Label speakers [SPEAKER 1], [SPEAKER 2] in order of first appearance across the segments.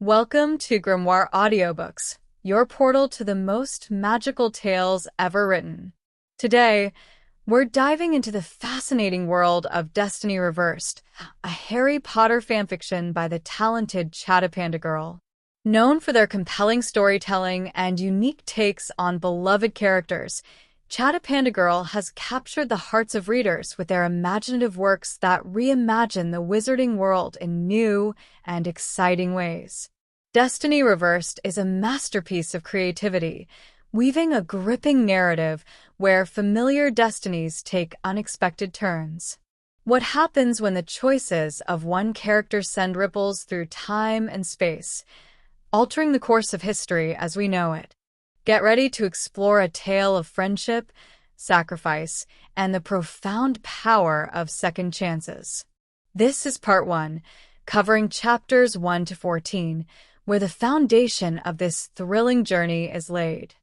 [SPEAKER 1] Welcome to Grimoire Audiobooks, your portal to the most magical tales ever written. Today, we're diving into the fascinating world of Destiny Reversed, a Harry Potter fanfiction by the talented Chattypandagurl. Known for their compelling storytelling and unique takes on beloved characters, Chattypandagurl has captured the hearts of readers with their imaginative works that reimagine the wizarding world in new and exciting ways. Destiny Reversed is a masterpiece of creativity, weaving a gripping narrative where familiar destinies take unexpected turns. What happens when the choices of one character send ripples through time and space, altering the course of history as we know it? Get ready to explore a tale of friendship, sacrifice, and the profound power of second chances. This is part 1, covering chapters 1 to 14, where the foundation of this thrilling journey is laid.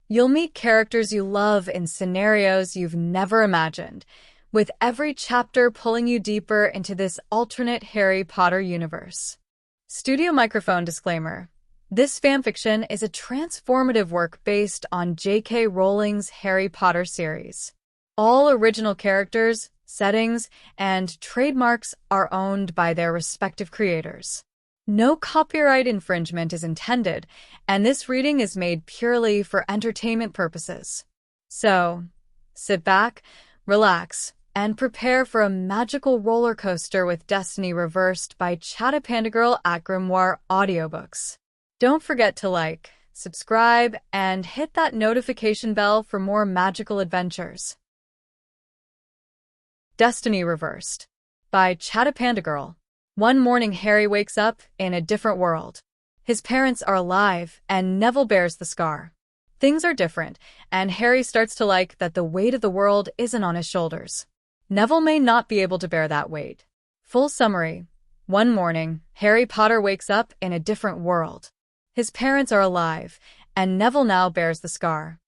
[SPEAKER 1] You'll meet characters you love in scenarios you've never imagined, with every chapter pulling you deeper into this alternate Harry Potter universe. Studio microphone disclaimer. This fanfiction is a transformative work based on J.K. Rowling's Harry Potter series. All original characters, settings, and trademarks are owned by their respective creators. No copyright infringement is intended, and this reading is made purely for entertainment purposes. So, sit back, relax, and prepare for a magical roller coaster with Destiny Reversed by Chattypandagurl at Grimoire Audiobooks. Don't forget to like, subscribe, and hit that notification bell for more magical adventures. Destiny Reversed by Chattypandagurl. One morning, Harry wakes up in a different world. His parents are alive, and Neville bears the scar. Things are different, and Harry starts to like that the weight of the world isn't on his shoulders. Neville may not be able to bear that weight. Full summary. One morning, Harry Potter wakes up in a different world. His parents are alive, and Neville now bears the scar.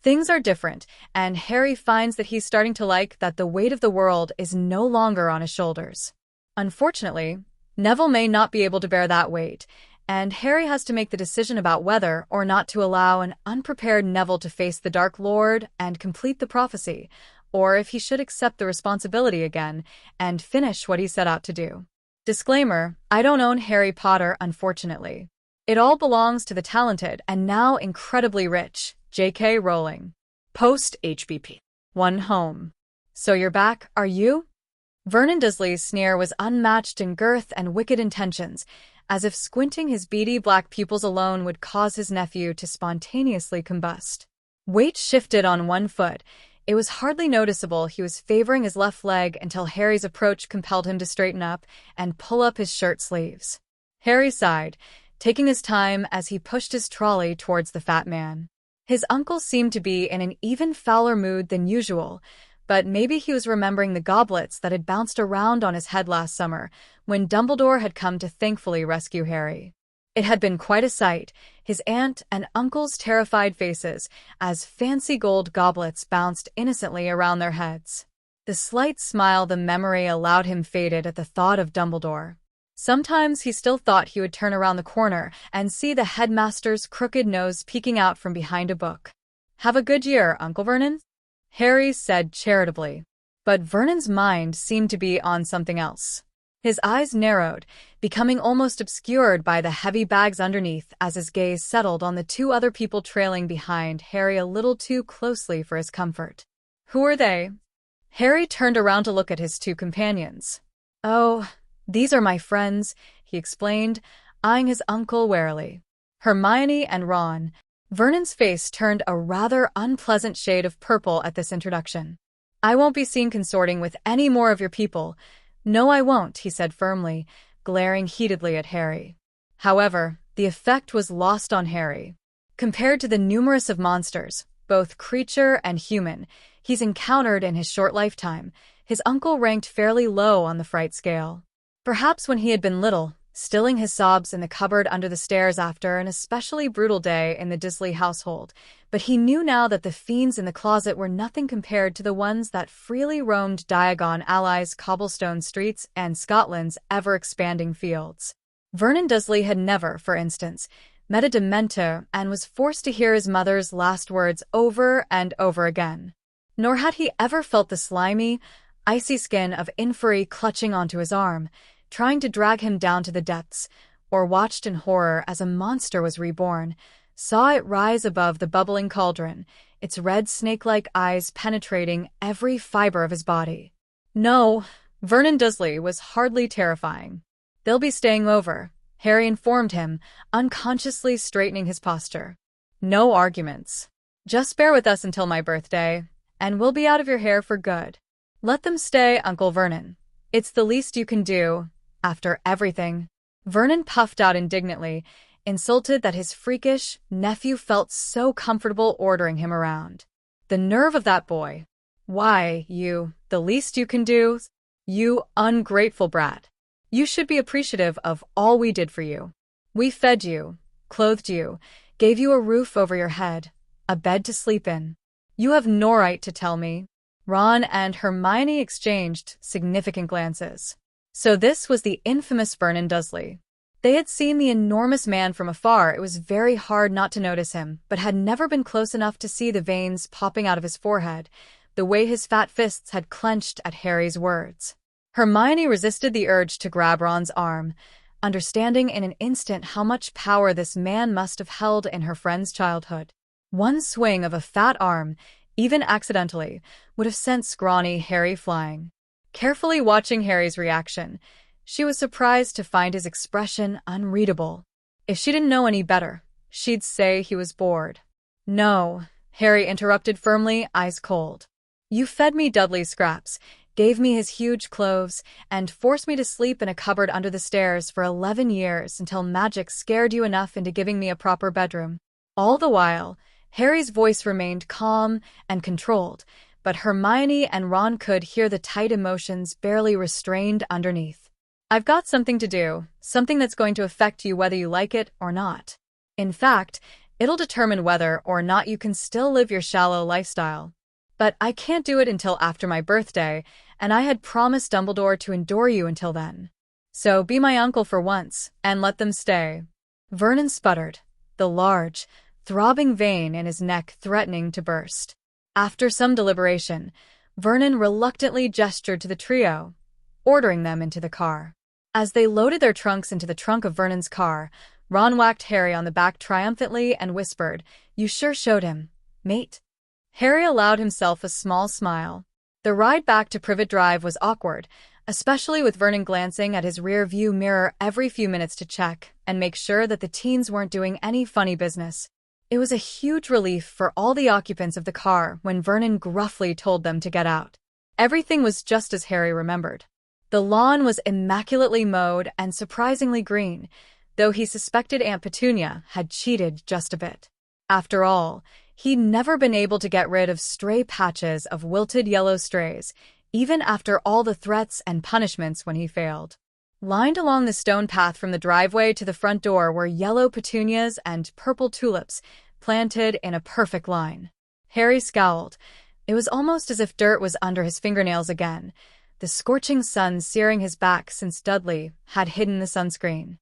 [SPEAKER 1] Things are different, and Harry finds that he's starting to like that the weight of the world is no longer on his shoulders. Unfortunately, Neville may not be able to bear that weight, and Harry has to make the decision about whether or not to allow an unprepared Neville to face the Dark Lord and complete the prophecy, or if he should accept the responsibility again and finish what he set out to do. Disclaimer: I don't own Harry Potter, unfortunately. It all belongs to the talented and now incredibly rich J.K. Rowling. Post HBP. One home. So you're back, are you? Vernon Dursley's sneer was unmatched in girth and wicked intentions, as if squinting his beady black pupils alone would cause his nephew to spontaneously combust. Weight shifted on one foot. It was hardly noticeable he was favoring his left leg until Harry's approach compelled him to straighten up and pull up his shirt sleeves. Harry sighed, taking his time as he pushed his trolley towards the fat man. His uncle seemed to be in an even fouler mood than usual, but maybe he was remembering the goblets that had bounced around on his head last summer when Dumbledore had come to thankfully rescue Harry. It had been quite a sight, his aunt and uncle's terrified faces, as fancy gold goblets bounced innocently around their heads. The slight smile the memory allowed him faded at the thought of Dumbledore. Sometimes he still thought he would turn around the corner and see the headmaster's crooked nose peeking out from behind a book. "Have a good year, Uncle Vernon," Harry said charitably. But Vernon's mind seemed to be on something else. His eyes narrowed, becoming almost obscured by the heavy bags underneath as his gaze settled on the two other people trailing behind Harry a little too closely for his comfort. Who are they? Harry turned around to look at his two companions. "Oh, these are my friends," he explained, eyeing his uncle warily. "Hermione and Ron." Vernon's face turned a rather unpleasant shade of purple at this introduction. "I won't be seen consorting with any more of your people." "No, I won't," he said firmly, glaring heatedly at Harry. However, the effect was lost on Harry. Compared to the numerous of monsters, both creature and human, he's encountered in his short lifetime, his uncle ranked fairly low on the fright scale. Perhaps when he had been little, stilling his sobs in the cupboard under the stairs after an especially brutal day in the Dursley household, but he knew now that the fiends in the closet were nothing compared to the ones that freely roamed Diagon Ally's cobblestone streets and Scotland's ever-expanding fields. Vernon Dursley had never, for instance, met a Dementor and was forced to hear his mother's last words over and over again. Nor had he ever felt the slimy, icy skin of Inferi clutching onto his arm, trying to drag him down to the depths, or watched in horror as a monster was reborn, saw it rise above the bubbling cauldron, its red snake-like eyes penetrating every fiber of his body. No, Vernon Dursley was hardly terrifying. "They'll be staying over," Harry informed him, unconsciously straightening his posture. "No arguments. Just bear with us until my birthday, and we'll be out of your hair for good. Let them stay, Uncle Vernon. It's the least you can do, after everything." Vernon puffed out indignantly, insulted that his freakish nephew felt so comfortable ordering him around. The nerve of that boy. "Why, the least you can do? You ungrateful brat. You should be appreciative of all we did for you. We fed you, clothed you, gave you a roof over your head, a bed to sleep in. You have no right to tell me." Ron and Hermione exchanged significant glances. So this was the infamous Vernon Dursley. They had seen the enormous man from afar. It was very hard not to notice him, but had never been close enough to see the veins popping out of his forehead, the way his fat fists had clenched at Harry's words. Hermione resisted the urge to grab Ron's arm, understanding in an instant how much power this man must have held in her friend's childhood. One swing of a fat arm, even accidentally, would have sent scrawny Harry flying. Carefully watching Harry's reaction, she was surprised to find his expression unreadable. If she didn't know any better, she'd say he was bored. "No," Harry interrupted firmly, eyes cold. "You fed me Dudley's scraps, gave me his huge clothes, and forced me to sleep in a cupboard under the stairs for 11 years until magic scared you enough into giving me a proper bedroom." All the while, Harry's voice remained calm and controlled, but Hermione and Ron could hear the tight emotions barely restrained underneath. "I've got something to do, something that's going to affect you whether you like it or not. In fact, it'll determine whether or not you can still live your shallow lifestyle. But I can't do it until after my birthday, and I had promised Dumbledore to endure you until then. So be my uncle for once, and let them stay." Vernon sputtered, the large, throbbing vein in his neck threatening to burst. After some deliberation, Vernon reluctantly gestured to the trio, ordering them into the car. As they loaded their trunks into the trunk of Vernon's car, Ron whacked Harry on the back triumphantly and whispered, "You sure showed him, mate." Harry allowed himself a small smile. The ride back to Privet Drive was awkward, especially with Vernon glancing at his rear-view mirror every few minutes to check and make sure that the teens weren't doing any funny business. It was a huge relief for all the occupants of the car when Vernon gruffly told them to get out. Everything was just as Harry remembered. The lawn was immaculately mowed and surprisingly green, though he suspected Aunt Petunia had cheated just a bit. After all, he'd never been able to get rid of stray patches of wilted yellow strays, even after all the threats and punishments when he failed. Lined along the stone path from the driveway to the front door were yellow petunias and purple tulips, planted in a perfect line. Harry scowled. It was almost as if dirt was under his fingernails again, the scorching sun searing his back since Dudley had hidden the sunscreen.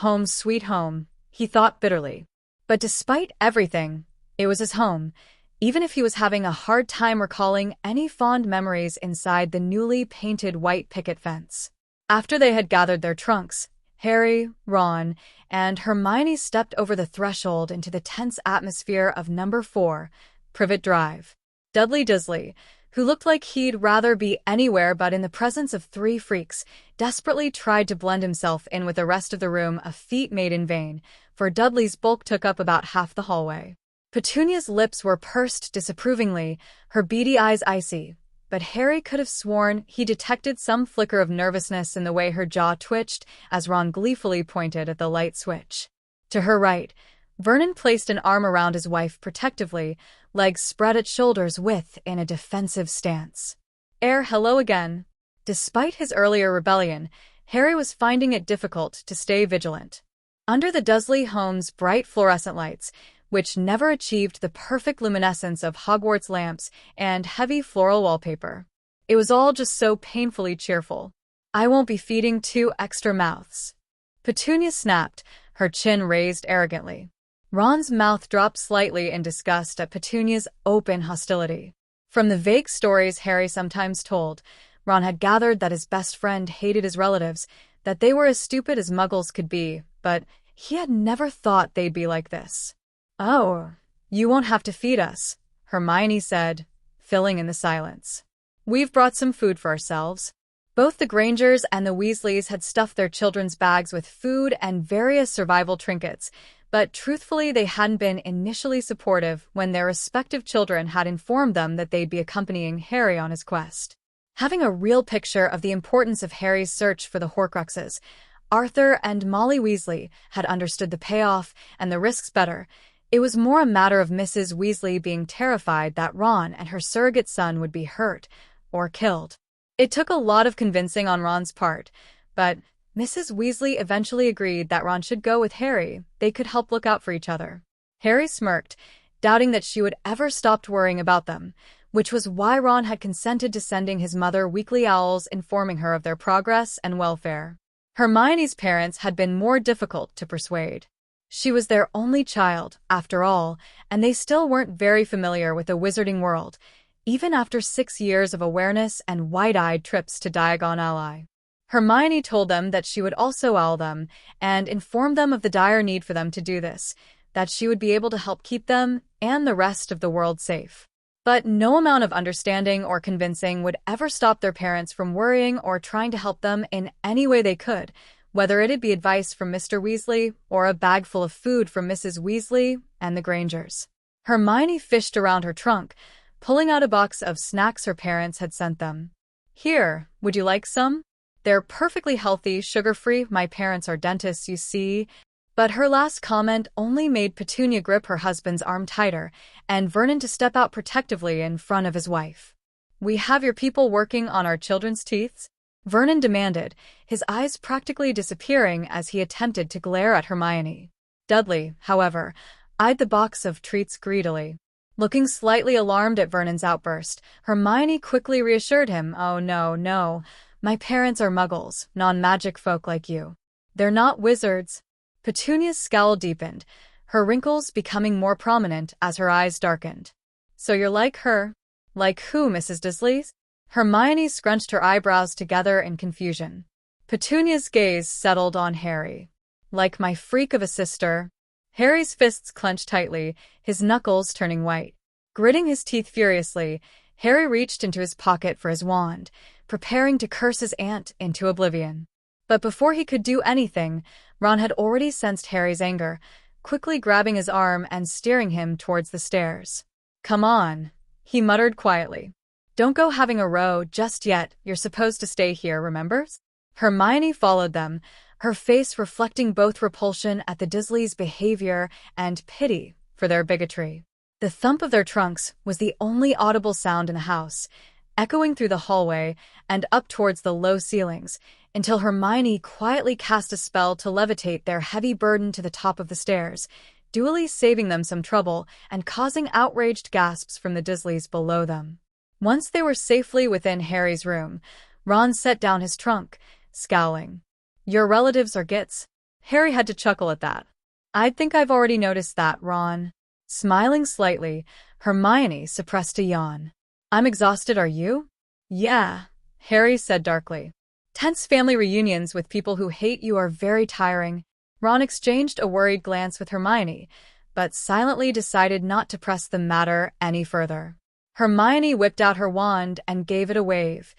[SPEAKER 1] Home sweet home, he thought bitterly. But despite everything, it was his home, even if he was having a hard time recalling any fond memories inside the newly painted white picket fence. After they had gathered their trunks, Harry, Ron, and Hermione stepped over the threshold into the tense atmosphere of number 4, Privet Drive. Dudley Dursley, who looked like he'd rather be anywhere but in the presence of 3 freaks, desperately tried to blend himself in with the rest of the room, a feat made in vain, for Dudley's bulk took up about half the hallway. Petunia's lips were pursed disapprovingly, her beady eyes icy, but Harry could have sworn he detected some flicker of nervousness in the way her jaw twitched as Ron gleefully pointed at the light switch. To her right, Vernon placed an arm around his wife protectively, legs spread at shoulders in a defensive stance. Hello again. Despite his earlier rebellion, Harry was finding it difficult to stay vigilant. Under the Dursley home's bright fluorescent lights, which never achieved the perfect luminescence of Hogwarts lamps and heavy floral wallpaper, it was all just so painfully cheerful. "I won't be feeding 2 extra mouths," Petunia snapped, her chin raised arrogantly. Ron's mouth dropped slightly in disgust at Petunia's open hostility. From the vague stories Harry sometimes told, Ron had gathered that his best friend hated his relatives, that they were as stupid as muggles could be, but he had never thought they'd be like this. "Oh, you won't have to feed us," Hermione said, filling in the silence. "We've brought some food for ourselves." Both the Grangers and the Weasleys had stuffed their children's bags with food and various survival trinkets, but truthfully they hadn't been initially supportive when their respective children had informed them that they'd be accompanying Harry on his quest. Having a real picture of the importance of Harry's search for the Horcruxes, Arthur and Molly Weasley had understood the payoff and the risks better. It was more a matter of Mrs. Weasley being terrified that Ron and her surrogate son would be hurt or killed. It took a lot of convincing on Ron's part, but Mrs. Weasley eventually agreed that Ron should go with Harry. They could help look out for each other. Harry smirked, doubting that she would ever stop worrying about them, which was why Ron had consented to sending his mother weekly owls informing her of their progress and welfare. Hermione's parents had been more difficult to persuade. She was their only child, after all, and they still weren't very familiar with the wizarding world, even after 6 years of awareness and wide-eyed trips to Diagon Alley. Hermione told them that she would also owl them and informed them of the dire need for them to do this, that she would be able to help keep them and the rest of the world safe. But no amount of understanding or convincing would ever stop their parents from worrying or trying to help them in any way they could, whether it'd be advice from Mr. Weasley or a bag full of food from Mrs. Weasley and the Grangers. Hermione fished around her trunk, pulling out a box of snacks her parents had sent them. "Here, would you like some? They're perfectly healthy, sugar-free. My parents are dentists, you see." But her last comment only made Petunia grip her husband's arm tighter and Vernon to step out protectively in front of his wife. "We have your people working on our children's teeth?" Vernon demanded, his eyes practically disappearing as he attempted to glare at Hermione. Dudley, however, eyed the box of treats greedily. Looking slightly alarmed at Vernon's outburst, Hermione quickly reassured him. "Oh, no. My parents are muggles, non-magic folk like you. They're not wizards." Petunia's scowl deepened, her wrinkles becoming more prominent as her eyes darkened. "So you're like her?" "Like who, Mrs. Dursley?" Hermione scrunched her eyebrows together in confusion. Petunia's gaze settled on Harry. "Like my freak of a sister." Harry's fists clenched tightly, his knuckles turning white. Gritting his teeth furiously, Harry reached into his pocket for his wand, preparing to curse his aunt into oblivion. But before he could do anything, Ron had already sensed Harry's anger, quickly grabbing his arm and steering him towards the stairs. "Come on," he muttered quietly. "Don't go having a row just yet. You're supposed to stay here, remember?" Hermione followed them, her face reflecting both repulsion at the Dursleys' behavior and pity for their bigotry. The thump of their trunks was the only audible sound in the house, echoing through the hallway and up towards the low ceilings, until Hermione quietly cast a spell to levitate their heavy burden to the top of the stairs, duly saving them some trouble and causing outraged gasps from the Dursleys below them. Once they were safely within Harry's room, Ron set down his trunk, scowling. "Your relatives are gits?" Harry had to chuckle at that. "I'd think I've already noticed that, Ron." Smiling slightly, Hermione suppressed a yawn. "I'm exhausted, are you?" "Yeah," Harry said darkly. "Tense family reunions with people who hate you are very tiring." Ron exchanged a worried glance with Hermione, but silently decided not to press the matter any further. Hermione whipped out her wand and gave it a wave.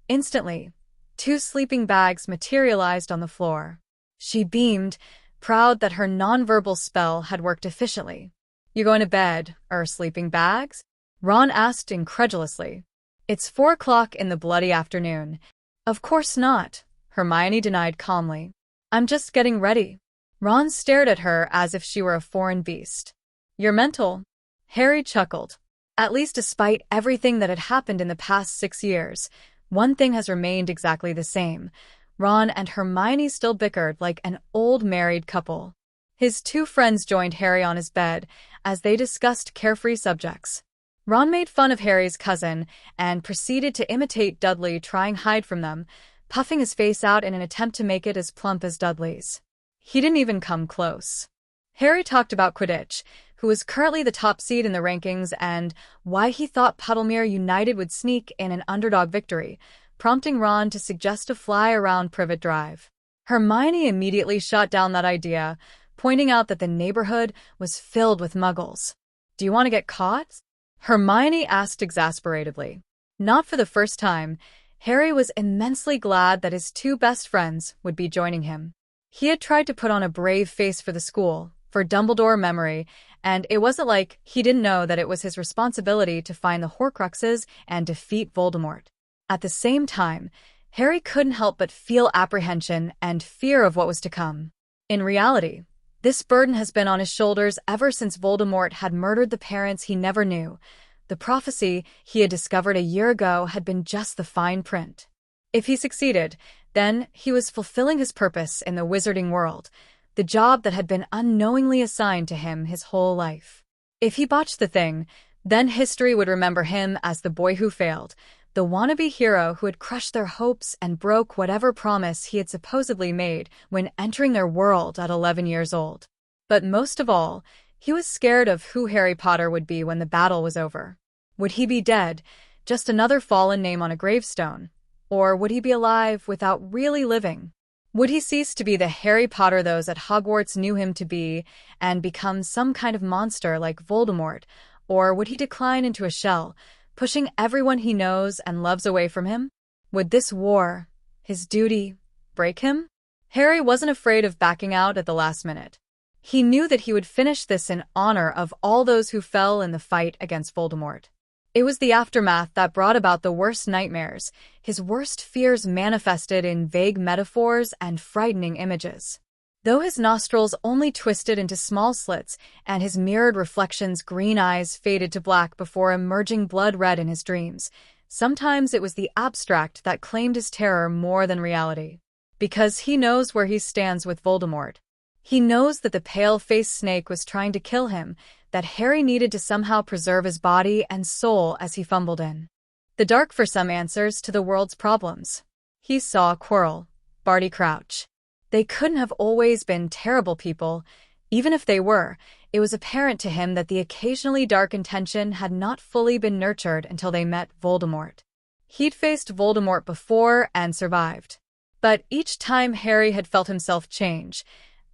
[SPEAKER 1] Instantly, 2 sleeping bags materialized on the floor. She beamed, proud that her nonverbal spell had worked efficiently. "You going to bed, sleeping bags?" Ron asked incredulously. "It's 4 o'clock in the bloody afternoon." "Of course not," Hermione denied calmly. "I'm just getting ready." Ron stared at her as if she were a foreign beast. "You're mental." Harry chuckled. At least despite everything that had happened in the past 6 years, one thing has remained exactly the same. Ron and Hermione still bickered like an old married couple. His 2 friends joined Harry on his bed as they discussed carefree subjects. Ron made fun of Harry's cousin and proceeded to imitate Dudley, trying to hide from them, puffing his face out in an attempt to make it as plump as Dudley's. He didn't even come close. Harry talked about Quidditch, who was currently the top seed in the rankings, and why he thought Puddlemere United would sneak in an underdog victory, prompting Ron to suggest a fly around Privet Drive. Hermione immediately shot down that idea, pointing out that the neighborhood was filled with muggles. "Do you want to get caught?" Hermione asked exasperatedly. Not for the first time, Harry was immensely glad that his two best friends would be joining him. He had tried to put on a brave face for the school, for Dumbledore memory, and it wasn't like he didn't know that it was his responsibility to find the Horcruxes and defeat Voldemort. At the same time, Harry couldn't help but feel apprehension and fear of what was to come. In reality, this burden has been on his shoulders ever since Voldemort had murdered the parents he never knew. The prophecy he had discovered a year ago had been just the fine print. If he succeeded, then he was fulfilling his purpose in the wizarding world, the job that had been unknowingly assigned to him his whole life. If he botched the thing, then history would remember him as the boy who failed, the wannabe hero who had crushed their hopes and broke whatever promise he had supposedly made when entering their world at 11 years old. But most of all, he was scared of who Harry Potter would be when the battle was over. Would he be dead, just another fallen name on a gravestone? Or would he be alive without really living? Would he cease to be the Harry Potter those at Hogwarts knew him to be and become some kind of monster like Voldemort? Or would he decline into a shell, pushing everyone he knows and loves away from him? Would this war, his duty, break him? Harry wasn't afraid of backing out at the last minute. He knew that he would finish this in honor of all those who fell in the fight against Voldemort. It was the aftermath that brought about the worst nightmares, his worst fears manifested in vague metaphors and frightening images. Though his nostrils only twisted into small slits and his mirrored reflection's green eyes faded to black before emerging blood red in his dreams, sometimes it was the abstract that claimed his terror more than reality. Because he knows where he stands with Voldemort. He knows that the pale-faced snake was trying to kill him, that Harry needed to somehow preserve his body and soul as he fumbled in the dark for some answers to the world's problems. He saw Quirrell, Barty Crouch. They couldn't have always been terrible people. Even if they were, it was apparent to him that the occasionally dark intention had not fully been nurtured until they met Voldemort. He'd faced Voldemort before and survived. But each time Harry had felt himself change,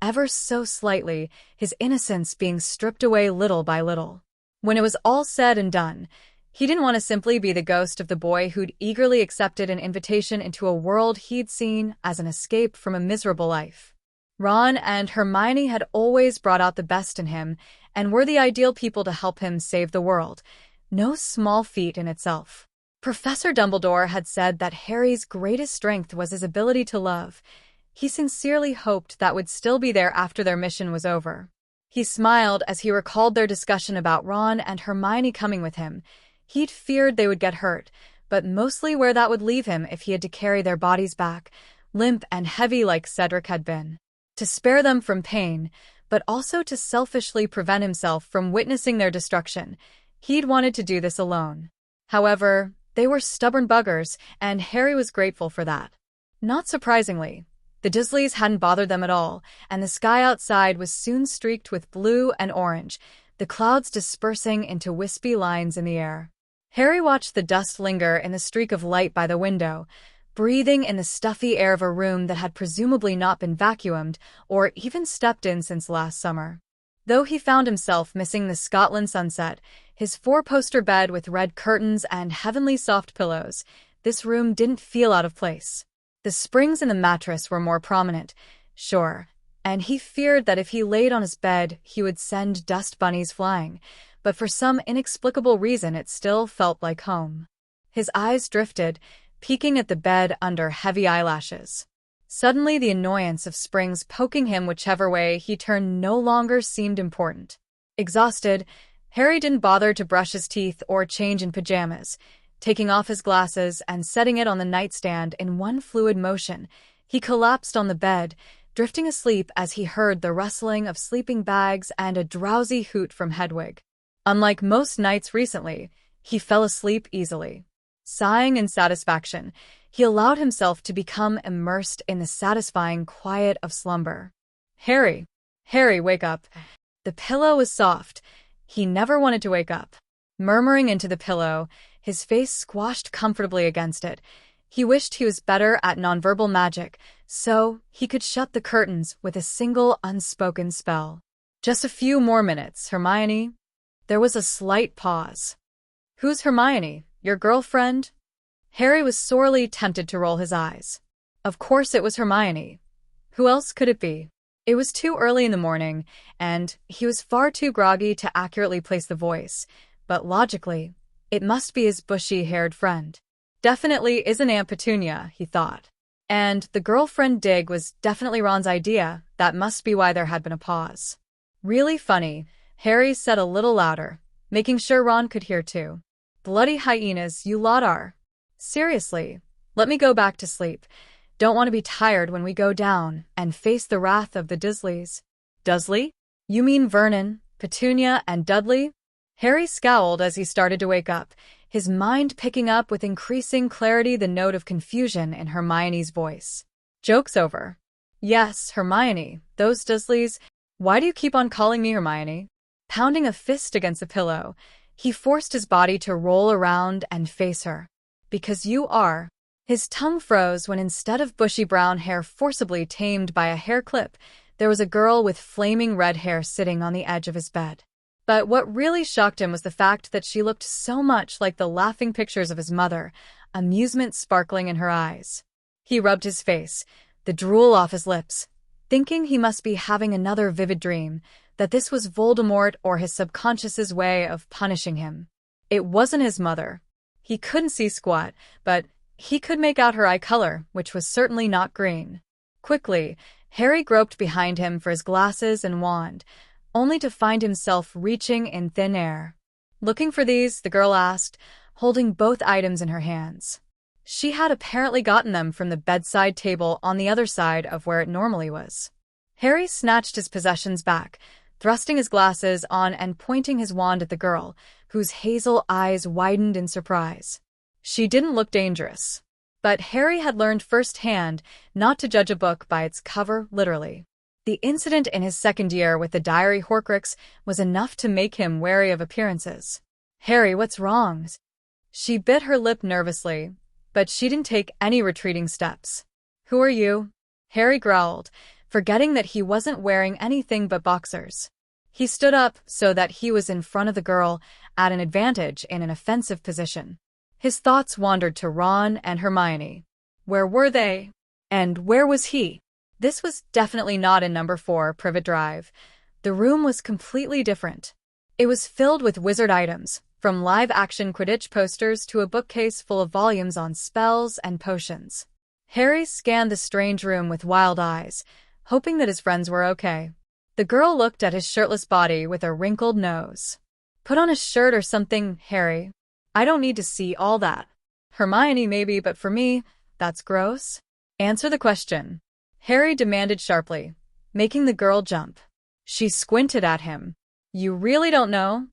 [SPEAKER 1] ever so slightly, his innocence being stripped away little by little. When it was all said and done, he didn't want to simply be the ghost of the boy who'd eagerly accepted an invitation into a world he'd seen as an escape from a miserable life. Ron and Hermione had always brought out the best in him and were the ideal people to help him save the world. No small feat in itself. Professor Dumbledore had said that Harry's greatest strength was his ability to love. He sincerely hoped that would still be there after their mission was over. He smiled as he recalled their discussion about Ron and Hermione coming with him. He'd feared they would get hurt, but mostly where that would leave him if he had to carry their bodies back, limp and heavy like Cedric had been. To spare them from pain, but also to selfishly prevent himself from witnessing their destruction. He'd wanted to do this alone. However, they were stubborn buggers, and Harry was grateful for that. Not surprisingly, the Dursleys hadn't bothered them at all, and the sky outside was soon streaked with blue and orange, the clouds dispersing into wispy lines in the air. Harry watched the dust linger in the streak of light by the window, breathing in the stuffy air of a room that had presumably not been vacuumed or even stepped in since last summer. Though he found himself missing the Scotland sunset, his four-poster bed with red curtains and heavenly soft pillows, this room didn't feel out of place. The springs in the mattress were more prominent, sure, and he feared that if he laid on his bed he would send dust bunnies flying, but for some inexplicable reason it still felt like home. His eyes drifted, peeking at the bed under heavy eyelashes. Suddenly the annoyance of springs poking him whichever way he turned no longer seemed important. Exhausted, Harry didn't bother to brush his teeth or change in pajamas. Taking off his glasses and setting it on the nightstand in one fluid motion, he collapsed on the bed, drifting asleep as he heard the rustling of sleeping bags and a drowsy hoot from Hedwig. Unlike most nights recently, he fell asleep easily. Sighing in satisfaction, he allowed himself to become immersed in the satisfying quiet of slumber. Harry. Harry, wake up. The pillow was soft. He never wanted to wake up. Murmuring into the pillow, his face squashed comfortably against it. He wished he was better at nonverbal magic, so he could shut the curtains with a single unspoken spell. Just a few more minutes, Hermione. There was a slight pause. Who's Hermione? Your girlfriend? Harry was sorely tempted to roll his eyes. Of course it was Hermione. Who else could it be? It was too early in the morning, and he was far too groggy to accurately place the voice, but logically, it must be his bushy-haired friend. Definitely isn't Aunt Petunia, he thought. And the girlfriend dig was definitely Ron's idea. That must be why there had been a pause. Really funny, Harry said a little louder, making sure Ron could hear too. Bloody hyenas, you lot are. Seriously, let me go back to sleep. Don't want to be tired when we go down and face the wrath of the Dursleys. Dursley? You mean Vernon, Petunia, and Dudley? Harry scowled as he started to wake up, his mind picking up with increasing clarity the note of confusion in Hermione's voice. Joke's over. Yes, Hermione, those Dursleys. Why do you keep on calling me Hermione? Pounding a fist against the pillow, he forced his body to roll around and face her. Because you are. His tongue froze when instead of bushy brown hair forcibly tamed by a hair clip, there was a girl with flaming red hair sitting on the edge of his bed. But what really shocked him was the fact that she looked so much like the laughing pictures of his mother, amusement sparkling in her eyes. He rubbed his face, the drool off his lips, thinking he must be having another vivid dream, that this was Voldemort or his subconscious's way of punishing him. It wasn't his mother. He couldn't see squat, but he could make out her eye color, which was certainly not green. Quickly, Harry groped behind him for his glasses and wand, only to find himself reaching in thin air. Looking for these, the girl asked, holding both items in her hands. She had apparently gotten them from the bedside table on the other side of where it normally was. Harry snatched his possessions back, thrusting his glasses on and pointing his wand at the girl, whose hazel eyes widened in surprise. She didn't look dangerous. But Harry had learned firsthand not to judge a book by its cover, literally. The incident in his second year with the diary Horcrux was enough to make him wary of appearances. Harry, what's wrong? She bit her lip nervously, but she didn't take any retreating steps. Who are you? Harry growled, forgetting that he wasn't wearing anything but boxers. He stood up so that he was in front of the girl, at an advantage in an offensive position. His thoughts wandered to Ron and Hermione. Where were they? And where was he? This was definitely not in number 4 Privet Drive. The room was completely different. It was filled with wizard items, from live-action Quidditch posters to a bookcase full of volumes on spells and potions. Harry scanned the strange room with wild eyes, hoping that his friends were okay. The girl looked at his shirtless body with a wrinkled nose. Put on a shirt or something, Harry. I don't need to see all that. Hermione maybe, but for me, that's gross. Answer the question. Harry demanded sharply, making the girl jump. She squinted at him. You really don't know?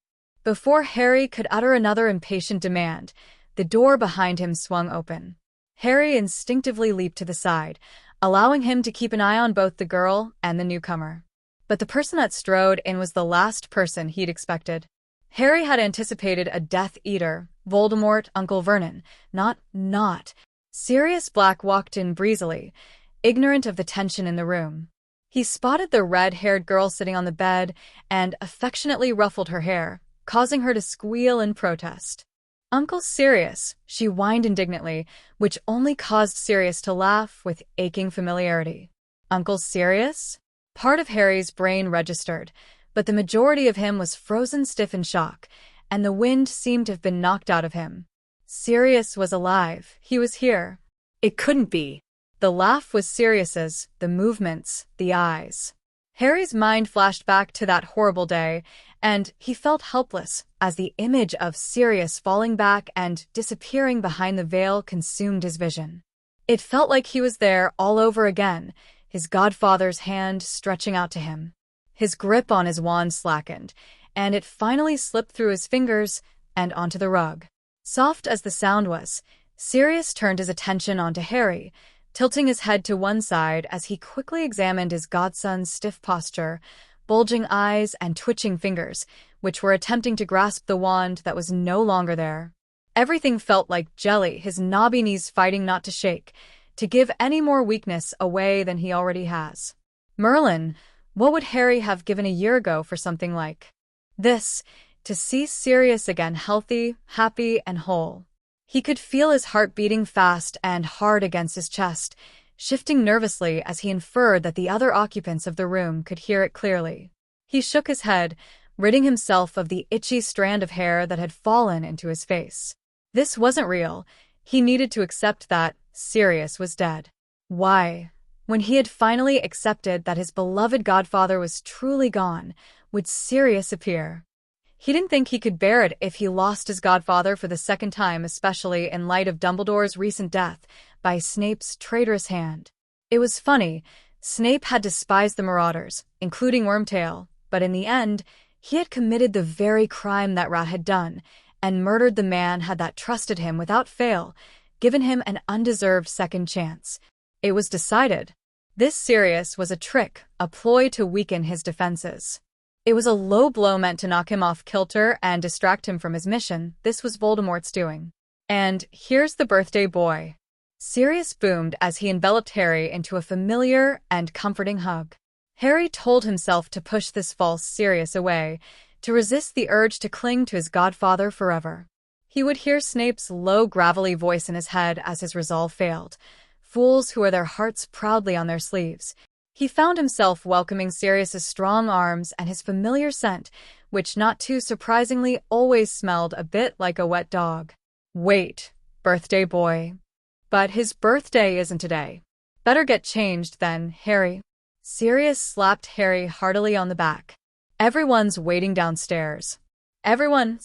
[SPEAKER 1] Before Harry could utter another impatient demand, the door behind him swung open. Harry instinctively leaped to the side, allowing him to keep an eye on both the girl and the newcomer. But the person that strode in was the last person he'd expected. Harry had anticipated a Death Eater, Voldemort, Uncle Vernon, not. Sirius Black walked in breezily, ignorant of the tension in the room. He spotted the red-haired girl sitting on the bed and affectionately ruffled her hair, causing her to squeal in protest. Uncle Sirius, she whined indignantly, which only caused Sirius to laugh with aching familiarity. Uncle Sirius? Part of Harry's brain registered, but the majority of him was frozen stiff in shock, and the wind seemed to have been knocked out of him. Sirius was alive. He was here. It couldn't be. The laugh was Sirius's, the movements, the eyes. Harry's mind flashed back to that horrible day, and he felt helpless as the image of Sirius falling back and disappearing behind the veil consumed his vision. It felt like he was there all over again, his godfather's hand stretching out to him. His grip on his wand slackened, and it finally slipped through his fingers and onto the rug. Soft as the sound was, Sirius turned his attention onto Harry, tilting his head to one side as he quickly examined his godson's stiff posture, bulging eyes and twitching fingers, which were attempting to grasp the wand that was no longer there. Everything felt like jelly, his knobby knees fighting not to shake, to give any more weakness away than he already has. Merlin, what would Harry have given a year ago for something like this? To see Sirius again healthy, happy, and whole. He could feel his heart beating fast and hard against his chest, shifting nervously as he inferred that the other occupants of the room could hear it clearly. He shook his head, ridding himself of the itchy strand of hair that had fallen into his face. This wasn't real. He needed to accept that Sirius was dead. Why? When he had finally accepted that his beloved godfather was truly gone, would Sirius appear? He didn't think he could bear it if he lost his godfather for the second time, especially in light of Dumbledore's recent death by Snape's traitorous hand. It was funny, Snape had despised the Marauders, including Wormtail, but in the end, he had committed the very crime that rat had done, and murdered the man had that trusted him without fail, given him an undeserved second chance. It was decided. This Sirius was a trick, a ploy to weaken his defenses. It was a low blow meant to knock him off kilter and distract him from his mission. This was Voldemort's doing. And here's the birthday boy. Sirius boomed as he enveloped Harry into a familiar and comforting hug. Harry told himself to push this false Sirius away, to resist the urge to cling to his godfather forever. He would hear Snape's low, gravelly voice in his head as his resolve failed. Fools who wear their hearts proudly on their sleeves. He found himself welcoming Sirius's strong arms and his familiar scent, which not too surprisingly always smelled a bit like a wet dog. Wait, birthday boy. But his birthday isn't today. Better get changed then, Harry. Sirius slapped Harry heartily on the back. Everyone's waiting downstairs. Everyone?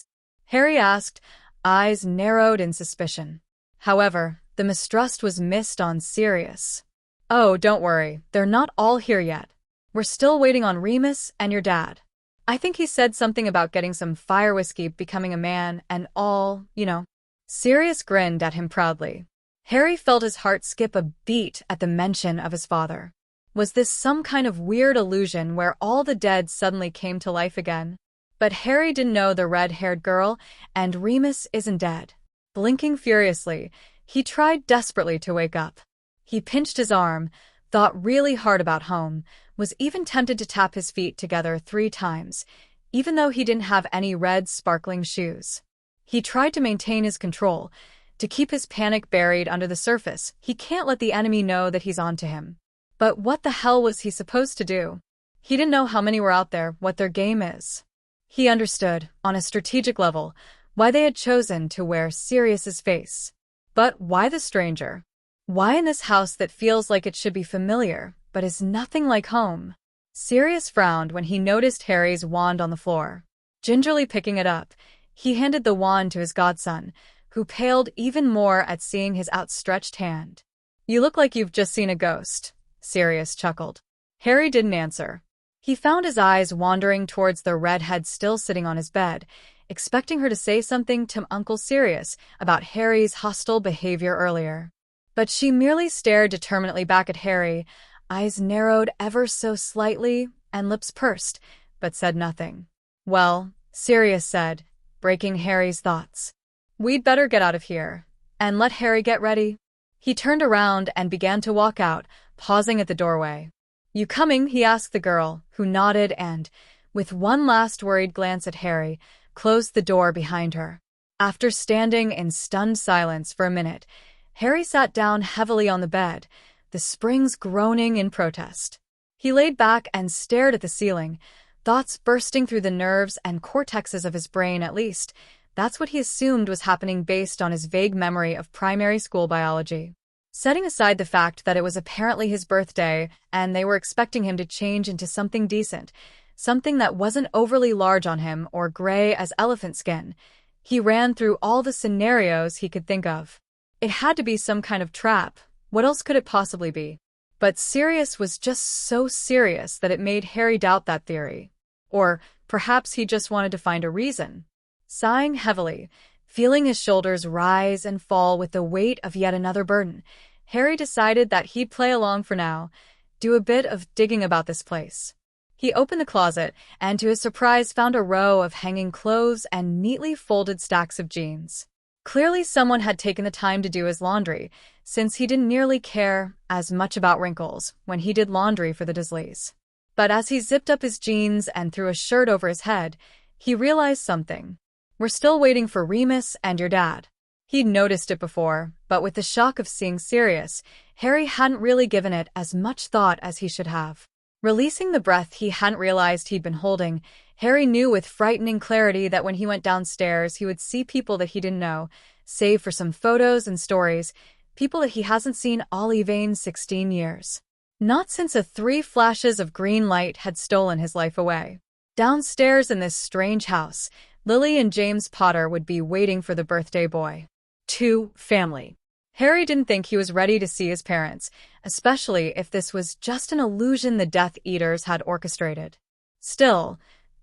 [SPEAKER 1] Harry asked, eyes narrowed in suspicion. However, the mistrust was missed on Sirius. Oh, don't worry, they're not all here yet. We're still waiting on Remus and your dad. I think he said something about getting some fire whiskey, becoming a man, and all, you know. Sirius grinned at him proudly. Harry felt his heart skip a beat at the mention of his father. Was this some kind of weird illusion where all the dead suddenly came to life again? But Harry didn't know the red-haired girl, and Remus isn't dead. Blinking furiously, he tried desperately to wake up. He pinched his arm, thought really hard about home, was even tempted to tap his feet together 3 times, even though he didn't have any red, sparkling shoes. He tried to maintain his control, to keep his panic buried under the surface. He can't let the enemy know that he's onto him. But what the hell was he supposed to do? He didn't know how many were out there, what their game is. He understood, on a strategic level, why they had chosen to wear Sirius's face. But why the stranger? Why in this house that feels like it should be familiar, but is nothing like home? Sirius frowned when he noticed Harry's wand on the floor. Gingerly picking it up, he handed the wand to his godson, who paled even more at seeing his outstretched hand. You look like you've just seen a ghost, Sirius chuckled. Harry didn't answer. He found his eyes wandering towards the redhead still sitting on his bed, expecting her to say something to Uncle Sirius about Harry's hostile behavior earlier. But she merely stared determinately back at Harry, eyes narrowed ever so slightly and lips pursed, but said nothing. Well, Sirius said, breaking Harry's thoughts. We'd better get out of here, and let Harry get ready. He turned around and began to walk out, pausing at the doorway. You coming? He asked the girl, who nodded and, with one last worried glance at Harry, closed the door behind her. After standing in stunned silence for a minute, Harry sat down heavily on the bed, the springs groaning in protest. He laid back and stared at the ceiling, thoughts bursting through the nerves and cortexes of his brain at least. That's what he assumed was happening based on his vague memory of primary school biology. Setting aside the fact that it was apparently his birthday and they were expecting him to change into something decent, something that wasn't overly large on him or gray as elephant skin, he ran through all the scenarios he could think of. It had to be some kind of trap. What else could it possibly be? But Sirius was just so serious that it made Harry doubt that theory. Or perhaps he just wanted to find a reason. Sighing heavily, feeling his shoulders rise and fall with the weight of yet another burden, Harry decided that he'd play along for now, do a bit of digging about this place. He opened the closet and, to his surprise, found a row of hanging clothes and neatly folded stacks of jeans. Clearly someone had taken the time to do his laundry, since he didn't nearly care as much about wrinkles when he did laundry for the Dursleys. But as he zipped up his jeans and threw a shirt over his head, he realized something. We're still waiting for Remus and your dad. He'd noticed it before, but with the shock of seeing Sirius, Harry hadn't really given it as much thought as he should have. Releasing the breath he hadn't realized he'd been holding, Harry knew with frightening clarity that when he went downstairs he would see people that he didn't know, save for some photos and stories, people that he hasn't seen all even 16 years. Not since 3 flashes of green light had stolen his life away. Downstairs in this strange house, Lily and James Potter would be waiting for the birthday boy. 2. Family. Harry didn't think he was ready to see his parents, especially if this was just an illusion the Death Eaters had orchestrated. Still,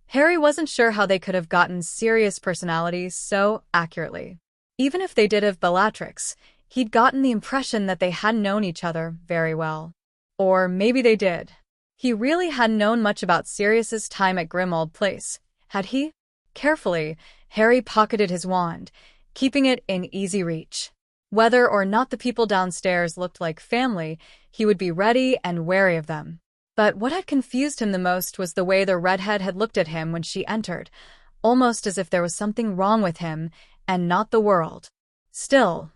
[SPEAKER 1] Harry wasn't sure how they could have gotten Sirius' personalities so accurately. Even if they did have Bellatrix, he'd gotten the impression that they hadn't known each other very well. Or maybe they did. He really hadn't known much about Sirius's time at Grimmauld Place, had he? Carefully, Harry pocketed his wand, keeping it in easy reach. Whether or not the people downstairs looked like family, he would be ready and wary of them. But what had confused him the most was the way the redhead had looked at him when she entered, almost as if there was something wrong with him and not the world. Still,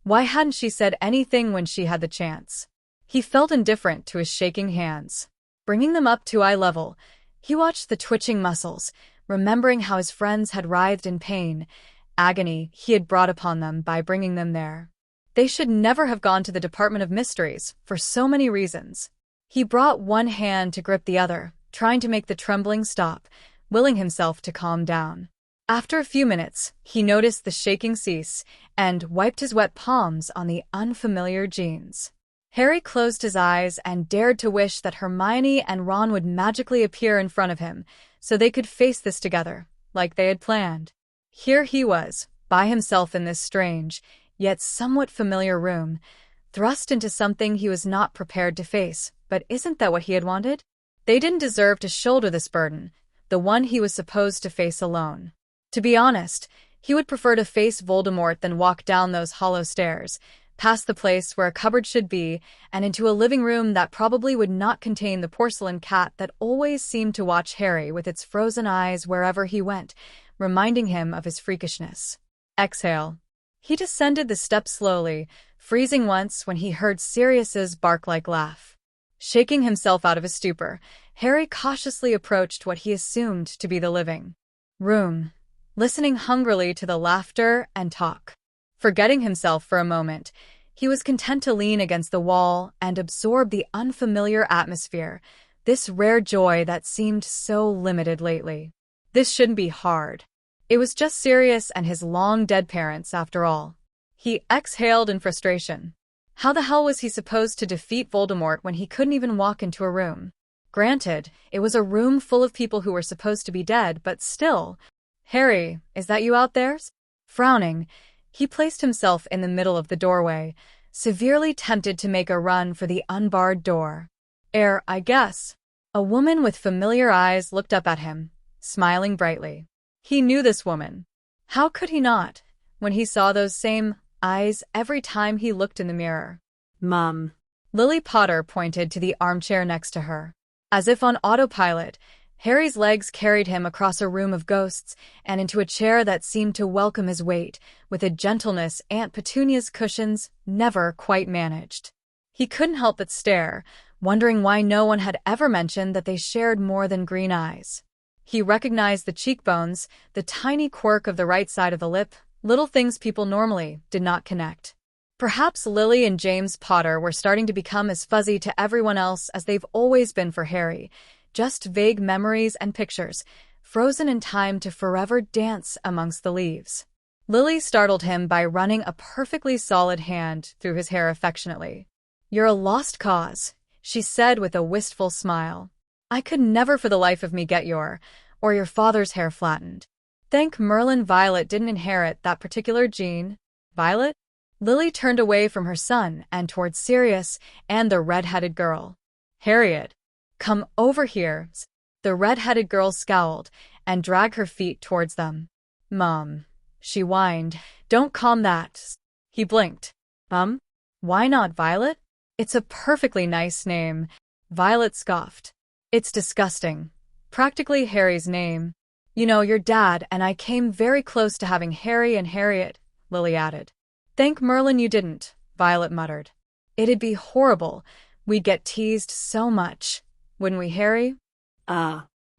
[SPEAKER 1] why hadn't she said anything when she had the chance? He felt indifferent to his shaking hands. Bringing them up to eye level, he watched the twitching muscles, remembering how his friends had writhed in pain, agony he had brought upon them by bringing them there. They should never have gone to the Department of Mysteries, for so many reasons. He brought one hand to grip the other, trying to make the trembling stop, willing himself to calm down. After a few minutes, he noticed the shaking cease and wiped his wet palms on the unfamiliar jeans. Harry closed his eyes and dared to wish that Hermione and Ron would magically appear in front of him, so they could face this together, like they had planned. Here he was, by himself in this strange, yet somewhat familiar room, thrust into something he was not prepared to face. But isn't that what he had wanted? They didn't deserve to shoulder this burden, the one he was supposed to face alone. To be honest, he would prefer to face Voldemort than walk down those hollow stairs, past the place where a cupboard should be, and into a living room that probably would not contain the porcelain cat that always seemed to watch Harry with its frozen eyes wherever he went, reminding him of his freakishness. Exhale. He descended the steps slowly, freezing once when he heard Sirius's bark-like laugh. Shaking himself out of his stupor, Harry cautiously approached what he assumed to be the living room, listening hungrily to the laughter and talk. Forgetting himself for a moment, he was content to lean against the wall and absorb the unfamiliar atmosphere, this rare joy that seemed so limited lately. This shouldn't be hard. It was just Sirius and his long-dead parents, after all. He exhaled in frustration. How the hell was he supposed to defeat Voldemort when he couldn't even walk into a room? Granted, it was a room full of people who were supposed to be dead, but still. Harry, is that you out there? Frowning, he placed himself in the middle of the doorway, severely tempted to make a run for the unbarred door. I guess. A woman with familiar eyes looked up at him, smiling brightly. He knew this woman. How could he not, when he saw those same eyes every time he looked in the mirror?
[SPEAKER 2] Mum.
[SPEAKER 1] Lily Potter pointed to the armchair next to her. As if on autopilot, Harry's legs carried him across a room of ghosts and into a chair that seemed to welcome his weight, with a gentleness Aunt Petunia's cushions never quite managed. He couldn't help but stare, wondering why no one had ever mentioned that they shared more than green eyes. He recognized the cheekbones, the tiny quirk of the right side of the lip, little things people normally did not connect. Perhaps Lily and James Potter were starting to become as fuzzy to everyone else as they've always been for Harry, just vague memories and pictures, frozen in time to forever dance amongst the leaves. Lily startled him by running a perfectly solid hand through his hair affectionately. "You're a lost cause," she said with a wistful smile. "I could never for the life of me get your father's hair flattened." Thank Merlin Violet didn't inherit that particular gene. Violet? Lily turned away from her son and towards Sirius and the red-headed girl. Harriet, come over here. The red-headed girl scowled and dragged her feet towards them. Mom, she whined, don't calm that. He blinked. Why not Violet? It's a perfectly nice name. Violet scoffed. It's disgusting. Practically Harry's name. You know, your dad and I came very close to having Harry and Harriet, Lily added. Thank Merlin you didn't, Violet muttered. It'd be horrible. We'd get teased so much. Wouldn't we, Harry?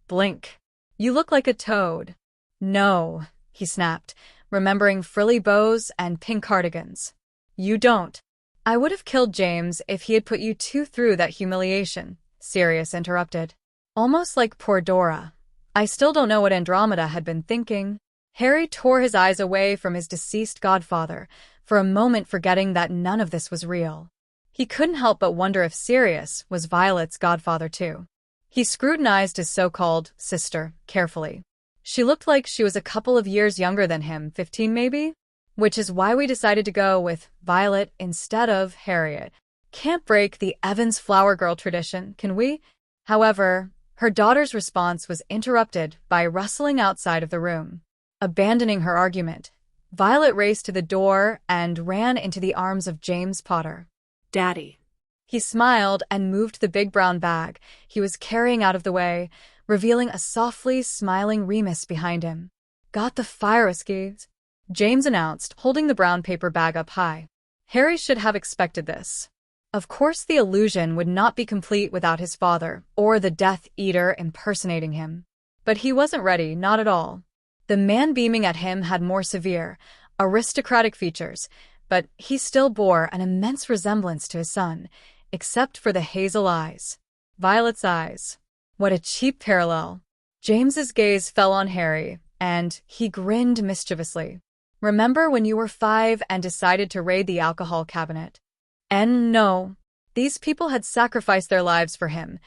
[SPEAKER 1] Blink. You look like a toad. No, he snapped, remembering frilly bows and pink cardigans. You don't. I would have killed James if he had put you two through that humiliation, Sirius interrupted. Almost like poor Dora. I still don't know what Andromeda had been thinking. Harry tore his eyes away from his deceased godfather, for a moment forgetting that none of this was real. He couldn't help but wonder if Sirius was Violet's godfather too. He scrutinized his so-called sister carefully. She looked like she was a couple of years younger than him, 15 maybe? Which is why we decided to go with Violet instead of Harriet. Can't break the Evans flower girl tradition, can we? However, her daughter's response was interrupted by rustling outside of the room. Abandoning her argument, Violet raced to the door and ran into the arms of James Potter.
[SPEAKER 2] Daddy.
[SPEAKER 1] He smiled and moved the big brown bag he was carrying out of the way, revealing a softly smiling Remus behind him. Got the fire escapes, James announced, holding the brown paper bag up high. Harry should have expected this. Of course the illusion would not be complete without his father, or the Death Eater impersonating him. But he wasn't ready, not at all. The man beaming at him had more severe, aristocratic features, but he still bore an immense resemblance to his son, except for the hazel eyes. Violet's eyes. What a cheap parallel. James's gaze fell on Harry, and he grinned mischievously. Remember when you were 5 and decided to raid the alcohol cabinet? And no, these people had sacrificed their lives for him.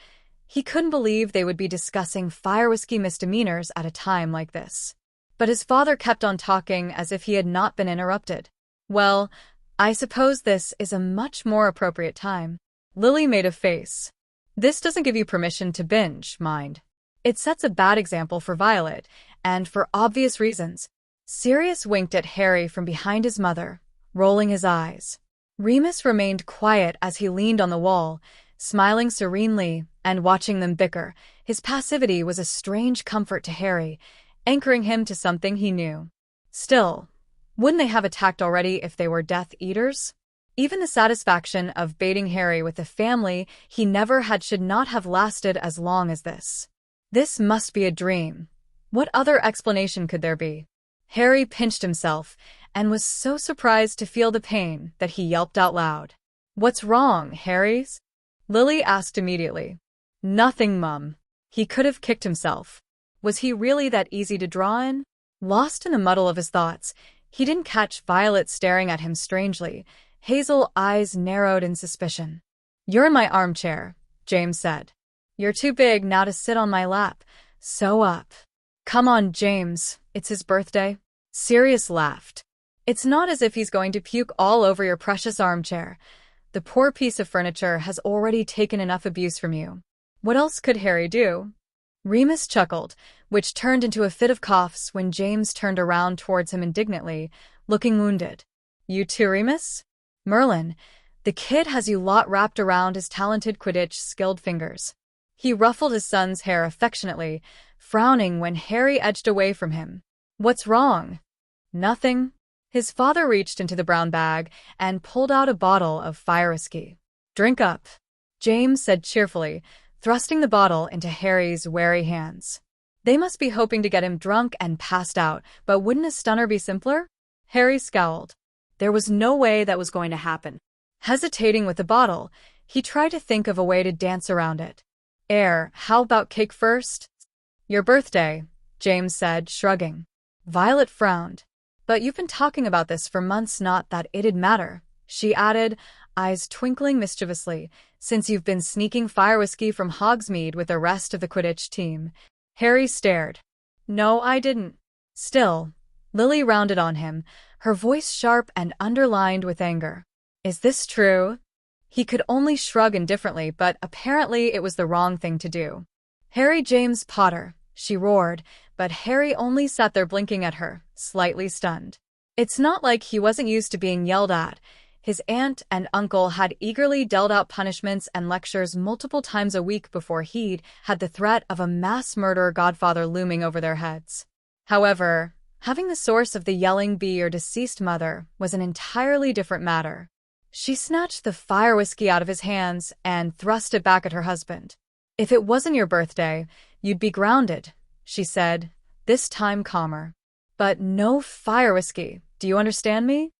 [SPEAKER 1] He couldn't believe they would be discussing fire whiskey misdemeanors at a time like this. But his father kept on talking as if he had not been interrupted. Well, I suppose this is a much more appropriate time. Lily made a face. This doesn't give you permission to binge, mind. It sets a bad example for Violet, and for obvious reasons. Sirius winked at Harry from behind his mother, rolling his eyes. Remus remained quiet as he leaned on the wall, smiling serenely and watching them bicker. His passivity was a strange comfort to Harry, anchoring him to something he knew. Still, wouldn't they have attacked already if they were Death Eaters? Even the satisfaction of baiting Harry with a family he never had should not have lasted as long as this. This must be a dream. What other explanation could there be? Harry pinched himself and was so surprised to feel the pain that he yelped out loud. What's wrong, Harry? Lily asked immediately. Nothing, Mum. He could have kicked himself. Was he really that easy to draw in? Lost in the muddle of his thoughts, he didn't catch Violet staring at him strangely. Hazel eyes narrowed in suspicion. You're in my armchair, James said. You're too big now to sit on my lap. Sew up. Come on, James. It's his birthday. Sirius laughed. It's not as if he's going to puke all over your precious armchair. The poor piece of furniture has already taken enough abuse from you. What else could Harry do? Remus chuckled, which turned into a fit of coughs when James turned around towards him indignantly, looking wounded. You too, Remus? Merlin, the kid has you lot wrapped around his talented Quidditch-skilled fingers. He ruffled his son's hair affectionately, frowning when Harry edged away from him. What's wrong? Nothing. His father reached into the brown bag and pulled out a bottle of fire whiskey. Drink up, James said cheerfully, thrusting the bottle into Harry's wary hands. They must be hoping to get him drunk and passed out, but wouldn't a stunner be simpler? Harry scowled. There was no way that was going to happen. Hesitating with the bottle, he tried to think of a way to dance around it. How about cake first? Your birthday, James said, shrugging. Violet frowned. But you've been talking about this for months, not that it'd matter, she added, eyes twinkling mischievously, since you've been sneaking fire whiskey from Hogsmeade with the rest of the Quidditch team. Harry stared. No, I didn't. Still, Lily rounded on him, her voice sharp and underlined with anger. Is this true? He could only shrug indifferently, but apparently it was the wrong thing to do. Harry James Potter, she roared, but Harry only sat there blinking at her, slightly stunned. It's not like he wasn't used to being yelled at. His aunt and uncle had eagerly dealt out punishments and lectures multiple times a week before he'd had the threat of a mass murderer godfather looming over their heads. However, having the source of the yelling be your deceased mother was an entirely different matter. She snatched the fire whiskey out of his hands and thrust it back at her husband. If it wasn't your birthday, you'd be grounded, she said, this time calmer. But no fire whiskey, do you understand me?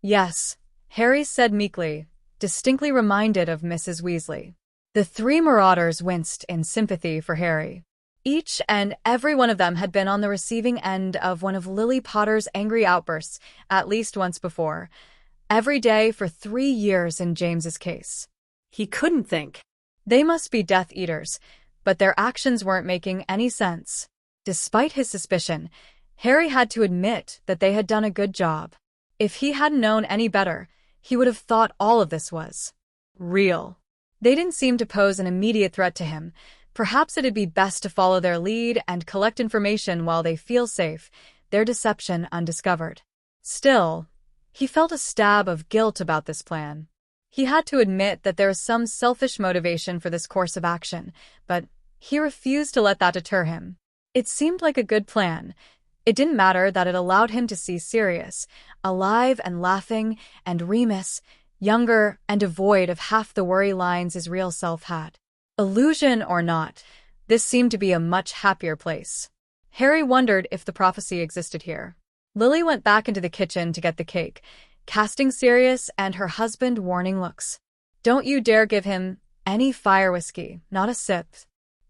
[SPEAKER 1] Yes, Harry said meekly, distinctly reminded of Mrs. Weasley. The three marauders winced in sympathy for Harry. Each and every one of them had been on the receiving end of one of Lily Potter's angry outbursts at least once before, every day for 3 years in James's case. He couldn't think. They must be Death Eaters, but their actions weren't making any sense. Despite his suspicion, Harry had to admit that they had done a good job. If he hadn't known any better, he would have thought all of this was real. They didn't seem to pose an immediate threat to him. Perhaps it'd be best to follow their lead and collect information while they feel safe, their deception undiscovered. Still, he felt a stab of guilt about this plan. He had to admit that there was some selfish motivation for this course of action, but he refused to let that deter him. It seemed like a good plan. It didn't matter that it allowed him to see Sirius, alive and laughing, and Remus, younger and devoid of half the worry lines his real self had. Illusion or not, this seemed to be a much happier place. Harry wondered if the prophecy existed here. Lily went back into the kitchen to get the cake, casting Sirius and her husband warning looks. Don't you dare give him any fire whiskey, not a sip.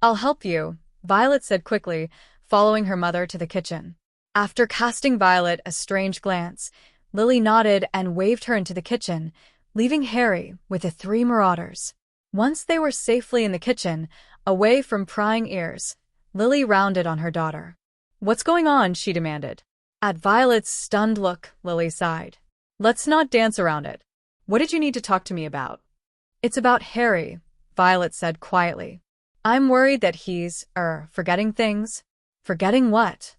[SPEAKER 1] I'll help you, Violet said quickly, following her mother to the kitchen. After casting Violet a strange glance, Lily nodded and waved her into the kitchen, leaving Harry with the three marauders. Once they were safely in the kitchen, away from prying ears, Lily rounded on her daughter. What's going on? She demanded. At Violet's stunned look, Lily sighed. Let's not dance around it. What did you need to talk to me about? It's about Harry, Violet said quietly. I'm worried that he's, forgetting things. Forgetting what?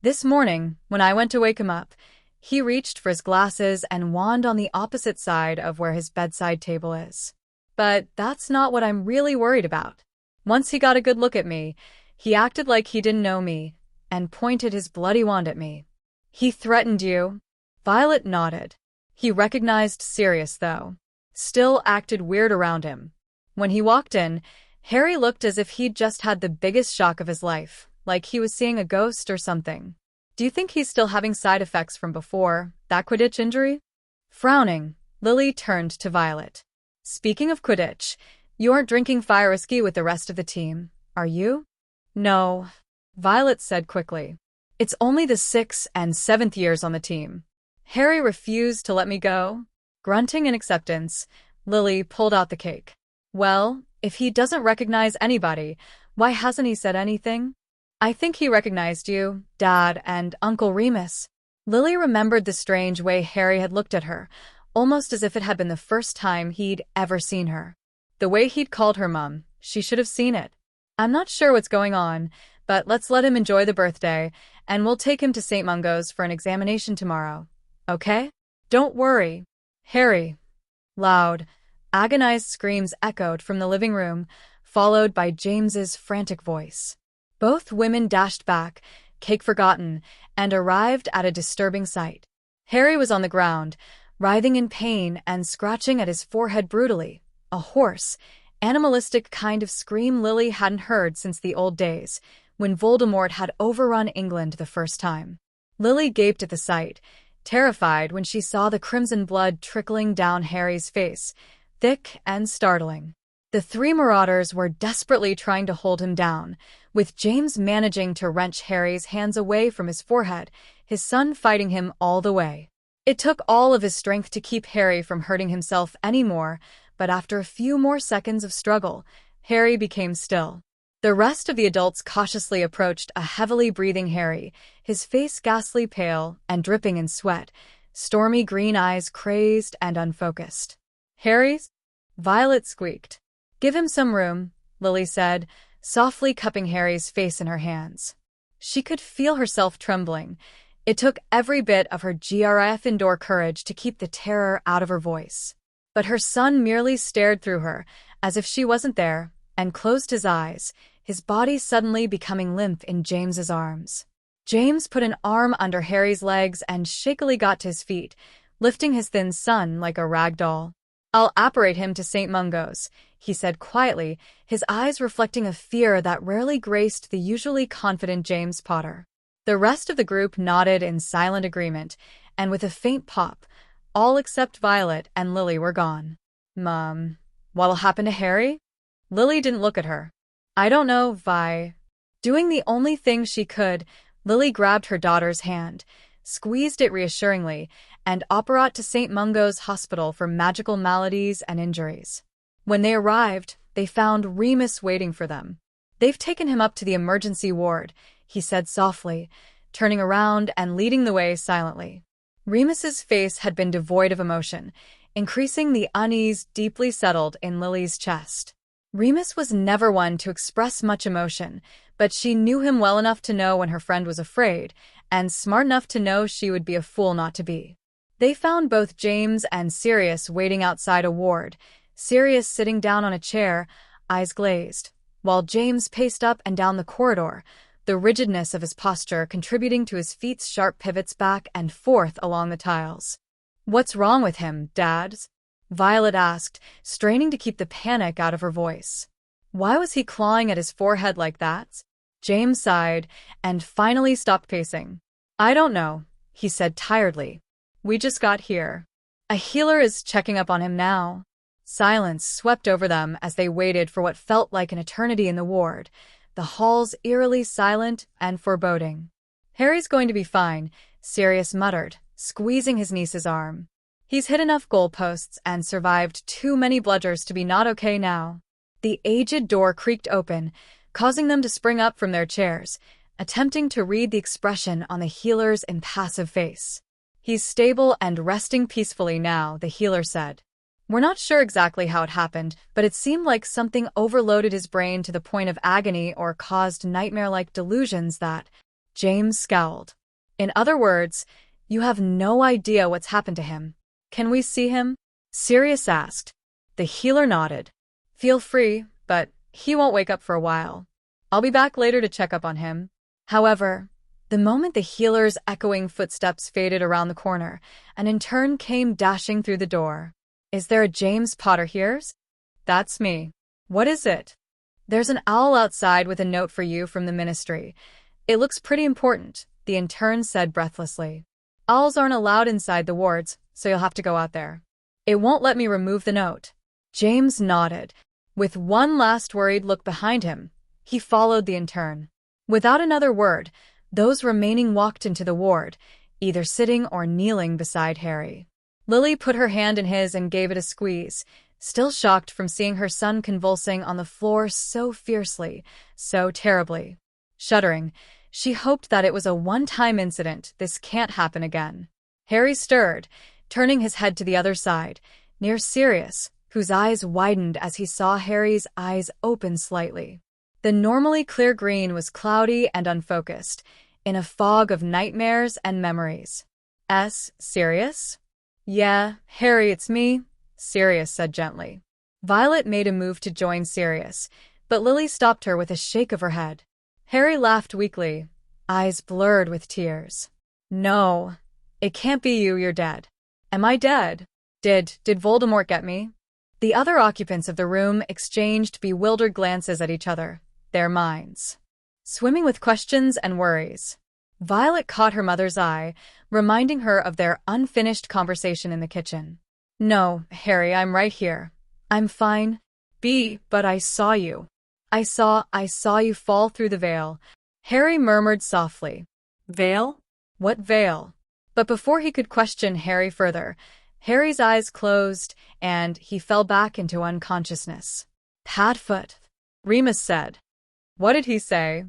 [SPEAKER 1] This morning, when I went to wake him up, he reached for his glasses and wand on the opposite side of where his bedside table is. But that's not what I'm really worried about. Once he got a good look at me, he acted like he didn't know me and pointed his bloody wand at me. He threatened you? Violet nodded. He recognized Sirius, though. Still acted weird around him. When he walked in, Harry looked as if he'd just had the biggest shock of his life, like he was seeing a ghost or something. Do you think he's still having side effects from before, that Quidditch injury? Frowning, Lily turned to Violet. Speaking of Quidditch, you aren't drinking fire whiskey with the rest of the team, are you? No, Violet said quickly. It's only the 6th and 7th years on the team. Harry refused to let me go. Grunting in acceptance, Lily pulled out the cake. Well, if he doesn't recognize anybody, why hasn't he said anything? I think he recognized you, Dad, and Uncle Remus. Lily remembered the strange way Harry had looked at her, almost as if it had been the first time he'd ever seen her. The way he'd called her Mum, she should have seen it. I'm not sure what's going on, but let's let him enjoy the birthday, and we'll take him to St. Mungo's for an examination tomorrow. Okay? Don't worry. Harry. Loud, agonized screams echoed from the living room, followed by James's frantic voice. Both women dashed back, cake forgotten, and arrived at a disturbing sight. Harry was on the ground, writhing in pain and scratching at his forehead brutally, a hoarse, animalistic kind of scream Lily hadn't heard since the old days, when Voldemort had overrun England the first time. Lily gaped at the sight, terrified when she saw the crimson blood trickling down Harry's face, thick and startling. The three marauders were desperately trying to hold him down, with James managing to wrench Harry's hands away from his forehead, his son fighting him all the way. It took all of his strength to keep Harry from hurting himself anymore, but after a few more seconds of struggle, Harry became still. The rest of the adults cautiously approached a heavily breathing Harry, his face ghastly pale and dripping in sweat, stormy green eyes crazed and unfocused. "Harry's?" Violet squeaked. "Give him some room," Lily said, softly cupping Harry's face in her hands. She could feel herself trembling. It took every bit of her GRF indoor courage to keep the terror out of her voice. But her son merely stared through her, as if she wasn't there, and closed his eyes, his body suddenly becoming limp in James's arms. James put an arm under Harry's legs and shakily got to his feet, lifting his thin son like a rag doll. "I'll apparate him to St. Mungo's," he said quietly, his eyes reflecting a fear that rarely graced the usually confident James Potter. The rest of the group nodded in silent agreement, and with a faint pop, all except Violet and Lily were gone. "Mom, what'll happen to Harry?" Lily didn't look at her. "I don't know, Vi." Doing the only thing she could, Lily grabbed her daughter's hand, squeezed it reassuringly, and apparat to St. Mungo's Hospital for Magical Maladies and Injuries. When they arrived, they found Remus waiting for them. "They've taken him up to the emergency ward," he said softly, turning around and leading the way silently. Remus's face had been devoid of emotion, increasing the unease deeply settled in Lily's chest. Remus was never one to express much emotion, but she knew him well enough to know when her friend was afraid, and smart enough to know she would be a fool not to be. They found both James and Sirius waiting outside a ward, Sirius sitting down on a chair, eyes glazed, while James paced up and down the corridor, the rigidness of his posture contributing to his feet's sharp pivots back and forth along the tiles. "What's wrong with him, Dad?" Violet asked, straining to keep the panic out of her voice. "Why was he clawing at his forehead like that?" James sighed and finally stopped pacing. "I don't know," he said tiredly. "We just got here. A healer is checking up on him now." Silence swept over them as they waited for what felt like an eternity in the ward, the halls eerily silent and foreboding. "Harry's going to be fine," Sirius muttered, squeezing his niece's arm. "He's hit enough goalposts and survived too many bludgers to be not okay now." The aged door creaked open, causing them to spring up from their chairs, attempting to read the expression on the healer's impassive face. "He's stable and resting peacefully now," the healer said. "We're not sure exactly how it happened, but it seemed like something overloaded his brain to the point of agony or caused nightmare-like delusions that—" James scowled. "In other words, you have no idea what's happened to him. Can we see him?" Sirius asked. The healer nodded. "Feel free, but he won't wake up for a while. I'll be back later to check up on him." However, the moment the healer's echoing footsteps faded around the corner, an intern came dashing through the door. "Is there a James Potter here?" "That's me." "What is it?" "There's an owl outside with a note for you from the ministry. It looks pretty important," the intern said breathlessly. "Owls aren't allowed inside the wards, so you'll have to go out there." "It won't let me remove the note." James nodded. With one last worried look behind him, he followed the intern. Without another word, those remaining walked into the ward, either sitting or kneeling beside Harry. Lily put her hand in his and gave it a squeeze, still shocked from seeing her son convulsing on the floor so fiercely, so terribly. Shuddering, she hoped that it was a one-time incident. This can't happen again. Harry stirred, turning his head to the other side, near Sirius, whose eyes widened as he saw Harry's eyes open slightly. The normally clear green was cloudy and unfocused, in a fog of nightmares and memories. "Sirius?" "Yeah, Harry, it's me," Sirius said gently. Violet made a move to join Sirius, but Lily stopped her with a shake of her head. Harry laughed weakly, eyes blurred with tears. "No, it can't be you, you're dead." "Am I dead? Did Voldemort get me?" The other occupants of the room exchanged bewildered glances at each other, their minds swimming with questions and worries. Violet caught her mother's eye, reminding her of their unfinished conversation in the kitchen. "No, Harry, I'm right here. I'm fine. But I saw you. I saw you fall through the veil," Harry murmured softly. "Veil? What veil?" But before he could question Harry further, Harry's eyes closed, and he fell back into unconsciousness. "Padfoot," Remus said. What did he say?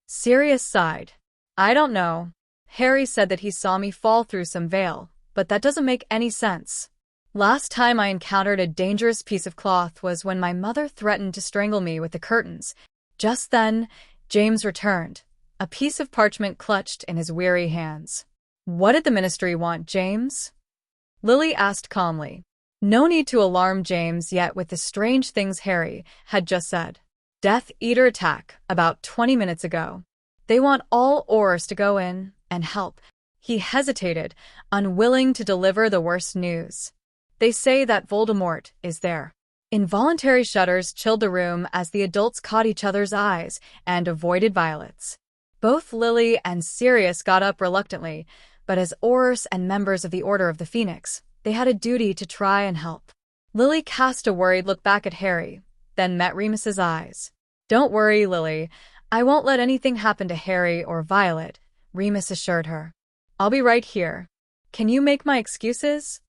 [SPEAKER 1] Sirius sighed. I don't know. Harry said that he saw me fall through some veil, but that doesn't make any sense. Last time I encountered a dangerous piece of cloth was when my mother threatened to strangle me with the curtains. Just then, James returned, a piece of parchment clutched in his weary hands. What did the ministry want, James? Lily asked calmly. No need to alarm James yet with the strange things Harry had just said. Death Eater attack about 20 minutes ago. They want all Aurors to go in and help. He hesitated, unwilling to deliver the worst news. They say that Voldemort is there. Involuntary shudders chilled the room as the adults caught each other's eyes and avoided Violet's. Both Lily and Sirius got up reluctantly, but as Aurors and members of the Order of the Phoenix, they had a duty to try and help. Lily cast a worried look back at Harry, then met Remus's eyes. Don't worry, Lily. I won't let anything happen to Harry or Violet, Remus assured her. I'll be right here. Can you make my excuses?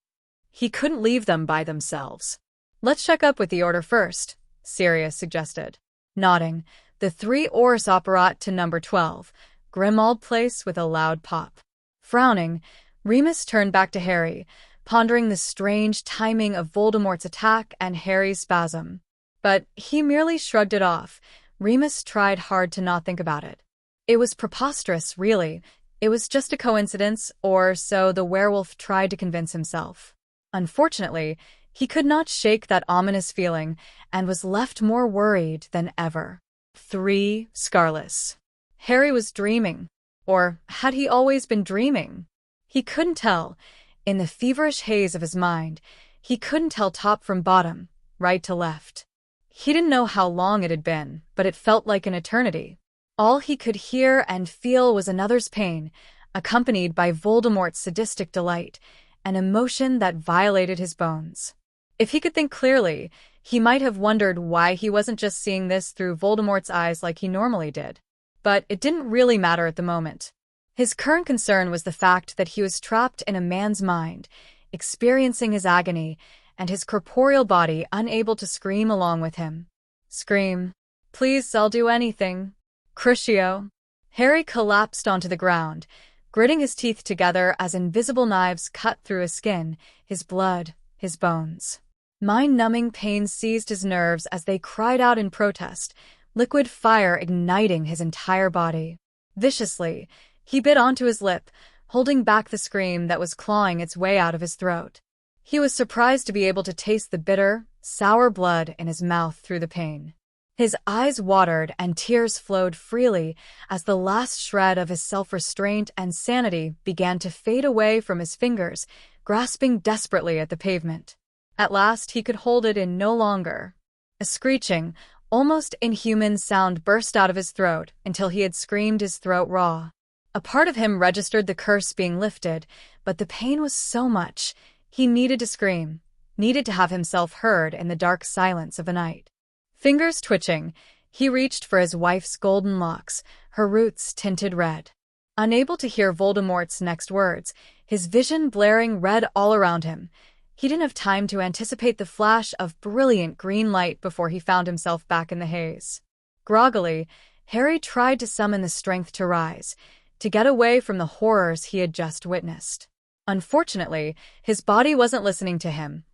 [SPEAKER 1] He couldn't leave them by themselves. Let's check up with the Order first, Sirius suggested. Nodding, the three Aurors apparat to number 12, Grimmauld Place with a loud pop. Frowning, Remus turned back to Harry, pondering the strange timing of Voldemort's attack and Harry's spasm. But he merely shrugged it off. Remus tried hard to not think about it. It was preposterous, really. It was just a coincidence, or so the werewolf tried to convince himself. Unfortunately, he could not shake that ominous feeling and was left more worried than ever. 3. Scarless. Harry was dreaming. Or had he always been dreaming? He couldn't tell. In the feverish haze of his mind, he couldn't tell top from bottom, right to left. He didn't know how long it had been, but it felt like an eternity. All he could hear and feel was another's pain, accompanied by Voldemort's sadistic delight, an emotion that violated his bones. If he could think clearly, he might have wondered why he wasn't just seeing this through Voldemort's eyes like he normally did. But it didn't really matter at the moment. His current concern was the fact that he was trapped in a man's mind, experiencing his agony, and his corporeal body unable to scream along with him. Scream. Please, I'll do anything. Crucio. Harry collapsed onto the ground, gritting his teeth together as invisible knives cut through his skin, his blood, his bones. Mind-numbing pain seized his nerves as they cried out in protest, liquid fire igniting his entire body. Viciously, he bit onto his lip, holding back the scream that was clawing its way out of his throat. He was surprised to be able to taste the bitter, sour blood in his mouth through the pain. His eyes watered and tears flowed freely as the last shred of his self-restraint and sanity began to fade away from his fingers, grasping desperately at the pavement. At last he could hold it in no longer. A screeching, almost inhuman sound burst out of his throat until he had screamed his throat raw. A part of him registered the curse being lifted, but the pain was so much, he needed to scream, needed to have himself heard in the dark silence of the night. Fingers twitching, he reached for his wife's golden locks, her roots tinted red. Unable to hear Voldemort's next words, his vision blaring red all around him, he didn't have time to anticipate the flash of brilliant green light before he found himself back in the haze. Groggily, Harry tried to summon the strength to rise, to get away from the horrors he had just witnessed. Unfortunately, his body wasn't listening to him,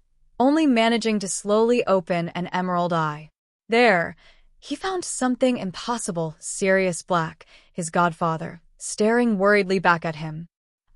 [SPEAKER 1] only managing to slowly open an emerald eye. There, he found something impossible, Sirius Black, his godfather, staring worriedly back at him.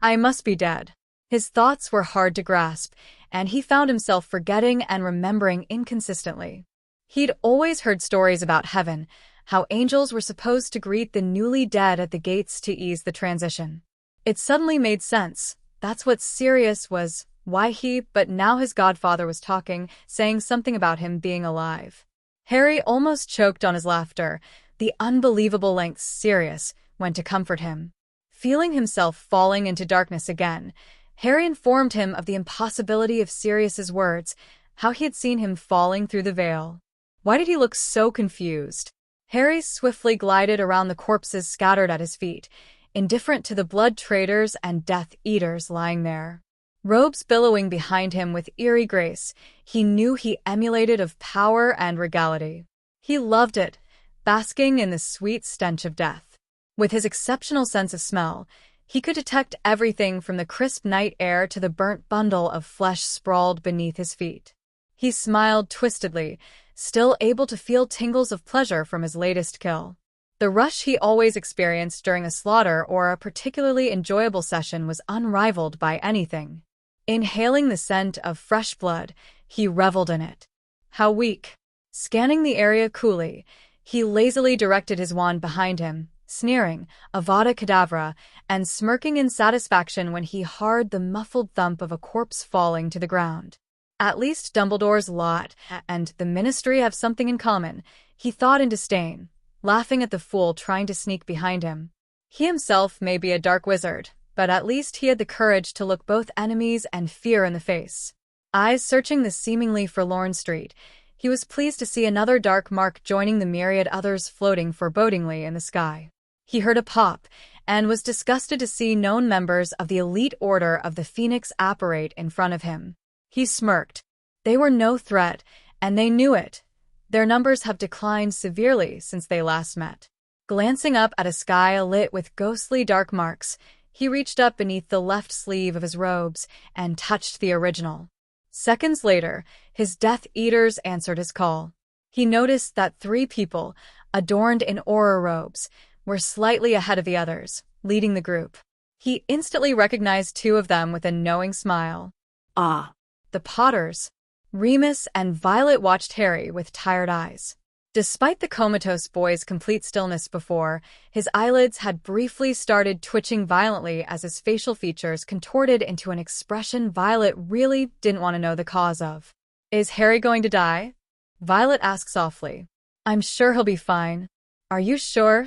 [SPEAKER 1] I must be dead. His thoughts were hard to grasp, and he found himself forgetting and remembering inconsistently. He'd always heard stories about heaven, how angels were supposed to greet the newly dead at the gates to ease the transition. It suddenly made sense. That's what Sirius was, but now his godfather was talking, saying something about him being alive. Harry almost choked on his laughter, the unbelievable lengths Sirius went to comfort him. Feeling himself falling into darkness again, Harry informed him of the impossibility of Sirius's words, how he had seen him falling through the veil. Why did he look so confused? Harry swiftly glided around the corpses scattered at his feet, indifferent to the blood traitors and Death Eaters lying there. Robes billowing behind him with eerie grace, he knew he emulated of power and regality. He loved it, basking in the sweet stench of death. With his exceptional sense of smell, he could detect everything from the crisp night air to the burnt bundle of flesh sprawled beneath his feet. He smiled twistedly, still able to feel tingles of pleasure from his latest kill. The rush he always experienced during a slaughter or a particularly enjoyable session was unrivaled by anything. Inhaling the scent of fresh blood, he reveled in it. How weak! Scanning the area coolly, he lazily directed his wand behind him, sneering, Avada Kedavra, and smirking in satisfaction when he heard the muffled thump of a corpse falling to the ground. At least Dumbledore's lot and the Ministry have something in common, he thought in disdain, laughing at the fool trying to sneak behind him. He himself may be a dark wizard, but at least he had the courage to look both enemies and fear in the face. Eyes searching the seemingly forlorn street, he was pleased to see another dark mark joining the myriad others floating forebodingly in the sky. He heard a pop, and was disgusted to see known members of the elite order of the Phoenix apparate in front of him. He smirked. They were no threat, and they knew it. Their numbers have declined severely since they last met. Glancing up at a sky alit with ghostly dark marks, he reached up beneath the left sleeve of his robes and touched the original. Seconds later, his Death Eaters answered his call. He noticed that 3 people, adorned in aura robes, were slightly ahead of the others, leading the group. He instantly recognized 2 of them with a knowing smile. Ah, the Potters. Remus and Violet watched Harry with tired eyes. Despite the comatose boy's complete stillness before, his eyelids had briefly started twitching violently as his facial features contorted into an expression Violet really didn't want to know the cause of. Is Harry going to die? Violet asked softly. I'm sure he'll be fine. Are you sure?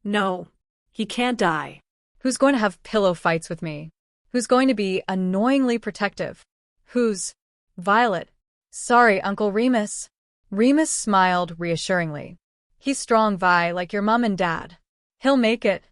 [SPEAKER 2] No, he can't die.
[SPEAKER 1] Who's going to have pillow fights with me? Who's going to be annoyingly protective? Who's? Violet. Sorry, Uncle Remus. Remus smiled reassuringly. He's strong, Vi, like your mom and dad. He'll make it.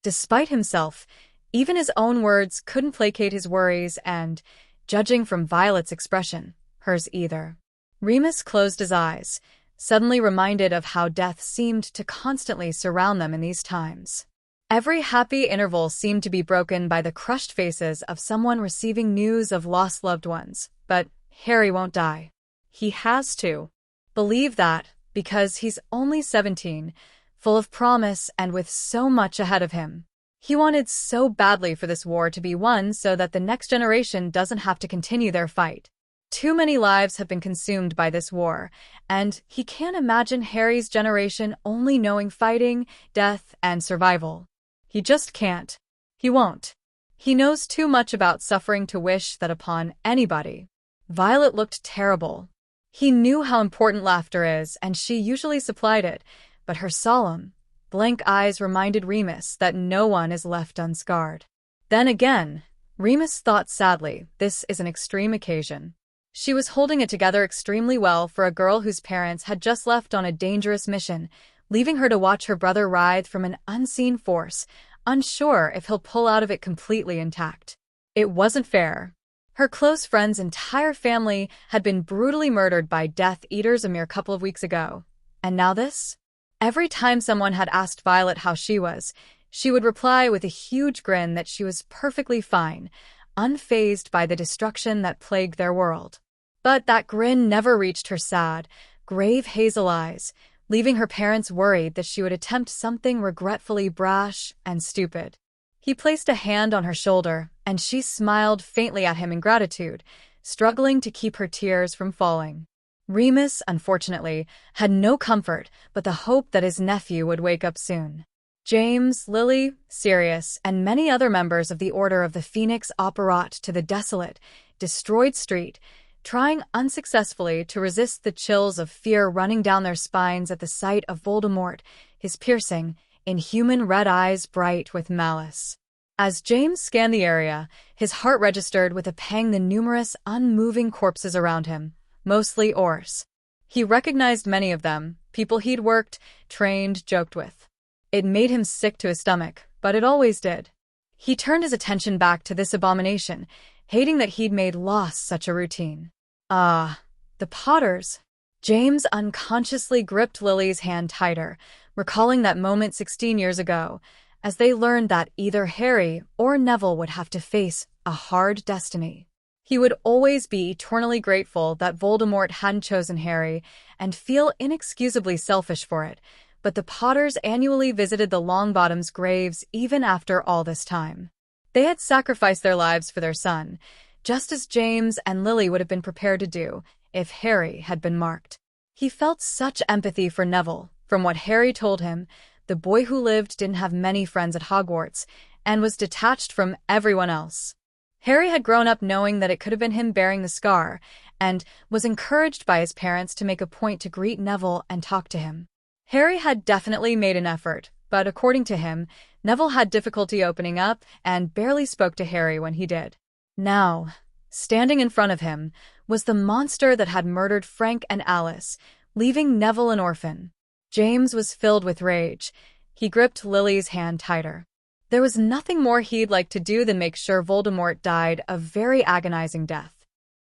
[SPEAKER 1] Despite himself, even his own words couldn't placate his worries and, judging from Violet's expression, hers either. Remus closed his eyes, suddenly reminded of how death seemed to constantly surround them in these times. Every happy interval seemed to be broken by the crushed faces of someone receiving news of lost loved ones. But Harry won't die. He has to. Believe that, because he's only 17, full of promise and with so much ahead of him. He wanted so badly for this war to be won so that the next generation doesn't have to continue their fight. Too many lives have been consumed by this war, and he can't imagine Harry's generation only knowing fighting, death, and survival. He just can't. He won't. He knows too much about suffering to wish that upon anybody. Violet looked terrible. He knew how important laughter is, and she usually supplied it, but her solemn, blank eyes reminded Remus that no one is left unscarred. Then again, Remus thought sadly, this is an extreme occasion. She was holding it together extremely well for a girl whose parents had just left on a dangerous mission, leaving her to watch her brother writhe from an unseen force, unsure if he'll pull out of it completely intact. It wasn't fair. Her close friend's entire family had been brutally murdered by Death Eaters a mere couple of weeks ago. And now this? Every time someone had asked Violet how she was, she would reply with a huge grin that she was perfectly fine, unfazed by the destruction that plagued their world. But that grin never reached her sad, grave hazel eyes, leaving her parents worried that she would attempt something regretfully brash and stupid. He placed a hand on her shoulder, and she smiled faintly at him in gratitude, struggling to keep her tears from falling. Remus, unfortunately, had no comfort but the hope that his nephew would wake up soon. James, Lily, Sirius, and many other members of the Order of the Phoenix apparat to the desolate, destroyed street, trying unsuccessfully to resist the chills of fear running down their spines at the sight of Voldemort, his piercing, inhuman red eyes bright with malice. As James scanned the area, his heart registered with a pang the numerous, unmoving corpses around him, mostly Orcs. He recognized many of them, people he'd worked, trained, joked with. It made him sick to his stomach, but it always did. He turned his attention back to this abomination, hating that he'd made loss such a routine. Ah, the Potters. James unconsciously gripped Lily's hand tighter, recalling that moment 16 years ago, as they learned that either Harry or Neville would have to face a hard destiny. He would always be eternally grateful that Voldemort hadn't chosen Harry and feel inexcusably selfish for it, but the Potters annually visited the Longbottoms' graves even after all this time. They had sacrificed their lives for their son, just as James and Lily would have been prepared to do if Harry had been marked. He felt such empathy for Neville. From what Harry told him, the boy who lived didn't have many friends at Hogwarts and was detached from everyone else. Harry had grown up knowing that it could have been him bearing the scar, and was encouraged by his parents to make a point to greet Neville and talk to him. Harry had definitely made an effort, but according to him, Neville had difficulty opening up and barely spoke to Harry when he did. Now, standing in front of him, was the monster that had murdered Frank and Alice, leaving Neville an orphan. James was filled with rage. He gripped Lily's hand tighter. There was nothing more he'd like to do than make sure Voldemort died a very agonizing death.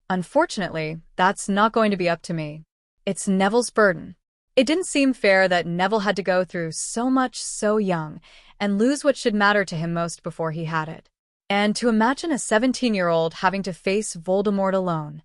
[SPEAKER 1] Unfortunately, that's not going to be up to me. It's Neville's burden. It didn't seem fair that Neville had to go through so much so young and lose what should matter to him most before he had it. And to imagine a 17-year-old having to face Voldemort alone.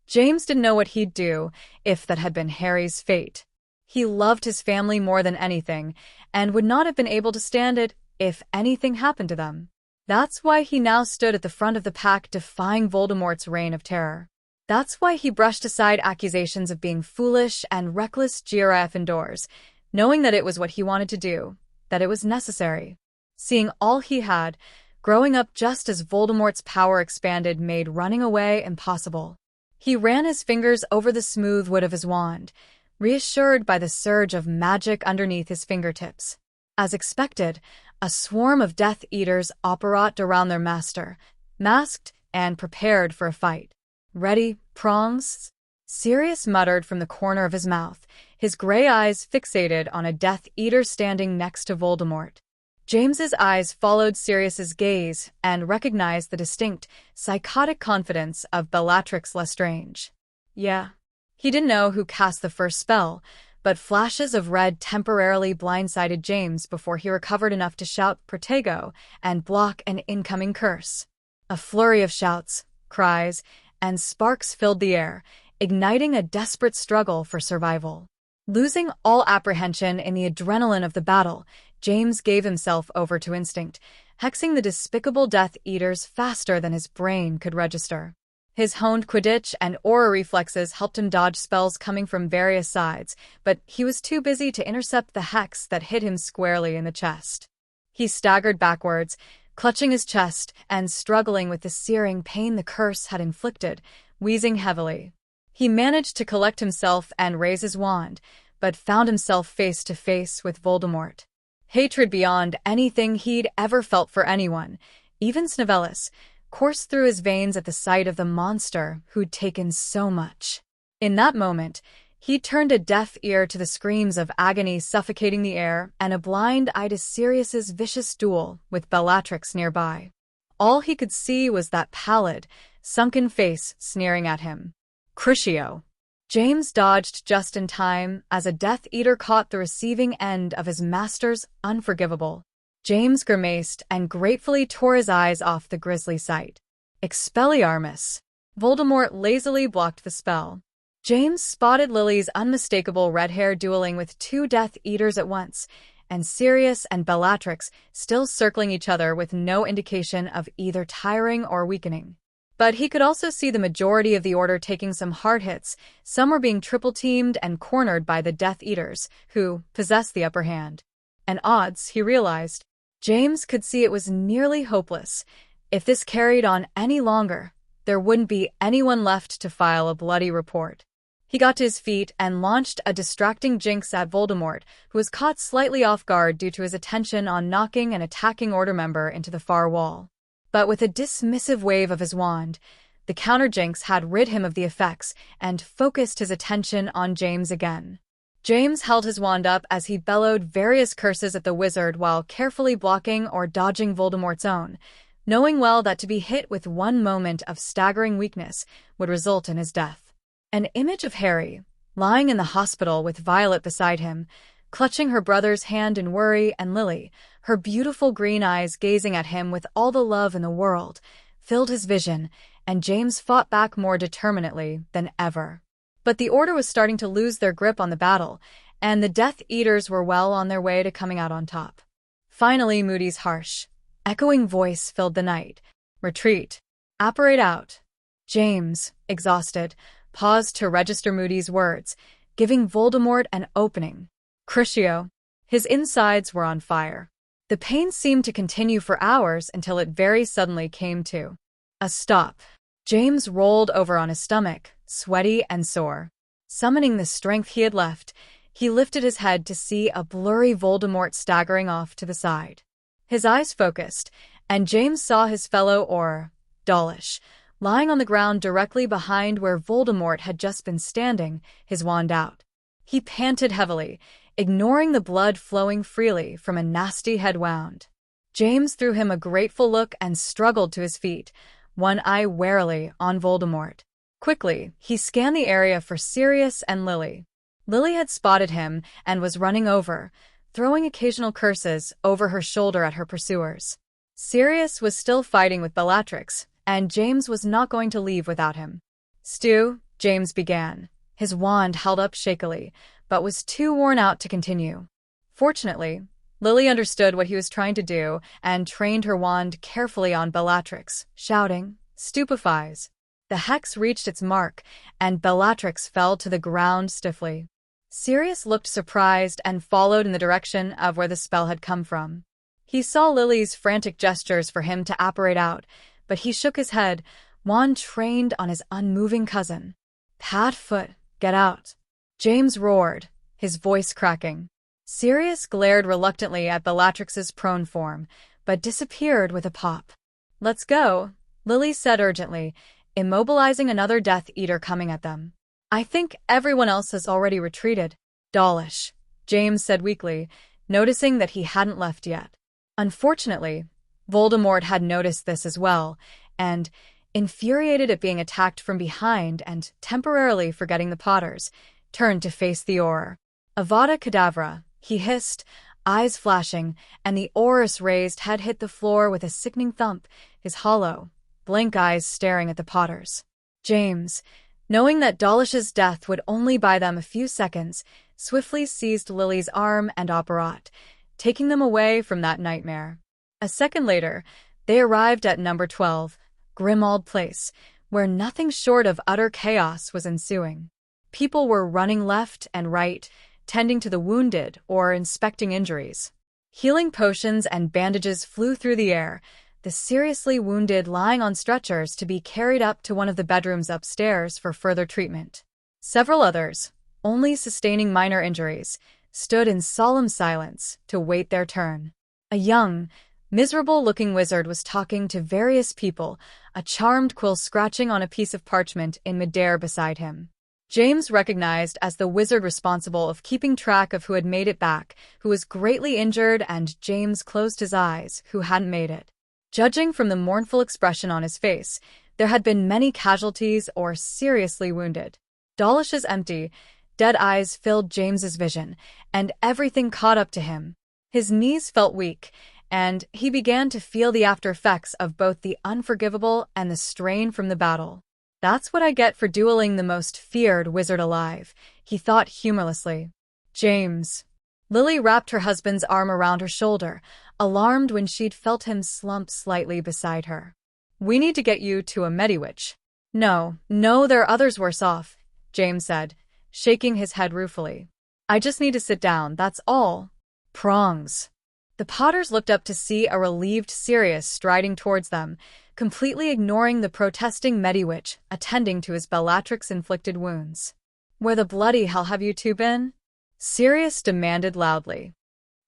[SPEAKER 1] James didn't know what he'd do if that had been Harry's fate. He loved his family more than anything and would not have been able to stand it if anything happened to them. That's why he now stood at the front of the pack defying Voldemort's reign of terror. That's why he brushed aside accusations of being foolish and reckless giraffe indoors, knowing that it was what he wanted to do, that it was necessary. Seeing all he had, growing up just as Voldemort's power expanded made running away impossible. He ran his fingers over the smooth wood of his wand, reassured by the surge of magic underneath his fingertips. As expected, a swarm of Death Eaters apparat around their master, masked and prepared for a fight. "Ready, Prongs?" Sirius muttered from the corner of his mouth, his gray eyes fixated on a Death Eater standing next to Voldemort. James's eyes followed Sirius's gaze and recognized the distinct, psychotic confidence of Bellatrix Lestrange. Yeah. He didn't know who cast the first spell, but flashes of red temporarily blindsided James before he recovered enough to shout Protego and block an incoming curse. A flurry of shouts, cries, and sparks filled the air, igniting a desperate struggle for survival. Losing all apprehension in the adrenaline of the battle, James gave himself over to instinct, hexing the despicable Death Eaters faster than his brain could register. His honed Quidditch and aura reflexes helped him dodge spells coming from various sides, but he was too busy to intercept the hex that hit him squarely in the chest. He staggered backwards, clutching his chest and struggling with the searing pain the curse had inflicted, wheezing heavily. He managed to collect himself and raise his wand, but found himself face to face with Voldemort. Hatred beyond anything he'd ever felt for anyone, even Snevelis, coursed through his veins at the sight of the monster who'd taken so much. In that moment, he turned a deaf ear to the screams of agony suffocating the air and a blind eye to Sirius's vicious duel with Bellatrix nearby. All he could see was that pallid, sunken face sneering at him. Crucio. James dodged just in time as a Death Eater caught the receiving end of his master's unforgivable. James grimaced and gratefully tore his eyes off the grisly sight. Expelliarmus. Voldemort lazily blocked the spell. James spotted Lily's unmistakable red hair dueling with two Death Eaters at once, and Sirius and Bellatrix still circling each other with no indication of either tiring or weakening. But he could also see the majority of the Order taking some hard hits. Some were being triple-teamed and cornered by the Death Eaters, who possessed the upper hand. And odds, he realized. James could see it was nearly hopeless. If this carried on any longer, there wouldn't be anyone left to file a bloody report. He got to his feet and launched a distracting jinx at Voldemort, who was caught slightly off guard due to his attention on knocking an attacking Order member into the far wall. But with a dismissive wave of his wand, the counter-jinx had rid him of the effects and focused his attention on James again. James held his wand up as he bellowed various curses at the wizard while carefully blocking or dodging Voldemort's own, knowing well that to be hit with one moment of staggering weakness would result in his death. An image of Harry, lying in the hospital with Violet beside him, clutching her brother's hand in worry, and Lily, her beautiful green eyes gazing at him with all the love in the world, filled his vision, and James fought back more determinedly than ever. But the Order was starting to lose their grip on the battle, and the Death Eaters were well on their way to coming out on top. Finally, Moody's harsh, echoing voice filled the night. "Retreat. Apparate out." James, exhausted, paused to register Moody's words, giving Voldemort an opening. Crucio. His insides were on fire. The pain seemed to continue for hours until it very suddenly came to a stop. James rolled over on his stomach, sweaty and sore. Summoning the strength he had left, he lifted his head to see a blurry Voldemort staggering off to the side. His eyes focused, and James saw his fellow Auror, Dawlish, lying on the ground directly behind where Voldemort had just been standing, his wand out. He panted heavily, ignoring the blood flowing freely from a nasty head wound. James threw him a grateful look and struggled to his feet, one eye warily on Voldemort. Quickly, he scanned the area for Sirius and Lily. Lily had spotted him and was running over, throwing occasional curses over her shoulder at her pursuers. Sirius was still fighting with Bellatrix, and James was not going to leave without him. "Stu," James began, his wand held up shakily, but was too worn out to continue. Fortunately, Lily understood what he was trying to do and trained her wand carefully on Bellatrix, shouting, "Stupefies." The hex reached its mark, and Bellatrix fell to the ground stiffly. Sirius looked surprised and followed in the direction of where the spell had come from. He saw Lily's frantic gestures for him to apparate out, but he shook his head, wand trained on his unmoving cousin. "Pat foot, get out," James roared, his voice cracking. Sirius glared reluctantly at Bellatrix's prone form, but disappeared with a pop. "Let's go," Lily said urgently, immobilizing another Death Eater coming at them. "I think everyone else has already retreated." "Dawlish," James said weakly, noticing that he hadn't left yet. Unfortunately, Voldemort had noticed this as well, and, infuriated at being attacked from behind and temporarily forgetting the Potters, turned to face the Auror. "Avada Kedavra," he hissed, eyes flashing, and the Auror's raised head hit the floor with a sickening thump, his hollow, blank eyes staring at the Potters. James, knowing that Dawlish's death would only buy them a few seconds, swiftly seized Lily's arm and apparat, taking them away from that nightmare. A second later, they arrived at number 12, Grimmauld Place, where nothing short of utter chaos was ensuing. People were running left and right, tending to the wounded or inspecting injuries. Healing potions and bandages flew through the air, the seriously wounded lying on stretchers to be carried up to one of the bedrooms upstairs for further treatment. Several others, only sustaining minor injuries, stood in solemn silence to wait their turn. A young, miserable-looking wizard was talking to various people, a charmed quill scratching on a piece of parchment in midair beside him. James recognized as the wizard responsible of keeping track of who had made it back, who was greatly injured, and James closed his eyes, who hadn't made it. Judging from the mournful expression on his face, there had been many casualties or seriously wounded. Dawlish's empty, dead eyes filled James's vision, and everything caught up to him. His knees felt weak, and he began to feel the after effects of both the unforgivable and the strain from the battle. "That's what I get for dueling the most feared wizard alive," he thought humorlessly. "James." Lily wrapped her husband's arm around her shoulder, alarmed when she'd felt him slump slightly beside her. "We need to get you to a Mediwitch." No, there are others worse off," James said, shaking his head ruefully. "I just need to sit down, that's all." "Prongs." The Potters looked up to see a relieved Sirius striding towards them, completely ignoring the protesting Mediwitch attending to his Bellatrix-inflicted wounds. "Where the bloody hell have you two been?" Sirius demanded loudly.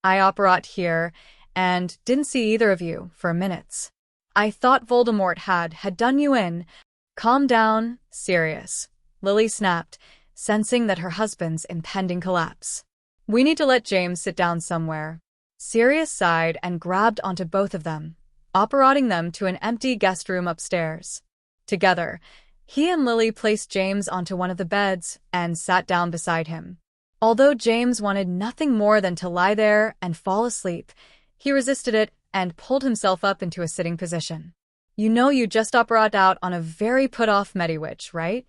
[SPEAKER 1] "I operate here, and didn't see either of you for minutes. I thought Voldemort had done you in." "Calm down, Sirius," Lily snapped, sensing that her husband's impending collapse. "We need to let James sit down somewhere." Sirius sighed and grabbed onto both of them, operating them to an empty guest room upstairs. Together, he and Lily placed James onto one of the beds and sat down beside him. Although James wanted nothing more than to lie there and fall asleep, he resisted it and pulled himself up into a sitting position. "You know you just operated out on a very put-off Mediwitch, right?"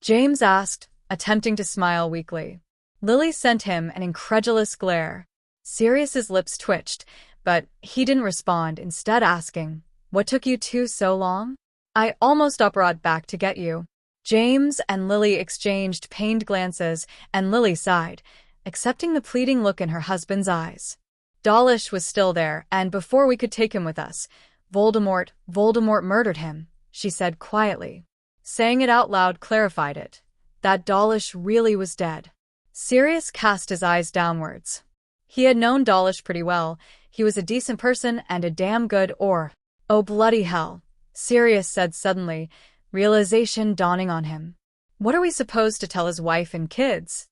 [SPEAKER 1] James asked, attempting to smile weakly. Lily sent him an incredulous glare. Sirius's lips twitched, but he didn't respond, instead asking, "What took you two so long?" "I almost operated back to get you." James and Lily exchanged pained glances, and Lily sighed, accepting the pleading look in her husband's eyes. "Dawlish was still there, and before we could take him with us, Voldemort murdered him," she said quietly. Saying it out loud clarified it. That Dawlish really was dead. Sirius cast his eyes downwards. He had known Dawlish pretty well. He was a decent person and a damn good or. "Oh bloody hell," Sirius said suddenly, realization dawning on him. "What are we supposed to tell his wife and kids?"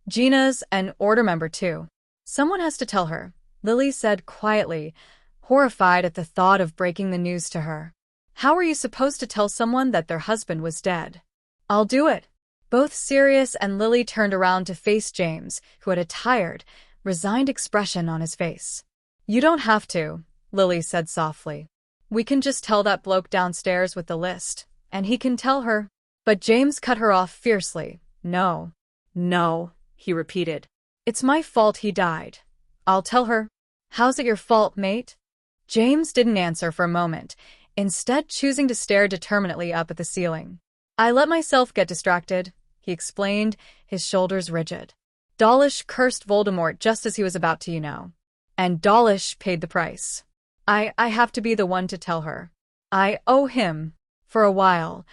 [SPEAKER 1] "Gina's an order member too. Someone has to tell her," Lily said quietly, horrified at the thought of breaking the news to her. "How are you supposed to tell someone that their husband was dead?" "I'll do it." Both Sirius and Lily turned around to face James, who had a tired, resigned expression on his face. "You don't have to," Lily said softly. "We can just tell that bloke downstairs with the list, and he can tell her." But James cut her off fiercely. "No."
[SPEAKER 2] No, he repeated.
[SPEAKER 1] "It's my fault he died. I'll tell her." "How's it your fault, mate?" James didn't answer for a moment, instead choosing to stare determinately up at the ceiling. "I let myself get distracted," he explained, his shoulders rigid. "Dawlish cursed Voldemort just as he was about to, you know. And Dawlish paid the price. I have to be the one to tell her. I owe him." For a while,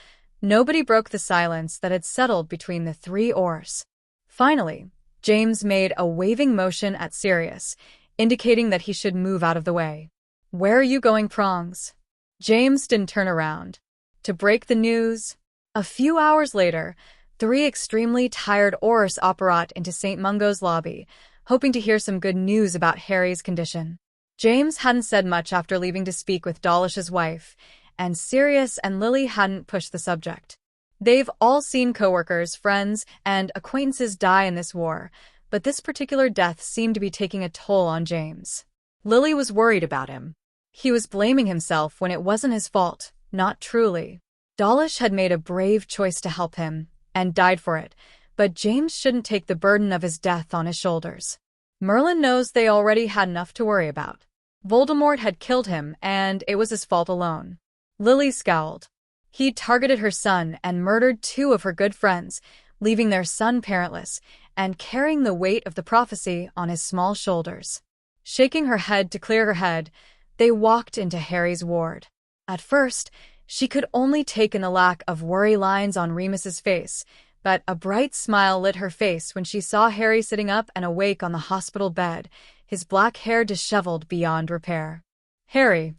[SPEAKER 1] nobody broke the silence that had settled between the three Orrs. Finally, James made a waving motion at Sirius, indicating that he should move out of the way. "Where are you going, Prongs?" James didn't turn around. "To break the news." A few hours later, three extremely tired Orrs operated into St. Mungo's lobby, hoping to hear some good news about Harry's condition. James hadn't said much after leaving to speak with Dawlish's wife, and Sirius and Lily hadn't pushed the subject. They've all seen coworkers, friends, and acquaintances die in this war, but this particular death seemed to be taking a toll on James. Lily was worried about him. He was blaming himself when it wasn't his fault, not truly. Dawlish had made a brave choice to help him, and died for it, but James shouldn't take the burden of his death on his shoulders. Merlin knows they already had enough to worry about. Voldemort had killed him, and it was his fault alone. Lily scowled. He'd targeted her son and murdered two of her good friends, leaving their son parentless, and carrying the weight of the prophecy on his small shoulders. Shaking her head to clear her head, they walked into Harry's ward. At first, she could only take in the lack of worry lines on Remus's face, but a bright smile lit her face when she saw Harry sitting up and awake on the hospital bed, his black hair disheveled beyond repair. "Harry."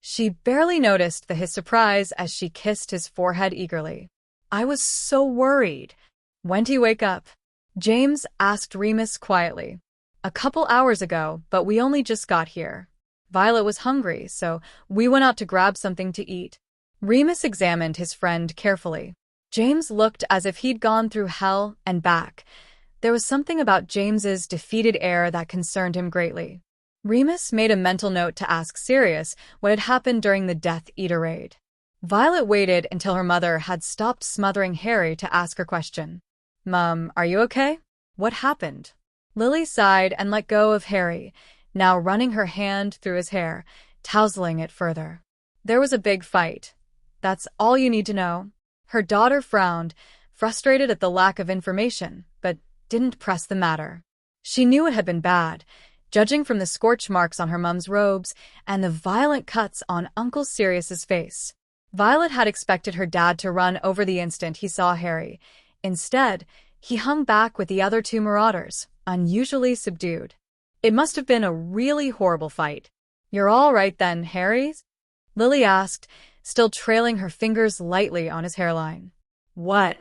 [SPEAKER 1] She barely noticed his surprise as she kissed his forehead eagerly. "I was so worried." "When'd he wake up?" James asked Remus quietly. "A couple hours ago, but we only just got here. Violet was hungry, so we went out to grab something to eat." Remus examined his friend carefully. James looked as if he'd gone through hell and back. There was something about James's defeated air that concerned him greatly. Remus made a mental note to ask Sirius what had happened during the Death Eater raid. Violet waited until her mother had stopped smothering Harry to ask her question. "Mum, are you okay? What happened?" Lily sighed and let go of Harry, now running her hand through his hair, tousling it further. "There was a big fight. That's all you need to know." Her daughter frowned, frustrated at the lack of information, but didn't press the matter. She knew it had been bad, judging from the scorch marks on her mum's robes and the violent cuts on Uncle Sirius's face. Violet had expected her dad to run over the instant he saw Harry. Instead, he hung back with the other two marauders, unusually subdued. "It must have been a really horrible fight." "You're all right then, Harry?" Lily asked, still trailing her fingers lightly on his hairline.
[SPEAKER 2] What?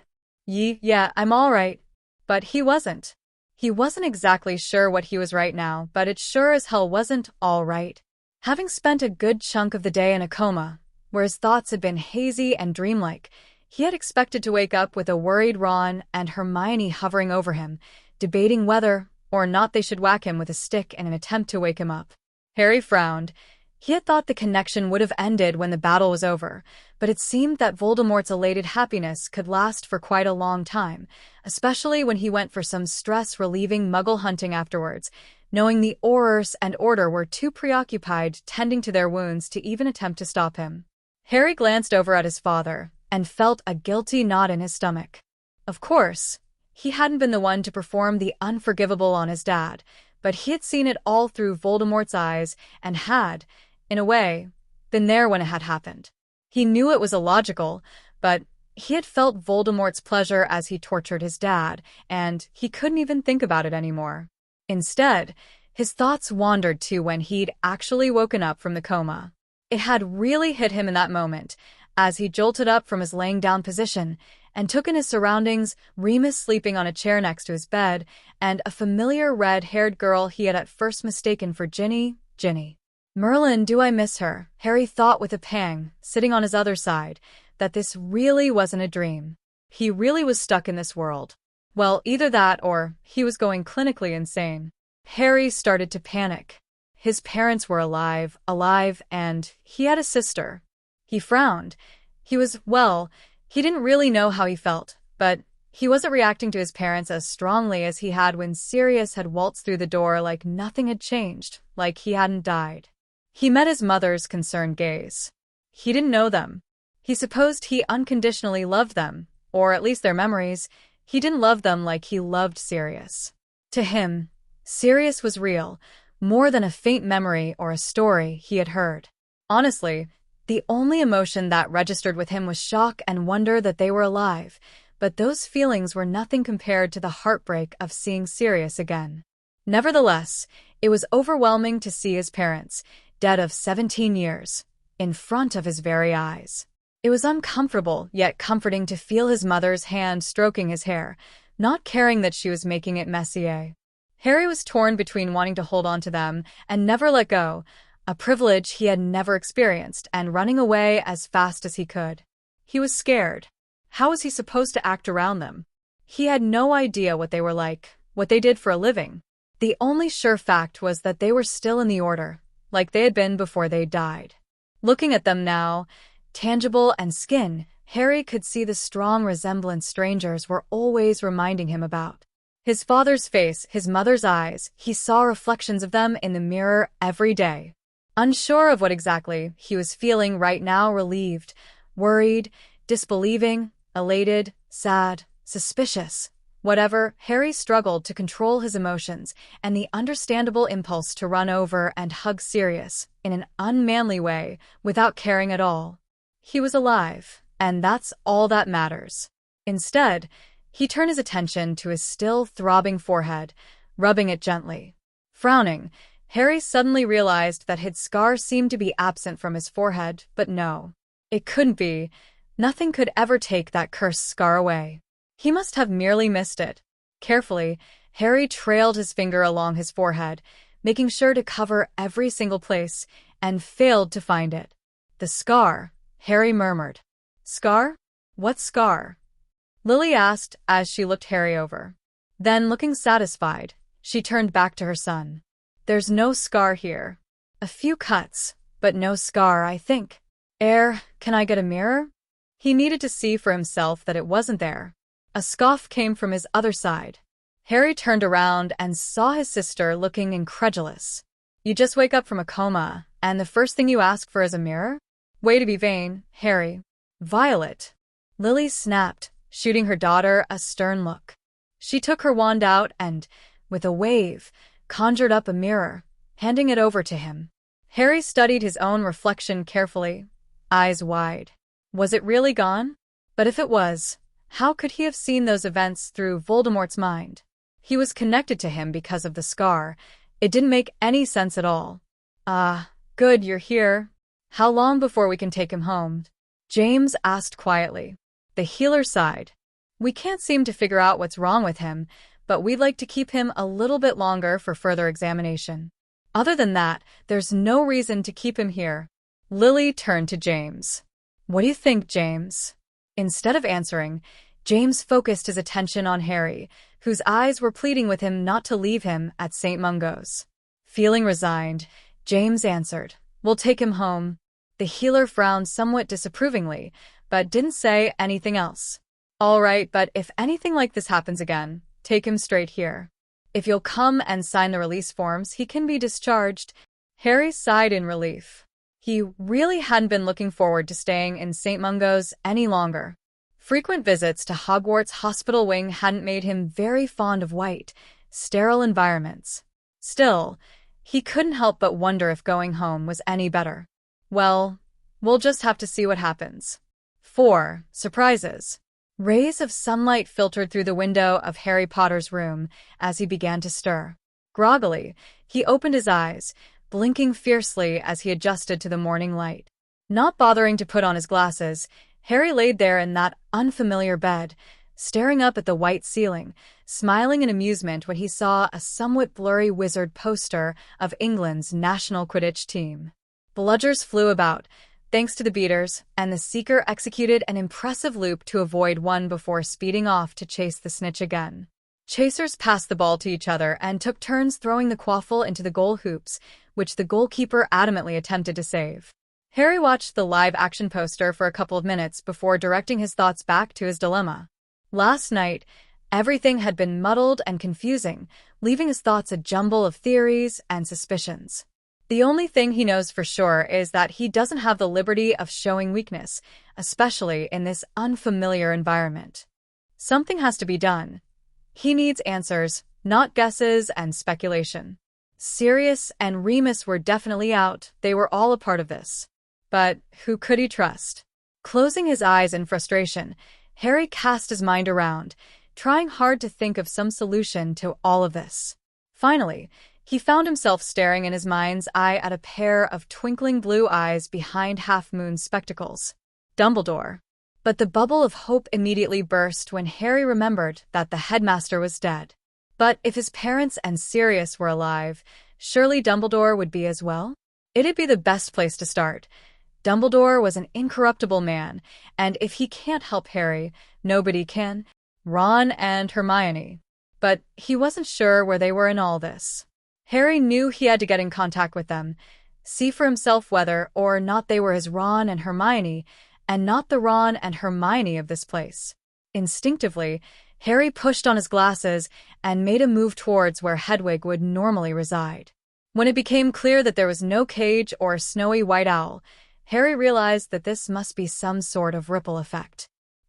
[SPEAKER 1] Yeah, I'm all right." But he wasn't. He wasn't exactly sure what he was right now, but it sure as hell wasn't all right. Having spent a good chunk of the day in a coma, where his thoughts had been hazy and dreamlike, he had expected to wake up with a worried Ron and Hermione hovering over him, debating whether or not they should whack him with a stick in an attempt to wake him up. Harry frowned. He had thought the connection would have ended when the battle was over, but it seemed that Voldemort's elated happiness could last for quite a long time, especially when he went for some stress-relieving muggle hunting afterwards, knowing the Aurors and Order were too preoccupied tending to their wounds to even attempt to stop him. Harry glanced over at his father and felt a guilty knot in his stomach. Of course, he hadn't been the one to perform the unforgivable on his dad, but he had seen it all through Voldemort's eyes and had, in a way, been there when it had happened. He knew it was illogical, but he had felt Voldemort's pleasure as he tortured his dad, and he couldn't even think about it anymore. Instead, his thoughts wandered to when he'd actually woken up from the coma. It had really hit him in that moment, as he jolted up from his laying down position and took in his surroundings, Remus sleeping on a chair next to his bed, and a familiar red-haired girl he had at first mistaken for Ginny. Merlin, do I miss her? Harry thought with a pang, sitting on his other side, that this really wasn't a dream. He really was stuck in this world. Well, either that or he was going clinically insane. Harry started to panic. His parents were alive, and he had a sister. He frowned. He didn't really know how he felt, but he wasn't reacting to his parents as strongly as he had when Sirius had waltzed through the door like nothing had changed, like he hadn't died. He met his mother's concerned gaze. He didn't know them. He supposed he unconditionally loved them, or at least their memories. He didn't love them like he loved Sirius. To him, Sirius was real, more than a faint memory or a story he had heard. Honestly, the only emotion that registered with him was shock and wonder that they were alive, but those feelings were nothing compared to the heartbreak of seeing Sirius again. Nevertheless, it was overwhelming to see his parents, dead of 17 years, in front of his very eyes. It was uncomfortable, yet comforting to feel his mother's hand stroking his hair, not caring that she was making it messy. Harry was torn between wanting to hold on to them and never let go, a privilege he had never experienced, and running away as fast as he could. He was scared. How was he supposed to act around them? He had no idea what they were like, what they did for a living. The only sure fact was that they were still in the Order, like they had been before they died. Looking at them now, tangible and skin, Harry could see the strong resemblance strangers were always reminding him about. His father's face, his mother's eyes, he saw reflections of them in the mirror every day. Unsure of what exactly he was feeling right now, relieved, worried, disbelieving, elated, sad, suspicious. Whatever, Harry struggled to control his emotions and the understandable impulse to run over and hug Sirius in an unmanly way without caring at all. He was alive, and that's all that matters. Instead, he turned his attention to his still throbbing forehead, rubbing it gently. Frowning, Harry suddenly realized that his scar seemed to be absent from his forehead, but no, it couldn't be. Nothing could ever take that cursed scar away. He must have merely missed it. Carefully, Harry trailed his finger along his forehead, making sure to cover every single place, and failed to find it. The scar, Harry murmured. Scar? What scar? Lily asked as she looked Harry over. Then, looking satisfied, she turned back to her son. There's no scar here. A few cuts, but no scar, I think. Can I get a mirror? He needed to see for himself that it wasn't there. A scoff came from his other side. Harry turned around and saw his sister looking incredulous. You just wake up from a coma, and the first thing you ask for is a mirror? Way to be vain, Harry. Violet. Lily snapped, shooting her daughter a stern look. She took her wand out and, with a wave, conjured up a mirror, handing it over to him. Harry studied his own reflection carefully, eyes wide. Was it really gone? But if it was, how could he have seen those events through Voldemort's mind? He was connected to him because of the scar. It didn't make any sense at all. Good, you're here. How long before we can take him home? James asked quietly. The healer sighed. We can't seem to figure out what's wrong with him, but we'd like to keep him a little bit longer for further examination. Other than that, there's no reason to keep him here. Lily turned to James. What do you think, James? Instead of answering, James focused his attention on Harry, whose eyes were pleading with him not to leave him at St. Mungo's. Feeling resigned, James answered, "We'll take him home." The healer frowned somewhat disapprovingly, but didn't say anything else. "All right, but if anything like this happens again, take him straight here. If you'll come and sign the release forms, he can be discharged." Harry sighed in relief. He really hadn't been looking forward to staying in St. Mungo's any longer. Frequent visits to Hogwarts' hospital wing hadn't made him very fond of white, sterile environments. Still, he couldn't help but wonder if going home was any better. Well, we'll just have to see what happens. 4. Surprises. Rays of sunlight filtered through the window of Harry Potter's room as he began to stir. Groggily, he opened his eyes, blinking fiercely as he adjusted to the morning light. Not bothering to put on his glasses, Harry laid there in that unfamiliar bed, staring up at the white ceiling, smiling in amusement when he saw a somewhat blurry wizard poster of England's national Quidditch team. Bludgers flew about, thanks to the beaters, and the seeker executed an impressive loop to avoid one before speeding off to chase the snitch again. Chasers passed the ball to each other and took turns throwing the quaffle into the goal hoops, which the goalkeeper adamantly attempted to save. Harry watched the live-action poster for a couple of minutes before directing his thoughts back to his dilemma. Last night, everything had been muddled and confusing, leaving his thoughts a jumble of theories and suspicions. The only thing he knows for sure is that he doesn't have the liberty of showing weakness, especially in this unfamiliar environment. Something has to be done. He needs answers, not guesses and speculation. Sirius and Remus were definitely out, they were all a part of this. But who could he trust? Closing his eyes in frustration, Harry cast his mind around, trying hard to think of some solution to all of this. Finally, he found himself staring in his mind's eye at a pair of twinkling blue eyes behind half-moon spectacles. Dumbledore. But the bubble of hope immediately burst when Harry remembered that the headmaster was dead. But if his parents and Sirius were alive, surely Dumbledore would be as well? It'd be the best place to start. Dumbledore was an incorruptible man, and if he can't help Harry, nobody can. Ron and Hermione. But he wasn't sure where they were in all this. Harry knew he had to get in contact with them, see for himself whether or not they were his Ron and Hermione, and not the Ron and Hermione of this place. Instinctively, Harry pushed on his glasses and made a move towards where Hedwig would normally reside. When it became clear that there was no cage or snowy white owl, Harry realized that this must be some sort of ripple effect.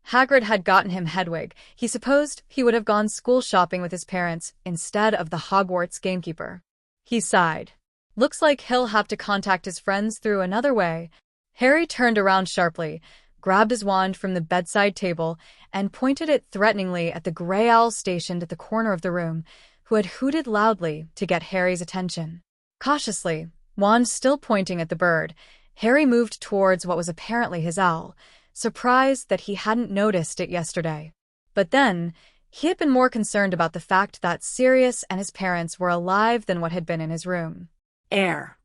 [SPEAKER 1] Hagrid had gotten him Hedwig. He supposed he would have gone school shopping with his parents instead of the Hogwarts gamekeeper. He sighed. Looks like he'll have to contact his friends through another way. Harry turned around sharply, grabbed his wand from the bedside table, and pointed it threateningly at the gray owl stationed at the corner of the room, who had hooted loudly to get Harry's attention. Cautiously, wand still pointing at the bird, Harry moved towards what was apparently his owl, surprised that he hadn't noticed it yesterday. But then, he had been more concerned about the fact that Sirius and his parents were alive than what had been in his room.
[SPEAKER 2] Air.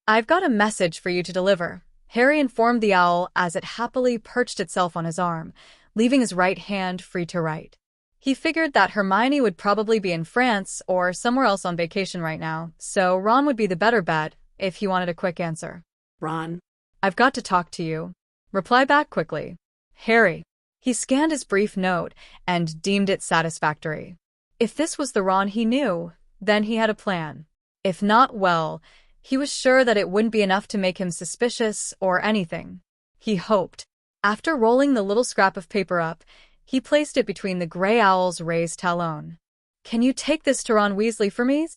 [SPEAKER 1] "I've got a message for you to deliver," Harry informed the owl as it happily perched itself on his arm, leaving his right hand free to write. He figured that Hermione would probably be in France or somewhere else on vacation right now, so Ron would be the better bet if he wanted a quick answer.
[SPEAKER 2] Ron.
[SPEAKER 1] "I've got to talk to you. Reply back quickly. Harry." He scanned his brief note and deemed it satisfactory. If this was the Ron he knew, then he had a plan. If not, well, he was sure that it wouldn't be enough to make him suspicious or anything. He hoped. After rolling the little scrap of paper up, he placed it between the gray owl's raised talon. "Can you take this to Ron Weasley for me?"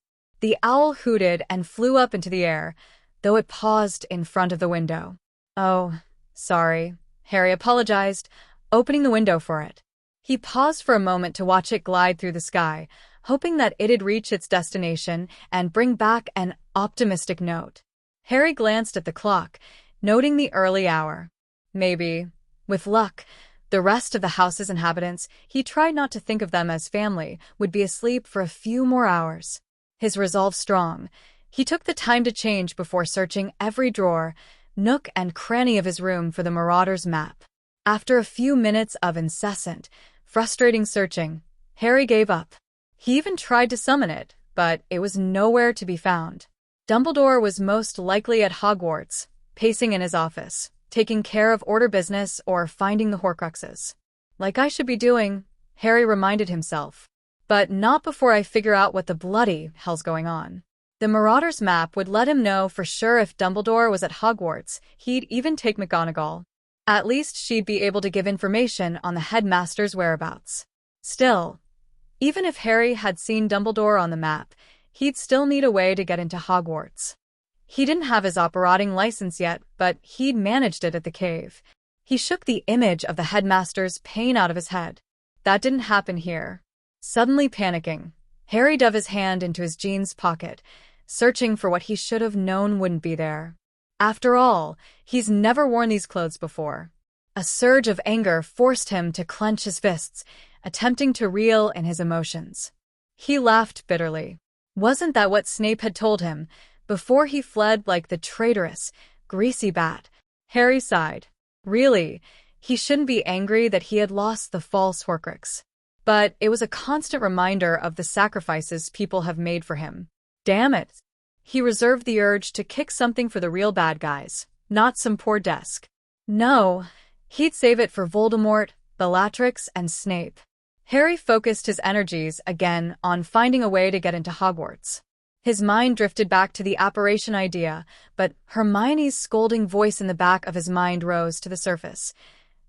[SPEAKER 1] The owl hooted and flew up into the air, though it paused in front of the window. "Oh, sorry," Harry apologized, opening the window for it. He paused for a moment to watch it glide through the sky, hoping that it'd reach its destination and bring back an optimistic note. Harry glanced at the clock, noting the early hour. Maybe, with luck, the rest of the house's inhabitants, he tried not to think of them as family, would be asleep for a few more hours. His resolve strong, he took the time to change before searching every drawer, nook and cranny of his room for the Marauder's map. After a few minutes of incessant, frustrating searching, Harry gave up. He even tried to summon it, but it was nowhere to be found. Dumbledore was most likely at Hogwarts, pacing in his office, taking care of order business or finding the Horcruxes. Like I should be doing, Harry reminded himself. But not before I figure out what the bloody hell's going on. The Marauder's map would let him know for sure if Dumbledore was at Hogwarts. He'd even take McGonagall. At least she'd be able to give information on the headmaster's whereabouts. Still, even if Harry had seen Dumbledore on the map, he'd still need a way to get into Hogwarts. He didn't have his operating license yet, but he'd managed it at the cave. He shook the image of the headmaster's pain out of his head. That didn't happen here. Suddenly panicking, Harry dove his hand into his jeans pocket, searching for what he should have known wouldn't be there. After all, he's never worn these clothes before. A surge of anger forced him to clench his fists, attempting to reel in his emotions. He laughed bitterly. Wasn't that what Snape had told him, before he fled like the traitorous, greasy bat? Harry sighed. Really, he shouldn't be angry that he had lost the false Horcrux. But it was a constant reminder of the sacrifices people have made for him. Damn it! He reserved the urge to kick something for the real bad guys, not some poor desk. No, he'd save it for Voldemort, Bellatrix, and Snape. Harry focused his energies again on finding a way to get into Hogwarts. His mind drifted back to the apparition idea, but Hermione's scolding voice in the back of his mind rose to the surface.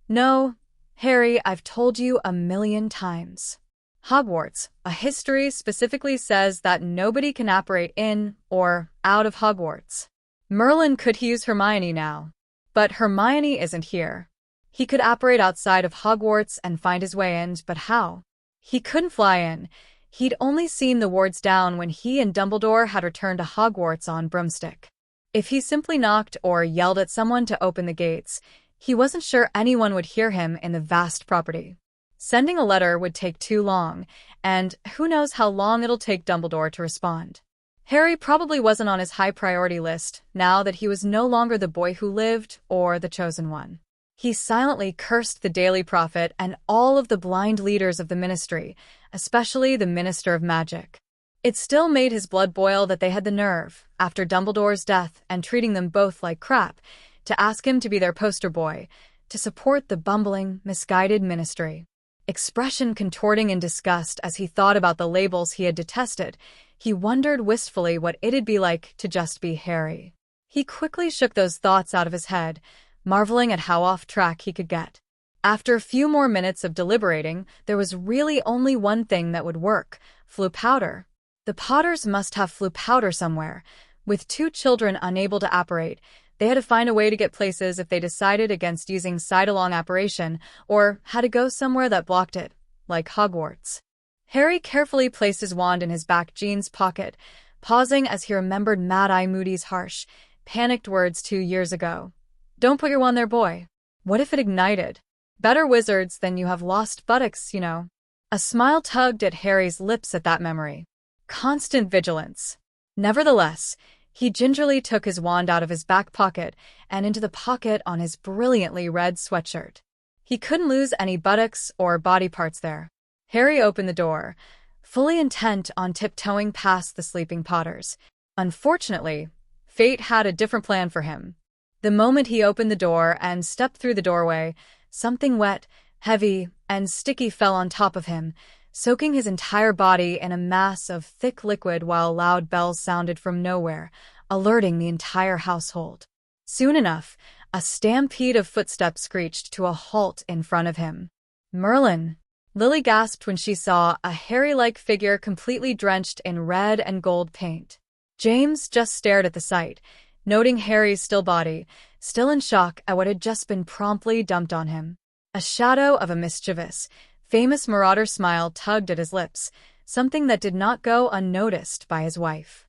[SPEAKER 1] No, Harry, I've told you 1,000,000 times. Hogwarts, a history specifically says that nobody can apparate in or out of Hogwarts. Merlin could use Hermione now, but Hermione isn't here. He could apparate outside of Hogwarts and find his way in, but how? He couldn't fly in. He'd only seen the wards down when he and Dumbledore had returned to Hogwarts on broomstick. If he simply knocked or yelled at someone to open the gates, he wasn't sure anyone would hear him in the vast property. Sending a letter would take too long, and who knows how long it'll take Dumbledore to respond. Harry probably wasn't on his high-priority list now that he was no longer the boy who lived or the chosen one. He silently cursed the Daily Prophet and all of the blind leaders of the Ministry, especially the Minister of Magic. It still made his blood boil that they had the nerve, after Dumbledore's death and treating them both like crap, to ask him to be their poster boy, to support the bumbling, misguided ministry. Expression contorting in disgust as he thought about the labels he had detested, he wondered wistfully what it'd be like to just be Harry. He quickly shook those thoughts out of his head, marveling at how off track he could get. After a few more minutes of deliberating, there was really only one thing that would work: Floo powder. The Potters must have Floo powder somewhere. With 2 children unable to apparate, they had to find a way to get places if they decided against using side-along apparition, or had to go somewhere that blocked it, like Hogwarts. Harry carefully placed his wand in his back jeans pocket, pausing as he remembered Mad-Eye Moody's harsh, panicked words 2 years ago. Don't put your wand there, boy. What if it ignited? Better wizards than you have lost buttocks, you know. A smile tugged at Harry's lips at that memory. Constant vigilance. Nevertheless, he gingerly took his wand out of his back pocket and into the pocket on his brilliantly red sweatshirt. He couldn't lose any buttocks or body parts there. Harry opened the door, fully intent on tiptoeing past the sleeping Potters. Unfortunately, fate had a different plan for him. The moment he opened the door and stepped through the doorway, something wet, heavy, and sticky fell on top of him, soaking his entire body in a mass of thick liquid while loud bells sounded from nowhere, alerting the entire household. Soon enough, a stampede of footsteps screeched to a halt in front of him. Merlin! Lily gasped when she saw a Harry-like figure completely drenched in red and gold paint. James just stared at the sight, noting Harry's still body, still in shock at what had just been promptly dumped on him. A shadow of a mischievous, famous marauder smile tugged at his lips, something that did not go unnoticed by his wife.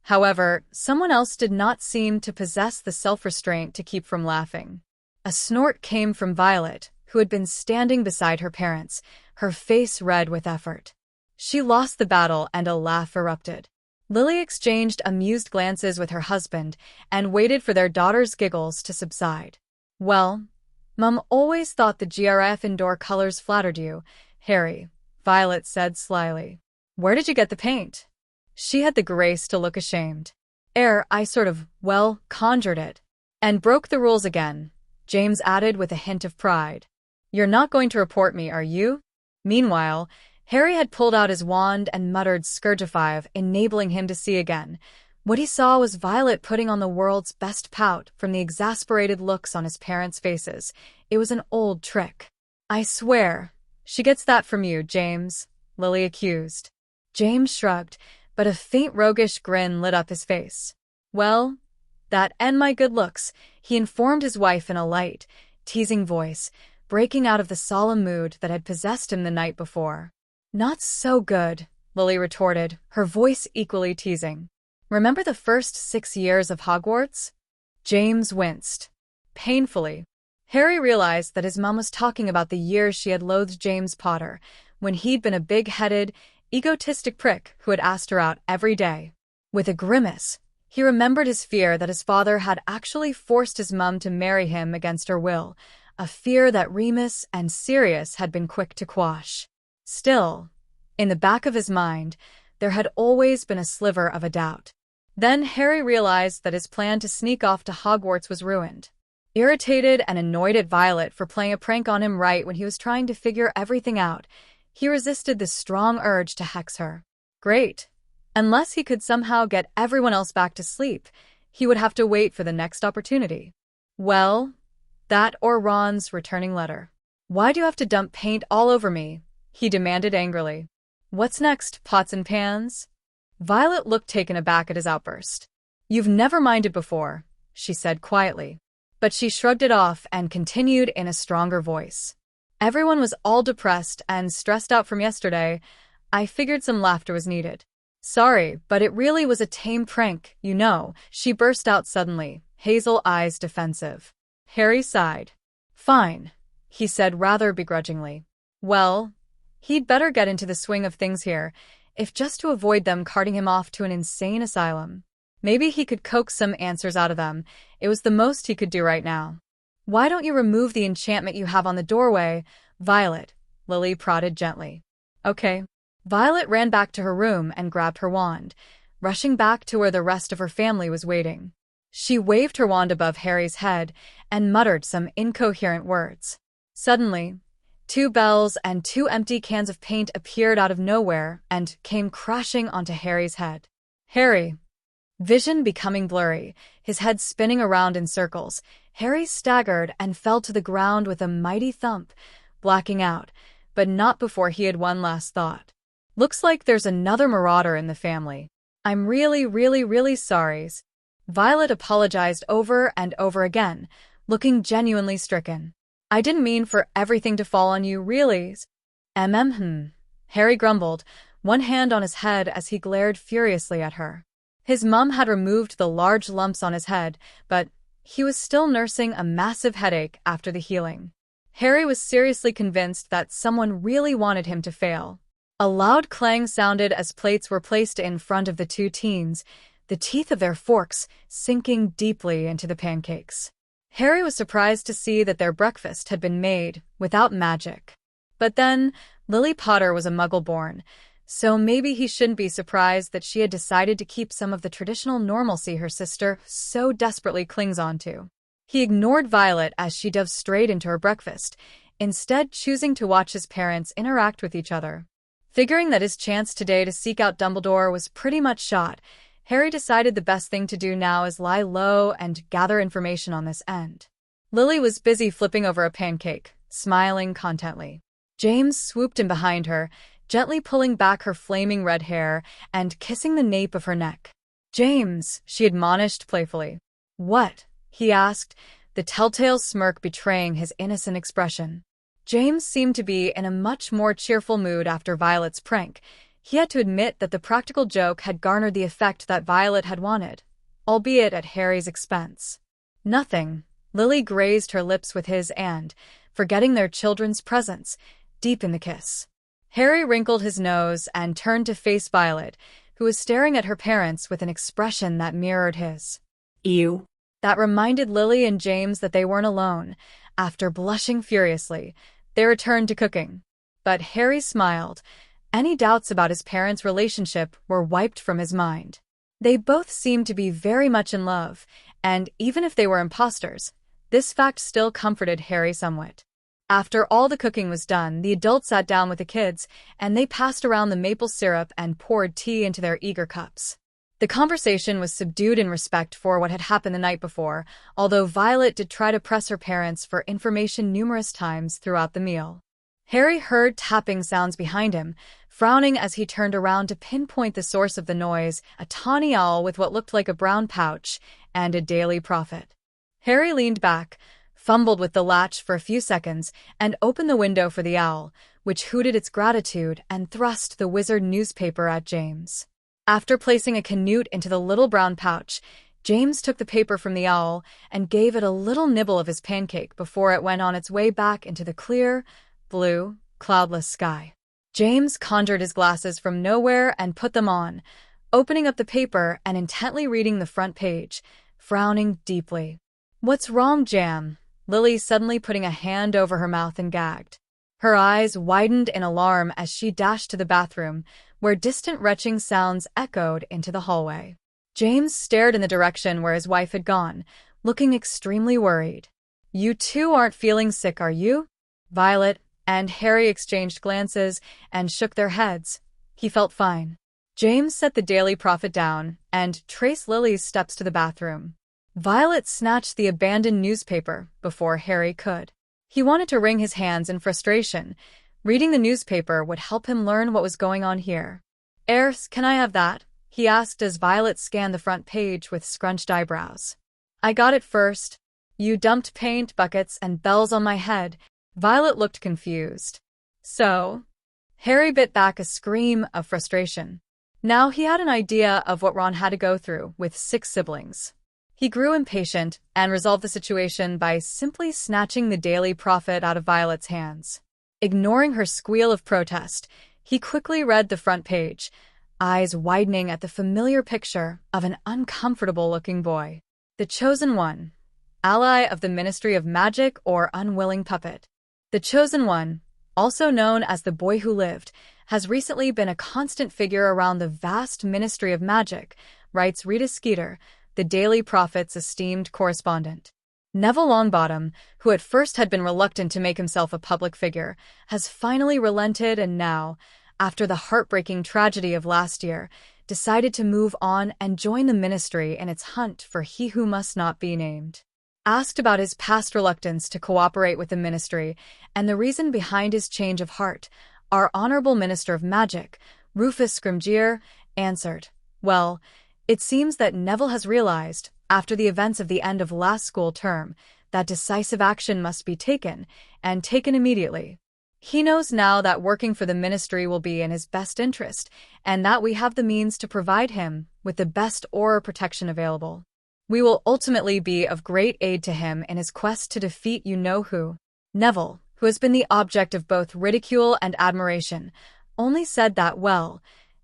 [SPEAKER 1] However, someone else did not seem to possess the self-restraint to keep from laughing. A snort came from Violet, who had been standing beside her parents, her face red with effort. She lost the battle and a laugh erupted. Lily exchanged amused glances with her husband and waited for their daughter's giggles to subside. Well, Mum always thought the GRF indoor colors flattered you, Harry, Violet said slyly. Where did you get the paint? She had the grace to look ashamed. I sort of, conjured it. And broke the rules again, James added with a hint of pride. You're not going to report me, are you? Meanwhile, Harry had pulled out his wand and muttered Scourgify, enabling him to see again. What he saw was Violet putting on the world's best pout from the exasperated looks on his parents' faces. It was an old trick. I swear, she gets that from you, James, Lily accused. James shrugged, but a faint roguish grin lit up his face. Well, that and my good looks, he informed his wife in a light, teasing voice, breaking out of the solemn mood that had possessed him the night before. Not so good, Lily retorted, her voice equally teasing. Remember the first 6 years of Hogwarts? James winced. Painfully. Harry realized that his mom was talking about the years she had loathed James Potter, when he'd been a big-headed, egotistic prick who had asked her out every day. With a grimace, he remembered his fear that his father had actually forced his mum to marry him against her will, a fear that Remus and Sirius had been quick to quash. Still, in the back of his mind, there had always been a sliver of a doubt. Then Harry realized that his plan to sneak off to Hogwarts was ruined. Irritated and annoyed at Violet for playing a prank on him right when he was trying to figure everything out, he resisted the strong urge to hex her. Great. Unless he could somehow get everyone else back to sleep, he would have to wait for the next opportunity. Well, that or Ron's returning letter. Why do you have to dump paint all over me? He demanded angrily. What's next, pots and pans? Violet looked taken aback at his outburst. You've never minded before, she said quietly. But she shrugged it off and continued in a stronger voice. Everyone was all depressed and stressed out from yesterday. I figured some laughter was needed. Sorry, but it really was a tame prank, you know, she burst out suddenly, hazel eyes defensive. Harry sighed. Fine, he said rather begrudgingly. Well, he'd better get into the swing of things here, if just to avoid them carting him off to an insane asylum. Maybe he could coax some answers out of them. It was the most he could do right now. Why don't you remove the enchantment you have on the doorway, Violet? Lily prodded gently. Okay. Violet ran back to her room and grabbed her wand, rushing back to where the rest of her family was waiting. She waved her wand above Harry's head and muttered some incoherent words. Suddenly, 2 bells and 2 empty cans of paint appeared out of nowhere and came crashing onto Harry's head. Harry. Vision becoming blurry, his head spinning around in circles, Harry staggered and fell to the ground with a mighty thump, blacking out, but not before he had one last thought. Looks like there's another marauder in the family. I'm really sorry. Violet apologized over and over again, looking genuinely stricken. I didn't mean for everything to fall on you, really. Harry grumbled, one hand on his head as he glared furiously at her. His mum had removed the large lumps on his head, but he was still nursing a massive headache after the healing. Harry was seriously convinced that someone really wanted him to fail. A loud clang sounded as plates were placed in front of the 2 teens, the teeth of their forks sinking deeply into the pancakes. Harry was surprised to see that their breakfast had been made without magic. But then, Lily Potter was a Muggle-born, so maybe he shouldn't be surprised that she had decided to keep some of the traditional normalcy her sister so desperately clings onto. He ignored Violet as she dove straight into her breakfast, instead choosing to watch his parents interact with each other. Figuring that his chance today to seek out Dumbledore was pretty much shot, Harry decided the best thing to do now is lie low and gather information on this end. Lily was busy flipping over a pancake, smiling contently. James swooped in behind her, gently pulling back her flaming red hair and kissing the nape of her neck. James, she admonished playfully. What? He asked, the telltale smirk betraying his innocent expression. James seemed to be in a much more cheerful mood after Violet's prank. He had to admit that the practical joke had garnered the effect that Violet had wanted, albeit at Harry's expense. Nothing. Lily grazed her lips with his and, forgetting their children's presence, deepened the kiss. Harry wrinkled his nose and turned to face Violet, who was staring at her parents with an expression that mirrored his.
[SPEAKER 2] Ew.
[SPEAKER 1] That reminded Lily and James that they weren't alone. After blushing furiously, they returned to cooking. But Harry smiled, Any doubts about his parents' relationship were wiped from his mind. They both seemed to be very much in love, and even if they were imposters, this fact still comforted Harry somewhat. After all the cooking was done, the adults sat down with the kids, and they passed around the maple syrup and poured tea into their eager cups. The conversation was subdued in respect for what had happened the night before, although Violet did try to press her parents for information numerous times throughout the meal. Harry heard tapping sounds behind him, frowning as he turned around to pinpoint the source of the noise, a tawny owl with what looked like a brown pouch, and a Daily Prophet. Harry leaned back, fumbled with the latch for a few seconds, and opened the window for the owl, which hooted its gratitude and thrust the wizard newspaper at James. After placing a canute into the little brown pouch, James took the paper from the owl and gave it a little nibble of his pancake before it went on its way back into the clear, blue, cloudless sky. James conjured his glasses from nowhere and put them on, opening up the paper and intently reading the front page, frowning deeply. "What's wrong, Jam?" Lily suddenly putting a hand over her mouth and gagged. Her eyes widened in alarm as she dashed to the bathroom, where distant retching sounds echoed into the hallway. James stared in the direction where his wife had gone, looking extremely worried. "You two aren't feeling sick, are you?" Violet and Harry exchanged glances and shook their heads. He felt fine. James set the Daily Prophet down and traced Lily's steps to the bathroom. Violet snatched the abandoned newspaper before Harry could. He wanted to wring his hands in frustration. Reading the newspaper would help him learn what was going on here. "Earth, can I have that?" he asked as Violet scanned the front page with scrunched eyebrows. "I got it first. You dumped paint buckets and bells on my head." Violet looked confused. "So?" Harry bit back a scream of frustration. Now he had an idea of what Ron had to go through with 6 siblings. He grew impatient and resolved the situation by simply snatching the Daily Prophet out of Violet's hands. Ignoring her squeal of protest, he quickly read the front page, eyes widening at the familiar picture of an uncomfortable-looking boy. The Chosen One, ally of the Ministry of Magic or unwilling puppet. The Chosen One, also known as the Boy Who Lived, has recently been a constant figure around the vast Ministry of Magic, writes Rita Skeeter, the Daily Prophet's esteemed correspondent. Neville Longbottom, who at first had been reluctant to make himself a public figure, has finally relented and now, after the heartbreaking tragedy of last year, decided to move on and join the Ministry in its hunt for He Who Must Not Be Named. Asked about his past reluctance to cooperate with the Ministry and the reason behind his change of heart, our Honorable Minister of Magic, Rufus Scrimgeour, answered, "Well, it seems that Neville has realized, after the events of the end of last school term, that decisive action must be taken, and taken immediately. He knows now that working for the Ministry will be in his best interest, and that we have the means to provide him with the best aura protection available. We will ultimately be of great aid to him in his quest to defeat you-know-who." Neville, who has been the object of both ridicule and admiration, only said that, "Well,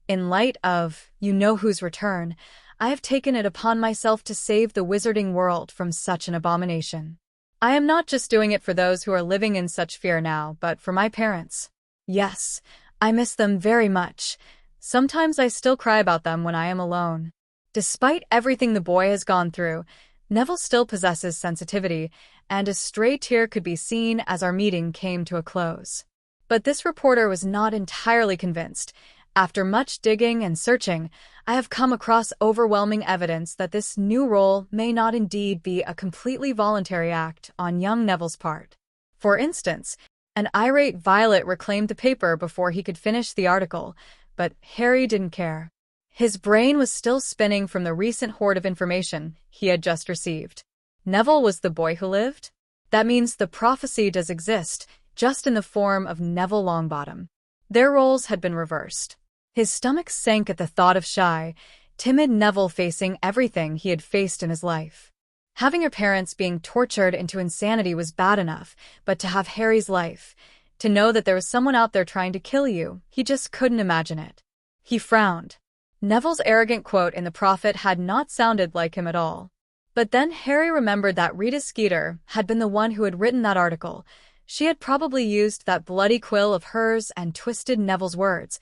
[SPEAKER 1] in light of you-know-who's return, I have taken it upon myself to save the wizarding world from such an abomination. I am not just doing it for those who are living in such fear now, but for my parents. Yes, I miss them very much. Sometimes I still cry about them when I am alone." Despite everything the boy has gone through, Neville still possesses sensitivity, and a stray tear could be seen as our meeting came to a close. But this reporter was not entirely convinced. "After much digging and searching, I have come across overwhelming evidence that this new role may not indeed be a completely voluntary act on young Neville's part. For instance, an irate Violet reclaimed the paper before he could finish the article, but Harry didn't care. His brain was still spinning from the recent hoard of information he had just received. Neville was the boy who lived? That means the prophecy does exist, just in the form of Neville Longbottom. Their roles had been reversed. His stomach sank at the thought of shy, timid Neville facing everything he had faced in his life. Having your parents being tortured into insanity was bad enough, but to have Harry's life, to know that there was someone out there trying to kill you, he just couldn't imagine it. He frowned. Neville's arrogant quote in The Prophet had not sounded like him at all. But then Harry remembered that Rita Skeeter had been the one who had written that article. She had probably used that bloody quill of hers and twisted Neville's words,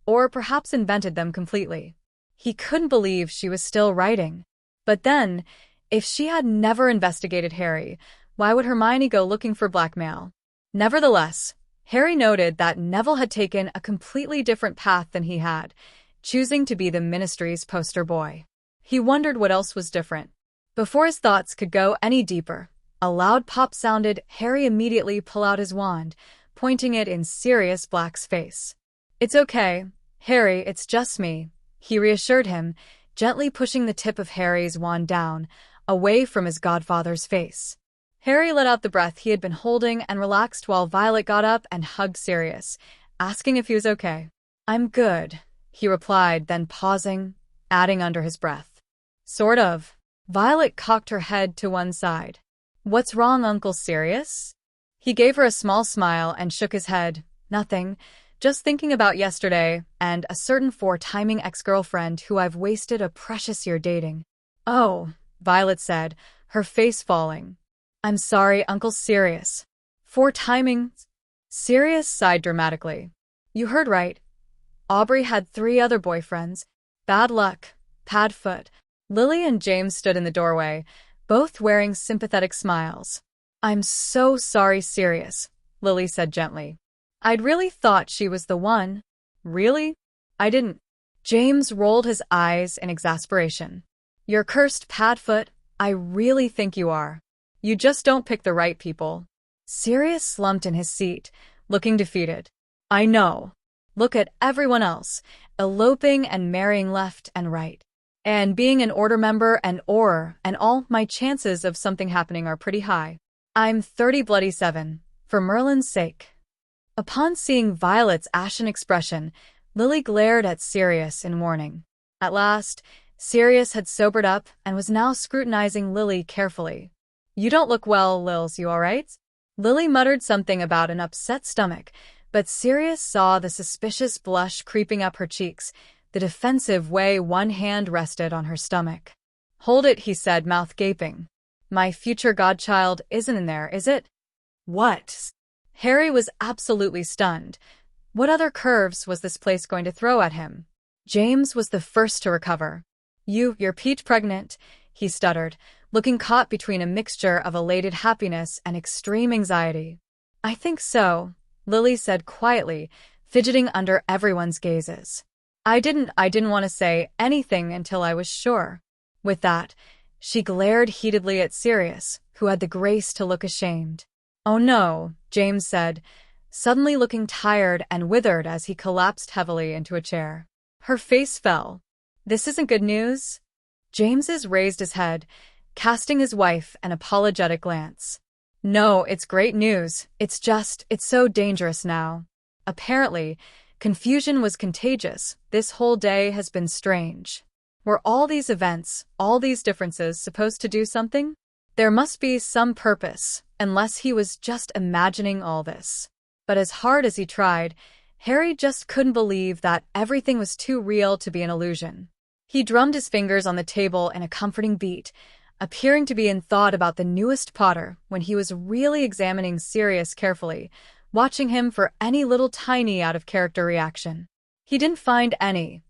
[SPEAKER 1] or perhaps invented them completely. He couldn't believe she was still writing. But then, if she had never investigated Harry, why would Hermione go looking for blackmail? Nevertheless, Harry noted that Neville had taken a completely different path than he had, choosing to be the Ministry's poster boy. He wondered what else was different. Before his thoughts could go any deeper, a loud pop sounded. Harry immediately pulled out his wand, pointing it in Sirius Black's face. "It's okay, Harry, it's just me," he reassured him, gently pushing the tip of Harry's wand down, away from his godfather's face. Harry let out the breath he had been holding and relaxed while Violet got up and hugged Sirius, asking if he was okay. "I'm good," he replied, then pausing, adding under his breath. "Sort of." Violet cocked her head to one side. "What's wrong, Uncle Sirius?" He gave her a small smile and shook his head. "Nothing. Just thinking about yesterday and a certain four-timing ex-girlfriend who I've wasted a precious year dating." "Oh," Violet said, her face falling. "I'm sorry, Uncle Sirius." "Four-timing?" Sirius sighed dramatically. "You heard right. Aubrey had 3 other boyfriends. Bad luck. Padfoot." Lily and James stood in the doorway, both wearing sympathetic smiles. "I'm so sorry, Sirius," Lily said gently. "I'd really thought she was the one." "Really? I didn't." James rolled his eyes in exasperation. "You're cursed, Padfoot. I really think you are. You just don't pick the right people." Sirius slumped in his seat, looking defeated. "I know. Look at everyone else, eloping and marrying left and right. And being an Order member and all, my chances of something happening are pretty high. I'm 37, for Merlin's sake." Upon seeing Violet's ashen expression, Lily glared at Sirius in warning. At last, Sirius had sobered up and was now scrutinizing Lily carefully. "You don't look well, Lils, you all right?" Lily muttered something about an upset stomach, but Sirius saw the suspicious blush creeping up her cheeks, the defensive way one hand rested on her stomach. "Hold it," he said, mouth gaping. "My future godchild isn't in there, is it?" "What?" Harry was absolutely stunned. What other curves was this place going to throw at him? James was the first to recover. You're Pete pregnant," he stuttered, looking caught between a mixture of elated happiness and extreme anxiety. "I think so," Lily said quietly, fidgeting under everyone's gazes. I didn't want to say anything until I was sure." With that, she glared heatedly at Sirius, who had the grace to look ashamed. "Oh no," James said, suddenly looking tired and withered as he collapsed heavily into a chair. Her face fell. "This isn't good news?" James's raised his head, casting his wife an apologetic glance. "No, it's great news. It's so dangerous now." Apparently, confusion was contagious. This whole day has been strange. Were all these events, all these differences supposed to do something? There must be some purpose, unless he was just imagining all this. But as hard as he tried, Harry just couldn't believe that everything was too real to be an illusion. He drummed his fingers on the table in a comforting beat, appearing to be in thought about the newest Potter when he was really examining Sirius carefully, watching him for any little tiny out-of-character reaction. He didn't find any.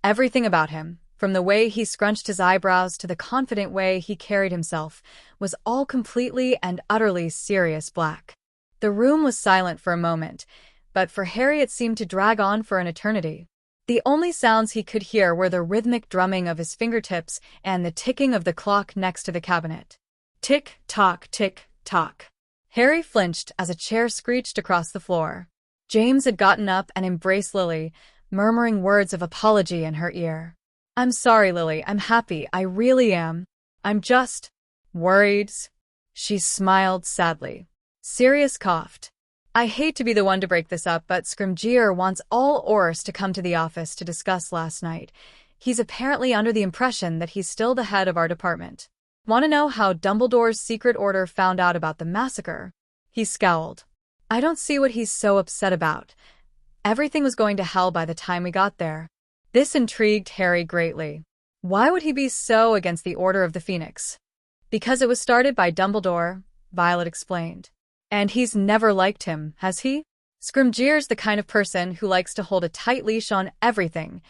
[SPEAKER 1] Everything about him, from the way he scrunched his eyebrows to the confident way he carried himself, was all completely and utterly Sirius Black. The room was silent for a moment, but for Harry it seemed to drag on for an eternity. The only sounds he could hear were the rhythmic drumming of his fingertips and the ticking of the clock next to the cabinet. Tick-tock, tick-tock. Harry flinched as a chair screeched across the floor. James had gotten up and embraced Lily, murmuring words of apology in her ear. "I'm sorry, Lily. I'm happy. I really am. I'm just worried." She smiled sadly. Sirius coughed. "I hate to be the one to break this up, but Scrimgeour wants all Aurors to come to the office to discuss last night. He's apparently under the impression that he's still the head of our department. Want to know how Dumbledore's secret order found out about the massacre?" He scowled. "I don't see what he's so upset about. Everything was going to hell by the time we got there." This intrigued Harry greatly. Why would he be so against the Order of the Phoenix? "Because it was started by Dumbledore," Violet explained. And he's never liked him, has he? Scrimgeour's the kind of person who likes to hold a tight leash on everything.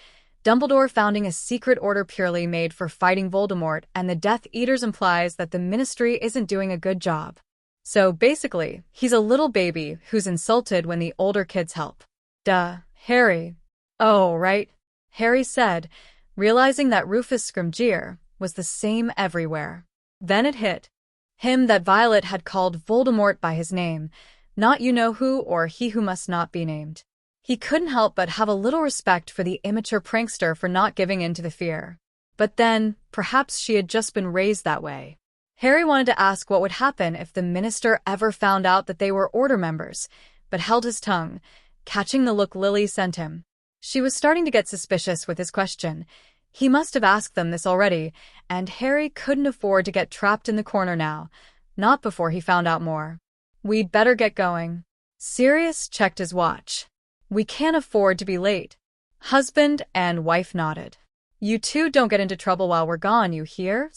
[SPEAKER 1] Dumbledore founding a secret order purely made for fighting Voldemort and the Death Eaters implies that the Ministry isn't doing a good job. So basically, he's a little baby who's insulted when the older kids help. Duh, Harry. Oh, right, Harry said, realizing that Rufus Scrimgeour was the same everywhere. Then it hit him that Violet had called Voldemort by his name, not you-know-who or he who must not be named. He couldn't help but have a little respect for the immature prankster for not giving in to the fear. But then, perhaps she had just been raised that way. Harry wanted to ask what would happen if the minister ever found out that they were Order members, but held his tongue, catching the look Lily sent him. She was starting to get suspicious with his question. He must have asked them this already, and Harry couldn't afford to get trapped in the corner now, not before he found out more. We'd better get going. Sirius checked his watch. We can't afford to be late. Husband and wife nodded. You two don't get into trouble while we're gone, you hear?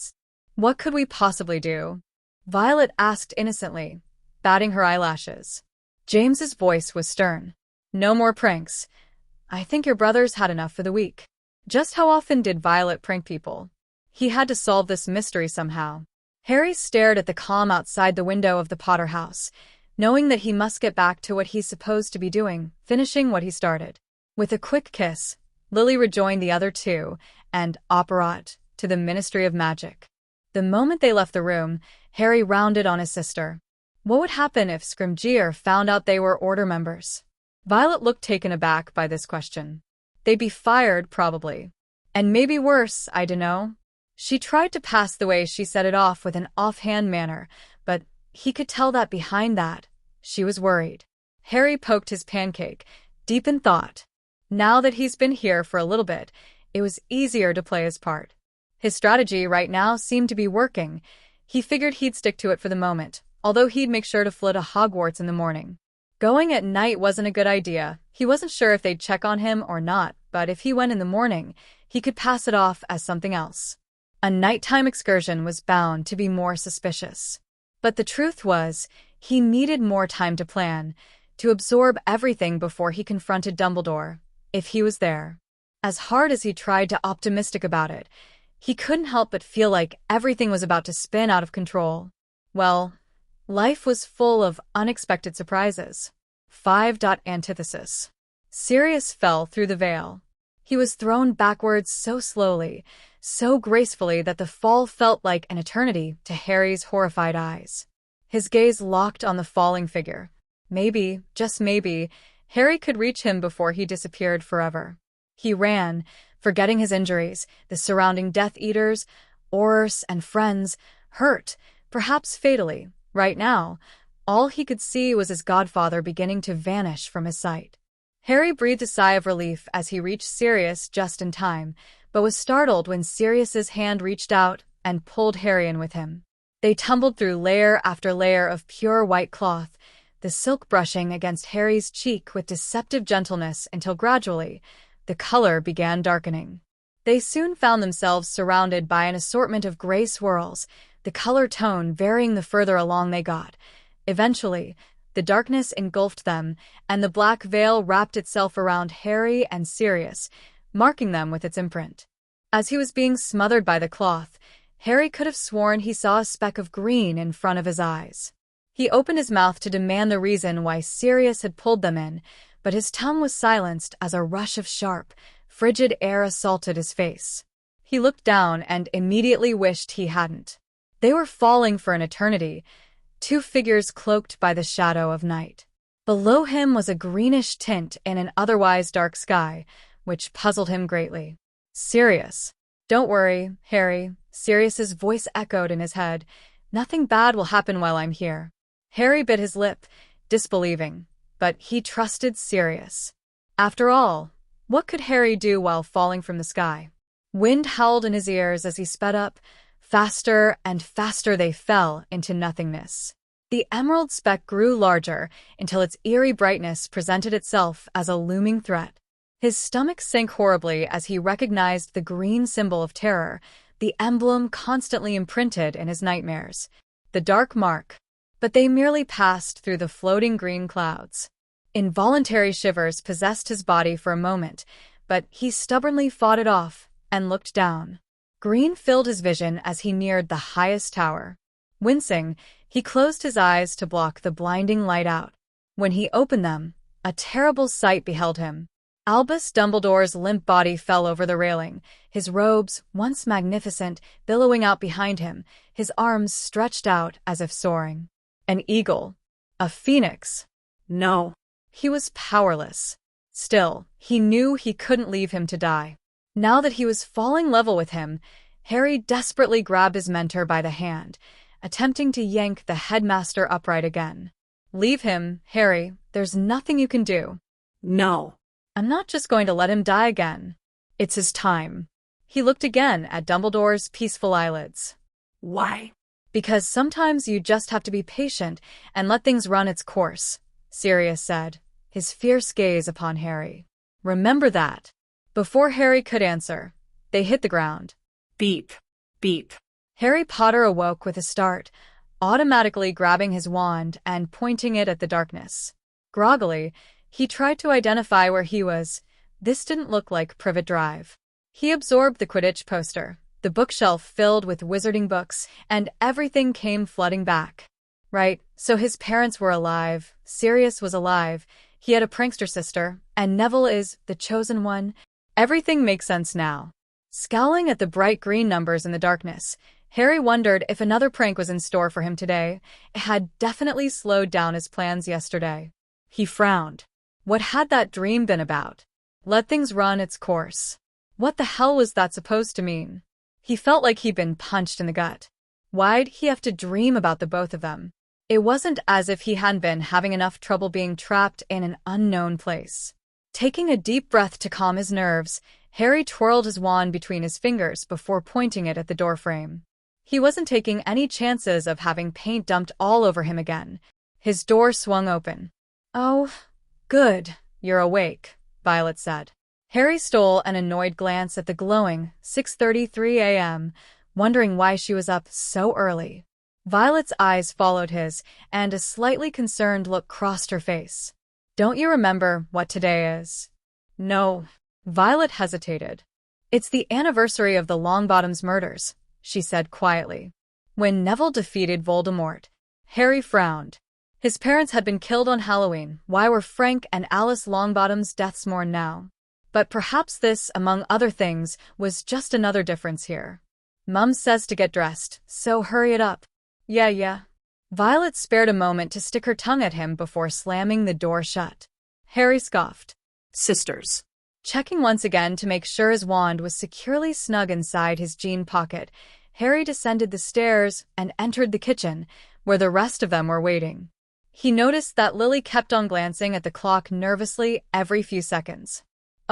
[SPEAKER 1] What could we possibly do? Violet asked innocently, batting her eyelashes. James's voice was stern. No more pranks. I think your brother's had enough for the week. Just how often did Violet prank people? He had to solve this mystery somehow. Harry stared at the calm outside the window of the Potter house, knowing that he must get back to what he's supposed to be doing, finishing what he started. With a quick kiss, Lily rejoined the other two, and apparat to the Ministry of Magic. The moment they left the room, Harry rounded on his sister. What would happen if Scrimgeour found out they were Order members? Violet looked taken aback by this question. They'd be fired, probably. And maybe worse, I dunno. She tried to pass the way she set it off with an offhand manner, but he could tell that behind that, she was worried. Harry poked his pancake, deep in thought. Now that he's been here for a little bit, it was easier to play his part. His strategy right now seemed to be working. He figured he'd stick to it for the moment, although he'd make sure to fly to Hogwarts in the morning. Going at night wasn't a good idea. He wasn't sure if they'd check on him or not, but if he went in the morning, he could pass it off as something else. A nighttime excursion was bound to be more suspicious. But the truth was, he needed more time to plan, to absorb everything before he confronted Dumbledore, if he was there. As hard as he tried to optimistic about it, he couldn't help but feel like everything was about to spin out of control. Well, life was full of unexpected surprises. 5. Antithesis. Sirius fell through the veil. He was thrown backwards so slowly, so gracefully that the fall felt like an eternity to Harry's horrified eyes. His gaze locked on the falling figure. Maybe, just maybe, Harry could reach him before he disappeared forever. He ran, forgetting his injuries, the surrounding Death Eaters, Aurors, and friends, hurt, perhaps fatally. Right now, all he could see was his godfather beginning to vanish from his sight. Harry breathed a sigh of relief as he reached Sirius just in time, but was startled when Sirius's hand reached out and pulled Harry in with him. They tumbled through layer after layer of pure white cloth, the silk brushing against Harry's cheek with deceptive gentleness until gradually, the color began darkening. They soon found themselves surrounded by an assortment of gray swirls, the color tone varying the further along they got. Eventually, the darkness engulfed them, and the black veil wrapped itself around Harry and Sirius, marking them with its imprint. As he was being smothered by the cloth, Harry could have sworn he saw a speck of green in front of his eyes. He opened his mouth to demand the reason why Sirius had pulled them in, but his tongue was silenced as a rush of sharp, frigid air assaulted his face. He looked down and immediately wished he hadn't. They were falling for an eternity, two figures cloaked by the shadow of night. Below him was a greenish tint in an otherwise dark sky, which puzzled him greatly. Sirius. Don't worry, Harry, Sirius's voice echoed in his head. Nothing bad will happen while I'm here. Harry bit his lip, disbelieving, but he trusted Sirius. After all, what could Harry do while falling from the sky? Wind howled in his ears as he sped up. Faster and faster they fell into nothingness. The emerald speck grew larger until its eerie brightness presented itself as a looming threat. His stomach sank horribly as he recognized the green symbol of terror, the emblem constantly imprinted in his nightmares. The dark mark. but they merely passed through the floating green clouds. Involuntary shivers possessed his body for a moment, but he stubbornly fought it off and looked down. Green filled his vision as he neared the highest tower. Wincing, he closed his eyes to block the blinding light out. When he opened them, a terrible sight beheld him. Albus Dumbledore's limp body fell over the railing, his robes, once magnificent, billowing out behind him, his arms stretched out as if soaring. An eagle. A phoenix.
[SPEAKER 2] No.
[SPEAKER 1] He was powerless. Still, he knew he couldn't leave him to die. Now that he was falling level with him, Harry desperately grabbed his mentor by the hand, attempting to yank the headmaster upright again. Leave him, Harry. There's nothing you can do.
[SPEAKER 2] No.
[SPEAKER 1] I'm not just going to let him die again. It's his time. He looked again at Dumbledore's peaceful eyelids.
[SPEAKER 2] Why?
[SPEAKER 1] Because sometimes you just have to be patient and let things run its course, Sirius said, his fierce gaze upon Harry. Remember that. Before Harry could answer, they hit the ground.
[SPEAKER 2] Beep. Beep.
[SPEAKER 1] Harry Potter awoke with a start, automatically grabbing his wand and pointing it at the darkness. Groggily, he tried to identify where he was. This didn't look like Privet Drive. He absorbed the Quidditch poster, the bookshelf filled with wizarding books, and everything came flooding back. Right, so his parents were alive, Sirius was alive, he had a prankster sister, and Neville is the chosen one. Everything makes sense now. Scowling at the bright green numbers in the darkness, Harry wondered if another prank was in store for him today. It had definitely slowed down his plans yesterday. He frowned. What had that dream been about? Let things run its course. What the hell was that supposed to mean? He felt like he'd been punched in the gut. Why'd he have to dream about the both of them? It wasn't as if he hadn't been having enough trouble being trapped in an unknown place. Taking a deep breath to calm his nerves, Harry twirled his wand between his fingers before pointing it at the doorframe. He wasn't taking any chances of having paint dumped all over him again. His door swung open. Oh, good, you're awake, Violet said. Harry stole an annoyed glance at the glowing 6:33 a.m., wondering why she was up so early. Violet's eyes followed his, and a slightly concerned look crossed her face. Don't you remember what today is? No. Violet hesitated. It's the anniversary of the Longbottom's murders, she said quietly. When Neville defeated Voldemort, Harry frowned. His parents had been killed on Halloween. Why were Frank and Alice Longbottom's deaths mourned now? But perhaps this, among other things, was just another difference here. Mum says to get dressed, so hurry it up. Yeah. Violet spared a moment to stick her tongue at him before slamming the door shut. Harry scoffed.
[SPEAKER 2] Sisters.
[SPEAKER 1] Checking once again to make sure his wand was securely snug inside his jean pocket, Harry descended the stairs and entered the kitchen, where the rest of them were waiting. He noticed that Lily kept on glancing at the clock nervously every few seconds.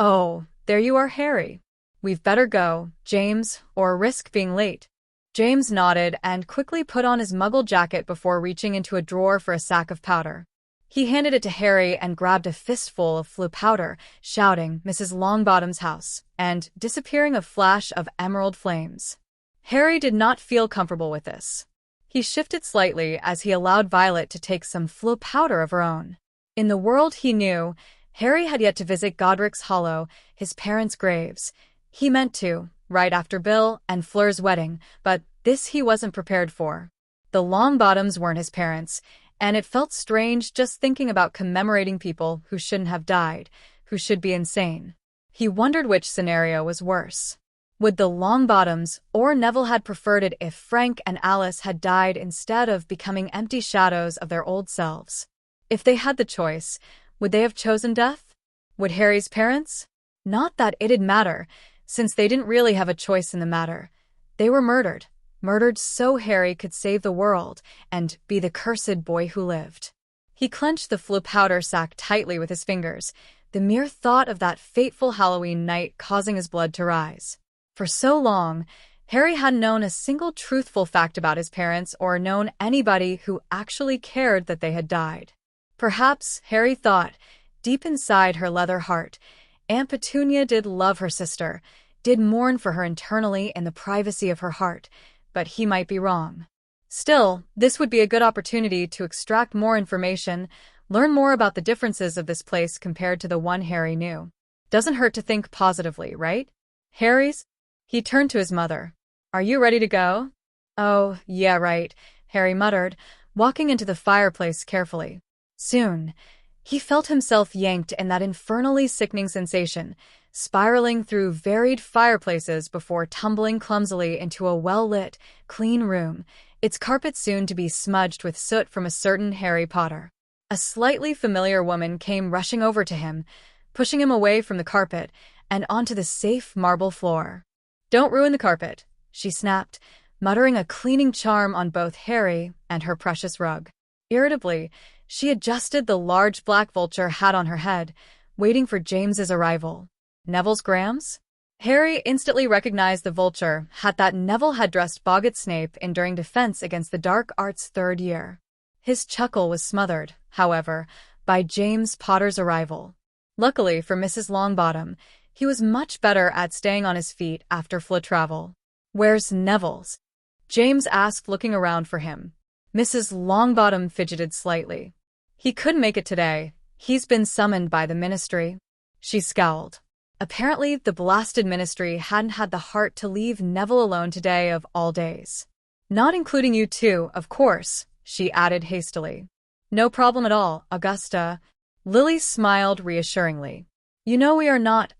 [SPEAKER 1] Oh, there you are, Harry. We've better go, James, or risk being late. James nodded and quickly put on his muggle jacket before reaching into a drawer for a sack of powder. He handed it to Harry and grabbed a fistful of Floo powder, shouting, Mrs. Longbottom's house, and disappearing a flash of emerald flames. Harry did not feel comfortable with this. He shifted slightly as he allowed Violet to take some Floo powder of her own. In the world he knew, Harry had yet to visit Godric's Hollow, his parents' graves. He meant to, right after Bill and Fleur's wedding, but this he wasn't prepared for. The Longbottoms weren't his parents, and it felt strange just thinking about commemorating people who shouldn't have died, who should be insane. He wondered which scenario was worse. Would the Longbottoms or Neville had preferred it if Frank and Alice had died instead of becoming empty shadows of their old selves? If they had the choice, would they have chosen death? Would Harry's parents? Not that it'd matter, since they didn't really have a choice in the matter. They were murdered. Murdered so Harry could save the world and be the cursed boy who lived. He clenched the Floo powder sack tightly with his fingers, the mere thought of that fateful Halloween night causing his blood to rise. For so long, Harry hadn't known a single truthful fact about his parents or known anybody who actually cared that they had died. Perhaps, Harry thought, deep inside her leather heart, Aunt Petunia did love her sister, did mourn for her internally in the privacy of her heart, but he might be wrong. Still, this would be a good opportunity to extract more information, learn more about the differences of this place compared to the one Harry knew. Doesn't hurt to think positively, right? Harry's? He turned to his mother. Are you ready to go? Oh, yeah, right, Harry muttered, walking into the fireplace carefully. Soon, he felt himself yanked in that infernally sickening sensation, spiraling through varied fireplaces before tumbling clumsily into a well-lit, clean room, its carpet soon to be smudged with soot from a certain Harry Potter. A slightly familiar woman came rushing over to him, pushing him away from the carpet and onto the safe marble floor. Don't ruin the carpet, she snapped, muttering a cleaning charm on both Harry and her precious rug. Irritably, she adjusted the large black vulture hat on her head, waiting for James's arrival. Neville's Grams? Harry instantly recognized the vulture hat that Neville had dressed Boggart Snape in during defense against the dark arts third year. His chuckle was smothered, however, by James Potter's arrival. Luckily for Mrs. Longbottom, he was much better at staying on his feet after flood travel. Where's Neville's? James asked, looking around for him. Mrs. Longbottom fidgeted slightly. He couldn't make it today. He's been summoned by the ministry. She scowled. Apparently, the blasted ministry hadn't had the heart to leave Neville alone today of all days. Not including you two, of course, she added hastily. No problem at all, Augusta. Lily smiled reassuringly. You know we are not,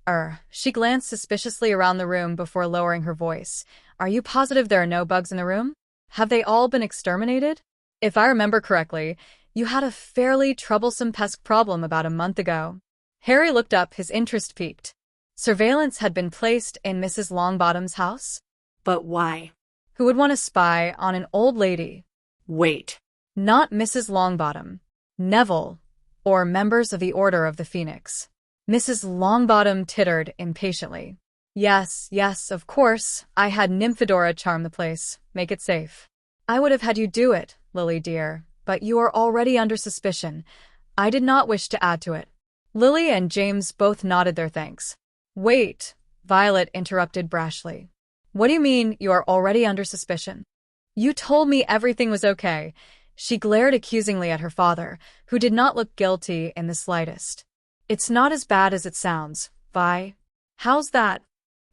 [SPEAKER 1] She glanced suspiciously around the room before lowering her voice. Are you positive there are no bugs in the room? Have they all been exterminated? If I remember correctly, you had a fairly troublesome pest problem about a month ago. Harry looked up, his interest piqued. Surveillance had been placed in Mrs. Longbottom's house?
[SPEAKER 2] But why?
[SPEAKER 1] Who would want to spy on an old lady?
[SPEAKER 2] Wait.
[SPEAKER 1] Not Mrs. Longbottom. Neville, or members of the Order of the Phoenix. Mrs. Longbottom tittered impatiently. Yes, of course, I had Nymphadora charm the place, make it safe. I would have had you do it, Lily dear, but you are already under suspicion. I did not wish to add to it. Lily and James both nodded their thanks. Wait, Violet interrupted brashly. What do you mean you are already under suspicion? You told me everything was okay. She glared accusingly at her father, who did not look guilty in the slightest. It's not as bad as it sounds, Vi. How's that?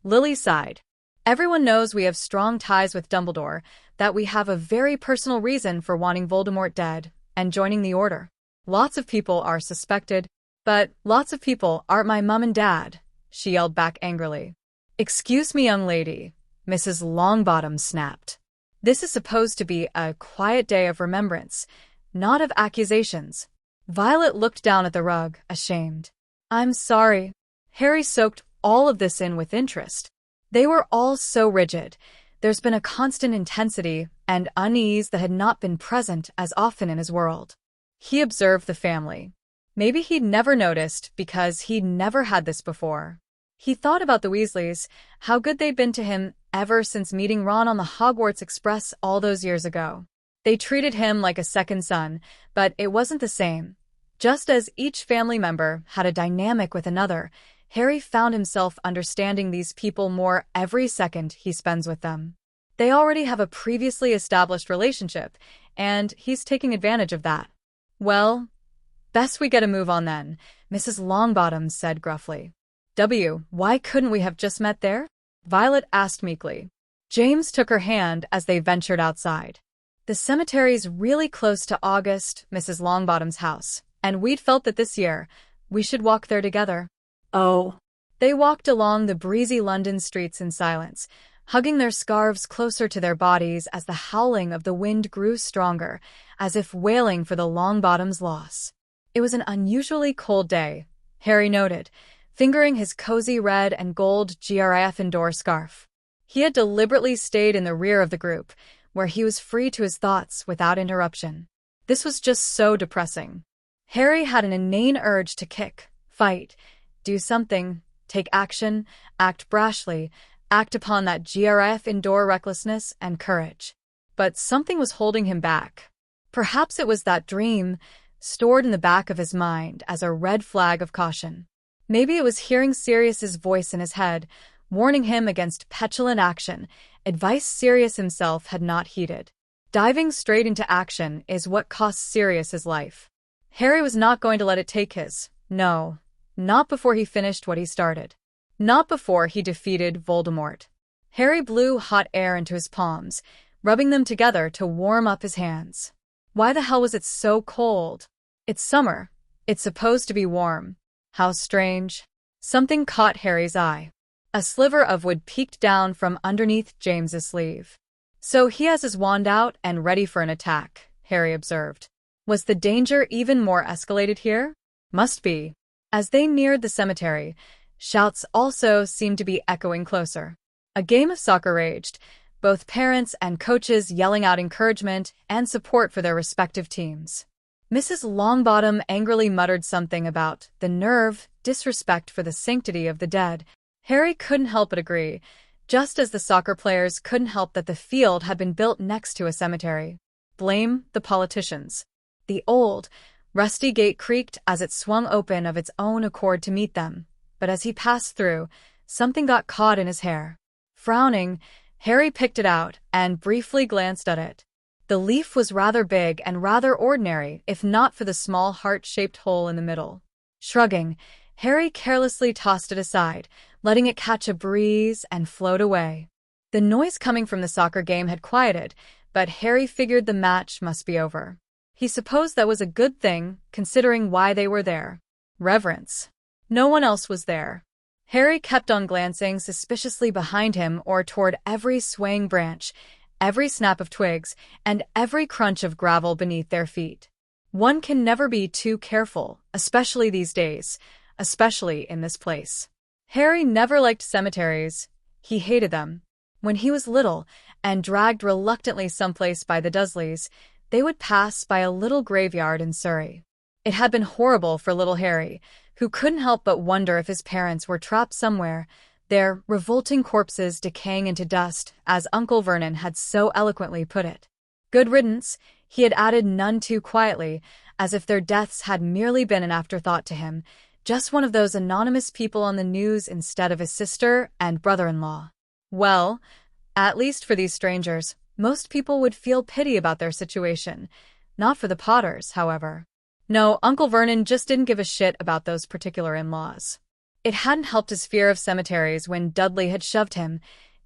[SPEAKER 1] Lily sighed. Everyone knows we have strong ties with Dumbledore, that we have a very personal reason for wanting Voldemort dead and joining the Order. Lots of people are suspected, but lots of people aren't my mum and dad, she yelled back angrily. Excuse me, young lady, Mrs. Longbottom snapped. This is supposed to be a quiet day of remembrance, not of accusations. Violet looked down at the rug, ashamed. I'm sorry. Harry soaked all of this in with interest. They were all so rigid. There's been a constant intensity and unease that had not been present as often in his world. He observed the family. Maybe he'd never noticed because he'd never had this before. He thought about the Weasleys, how good they'd been to him ever since meeting Ron on the Hogwarts Express all those years ago. They treated him like a second son, but it wasn't the same. Just as each family member had a dynamic with another, Harry found himself understanding these people more every second he spends with them. They already have a previously established relationship, and he's taking advantage of that. Well, best we get a move on then, Mrs. Longbottom said gruffly. Why couldn't we have just met there? Violet asked meekly. James took her hand as they ventured outside. The cemetery's really close to August, Mrs. Longbottom's house, and we'd felt that this year we should walk there together.
[SPEAKER 2] Oh.
[SPEAKER 1] They walked along the breezy London streets in silence, hugging their scarves closer to their bodies as the howling of the wind grew stronger, as if wailing for the Longbottoms' loss. It was an unusually cold day, Harry noted, fingering his cozy red and gold GRIF indoor scarf. He had deliberately stayed in the rear of the group, where he was free to his thoughts without interruption. This was just so depressing. Harry had an inane urge to kick, fight, do something, take action, act brashly, act upon that GRIF indoor recklessness and courage. But something was holding him back. Perhaps it was that dream, stored in the back of his mind as a red flag of caution. Maybe it was hearing Sirius's voice in his head, warning him against petulant action, advice Sirius himself had not heeded. Diving straight into action is what costs Sirius his life. Harry was not going to let it take his. No, not before he finished what he started. Not before he defeated Voldemort. Harry blew hot air into his palms, rubbing them together to warm up his hands. Why the hell was it so cold? It's summer. It's supposed to be warm. How strange. Something caught Harry's eye. A sliver of wood peeked down from underneath James's sleeve. So he has his wand out and ready for an attack, Harry observed. Was the danger even more escalated here? Must be. As they neared the cemetery, shouts also seemed to be echoing closer. A game of soccer raged, both parents and coaches yelling out encouragement and support for their respective teams. Mrs. Longbottom angrily muttered something about the nerve, disrespect for the sanctity of the dead. Harry couldn't help but agree, just as the soccer players couldn't help that the field had been built next to a cemetery. Blame the politicians. The old, rusty gate creaked as it swung open of its own accord to meet them, but as he passed through, something got caught in his hair. Frowning, Harry picked it out and briefly glanced at it. The leaf was rather big and rather ordinary, if not for the small heart-shaped hole in the middle. Shrugging, Harry carelessly tossed it aside, letting it catch a breeze and float away. The noise coming from the soccer game had quieted, but Harry figured the match must be over. He supposed that was a good thing, considering why they were there. Reverence. No one else was there. Harry kept on glancing suspiciously behind him or toward every swaying branch, every snap of twigs, and every crunch of gravel beneath their feet. One can never be too careful, especially these days, especially in this place. Harry never liked cemeteries. He hated them. When he was little and dragged reluctantly someplace by the Dursleys, they would pass by a little graveyard in Surrey. It had been horrible for little Harry, who couldn't help but wonder if his parents were trapped somewhere, their revolting corpses decaying into dust, as Uncle Vernon had so eloquently put it. Good riddance, he had added none too quietly, as if their deaths had merely been an afterthought to him, just one of those anonymous people on the news instead of his sister and brother-in-law. Well, at least for these strangers, most people would feel pity about their situation. Not for the Potters, however. No, Uncle Vernon just didn't give a shit about those particular in-laws. It hadn't helped his fear of cemeteries when Dudley had shoved him,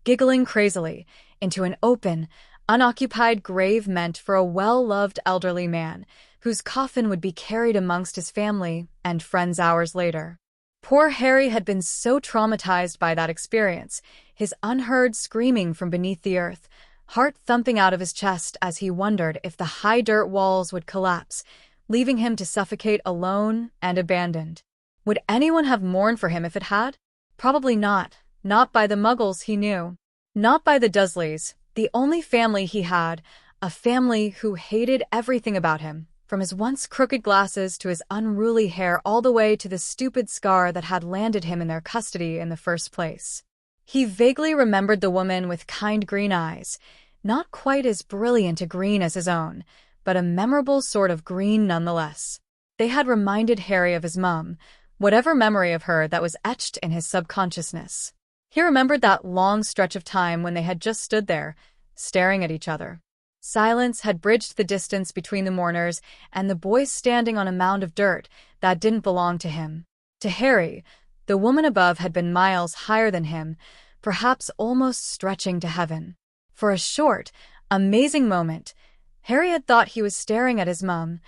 [SPEAKER 1] giggling crazily, into an open, unoccupied grave meant for a well-loved elderly man, whose coffin would be carried amongst his family and friends hours later. Poor Harry had been so traumatized by that experience, his unheard screaming from beneath the earth, heart thumping out of his chest as he wondered if the high dirt walls would collapse, leaving him to suffocate alone and abandoned. Would anyone have mourned for him if it had? Probably not. Not by the Muggles he knew. Not by the Dursleys, the only family he had, a family who hated everything about him, from his once crooked glasses to his unruly hair all the way to the stupid scar that had landed him in their custody in the first place. He vaguely remembered the woman with kind green eyes, not quite as brilliant a green as his own, but a memorable sort of green nonetheless. They had reminded Harry of his mum, whatever memory of her that was etched in his subconsciousness. He remembered that long stretch of time when they had just stood there, staring at each other. Silence had bridged the distance between the mourners and the boy standing on a mound of dirt that didn't belong to him. To Harry, the woman above had been miles higher than him, perhaps almost stretching to heaven. For a short, amazing moment, Harry had thought he was staring at his mum,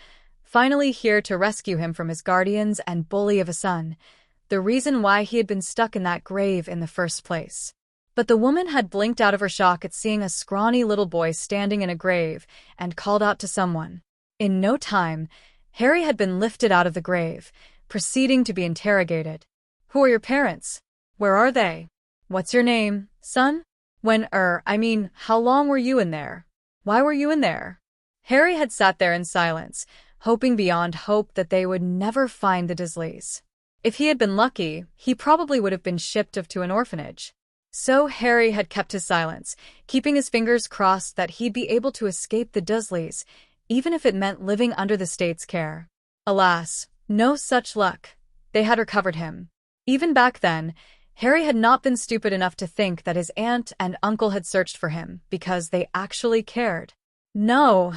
[SPEAKER 1] finally here to rescue him from his guardians and bully of a son, the reason why he had been stuck in that grave in the first place. But the woman had blinked out of her shock at seeing a scrawny little boy standing in a grave and called out to someone. In no time, Harry had been lifted out of the grave, proceeding to be interrogated. "Who are your parents? Where are they? What's your name, son? How long were you in there? Why were you in there?" Harry had sat there in silence, hoping beyond hope that they would never find the Dursleys. If he had been lucky, he probably would have been shipped off to an orphanage. So Harry had kept his silence, keeping his fingers crossed that he'd be able to escape the Dursleys, even if it meant living under the state's care. Alas, no such luck. They had recovered him. Even back then, Harry had not been stupid enough to think that his aunt and uncle had searched for him because they actually cared. No,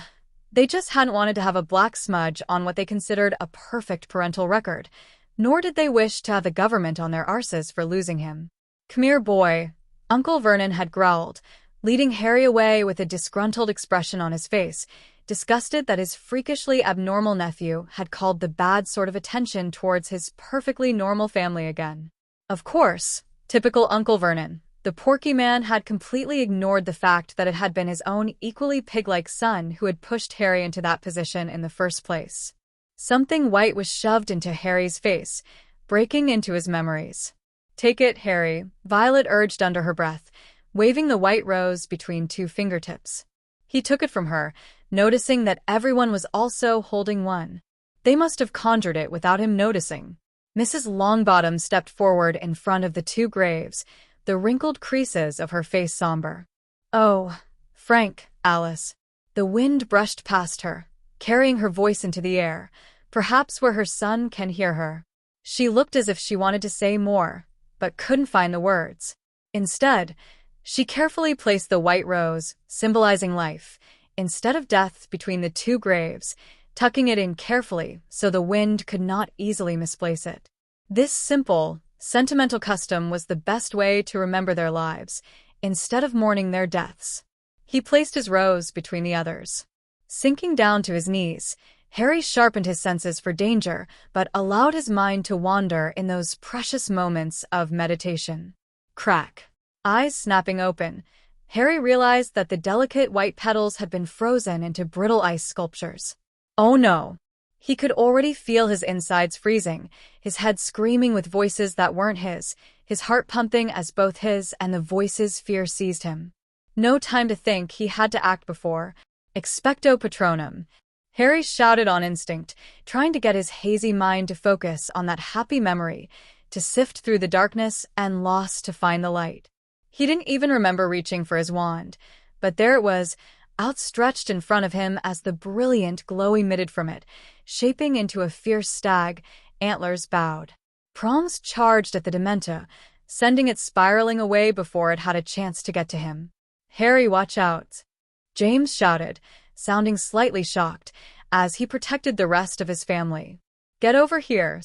[SPEAKER 1] they just hadn't wanted to have a black smudge on what they considered a perfect parental record, nor did they wish to have the government on their arses for losing him. "Come here, boy," Uncle Vernon had growled, leading Harry away with a disgruntled expression on his face, disgusted that his freakishly abnormal nephew had called the bad sort of attention towards his perfectly normal family again. Of course, typical Uncle Vernon, the porky man had completely ignored the fact that it had been his own equally pig-like son who had pushed Harry into that position in the first place. Something white was shoved into Harry's face, breaking into his memories. "Take it, Harry," Violet urged under her breath, waving the white rose between two fingertips. He took it from her, noticing that everyone was also holding one. They must have conjured it without him noticing. Mrs. Longbottom stepped forward in front of the two graves, the wrinkled creases of her face somber. "Oh, Frank, Alice." The wind brushed past her, carrying her voice into the air, perhaps where her son can hear her. She looked as if she wanted to say more, but couldn't find the words. Instead, she carefully placed the white rose, symbolizing life, instead of death, between the two graves, tucking it in carefully so the wind could not easily misplace it. This simple, sentimental custom was the best way to remember their lives, instead of mourning their deaths. He placed his rose between the others. Sinking down to his knees, Harry sharpened his senses for danger, but allowed his mind to wander in those precious moments of meditation. Crack. Eyes snapping open, Harry realized that the delicate white petals had been frozen into brittle ice sculptures. Oh no! He could already feel his insides freezing, his head screaming with voices that weren't his heart pumping as both his and the voices' fear seized him. No time to think, he had to act before. Expecto Patronum. Harry shouted on instinct, trying to get his hazy mind to focus on that happy memory, to sift through the darkness and lost to find the light. He didn't even remember reaching for his wand, but there it was, outstretched in front of him as the brilliant glow emitted from it, shaping into a fierce stag, antlers bowed. Prongs charged at the Dementa, sending it spiraling away before it had a chance to get to him. "Harry, watch out!" James shouted, sounding slightly shocked, as he protected the rest of his family. "Get over here."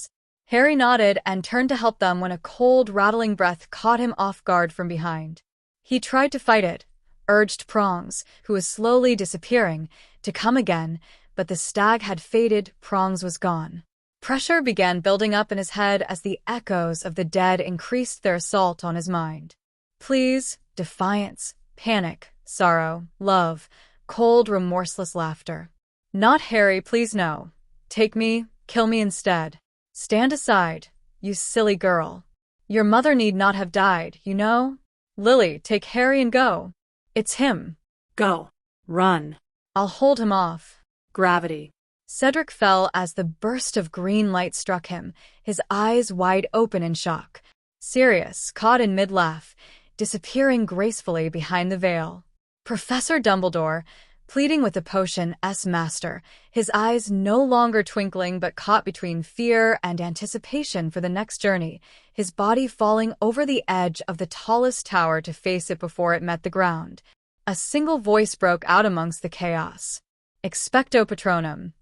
[SPEAKER 1] Harry nodded and turned to help them when a cold, rattling breath caught him off guard from behind. He tried to fight it, urged Prongs, who was slowly disappearing, to come again, but the stag had faded, Prongs was gone. Pressure began building up in his head as the echoes of the dead increased their assault on his mind. Please, defiance, panic, sorrow, love, cold, remorseless laughter. "Not Harry, please no. Take me, kill me instead. Stand aside, you silly girl. Your mother need not have died, you know. Lily, take Harry and go. It's him."
[SPEAKER 2] Go. Run.
[SPEAKER 1] "I'll hold him off."
[SPEAKER 2] Gravity.
[SPEAKER 1] Cedric fell as the burst of green light struck him, his eyes wide open in shock. Sirius, caught in mid-laugh, disappearing gracefully behind the veil. Professor Dumbledore, pleading with the potion's master, his eyes no longer twinkling but caught between fear and anticipation for the next journey, his body falling over the edge of the tallest tower to face it before it met the ground. A single voice broke out amongst the chaos. "Expecto Patronum."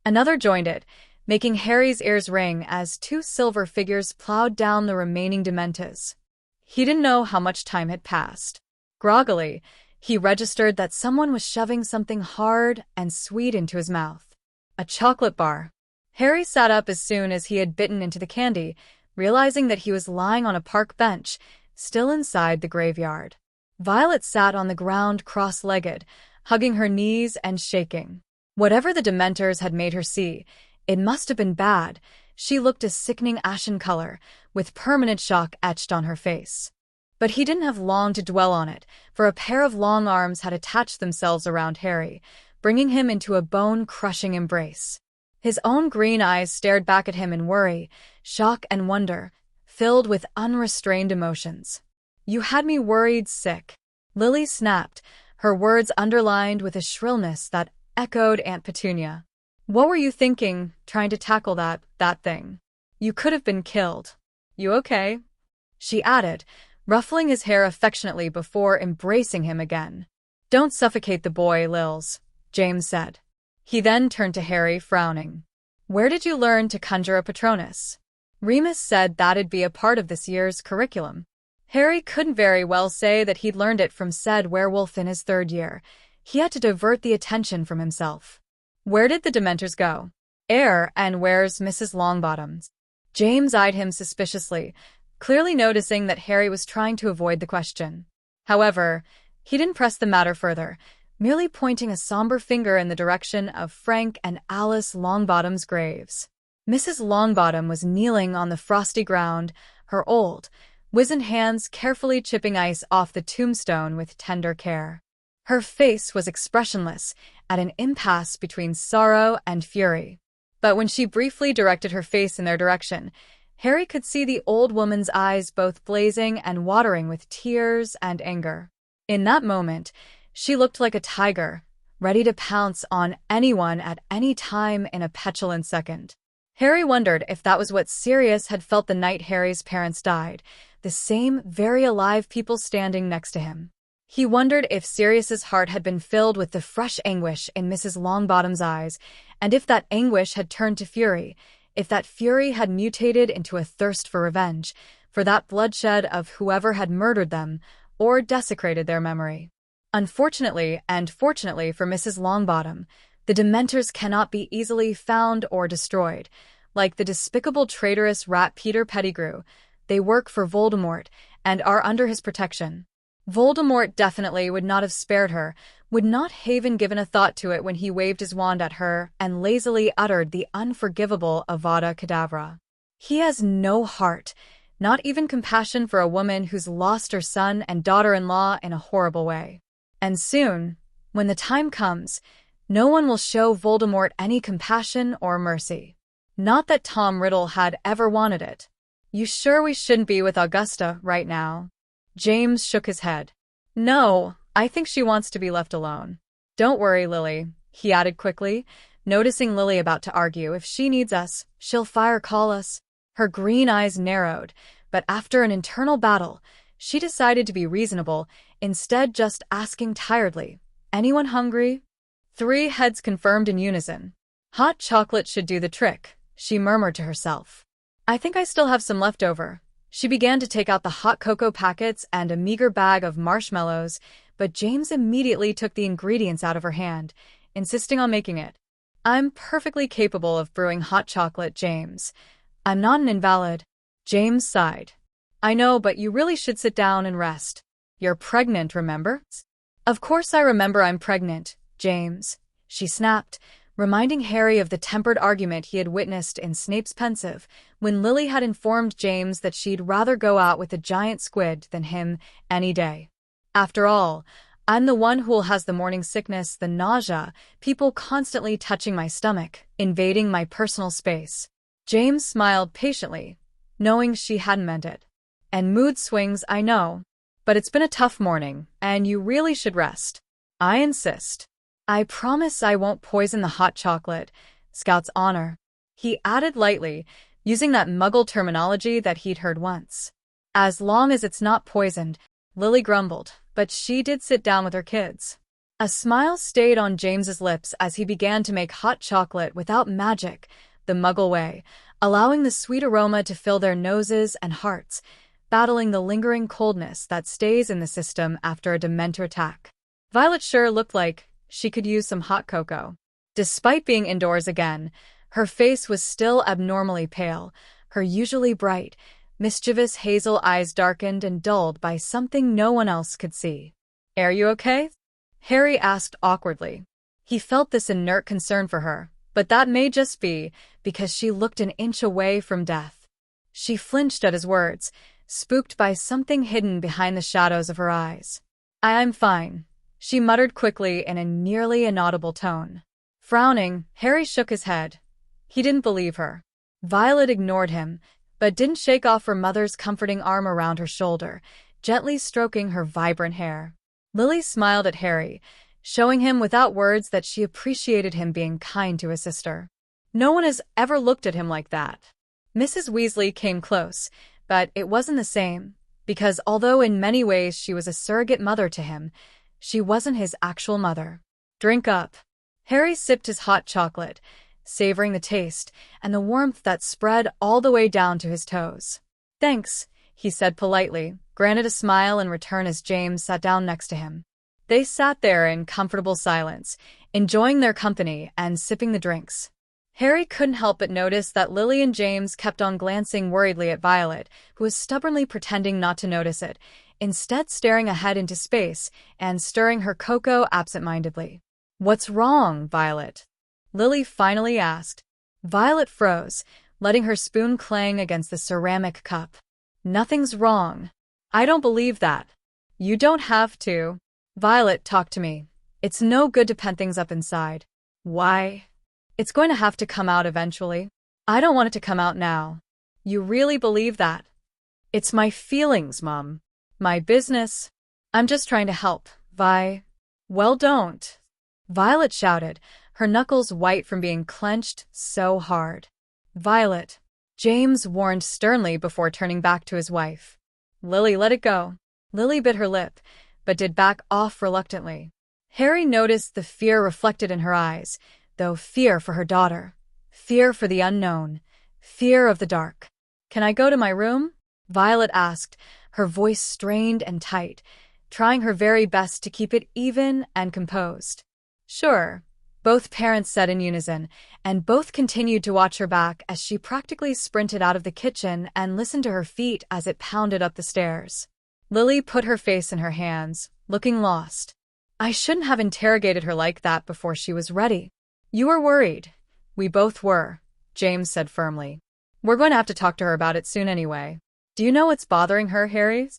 [SPEAKER 1] Another joined it, making Harry's ears ring as two silver figures plowed down the remaining Dementas. He didn't know how much time had passed. Groggily, he registered that someone was shoving something hard and sweet into his mouth. A chocolate bar. Harry sat up as soon as he had bitten into the candy, realizing that he was lying on a park bench, still inside the graveyard. Violet sat on the ground cross-legged, hugging her knees and shaking. Whatever the Dementors had made her see, it must have been bad. She looked a sickening ashen color, with permanent shock etched on her face. But he didn't have long to dwell on it, for a pair of long arms had attached themselves around Harry, bringing him into a bone-crushing embrace. His own green eyes stared back at him in worry, shock and wonder, filled with unrestrained emotions. "You had me worried sick," Lily snapped, her words underlined with a shrillness that echoed Aunt Petunia. "What were you thinking, trying to tackle that thing? You could have been killed. You okay?" she added, ruffling his hair affectionately before embracing him again. "Don't suffocate the boy, Lils. James said. He then turned to Harry, frowning. Where did you learn to conjure a Patronus? Remus said that'd be a part of this year's curriculum. Harry couldn't very well say that he'd learned it from said werewolf in his 3rd year. He had to divert the attention from himself. Where did the Dementors go? And where's Mrs. Longbottom? James eyed him suspiciously, clearly noticing that Harry was trying to avoid the question. However, he didn't press the matter further, merely pointing a somber finger in the direction of Frank and Alice Longbottom's graves. Mrs. Longbottom was kneeling on the frosty ground, her old, wizened hands carefully chipping ice off the tombstone with tender care. Her face was expressionless, at an impasse between sorrow and fury. But when she briefly directed her face in their direction, Harry could see the old woman's eyes both blazing and watering with tears and anger. In that moment, she looked like a tiger, ready to pounce on anyone at any time in a petulant second. Harry wondered if that was what Sirius had felt the night Harry's parents died, the same very alive people standing next to him. He wondered if Sirius's heart had been filled with the fresh anguish in Mrs. Longbottom's eyes, and if that anguish had turned to fury, if that fury had mutated into a thirst for revenge, for that bloodshed of whoever had murdered them or desecrated their memory. Unfortunately, and fortunately for Mrs. Longbottom, the Dementors cannot be easily found or destroyed. Like the despicable traitorous rat Peter Pettigrew, they work for Voldemort and are under his protection. Voldemort definitely would not have spared her, would not have even given a thought to it when he waved his wand at her and lazily uttered the unforgivable Avada Kedavra. He has no heart, not even compassion for a woman who's lost her son and daughter-in-law in a horrible way. And soon, when the time comes, no one will show Voldemort any compassion or mercy. Not that Tom Riddle had ever wanted it. You sure we shouldn't be with Augusta right now? James shook his head. No, I think she wants to be left alone. Don't worry, Lily, he added quickly, noticing Lily about to argue. If she needs us, she'll call us. Her green eyes narrowed, but after an internal battle, she decided to be reasonable, instead just asking tiredly, anyone hungry? 3 heads confirmed in unison. Hot chocolate should do the trick, she murmured to herself. I think I still have some left over. She began to take out the hot cocoa packets and a meager bag of marshmallows, but James immediately took the ingredients out of her hand, insisting on making it. I'm perfectly capable of brewing hot chocolate, James. I'm not an invalid. James sighed. I know, but you really should sit down and rest. You're pregnant, remember? Of course I remember I'm pregnant, James, she snapped, reminding Harry of the tempered argument he had witnessed in Snape's Pensive, when Lily had informed James that she'd rather go out with a giant squid than him any day. After all, I'm the one who has the morning sickness, the nausea, people constantly touching my stomach, invading my personal space. James smiled patiently, knowing she hadn't meant it. And mood swings, I know. But it's been a tough morning, and you really should rest. I insist. I promise I won't poison the hot chocolate, Scout's honor. He added lightly, using that muggle terminology that he'd heard once. As long as it's not poisoned, Lily grumbled, but she did sit down with her kids. A smile stayed on James's lips as he began to make hot chocolate without magic, the muggle way, allowing the sweet aroma to fill their noses and hearts, battling the lingering coldness that stays in the system after a Dementor attack. Violet sure looked like she could use some hot cocoa. Despite being indoors again, her face was still abnormally pale, her usually bright, mischievous hazel eyes darkened and dulled by something no one else could see. Are you okay? Harry asked awkwardly. He felt this inert concern for her, but that may just be because she looked an inch away from death. She flinched at his words, spooked by something hidden behind the shadows of her eyes. I'm fine, she muttered quickly in a nearly inaudible tone. Frowning, Harry shook his head. He didn't believe her. Violet ignored him, but didn't shake off her mother's comforting arm around her shoulder, gently stroking her vibrant hair. Lily smiled at Harry, showing him without words that she appreciated him being kind to his sister. No one has ever looked at him like that. Mrs. Weasley came close, but it wasn't the same, because although in many ways she was a surrogate mother to him, she wasn't his actual mother. Drink up. Harry sipped his hot chocolate, savoring the taste and the warmth that spread all the way down to his toes. "Thanks," he said politely, granted a smile in return as James sat down next to him. They sat there in comfortable silence, enjoying their company and sipping the drinks. Harry couldn't help but notice that Lily and James kept on glancing worriedly at Violet, who was stubbornly pretending not to notice it, instead staring ahead into space and stirring her cocoa absent-mindedly. "What's wrong, Violet?" Lily finally asked. Violet froze, letting her spoon clang against the ceramic cup. "Nothing's wrong. I don't believe that." "You don't have to. Violet, talk to me. It's no good to pen things up inside." "Why?" "It's going to have to come out eventually. I don't want it to come out now." "You really believe that?" "It's my feelings, Mum. My business. I'm just trying to help, Well, don't," Violet shouted, her knuckles white from being clenched so hard. "Violet," James warned sternly before turning back to his wife. "Lily, let it go." Lily bit her lip, but did back off reluctantly. Harry noticed the fear reflected in her eyes, though fear for her daughter, fear for the unknown, fear of the dark. "Can I go to my room?" Violet asked, her voice strained and tight, trying her very best to keep it even and composed. "Sure," both parents said in unison, and both continued to watch her back as she practically sprinted out of the kitchen and listened to her feet as it pounded up the stairs. Lily put her face in her hands, looking lost. "I shouldn't have interrogated her like that before she was ready." "You were worried. We both were," James said firmly. "We're going to have to talk to her about it soon anyway." "Do you know what's bothering her, Harry?"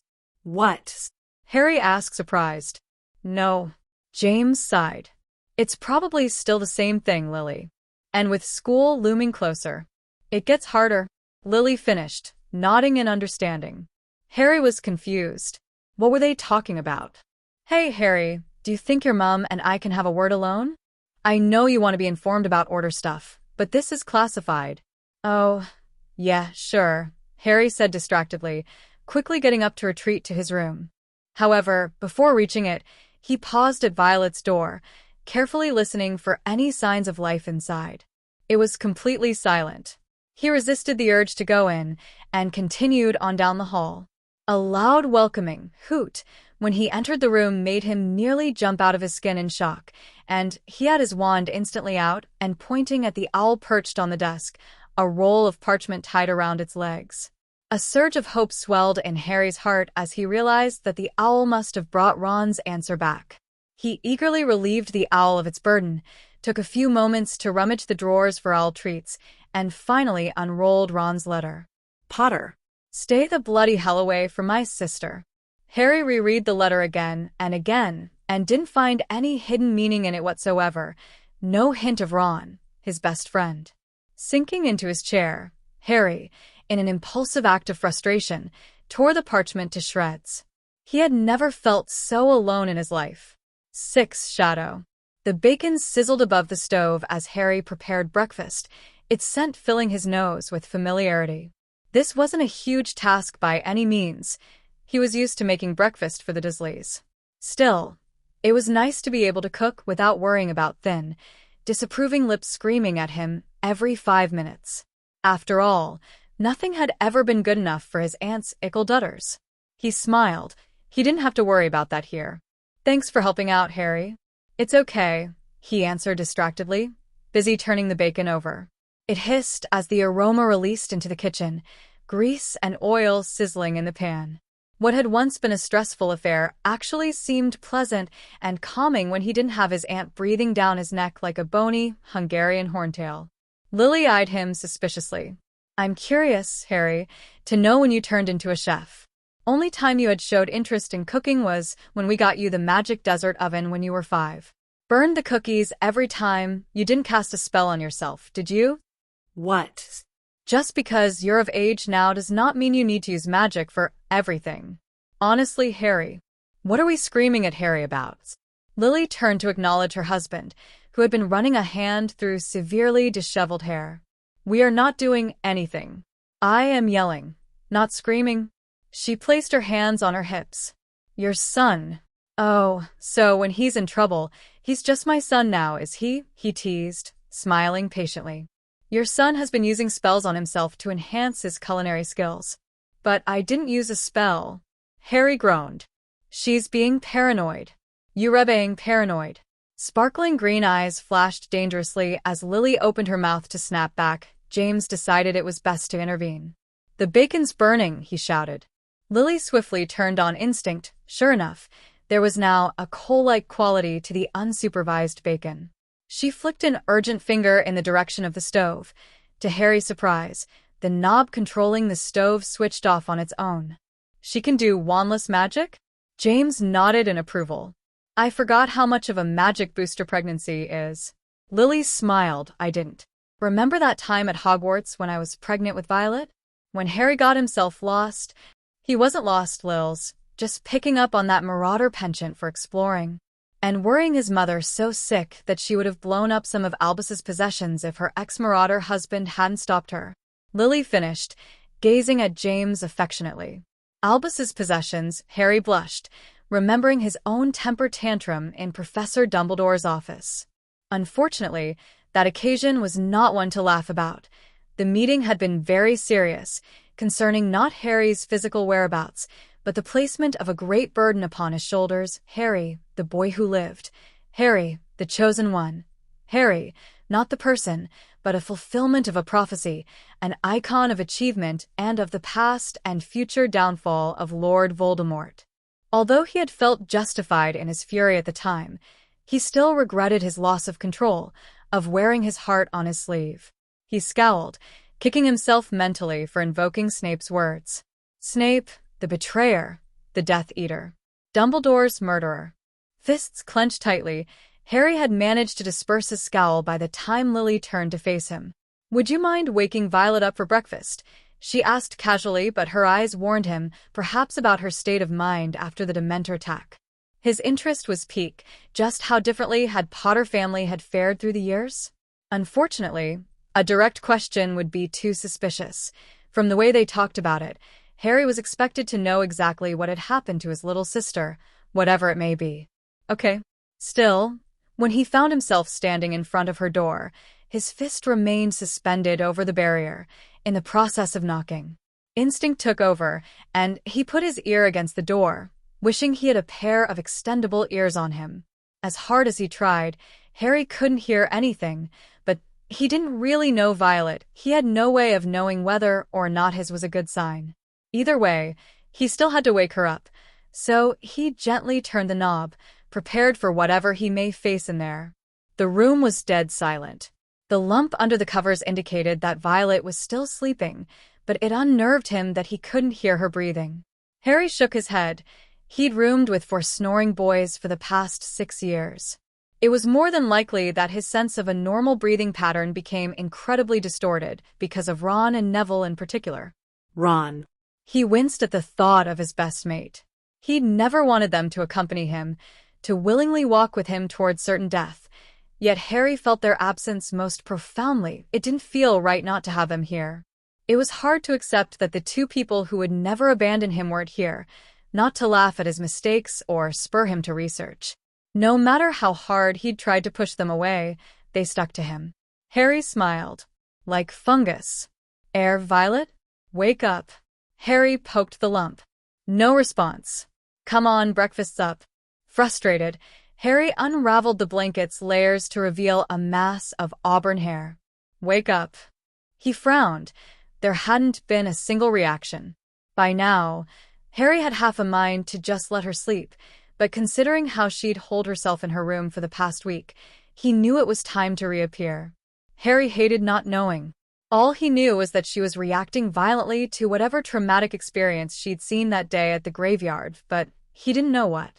[SPEAKER 2] "What?"
[SPEAKER 1] Harry asked, surprised. "No." James sighed. "It's probably still the same thing, Lily. And with school looming closer, it gets harder." Lily finished, nodding in understanding. Harry was confused. What were they talking about? "Hey, Harry, do you think your mom and I can have a word alone? I know you want to be informed about order stuff, but this is classified." "Oh, yeah, sure," Harry said distractedly, quickly getting up to retreat to his room. However, before reaching it, he paused at Violet's door, carefully listening for any signs of life inside. It was completely silent. He resisted the urge to go in and continued on down the hall. A loud welcoming hoot when he entered the room made him nearly jump out of his skin in shock, and he had his wand instantly out and pointing at the owl perched on the desk, a roll of parchment tied around its legs. A surge of hope swelled in Harry's heart as he realized that the owl must have brought Ron's answer back. He eagerly relieved the owl of its burden, took a few moments to rummage the drawers for owl treats, and finally unrolled Ron's letter.
[SPEAKER 2] "Potter."
[SPEAKER 1] "Stay the bloody hell away from my sister." Harry reread the letter again and didn't find any hidden meaning in it whatsoever. No hint of Ron, his best friend. Sinking into his chair, Harry, in an impulsive act of frustration, tore the parchment to shreds. He had never felt so alone in his life. 6. Shadow. The bacon sizzled above the stove as Harry prepared breakfast, its scent filling his nose with familiarity. This wasn't a huge task by any means. He was used to making breakfast for the Dursleys. Still, it was nice to be able to cook without worrying about thin, disapproving lips screaming at him every 5 minutes. After all, nothing had ever been good enough for his aunt's ickle dudders. He smiled. He didn't have to worry about that here. "Thanks for helping out, Harry." "It's okay," he answered distractedly, busy turning the bacon over. It hissed as the aroma released into the kitchen, grease and oil sizzling in the pan. What had once been a stressful affair actually seemed pleasant and calming when he didn't have his aunt breathing down his neck like a bony Hungarian horntail. Lily eyed him suspiciously. "I'm curious, Harry, to know when you turned into a chef. Only time you had showed interest in cooking was when we got you the magic desert oven when you were 5. Burned the cookies every time. You didn't cast a spell on yourself, did you?"
[SPEAKER 2] "What?"
[SPEAKER 1] "Just because you're of age now does not mean you need to use magic for everything. Honestly, Harry, what are we screaming at Harry about?" Lily turned to acknowledge her husband, who had been running a hand through severely disheveled hair. "We are not doing anything. I am yelling, not screaming." She placed her hands on her hips. "Your son." Oh, so when he's in trouble, he's just my son now, is he? He teased, smiling patiently. Your son has been using spells on himself to enhance his culinary skills. But I didn't use a spell. Harry groaned. She's being paranoid. You're being paranoid. Sparkling green eyes flashed dangerously as Lily opened her mouth to snap back. James decided it was best to intervene. The bacon's burning, he shouted. Lily swiftly turned on instinct. Sure enough, there was now a coal-like quality to the unsupervised bacon. She flicked an urgent finger in the direction of the stove. To Harry's surprise, the knob controlling the stove switched off on its own. She can do wandless magic? James nodded in approval. I forgot how much of a magic booster pregnancy is. Lily smiled. I didn't. Remember that time at Hogwarts when I was pregnant with Violet? When Harry got himself lost? He wasn't lost, Lils, just picking up on that marauder penchant for exploring. And worrying his mother so sick that she would have blown up some of Albus's possessions if her ex-marauder husband hadn't stopped her. Lily finished, gazing at James affectionately. Albus's possessions, Harry blushed, remembering his own temper tantrum in Professor Dumbledore's office. Unfortunately, that occasion was not one to laugh about. The meeting had been very serious, concerning not Harry's physical whereabouts, but the placement of a great burden upon his shoulders. Harry, the boy who lived. Harry, the chosen one. Harry, not the person, but a fulfillment of a prophecy, an icon of achievement and of the past and future downfall of Lord Voldemort. Although he had felt justified in his fury at the time, he still regretted his loss of control, of wearing his heart on his sleeve. He scowled, kicking himself mentally for invoking Snape's words. Snape, the betrayer, the Death Eater, Dumbledore's murderer. Fists clenched tightly, Harry had managed to disperse his scowl by the time Lily turned to face him. Would you mind waking Violet up for breakfast? She asked casually, but her eyes warned him, perhaps about her state of mind after the Dementor attack. His interest was piqued. Just how differently had Potter family had fared through the years? Unfortunately, a direct question would be too suspicious. From the way they talked about it, Harry was expected to know exactly what had happened to his little sister, whatever it may be. Okay. Still, when he found himself standing in front of her door, his fist remained suspended over the barrier, in the process of knocking. Instinct took over, and he put his ear against the door, wishing he had a pair of extendable ears on him. As hard as he tried, Harry couldn't hear anything, but he didn't really know Violet. He had no way of knowing whether or not his was a good sign. Either way, he still had to wake her up, so he gently turned the knob, prepared for whatever he may face in there. The room was dead silent. The lump under the covers indicated that Violet was still sleeping, but it unnerved him that he couldn't hear her breathing. Harry shook his head. He'd roomed with 4 snoring boys for the past 6 years. It was more than likely that his sense of a normal breathing pattern became incredibly distorted because of Ron and Neville in particular.
[SPEAKER 2] Ron.
[SPEAKER 1] He winced at the thought of his best mate. He'd never wanted them to accompany him, to willingly walk with him toward certain death. Yet Harry felt their absence most profoundly. It didn't feel right not to have them here. It was hard to accept that the 2 people who would never abandon him weren't here, not to laugh at his mistakes or spur him to research. No matter how hard he'd tried to push them away, they stuck to him. Harry smiled. Like fungus. Violet? Wake up. Harry poked the lump. No response. Come on, breakfast's up. Frustrated, Harry unraveled the blanket's layers to reveal a mass of auburn hair. Wake up. He frowned. There hadn't been a single reaction. By now, Harry had half a mind to just let her sleep, but considering how she'd holed herself in her room for the past week, he knew it was time to reappear. Harry hated not knowing. All he knew was that she was reacting violently to whatever traumatic experience she'd seen that day at the graveyard, but he didn't know what.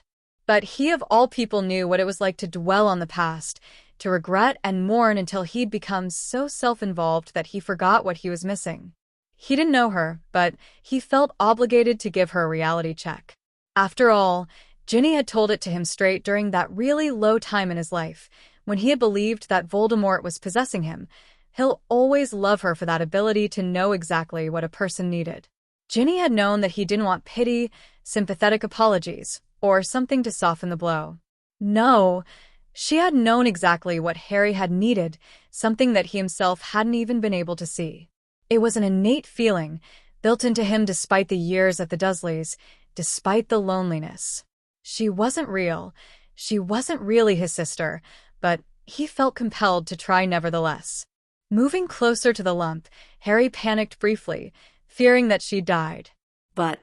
[SPEAKER 1] But he of all people knew what it was like to dwell on the past, to regret and mourn until he'd become so self-involved that he forgot what he was missing. He didn't know her, but he felt obligated to give her a reality check. After all, Ginny had told it to him straight during that really low time in his life, when he had believed that Voldemort was possessing him. He'll always love her for that ability to know exactly what a person needed. Ginny had known that he didn't want pity, sympathetic apologies, or something to soften the blow. No, she had known exactly what Harry had needed, something that he himself hadn't even been able to see. It was an innate feeling, built into him despite the years at the Dursleys, despite the loneliness. She wasn't real. She wasn't really his sister, but he felt compelled to try nevertheless. Moving closer to the lump, Harry panicked briefly, fearing that she died.
[SPEAKER 2] But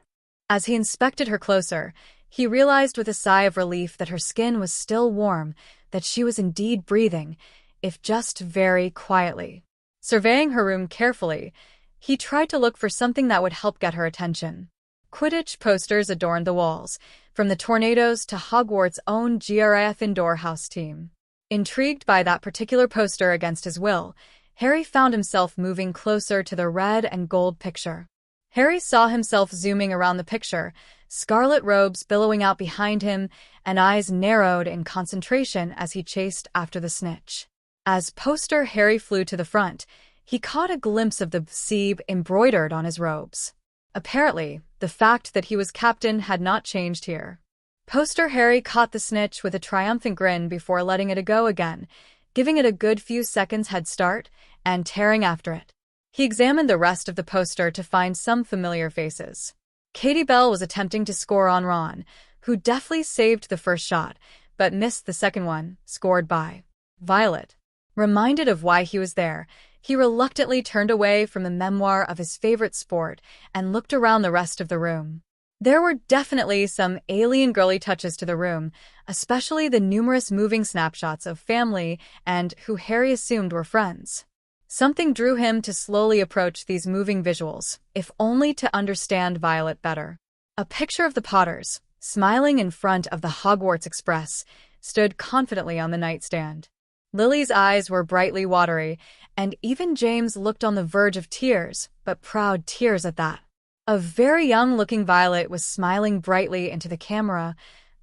[SPEAKER 1] as he inspected her closer, he realized with a sigh of relief that her skin was still warm, that she was indeed breathing, if just very quietly. Surveying her room carefully, he tried to look for something that would help get her attention. Quidditch posters adorned the walls, from the Tornadoes to Hogwarts' own GRIF indoor house team. Intrigued by that particular poster against his will, Harry found himself moving closer to the red and gold picture. Harry saw himself zooming around the picture, scarlet robes billowing out behind him, and eyes narrowed in concentration as he chased after the snitch. As poster Harry flew to the front, he caught a glimpse of the B'Seeb embroidered on his robes. Apparently, the fact that he was captain had not changed here. Poster Harry caught the snitch with a triumphant grin before letting it go again, giving it a good few seconds head start, and tearing after it. He examined the rest of the poster to find some familiar faces. Katie Bell was attempting to score on Ron, who deftly saved the first shot, but missed the second one, scored by Violet. Reminded of why he was there, he reluctantly turned away from the memoir of his favorite sport and looked around the rest of the room. There were definitely some alien girly touches to the room, especially the numerous moving snapshots of family and who Harry assumed were friends. Something drew him to slowly approach these moving visuals, if only to understand Violet better. A picture of the Potters, smiling in front of the Hogwarts Express, stood confidently on the nightstand. Lily's eyes were brightly watery, and even James looked on the verge of tears, but proud tears at that. A very young-looking Violet was smiling brightly into the camera,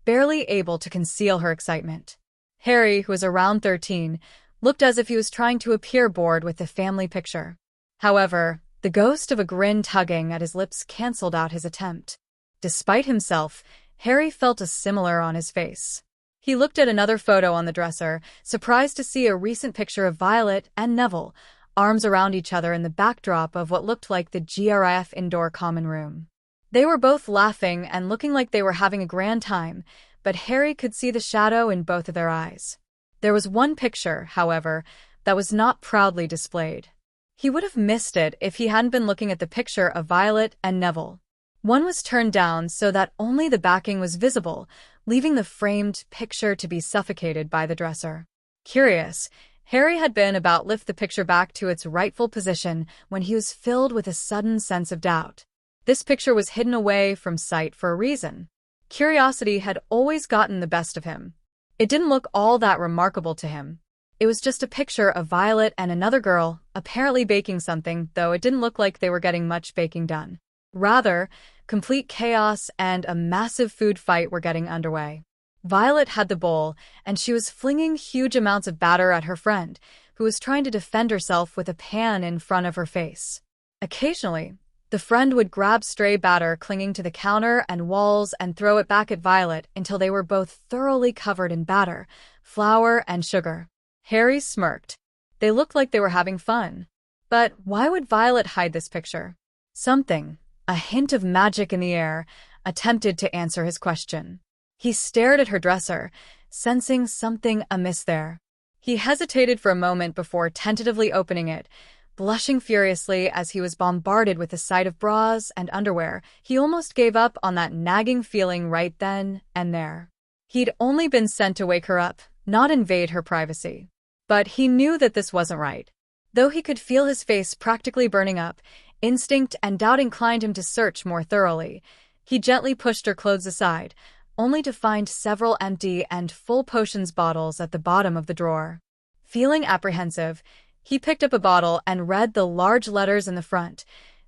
[SPEAKER 1] barely able to conceal her excitement. Harry, who was around 13, looked as if he was trying to appear bored with the family picture. However, the ghost of a grin tugging at his lips cancelled out his attempt. Despite himself, Harry felt a similar on his face. He looked at another photo on the dresser, surprised to see a recent picture of Violet and Neville, arms around each other in the backdrop of what looked like the GRIF indoor common room. They were both laughing and looking like they were having a grand time, but Harry could see the shadow in both of their eyes. There was one picture, however, that was not proudly displayed. He would have missed it if he hadn't been looking at the picture of Violet and Neville. One was turned down so that only the backing was visible, leaving the framed picture to be suffocated by the dresser. Curious, Harry had been about to lift the picture back to its rightful position when he was filled with a sudden sense of doubt. This picture was hidden away from sight for a reason. Curiosity had always gotten the best of him. It didn't look all that remarkable to him. It was just a picture of Violet and another girl, apparently baking something, though it didn't look like they were getting much baking done. Rather, complete chaos and a massive food fight were getting underway. Violet had the bowl, and she was flinging huge amounts of batter at her friend, who was trying to defend herself with a pan in front of her face. Occasionally, the friend would grab stray batter clinging to the counter and walls and throw it back at Violet until they were both thoroughly covered in batter, flour, and sugar. Harry smirked. They looked like they were having fun. But why would Violet hide this picture? Something, a hint of magic in the air, attempted to answer his question. He stared at her dresser, sensing something amiss there. He hesitated for a moment before tentatively opening it, blushing furiously as he was bombarded with the sight of bras and underwear. He almost gave up on that nagging feeling right then and there. He'd only been sent to wake her up, not invade her privacy. But he knew that this wasn't right. Though he could feel his face practically burning up, instinct and doubt inclined him to search more thoroughly. He gently pushed her clothes aside, only to find several empty and full potions bottles at the bottom of the drawer. Feeling apprehensive, he picked up a bottle and read the large letters in the front.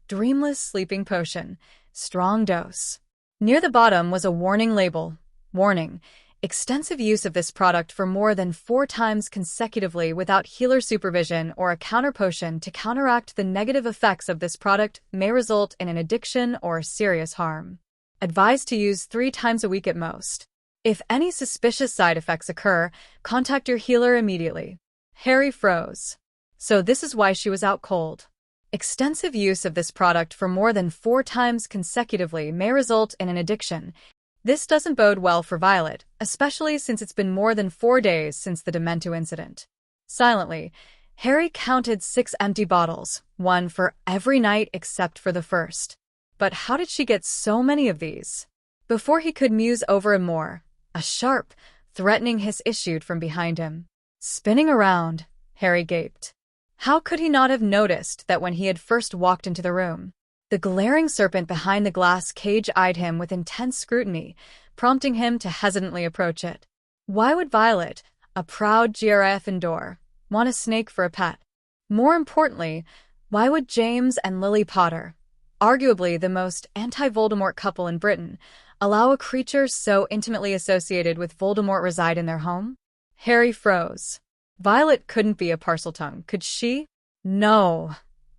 [SPEAKER 1] Dreamless sleeping potion. Strong dose. Near the bottom was a warning label. Warning. Extensive use of this product for more than 4 times consecutively without healer supervision or a counter potion to counteract the negative effects of this product may result in an addiction or serious harm. Advised to use 3 times a week at most. If any suspicious side effects occur, contact your healer immediately. Harry froze. So this is why she was out cold. Extensive use of this product for more than 4 times consecutively may result in an addiction. This doesn't bode well for Violet, especially since it's been more than 4 days since the Demento incident. Silently, Harry counted 6 empty bottles, 1 for every night except for the first. But how did she get so many of these? Before he could muse over it more, a sharp, threatening hiss issued from behind him. Spinning around, Harry gaped. How could he not have noticed that when he had first walked into the room? The glaring serpent behind the glass cage eyed him with intense scrutiny, prompting him to hesitantly approach it. Why would Violet, a proud Gryffindor, want a snake for a pet? More importantly, why would James and Lily Potter, arguably the most anti-Voldemort couple in Britain, allow a creature so intimately associated with Voldemort reside in their home? Harry froze. Violet couldn't be a Parseltongue, could she? No,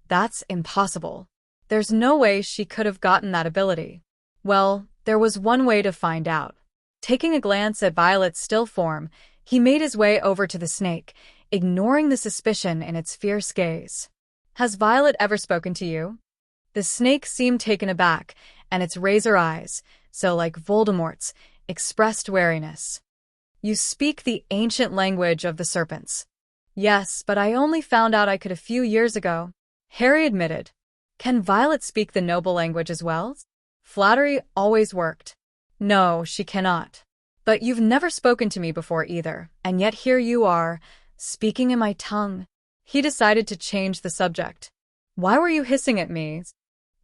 [SPEAKER 1] that's impossible. There's no way she could have gotten that ability. Well, there was one way to find out. Taking a glance at Violet's still form, he made his way over to the snake, ignoring the suspicion in its fierce gaze. Has Violet ever spoken to you? The snake seemed taken aback, and its razor eyes, so like Voldemort's, expressed wariness. You speak the ancient language of the serpents. Yes, but I only found out I could a few years ago, Harry admitted. Can Violet speak the noble language as well? Flattery always worked. No, she cannot. But you've never spoken to me before either, and yet here you are, speaking in my tongue. He decided to change the subject. Why were you hissing at me?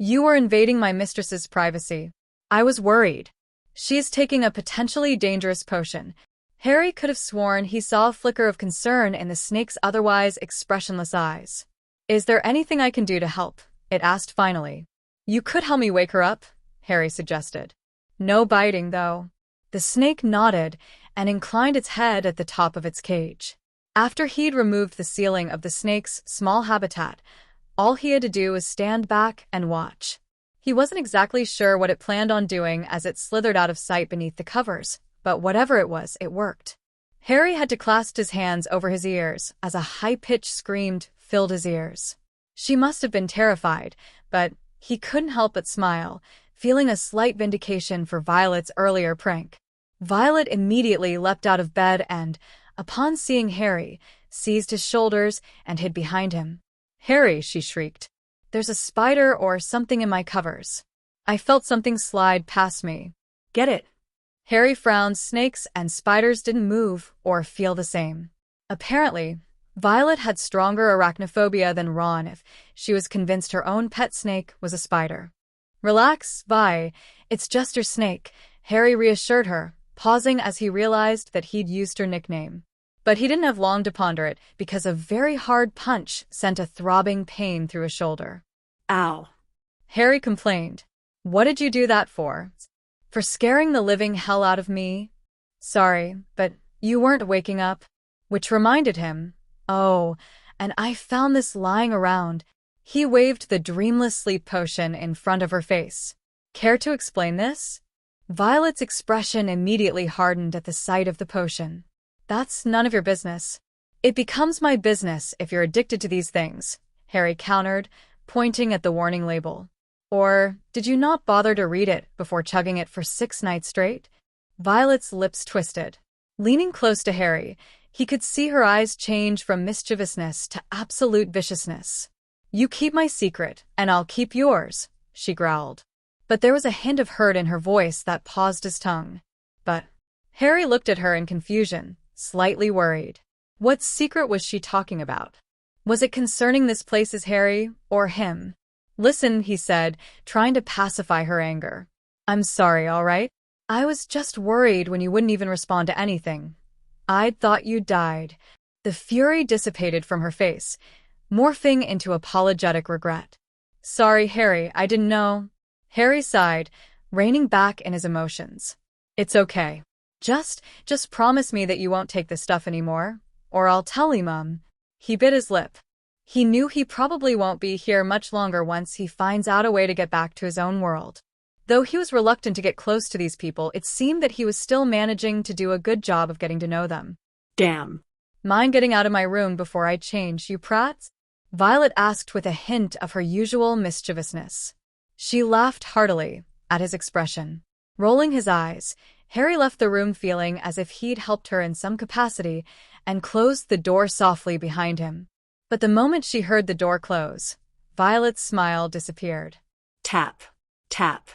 [SPEAKER 1] You were invading my mistress's privacy. I was worried. She is taking a potentially dangerous potion. Harry could have sworn he saw a flicker of concern in the snake's otherwise expressionless eyes. Is there anything I can do to help? It asked finally. You could help me wake her up, Harry suggested. No biting, though. The snake nodded and inclined its head at the top of its cage. After he'd removed the ceiling of the snake's small habitat, all he had to do was stand back and watch. He wasn't exactly sure what it planned on doing as it slithered out of sight beneath the covers, but whatever it was, it worked. Harry had to clasp his hands over his ears as a high-pitched scream filled his ears. She must have been terrified, but he couldn't help but smile, feeling a slight vindication for Violet's earlier prank. Violet immediately leapt out of bed and, upon seeing Harry, seized his shoulders and hid behind him. Harry, she shrieked. There's a spider or something in my covers. I felt something slide past me. Get it? Harry frowned. Snakes and spiders didn't move or feel the same. Apparently, Violet had stronger arachnophobia than Ron if she was convinced her own pet snake was a spider. Relax, Vi. It's just your snake, Harry reassured her, pausing as he realized that he'd used her nickname. But he didn't have long to ponder it because a very hard punch sent a throbbing pain through his shoulder.
[SPEAKER 2] Ow.
[SPEAKER 1] Harry complained. What did you do that for? For scaring the living hell out of me? Sorry, but you weren't waking up. Which reminded him, oh, and I found this lying around. He waved the dreamless sleep potion in front of her face. Care to explain this? Violet's expression immediately hardened at the sight of the potion. That's none of your business. It becomes my business if you're addicted to these things, Harry countered, pointing at the warning label. Or, did you not bother to read it before chugging it for 6 nights straight? Violet's lips twisted. Leaning close to Harry, he could see her eyes change from mischievousness to absolute viciousness. You keep my secret, and I'll keep yours, she growled. But there was a hint of hurt in her voice that paused his tongue. But Harry looked at her in confusion, slightly worried. What secret was she talking about? Was it concerning this place's Harry, or him? Listen, he said, trying to pacify her anger. I'm sorry, all right? I was just worried when you wouldn't even respond to anything. I'd thought you died. The fury dissipated from her face, morphing into apologetic regret. Sorry, Harry, I didn't know. Harry sighed, reining back in his emotions. It's okay. Just promise me that you won't take this stuff anymore, or I'll tell Mum. He bit his lip. He knew he probably won't be here much longer once he finds out a way to get back to his own world. Though he was reluctant to get close to these people, it seemed that he was still managing to do a good job of getting to know them.
[SPEAKER 2] Damn.
[SPEAKER 1] Mind getting out of my room before I change, you prats? Violet asked with a hint of her usual mischievousness. She laughed heartily at his expression. Rolling his eyes, Harry left the room feeling as if he'd helped her in some capacity and closed the door softly behind him. But the moment she heard the door close, Violet's smile disappeared.
[SPEAKER 2] Tap. Tap.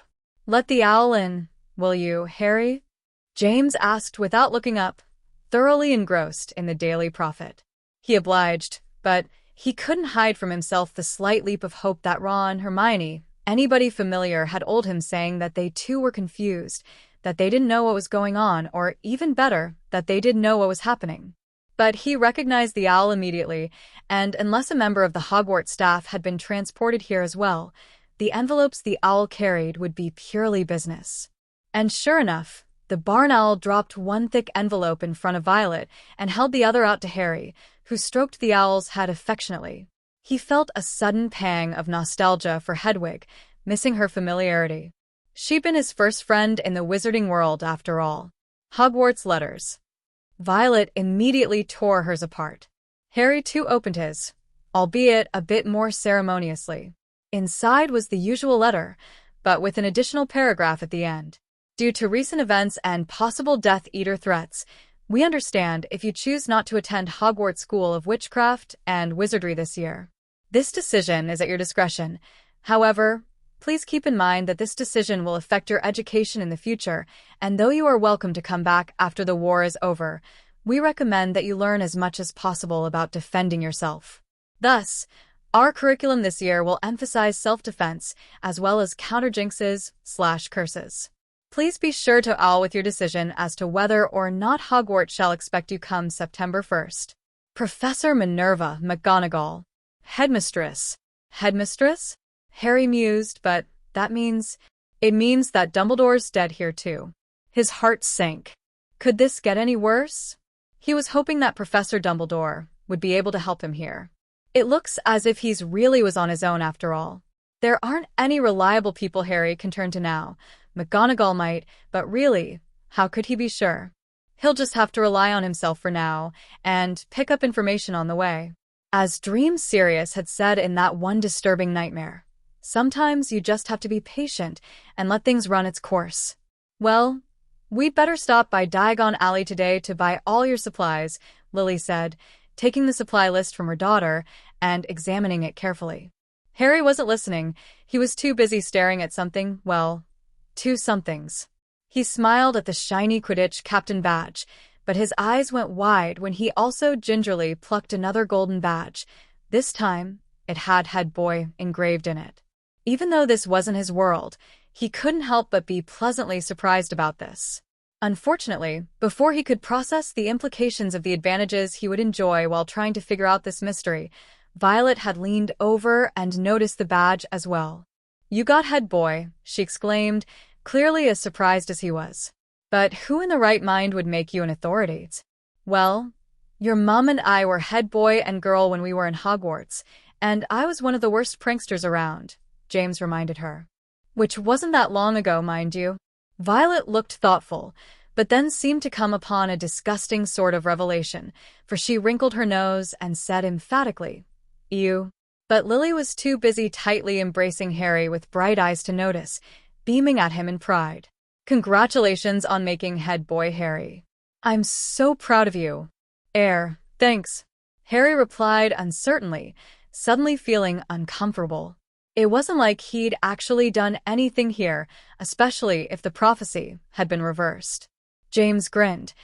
[SPEAKER 1] Let the owl in, will you, Harry? James asked without looking up, thoroughly engrossed in the Daily Prophet. He obliged, but he couldn't hide from himself the slight leap of hope that Ron, Hermione, anybody familiar had told him, saying that they too were confused, that they didn't know what was going on, or even better, that they didn't know what was happening. But he recognized the owl immediately, and unless a member of the Hogwarts staff had been transported here as well, the envelopes the owl carried would be purely business. And sure enough, the barn owl dropped one thick envelope in front of Violet and held the other out to Harry, who stroked the owl's head affectionately. He felt a sudden pang of nostalgia for Hedwig, missing her familiarity. She'd been his first friend in the wizarding world, after all. Hogwarts letters. Violet immediately tore hers apart. Harry too opened his, albeit a bit more ceremoniously. Inside was the usual letter, but with an additional paragraph at the end. Due to recent events and possible Death Eater threats, we understand if you choose not to attend Hogwarts School of Witchcraft and Wizardry this year. This decision is at your discretion. However, please keep in mind that this decision will affect your education in the future, and though you are welcome to come back after the war is over, we recommend that you learn as much as possible about defending yourself. Thus, our curriculum this year will emphasize self-defense as well as counter-jinxes/curses. Please be sure to owl with your decision as to whether or not Hogwarts shall expect you come September 1st. Professor Minerva McGonagall. Headmistress. Headmistress? Harry mused, but it means that Dumbledore's dead here too. His heart sank. Could this get any worse? He was hoping that Professor Dumbledore would be able to help him here. It looks as if he's really was on his own after all. There aren't any reliable people Harry can turn to now. McGonagall might, but really, how could he be sure? He'll just have to rely on himself for now, and pick up information on the way. As Dream Sirius had said in that one disturbing nightmare, sometimes you just have to be patient and let things run its course. Well, we'd better stop by Diagon Alley today to buy all your supplies, Lily said, taking the supply list from her daughter and examining it carefully. Harry wasn't listening. He was too busy staring at something, well, two somethings. He smiled at the shiny Quidditch captain badge, but his eyes went wide when he also gingerly plucked another golden badge. This time, it had Head Boy engraved in it. Even though this wasn't his world, he couldn't help but be pleasantly surprised about this. Unfortunately, before he could process the implications of the advantages he would enjoy while trying to figure out this mystery, Violet had leaned over and noticed the badge as well. "You got Head Boy," she exclaimed, clearly as surprised as he was. "But who in the right mind would make you an authority?" "Well, your mom and I were Head Boy and Girl when we were in Hogwarts, and I was one of the worst pranksters around," James reminded her. "Which wasn't that long ago, mind you." Violet looked thoughtful, but then seemed to come upon a disgusting sort of revelation, for she wrinkled her nose and said emphatically, "Ew." But Lily was too busy tightly embracing Harry with bright eyes to notice, beaming at him in pride. "Congratulations on making Head Boy, Harry. I'm so proud of you." Thanks," Harry replied uncertainly, suddenly feeling uncomfortable. It wasn't like he'd actually done anything here, especially if the prophecy had been reversed. James grinned,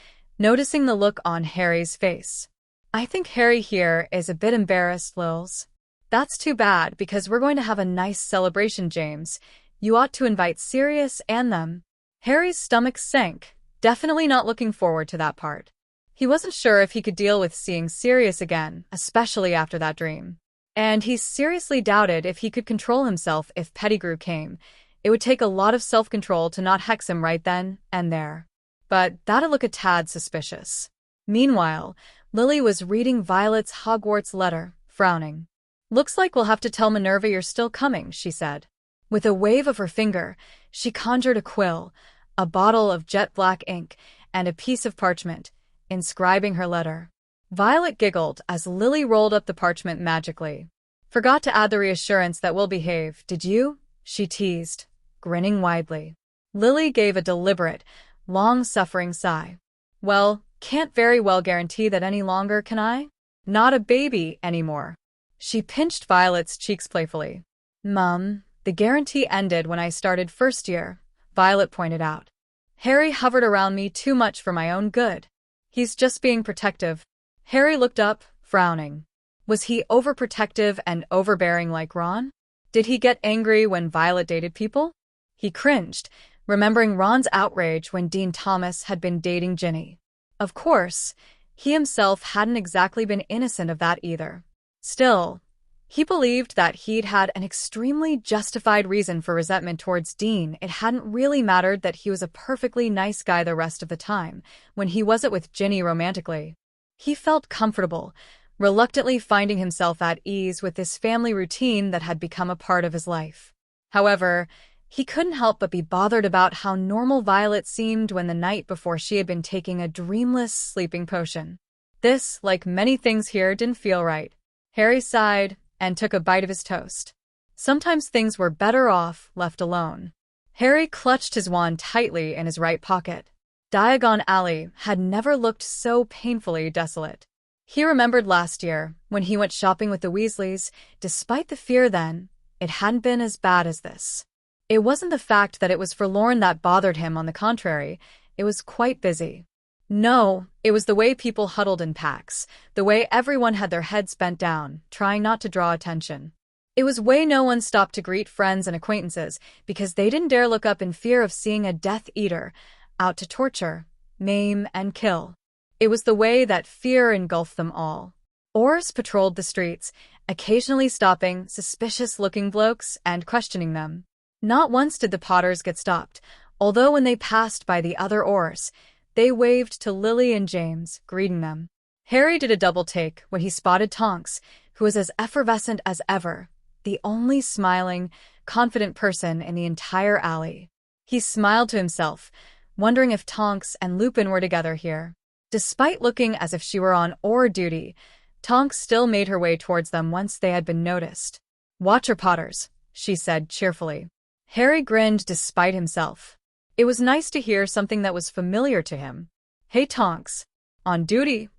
[SPEAKER 1] noticing the look on Harry's face. "I think Harry here is a bit embarrassed, Lils." "That's too bad, because we're going to have a nice celebration, James. You ought to invite Sirius and them." Harry's stomach sank, definitely not looking forward to that part. He wasn't sure if he could deal with seeing Sirius again, especially after that dream. And he seriously doubted if he could control himself if Pettigrew came. It would take a lot of self-control to not hex him right then and there. But that'd look a tad suspicious. Meanwhile, Lily was reading Violet's Hogwarts letter, frowning. "Looks like we'll have to tell Minerva you're still coming," she said. With a wave of her finger, she conjured a quill, a bottle of jet-black ink, and a piece of parchment, inscribing her letter. Violet giggled as Lily rolled up the parchment magically. "Forgot to add the reassurance that we'll behave, did you?" she teased, grinning widely. Lily gave a deliberate, long-suffering sigh. "Well, can't very well guarantee that any longer, can I? Not a baby anymore." She pinched Violet's cheeks playfully. "Mum, the guarantee ended when I started first year," Violet pointed out. "Harry hovered around me too much for my own good. He's just being protective." Harry looked up, frowning. Was he overprotective and overbearing like Ron? Did he get angry when Violet dated people? He cringed, remembering Ron's outrage when Dean Thomas had been dating Ginny. Of course, he himself hadn't exactly been innocent of that either. Still, he believed that he'd had an extremely justified reason for resentment towards Dean. It hadn't really mattered that he was a perfectly nice guy the rest of the time, when he wasn't with Ginny romantically. He felt comfortable, reluctantly finding himself at ease with this family routine that had become a part of his life. However, he couldn't help but be bothered about how normal Violet seemed when the night before she had been taking a dreamless sleeping potion. This, like many things here, didn't feel right. Harry sighed and took a bite of his toast. Sometimes things were better off left alone. Harry clutched his wand tightly in his right pocket. Diagon Alley had never looked so painfully desolate. He remembered last year, when he went shopping with the Weasleys. Despite the fear then, it hadn't been as bad as this. It wasn't the fact that it was forlorn that bothered him, on the contrary, it was quite busy. No, it was the way people huddled in packs, the way everyone had their heads bent down, trying not to draw attention. It was way no one stopped to greet friends and acquaintances, because they didn't dare look up in fear of seeing a Death Eater, out to torture, maim, and kill. It was the way that fear engulfed them all. Aurors patrolled the streets, occasionally stopping suspicious-looking blokes and questioning them. Not once did the Potters get stopped, although when they passed by the other Aurors, they waved to Lily and James, greeting them. Harry did a double-take when he spotted Tonks, who was as effervescent as ever, the only smiling, confident person in the entire alley. He smiled to himself, wondering if Tonks and Lupin were together here. Despite looking as if she were on Auror duty, Tonks still made her way towards them once they had been noticed. "Watch her, Potters," she said cheerfully. Harry grinned despite himself. It was nice to hear something that was familiar to him. "Hey, Tonks. On duty?"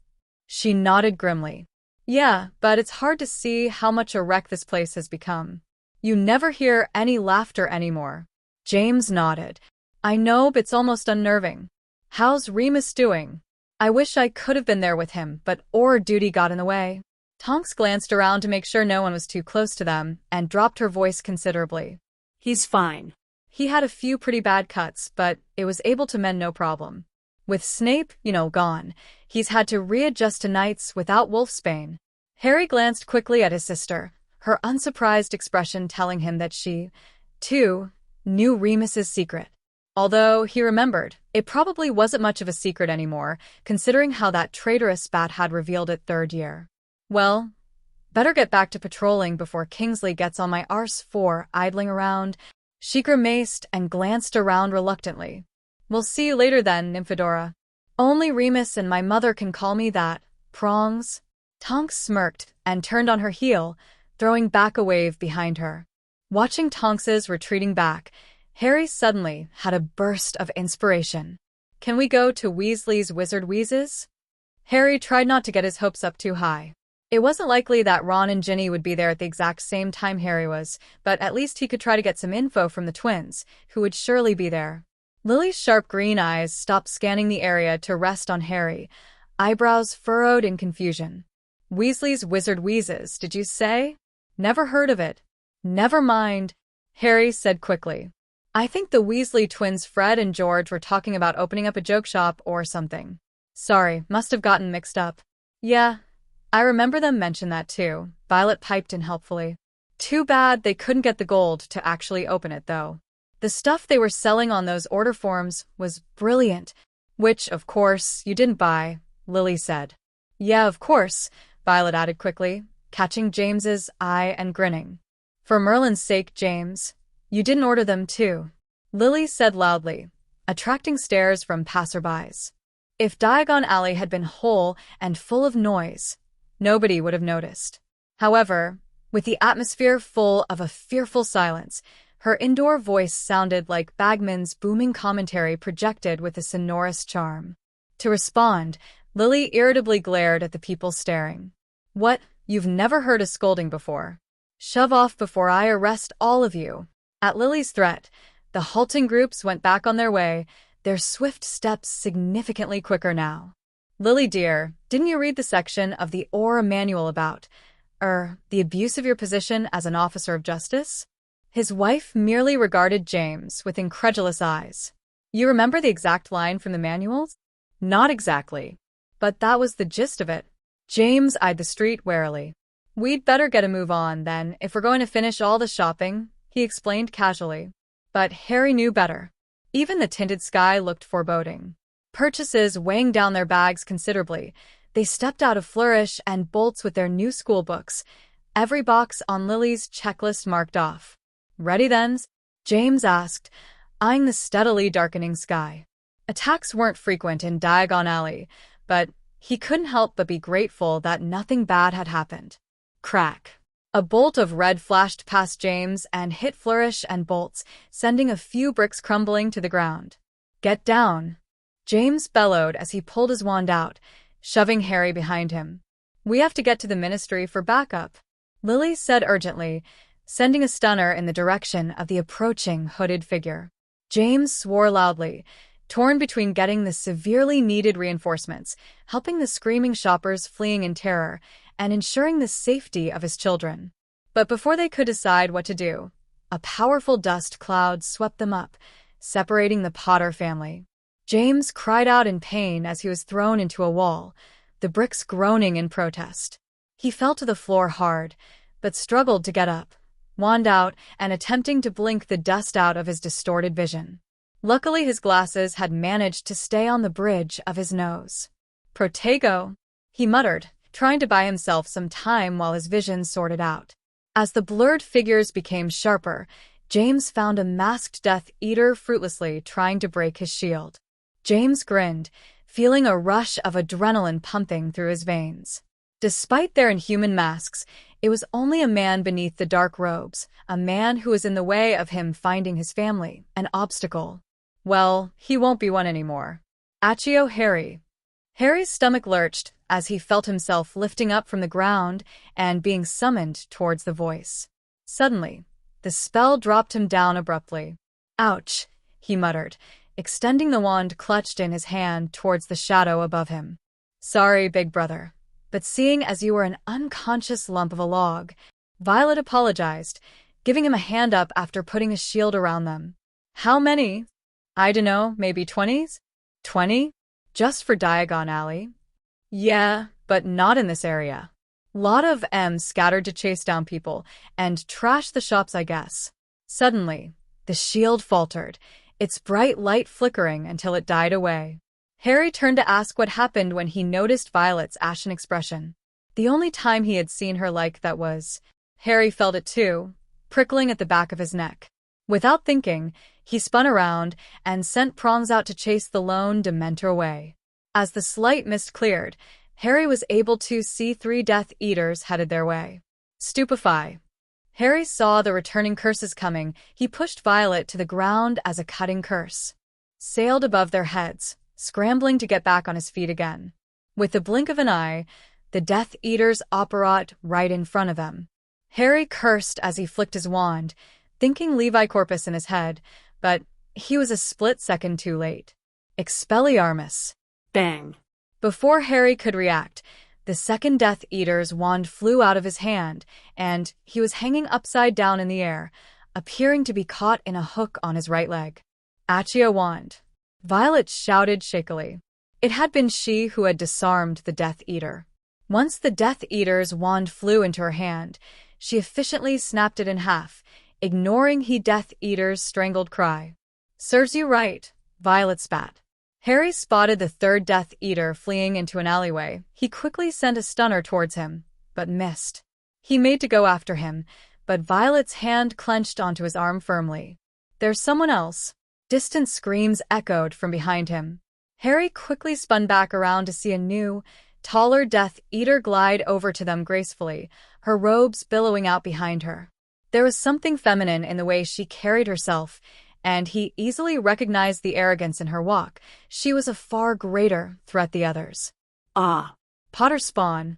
[SPEAKER 1] She nodded grimly. "Yeah, but it's hard to see how much a wreck this place has become. You never hear any laughter anymore." James nodded. "I know, but it's almost unnerving. How's Remus doing? I wish I could have been there with him, but Auror duty got in the way." Tonks glanced around to make sure no one was too close to them and dropped her voice considerably.
[SPEAKER 2] He's fine.
[SPEAKER 1] He had a few pretty bad cuts, but it was able to mend no problem. With Snape, gone, he's had to readjust to nights without Wolfsbane. Harry glanced quickly at his sister, her unsurprised expression telling him that she, too, knew Remus's secret. Although, he remembered, it probably wasn't much of a secret anymore, considering how that traitorous spat had revealed it third year. "Well, better get back to patrolling before Kingsley gets on my arse for idling around." She grimaced and glanced around reluctantly. "We'll see you later then, Nymphadora. Only Remus and my mother can call me that, Prongs." Tonks smirked and turned on her heel, throwing back a wave behind her. Watching Tonks's retreating back, Harry suddenly had a burst of inspiration. "Can we go to Weasley's Wizard Wheezes?" Harry tried not to get his hopes up too high. It wasn't likely that Ron and Ginny would be there at the exact same time Harry was, but at least he could try to get some info from the twins, who would surely be there. Lily's sharp green eyes stopped scanning the area to rest on Harry, eyebrows furrowed in confusion. "Weasley's Wizard Wheezes, did you say? Never heard of it." "Never mind," Harry said quickly. "I think the Weasley twins Fred and George were talking about opening up a joke shop or something. Sorry, must have gotten mixed up." "Yeah, I remember them mention that too," Violet piped in helpfully. "Too bad they couldn't get the gold to actually open it, though. The stuff they were selling on those order forms was brilliant." "Which, of course, you didn't buy," Lily said. "Yeah, of course," Violet added quickly, catching James's eye and grinning. "For Merlin's sake, James. You didn't order them, too, Lily said loudly, attracting stares from passerbys. If Diagon Alley had been whole and full of noise, nobody would have noticed. However, with the atmosphere full of a fearful silence, her indoor voice sounded like Bagman's booming commentary projected with a sonorous charm. To respond, Lily irritably glared at the people staring. What? You've never heard a scolding before? Shove off before I arrest all of you. At Lily's threat, the halting groups went back on their way, their swift steps significantly quicker now. Lily dear, didn't you read the section of the Aura Manual about, the abuse of your position as an officer of justice? His wife merely regarded James with incredulous eyes. You remember the exact line from the manuals? Not exactly. But that was the gist of it. James eyed the street warily. We'd better get a move on, then, if we're going to finish all the shopping, he explained casually. But Harry knew better. Even the tinted sky looked foreboding. Purchases weighing down their bags considerably, they stepped out of flourish and bolts with their new school books, every box on Lily's checklist marked off. Ready then? James asked, eyeing the steadily darkening sky. Attacks weren't frequent in Diagon Alley, but he couldn't help but be grateful that nothing bad had happened. Crack. A bolt of red flashed past James and hit flourish and bolts, sending a few bricks crumbling to the ground. Get down, James bellowed as he pulled his wand out, shoving Harry behind him. We have to get to the ministry for backup, Lily said urgently, sending a stunner in the direction of the approaching hooded figure. James swore loudly, torn between getting the severely needed reinforcements, helping the screaming shoppers fleeing in terror, and ensuring the safety of his children. But before they could decide what to do, a powerful dust cloud swept them up, separating the Potter family. James cried out in pain as he was thrown into a wall, the bricks groaning in protest. He fell to the floor hard, but struggled to get up, wand out and attempting to blink the dust out of his distorted vision. Luckily, his glasses had managed to stay on the bridge of his nose. Protego, he muttered, trying to buy himself some time while his vision sorted out. As the blurred figures became sharper, James found a masked Death Eater fruitlessly trying to break his shield. James grinned, feeling a rush of adrenaline pumping through his veins. Despite their inhuman masks, it was only a man beneath the dark robes, a man who was in the way of him finding his family, an obstacle. Well, he won't be one anymore. Accio Harry. Harry's stomach lurched as he felt himself lifting up from the ground and being summoned towards the voice. Suddenly, the spell dropped him down abruptly. Ouch, he muttered, extending the wand clutched in his hand towards the shadow above him. Sorry, big brother, but seeing as you were an unconscious lump of a log, Violet apologized, giving him a hand up after putting a shield around them. How many? I dunno, maybe 20s? 20? Just for Diagon Alley? Yeah, but not in this area. Lot of M's scattered to chase down people and trash the shops, I guess. Suddenly, the shield faltered, its bright light flickering until it died away. Harry turned to ask what happened when he noticed Violet's ashen expression. The only time he had seen her like that was... Harry felt it too, prickling at the back of his neck. Without thinking, he spun around and sent prongs out to chase the lone Dementor away. As the slight mist cleared, Harry was able to see 3 Death Eaters headed their way. Stupefy. Harry saw the returning curses coming. He pushed Violet to the ground as a cutting curse sailed above their heads, scrambling to get back on his feet again. With the blink of an eye, the Death Eaters operate right in front of them. Harry cursed as he flicked his wand, thinking Levi Corpus in his head, but he was a split second too late. Expelliarmus.
[SPEAKER 2] Bang.
[SPEAKER 1] Before Harry could react, the second Death Eater's wand flew out of his hand, and he was hanging upside down in the air, appearing to be caught in a hook on his right leg. Accio wand. Violet shouted shakily. It had been she who had disarmed the Death Eater. Once the Death Eater's wand flew into her hand, she efficiently snapped it in half, ignoring he Death Eater's strangled cry. Serves you right, Violet spat. Harry spotted the third Death Eater fleeing into an alleyway. He quickly sent a stunner towards him, but missed. He made to go after him, but Violet's hand clenched onto his arm firmly. "There's someone else." Distant screams echoed from behind him. Harry quickly spun back around to see a new, taller Death Eater glide over to them gracefully, her robes billowing out behind her. There was something feminine in the way she carried herself, and he easily recognized the arrogance in her walk. She was a far greater threat than the others.
[SPEAKER 2] Ah.
[SPEAKER 1] Potter spawn.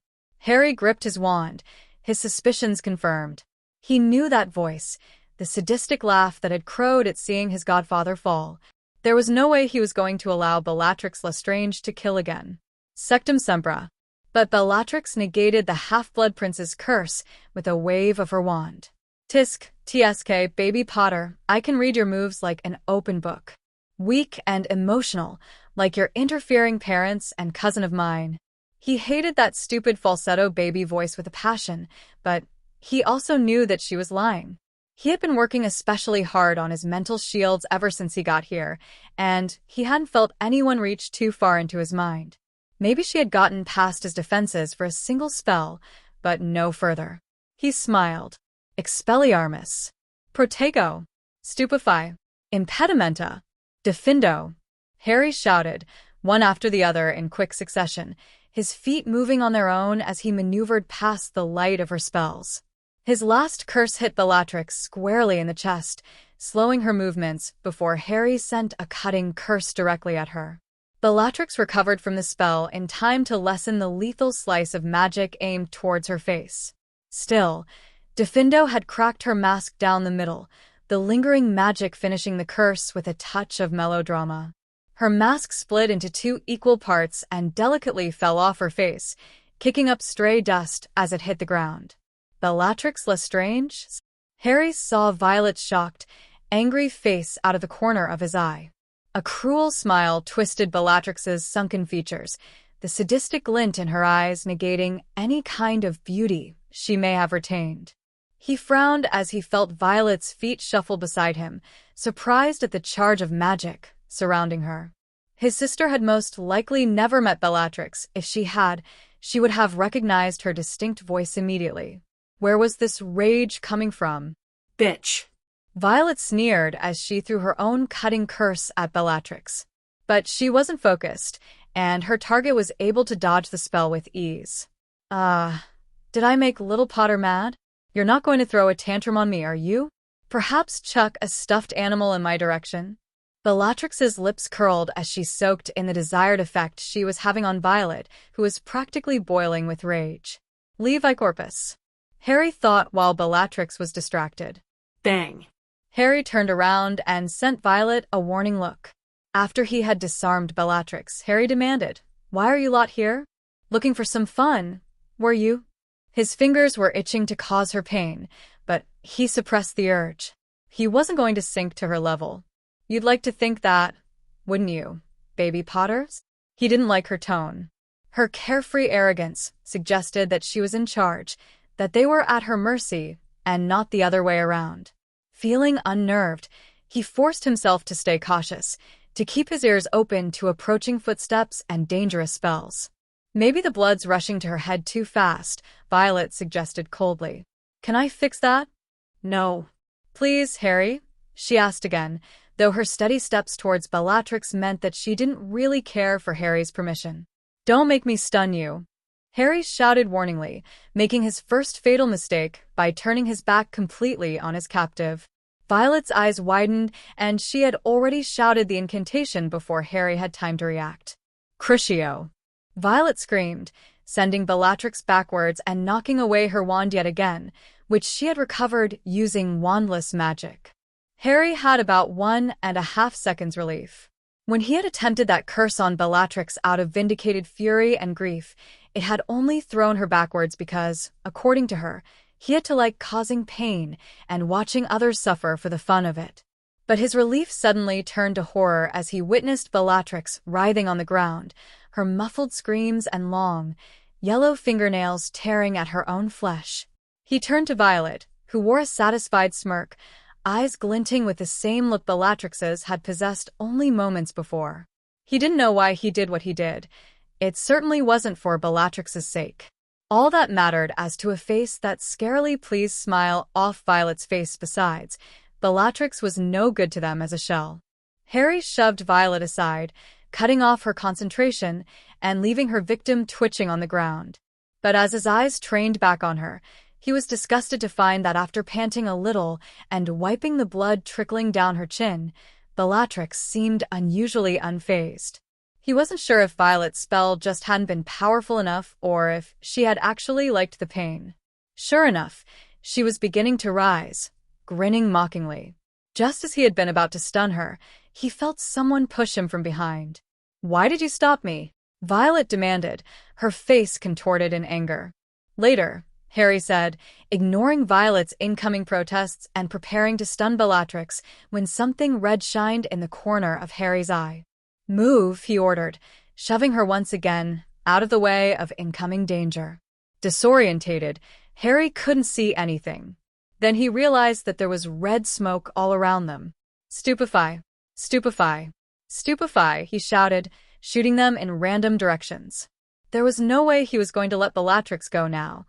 [SPEAKER 1] Harry gripped his wand, his suspicions confirmed. He knew that voice, the sadistic laugh that had crowed at seeing his godfather fall. There was no way he was going to allow Bellatrix Lestrange to kill again. Sectum Sempra. But Bellatrix negated the half-blood prince's curse with a wave of her wand. "Tisk, TSK, baby Potter, I can read your moves like an open book. Weak and emotional, like your interfering parents and cousin of mine." He hated that stupid falsetto baby voice with a passion, but he also knew that she was lying. He had been working especially hard on his mental shields ever since he got here, and he hadn't felt anyone reach too far into his mind. Maybe she had gotten past his defenses for a single spell, but no further. He smiled. Expelliarmus. Protego. Stupefy. Impedimenta. Defindo. Harry shouted, one after the other in quick succession, his feet moving on their own as he maneuvered past the light of her spells. His last curse hit Bellatrix squarely in the chest, slowing her movements before Harry sent a cutting curse directly at her. Bellatrix recovered from the spell in time to lessen the lethal slice of magic aimed towards her face. Still, Defindo had cracked her mask down the middle, the lingering magic finishing the curse with a touch of melodrama. Her mask split into two equal parts and delicately fell off her face, kicking up stray dust as it hit the ground. Bellatrix Lestrange? Harry saw Violet's shocked, angry face out of the corner of his eye. A cruel smile twisted Bellatrix's sunken features, the sadistic glint in her eyes negating any kind of beauty she may have retained. He frowned as he felt Violet's feet shuffle beside him, surprised at the charge of magic surrounding her. His sister had most likely never met Bellatrix. If she had, she would have recognized her distinct voice immediately. Where was this rage coming from?
[SPEAKER 2] Bitch.
[SPEAKER 1] Violet sneered as she threw her own cutting curse at Bellatrix. But she wasn't focused, and her target was able to dodge the spell with ease. Did I make little Potter mad? You're not going to throw a tantrum on me, are you? Perhaps chuck a stuffed animal in my direction? Bellatrix's lips curled as she soaked in the desired effect she was having on Violet, who was practically boiling with rage. Levi Corpus. Harry thought while Bellatrix was distracted.
[SPEAKER 2] Bang.
[SPEAKER 1] Harry turned around and sent Violet a warning look. After he had disarmed Bellatrix, Harry demanded, "Why are you lot here? Looking for some fun, were you?" His fingers were itching to cause her pain, but he suppressed the urge. He wasn't going to sink to her level. "You'd like to think that, wouldn't you, baby Potters?" He didn't like her tone. Her carefree arrogance suggested that she was in charge, that they were at her mercy, and not the other way around. Feeling unnerved, he forced himself to stay cautious, to keep his ears open to approaching footsteps and dangerous spells. "Maybe the blood's rushing to her head too fast," Violet suggested coldly. "Can I fix that?" "No." "Please, Harry?" she asked again, though her steady steps towards Bellatrix meant that she didn't really care for Harry's permission. "Don't make me stun you." Harry shouted warningly, making his first fatal mistake by turning his back completely on his captive. Violet's eyes widened, and she had already shouted the incantation before Harry had time to react. "Crucio!" Violet screamed, sending Bellatrix backwards and knocking away her wand yet again, which she had recovered using wandless magic. Harry had about 1.5 seconds relief. When he had attempted that curse on Bellatrix out of vindicated fury and grief, it had only thrown her backwards because, according to her, he had to like causing pain and watching others suffer for the fun of it. But his relief suddenly turned to horror as he witnessed Bellatrix writhing on the ground, her muffled screams and long, yellow fingernails tearing at her own flesh. He turned to Violet, who wore a satisfied smirk, eyes glinting with the same look Bellatrix's had possessed only moments before. He didn't know why he did what he did. It certainly wasn't for Bellatrix's sake. All that mattered as to a face that scarily pleased smile off Violet's face besides. Bellatrix was no good to them as a shell. Harry shoved Violet aside, cutting off her concentration and leaving her victim twitching on the ground. But as his eyes trained back on her, he was disgusted to find that after panting a little and wiping the blood trickling down her chin, Bellatrix seemed unusually unfazed. He wasn't sure if Violet's spell just hadn't been powerful enough or if she had actually liked the pain. Sure enough, she was beginning to rise, grinning mockingly. Just as he had been about to stun her, he felt someone push him from behind. "Why did you stop me?" Violet demanded, her face contorted in anger. "Later," Harry said, ignoring Violet's incoming protests and preparing to stun Bellatrix when something red shined in the corner of Harry's eye. "Move," he ordered, shoving her once again out of the way of incoming danger. Disorientated, Harry couldn't see anything. Then he realized that there was red smoke all around them. "Stupefy! Stupefy! Stupefy!" he shouted, shooting them in random directions. There was no way he was going to let Bellatrix go now.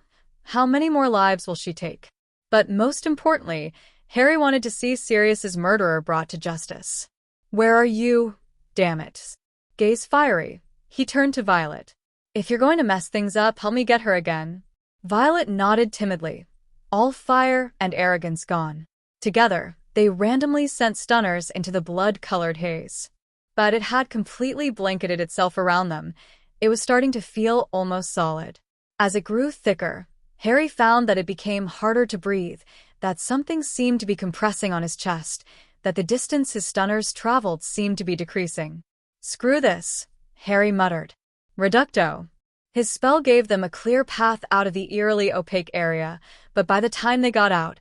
[SPEAKER 1] How many more lives will she take? But most importantly, Harry wanted to see Sirius's murderer brought to justice. "Where are you? Damn it." Gaze fiery, he turned to Violet. "If you're going to mess things up, help me get her again." Violet nodded timidly, all fire and arrogance gone. Together, they randomly sent stunners into the blood-colored haze. But it had completely blanketed itself around them. It was starting to feel almost solid. As it grew thicker, Harry found that it became harder to breathe, that something seemed to be compressing on his chest, that the distance his stunners traveled seemed to be decreasing. "Screw this," Harry muttered. Reducto. His spell gave them a clear path out of the eerily opaque area, but by the time they got out,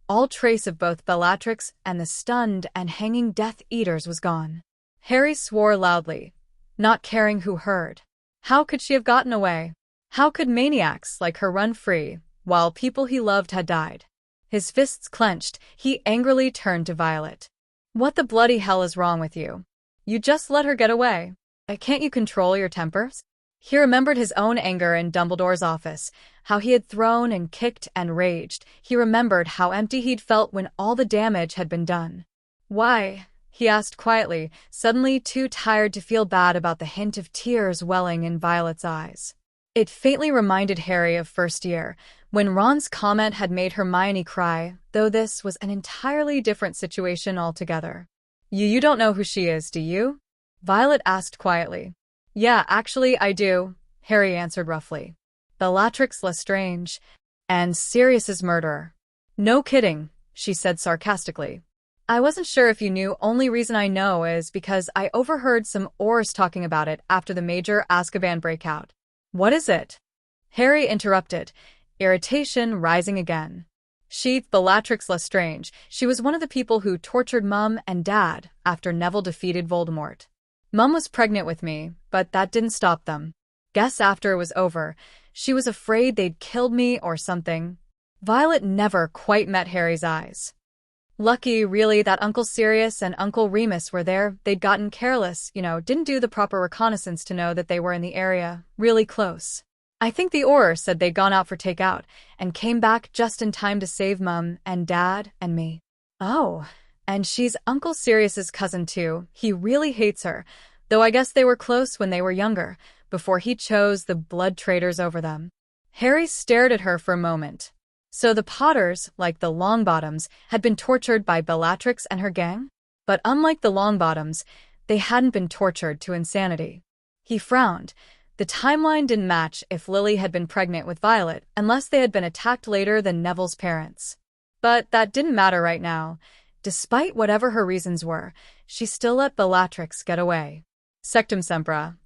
[SPEAKER 1] all trace of both Bellatrix and the stunned and hanging Death Eaters was gone. Harry swore loudly, not caring who heard. How could she have gotten away? How could maniacs like her run free, while people he loved had died? His fists clenched, he angrily turned to Violet. "What the bloody hell is wrong with you? You just let her get away. Can't you control your tempers?" He remembered his own anger in Dumbledore's office, how he had thrown and kicked and raged. He remembered how empty he'd felt when all the damage had been done. "Why?" he asked quietly, suddenly too tired to feel bad about the hint of tears welling in Violet's eyes. It faintly reminded Harry of first year, when Ron's comment had made Hermione cry, though this was an entirely different situation altogether. You don't know who she is, do you?" Violet asked quietly. "Yeah, actually I do," Harry answered roughly. "Bellatrix Lestrange, and Sirius's murderer." "No kidding," she said sarcastically. "I wasn't sure if you knew. Only reason I know is because I overheard some Aurors talking about it after the major Azkaban breakout." "What is it?" Harry interrupted, irritation rising again. Bellatrix Lestrange. She was one of the people who tortured Mum and Dad after Neville defeated Voldemort. Mum was pregnant with me, but that didn't stop them. Guess after it was over, she was afraid they'd killed me or something. Violet never quite met Harry's eyes. Lucky, really, that Uncle Sirius and Uncle Remus were there. They'd gotten careless, didn't do the proper reconnaissance to know that they were in the area, really close. I think the Auror said they'd gone out for takeout and came back just in time to save Mum and Dad and me. Oh, and she's Uncle Sirius's cousin too. He really hates her, though I guess they were close when they were younger, before he chose the blood traitors over them. Harry stared at her for a moment. So the Potters, like the Longbottoms, had been tortured by Bellatrix and her gang? But unlike the Longbottoms, they hadn't been tortured to insanity. He frowned. The timeline didn't match if Lily had been pregnant with Violet, unless they had been attacked later than Neville's parents. But that didn't matter right now. Despite whatever her reasons were, she still let Bellatrix get away. Sectum Sempra.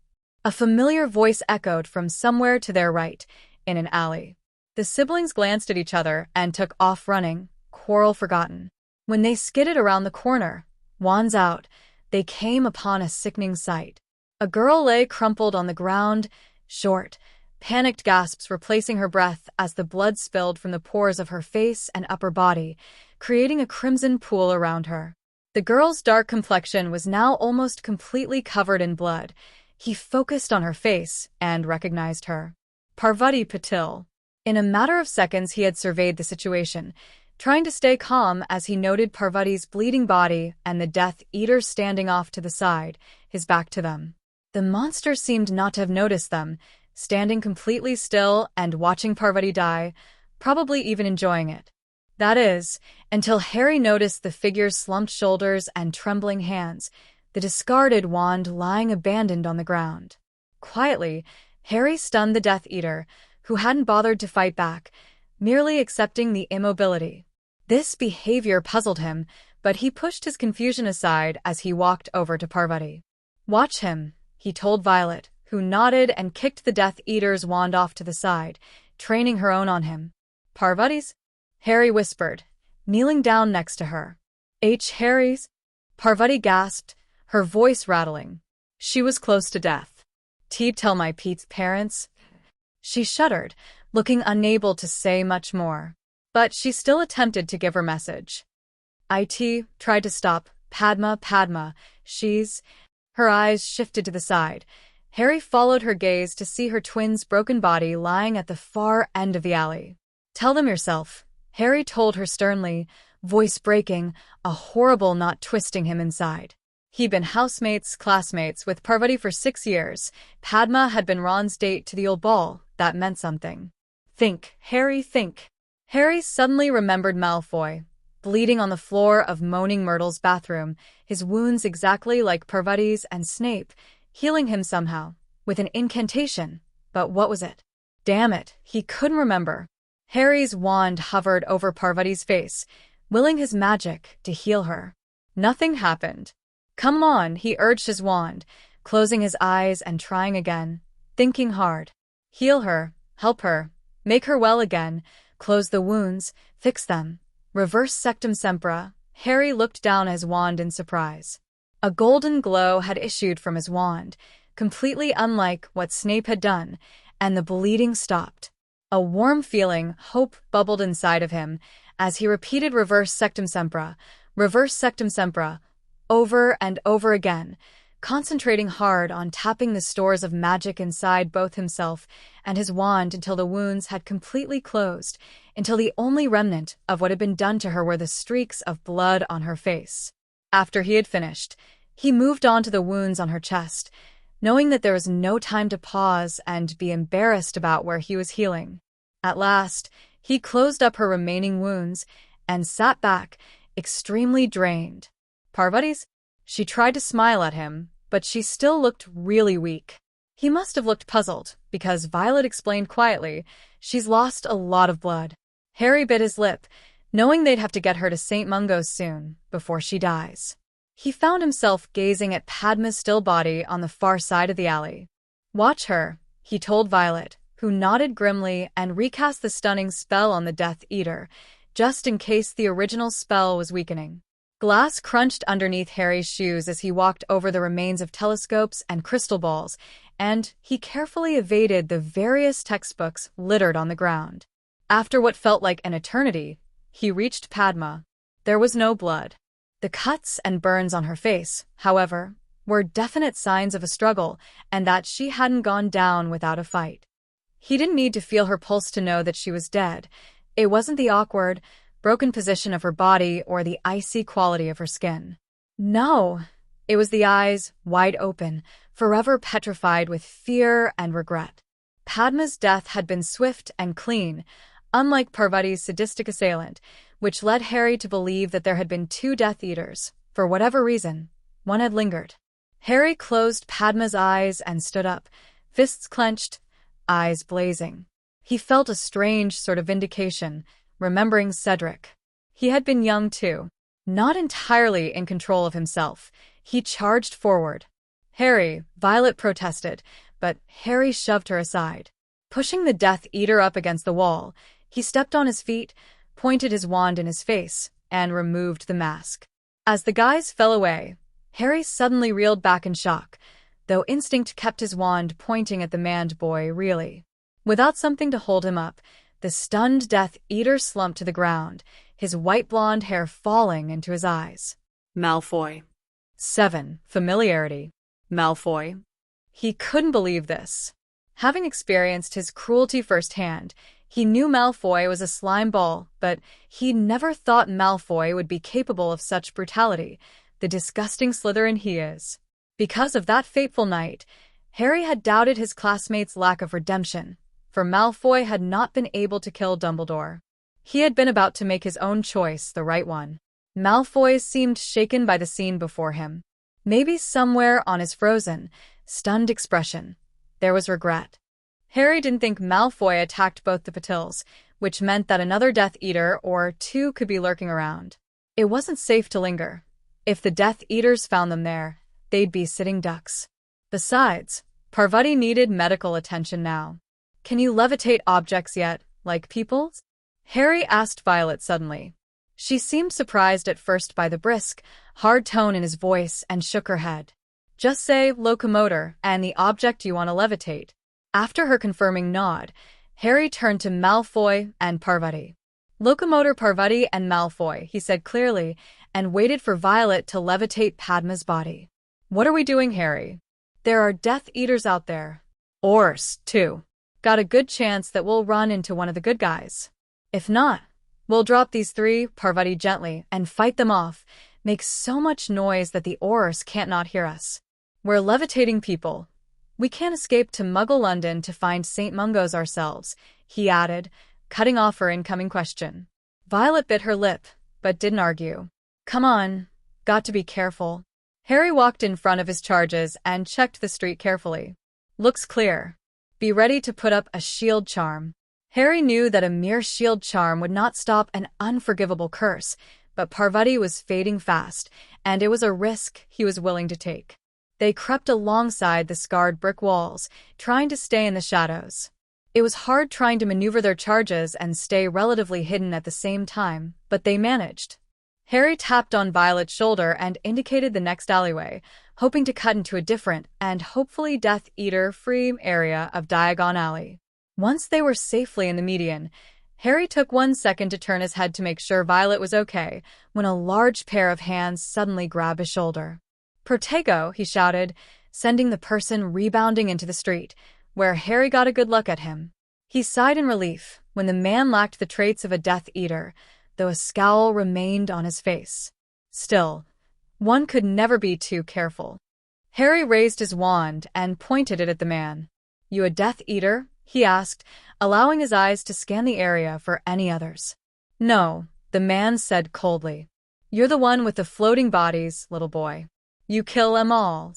[SPEAKER 1] A familiar voice echoed from somewhere to their right, in an alley. The siblings glanced at each other and took off running, quarrel forgotten. When they skidded around the corner, wands out, they came upon a sickening sight. A girl lay crumpled on the ground, short, panicked gasps replacing her breath as the blood spilled from the pores of her face and upper body, creating a crimson pool around her. The girl's dark complexion was now almost completely covered in blood. He focused on her face and recognized her. Parvati Patil. In a matter of seconds he had surveyed the situation, trying to stay calm as he noted Parvati's bleeding body and the Death Eater standing off to the side, his back to them. The monster seemed not to have noticed them, standing completely still and watching Parvati die, probably even enjoying it. That is, until Harry noticed the figure's slumped shoulders and trembling hands, the discarded wand lying abandoned on the ground. Quietly, Harry stunned the Death Eater, who hadn't bothered to fight back, merely accepting the immobility. This behavior puzzled him, but he pushed his confusion aside as he walked over to Parvati. "Watch him," he told Violet, who nodded and kicked the Death Eater's wand off to the side, training her own on him. "Parvati's?" Harry whispered, kneeling down next to her. "Harry's?" Parvati gasped, her voice rattling. She was close to death. "Tell my Pete's parents?" She shuddered, looking unable to say much more. But she still attempted to give her message. "It tried to stop. Padma, she's—" Her eyes shifted to the side. Harry followed her gaze to see her twin's broken body lying at the far end of the alley. "Tell them yourself," Harry told her sternly, voice breaking, a horrible knot twisting him inside. He'd been classmates with Parvati for 6 years. Padma had been Ron's date to the old ball. That meant something. Think, Harry, think. Harry suddenly remembered Malfoy, bleeding on the floor of Moaning Myrtle's bathroom, his wounds exactly like Parvati's, and Snape, healing him somehow, with an incantation. But what was it? Damn it, he couldn't remember. Harry's wand hovered over Parvati's face, willing his magic to heal her. Nothing happened. "Come on," he urged his wand, closing his eyes and trying again, thinking hard. Heal her, help her, make her well again, close the wounds, fix them. Reverse sectum sempra. Harry looked down at his wand in surprise. A golden glow had issued from his wand, completely unlike what Snape had done, and the bleeding stopped. A warm feeling, hope, bubbled inside of him as he repeated reverse sectum sempra, over and over again, concentrating hard on tapping the stores of magic inside both himself and his wand until the wounds had completely closed, until the only remnant of what had been done to her were the streaks of blood on her face. After he had finished, he moved on to the wounds on her chest, knowing that there was no time to pause and be embarrassed about where he was healing. At last, he closed up her remaining wounds and sat back, extremely drained. "Parvati's?" She tried to smile at him, but she still looked really weak. He must have looked puzzled, because Violet explained quietly, "She's lost a lot of blood." Harry bit his lip, knowing they'd have to get her to St. Mungo's soon, before she dies. He found himself gazing at Padma's still body on the far side of the alley. "Watch her," he told Violet, who nodded grimly and recast the stunning spell on the Death Eater, just in case the original spell was weakening. Glass crunched underneath Harry's shoes as he walked over the remains of telescopes and crystal balls, and he carefully evaded the various textbooks littered on the ground. After what felt like an eternity, he reached Padma. There was no blood. The cuts and burns on her face, however, were definite signs of a struggle, and that she hadn't gone down without a fight. He didn't need to feel her pulse to know that she was dead. It wasn't the awkward, broken position of her body or the icy quality of her skin. No, it was the eyes, wide open, forever petrified with fear and regret. Padma's death had been swift and clean, unlike Parvati's sadistic assailant, which led Harry to believe that there had been 2 Death Eaters. For whatever reason, one had lingered. Harry closed Padma's eyes and stood up, fists clenched, eyes blazing. He felt a strange sort of vindication, remembering Cedric. He had been young too. Not entirely in control of himself, he charged forward. "Harry," Violet protested, but Harry shoved her aside. Pushing the Death Eater up against the wall, he stepped on his feet, pointed his wand in his face, and removed the mask. As the guys fell away, Harry suddenly reeled back in shock, though instinct kept his wand pointing at the manned boy really. Without something to hold him up, the stunned Death Eater slumped to the ground, his white blonde hair falling into his eyes.
[SPEAKER 2] Malfoy.
[SPEAKER 1] 7. Familiarity.
[SPEAKER 2] Malfoy.
[SPEAKER 1] He couldn't believe this. Having experienced his cruelty firsthand, he knew Malfoy was a slime ball, but he never thought Malfoy would be capable of such brutality, the disgusting Slytherin he is. Because of that fateful night, Harry had doubted his classmates' lack of redemption, for Malfoy had not been able to kill Dumbledore. He had been about to make his own choice, the right one. Malfoy seemed shaken by the scene before him. Maybe somewhere on his frozen, stunned expression, there was regret. Harry didn't think Malfoy attacked both the Patils, which meant that another Death Eater or two could be lurking around. It wasn't safe to linger. If the Death Eaters found them there, they'd be sitting ducks. Besides, Parvati needed medical attention now. "Can you levitate objects yet, like people?" Harry asked Violet suddenly. She seemed surprised at first by the brisk, hard tone in his voice and shook her head. "Just say locomotor and the object you want to levitate." After her confirming nod, Harry turned to Malfoy and Parvati. "Locomotor Parvati and Malfoy," he said clearly, and waited for Violet to levitate Padma's body. "What are we doing, Harry? There are Death Eaters out there. Ours, too. Got a good chance that we'll run into one of the good guys. If not, we'll drop these three," Parvati gently, "and fight them off. Make so much noise that the Aurors can't not hear us. We're levitating people. We can't escape to Muggle London to find St. Mungo's ourselves," he added, cutting off her incoming question. Violet bit her lip, but didn't argue. "Come on, got to be careful." Harry walked in front of his charges and checked the street carefully. "Looks clear. Be ready to put up a shield charm." Harry knew that a mere shield charm would not stop an unforgivable curse, but Parvati was fading fast, and it was a risk he was willing to take. They crept alongside the scarred brick walls, trying to stay in the shadows. It was hard trying to maneuver their charges and stay relatively hidden at the same time, but they managed. Harry tapped on Violet's shoulder and indicated the next alleyway, hoping to cut into a different and hopefully Death Eater-free area of Diagon Alley. Once they were safely in the median, Harry took 1 second to turn his head to make sure Violet was okay, when a large pair of hands suddenly grabbed his shoulder. "Protego," he shouted, sending the person rebounding into the street, where Harry got a good look at him. He sighed in relief when the man lacked the traits of a Death Eater, though a scowl remained on his face. Still, one could never be too careful. Harry raised his wand and pointed it at the man. "You a Death Eater?" he asked, allowing his eyes to scan the area for any others. "No," the man said coldly. "You're the one with the floating bodies, little boy. You kill them all."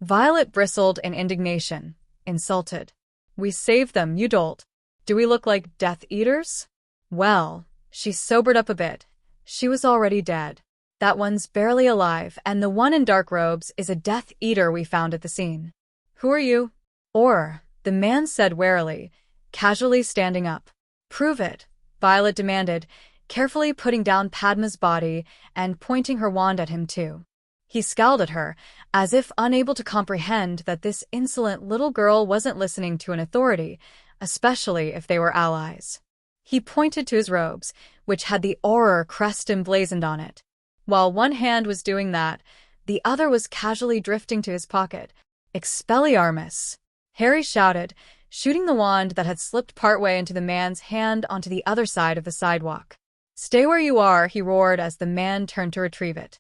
[SPEAKER 1] Violet bristled in indignation, insulted. "We saved them, you dolt. Do we look like Death Eaters?" Well, she sobered up a bit. She was already dead. "That one's barely alive, and the one in dark robes is a Death Eater we found at the scene." "Who are you?" "Or," the man said warily, casually standing up. "Prove it," Violet demanded, carefully putting down Padma's body and pointing her wand at him too. He scowled at her, as if unable to comprehend that this insolent little girl wasn't listening to an authority, especially if they were allies. He pointed to his robes, which had the Auror crest emblazoned on it. While one hand was doing that, the other was casually drifting to his pocket. "Expelliarmus!" Harry shouted, shooting the wand that had slipped partway into the man's hand onto the other side of the sidewalk. "Stay where you are," he roared as the man turned to retrieve it.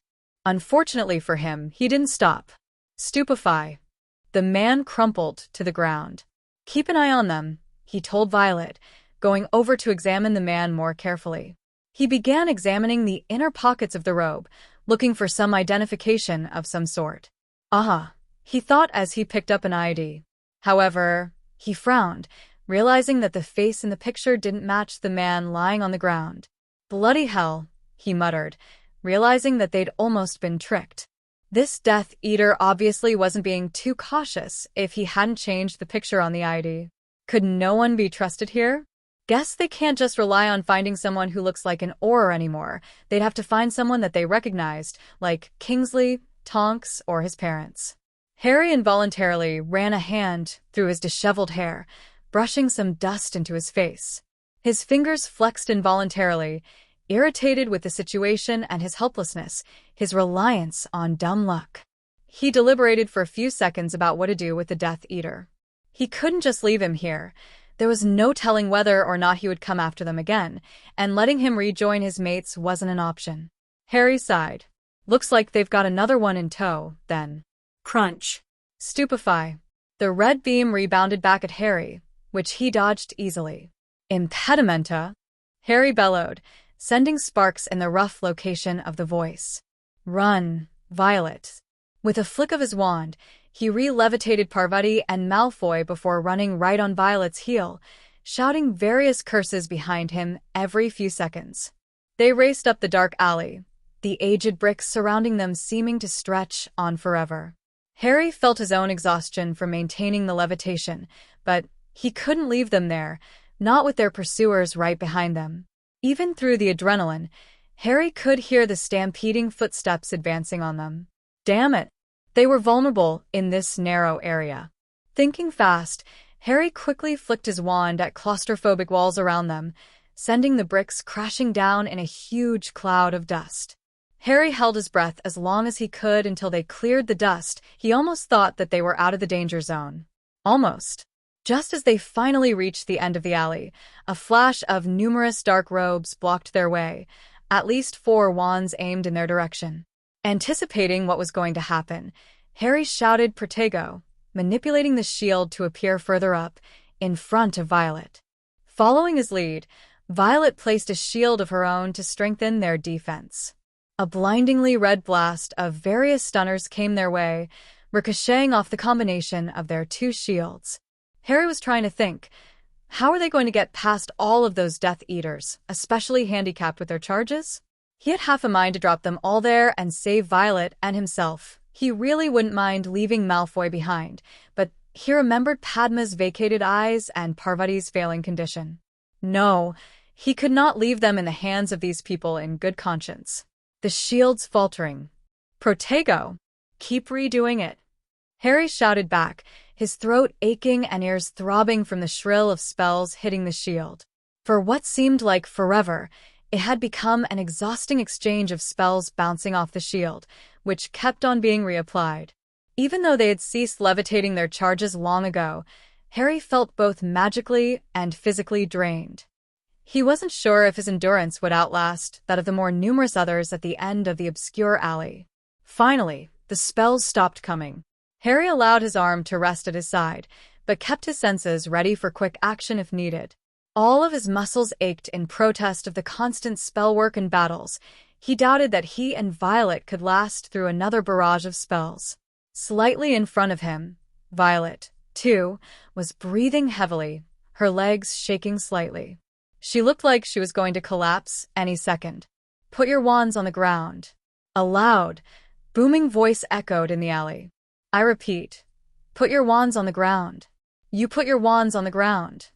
[SPEAKER 1] Unfortunately for him, he didn't stop. "Stupefy." The man crumpled to the ground. "Keep an eye on them," he told Violet, going over to examine the man more carefully. He began examining the inner pockets of the robe, looking for some identification of some sort. "Ah," he thought as he picked up an ID. However, he frowned, realizing that the face in the picture didn't match the man lying on the ground. "Bloody hell," he muttered, realizing that they'd almost been tricked. This Death Eater obviously wasn't being too cautious if he hadn't changed the picture on the ID. Could no one be trusted here? Guess they can't just rely on finding someone who looks like an Auror anymore. They'd have to find someone that they recognized, like Kingsley, Tonks, or his parents. Harry involuntarily ran a hand through his disheveled hair, brushing some dust into his face. His fingers flexed involuntarily, irritated with the situation and his helplessness, his reliance on dumb luck. He deliberated for a few seconds about what to do with the Death Eater. He couldn't just leave him here. There was no telling whether or not he would come after them again, and letting him rejoin his mates wasn't an option. Harry sighed. Looks like they've got another one in tow, then.
[SPEAKER 2] Crunch.
[SPEAKER 1] Stupefy. The red beam rebounded back at Harry, which he dodged easily. Impedimenta? Harry bellowed, sending sparks in the rough location of the voice. Run, Violet. With a flick of his wand, he re-levitated Parvati and Malfoy before running right on Violet's heel, shouting various curses behind him every few seconds. They raced up the dark alley, the aged bricks surrounding them seeming to stretch on forever. Harry felt his own exhaustion from maintaining the levitation, but he couldn't leave them there, not with their pursuers right behind them. Even through the adrenaline, Harry could hear the stampeding footsteps advancing on them. Damn it! They were vulnerable in this narrow area. Thinking fast, Harry quickly flicked his wand at claustrophobic walls around them, sending the bricks crashing down in a huge cloud of dust. Harry held his breath as long as he could until they cleared the dust. He almost thought that they were out of the danger zone. Almost. Just as they finally reached the end of the alley, a flash of numerous dark robes blocked their way, at least 4 wands aimed in their direction. Anticipating what was going to happen, Harry shouted Protego, manipulating the shield to appear further up, in front of Violet. Following his lead, Violet placed a shield of her own to strengthen their defense. A blindingly red blast of various stunners came their way, ricocheting off the combination of their 2 shields. Harry was trying to think, how are they going to get past all of those Death Eaters, especially handicapped with their charges? He had half a mind to drop them all there and save Violet and himself. He really wouldn't mind leaving Malfoy behind, but he remembered Padma's vacated eyes and Parvati's failing condition. No, he could not leave them in the hands of these people in good conscience. The shield's faltering. Protego! Keep redoing it. Harry shouted back, his throat aching and ears throbbing from the shrill of spells hitting the shield. For what seemed like forever, it had become an exhausting exchange of spells bouncing off the shield, which kept on being reapplied. Even though they had ceased levitating their charges long ago, Harry felt both magically and physically drained. He wasn't sure if his endurance would outlast that of the more numerous others at the end of the obscure alley. Finally, the spells stopped coming. Harry allowed his arm to rest at his side, but kept his senses ready for quick action if needed. All of his muscles ached in protest of the constant spellwork and battles. He doubted that he and Violet could last through another barrage of spells. Slightly in front of him, Violet, too, was breathing heavily, her legs shaking slightly. She looked like she was going to collapse any second. Put your wands on the ground. A loud, booming voice echoed in the alley. I repeat, put your wands on the ground. You put your wands on the ground.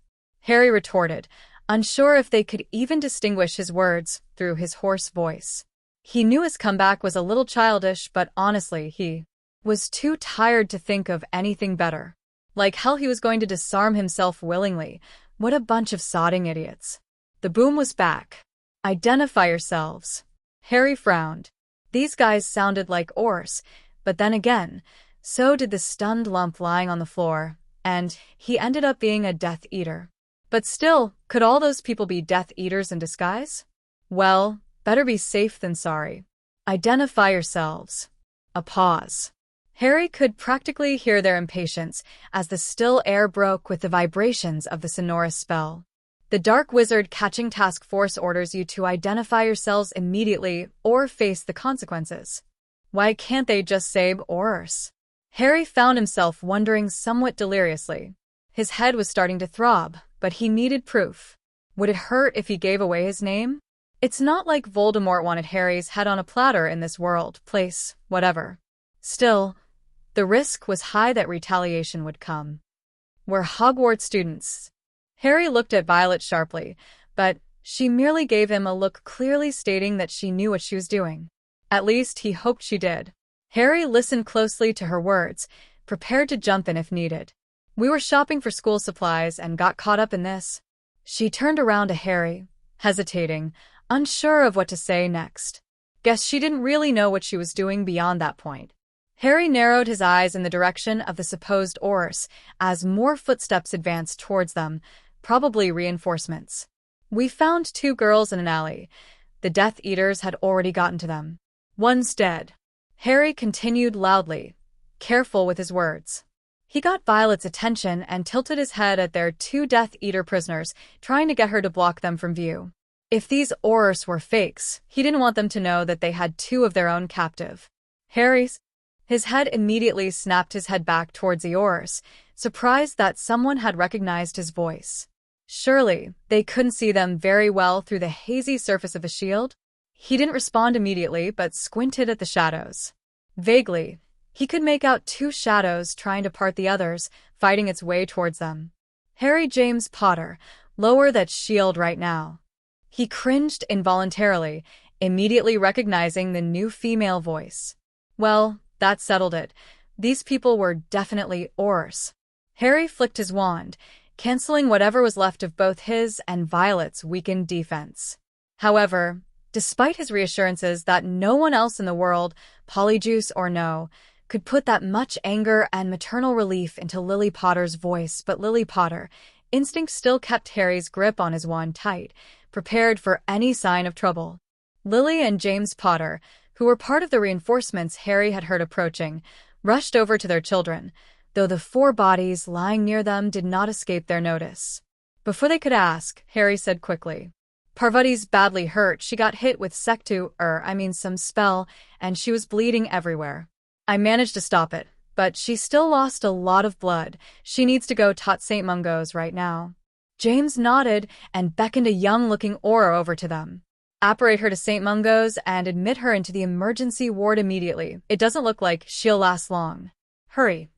[SPEAKER 1] Harry retorted, unsure if they could even distinguish his words through his hoarse voice. He knew his comeback was a little childish, but honestly, he was too tired to think of anything better. Like hell he was going to disarm himself willingly. What a bunch of sodding idiots. The boom was back. Identify yourselves. Harry frowned. These guys sounded like Orcs, but then again, so did the stunned lump lying on the floor, and he ended up being a Death Eater. But still, could all those people be Death Eaters in disguise? Well, better be safe than sorry. Identify yourselves. A pause. Harry could practically hear their impatience as the still air broke with the vibrations of the sonorous spell. The Dark Wizard Catching Task Force orders you to identify yourselves immediately or face the consequences. Why can't they just say Ors? Harry found himself wondering somewhat deliriously. His head was starting to throb, but he needed proof. Would it hurt if he gave away his name? It's not like Voldemort wanted Harry's head on a platter in this world, place, whatever. Still, the risk was high that retaliation would come. We're Hogwarts students. Harry looked at Violet sharply, but she merely gave him a look clearly stating that she knew what she was doing. At least he hoped she did. Harry listened closely to her words, prepared to jump in if needed. We were shopping for school supplies and got caught up in this. She turned around to Harry, hesitating, unsure of what to say next. Guess she didn't really know what she was doing beyond that point. Harry narrowed his eyes in the direction of the supposed Aurors as more footsteps advanced towards them, probably reinforcements. We found 2 girls in an alley. The Death Eaters had already gotten to them. One's dead. Harry continued loudly, careful with his words. He got Violet's attention and tilted his head at their 2 Death Eater prisoners, trying to get her to block them from view. If these Aurors were fakes, he didn't want them to know that they had 2 of their own captive. His head immediately snapped his head back towards the Aurors, surprised that someone had recognized his voice. Surely, they couldn't see them very well through the hazy surface of a shield? He didn't respond immediately, but squinted at the shadows. Vaguely, he could make out 2 shadows trying to part the others, fighting its way towards them. Harry James Potter, lower that shield right now. He cringed involuntarily, immediately recognizing the new female voice. Well, that settled it. These people were definitely Aurors. Harry flicked his wand, canceling whatever was left of both his and Violet's weakened defense. However, despite his reassurances that no one else in the world, Polyjuice or no, could put that much anger and maternal relief into Lily Potter's voice, but Lily Potter, instinct still kept Harry's grip on his wand tight, prepared for any sign of trouble. Lily and James Potter, who were part of the reinforcements Harry had heard approaching, rushed over to their children, though the 4 bodies lying near them did not escape their notice. Before they could ask, Harry said quickly, "Parvati's badly hurt. She got hit with some spell, and she was bleeding everywhere. I managed to stop it, but she still lost a lot of blood. She needs to go to St. Mungo's right now." James nodded and beckoned a young-looking Auror over to them. "Apparate her to St. Mungo's and admit her into the emergency ward immediately. It doesn't look like she'll last long. Hurry."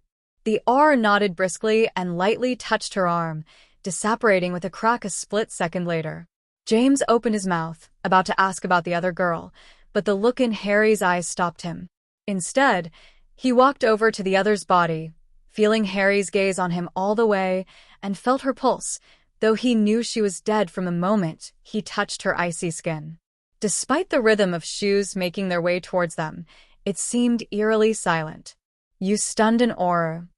[SPEAKER 1] The Auror nodded briskly and lightly touched her arm, disapparating with a crack a split second later. James opened his mouth, about to ask about the other girl, but the look in Harry's eyes stopped him. Instead, he walked over to the other's body, feeling Harry's gaze on him all the way, and felt her pulse, though he knew she was dead from the moment he touched her icy skin. Despite the rhythm of shoes making their way towards them, it seemed eerily silent. "You stunned an Auror?"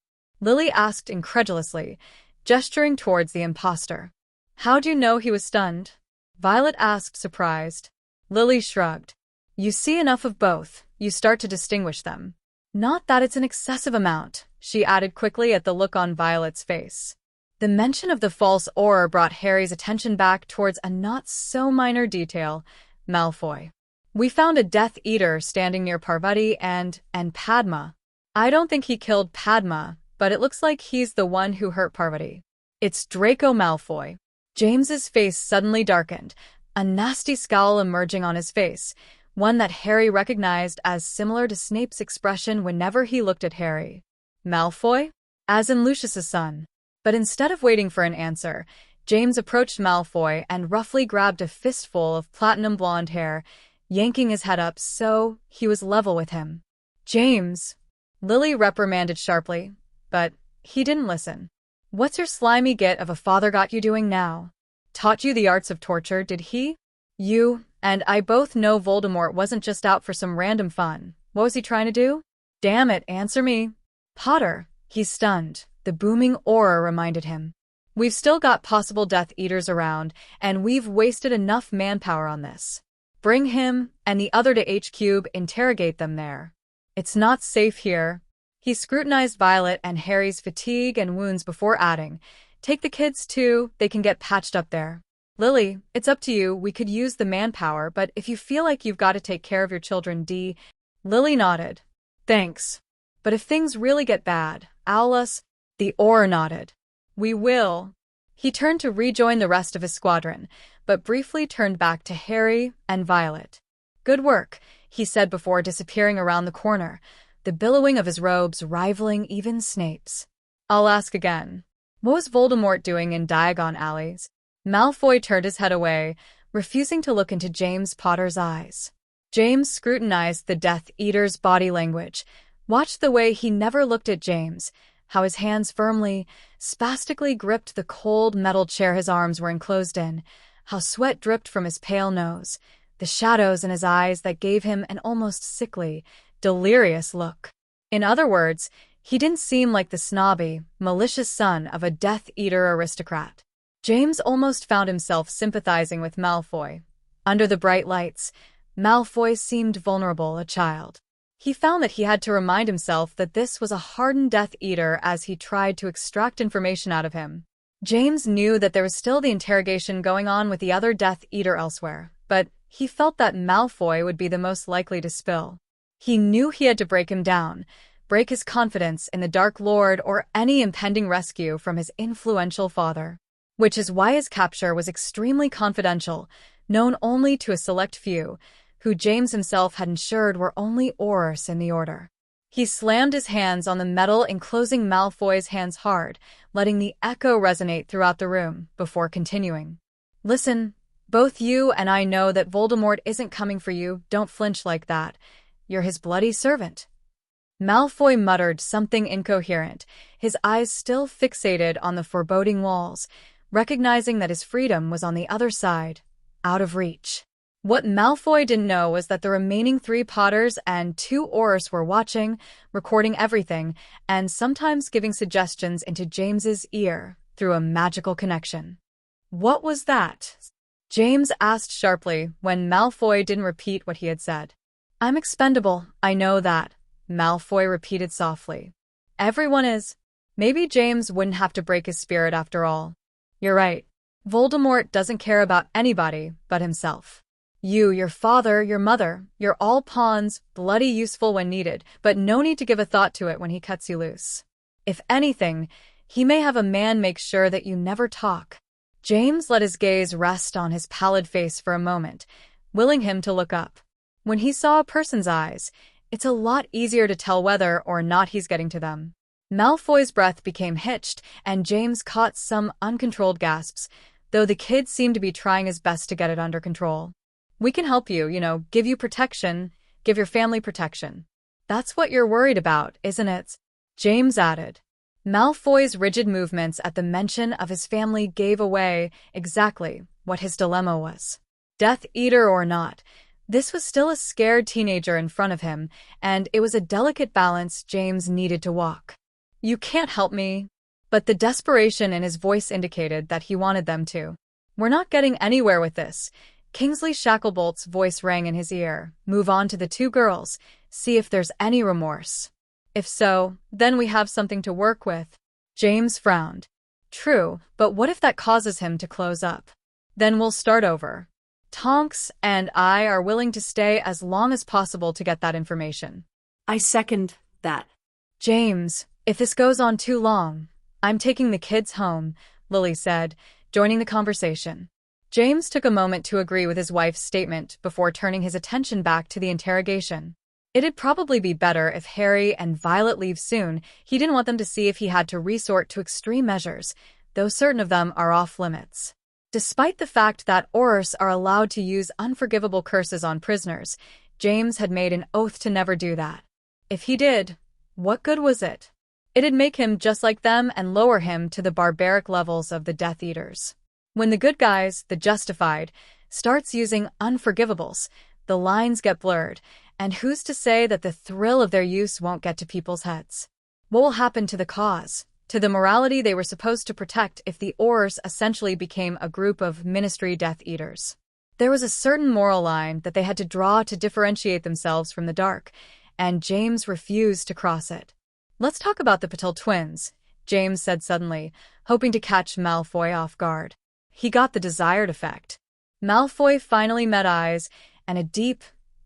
[SPEAKER 1] Lily asked incredulously, gesturing towards the imposter. "How'd you know he was stunned?" Violet asked, surprised. Lily shrugged. "You see enough of both, you start to distinguish them. Not that it's an excessive amount," she added quickly at the look on Violet's face. The mention of the false Auror brought Harry's attention back towards a not-so-minor detail: Malfoy. "We found a Death Eater standing near Parvati and Padma. I don't think he killed Padma, but it looks like he's the one who hurt Parvati. It's Draco Malfoy." James's face suddenly darkened, a nasty scowl emerging on his face, one that Harry recognized as similar to Snape's expression whenever he looked at Harry. "Malfoy? As in Lucius's son." But instead of waiting for an answer, James approached Malfoy and roughly grabbed a fistful of platinum blonde hair, yanking his head up so he was level with him. "James!" Lily reprimanded sharply, but he didn't listen. "What's your slimy git of a father got you doing now? Taught you the arts of torture, did he? You and I both know Voldemort wasn't just out for some random fun. What was he trying to do? Damn it, answer me." "Potter." He's stunned, the booming Auror reminded him. "We've still got possible Death Eaters around, and we've wasted enough manpower on this. Bring him and the other to H-Cube, interrogate them there. It's not safe here." He scrutinized Violet and Harry's fatigue and wounds before adding, "Take the kids too, they can get patched up there. Lily, it's up to you, we could use the manpower, but if you feel like you've got to take care of your children, Lily nodded. "Thanks. But if things really get bad, owl us." The Auror nodded. "We will." He turned to rejoin the rest of his squadron, but briefly turned back to Harry and Violet. "Good work," he said before disappearing around the corner, the billowing of his robes rivaling even Snape's. "I'll ask again. What was Voldemort doing in Diagon Alleys?" Malfoy turned his head away, refusing to look into James Potter's eyes. James scrutinized the Death Eater's body language, watched the way he never looked at James, how his hands firmly, spastically gripped the cold metal chair his arms were enclosed in, how sweat dripped from his pale nose, the shadows in his eyes that gave him an almost sickly, delirious look. In other words, he didn't seem like the snobby, malicious son of a Death Eater aristocrat. James almost found himself sympathizing with Malfoy. Under the bright lights, Malfoy seemed vulnerable, a child. He found that he had to remind himself that this was a hardened Death Eater as he tried to extract information out of him. James knew that there was still the interrogation going on with the other Death Eater elsewhere, but he felt that Malfoy would be the most likely to spill. He knew he had to break him down, break his confidence in the Dark Lord or any impending rescue from his influential father. Which is why his capture was extremely confidential, known only to a select few, who James himself had ensured were only Aurors in the Order. He slammed his hands on the metal enclosing Malfoy's hands hard, letting the echo resonate throughout the room, before continuing. Listen, both you and I know that Voldemort isn't coming for you. Don't flinch like that. You're his bloody servant. Malfoy muttered something incoherent, his eyes still fixated on the foreboding walls, recognizing that his freedom was on the other side, out of reach. What Malfoy didn't know was that the remaining 3 Potters and 2 Aurors were watching, recording everything, and sometimes giving suggestions into James's ear through a magical connection. What was that? James asked sharply when Malfoy didn't repeat what he had said. I'm expendable, I know that, Malfoy repeated softly. Everyone is. Maybe James wouldn't have to break his spirit after all. You're right. Voldemort doesn't care about anybody but himself. You, your father, your mother, you're all pawns, bloody useful when needed, but no need to give a thought to it when he cuts you loose. If anything, he may have a man make sure that you never talk. James let his gaze rest on his pallid face for a moment, willing him to look up. When he saw a person's eyes, it's a lot easier to tell whether or not he's getting to them. Malfoy's breath became hitched, and James caught some uncontrolled gasps, though the kid seemed to be trying his best to get it under control. We can help you, give you protection, give your family protection. That's what you're worried about, isn't it? James added. Malfoy's rigid movements at the mention of his family gave away exactly what his dilemma was. Death Eater or not, this was still a scared teenager in front of him, and it was a delicate balance James needed to walk. You can't help me. But the desperation in his voice indicated that he wanted them to. We're not getting anywhere with this. Kingsley Shacklebolt's voice rang in his ear. Move on to the 2 girls. See if there's any remorse. If so, then we have something to work with. James frowned. True, but what if that causes him to close up? Then we'll start over. Tonks and I are willing to stay as long as possible to get that information.
[SPEAKER 2] I second that.
[SPEAKER 1] James, if this goes on too long, I'm taking the kids home, Lily said, joining the conversation. James took a moment to agree with his wife's statement before turning his attention back to the interrogation. It'd probably be better if Harry and Violet leave soon. He didn't want them to see if he had to resort to extreme measures, though certain of them are off limits. Despite the fact that Aurors are allowed to use unforgivable curses on prisoners, James had made an oath to never do that. If he did, what good was it? It'd make him just like them and lower him to the barbaric levels of the Death Eaters. When the good guys, the justified, starts using unforgivables, the lines get blurred, and who's to say that the thrill of their use won't get to people's heads? What will happen to the cause, to the morality they were supposed to protect if the Aurors essentially became a group of Ministry Death Eaters? There was a certain moral line that they had to draw to differentiate themselves from the dark, and James refused to cross it. Let's talk about the Patil twins, James said suddenly, hoping to catch Malfoy off guard. He got the desired effect. Malfoy finally met eyes, and a deep,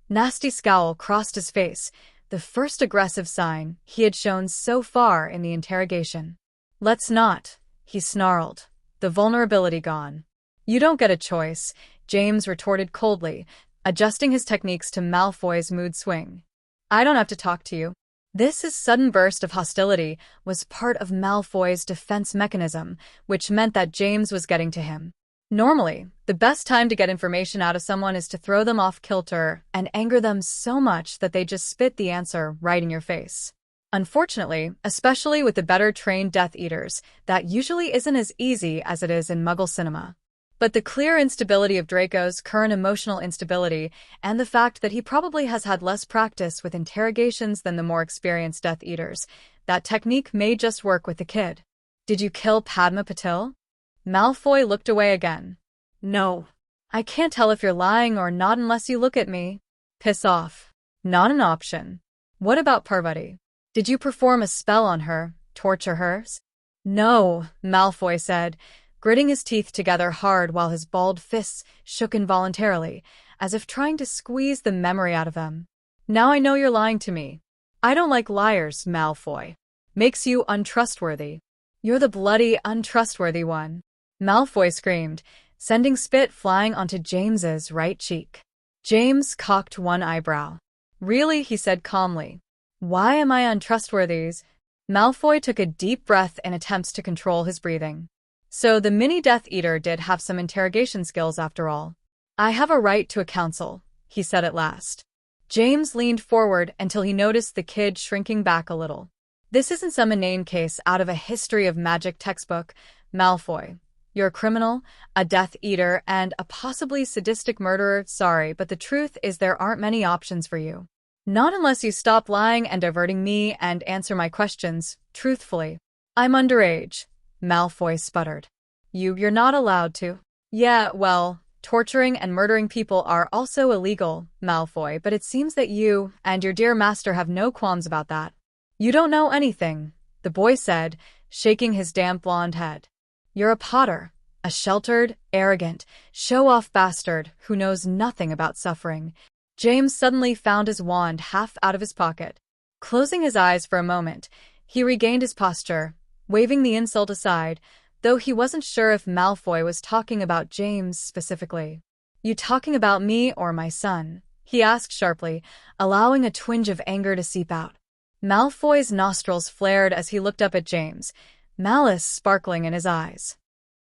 [SPEAKER 1] nasty scowl crossed his face, the first aggressive sign he had shown so far in the interrogation. Let's not, he snarled, the vulnerability gone. You don't get a choice, James retorted coldly, adjusting his techniques to Malfoy's mood swing. I don't have to talk to you. This sudden burst of hostility was part of Malfoy's defense mechanism, which meant that James was getting to him. Normally, the best time to get information out of someone is to throw them off kilter and anger them so much that they just spit the answer right in your face. Unfortunately, especially with the better-trained Death Eaters, that usually isn't as easy as it is in Muggle cinema. But the clear instability of Draco's current emotional instability and the fact that he probably has had less practice with interrogations than the more experienced Death Eaters, that technique may just work with the kid. Did you kill Padma Patil? Malfoy looked away again.
[SPEAKER 2] No.
[SPEAKER 1] I can't tell if you're lying or not unless you look at me. Piss off. Not an option. What about Parvati? Did you perform a spell on her, torture her? No, Malfoy said, gritting his teeth together hard while his balled fists shook involuntarily, as if trying to squeeze the memory out of them. Now I know you're lying to me. I don't like liars, Malfoy. Makes you untrustworthy. You're the bloody, untrustworthy one. Malfoy screamed, sending spit flying onto James's right cheek. James cocked one eyebrow. Really, he said calmly. Why am I untrustworthy? Malfoy took a deep breath in attempts to control his breathing. So the mini Death Eater did have some interrogation skills after all. I have a right to a counsel, he said at last. James leaned forward until he noticed the kid shrinking back a little. This isn't some inane case out of a history of magic textbook, Malfoy. You're a criminal, a Death Eater, and a possibly sadistic murderer. Sorry, but the truth is there aren't many options for you. Not unless you stop lying and diverting me and answer my questions, truthfully. I'm underage, Malfoy sputtered. You're not allowed to. Yeah, well, torturing and murdering people are also illegal, Malfoy, but it seems that you and your dear master have no qualms about that. You don't know anything, the boy said, shaking his damp blonde head. You're a Potter, a sheltered, arrogant, show-off bastard who knows nothing about suffering. James suddenly found his wand half out of his pocket. Closing his eyes for a moment, he regained his posture, waving the insult aside, though he wasn't sure if Malfoy was talking about James specifically. You talking about me or my son? He asked sharply, allowing a twinge of anger to seep out. Malfoy's nostrils flared as he looked up at James, malice sparkling in his eyes.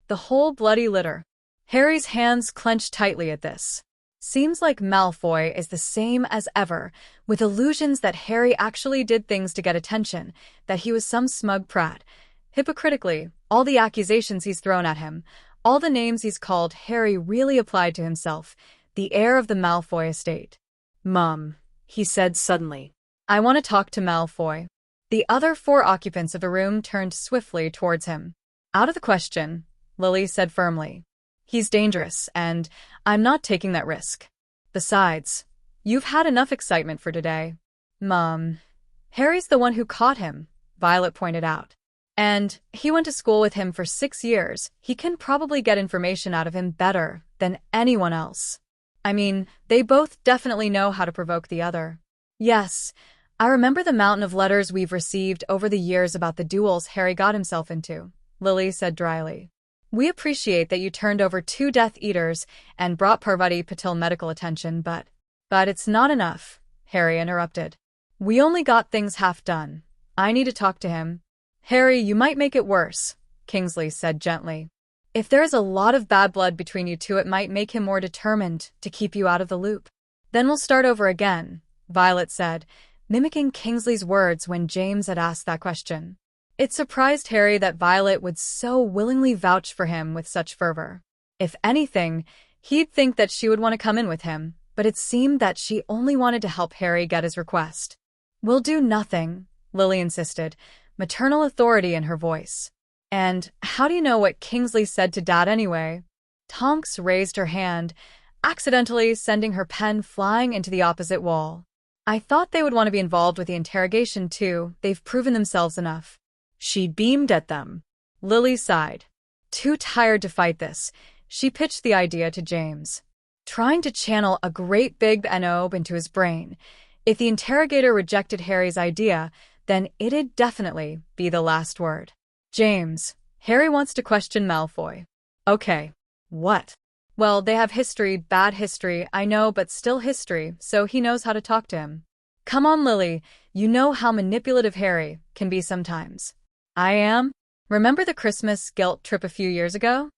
[SPEAKER 1] The whole bloody litter. Harry's hands clenched tightly at this. Seems like Malfoy is the same as ever, with illusions that Harry actually did things to get attention, that he was some smug prat. Hypocritically, all the accusations he's thrown at him, all the names he's called Harry really applied to himself, the heir of the Malfoy estate. Mum, he said suddenly. I want to talk to Malfoy. The other 4 occupants of the room turned swiftly towards him. Out of the question, Lily said firmly. He's dangerous, and I'm not taking that risk. Besides, you've had enough excitement for today. Mum. Harry's the one who caught him, Violet pointed out. And he went to school with him for 6 years. He can probably get information out of him better than anyone else. I mean, they both definitely know how to provoke the other. Yes, I remember the mountain of letters we've received over the years about the duels Harry got himself into, Lily said dryly. We appreciate that you turned over 2 Death Eaters and brought Parvati Patil medical attention, but it's not enough, Harry interrupted. We only got things half done. I need to talk to him. Harry, you might make it worse, Kingsley said gently. If there is a lot of bad blood between you two, it might make him more determined to keep you out of the loop. Then we'll start over again, Violet said, mimicking Kingsley's words when James had asked that question. It surprised Harry that Violet would so willingly vouch for him with such fervor. If anything, he'd think that she would want to come in with him, but it seemed that she only wanted to help Harry get his request. We'll do nothing, Lily insisted, maternal authority in her voice. And how do you know what Kingsley said to Dad anyway? Tonks raised her hand, accidentally sending her pen flying into the opposite wall. I thought they would want to be involved with the interrogation too. They've proven themselves enough. She beamed at them. Lily sighed. Too tired to fight this, she pitched the idea to James, trying to channel a great big enobe into his brain. If the interrogator rejected Harry's idea, then it'd definitely be the last word. James, Harry wants to question Malfoy. Okay. What? Well, they have history, bad history, I know, but still history, so he knows how to talk to him. Come on, Lily, you know how manipulative Harry can be sometimes. I am? Remember the Christmas guilt trip a few years ago?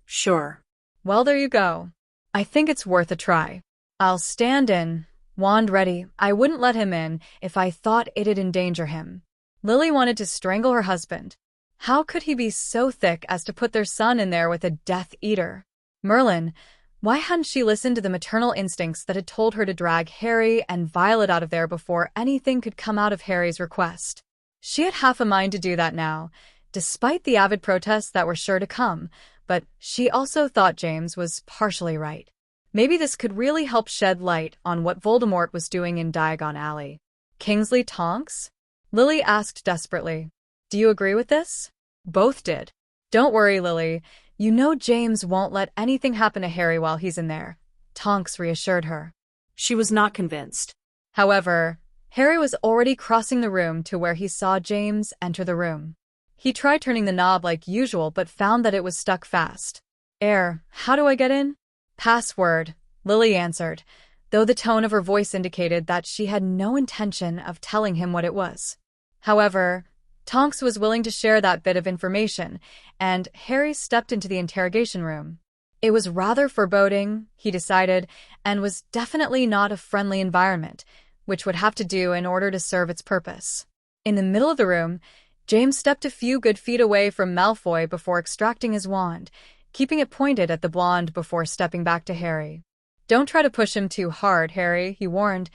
[SPEAKER 2] Sure.
[SPEAKER 1] Well, there you go. I think it's worth a try. I'll stand in, wand ready. I wouldn't let him in if I thought it'd endanger him. Lily wanted to strangle her husband. How could he be so thick as to put their son in there with a Death Eater? Merlin, why hadn't she listened to the maternal instincts that had told her to drag Harry and Violet out of there before anything could come out of Harry's request? She had half a mind to do that now, despite the avid protests that were sure to come, but she also thought James was partially right. Maybe this could really help shed light on what Voldemort was doing in Diagon Alley. Kingsley Tonks? Lily asked desperately. Do you agree with this? Both did. Don't worry, Lily. You know James won't let anything happen to Harry while he's in there, Tonks reassured her.
[SPEAKER 2] She was not convinced.
[SPEAKER 1] However, Harry was already crossing the room to where he saw James enter the room. He tried turning the knob like usual but found that it was stuck fast. How do I get in? Password, Lily answered, though the tone of her voice indicated that she had no intention of telling him what it was. However, Tonks was willing to share that bit of information, and Harry stepped into the interrogation room. It was rather foreboding, he decided, and was definitely not a friendly environment, which would have to do in order to serve its purpose. In the middle of the room, James stepped a few good feet away from Malfoy before extracting his wand, keeping it pointed at the blonde before stepping back to Harry. Don't try to push him too hard, Harry, he warned.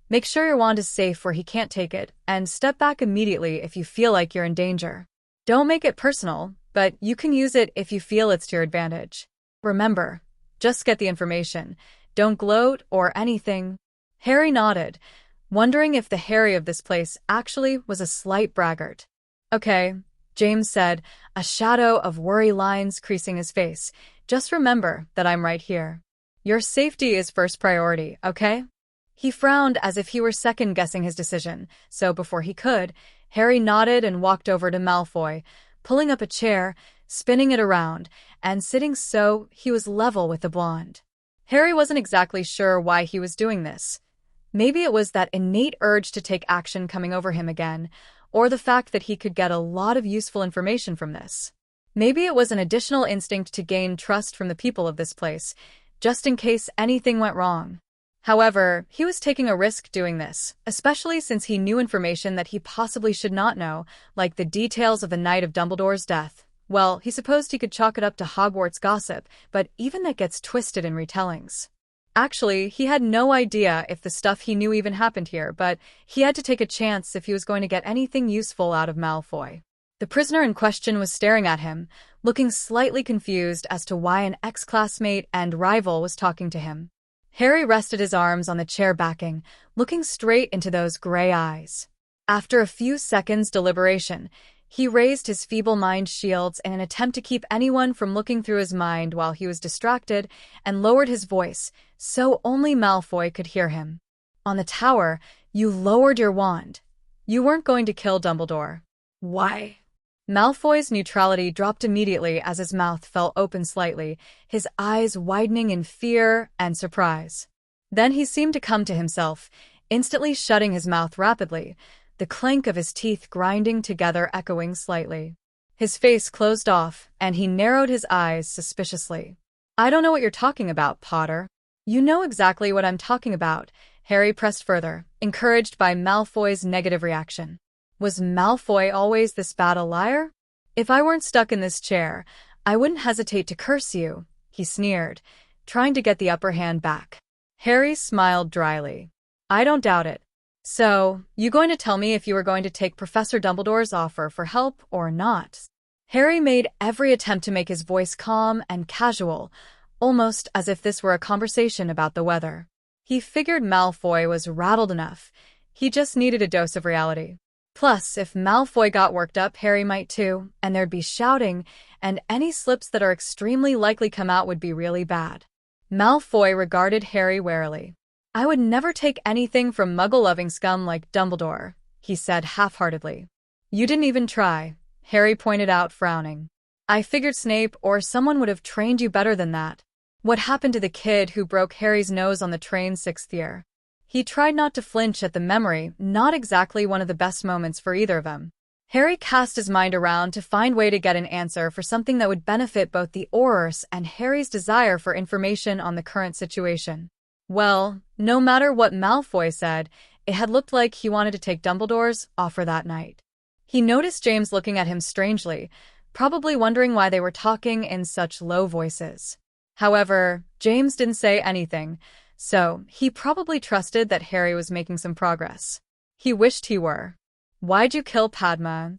[SPEAKER 1] Make sure your wand is safe where he can't take it, and step back immediately if you feel like you're in danger. Don't make it personal, but you can use it if you feel it's to your advantage. Remember, just get the information. Don't gloat or anything. Harry nodded, wondering if the Harry of this place actually was a slight braggart. Okay, James said, a shadow of worry lines creasing his face. Just remember that I'm right here. Your safety is first priority, okay? He frowned as if he were second-guessing his decision, so before he could, Harry nodded and walked over to Malfoy, pulling up a chair, spinning it around, and sitting so he was level with the blonde. Harry wasn't exactly sure why he was doing this. Maybe it was that innate urge to take action coming over him again, or the fact that he could get a lot of useful information from this. Maybe it was an additional instinct to gain trust from the people of this place, just in case anything went wrong. However, he was taking a risk doing this, especially since he knew information that he possibly should not know, like the details of the night of Dumbledore's death. Well, he supposed he could chalk it up to Hogwarts gossip, but even that gets twisted in retellings. Actually, he had no idea if the stuff he knew even happened here, but he had to take a chance if he was going to get anything useful out of Malfoy. The prisoner in question was staring at him, looking slightly confused as to why an ex-classmate and rival was talking to him. Harry rested his arms on the chair backing, looking straight into those gray eyes. After a few seconds' deliberation, he raised his feeble mind shields in an attempt to keep anyone from looking through his mind while he was distracted, and lowered his voice, so only Malfoy could hear him. On the tower, you lowered your wand. You weren't going to kill Dumbledore.
[SPEAKER 2] Why?
[SPEAKER 1] Malfoy's neutrality dropped immediately as his mouth fell open slightly, his eyes widening in fear and surprise. Then he seemed to come to himself, instantly shutting his mouth rapidly, the clank of his teeth grinding together echoing slightly. His face closed off, and he narrowed his eyes suspiciously. I don't know what you're talking about, Potter. You know exactly what I'm talking about, Harry pressed further, encouraged by Malfoy's negative reaction. Was Malfoy always this bad a liar? If I weren't stuck in this chair, I wouldn't hesitate to curse you, he sneered, trying to get the upper hand back. Harry smiled dryly. I don't doubt it. So, you going to tell me if you were going to take Professor Dumbledore's offer for help or not? Harry made every attempt to make his voice calm and casual, almost as if this were a conversation about the weather. He figured Malfoy was rattled enough. He just needed a dose of reality. Plus, if Malfoy got worked up, Harry might too, and there'd be shouting, and any slips that are extremely likely come out would be really bad. Malfoy regarded Harry warily. I would never take anything from muggle-loving scum like Dumbledore, he said half-heartedly. You didn't even try, Harry pointed out, frowning. I figured Snape or someone would have trained you better than that. What happened to the kid who broke Harry's nose on the train 6th year? He tried not to flinch at the memory, not exactly one of the best moments for either of them. Harry cast his mind around to find a way to get an answer for something that would benefit both the Aurors and Harry's desire for information on the current situation. Well, no matter what Malfoy said, it had looked like he wanted to take Dumbledore's offer that night. He noticed James looking at him strangely, probably wondering why they were talking in such low voices. However, James didn't say anything, so he probably trusted that Harry was making some progress. He wished he were. "Why'd you kill Padma?"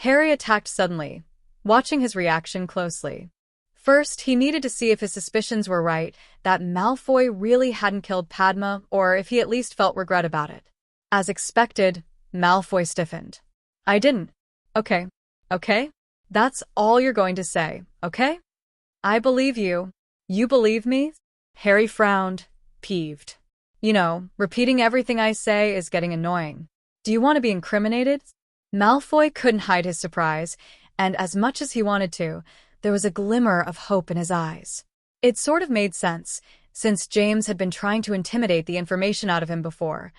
[SPEAKER 1] Harry attacked suddenly, watching his reaction closely. First, he needed to see if his suspicions were right, that Malfoy really hadn't killed Padma, or if he at least felt regret about it. As expected, Malfoy stiffened. "I didn't." "Okay. Okay? That's all you're going to say, okay? I believe you. You believe me?" Harry frowned, peeved. "You know, repeating everything I say is getting annoying. Do you want to be incriminated?" Malfoy couldn't hide his surprise, and as much as he wanted to, there was a glimmer of hope in his eyes. It sort of made sense, since James had been trying to intimidate the information out of him before.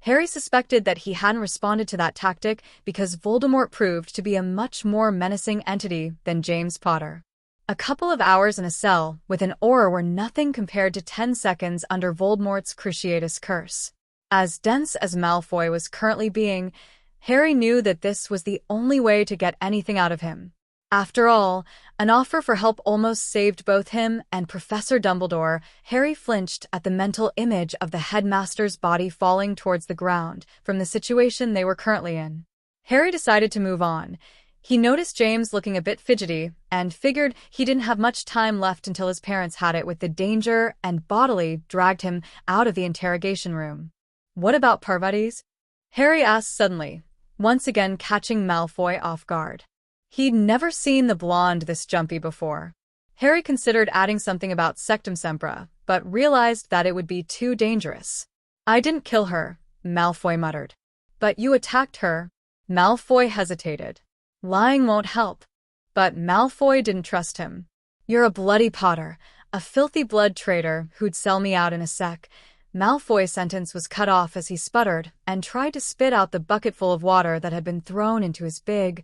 [SPEAKER 1] Harry suspected that he hadn't responded to that tactic because Voldemort proved to be a much more menacing entity than James Potter. A couple of hours in a cell with an aura were nothing compared to 10 seconds under Voldemort's Cruciatus curse. As dense as Malfoy was currently being, Harry knew that this was the only way to get anything out of him. After all, an offer for help almost saved both him and Professor Dumbledore. Harry flinched at the mental image of the headmaster's body falling towards the ground from the situation they were currently in. Harry decided to move on. He noticed James looking a bit fidgety and figured he didn't have much time left until his parents had it with the danger and bodily dragged him out of the interrogation room. "What about Parvati's?" Harry asked suddenly, once again catching Malfoy off guard. He'd never seen the blonde this jumpy before. Harry considered adding something about Sectum Sempra, but realized that it would be too dangerous. "I didn't kill her," Malfoy muttered. "But you attacked her." Malfoy hesitated. Lying won't help. But Malfoy didn't trust him. "You're a bloody Potter, a filthy blood traitor who'd sell me out in a sec." Malfoy's sentence was cut off as he sputtered and tried to spit out the bucketful of water that had been thrown into his big,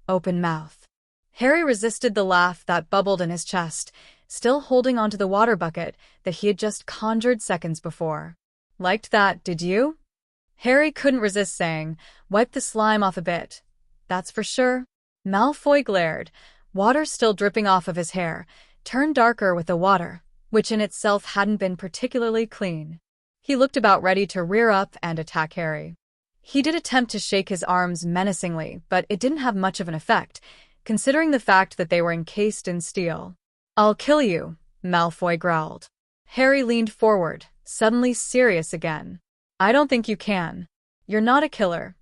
[SPEAKER 1] open mouth. Harry resisted the laugh that bubbled in his chest, still holding onto the water bucket that he had just conjured seconds before. "Liked that, did you?" Harry couldn't resist saying, "Wipe the slime off a bit. That's for sure." Malfoy glared, water still dripping off of his hair, turned darker with the water, which in itself hadn't been particularly clean. He looked about ready to rear up and attack Harry. He did attempt to shake his arms menacingly, but it didn't have much of an effect, considering the fact that they were encased in steel. "I'll kill you," Malfoy growled. Harry leaned forward, suddenly serious again. "I don't think you can. You're not a killer.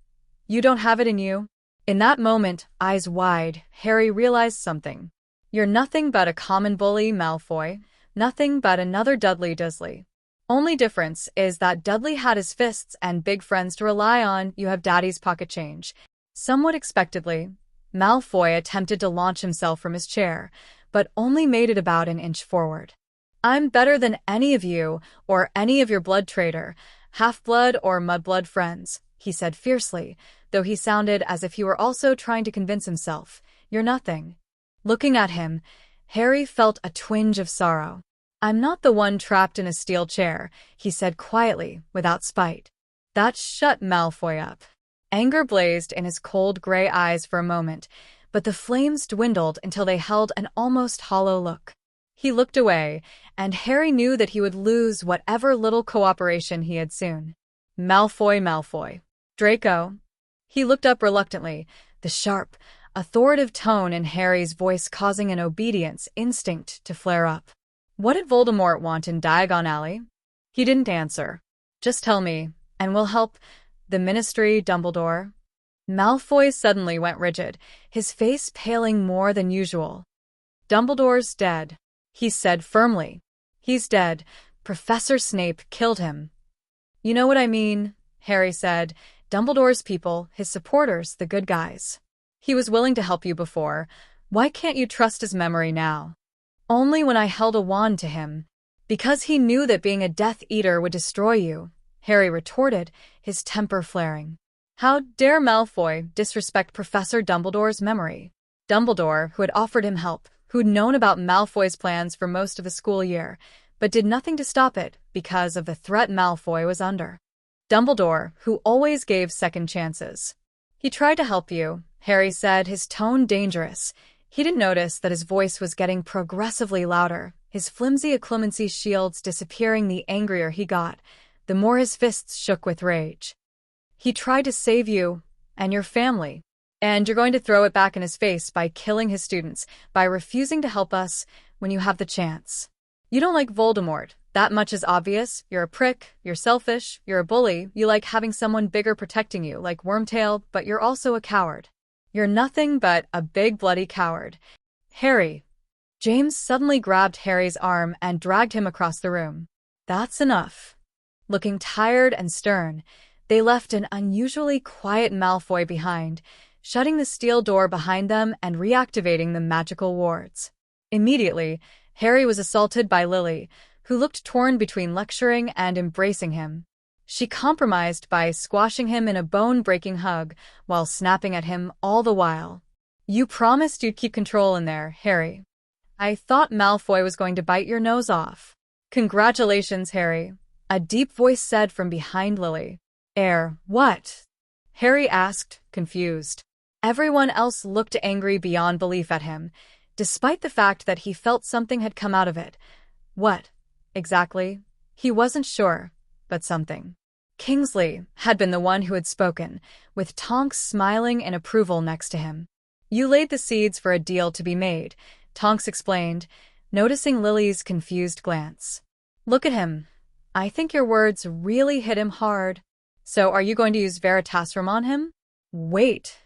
[SPEAKER 1] You don't have it in you." In that moment, eyes wide, Harry realized something. "You're nothing but a common bully, Malfoy. Nothing but another Dudley Dursley. Only difference is that Dudley had his fists and big friends to rely on. You have Daddy's pocket change." Somewhat expectedly, Malfoy attempted to launch himself from his chair, but only made it about an inch forward. "I'm better than any of you, or any of your blood traitor, half-blood or mudblood friends," he said fiercely, though he sounded as if he were also trying to convince himself. "You're nothing." Looking at him, Harry felt a twinge of sorrow. "I'm not the one trapped in a steel chair," he said quietly, without spite. That shut Malfoy up. Anger blazed in his cold gray eyes for a moment, but the flames dwindled until they held an almost hollow look. He looked away, and Harry knew that he would lose whatever little cooperation he had soon. Malfoy. Draco." He looked up reluctantly, the sharp, authoritative tone in Harry's voice causing an obedience instinct to flare up. What did Voldemort want in Diagon Alley? He didn't answer. "Just tell me, and we'll help the Ministry, Dumbledore." Malfoy suddenly went rigid, his face paling more than usual. "Dumbledore's dead," he said firmly. "He's dead. Professor Snape killed him." "You know what I mean," Harry said. "Dumbledore's people, his supporters, the good guys. He was willing to help you before. Why can't you trust his memory now?" "Only when I held a wand to him. Because he knew that being a Death Eater would destroy you," Harry retorted, his temper flaring. How dare Malfoy disrespect Professor Dumbledore's memory? Dumbledore, who had offered him help, who'd known about Malfoy's plans for most of the school year, but did nothing to stop it because of the threat Malfoy was under. Dumbledore, who always gave second chances. He tried to help you, Harry said, his tone dangerous. He didn't notice that his voice was getting progressively louder, his flimsy occlumency shields disappearing the angrier he got, the more his fists shook with rage. He tried to save you and your family. And you're going to throw it back in his face by killing his students, by refusing to help us when you have the chance. You don't like Voldemort. That much is obvious. You're a prick, you're selfish, you're a bully, you like having someone bigger protecting you, like Wormtail, but you're also a coward. You're nothing but a big bloody coward. Harry. James suddenly grabbed Harry's arm and dragged him across the room. That's enough. Looking tired and stern, they left an unusually quiet Malfoy behind, shutting the steel door behind them and reactivating the magical wards. Immediately, Harry was assaulted by Lily, who looked torn between lecturing and embracing him. She compromised by squashing him in a bone-breaking hug while snapping at him all the while. You promised you'd keep control in there, Harry. I thought Malfoy was going to bite your nose off. Congratulations, Harry, a deep voice said from behind Lily. What? Harry asked, confused. Everyone else looked angry beyond belief at him, despite the fact that he felt something had come out of it. What, exactly? He wasn't sure, but something. Kingsley had been the one who had spoken, with Tonks smiling in approval next to him. You laid the seeds for a deal to be made, Tonks explained, noticing Lily's confused glance. Look at him. I think your words really hit him hard. So are you going to use Veritasrum on him? Wait.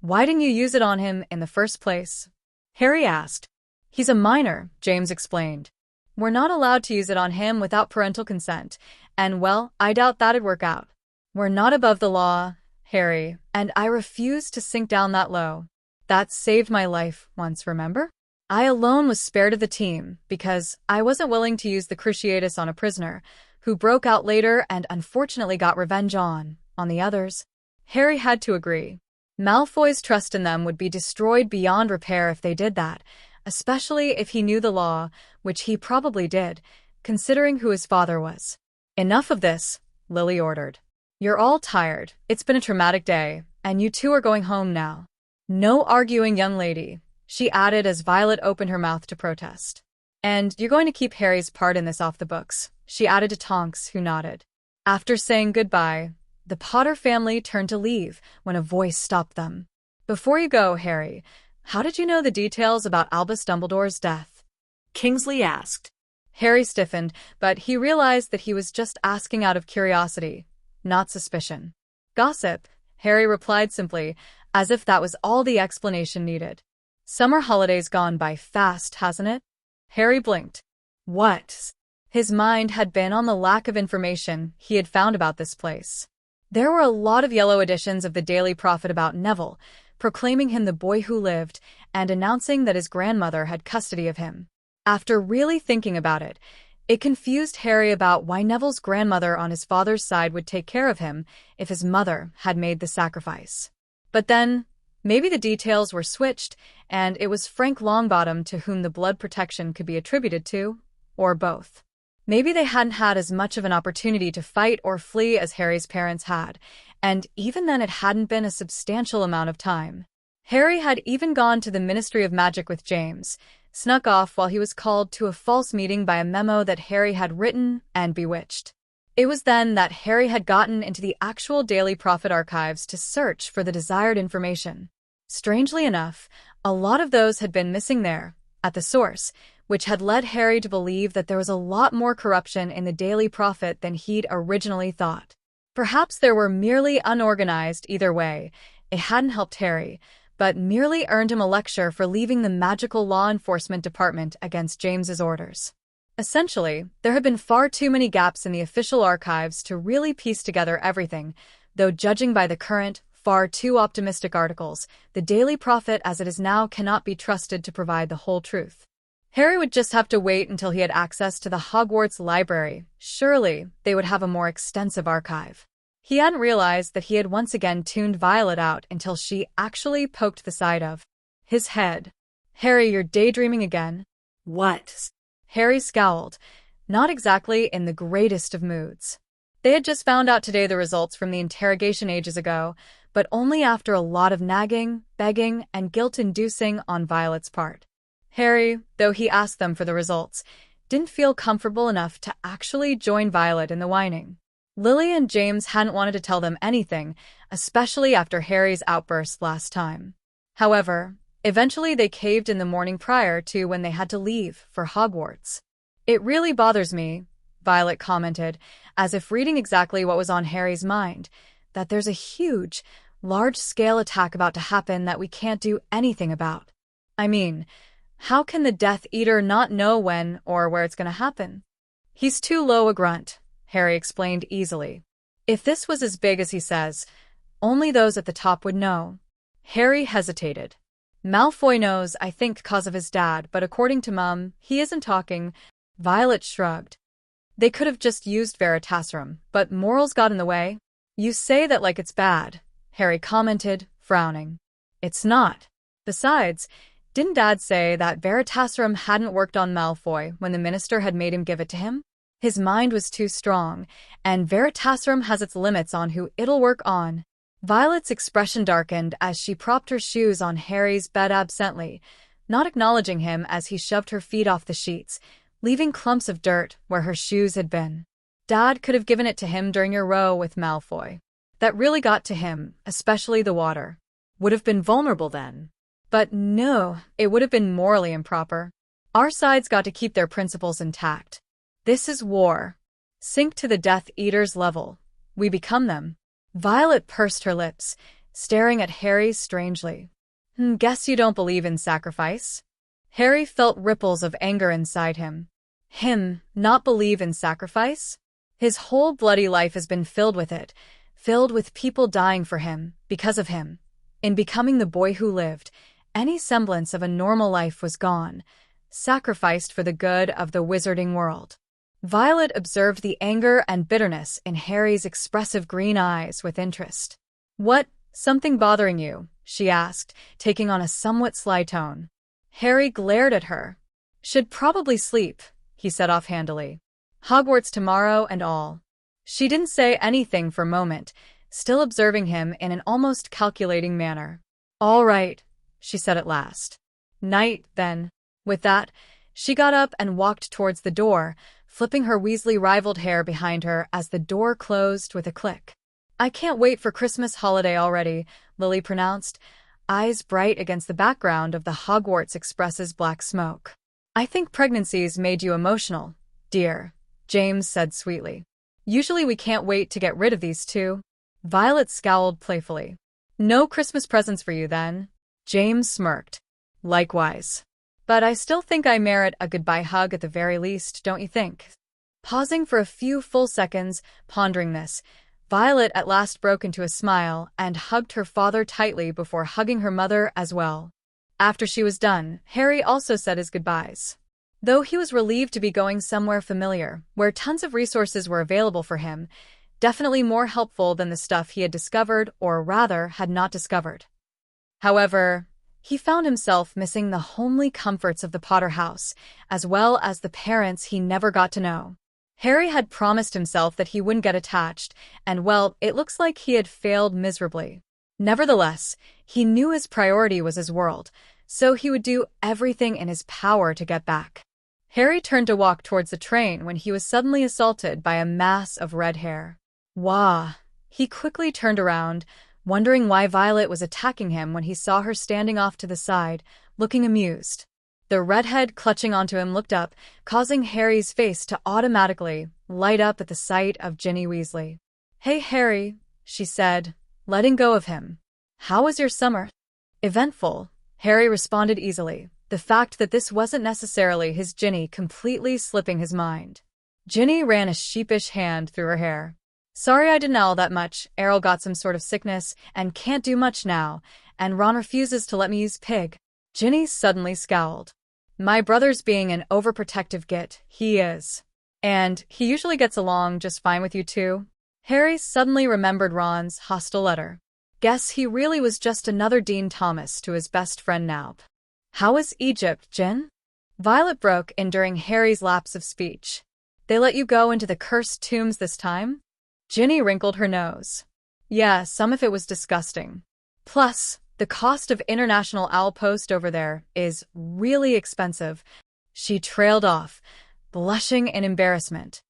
[SPEAKER 1] Why didn't you use it on him in the first place? Harry asked. He's a minor, James explained. We're not allowed to use it on him without parental consent, and well, I doubt that'd work out. We're not above the law, Harry, and I refuse to sink down that low. That saved my life once, remember? I alone was spared of the team because I wasn't willing to use the Cruciatus on a prisoner, who broke out later and unfortunately got revenge on the others. Harry had to agree. Malfoy's trust in them would be destroyed beyond repair if they did that, especially if he knew the law, which he probably did, considering who his father was. Enough of this, Lily ordered. You're all tired, it's been a traumatic day, and you two are going home now. No arguing, young lady, she added as Violet opened her mouth to protest. And you're going to keep Harry's part in this off the books, she added to Tonks, who nodded. After saying goodbye, the Potter family turned to leave when a voice stopped them. Before you go, Harry, how did you know the details about Albus Dumbledore's death?
[SPEAKER 2] Kingsley asked.
[SPEAKER 1] Harry stiffened, but he realized that he was just asking out of curiosity, not suspicion. Gossip, Harry replied simply, as if that was all the explanation needed. Summer holidays gone by fast, hasn't it? Harry blinked. What? His mind had been on the lack of information he had found about this place. There were a lot of yellow editions of the Daily Prophet about Neville, proclaiming him the boy who lived and announcing that his grandmother had custody of him. After really thinking about it, it confused Harry about why Neville's grandmother on his father's side would take care of him if his mother had made the sacrifice. But then, maybe the details were switched, and it was Frank Longbottom to whom the blood protection could be attributed to, or both. Maybe they hadn't had as much of an opportunity to fight or flee as Harry's parents had, and even then it hadn't been a substantial amount of time. Harry had even gone to the Ministry of Magic with James, snuck off while he was called to a false meeting by a memo that Harry had written and bewitched. It was then that Harry had gotten into the actual Daily Prophet archives to search for the desired information. Strangely enough, a lot of those had been missing there, at the source, which had led Harry to believe that there was a lot more corruption in the Daily Prophet than he'd originally thought. Perhaps there were merely unorganized either way. It hadn't helped Harry, but merely earned him a lecture for leaving the magical law enforcement department against James's orders. Essentially, there had been far too many gaps in the official archives to really piece together everything, though judging by the current, far too optimistic articles, the Daily Prophet as it is now cannot be trusted to provide the whole truth. Harry would just have to wait until he had access to the Hogwarts library. Surely, they would have a more extensive archive. He hadn't realized that he had once again tuned Violet out until she actually poked the side of his head. Harry, you're daydreaming again?
[SPEAKER 2] What?
[SPEAKER 1] Harry scowled, not exactly in the greatest of moods. They had just found out today the results from the interrogation ages ago, but only after a lot of nagging, begging, and guilt-inducing on Violet's part. Harry, though he asked them for the results, didn't feel comfortable enough to actually join Violet in the whining. Lily and James hadn't wanted to tell them anything, especially after Harry's outburst last time. However, eventually they caved in the morning prior to when they had to leave for Hogwarts. "It really bothers me," Violet commented, as if reading exactly what was on Harry's mind, "that there's a huge, large-scale attack about to happen that we can't do anything about. I mean, how can the Death Eater not know when or where it's going to happen?" "He's too low a grunt," Harry explained easily. "If this was as big as he says, only those at the top would know." Harry hesitated. "Malfoy knows, I think, cause of his dad, but according to Mum, he isn't talking." Violet shrugged. "They could have just used Veritaserum, but morals got in the way." "You say that like it's bad," Harry commented, frowning. "It's not. Besides, didn't Dad say that Veritaserum hadn't worked on Malfoy when the minister had made him give it to him? His mind was too strong, and Veritaserum has its limits on who it'll work on." Violet's expression darkened as she propped her shoes on Harry's bed absently, not acknowledging him as he shoved her feet off the sheets, leaving clumps of dirt where her shoes had been. "Dad could have given it to him during your row with Malfoy. That really got to him, especially the water. Would have been vulnerable then. But no, it would have been morally improper. Our side's got to keep their principles intact. This is war. Sink to the Death Eater's level. We become them." Violet pursed her lips, staring at Harry strangely. "Guess you don't believe in sacrifice?" Harry felt ripples of anger inside him. Him not believe in sacrifice? His whole bloody life has been filled with it, filled with people dying for him, because of him. In becoming the boy who lived, any semblance of a normal life was gone, sacrificed for the good of the wizarding world. Violet observed the anger and bitterness in Harry's expressive green eyes with interest. "What, something bothering you?" she asked, taking on a somewhat sly tone. Harry glared at her. "Should probably sleep," he said offhandedly. "Hogwarts tomorrow and all." She didn't say anything for a moment, still observing him in an almost calculating manner. "All right," she said at last. "Night, then." With that, she got up and walked towards the door, flipping her Weasley-rivaled hair behind her as the door closed with a click. "I can't wait for Christmas holiday already," Lily pronounced, eyes bright against the background of the Hogwarts Express's black smoke. "I think pregnancy's made you emotional, dear," James said sweetly. "Usually we can't wait to get rid of these two." Violet scowled playfully. "No Christmas presents for you, then?" James smirked. "Likewise. But I still think I merit a goodbye hug at the very least, don't you think?" Pausing for a few full seconds, pondering this, Violet at last broke into a smile and hugged her father tightly before hugging her mother as well. After she was done, Harry also said his goodbyes. Though he was relieved to be going somewhere familiar, where tons of resources were available for him, definitely more helpful than the stuff he had discovered, or rather had not discovered. However, he found himself missing the homely comforts of the Potter house, as well as the parents he never got to know. Harry had promised himself that he wouldn't get attached, and well, it looks like he had failed miserably. Nevertheless, he knew his priority was his world, so he would do everything in his power to get back. Harry turned to walk towards the train when he was suddenly assaulted by a mass of red hair. Wah! He quickly turned around, wondering why Violet was attacking him when he saw her standing off to the side, looking amused. The redhead clutching onto him looked up, causing Harry's face to automatically light up at the sight of Ginny Weasley. "Hey, Harry," she said, letting go of him. "How was your summer?" "Eventful," Harry responded easily, the fact that this wasn't necessarily his Ginny completely slipping his mind. Ginny ran a sheepish hand through her hair. "Sorry I didn't owl that much. Errol got some sort of sickness and can't do much now, and Ron refuses to let me use Pig." Ginny suddenly scowled. "My brother's being an overprotective git, he is. And he usually gets along just fine with you too." Harry suddenly remembered Ron's hostile letter. Guess he really was just another Dean Thomas to his best friend now. "How was Egypt, Gin?" Violet broke in during Harry's lapse of speech. "They let you go into the cursed tombs this time?" Ginny wrinkled her nose. Yeah, some of it was disgusting. Plus, the cost of international owl post over there is really expensive. She trailed off, blushing in embarrassment.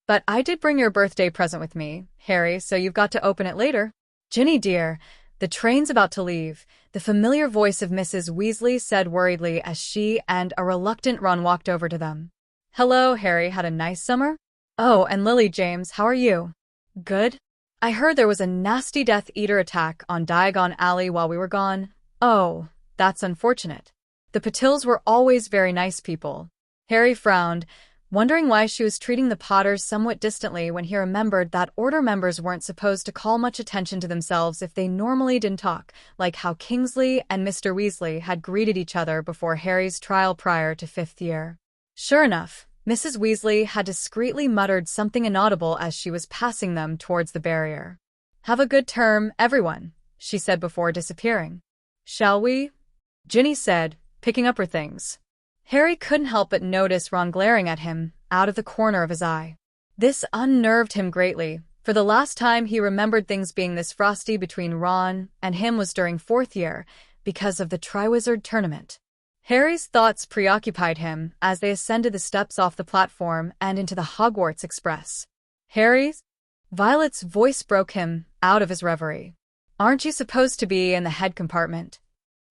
[SPEAKER 1] But I did bring your birthday present with me, Harry, so you've got to open it later. Ginny dear, the train's about to leave, the familiar voice of Mrs. Weasley said worriedly as she and a reluctant Ron walked over to them. Hello, Harry, had a nice summer? Oh, and Lily James, how are you? Good? I heard there was a nasty Death Eater attack on Diagon Alley while we were gone. Oh, that's unfortunate. The Patils were always very nice people. Harry frowned, wondering why she was treating the Potters somewhat distantly when he remembered that Order members weren't supposed to call much attention to themselves if they normally didn't talk, like how Kingsley and Mr. Weasley had greeted each other before Harry's trial prior to 5th year. Sure enough, Mrs. Weasley had discreetly muttered something inaudible as she was passing them towards the barrier. Have a good term, everyone, she said before disappearing. Shall we? Ginny said, picking up her things. Harry couldn't help but notice Ron glaring at him, out of the corner of his eye. This unnerved him greatly, for the last time he remembered things being this frosty between Ron and him was during 4th year, because of the Triwizard Tournament. Harry's thoughts preoccupied him as they ascended the steps off the platform and into the Hogwarts Express. Harry's? Violet's voice broke him out of his reverie. Aren't you supposed to be in the head compartment?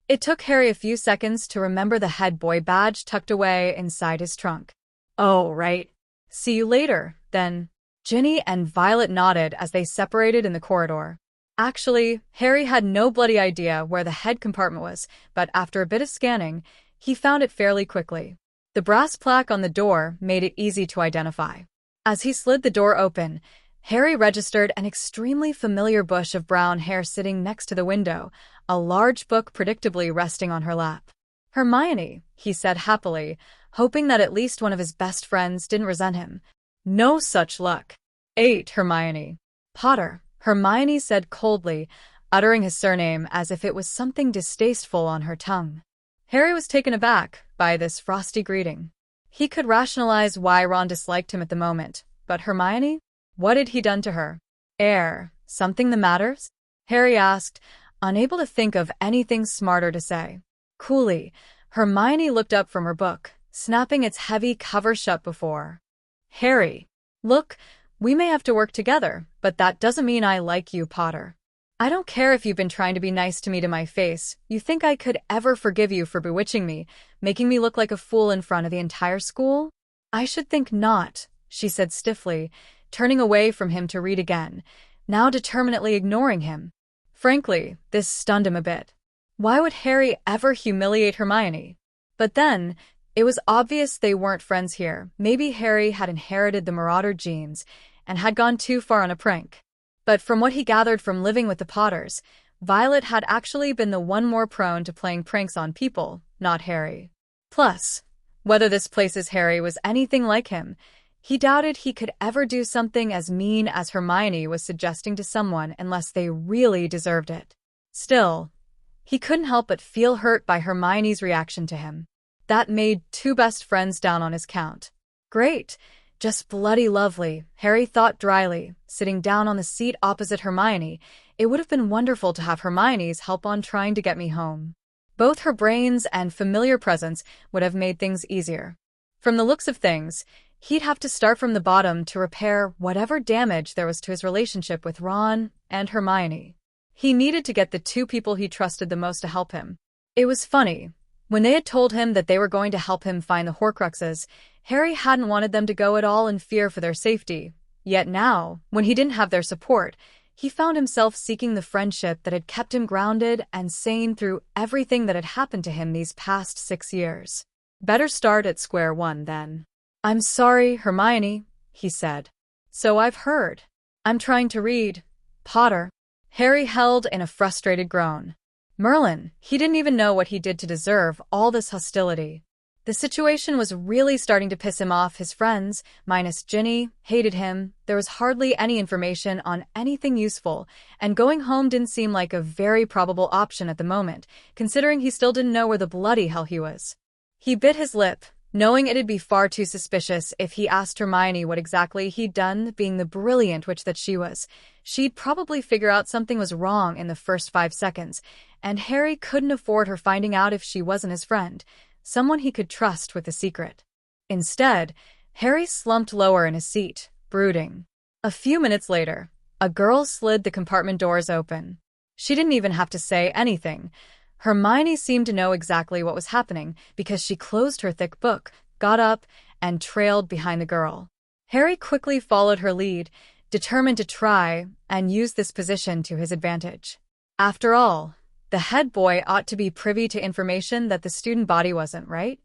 [SPEAKER 1] It took Harry a few seconds to remember the head boy badge tucked away inside his trunk. Oh, right. See you later, then. Ginny and Violet nodded as they separated in the corridor. Actually, Harry had no bloody idea where the head compartment was, but after a bit of scanning, he found it fairly quickly. The brass plaque on the door made it easy to identify. As he slid the door open, Harry registered an extremely familiar bush of brown hair sitting next to the window, a large book predictably resting on her lap. Hermione, he said happily, hoping that at least one of his best friends didn't resent him. No such luck. 8, Hermione. Potter, Hermione said coldly, uttering his surname as if it was something distasteful on her tongue. Harry was taken aback by this frosty greeting. He could rationalize why Ron disliked him at the moment, but Hermione? What had he done to her? Something the matters? Harry asked, unable to think of anything smarter to say. Coolly, Hermione looked up from her book, snapping its heavy cover shut before. Harry, look, we may have to work together, but that doesn't mean I like you, Potter. I don't care if you've been trying to be nice to me to my face. You think I could ever forgive you for bewitching me, making me look like a fool in front of the entire school? I should think not, she said stiffly, turning away from him to read again, now determinately ignoring him. Frankly, this stunned him a bit. Why would Harry ever humiliate Hermione? But then, it was obvious they weren't friends here. Maybe Harry had inherited the Marauder genes and had gone too far on a prank. But from what he gathered from living with the Potters, Violet had actually been the one more prone to playing pranks on people, not Harry. Plus, whether this place's Harry was anything like him, he doubted he could ever do something as mean as Hermione was suggesting to someone unless they really deserved it. Still, he couldn't help but feel hurt by Hermione's reaction to him. That made 2 best friends down on his count. Great. Just bloody lovely, Harry thought dryly, sitting down on the seat opposite Hermione. It would have been wonderful to have Hermione's help on trying to get me home. Both her brains and familiar presence would have made things easier. From the looks of things, he'd have to start from the bottom to repair whatever damage there was to his relationship with Ron and Hermione. He needed to get the 2 people he trusted the most to help him. It was funny. When they had told him that they were going to help him find the Horcruxes, Harry hadn't wanted them to go at all in fear for their safety. Yet now, when he didn't have their support, he found himself seeking the friendship that had kept him grounded and sane through everything that had happened to him these past 6 years. Better start at square one, then. I'm sorry, Hermione, he said. So I've heard. I'm trying to read. Potter. Harry held in a frustrated groan. Merlin, he didn't even know what he did to deserve all this hostility. The situation was really starting to piss him off. His friends, minus Ginny, hated him. There was hardly any information on anything useful, and going home didn't seem like a very probable option at the moment, considering he still didn't know where the bloody hell he was. He bit his lip, knowing it'd be far too suspicious if he asked Hermione what exactly he'd done. Being the brilliant witch that she was, she'd probably figure out something was wrong in the first 5 seconds, and Harry couldn't afford her finding out if she wasn't his friend, someone he could trust with a secret. Instead, Harry slumped lower in his seat, brooding. A few minutes later, a girl slid the compartment doors open. She didn't even have to say anything. Hermione seemed to know exactly what was happening because she closed her thick book, got up, and trailed behind the girl. Harry quickly followed her lead, determined to try and use this position to his advantage. After all, the head boy ought to be privy to information that the student body wasn't, right?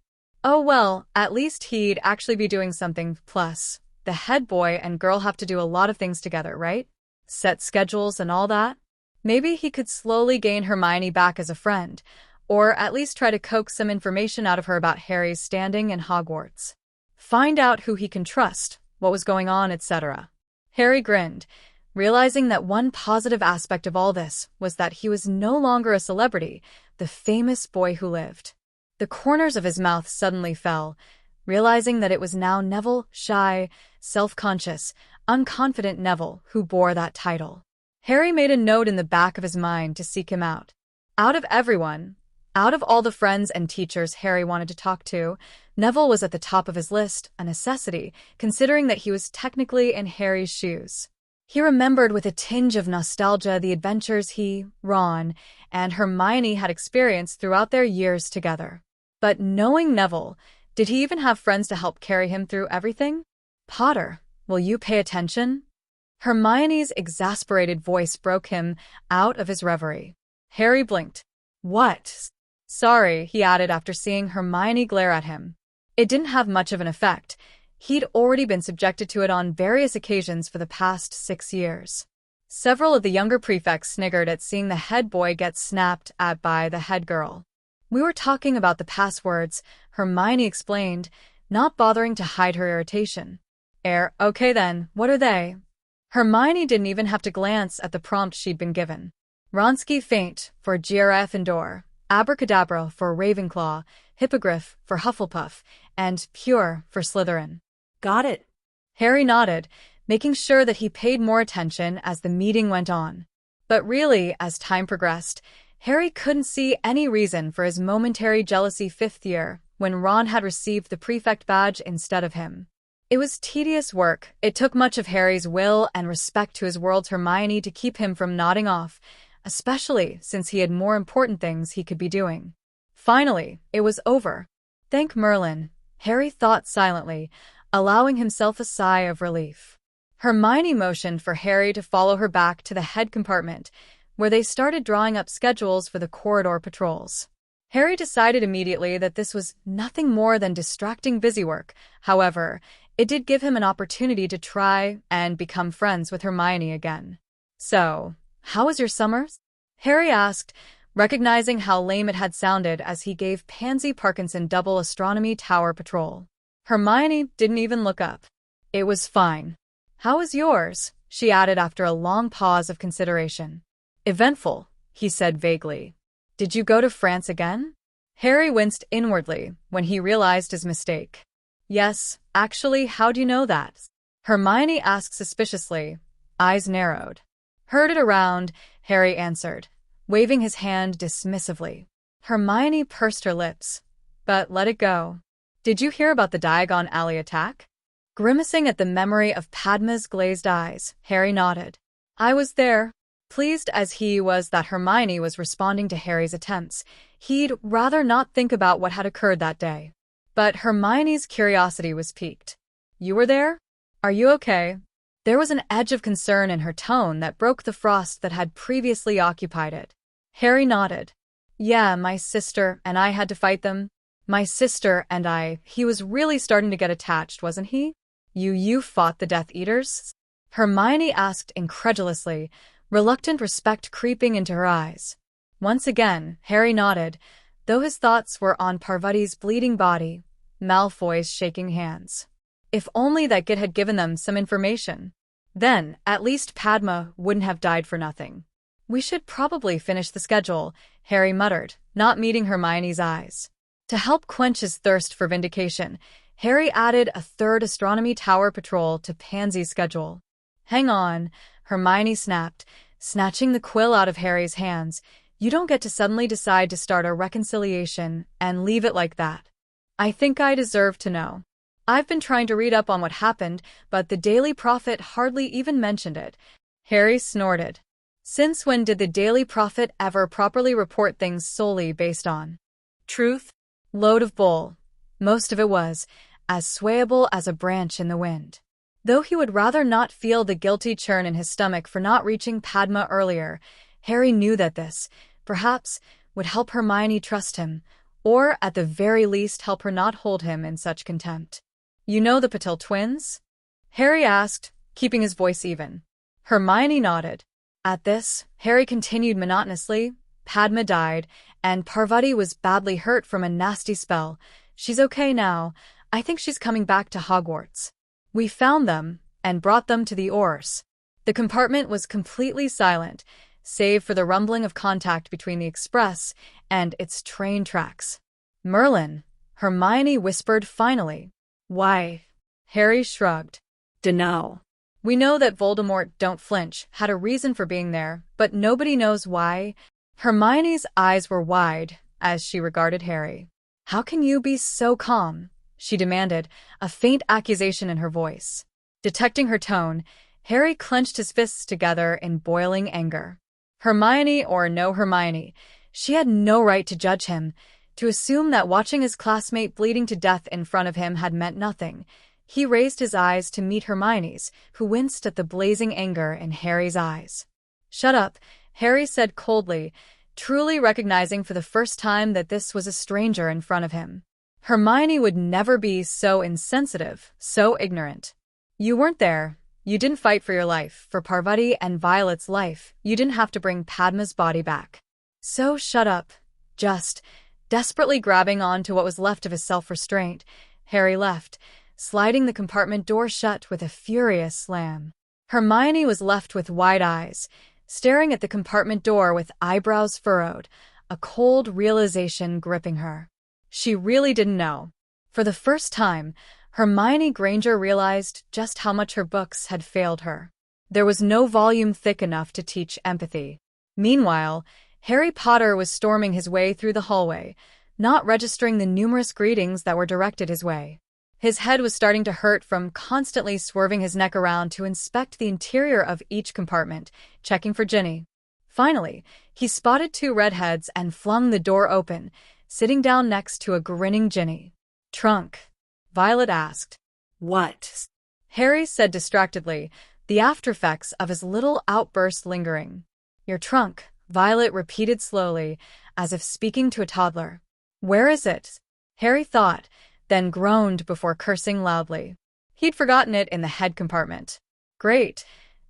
[SPEAKER 1] Oh well, at least he'd actually be doing something. Plus, the head boy and girl have to do a lot of things together, right? Set schedules and all that. Maybe he could slowly gain Hermione back as a friend, or at least try to coax some information out of her about Harry's standing in Hogwarts. Find out who he can trust, what was going on, etc. Harry grinned, realizing that one positive aspect of all this was that he was no longer a celebrity, the famous boy who lived. The corners of his mouth suddenly fell, realizing that it was now Neville, shy, self-conscious, unconfident Neville who bore that title. Harry made a note in the back of his mind to seek him out. Out of everyone, out of all the friends and teachers Harry wanted to talk to, Neville was at the top of his list, a necessity, considering that he was technically in Harry's shoes. He remembered with a tinge of nostalgia the adventures he, Ron, and Hermione had experienced throughout their years together. But knowing Neville, did he even have friends to help carry him through everything? Potter, will you pay attention? Hermione's exasperated voice broke him out of his reverie. Harry blinked. What? Sorry, he added after seeing Hermione glare at him. It didn't have much of an effect. He'd already been subjected to it on various occasions for the past 6 years. Several of the younger prefects sniggered at seeing the head boy get snapped at by the head girl. We were talking about the passwords, Hermione explained, not bothering to hide her irritation. Okay then, what are they? Hermione didn't even have to glance at the prompt she'd been given. Wronski Feint for Gryffindor, Abracadabra for Ravenclaw, Hippogriff for Hufflepuff, and Pure for Slytherin.
[SPEAKER 2] Got it.
[SPEAKER 1] Harry nodded, making sure that he paid more attention as the meeting went on. But really, as time progressed, Harry couldn't see any reason for his momentary jealousy 5th year when Ron had received the prefect badge instead of him. It was tedious work. It took much of Harry's will and respect to his world's Hermione to keep him from nodding off, especially since he had more important things he could be doing. Finally, it was over. Thank Merlin, Harry thought silently, allowing himself a sigh of relief. Hermione motioned for Harry to follow her back to the head compartment, where they started drawing up schedules for the corridor patrols. Harry decided immediately that this was nothing more than distracting busywork. However, it did give him an opportunity to try and become friends with Hermione again. So, how was your summer? Harry asked, recognizing how lame it had sounded as he gave Pansy Parkinson double astronomy tower patrol. Hermione didn't even look up. It was fine. How was yours? She added after a long pause of consideration. Eventful, he said vaguely. Did you go to France again? Harry winced inwardly when he realized his mistake. Yes, actually, how do you know that? Hermione asked suspiciously, eyes narrowed. Heard it around, Harry answered, waving his hand dismissively. Hermione pursed her lips, but let it go. Did you hear about the Diagon Alley attack? Grimacing at the memory of Padma's glazed eyes, Harry nodded. I was there. Pleased as he was that Hermione was responding to Harry's attempts, he'd rather not think about what had occurred that day. But Hermione's curiosity was piqued. You were there? Are you okay? There was an edge of concern in her tone that broke the frost that had previously occupied it. Harry nodded. Yeah, my sister and I had to fight them. My sister and I, he was really starting to get attached, wasn't he? You fought the Death Eaters? Hermione asked incredulously, reluctant respect creeping into her eyes. Once again, Harry nodded, though his thoughts were on Parvati's bleeding body, Malfoy's shaking hands. If only that Git had given them some information. Then, at least Padma wouldn't have died for nothing. We should probably finish the schedule, Harry muttered, not meeting Hermione's eyes. To help quench his thirst for vindication, Harry added a third astronomy tower patrol to Pansy's schedule. "Hang on," Hermione snapped, snatching the quill out of Harry's hands. "You don't get to suddenly decide to start a reconciliation and leave it like that. I think I deserve to know. I've been trying to read up on what happened, but the Daily Prophet hardly even mentioned it." Harry snorted. Since when did the Daily Prophet ever properly report things solely based on
[SPEAKER 2] Truth?
[SPEAKER 1] load of bull? Most of it was as swayable as a branch in the wind. Though he would rather not feel the guilty churn in his stomach for not reaching Padma earlier, Harry knew that this, perhaps, would help Hermione trust him, or at the very least help her not hold him in such contempt. "You know the Patil twins?" Harry asked, keeping his voice even. Hermione nodded. At this, Harry continued monotonously, "Padma died, and Parvati was badly hurt from a nasty spell. She's okay now. I think she's coming back to Hogwarts. We found them and brought them to the Oars." The compartment was completely silent, save for the rumbling of contact between the express and its train tracks. "Merlin," Hermione whispered finally. "Why?" Harry shrugged.
[SPEAKER 2] "Dunno."
[SPEAKER 1] "We know that Voldemort, don't flinch, had a reason for being there, but nobody knows why." Hermione's eyes were wide as she regarded Harry. "How can you be so calm?" she demanded, a faint accusation in her voice. Detecting her tone, Harry clenched his fists together in boiling anger. Hermione or no Hermione, she had no right to judge him, to assume that watching his classmate bleeding to death in front of him had meant nothing. He raised his eyes to meet Hermione's, who winced at the blazing anger in Harry's eyes. "Shut up," Harry said coldly, truly recognizing for the first time that this was a stranger in front of him. Hermione would never be so insensitive, so ignorant. "You weren't there. You didn't fight for your life, for Parvati and Violet's life. You didn't have to bring Padma's body back. So shut up." Just, desperately grabbing on to what was left of his self-restraint, Harry left, sliding the compartment door shut with a furious slam. Hermione was left with wide eyes, staring at the compartment door with eyebrows furrowed, a cold realization gripping her. She really didn't know. For the first time, Hermione Granger realized just how much her books had failed her. There was no volume thick enough to teach empathy. Meanwhile, Harry Potter was storming his way through the hallway, not registering the numerous greetings that were directed his way. His head was starting to hurt from constantly swerving his neck around to inspect the interior of each compartment, checking for Ginny. Finally, he spotted two redheads and flung the door open, sitting down next to a grinning Ginny. "Trunk?" Violet asked.
[SPEAKER 2] "What?"
[SPEAKER 1] Harry said distractedly, the aftereffects of his little outburst lingering. "Your trunk," Violet repeated slowly, as if speaking to a toddler. "Where is it?" Harry thought, then groaned before cursing loudly. He'd forgotten it in the head compartment. Great.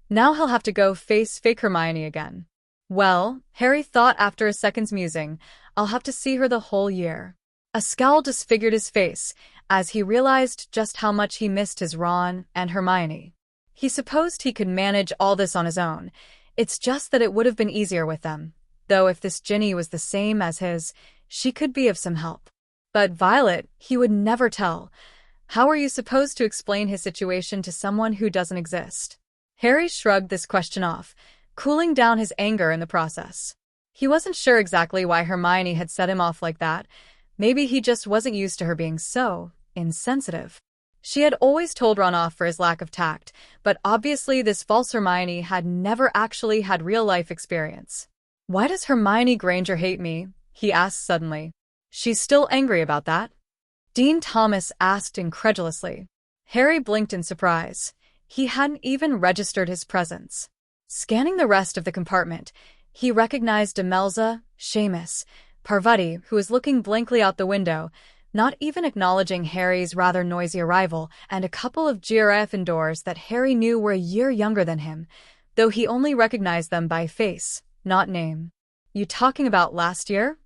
[SPEAKER 1] Now he'll have to go face fake Hermione again. Well, Harry thought after a second's musing, I'll have to see her the whole year. A scowl disfigured his face as he realized just how much he missed his Ron and Hermione. He supposed he could manage all this on his own. It's just that it would have been easier with them, though if this Ginny was the same as his, she could be of some help. But Violet, he would never tell. How are you supposed to explain his situation to someone who doesn't exist? Harry shrugged this question off, cooling down his anger in the process. He wasn't sure exactly why Hermione had set him off like that. Maybe he just wasn't used to her being so insensitive. She had always told Ron off for his lack of tact, but obviously this false Hermione had never actually had real-life experience. "Why does Hermione Granger hate me?" he asked suddenly. "She's still angry about that?" Dean Thomas asked incredulously. Harry blinked in surprise. He hadn't even registered his presence. Scanning the rest of the compartment, he recognized Demelza, Seamus, Parvati, who was looking blankly out the window, not even acknowledging Harry's rather noisy arrival, and a couple of Gryffindors that Harry knew were a year younger than him, though he only recognized them by face, not name. "You talking about last year?"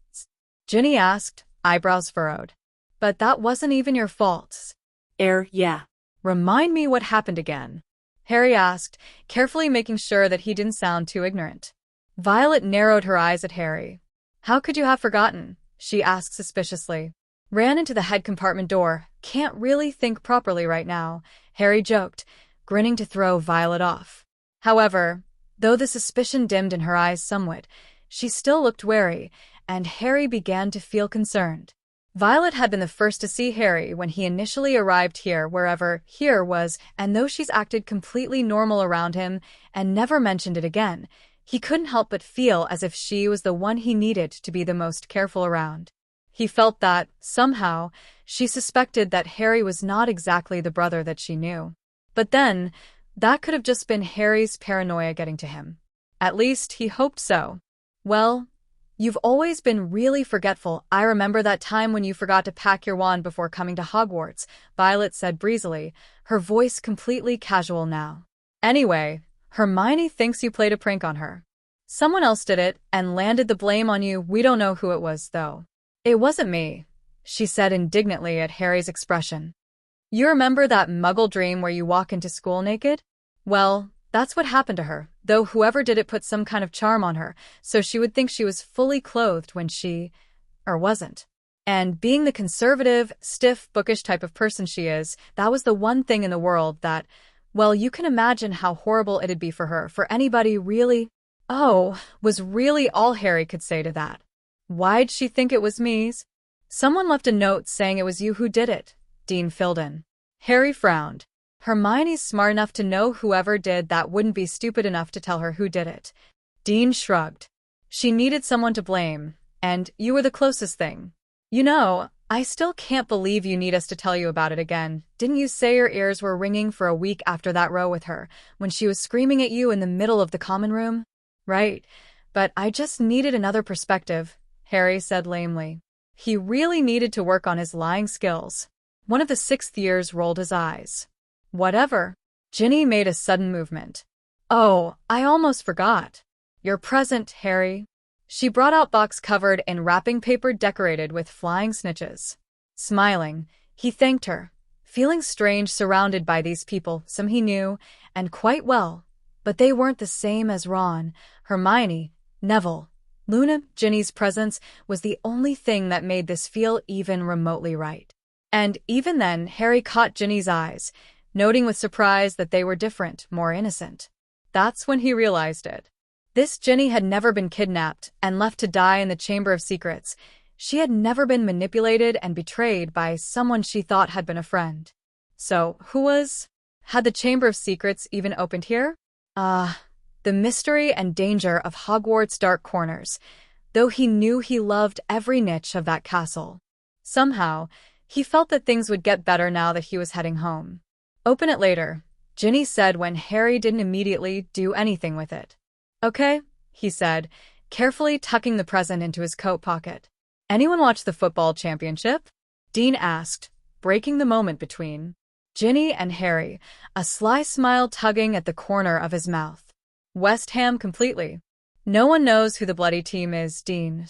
[SPEAKER 1] Ginny asked, eyebrows furrowed. "But that wasn't even your fault."
[SPEAKER 2] Yeah.
[SPEAKER 1] "Remind me what happened again," Harry asked, carefully making sure that he didn't sound too ignorant. Violet narrowed her eyes at Harry. "How could you have forgotten?" she asked suspiciously. Ran into the head compartment door. Can't really think properly right now, Harry joked, grinning to throw Violet off. However, though the suspicion dimmed in her eyes somewhat, she still looked wary, and Harry began to feel concerned. Violet had been the first to see Harry when he initially arrived here, wherever here was, and though she's acted completely normal around him and never mentioned it again, he couldn't help but feel as if she was the one he needed to be the most careful around. He felt that, somehow, she suspected that Harry was not exactly the brother that she knew. But then, that could have just been Harry's paranoia getting to him. At least, he hoped so. Well, you've always been really forgetful. I remember that time when you forgot to pack your wand before coming to Hogwarts, Violet said breezily, her voice completely casual now. Anyway, Hermione thinks you played a prank on her. Someone else did it and landed the blame on you. We don't know who it was, though. It wasn't me, she said indignantly at Harry's expression. You remember that muggle dream where you walk into school naked? Well, that's what happened to her, though whoever did it put some kind of charm on her, so she would think she was fully clothed when she wasn't. And being the conservative, stiff, bookish type of person she is, that was the one thing in the world that, well, you can imagine how horrible it'd be for her, for anybody really. Oh, was really all Harry could say to that. Why'd she think it was me? Someone left a note saying it was you who did it, Dean filled in. Harry frowned. Hermione's smart enough to know whoever did that wouldn't be stupid enough to tell her who did it. Dean shrugged. She needed someone to blame, and you were the closest thing. You know, I still can't believe you need us to tell you about it again. Didn't you say your ears were ringing for a week after that row with her, when she was screaming at you in the middle of the common room? Right, but I just needed another perspective, Harry said lamely. He really needed to work on his lying skills. One of the sixth years rolled his eyes. Whatever. Ginny made a sudden movement. Oh, I almost forgot. Your present, Harry. She brought out box covered in wrapping paper decorated with flying snitches. Smiling, he thanked her, feeling strange surrounded by these people, some he knew, and quite well, but they weren't the same as Ron, Hermione, Neville, Luna. Ginny's presence was the only thing that made this feel even remotely right. And even then, Harry caught Ginny's eyes, noting with surprise that they were different, more innocent. That's when he realized it. This Ginny had never been kidnapped and left to die in the Chamber of Secrets. She had never been manipulated and betrayed by someone she thought had been a friend. So, who was? Had the Chamber of Secrets even opened here? The mystery and danger of Hogwarts' dark corners, though he knew he loved every niche of that castle. Somehow, he felt that things would get better now that he was heading home. Open it later, Ginny said when Harry didn't immediately do anything with it. Okay, he said, carefully tucking the present into his coat pocket. Anyone watch the football championship? Dean asked, breaking the moment between Ginny and Harry, a sly smile tugging at the corner of his mouth. West Ham completely. No one knows who the bloody team is, Dean.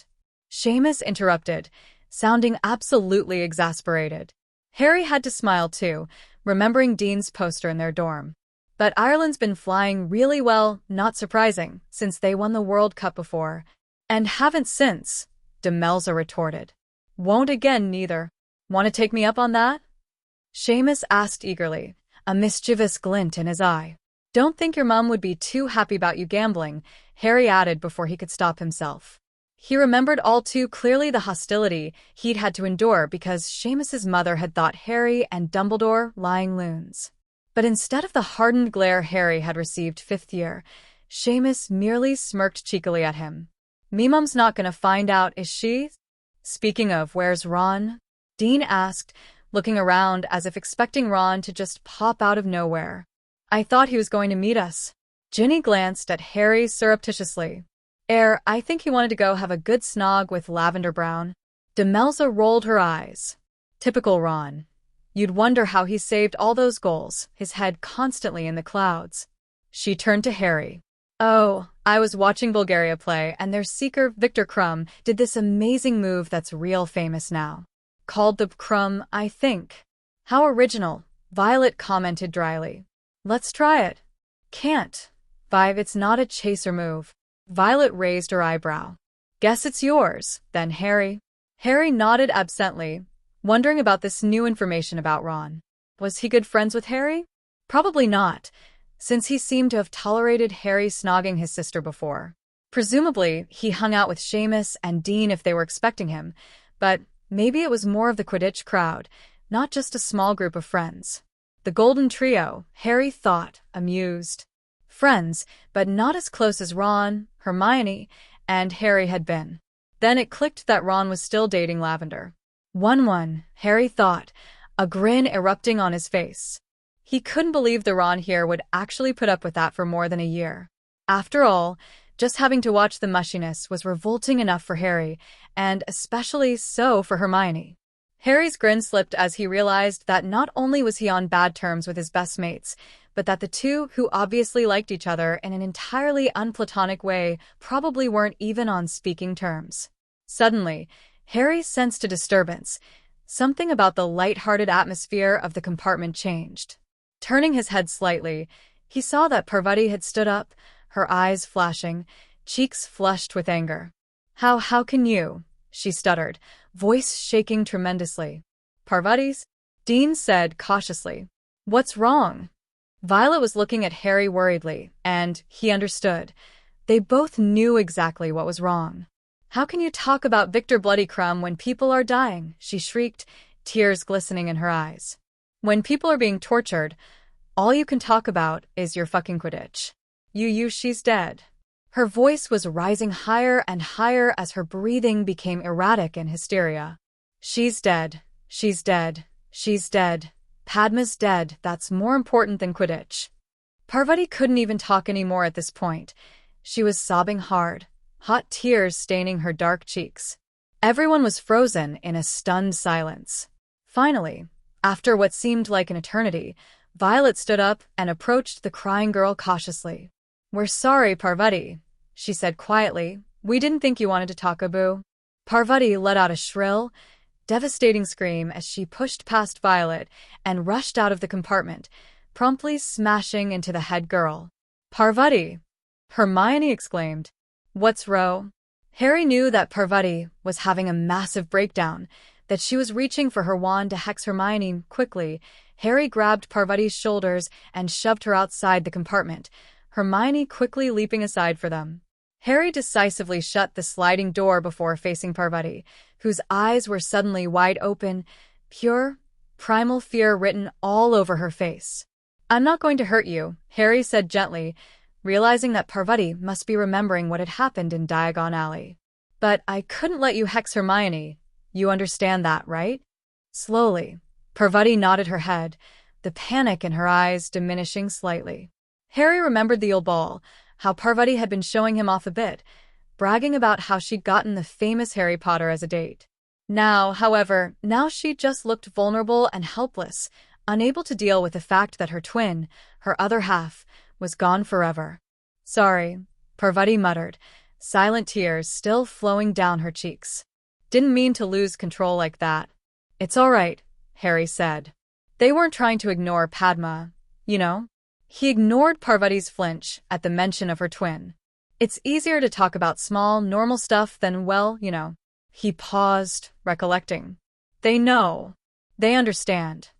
[SPEAKER 1] Seamus interrupted, sounding absolutely exasperated. Harry had to smile too, remembering Dean's poster in their dorm. But Ireland's been flying really well, not surprising, since they won the World Cup before. And haven't since, Demelza retorted. Won't again neither. Want to take me up on that? Seamus asked eagerly, a mischievous glint in his eye. Don't think your mum would be too happy about you gambling, Harry added before he could stop himself. He remembered all too clearly the hostility he'd had to endure because Seamus's mother had thought Harry and Dumbledore lying loons. But instead of the hardened glare Harry had received fifth year, Seamus merely smirked cheekily at him. Me mum's not gonna find out, is she? Speaking of, where's Ron? Dean asked, looking around as if expecting Ron to just pop out of nowhere. I thought he was going to meet us. Ginny glanced at Harry surreptitiously. I think he wanted to go have a good snog with Lavender Brown. Demelza rolled her eyes. Typical Ron. You'd wonder how he saved all those goals, his head constantly in the clouds. She turned to Harry. Oh, I was watching Bulgaria play, and their seeker, Victor Krum, did this amazing move that's real famous now. Called the Krum, I think. How original, Violet commented dryly. Let's try it. Can't. Vive, it's not a chaser move. Violet raised her eyebrow. Guess it's yours, then, Harry. Harry nodded absently, wondering about this new information about Ron. Was he good friends with Harry? Probably not, since he seemed to have tolerated Harry snogging his sister before. Presumably, he hung out with Seamus and Dean if they were expecting him, but maybe it was more of the Quidditch crowd, not just a small group of friends. The Golden Trio, Harry thought, amused. Friends, but not as close as Ron, Hermione, and Harry had been. Then it clicked that Ron was still dating Lavender. 1-1, Harry thought, a grin erupting on his face. He couldn't believe the Ron here would actually put up with that for more than a year. After all, just having to watch the mushiness was revolting enough for Harry, and especially so for Hermione. Harry's grin slipped as he realized that not only was he on bad terms with his best mates, but that the two, who obviously liked each other in an entirely unplatonic way, probably weren't even on speaking terms. Suddenly, Harry sensed a disturbance. Something about the light-hearted atmosphere of the compartment changed. Turning his head slightly, he saw that Parvati had stood up, her eyes flashing, cheeks flushed with anger. How can you?" she stuttered, voice shaking tremendously. "Parvati's?" Dean said cautiously. "What's wrong?" Violet was looking at Harry worriedly, and he understood. They both knew exactly what was wrong. "How can you talk about Victor Bloodycrumb when people are dying?" she shrieked, tears glistening in her eyes. "When people are being tortured, all you can talk about is your fucking Quidditch. She's dead." Her voice was rising higher and higher as her breathing became erratic in hysteria. "She's dead. She's dead. She's dead. Padma's dead. That's more important than Quidditch." Parvati couldn't even talk anymore at this point. She was sobbing hard, hot tears staining her dark cheeks. Everyone was frozen in a stunned silence. Finally, after what seemed like an eternity, Violet stood up and approached the crying girl cautiously. "We're sorry, Parvati," she said quietly. "We didn't think you wanted to talk, Abu." Parvati let out a shrill, devastating scream as she pushed past Violet and rushed out of the compartment, promptly smashing into the head girl. "Parvati!" Hermione exclaimed. "What's wrong?" Harry knew that Parvati was having a massive breakdown, that she was reaching for her wand to hex Hermione. Quickly, Harry grabbed Parvati's shoulders and shoved her outside the compartment, Hermione quickly leaping aside for them. Harry decisively shut the sliding door before facing Parvati, whose eyes were suddenly wide open, pure, primal fear written all over her face. "I'm not going to hurt you," Harry said gently, realizing that Parvati must be remembering what had happened in Diagon Alley. "But I couldn't let you hex Hermione. You understand that, right?" Slowly, Parvati nodded her head, the panic in her eyes diminishing slightly. Harry remembered the old ball, how Parvati had been showing him off a bit, bragging about how she'd gotten the famous Harry Potter as a date. Now she just looked vulnerable and helpless, unable to deal with the fact that her twin, her other half, was gone forever. "Sorry," Parvati muttered, silent tears still flowing down her cheeks. "Didn't mean to lose control like that." "It's all right," Harry said. They weren't trying to ignore Padma, you know? He ignored Parvati's flinch at the mention of her twin. "It's easier to talk about small, normal stuff than, well, you know." He paused, recollecting. "They know. They understand.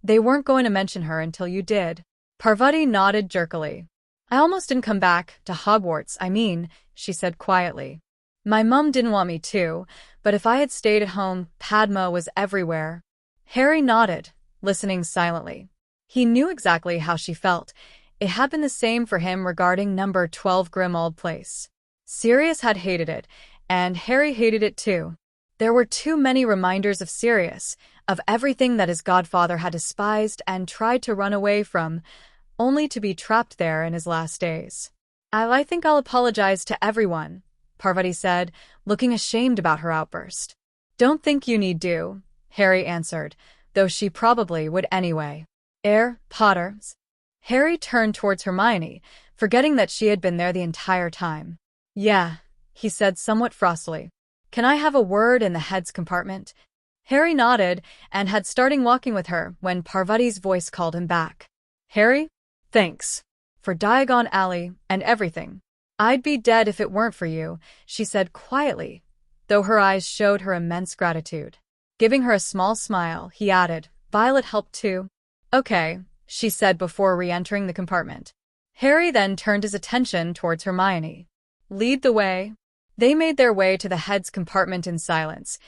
[SPEAKER 1] They weren't going to mention her until you did." Parvati nodded jerkily. "I almost didn't come back to Hogwarts, she said quietly. "My mum didn't want me to, but if I had stayed at home, Padma was everywhere." Harry nodded, listening silently. He knew exactly how she felt. It had been the same for him regarding number 12 Grimmauld Place. Sirius had hated it, and Harry hated it too. There were too many reminders of Sirius, of everything that his godfather had despised and tried to run away from, only to be trapped there in his last days. I think I'll apologize to everyone," Parvati said, looking ashamed about her outburst. "Don't think you need to," Harry answered, though she probably would anyway. "Potters?" Harry turned towards Hermione, forgetting that she had been there the entire time. "Yeah," he said somewhat frostily. "Can I have a word in the heads compartment?" Harry nodded and had started walking with her when Parvati's voice called him back. "Harry? Thanks. For Diagon Alley and everything. I'd be dead if it weren't for you," she said quietly, though her eyes showed her immense gratitude. Giving her a small smile, he added, "Violet helped too." "Okay," she said before re-entering the compartment. Harry then turned his attention towards Hermione. "Lead the way." They made their way to the head's compartment in silence.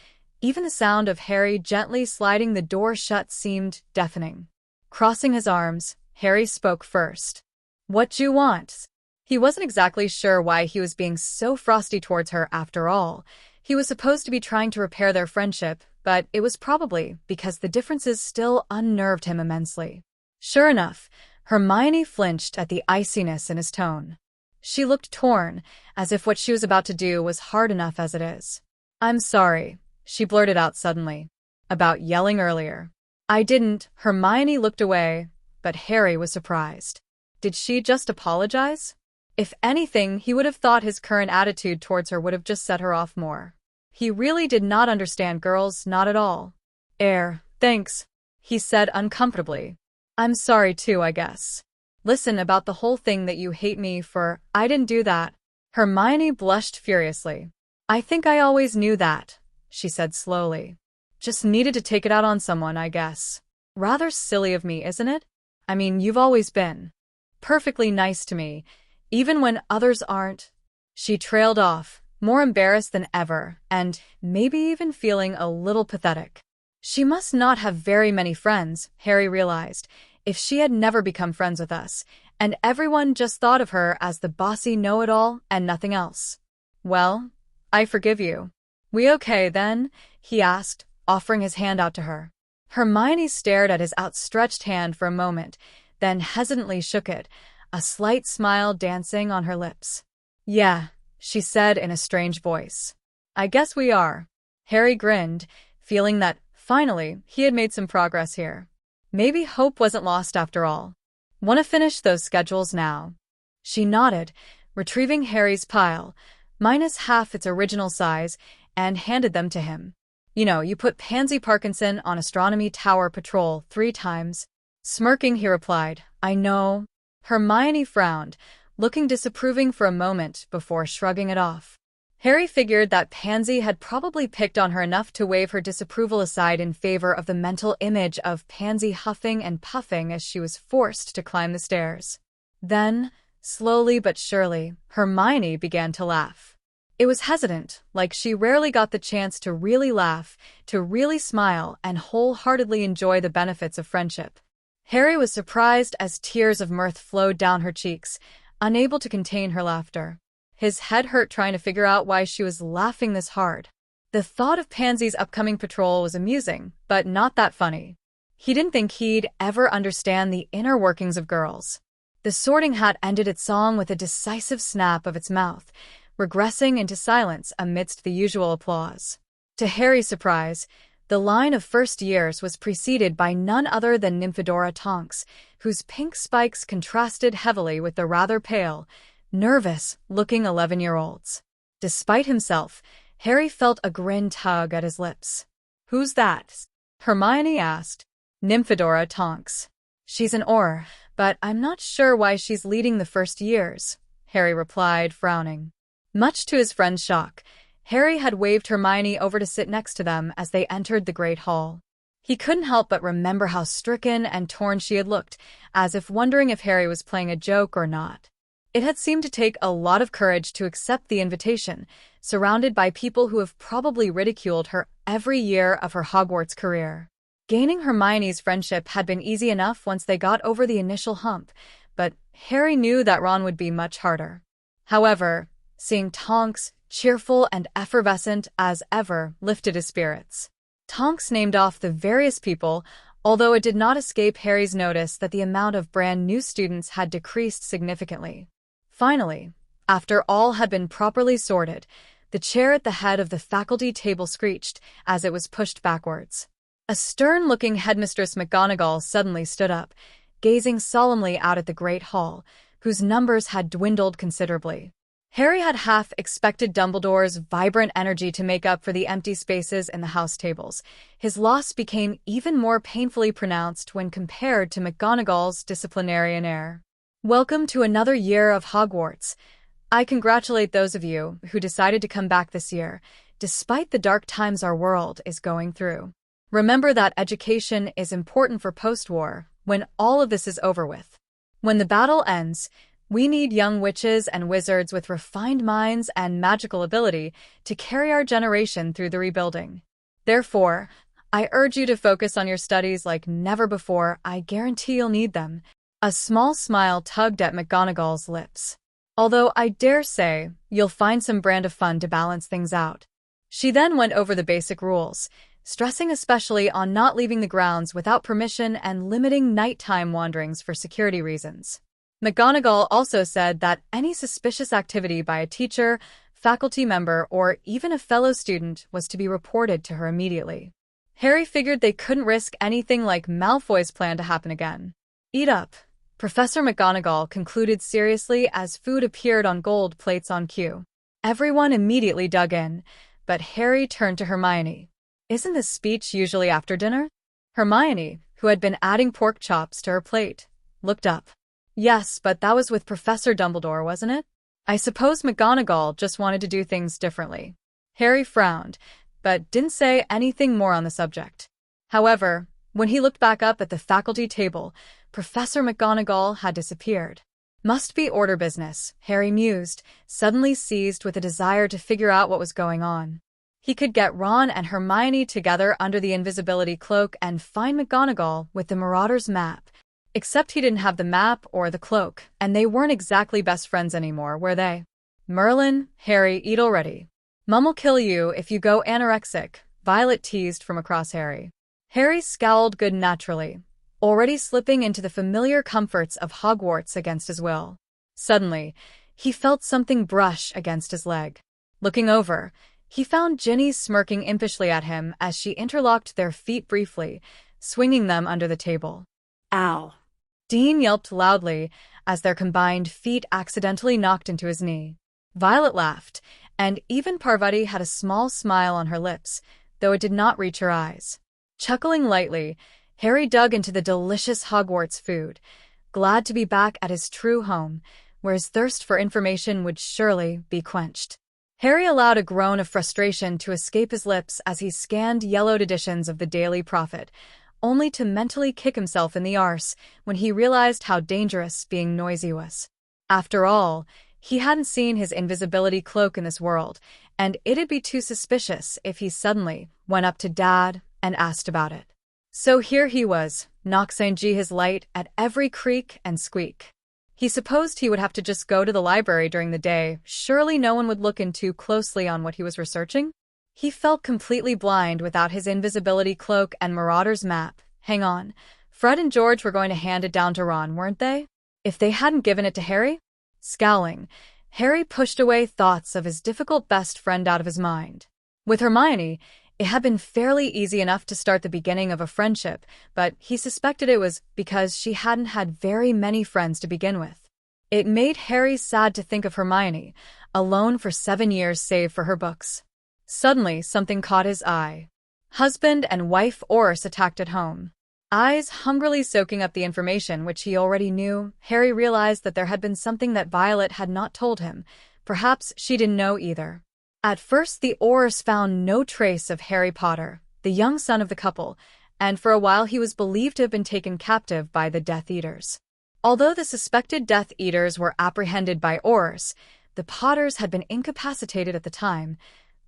[SPEAKER 1] Even the sound of Harry gently sliding the door shut seemed deafening. Crossing his arms, Harry spoke first. "What do you want?" He wasn't exactly sure why he was being so frosty towards her after all. He was supposed to be trying to repair their friendship, but it was probably because the differences still unnerved him immensely. Sure enough, Hermione flinched at the iciness in his tone. She looked torn, as if what she was about to do was hard enough as it is. "I'm sorry," she blurted out suddenly. "About yelling earlier." "I didn't." Hermione looked away, but Harry was surprised. Did she just apologize? If anything, he would have thought his current attitude towards her would have just set her off more. He really did not understand girls, not at all. Thanks," he said uncomfortably. "I'm sorry too, I guess. Listen, about the whole thing that you hate me for, I didn't do that." Hermione blushed furiously. "I think I always knew that," she said slowly. "Just needed to take it out on someone, I guess. Rather silly of me, isn't it? I mean, you've always been perfectly nice to me, even when others aren't." She trailed off, more embarrassed than ever, and maybe even feeling a little pathetic. She must not have very many friends, Harry realized, if she had never become friends with us, and everyone just thought of her as the bossy know-it-all and nothing else. "Well, I forgive you." "We okay, then?" he asked, offering his hand out to her. Hermione stared at his outstretched hand for a moment, then hesitantly shook it, a slight smile dancing on her lips. "Yeah," she said in a strange voice. "I guess we are." Harry grinned, feeling that, finally, he had made some progress here. Maybe hope wasn't lost after all. "Want to finish those schedules now?" She nodded, retrieving Harry's pile, minus half its original size, and handed them to him. You put Pansy Parkinson on Astronomy Tower Patrol 3 times. Smirking, he replied, "I know." Hermione frowned, looking disapproving for a moment before shrugging it off. Harry figured that Pansy had probably picked on her enough to wave her disapproval aside in favor of the mental image of Pansy huffing and puffing as she was forced to climb the stairs. Then, slowly but surely, Hermione began to laugh. It was hesitant, like she rarely got the chance to really laugh, to really smile, and wholeheartedly enjoy the benefits of friendship. Harry was surprised as tears of mirth flowed down her cheeks, unable to contain her laughter. His head hurt trying to figure out why she was laughing this hard. The thought of Pansy's upcoming patrol was amusing, but not that funny. He didn't think he'd ever understand the inner workings of girls. The Sorting Hat ended its song with a decisive snap of its mouth, regressing into silence amidst the usual applause. To Harry's surprise, the line of first years was preceded by none other than Nymphadora Tonks, whose pink spikes contrasted heavily with the rather pale, nervous-looking 11-year-olds. Despite himself, Harry felt a grin tug at his lips. "Who's that?" Hermione asked. "Nymphadora Tonks. She's an Auror, but I'm not sure why she's leading the first years," Harry replied, frowning. Much to his friend's shock, Harry had waved Hermione over to sit next to them as they entered the Great Hall. He couldn't help but remember how stricken and torn she had looked, as if wondering if Harry was playing a joke or not. It had seemed to take a lot of courage to accept the invitation, surrounded by people who have probably ridiculed her every year of her Hogwarts career. Gaining Hermione's friendship had been easy enough once they got over the initial hump, but Harry knew that Ron would be much harder. However, seeing Tonks, cheerful and effervescent as ever, lifted his spirits. Tonks named off the various people, although it did not escape Harry's notice that the amount of brand new students had decreased significantly. Finally, after all had been properly sorted, the chair at the head of the faculty table screeched as it was pushed backwards. A stern-looking headmistress McGonagall suddenly stood up, gazing solemnly out at the Great Hall, whose numbers had dwindled considerably. Harry had half expected Dumbledore's vibrant energy to make up for the empty spaces in the house tables. His loss became even more painfully pronounced when compared to McGonagall's disciplinarian air. "Welcome to another year of Hogwarts. I congratulate those of you who decided to come back this year," despite the dark times our world is going through. Remember that education is important for post-war, when all of this is over with. When the battle ends, we need young witches and wizards with refined minds and magical ability to carry our generation through the rebuilding. Therefore, I urge you to focus on your studies like never before. I guarantee you'll need them. A small smile tugged at McGonagall's lips. Although I dare say you'll find some brand of fun to balance things out. She then went over the basic rules, stressing especially on not leaving the grounds without permission and limiting nighttime wanderings for security reasons. McGonagall also said that any suspicious activity by a teacher, faculty member, or even a fellow student was to be reported to her immediately. Harry figured they couldn't risk anything like Malfoy's plan to happen again. "Eat up," Professor McGonagall concluded seriously as food appeared on gold plates on cue. Everyone immediately dug in, but Harry turned to Hermione. "Isn't this speech usually after dinner?" Hermione, who had been adding pork chops to her plate, looked up. "Yes, but that was with Professor Dumbledore, wasn't it? I suppose McGonagall just wanted to do things differently." Harry frowned, but didn't say anything more on the subject. However, when he looked back up at the faculty table, Professor McGonagall had disappeared. Must be order business, Harry mused, suddenly seized with a desire to figure out what was going on. He could get Ron and Hermione together under the invisibility cloak and find McGonagall with the Marauder's map. Except he didn't have the map or the cloak, and they weren't exactly best friends anymore, were they? "Merlin, Harry, eat already. Mum'll kill you if you go anorexic," Violet teased from across Harry. Harry scowled good-naturally, already slipping into the familiar comforts of Hogwarts against his will. Suddenly, he felt something brush against his leg. Looking over, he found Ginny smirking impishly at him as she interlocked their feet briefly, swinging them under the table.
[SPEAKER 2] Ow.
[SPEAKER 1] Dean yelped loudly as their combined feet accidentally knocked into his knee. Violet laughed, and even Parvati had a small smile on her lips, though it did not reach her eyes. Chuckling lightly, Harry dug into the delicious Hogwarts food, glad to be back at his true home, where his thirst for information would surely be quenched. Harry allowed a groan of frustration to escape his lips as he scanned yellowed editions of the Daily Prophet, only to mentally kick himself in the arse when he realized how dangerous being noisy was. After all, he hadn't seen his invisibility cloak in this world, and it'd be too suspicious if he suddenly went up to Dad and asked about it. So here he was, noxing his light at every creak and squeak. He supposed he would have to just go to the library during the day. Surely no one would look in too closely on what he was researching? He felt completely blind without his invisibility cloak and Marauder's map. Hang on. Fred and George were going to hand it down to Ron, weren't they? If they hadn't given it to Harry? Scowling, Harry pushed away thoughts of his difficult best friend out of his mind. With Hermione, it had been fairly easy enough to start the beginning of a friendship, but he suspected it was because she hadn't had very many friends to begin with. It made Harry sad to think of Hermione, alone for 7 years save for her books. Suddenly, something caught his eye. Husband and wife Oris attacked at home. Eyes hungrily soaking up the information which he already knew, Harry realized that there had been something that Violet had not told him. Perhaps she didn't know either. At first, the Oris found no trace of H.Potter, the young son of the couple, and for a while he was believed to have been taken captive by the Death Eaters. Although the suspected Death Eaters were apprehended by Oris, the Potters had been incapacitated at the time,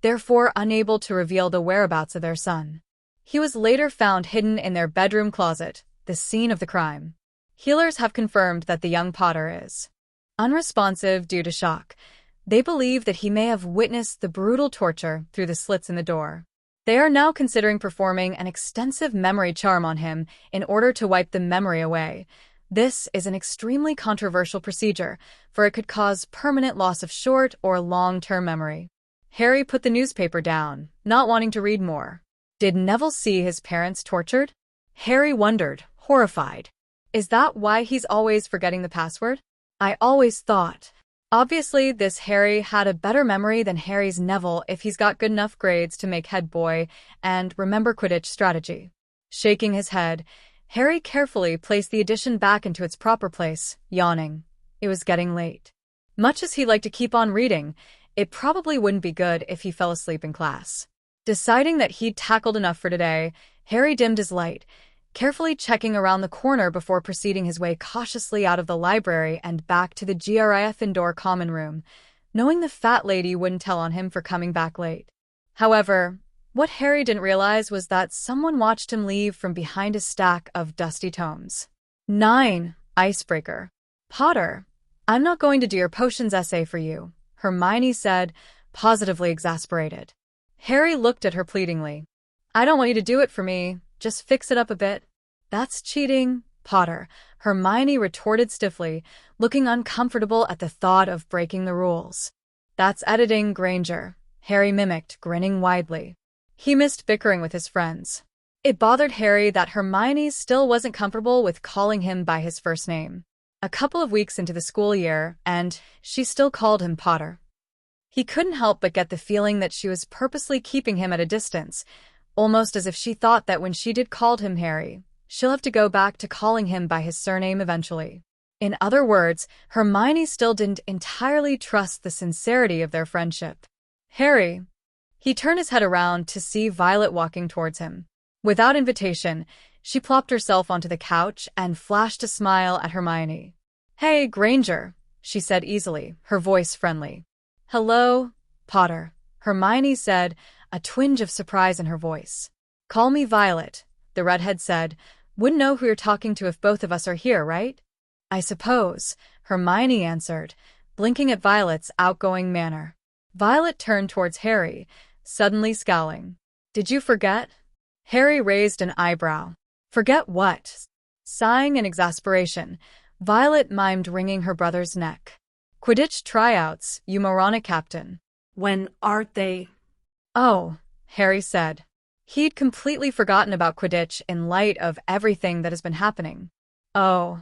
[SPEAKER 1] therefore unable to reveal the whereabouts of their son. He was later found hidden in their bedroom closet, the scene of the crime. Healers have confirmed that the young Potter is unresponsive due to shock. They believe that he may have witnessed the brutal torture through the slits in the door. They are now considering performing an extensive memory charm on him in order to wipe the memory away. This is an extremely controversial procedure, for it could cause permanent loss of short or long-term memory. Harry put the newspaper down, not wanting to read more. Did Neville see his parents tortured? Harry wondered, horrified. Is that why he's always forgetting the password? I always thought. Obviously, this Harry had a better memory than Harry's Neville if he's got good enough grades to make head boy and remember Quidditch strategy. Shaking his head, Harry carefully placed the edition back into its proper place, yawning. It was getting late. Much as he liked to keep on reading, It probably wouldn't be good if he fell asleep in class. Deciding that he'd tackled enough for today, Harry dimmed his light, carefully checking around the corner before proceeding his way cautiously out of the library and back to the GRIF indoor common room, knowing the fat lady wouldn't tell on him for coming back late. However, what Harry didn't realize was that someone watched him leave from behind a stack of dusty tomes. 9. Icebreaker. Potter, I'm not going to do your potions essay for you, Hermione said, positively exasperated. Harry looked at her pleadingly. I don't want you to do it for me, just fix it up a bit. That's cheating, Potter, Hermione retorted stiffly, looking uncomfortable at the thought of breaking the rules. That's editing, Granger, Harry mimicked, grinning widely. He missed bickering with his friends. It bothered Harry that Hermione still wasn't comfortable with calling him by his first name. A couple of weeks into the school year, and she still called him Potter. He couldn't help but get the feeling that she was purposely keeping him at a distance, almost as if she thought that when she did call him Harry, she'll have to go back to calling him by his surname eventually. In other words, Hermione still didn't entirely trust the sincerity of their friendship. Harry. He turned his head around to see Violet walking towards him. Without invitation, she plopped herself onto the couch and flashed a smile at Hermione. Hey, Granger, she said easily, her voice friendly. Hello, Potter, Hermione said, a twinge of surprise in her voice. Call me Violet, the redhead said. Wouldn't know who you're talking to if both of us are here, right? I suppose, Hermione answered, blinking at Violet's outgoing manner. Violet turned towards Harry, suddenly scowling. Did you forget? Harry raised an eyebrow. Forget what? Sighing in exasperation, Violet mimed wringing her brother's neck. Quidditch tryouts, you moronic captain.
[SPEAKER 2] When aren't they?
[SPEAKER 1] Oh, Harry said. He'd completely forgotten about Quidditch in light of everything that has been happening. Oh,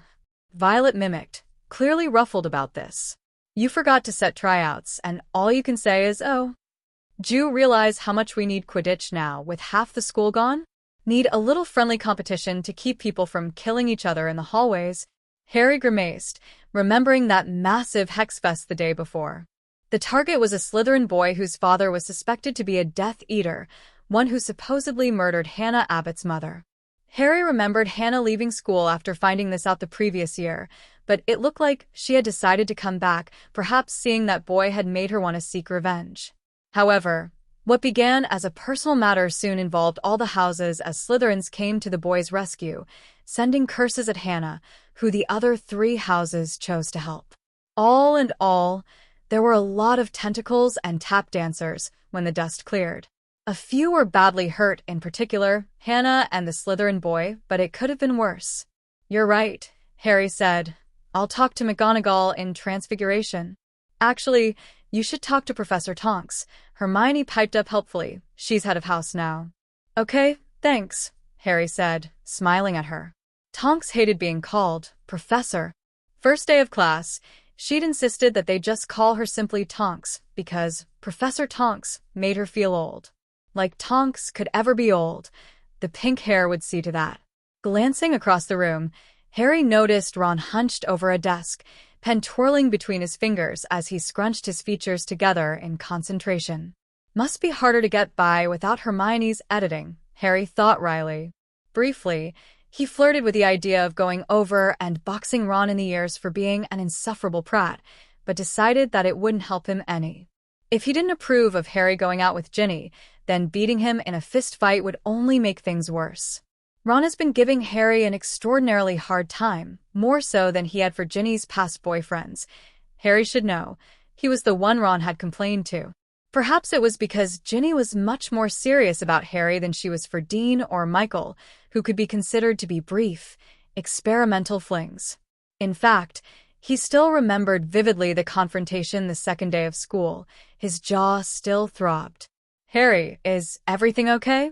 [SPEAKER 1] Violet mimicked, clearly ruffled about this. You forgot to set tryouts, and all you can say is, oh. Do you realize how much we need Quidditch now, with half the school gone? Need a little friendly competition to keep people from killing each other in the hallways? Harry grimaced, remembering that massive Hexfest the day before. The target was a Slytherin boy whose father was suspected to be a Death Eater, one who supposedly murdered Hannah Abbott's mother. Harry remembered Hannah leaving school after finding this out the previous year, but it looked like she had decided to come back, perhaps seeing that boy had made her want to seek revenge. However, what began as a personal matter soon involved all the houses as Slytherins came to the boy's rescue, sending curses at Hannah, who the other 3 houses chose to help. All in all, there were a lot of tentacles and tap dancers when the dust cleared. A few were badly hurt, in particular, Hannah and the Slytherin boy, but it could have been worse. You're right, Harry said. I'll talk to McGonagall in Transfiguration. Actually, you should talk to Professor Tonks, Hermione piped up helpfully. She's head of house now. Okay, thanks, Harry said, smiling at her. Tonks hated being called Professor. First day of class, she'd insisted that they just call her simply Tonks, because Professor Tonks made her feel old. Like Tonks could ever be old. The pink hair would see to that. Glancing across the room, Harry noticed Ron hunched over a desk, pen twirling between his fingers as he scrunched his features together in concentration. Must be harder to get by without Hermione's editing, Harry thought wryly. Briefly, he flirted with the idea of going over and boxing Ron in the ears for being an insufferable prat, but decided that it wouldn't help him any. If he didn't approve of Harry going out with Ginny, then beating him in a fist fight would only make things worse. Ron has been giving Harry an extraordinarily hard time, more so than he had for Ginny's past boyfriends. Harry should know. He was the one Ron had complained to. Perhaps it was because Ginny was much more serious about Harry than she was for Dean or Michael, who could be considered to be brief, experimental flings. In fact, he still remembered vividly the confrontation the second day of school. His jaw still throbbed. Harry, is everything okay?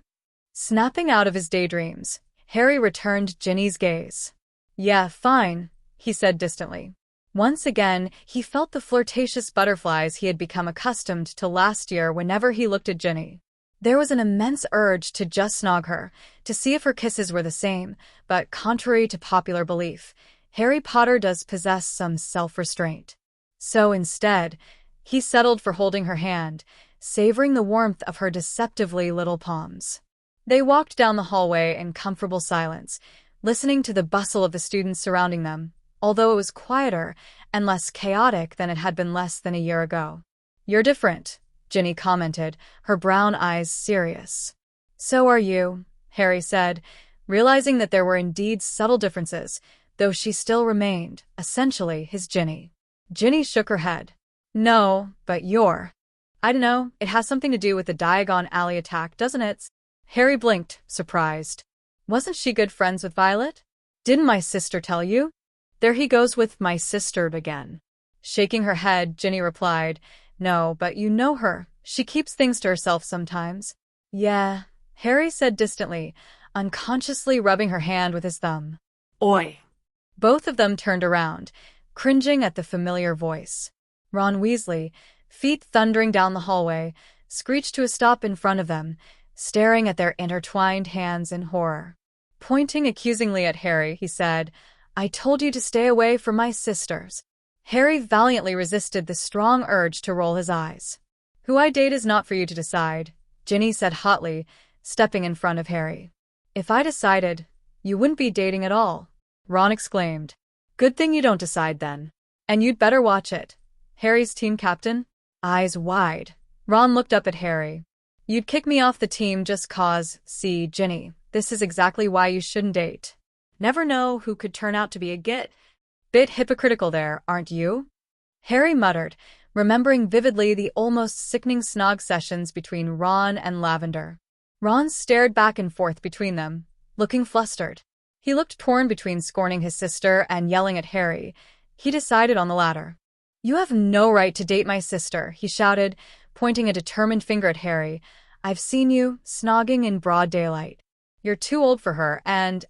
[SPEAKER 1] Snapping out of his daydreams, Harry returned Ginny's gaze. Yeah, fine, he said distantly. Once again, he felt the flirtatious butterflies he had become accustomed to last year whenever he looked at Ginny. There was an immense urge to just snog her, to see if her kisses were the same, but contrary to popular belief, Harry Potter does possess some self-restraint. So instead, He settled for holding her hand, savoring the warmth of her deceptively little palms. They walked down the hallway in comfortable silence, listening to the bustle of the students surrounding them, although it was quieter and less chaotic than it had been less than a year ago. "You're different," Ginny commented, her brown eyes serious. "So are you," Harry said, realizing that there were indeed subtle differences, though she still remained, essentially, his Ginny. Ginny shook her head. "No, but I don't know, it has something to do with the Diagon Alley attack, doesn't it?" Harry blinked, surprised. Wasn't she good friends with Violet? "Didn't my sister tell you?" "There he goes with my sister again." Shaking her head, Ginny replied, "No, but you know her. She keeps things to herself sometimes." "Yeah," Harry said distantly, unconsciously rubbing her hand with his thumb.
[SPEAKER 2] Oi.
[SPEAKER 1] Both of them turned around, cringing at the familiar voice. Ron Weasley, feet thundering down the hallway, screeched to a stop in front of them, staring at their intertwined hands in horror. Pointing accusingly at Harry, he said, "I told you to stay away from my sisters." Harry valiantly resisted the strong urge to roll his eyes. "Who I date is not for you to decide," Ginny said hotly, stepping in front of Harry. "If I decided, you wouldn't be dating at all," Ron exclaimed. "Good thing you don't decide then. And you'd better watch it." Harry's team captain? Eyes wide, Ron looked up at Harry. "You'd kick me off the team just cause, see, Ginny, this is exactly why you shouldn't date. Never know who could turn out to be a bit hypocritical there, aren't you?" Harry muttered, remembering vividly the almost sickening snog sessions between Ron and Lavender. Ron stared back and forth between them, looking flustered. He looked torn between scorning his sister and yelling at Harry. He decided on the latter. "You have no right to date my sister," he shouted, pointing a determined finger at Harry. "I've seen you snogging in broad daylight. You're too old for her, and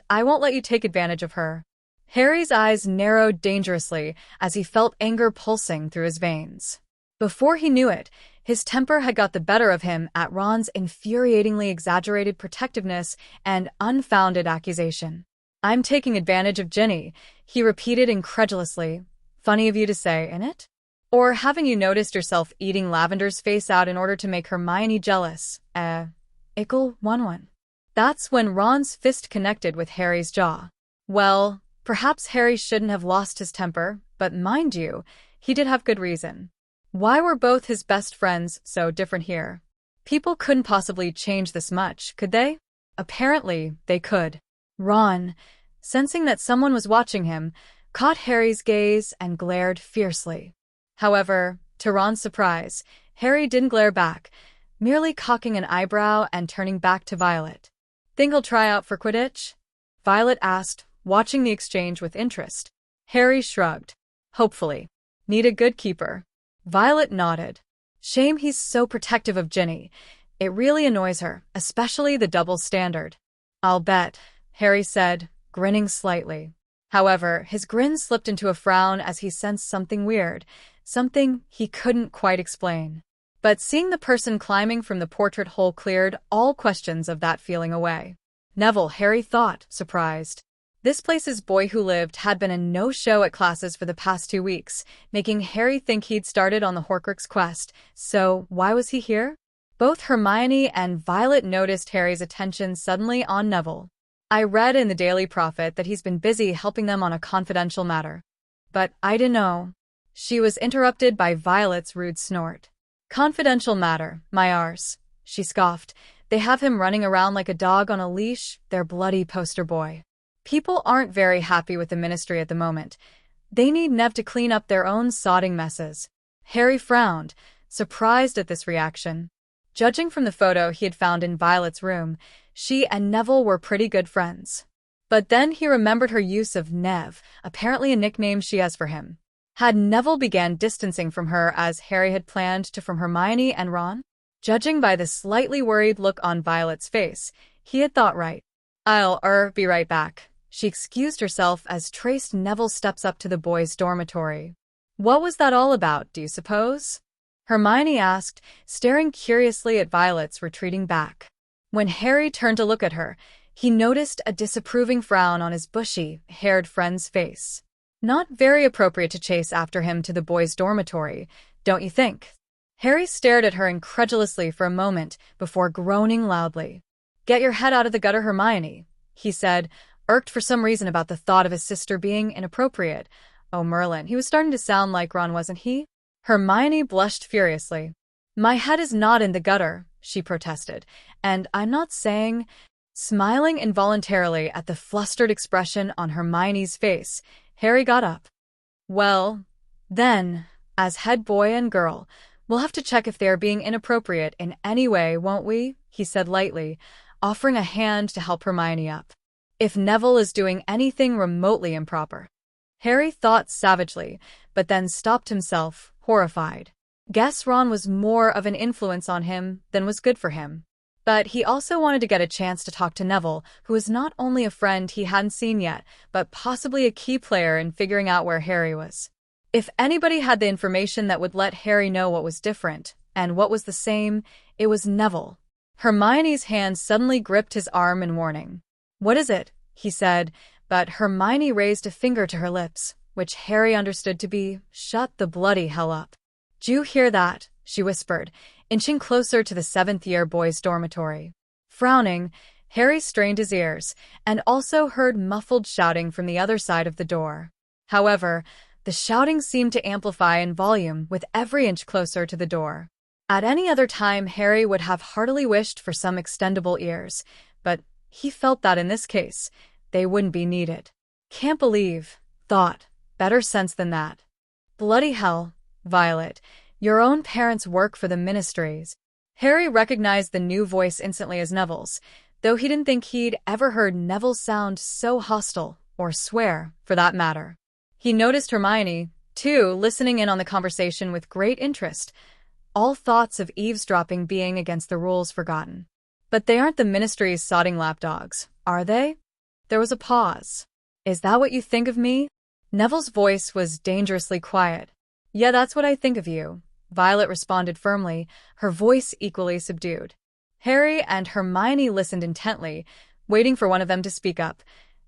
[SPEAKER 1] I won't let you take advantage of her." Harry's eyes narrowed dangerously as he felt anger pulsing through his veins. Before he knew it, his temper had got the better of him at Ron's infuriatingly exaggerated protectiveness and unfounded accusation. "I'm taking advantage of Ginny," he repeated incredulously. "Funny of you to say, ain't it? Or haven't you noticed yourself eating Lavender's face out in order to make Hermione jealous? Ickle 1-1. That's when Ron's fist connected with Harry's jaw. Well, perhaps Harry shouldn't have lost his temper, but mind you, he did have good reason. Why were both his best friends so different here? People couldn't possibly change this much, could they? Apparently, they could. Ron, sensing that someone was watching him, caught Harry's gaze and glared fiercely. However, to Ron's surprise, Harry didn't glare back, merely cocking an eyebrow and turning back to Violet. "Think he'll try out for Quidditch?" Violet asked, watching the exchange with interest. Harry shrugged. "Hopefully. Need a good keeper." Violet nodded. "Shame he's so protective of Ginny. It really annoys her, especially the double standard." "I'll bet," Harry said, grinning slightly. However, his grin slipped into a frown as he sensed something weird, something he couldn't quite explain. But seeing the person climbing from the portrait hole cleared all questions of that feeling away. Neville, Harry thought, surprised. This place's boy who lived had been a no-show at classes for the past 2 weeks, making Harry think he'd started on the Horcrux quest, so why was he here? Both Hermione and Violet noticed Harry's attention suddenly on Neville. "I read in the Daily Prophet that he's been busy helping them on a confidential matter." "But I didn't know." She was interrupted by Violet's rude snort. "Confidential matter, my arse," she scoffed. "They have him running around like a dog on a leash, their bloody poster boy. People aren't very happy with the Ministry at the moment. They need Nev to clean up their own sodding messes." Harry frowned, surprised at this reaction. Judging from the photo he had found in Violet's room, she and Neville were pretty good friends. But then he remembered her use of Nev, apparently a nickname she has for him. Had Neville began distancing from her as Harry had planned to from Hermione and Ron? Judging by the slightly worried look on Violet's face, he had thought right. "I'll be right back." She excused herself as traced Neville's steps up to the boys' dormitory. "What was that all about, do you suppose?" Hermione asked, staring curiously at Violet's retreating back. When Harry turned to look at her, he noticed a disapproving frown on his bushy, haired friend's face. Not very appropriate to chase after him to the boys' dormitory, don't you think? Harry stared at her incredulously for a moment before groaning loudly. Get your head out of the gutter, Hermione, he said, irked for some reason about the thought of his sister being inappropriate. Oh, Merlin, he was starting to sound like Ron, wasn't he? Hermione blushed furiously. My head is not in the gutter, she protested, and I'm not saying... Smiling involuntarily at the flustered expression on Hermione's face, Harry got up. Well, then, as head boy and girl, we'll have to check if they are being inappropriate in any way, won't we? He said lightly, offering a hand to help Hermione up. If Neville is doing anything remotely improper. Harry thought savagely, but then stopped himself, horrified. Guess Ron was more of an influence on him than was good for him. But he also wanted to get a chance to talk to Neville, who was not only a friend he hadn't seen yet, but possibly a key player in figuring out where Harry was. If anybody had the information that would let Harry know what was different, and what was the same, it was Neville. Hermione's hand suddenly gripped his arm in warning. What is it? He said, but Hermione raised a finger to her lips, which Harry understood to be, shut the bloody hell up. Do you hear that? She whispered, inching closer to the seventh-year boys' dormitory. Frowning, Harry strained his ears, and also heard muffled shouting from the other side of the door. However, the shouting seemed to amplify in volume with every inch closer to the door. At any other time, Harry would have heartily wished for some extendable ears, but he felt that in this case, they wouldn't be needed. Can't believe, thought, better sense than that. Bloody hell, Violet. Your own parents work for the ministries. Harry recognized the new voice instantly as Neville's, though he didn't think he'd ever heard Neville sound so hostile, or swear, for that matter. He noticed Hermione, too, listening in on the conversation with great interest, all thoughts of eavesdropping being against the rules forgotten. But they aren't the ministry's sodding lapdogs, are they? There was a pause. Is that what you think of me? Neville's voice was dangerously quiet. Yeah, that's what I think of you, Violet responded firmly, her voice equally subdued. Harry and Hermione listened intently, waiting for one of them to speak up.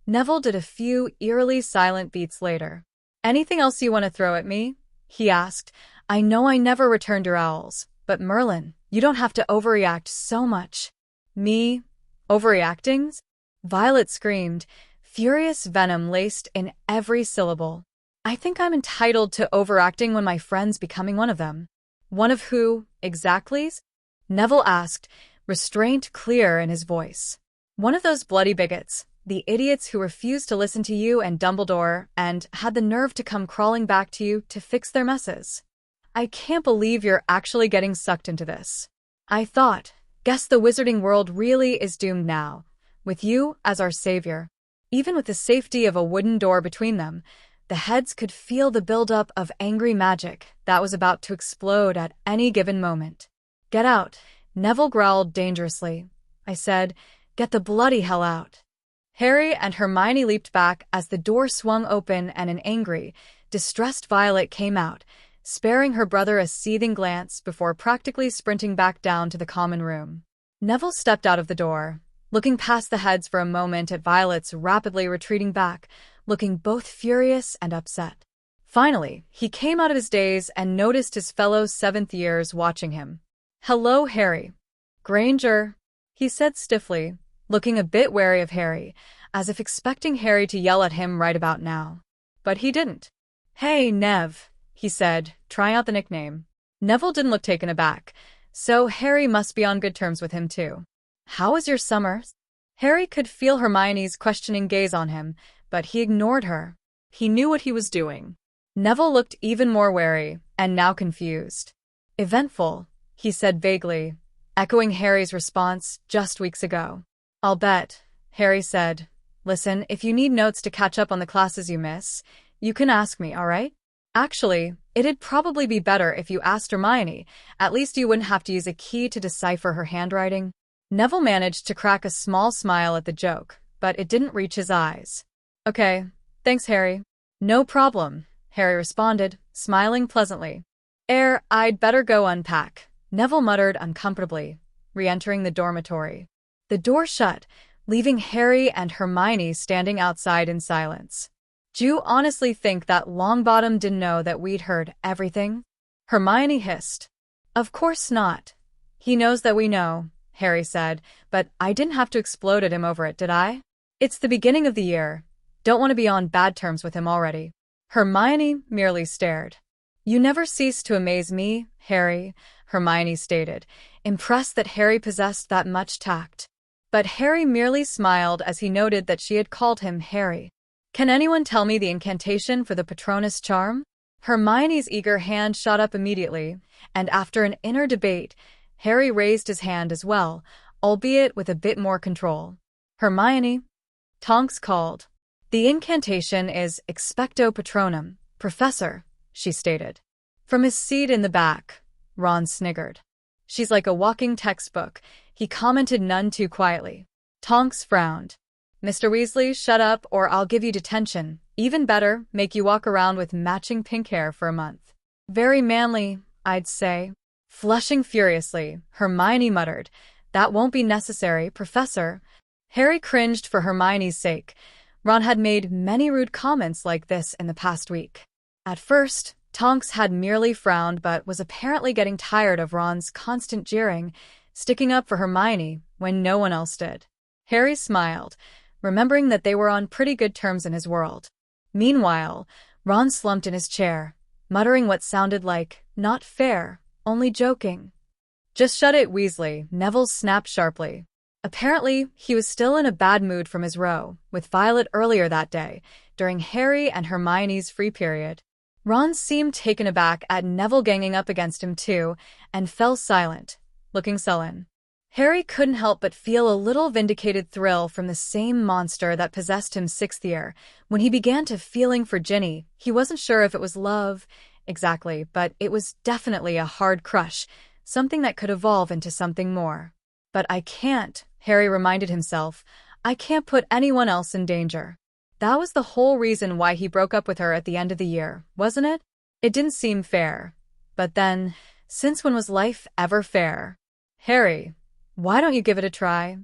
[SPEAKER 1] Neville did a few eerily silent beats later. Anything else you want to throw at me? He asked. I know I never returned your owls, but Merlin, you don't have to overreact so much. Me? Overreacting? Violet screamed, furious venom laced in every syllable. I think I'm entitled to overacting when my friend's becoming one of them. One of who, exactly? Neville asked, restraint clear in his voice. One of those bloody bigots, the idiots who refused to listen to you and Dumbledore and had the nerve to come crawling back to you to fix their messes. I can't believe you're actually getting sucked into this. I thought, guess the wizarding world really is doomed now, with you as our savior. Even with the safety of a wooden door between them, the heads could feel the buildup of angry magic that was about to explode at any given moment. Get out, Neville growled dangerously. I said, get the bloody hell out. Harry and Hermione leaped back as the door swung open and an angry, distressed Violet came out, sparing her brother a seething glance before practically sprinting back down to the common room. Neville stepped out of the door, looking past the heads for a moment at Violet's rapidly retreating back, looking both furious and upset. Finally, he came out of his daze and noticed his fellow seventh years watching him. Hello, Harry. Granger, he said stiffly, looking a bit wary of Harry, as if expecting Harry to yell at him right about now. But he didn't. Hey, Nev, he said, trying out the nickname. Neville didn't look taken aback, so Harry must be on good terms with him too. How was your summer? Harry could feel Hermione's questioning gaze on him, but he ignored her. He knew what he was doing. Neville looked even more wary, and now confused. Eventful, he said vaguely, echoing Harry's response just weeks ago. I'll bet, Harry said. Listen, if you need notes to catch up on the classes you miss, you can ask me, all right? Actually, it'd probably be better if you asked Hermione. At least you wouldn't have to use a key to decipher her handwriting. Neville managed to crack a small smile at the joke, but it didn't reach his eyes. Okay, thanks, Harry. No problem, Harry responded, smiling pleasantly. I'd better go unpack, Neville muttered uncomfortably, re-entering the dormitory. The door shut, leaving Harry and Hermione standing outside in silence. Do you honestly think that Longbottom didn't know that we'd heard everything? Hermione hissed. Of course not. He knows that we know, Harry said, but I didn't have to explode at him over it, did I? It's the beginning of the year. Don't want to be on bad terms with him already. Hermione merely stared. You never cease to amaze me, Harry, Hermione stated, impressed that Harry possessed that much tact. But Harry merely smiled as he noted that she had called him Harry. Can anyone tell me the incantation for the Patronus charm? Hermione's eager hand shot up immediately, and after an inner debate, Harry raised his hand as well, albeit with a bit more control. Hermione, Tonks called. The incantation is Expecto Patronum, Professor, she stated. From his seat in the back, Ron sniggered. She's like a walking textbook, he commented none too quietly. Tonks frowned. Mr. Weasley, shut up or I'll give you detention. Even better, make you walk around with matching pink hair for a month. Very manly, I'd say. Flushing furiously, Hermione muttered, That won't be necessary, Professor. Harry cringed for Hermione's sake. Ron had made many rude comments like this in the past week. At first, Tonks had merely frowned but was apparently getting tired of Ron's constant jeering, sticking up for Hermione when no one else did. Harry smiled, remembering that they were on pretty good terms in his world. Meanwhile, Ron slumped in his chair, muttering what sounded like, not fair, only joking. Just shut it, Weasley, Neville snapped sharply. Apparently, he was still in a bad mood from his row with Violet earlier that day, during Harry and Hermione's free period. Ron seemed taken aback at Neville ganging up against him too, and fell silent, looking sullen. Harry couldn't help but feel a little vindicated thrill from the same monster that possessed him 6th year. When he began to feeling for Ginny, he wasn't sure if it was love exactly, but it was definitely a hard crush, something that could evolve into something more. But I can't, Harry reminded himself, I can't put anyone else in danger. That was the whole reason why he broke up with her at the end of the year, wasn't it? It didn't seem fair. But then, since when was life ever fair? Harry, why don't you give it a try?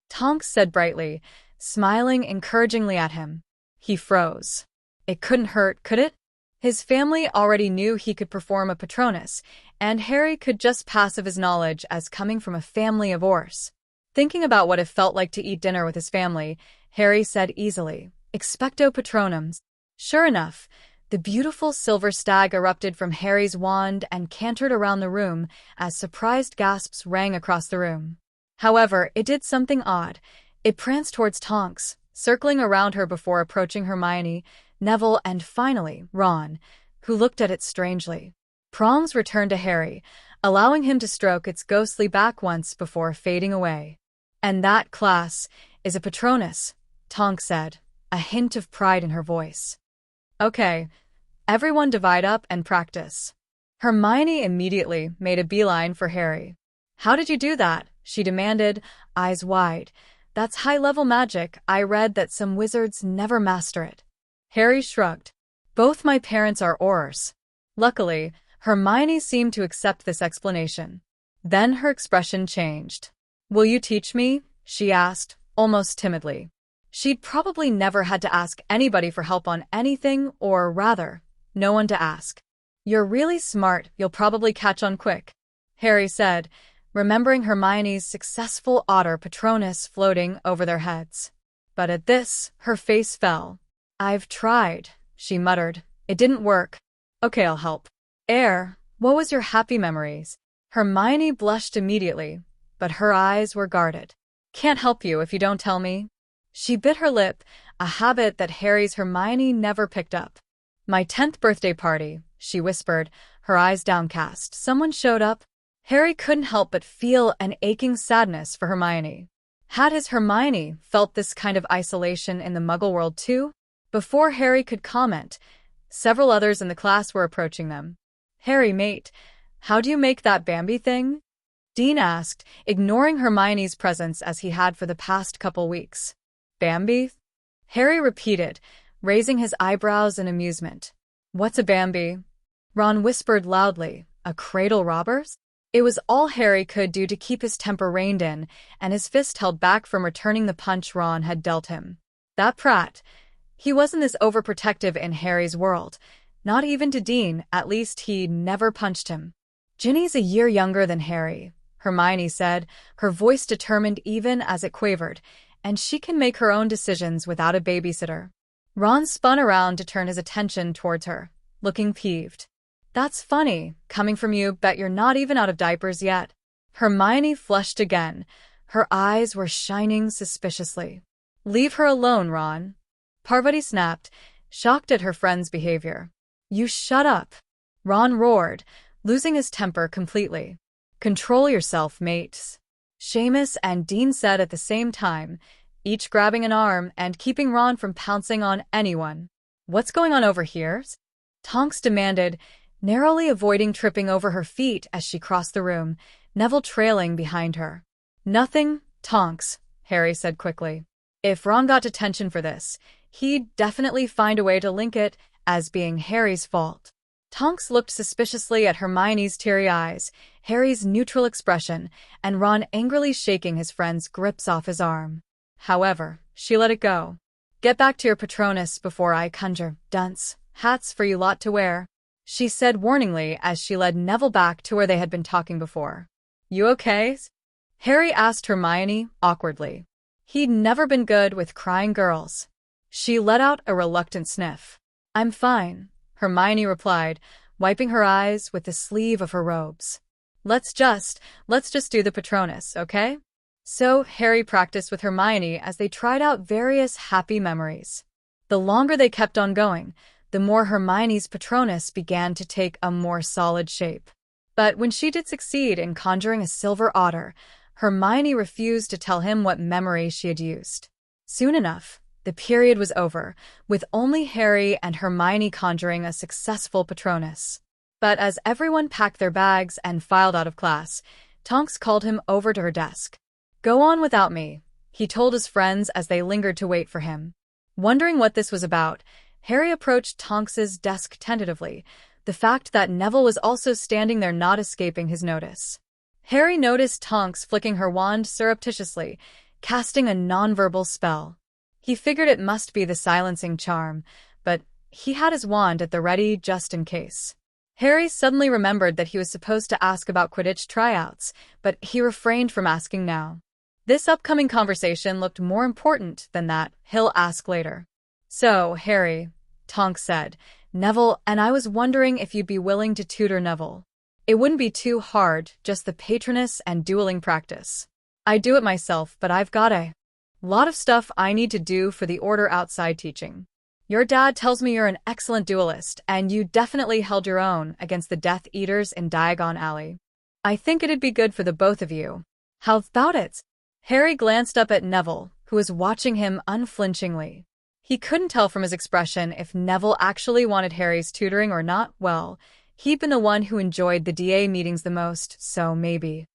[SPEAKER 1] Tonks said brightly, smiling encouragingly at him. He froze. It couldn't hurt, could it? His family already knew he could perform a Patronus, and Harry could just pass of his knowledge as coming from a family of Orcs. Thinking about what it felt like to eat dinner with his family, Harry said easily, Expecto Patronum. Sure enough, the beautiful silver stag erupted from Harry's wand and cantered around the room as surprised gasps rang across the room. However, it did something odd. It pranced towards Tonks, circling around her before approaching Hermione, Neville, and finally, Ron, who looked at it strangely. Prongs returned to Harry, allowing him to stroke its ghostly back once before fading away. And that, class, is a Patronus, Tonks said, a hint of pride in her voice. Okay, everyone divide up and practice. Hermione immediately made a beeline for Harry. How did you do that? She demanded, eyes wide. That's high-level magic. I read that some wizards never master it. Harry shrugged. Both my parents are Aurors. Luckily, Hermione seemed to accept this explanation. Then her expression changed. Will you teach me? She asked, almost timidly. She'd probably never had to ask anybody for help on anything, or rather, no one to ask. You're really smart, you'll probably catch on quick, Harry said, remembering Hermione's successful otter Patronus floating over their heads. But at this, her face fell. I've tried, she muttered. It didn't work. Okay, I'll help. What was your happy memories? Hermione blushed immediately, but her eyes were guarded. Can't help you if you don't tell me. She bit her lip, a habit that Harry's Hermione never picked up. My 10th birthday party, she whispered, her eyes downcast. Someone showed up. Harry couldn't help but feel an aching sadness for Hermione. Had his Hermione felt this kind of isolation in the Muggle world too? Before Harry could comment, several others in the class were approaching them. Harry, mate, how do you make that Bambi thing? Dean asked, ignoring Hermione's presence as he had for the past couple weeks. Bambi? Harry repeated, raising his eyebrows in amusement. What's a Bambi? Ron whispered loudly. A cradle robbers? It was all Harry could do to keep his temper reined in, and his fist held back from returning the punch Ron had dealt him. That prat. He wasn't this overprotective in Harry's world. Not even to Dean, at least he never punched him. Ginny's a year younger than Harry, Hermione said, her voice determined even as it quavered, and she can make her own decisions without a babysitter. Ron spun around to turn his attention towards her, looking peeved. That's funny, coming from you, bet you're not even out of diapers yet. Hermione flushed again. Her eyes were shining suspiciously. Leave her alone, Ron. Parvati snapped, shocked at her friend's behavior. You shut up. Ron roared, losing his temper completely. Control yourself, mates. Seamus and Dean said at the same time, each grabbing an arm and keeping Ron from pouncing on anyone. What's going on over here? Tonks demanded, narrowly avoiding tripping over her feet as she crossed the room, Neville trailing behind her. Nothing, Tonks, Harry said quickly. If Ron got detention for this, he'd definitely find a way to link it as being Harry's fault. Tonks looked suspiciously at Hermione's teary eyes, Harry's neutral expression, and Ron angrily shaking his friend's grips off his arm. However, she let it go. Get back to your Patronus before I conjure, dunce, hats for you lot to wear, she said warningly as she led Neville back to where they had been talking before. You okay? Harry asked Hermione, awkwardly. He'd never been good with crying girls. She let out a reluctant sniff. I'm fine, Hermione replied, wiping her eyes with the sleeve of her robes. Let's just do the Patronus, okay? So Harry practiced with Hermione as they tried out various happy memories. The longer they kept on going, the more Hermione's Patronus began to take a more solid shape. But when she did succeed in conjuring a silver otter, Hermione refused to tell him what memory she had used. Soon enough, the period was over, with only Harry and Hermione conjuring a successful Patronus. But as everyone packed their bags and filed out of class, Tonks called him over to her desk. Go on without me, he told his friends as they lingered to wait for him. Wondering what this was about, Harry approached Tonks's desk tentatively, the fact that Neville was also standing there not escaping his notice. Harry noticed Tonks flicking her wand surreptitiously, casting a nonverbal spell. He figured it must be the silencing charm, but he had his wand at the ready just in case. Harry suddenly remembered that he was supposed to ask about Quidditch tryouts, but he refrained from asking now. This upcoming conversation looked more important than that he'll ask later. So, Harry, Tonks said, Neville, and I was wondering if you'd be willing to tutor Neville. It wouldn't be too hard, just the Patronus and dueling practice. I do it myself, but I've got a lot of stuff I need to do for the order outside teaching. Your dad tells me you're an excellent duelist, and you definitely held your own against the Death Eaters in Diagon Alley. I think it'd be good for the both of you. How about it? Harry glanced up at Neville, who was watching him unflinchingly. He couldn't tell from his expression if Neville actually wanted Harry's tutoring or not. Well, he'd been the one who enjoyed the DA meetings the most, so maybe.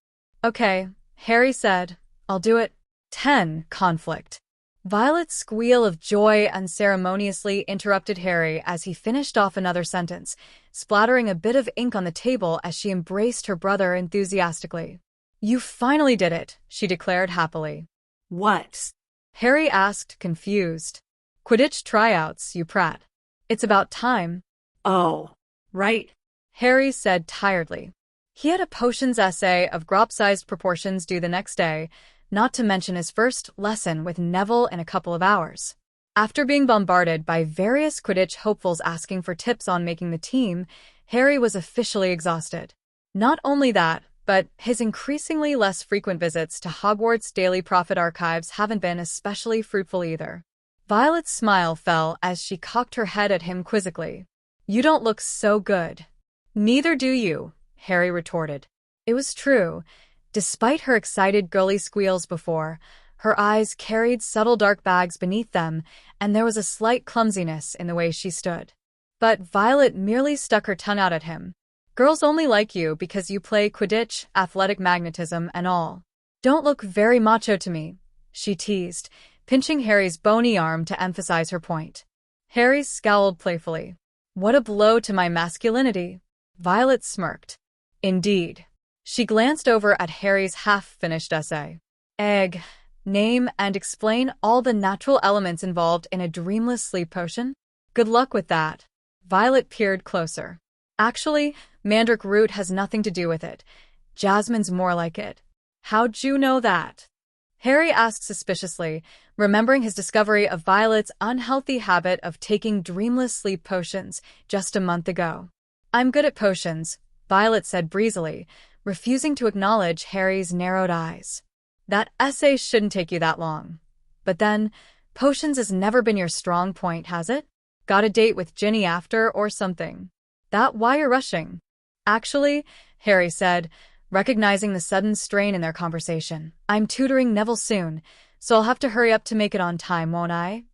[SPEAKER 1] Okay, Harry said. I'll do it. 10. Conflict. Violet's squeal of joy unceremoniously interrupted Harry as he finished off another sentence, splattering a bit of ink on the table as she embraced her brother enthusiastically. You finally did it, she declared happily.
[SPEAKER 2] What?
[SPEAKER 1] Harry asked, confused. Quidditch tryouts, you prat. It's about time.
[SPEAKER 2] Oh, right.
[SPEAKER 1] Harry said tiredly. He had a potions essay of grop-sized proportions due the next day, not to mention his first lesson with Neville in a couple of hours. After being bombarded by various Quidditch hopefuls asking for tips on making the team, Harry was officially exhausted. Not only that, but his increasingly less frequent visits to Hogwarts' daily prophet archives haven't been especially fruitful either. Violet's smile fell as she cocked her head at him quizzically. You don't look so good. Neither do you, Harry retorted. It was true. Despite her excited girly squeals before, her eyes carried subtle dark bags beneath them, and there was a slight clumsiness in the way she stood. But Violet merely stuck her tongue out at him. Girls only like you because you play Quidditch, athletic magnetism, and all. Don't look very macho to me, she teased, pinching Harry's bony arm to emphasize her point. Harry scowled playfully. What a blow to my masculinity. Violet smirked. Indeed. She glanced over at Harry's half-finished essay. Egg. Name and explain all the natural elements involved in a dreamless sleep potion? Good luck with that. Violet peered closer. Actually, mandrake root has nothing to do with it. Jasmine's more like it. How'd you know that? Harry asked suspiciously, remembering his discovery of Violet's unhealthy habit of taking dreamless sleep potions just a month ago. I'm good at potions, Violet said breezily, refusing to acknowledge Harry's narrowed eyes. That essay shouldn't take you that long. But then, potions has never been your strong point, has it? Got a date with Ginny after or something? That why you're rushing? Actually, Harry said, recognizing the sudden strain in their conversation. I'm tutoring Neville soon, so I'll have to hurry up to make it on time, won't I?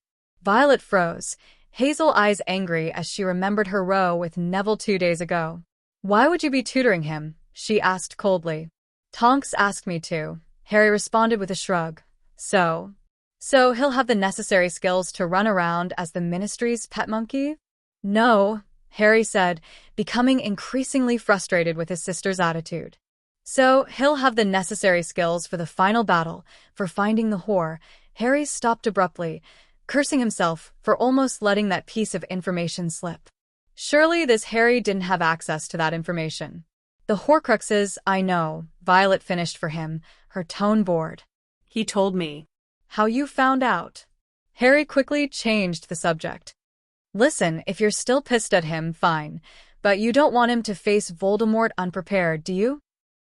[SPEAKER 1] Violet froze, hazel eyes angry as she remembered her row with Neville 2 days ago. Why would you be tutoring him? She asked coldly. Tonks asked me to, Harry responded with a shrug. So he'll have the necessary skills to run around as the Ministry's pet monkey? No, Harry said, becoming increasingly frustrated with his sister's attitude. So he'll have the necessary skills for the final battle, for finding the whore. Harry stopped abruptly, cursing himself for almost letting that piece of information slip. Surely this Harry didn't have access to that information. The Horcruxes, I know, Violet finished for him, her tone bored.
[SPEAKER 2] He told me.
[SPEAKER 1] How you found out? Harry quickly changed the subject. Listen, if you're still pissed at him, fine, but you don't want him to face Voldemort unprepared, do you?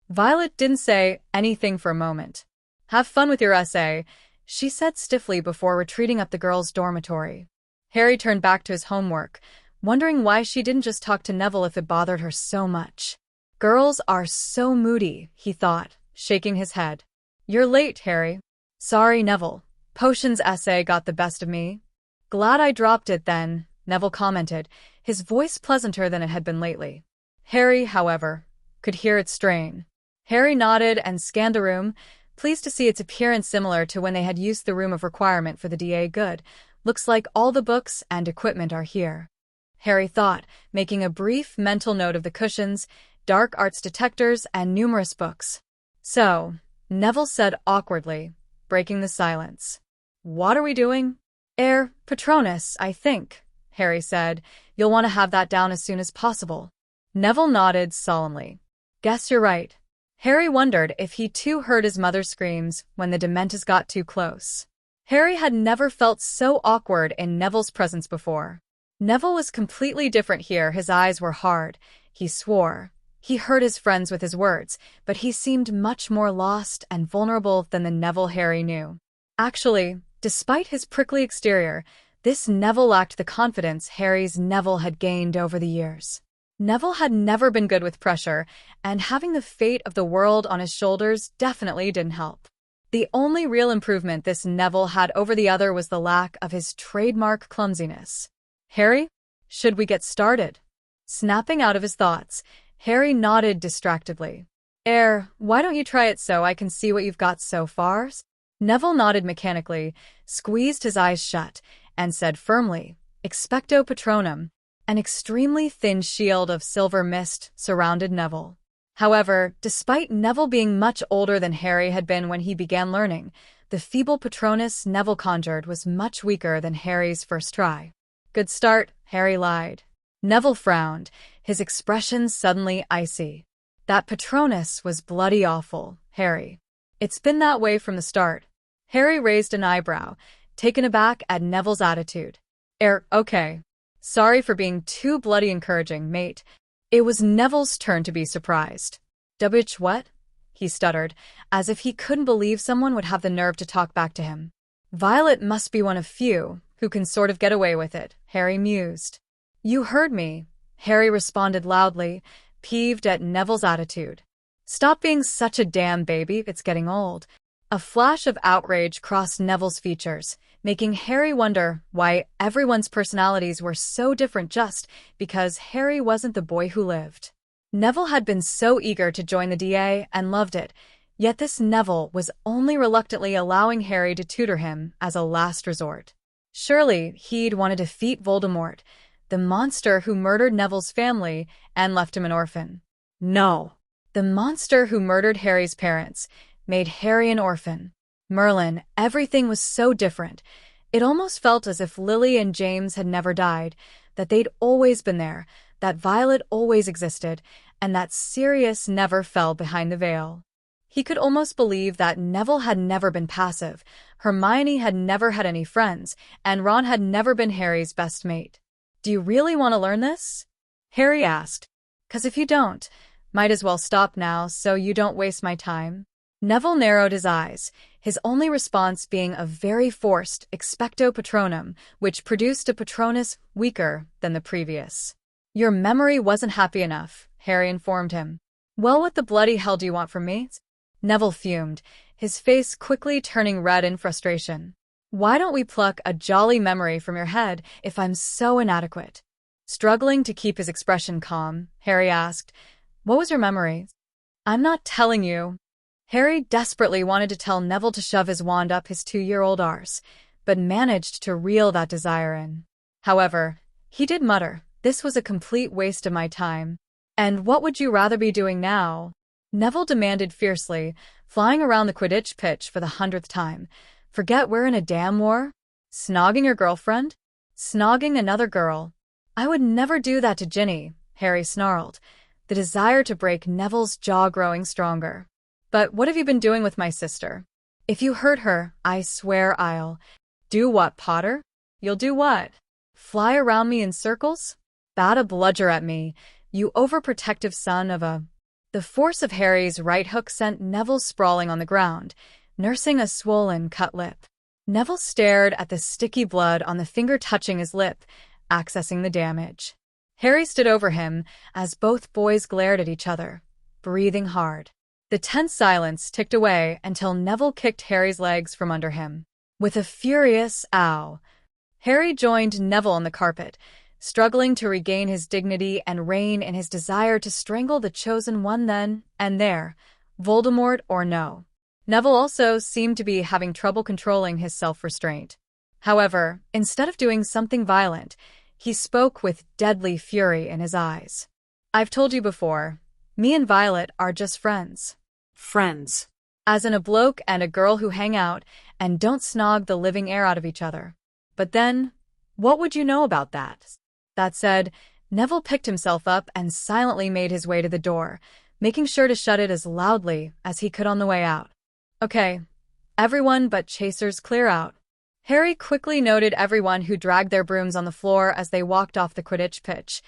[SPEAKER 1] Violet didn't say anything for a moment. Have fun with your essay, she said stiffly before retreating up the girls' dormitory. Harry turned back to his homework, wondering why she didn't just talk to Neville if it bothered her so much. Girls are so moody, he thought, shaking his head. You're late, Harry. Sorry, Neville. Potions essay got the best of me. Glad I dropped it then, Neville commented, his voice pleasanter than it had been lately. Harry, however, could hear its strain. Harry nodded and scanned the room, pleased to see its appearance similar to when they had used the room of requirement for the DA good. Looks like all the books and equipment are here. Harry thought, making a brief mental note of the cushions, dark arts detectors, and numerous books. So, Neville said awkwardly, breaking the silence. What are we doing? Patronus, I think, Harry said. You'll want to have that down as soon as possible. Neville nodded solemnly. Guess you're right. Harry wondered if he too heard his mother's screams when the Dementors got too close. Harry had never felt so awkward in Neville's presence before. Neville was completely different here. His eyes were hard. He swore. He hurt his friends with his words, but he seemed much more lost and vulnerable than the Neville Harry knew. Actually, despite his prickly exterior, this Neville lacked the confidence Harry's Neville had gained over the years. Neville had never been good with pressure, and having the fate of the world on his shoulders definitely didn't help. The only real improvement this Neville had over the other was the lack of his trademark clumsiness. Harry, should we get started? Snapping out of his thoughts, Harry nodded distractedly. Why don't you try it so I can see what you've got so far? Neville nodded mechanically, squeezed his eyes shut, and said firmly, Expecto Patronum. An extremely thin shield of silver mist surrounded Neville. However, despite Neville being much older than Harry had been when he began learning, the feeble Patronus Neville conjured was much weaker than Harry's first try. Good start, Harry lied. Neville frowned, his expression suddenly icy. That Patronus was bloody awful, Harry. It's been that way from the start. Harry raised an eyebrow, taken aback at Neville's attitude. Okay. Sorry for being too bloody encouraging, mate. It was Neville's turn to be surprised. What? He stuttered, as if he couldn't believe someone would have the nerve to talk back to him. Violet must be one of few who can sort of get away with it, Harry mused. You heard me, Harry responded loudly, peeved at Neville's attitude. Stop being such a damn baby, it's getting old. A flash of outrage crossed Neville's features, making Harry wonder why everyone's personalities were so different just because Harry wasn't the boy who lived. Neville had been so eager to join the DA and loved it, yet this Neville was only reluctantly allowing Harry to tutor him as a last resort. Surely he'd want to defeat Voldemort, the monster who murdered Neville's family and left him an orphan. No. The monster who murdered Harry's parents made Harry an orphan. Merlin, everything was so different. It almost felt as if Lily and James had never died. that they'd always been there, that Violet always existed, and that Sirius never fell behind the veil. He could almost believe that Neville had never been passive, Hermione had never had any friends, and Ron had never been Harry's best mate. "Do you really want to learn this?" Harry asked. "'Cause if you don't, might as well stop now so you don't waste my time." Neville narrowed his eyes, his only response being a very forced expecto patronum, which produced a Patronus weaker than the previous. "Your memory wasn't happy enough," Harry informed him. "Well, what the bloody hell do you want from me?" Neville fumed, his face quickly turning red in frustration. "Why don't we pluck a jolly memory from your head if I'm so inadequate?" Struggling to keep his expression calm, Harry asked, "What was your memory?" "I'm not telling you." Harry desperately wanted to tell Neville to shove his wand up his 2-year-old arse, but managed to reel that desire in. However, he did mutter, "This was a complete waste of my time." "And what would you rather be doing now?" Neville demanded fiercely, flying around the Quidditch pitch for the 100th time. "Forget we're in a damn war? Snogging your girlfriend? Snogging another girl?" "I would never do that to Ginny," Harry snarled, the desire to break Neville's jaw growing stronger. "But what have you been doing with my sister? If you hurt her, I swear I'll—" "Do what, Potter?" "You'll do what? Fly around me in circles? Bat a bludger at me, you overprotective son of a—" The force of Harry's right hook sent Neville sprawling on the ground, nursing a swollen, cut lip. Neville stared at the sticky blood on the finger touching his lip, accessing the damage. Harry stood over him as both boys glared at each other, breathing hard. The tense silence ticked away until Neville kicked Harry's legs from under him. With a furious "ow," Harry joined Neville on the carpet, struggling to regain his dignity and rein in his desire to strangle the chosen one then and there, Voldemort or no. Neville also seemed to be having trouble controlling his self-restraint. However, instead of doing something violent, he spoke with deadly fury in his eyes. "I've told you before, me and Violet are just friends."
[SPEAKER 2] Friends.
[SPEAKER 1] "As in a bloke and a girl who hang out and don't snog the living air out of each other. But then, what would you know about that?" That said, Neville picked himself up and silently made his way to the door, making sure to shut it as loudly as he could on the way out. "Okay, everyone but chasers clear out." Harry quickly noted everyone who dragged their brooms on the floor as they walked off the Quidditch pitch.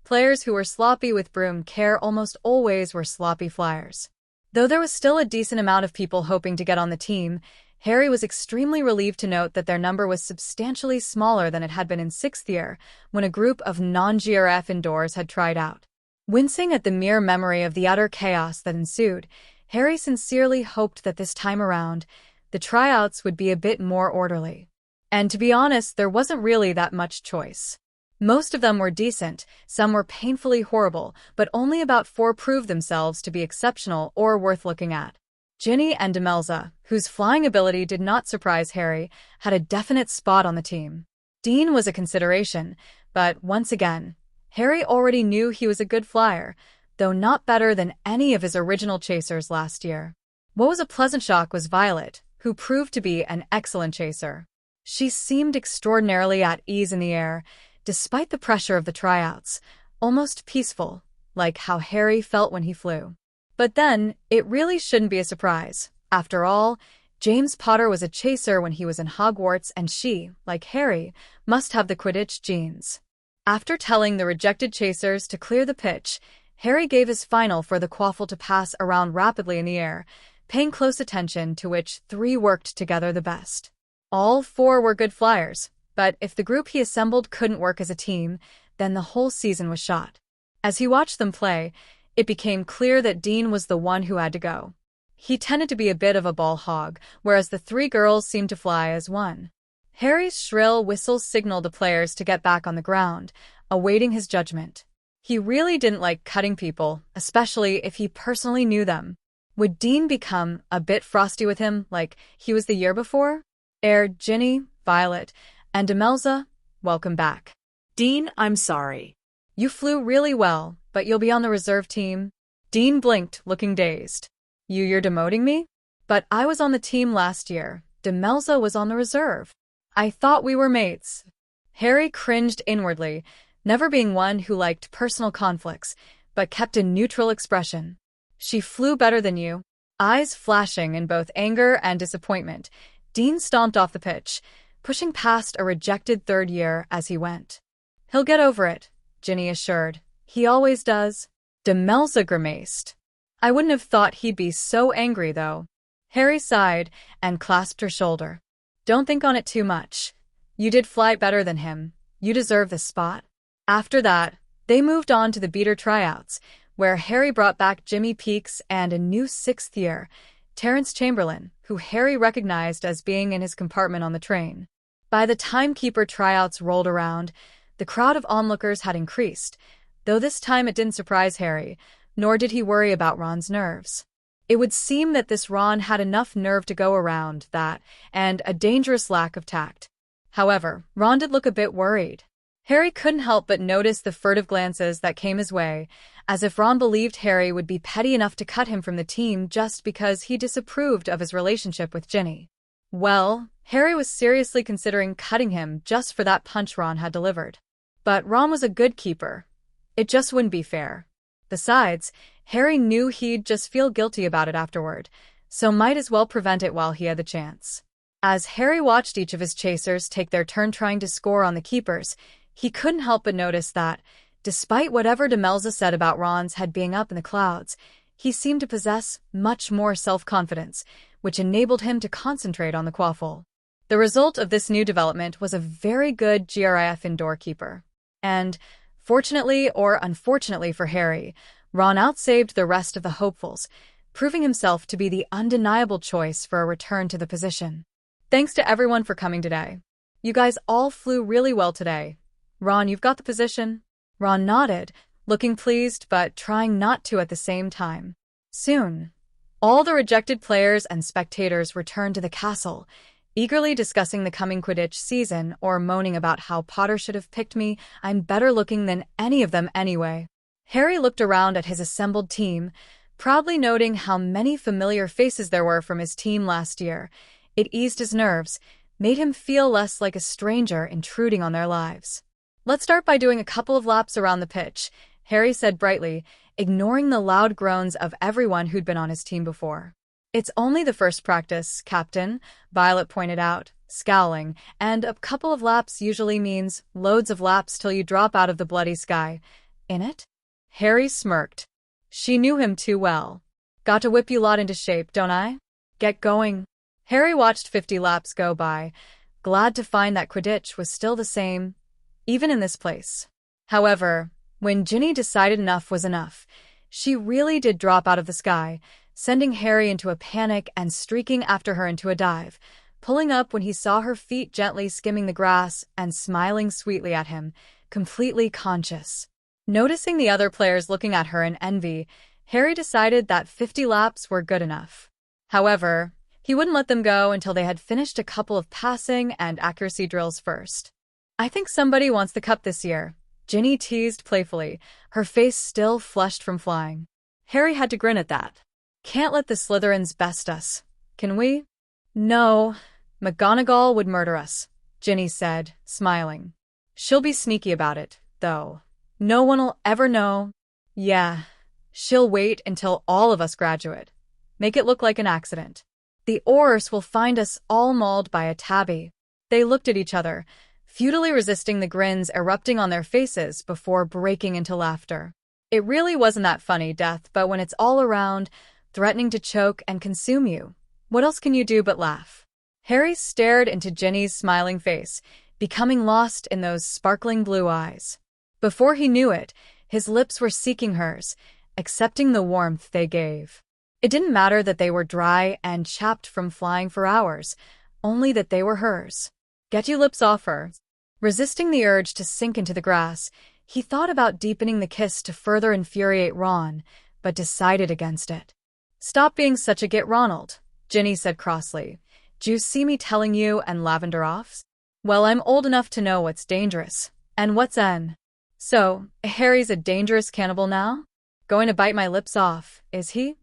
[SPEAKER 1] Players who were sloppy with broom care almost always were sloppy flyers. Though there was still a decent amount of people hoping to get on the team, Harry was extremely relieved to note that their number was substantially smaller than it had been in 6th year, when a group of non-GRF indoors had tried out. Wincing at the mere memory of the utter chaos that ensued, Harry sincerely hoped that this time around, the tryouts would be a bit more orderly. And to be honest, there wasn't really that much choice. Most of them were decent, some were painfully horrible, but only about 4 proved themselves to be exceptional or worth looking at. Ginny and Demelza, whose flying ability did not surprise Harry, had a definite spot on the team. Dean was a consideration, but once again, Harry already knew he was a good flyer, though not better than any of his original chasers last year. What was a pleasant shock was Violet, who proved to be an excellent chaser. She seemed extraordinarily at ease in the air, despite the pressure of the tryouts, almost peaceful, like how Harry felt when he flew. But then, it really shouldn't be a surprise. After all, James Potter was a chaser when he was in Hogwarts, and she, like Harry, must have the Quidditch genes. After telling the rejected chasers to clear the pitch, Harry gave his final for the quaffle to pass around rapidly in the air, paying close attention to which 3 worked together the best. All 4 were good flyers, but if the group he assembled couldn't work as a team, then the whole season was shot. As he watched them play, it became clear that Dean was the one who had to go. He tended to be a bit of a ball hog, whereas the 3 girls seemed to fly as one. Harry's shrill whistle signaled the players to get back on the ground, awaiting his judgment. He really didn't like cutting people, especially if he personally knew them. Would Dean become a bit frosty with him like he was the year before? Ginny, Violet, and Demelza, welcome back.
[SPEAKER 2] Dean, I'm sorry.
[SPEAKER 1] You flew really well, but you'll be on the reserve team. Dean blinked, looking dazed. You're demoting me? But I was on the team last year. Demelza was on the reserve. I thought we were mates. Harry cringed inwardly, never being one who liked personal conflicts, but kept a neutral expression. She flew better than you. Eyes flashing in both anger and disappointment, Dean stomped off the pitch, pushing past a rejected third year as he went. He'll get over it, Ginny assured. He always does. Demelza grimaced. I wouldn't have thought he'd be so angry, though. Harry sighed and clasped her shoulder. Don't think on it too much. You did fly better than him. You deserve the spot. After that, they moved on to the beater tryouts, where Harry brought back Jimmy Peakes and a new sixth year, Terence Chamberlain, who Harry recognized as being in his compartment on the train. By the time keeper tryouts rolled around, the crowd of onlookers had increased, though this time it didn't surprise Harry, nor did he worry about Ron's nerves. It would seem that this Ron had enough nerve to go around that, and a dangerous lack of tact. However, Ron did look a bit worried. Harry couldn't help but notice the furtive glances that came his way, as if Ron believed Harry would be petty enough to cut him from the team just because he disapproved of his relationship with Ginny. Well, Harry was seriously considering cutting him just for that punch Ron had delivered. But Ron was a good keeper. It just wouldn't be fair. Besides, Harry knew he'd just feel guilty about it afterward, so might as well prevent it while he had the chance. As Harry watched each of his chasers take their turn trying to score on the keepers, he couldn't help but notice that, despite whatever Demelza said about Ron's head being up in the clouds, he seemed to possess much more self-confidence, which enabled him to concentrate on the quaffle. The result of this new development was a very good GRIF indoor keeper. And, fortunately or unfortunately for Harry, Ron outsaved the rest of the hopefuls, proving himself to be the undeniable choice for a return to the position. Thanks to everyone for coming today. You guys all flew really well today. Ron, you've got the position. Ron nodded, looking pleased but trying not to at the same time. Soon, all the rejected players and spectators returned to the castle, eagerly discussing the coming Quidditch season or moaning about how Potter should have picked me. I'm better looking than any of them anyway. Harry looked around at his assembled team, proudly noting how many familiar faces there were from his team last year. It eased his nerves, made him feel less like a stranger intruding on their lives. Let's start by doing a couple of laps around the pitch, Harry said brightly, ignoring the loud groans of everyone who'd been on his team before. It's only the first practice, Captain, Violet pointed out, scowling, and a couple of laps usually means loads of laps till you drop out of the bloody sky. In it? Harry smirked. She knew him too well. Got to whip you lot into shape, don't I? Get going. Harry watched 50 laps go by, glad to find that Quidditch was still the same, even in this place. However, when Ginny decided enough was enough, she really did drop out of the sky, sending Harry into a panic and streaking after her into a dive, pulling up when he saw her feet gently skimming the grass and smiling sweetly at him, completely conscious. Noticing the other players looking at her in envy, Harry decided that 50 laps were good enough. However, he wouldn't let them go until they had finished a couple of passing and accuracy drills first. I think somebody wants the cup this year, Ginny teased playfully, her face still flushed from flying. Harry had to grin at that. Can't let the Slytherins best us, can we? No, McGonagall would murder us, Ginny said, smiling. She'll be sneaky about it, though. No one'll ever know. Yeah, she'll wait until all of us graduate. Make it look like an accident. The Aurors will find us all mauled by a tabby. They looked at each other, futilely resisting the grins erupting on their faces before breaking into laughter. It really wasn't that funny, Death, but when it's all around, threatening to choke and consume you, what else can you do but laugh? Harry stared into Ginny's smiling face, becoming lost in those sparkling blue eyes. Before he knew it, his lips were seeking hers, accepting the warmth they gave. It didn't matter that they were dry and chapped from flying for hours, only that they were hers. Get your lips off her. Resisting the urge to sink into the grass, he thought about deepening the kiss to further infuriate Ron, but decided against it. Stop being such a git, Ronald, Ginny said crossly. Do you see me telling you and Lavender off? Well, I'm old enough to know what's dangerous, and what's N. So, Harry's a dangerous cannibal now? Going to bite my lips off, is he?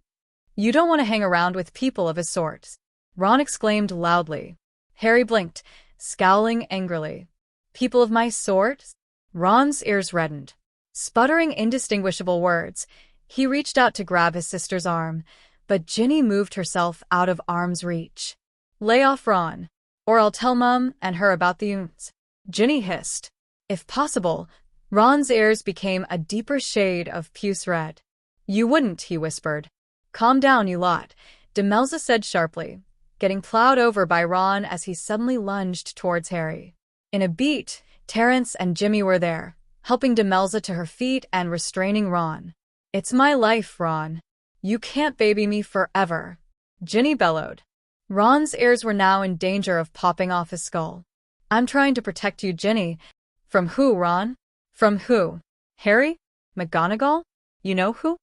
[SPEAKER 1] You don't want to hang around with people of his sort, Ron exclaimed loudly. Harry blinked, scowling angrily. People of my sort? Ron's ears reddened. Sputtering indistinguishable words, he reached out to grab his sister's arm, but Ginny moved herself out of arm's reach. "Lay off, Ron, or I'll tell Mum and her about the wounds," Ginny hissed. If possible, Ron's ears became a deeper shade of puce red. "You wouldn't," he whispered. "Calm down, you lot," Demelza said sharply, getting plowed over by Ron as he suddenly lunged towards Harry. In a beat, Terence and Jimmy were there, helping Demelza to her feet and restraining Ron. "It's my life, Ron. You can't baby me forever," Ginny bellowed. Ron's ears were now in danger of popping off his skull. "I'm trying to protect you, Ginny." "From who, Ron?" "From who? Harry? McGonagall? You know who?"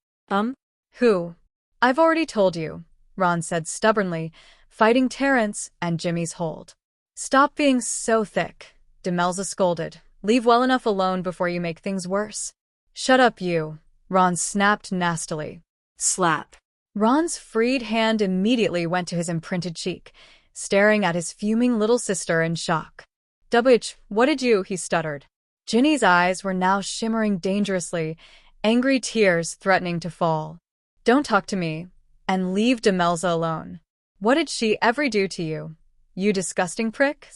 [SPEAKER 1] Who? I've already told you," Ron said stubbornly, fighting Terence and Jimmy's hold. "Stop being so thick," Demelza scolded. "Leave well enough alone before you make things worse." "Shut up, you," Ron snapped nastily.
[SPEAKER 2] Slap.
[SPEAKER 1] Ron's freed hand immediately went to his imprinted cheek, staring at his fuming little sister in shock. "WH, what did you?" he stuttered. Ginny's eyes were now shimmering dangerously, angry tears threatening to fall. "Don't talk to me, and leave Demelza alone. What did she ever do to you, you disgusting prick?"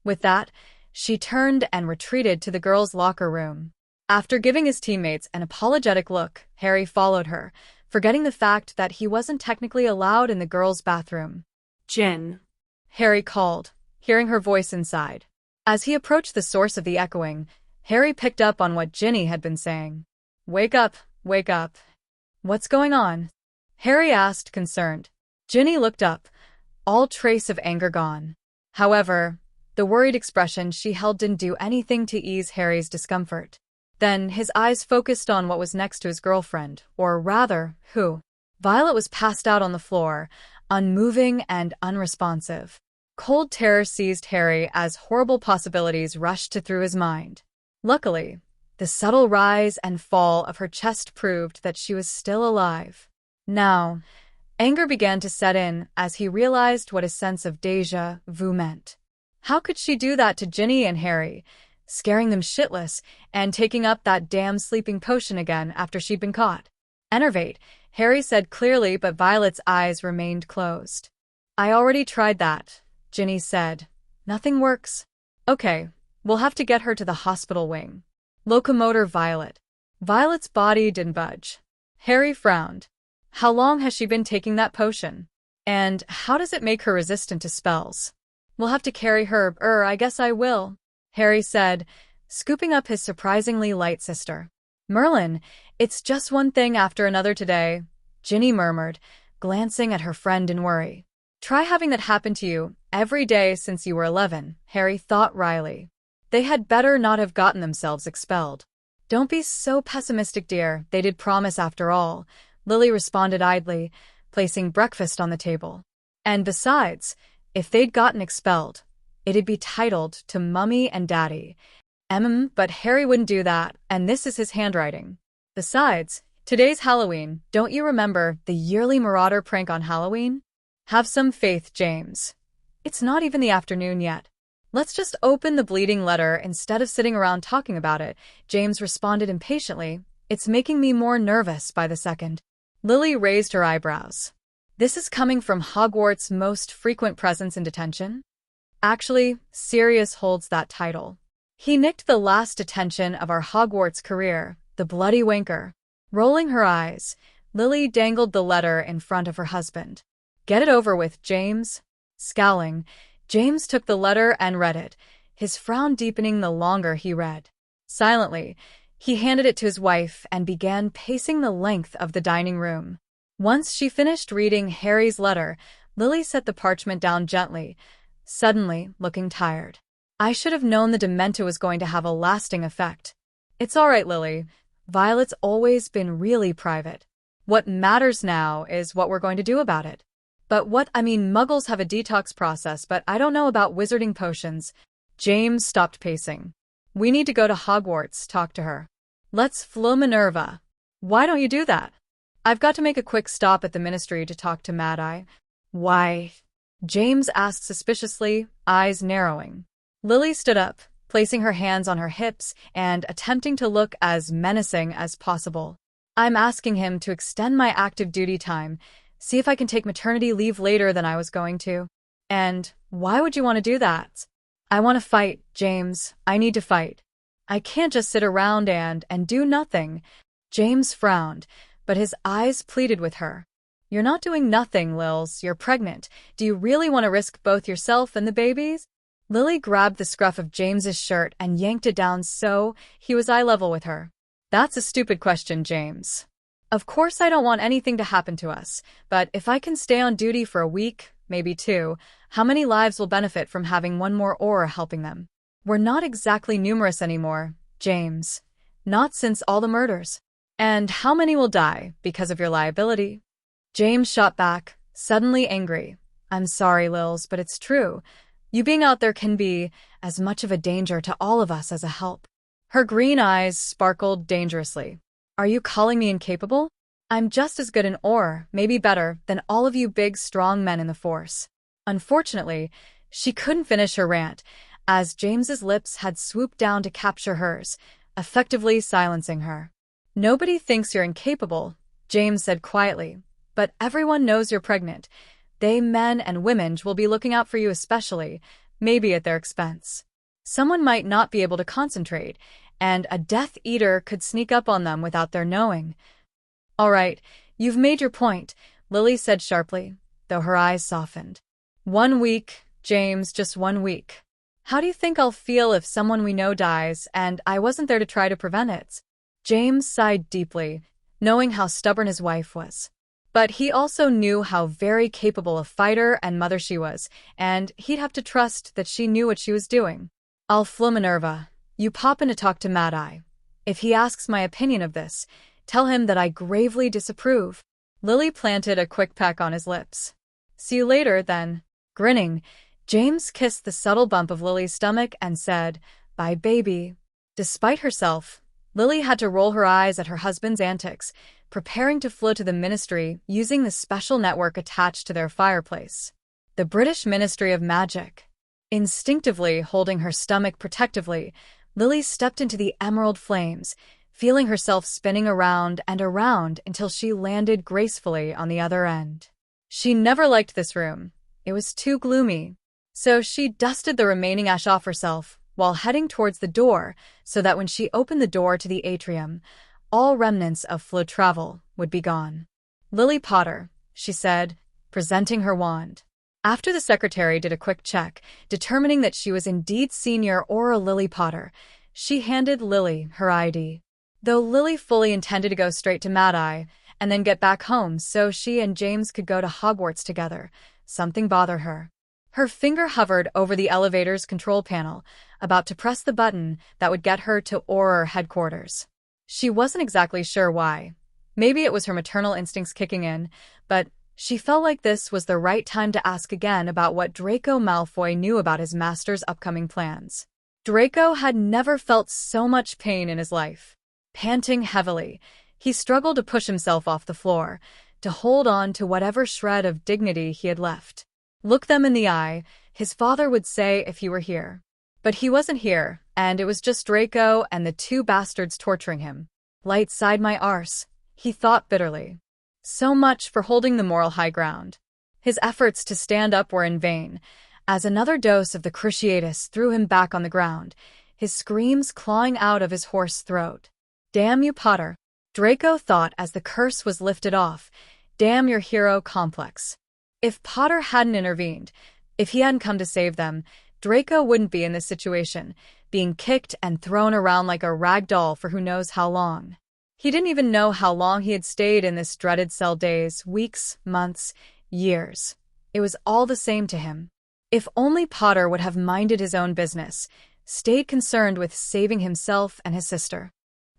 [SPEAKER 1] With that, she turned and retreated to the girls' locker room. After giving his teammates an apologetic look, Harry followed her, forgetting the fact that he wasn't technically allowed in the girls' bathroom.
[SPEAKER 2] "Jen,"
[SPEAKER 1] Harry called, hearing her voice inside. As he approached the source of the echoing, Harry picked up on what Ginny had been saying. Wake up, wake up. What's going on?" Harry asked, concerned. Ginny looked up, all trace of anger gone. However, the worried expression she held didn't do anything to ease Harry's discomfort. Then his eyes focused on what was next to his girlfriend, or rather, who. Violet was passed out on the floor, unmoving and unresponsive. Cold terror seized Harry as horrible possibilities rushed through his mind. Luckily, the subtle rise and fall of her chest proved that she was still alive. Now, anger began to set in as he realized what a sense of déjà vu meant. How could she do that to Ginny and Harry, scaring them shitless and taking up that damn sleeping potion again after she'd been caught? "Enervate," Harry said clearly, but Violet's eyes remained closed. "I already tried that," Ginny said. "Nothing works." "Okay, we'll have to get her to the hospital wing." Locomotor Violet. Violet's body didn't budge. Harry frowned. How long has she been taking that potion? And how does it make her resistant to spells? "We'll have to carry her, I guess I will," Harry said, scooping up his surprisingly light sister. "Merlin, it's just one thing after another today," Ginny murmured, glancing at her friend in worry. "Try having that happen to you every day since you were 11, Harry thought wryly. They had better not have gotten themselves expelled. "Don't be so pessimistic, dear, they did promise after all," Lily responded idly, placing breakfast on the table. "And besides, if they'd gotten expelled, it'd be titled to Mummy and Daddy. But Harry wouldn't do that, and this is his handwriting. Besides, today's Halloween, don't you remember the yearly Marauder prank on Halloween? Have some faith, James. It's not even the afternoon yet. Let's just open the bleeding letter instead of sitting around talking about it," James responded impatiently. "It's making me more nervous by the second." Lily raised her eyebrows. "This is coming from Hogwarts' most frequent presence in detention?" "Actually, Sirius holds that title. He nicked the last detention of our Hogwarts career, the bloody wanker." Rolling her eyes, Lily dangled the letter in front of her husband. "Get it over with, James." Scowling, James took the letter and read it, his frown deepening the longer he read. Silently, he handed it to his wife and began pacing the length of the dining room. Once she finished reading Harry's letter, Lily set the parchment down gently, suddenly looking tired. "I should have known the Demento was going to have a lasting effect." "It's all right, Lily. Violet's always been really private. What matters now is what we're going to do about it." "But Muggles have a detox process, but I don't know about wizarding potions." James stopped pacing. "We need to go to Hogwarts, talk to her." "Let's flo Minerva." "Why don't you do that?" "I've got to make a quick stop at the Ministry to talk to Mad Eye." "Why?" James asked suspiciously, eyes narrowing. Lily stood up, placing her hands on her hips and attempting to look as menacing as possible. I'm asking him to extend my active duty time, see if I can take maternity leave later than I was going to. And why would you want to do that? I want to fight, James. I need to fight. I can't just sit around and do nothing. James frowned, but his eyes pleaded with her. You're not doing nothing, Lils. You're pregnant. Do you really want to risk both yourself and the babies? Lily grabbed the scruff of James's shirt and yanked it down so he was eye level with her. That's a stupid question, James. Of course I don't want anything to happen to us, but if I can stay on duty for a week, maybe 2, how many lives will benefit from having one more Auror helping them? We're not exactly numerous anymore, James. Not since all the murders. And how many will die because of your liability? James shot back, suddenly angry. I'm sorry, Lils, but it's true. You being out there can be as much of a danger to all of us as a help. Her green eyes sparkled dangerously. Are you calling me incapable? I'm just as good an Auror, maybe better, than all of you big, strong men in the Force. Unfortunately, she couldn't finish her rant, as James's lips had swooped down to capture hers, effectively silencing her. Nobody thinks you're incapable, James said quietly, but everyone knows you're pregnant. They, men and women, will be looking out for you especially, maybe at their expense. Someone might not be able to concentrate, and a Death Eater could sneak up on them without their knowing. All right, you've made your point, Lily said sharply, though her eyes softened. 1 week, James, just 1 week. How do you think I'll feel if someone we know dies and I wasn't there to try to prevent it? James sighed deeply, knowing how stubborn his wife was. But he also knew how very capable a fighter and mother she was, and he'd have to trust that she knew what she was doing. I'll flo Minerva. You pop in to talk to Mad Eye. If he asks my opinion of this, tell him that I gravely disapprove. Lily planted a quick peck on his lips. See you later, then. Grinning, James kissed the subtle bump of Lily's stomach and said, Bye, baby. Despite herself, Lily had to roll her eyes at her husband's antics, preparing to flow to the ministry using the special network attached to their fireplace. The British Ministry of Magic. Instinctively holding her stomach protectively, Lily stepped into the emerald flames, feeling herself spinning around and around until she landed gracefully on the other end. She never liked this room. It was too gloomy. So she dusted the remaining ash off herself while heading towards the door so that when she opened the door to the atrium, all remnants of flow travel would be gone. Lily Potter, she said, presenting her wand. After the secretary did a quick check, determining that she was indeed Senior Auror Lily Potter, she handed Lily her ID. Though Lily fully intended to go straight to Mad Eye and then get back home so she and James could go to Hogwarts together, something bothered her. Her finger hovered over the elevator's control panel, about to press the button that would get her to Auror headquarters. She wasn't exactly sure why. Maybe it was her maternal instincts kicking in, but she felt like this was the right time to ask again about what Draco Malfoy knew about his master's upcoming plans. Draco had never felt so much pain in his life. Panting heavily, he struggled to push himself off the floor, to hold on to whatever shred of dignity he had left. Look them in the eye, his father would say if he were here. But he wasn't here, and it was just Draco and the 2 bastards torturing him. Light side my arse, he thought bitterly. So much for holding the moral high ground. His efforts to stand up were in vain, as another dose of the cruciatus threw him back on the ground, his screams clawing out of his hoarse throat. Damn you, Potter, Draco thought as the curse was lifted off. Damn your hero complex. If Potter hadn't intervened, if he hadn't come to save them, Draco wouldn't be in this situation, being kicked and thrown around like a rag doll for who knows how long. He didn't even know how long he had stayed in this dreaded cell days, weeks, months, years. It was all the same to him. If only Potter would have minded his own business, stayed concerned with saving himself and his sister.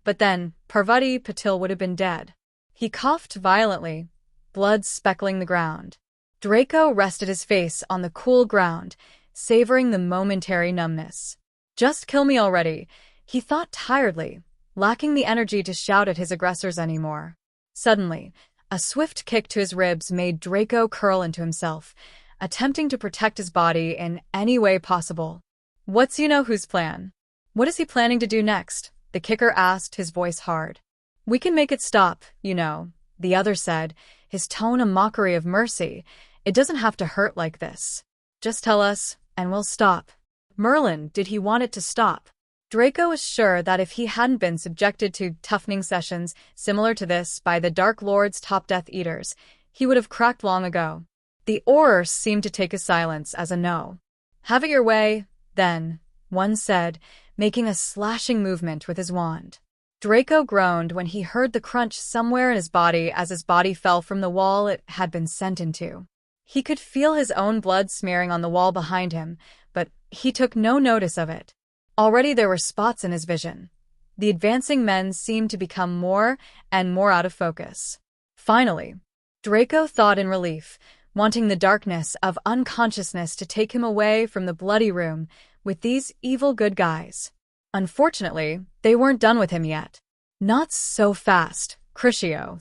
[SPEAKER 1] But then, Parvati Patil would have been dead. He coughed violently, blood speckling the ground. Draco rested his face on the cool ground, savoring the momentary numbness. Just kill me already, he thought tiredly, lacking the energy to shout at his aggressors anymore. Suddenly, a swift kick to his ribs made Draco curl into himself, attempting to protect his body in any way possible. What's you-know-whose plan? What is he planning to do next? The kicker asked, his voice hard. We can make it stop, you know, the other said, his tone a mockery of mercy. It doesn't have to hurt like this. Just tell us, and we'll stop. Merlin, did he want it to stop? Draco was sure that if he hadn't been subjected to toughening sessions similar to this by the Dark Lord's top Death Eaters, he would have cracked long ago. The Aurors seemed to take his silence as a no. Have it your way, then, one said, making a slashing movement with his wand. Draco groaned when he heard the crunch somewhere in his body as his body fell from the wall it had been sent into. He could feel his own blood smearing on the wall behind him, but he took no notice of it. Already there were spots in his vision. The advancing men seemed to become more and more out of focus. Finally, Draco thought in relief, wanting the darkness of unconsciousness to take him away from the bloody room with these evil good guys. Unfortunately, they weren't done with him yet. Not so fast, Crucio.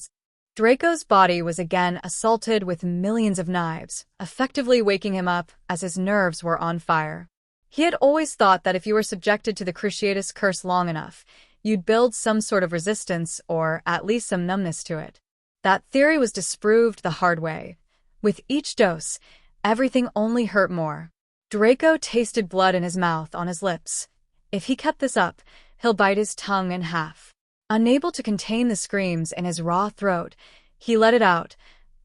[SPEAKER 1] Draco's body was again assaulted with millions of knives, effectively waking him up as his nerves were on fire. He had always thought that if you were subjected to the Cruciatus curse long enough, you'd build some sort of resistance or at least some numbness to it. That theory was disproved the hard way. With each dose, everything only hurt more. Draco tasted blood in his mouth, on his lips. If he kept this up, he'll bite his tongue in half. Unable to contain the screams in his raw throat, he let it out,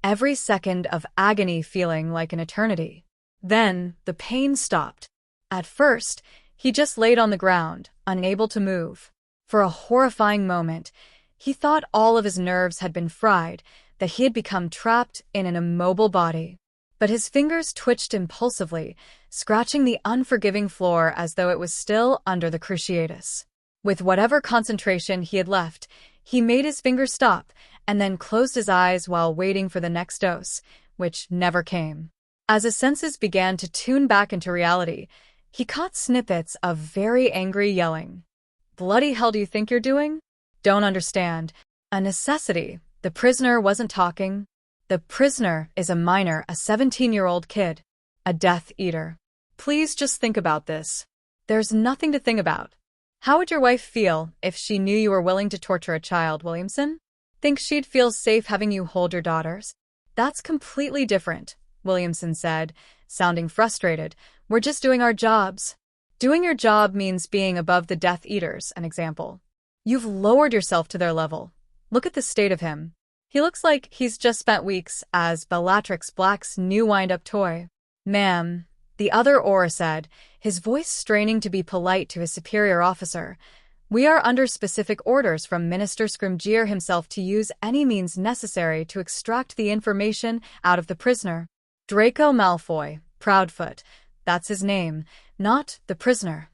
[SPEAKER 1] every second of agony feeling like an eternity. Then, the pain stopped. At first, he just laid on the ground, unable to move. For a horrifying moment, he thought all of his nerves had been fried, that he had become trapped in an immobile body. But his fingers twitched impulsively, scratching the unforgiving floor as though it was still under the Cruciatus. With whatever concentration he had left, he made his fingers stop and then closed his eyes while waiting for the next dose, which never came. As his senses began to tune back into reality, he caught snippets of very angry yelling. Bloody hell do you think you're doing? Don't understand. A necessity. The prisoner wasn't talking. The prisoner is a minor, a 17-year-old kid. A Death Eater. Please just think about this. There's nothing to think about. How would your wife feel if she knew you were willing to torture a child, Williamson? Think she'd feel safe having you hold your daughters? That's completely different, Williamson said, sounding frustrated. We're just doing our jobs. Doing your job means being above the Death Eaters, an example. You've lowered yourself to their level. Look at the state of him. He looks like he's just spent weeks as Bellatrix Black's new wind-up toy. Ma'am, the other Aura said, his voice straining to be polite to his superior officer. We are under specific orders from Minister Scrimgeour himself to use any means necessary to extract the information out of the prisoner. Draco Malfoy, Proudfoot, that's his name, not the prisoner.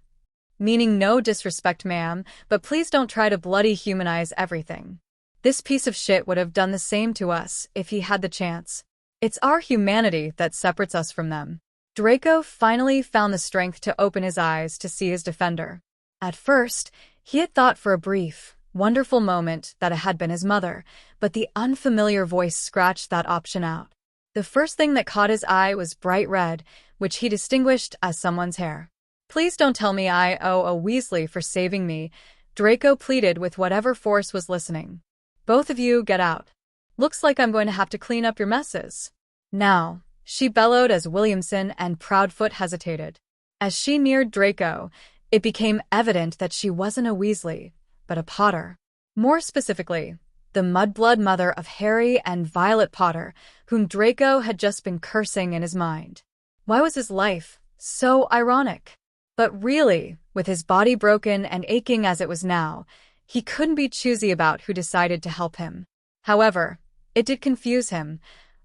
[SPEAKER 1] Meaning no disrespect, ma'am, but please don't try to bloody humanize everything. This piece of shit would have done the same to us if he had the chance. It's our humanity that separates us from them. Draco finally found the strength to open his eyes to see his defender. At first, he had thought for a brief, wonderful moment that it had been his mother, but the unfamiliar voice scratched that option out. The first thing that caught his eye was bright red, which he distinguished as someone's hair. Please don't tell me I owe a Weasley for saving me, Draco pleaded with whatever force was listening. Both of you get out. Looks like I'm going to have to clean up your messes. Now, she bellowed as Williamson and Proudfoot hesitated. As she neared Draco, it became evident that she wasn't a Weasley, but a Potter. More specifically, the mudblood mother of Harry and Violet Potter, whom Draco had just been cursing in his mind. Why was his life so ironic? But really, with his body broken and aching as it was now, he couldn't be choosy about who decided to help him. However, it did confuse him.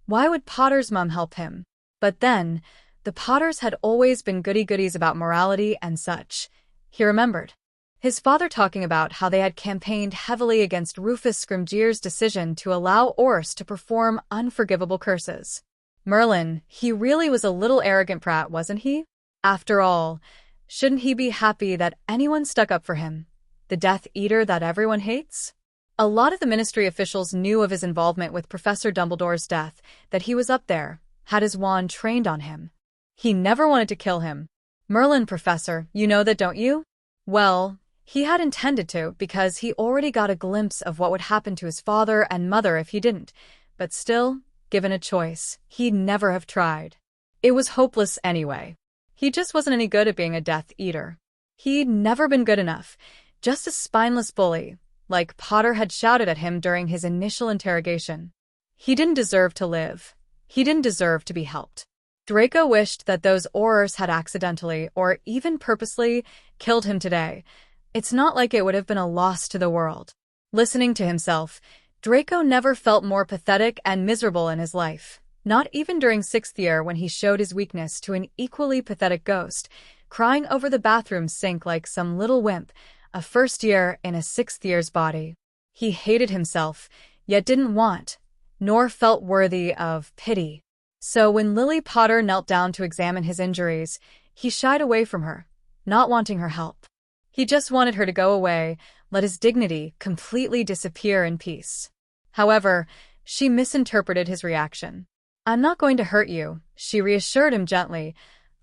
[SPEAKER 1] Why would Potter's mom help him? But then, the Potters had always been goody-goodies about morality and such. He remembered his father talking about how they had campaigned heavily against Rufus Scrimgeour's decision to allow Aurors to perform unforgivable curses. Merlin, he really was a little arrogant prat, wasn't he? After all, shouldn't he be happy that anyone stuck up for him? The Death Eater that everyone hates? A lot of the Ministry officials knew of his involvement with Professor Dumbledore's death, that he was up there, had his wand trained on him. He never wanted to kill him. Merlin, Professor, you know that, don't you? Well, he had intended to because he already got a glimpse of what would happen to his father and mother if he didn't. But still, given a choice, he'd never have tried. It was hopeless anyway. He just wasn't any good at being a Death Eater. He'd never been good enough. Just a spineless bully, like Potter had shouted at him during his initial interrogation. He didn't deserve to live. He didn't deserve to be helped. Draco wished that those Aurors had accidentally, or even purposely, killed him today. It's not like it would have been a loss to the world. Listening to himself, Draco never felt more pathetic and miserable in his life. Not even during 6th year when he showed his weakness to an equally pathetic ghost, crying over the bathroom sink like some little wimp, a 1st year in a 6th year's body. He hated himself, yet didn't want, nor felt worthy of, pity. So when Lily Potter knelt down to examine his injuries, he shied away from her, not wanting her help. He just wanted her to go away, let his dignity completely disappear in peace. However, she misinterpreted his reaction. "I'm not going to hurt you," she reassured him gently.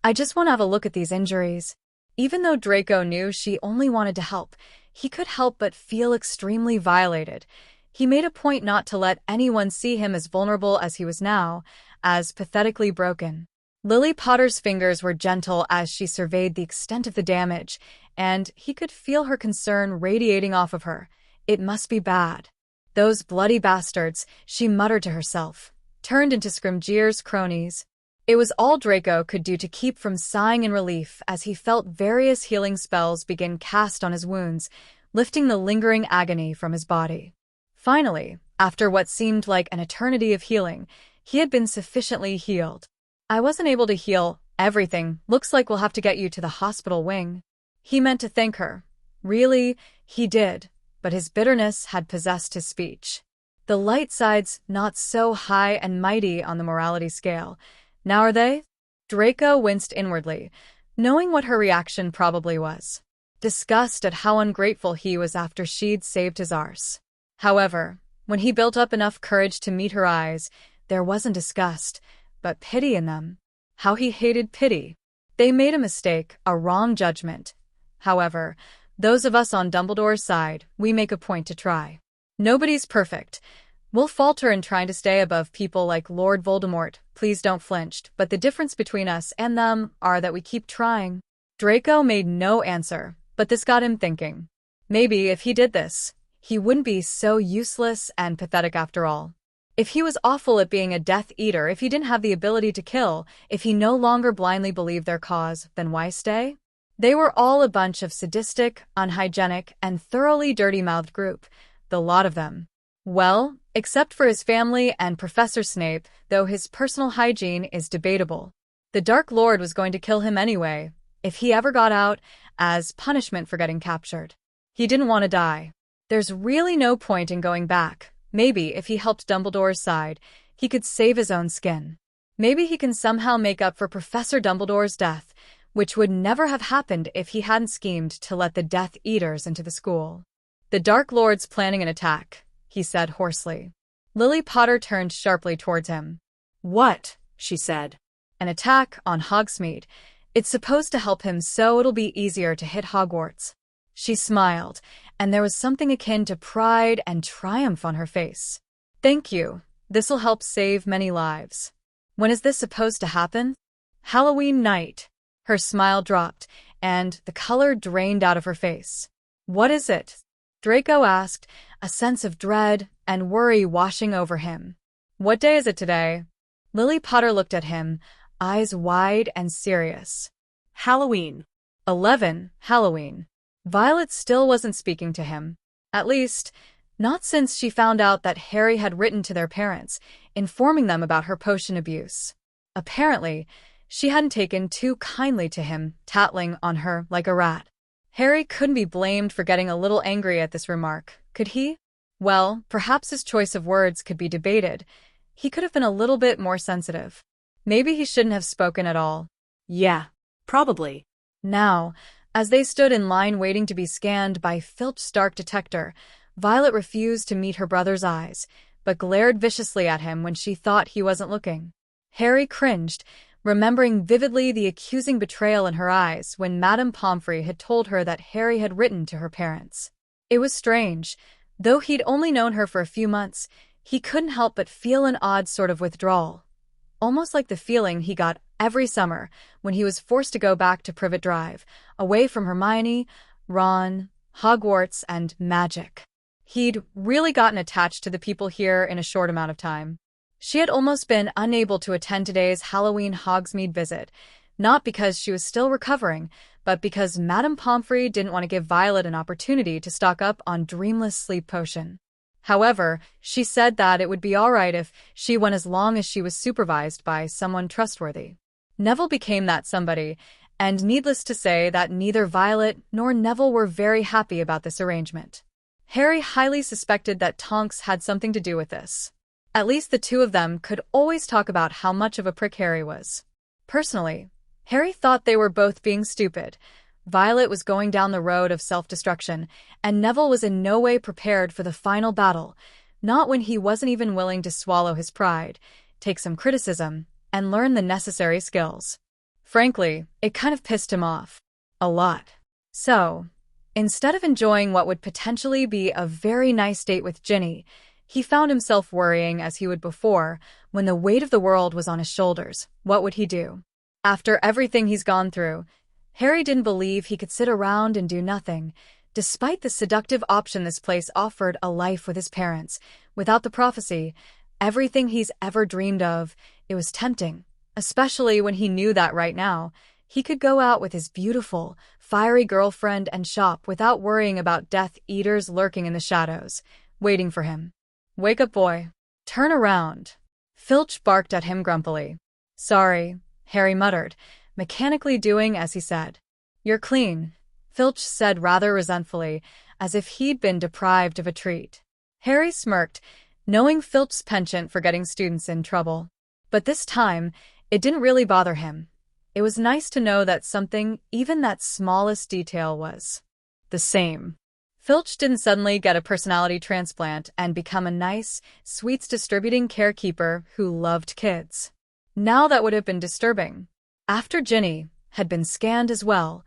[SPEAKER 1] "I just want to have a look at these injuries." Even though Draco knew she only wanted to help, he could help but feel extremely violated. He made a point not to let anyone see him as vulnerable as he was now, as pathetically broken. Lily Potter's fingers were gentle as she surveyed the extent of the damage, and he could feel her concern radiating off of her. It must be bad. Those bloody bastards, she muttered to herself, turned into Scrimgeour's cronies. It was all Draco could do to keep from sighing in relief as he felt various healing spells begin cast on his wounds, lifting the lingering agony from his body. Finally, after what seemed like an eternity of healing, he had been sufficiently healed. "I wasn't able to heal everything. Looks like we'll have to get you to the hospital wing." He meant to thank her. Really, he did, but his bitterness had possessed his speech. The light sides not so high and mighty on the morality scale. Now are they? Draco winced inwardly, knowing what her reaction probably was. Disgust at how ungrateful he was after she'd saved his arse. However, when he built up enough courage to meet her eyes, there wasn't disgust, but pity in them. How he hated pity. They made a mistake, a wrong judgment. However, those of us on Dumbledore's side, we make a point to try. Nobody's perfect. We'll falter in trying to stay above people like Lord Voldemort, please don't flinch, but the difference between us and them are that we keep trying. Draco made no answer, but this got him thinking. Maybe if he did this, he wouldn't be so useless and pathetic after all. If he was awful at being a Death Eater, if he didn't have the ability to kill, if he no longer blindly believed their cause, then why stay? They were all a bunch of sadistic, unhygienic, and thoroughly dirty-mouthed group, the lot of them. Well, except for his family and Professor Snape, though his personal hygiene is debatable. The Dark Lord was going to kill him anyway, if he ever got out, as punishment for getting captured. He didn't want to die. There's really no point in going back. Maybe if he helped Dumbledore's side, he could save his own skin. Maybe he can somehow make up for Professor Dumbledore's death, which would never have happened if he hadn't schemed to let the Death Eaters into the school. "The Dark Lord's planning an attack," he said hoarsely. Lily Potter turned sharply towards him. "What?" she said. "An attack on Hogsmeade. It's supposed to help him so it'll be easier to hit Hogwarts." She smiled, and there was something akin to pride and triumph on her face. "Thank you. This'll help save many lives." "When is this supposed to happen?" "Halloween night." Her smile dropped, and the color drained out of her face. "What is it?" Draco asked, a sense of dread and worry washing over him. "What day is it today?" Lily Potter looked at him, eyes wide and serious. "Halloween." 11, Halloween. Violet still wasn't speaking to him. At least, not since she found out that Harry had written to their parents, informing them about her potion abuse. Apparently, she hadn't taken too kindly to him, tattling on her like a rat. Harry couldn't be blamed for getting a little angry at this remark, could he? Well, perhaps his choice of words could be debated. He could have been a little bit more sensitive. Maybe he shouldn't have spoken at all.
[SPEAKER 2] Yeah, probably.
[SPEAKER 1] Now, as they stood in line waiting to be scanned by Filch's dark detector, Violet refused to meet her brother's eyes, but glared viciously at him when she thought he wasn't looking. Harry cringed, remembering vividly the accusing betrayal in her eyes when Madame Pomfrey had told her that Harry had written to her parents. It was strange. Though he'd only known her for a few months, he couldn't help but feel an odd sort of withdrawal. Almost like the feeling he got every summer when he was forced to go back to Privet Drive, away from Hermione, Ron, Hogwarts, and magic. He'd really gotten attached to the people here in a short amount of time. She had almost been unable to attend today's Halloween Hogsmeade visit, not because she was still recovering, but because Madame Pomfrey didn't want to give Violet an opportunity to stock up on Dreamless Sleep Potion. However, she said that it would be all right if she went as long as she was supervised by someone trustworthy. Neville became that somebody, and needless to say that neither Violet nor Neville were very happy about this arrangement. Harry highly suspected that Tonks had something to do with this. At least the two of them could always talk about how much of a prick Harry was. Personally, Harry thought they were both being stupid. Violet was going down the road of self-destruction, and Neville was in no way prepared for the final battle, not when he wasn't even willing to swallow his pride, take some criticism, and learn the necessary skills. Frankly, it kind of pissed him off. A lot. So, instead of enjoying what would potentially be a very nice date with Ginny, he found himself worrying as he would before, when the weight of the world was on his shoulders. What would he do? After everything he's gone through, Harry didn't believe he could sit around and do nothing, despite the seductive option this place offered: a life with his parents. Without the prophecy, everything he's ever dreamed of, it was tempting, especially when he knew that right now, he could go out with his beautiful, fiery girlfriend and shop without worrying about Death Eaters lurking in the shadows, waiting for him. "Wake up, boy. Turn around." Filch barked at him grumpily. "Sorry," Harry muttered, mechanically doing as he said. "You're clean," Filch said rather resentfully, as if he'd been deprived of a treat. Harry smirked, knowing Filch's penchant for getting students in trouble. But this time, it didn't really bother him. It was nice to know that something, even that smallest detail, was the same. Filch didn't suddenly get a personality transplant and become a nice, sweets-distributing carekeeper who loved kids. Now that would have been disturbing. After Ginny had been scanned as well,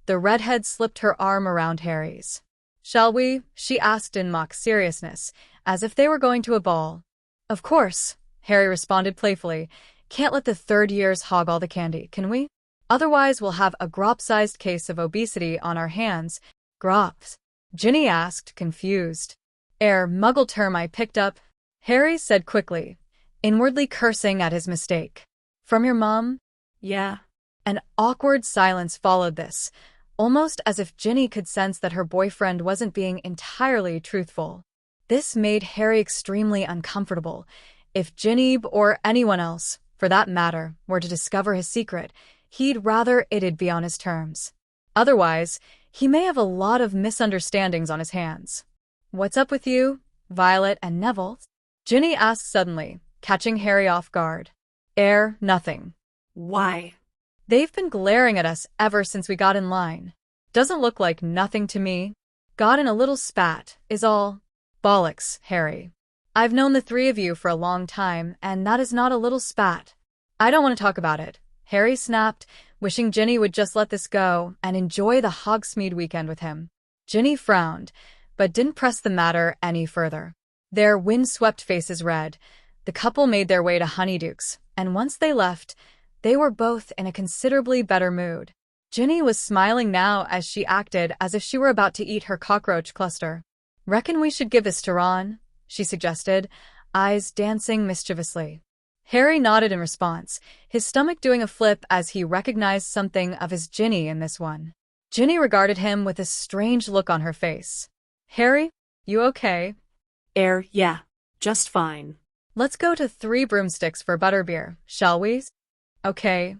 [SPEAKER 1] the redhead slipped her arm around Harry's. "Shall we?" she asked in mock seriousness, as if they were going to a ball. "Of course," Harry responded playfully. "Can't let the third years hog all the candy, can we? Otherwise we'll have a grop-sized case of obesity on our hands." "Grops?" Ginny asked, confused. Muggle term I picked up," Harry said quickly, inwardly cursing at his mistake. "From your mom?"
[SPEAKER 2] "Yeah."
[SPEAKER 1] An awkward silence followed this, almost as if Ginny could sense that her boyfriend wasn't being entirely truthful. This made Harry extremely uncomfortable. If Ginny, or anyone else, for that matter, were to discover his secret, he'd rather it'd be on his terms. Otherwise, he may have a lot of misunderstandings on his hands. "What's up with you, Violet and Neville?" Ginny asked suddenly, catching Harry off guard. Nothing."
[SPEAKER 2] "Why?"
[SPEAKER 1] "They've been glaring at us ever since we got in line. Doesn't look like nothing to me. Got in a little spat, is all." "Bollocks, Harry. I've known the three of you for a long time, and that is not a little spat." "I don't want to talk about it," Harry snapped, wishing Ginny would just let this go and enjoy the Hogsmeade weekend with him. Ginny frowned, but didn't press the matter any further. Their wind-swept faces red, the couple made their way to Honeydukes, and once they left, they were both in a considerably better mood. Ginny was smiling now as she acted as if she were about to eat her cockroach cluster. "Reckon we should give this to Ron?" she suggested, eyes dancing mischievously. Harry nodded in response, his stomach doing a flip as he recognized something of his Ginny in this one. Ginny regarded him with a strange look on her face. "Harry, you okay?"
[SPEAKER 2] Yeah, just fine."
[SPEAKER 1] "Let's go to 3 Broomsticks for butterbeer, shall we?" "Okay."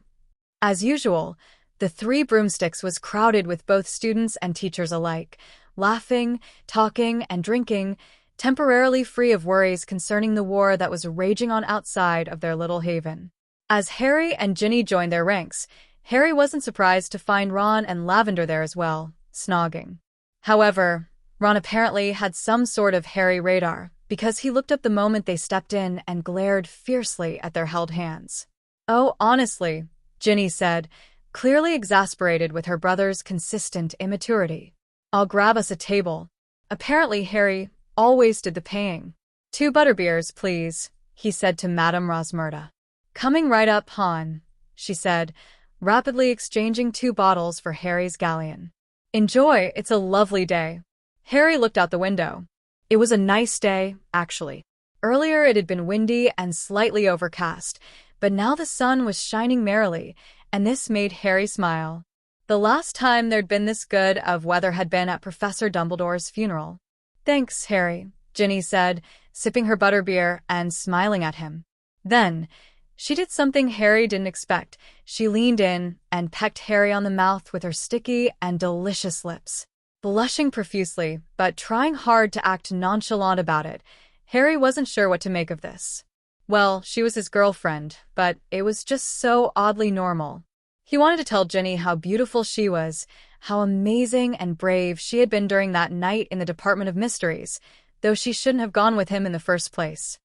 [SPEAKER 1] As usual, the 3 Broomsticks was crowded with both students and teachers alike, laughing, talking, and drinking, temporarily free of worries concerning the war that was raging on outside of their little haven. As Harry and Ginny joined their ranks, Harry wasn't surprised to find Ron and Lavender there as well, snogging. However, Ron apparently had some sort of Harry radar, because he looked up the moment they stepped in and glared fiercely at their held hands. Oh, honestly, Ginny said, clearly exasperated with her brother's consistent immaturity. I'll grab us a table. Apparently Harry always did the paying. 2 butterbeers, please, he said to Madame Rosmerta. Coming right up, Han, she said, rapidly exchanging 2 bottles for Harry's galleon. Enjoy, it's a lovely day. Harry looked out the window. It was a nice day, actually. Earlier it had been windy and slightly overcast, but now the sun was shining merrily, and this made Harry smile. The last time there'd been this good of weather had been at Professor Dumbledore's funeral. Thanks, Harry, Ginny said, sipping her butterbeer and smiling at him. Then, she did something Harry didn't expect. She leaned in and pecked Harry on the mouth with her sticky and delicious lips. Blushing profusely, but trying hard to act nonchalant about it, Harry wasn't sure what to make of this. Well, she was his girlfriend, but it was just so oddly normal. He wanted to tell Ginny how beautiful she was, how amazing and brave she had been during that night in the Department of Mysteries, though she shouldn't have gone with him in the first place.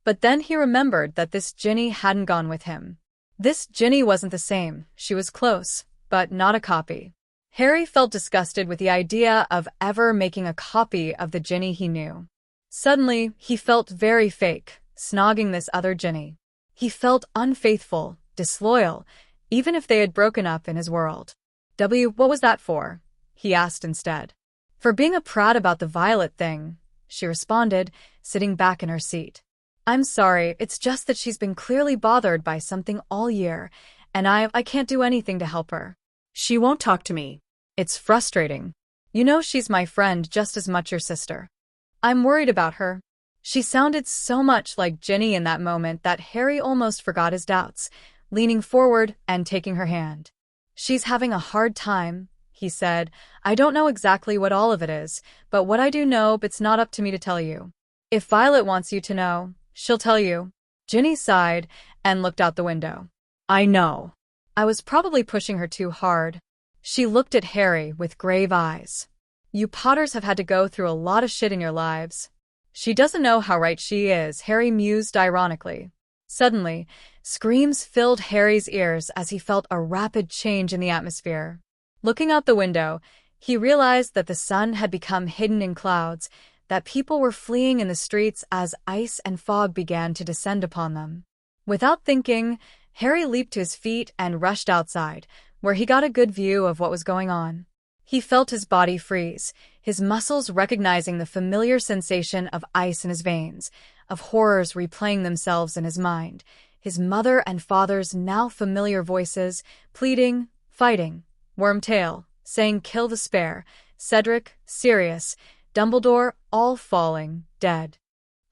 [SPEAKER 1] But then he remembered that this Ginny hadn't gone with him. This Ginny wasn't the same. She was close, but not a copy. Harry felt disgusted with the idea of ever making a copy of the Ginny he knew. Suddenly, he felt very fake, snogging this other Ginny. He felt unfaithful, disloyal, even if they had broken up in his world. What was that for? He asked instead. For being a prat about the Violet thing, she responded, sitting back in her seat. I'm sorry, it's just that she's been clearly bothered by something all year, and I can't do anything to help her.
[SPEAKER 2] She won't talk to me.
[SPEAKER 1] It's frustrating. You know she's my friend just as much your sister. I'm worried about her. She sounded so much like Ginny in that moment that Harry almost forgot his doubts, leaning forward and taking her hand. She's having a hard time, he said. I don't know exactly what all of it is, but what I do know, it's not up to me to tell you. If Violet wants you to know, she'll tell you. Ginny sighed and looked out the window. I know. I was probably pushing her too hard. She looked at Harry with grave eyes. You Potters have had to go through a lot of shit in your lives. She doesn't know how right she is, Harry mused ironically. Suddenly, screams filled Harry's ears as he felt a rapid change in the atmosphere. Looking out the window, he realized that the sun had become hidden in clouds, that people were fleeing in the streets as ice and fog began to descend upon them. Without thinking, Harry leaped to his feet and rushed outside, where he got a good view of what was going on. He felt his body freeze, his muscles recognizing the familiar sensation of ice in his veins, of horrors replaying themselves in his mind, his mother and father's now familiar voices, pleading, fighting, Wormtail, saying kill the spare, Cedric, Sirius, Dumbledore, all falling, dead.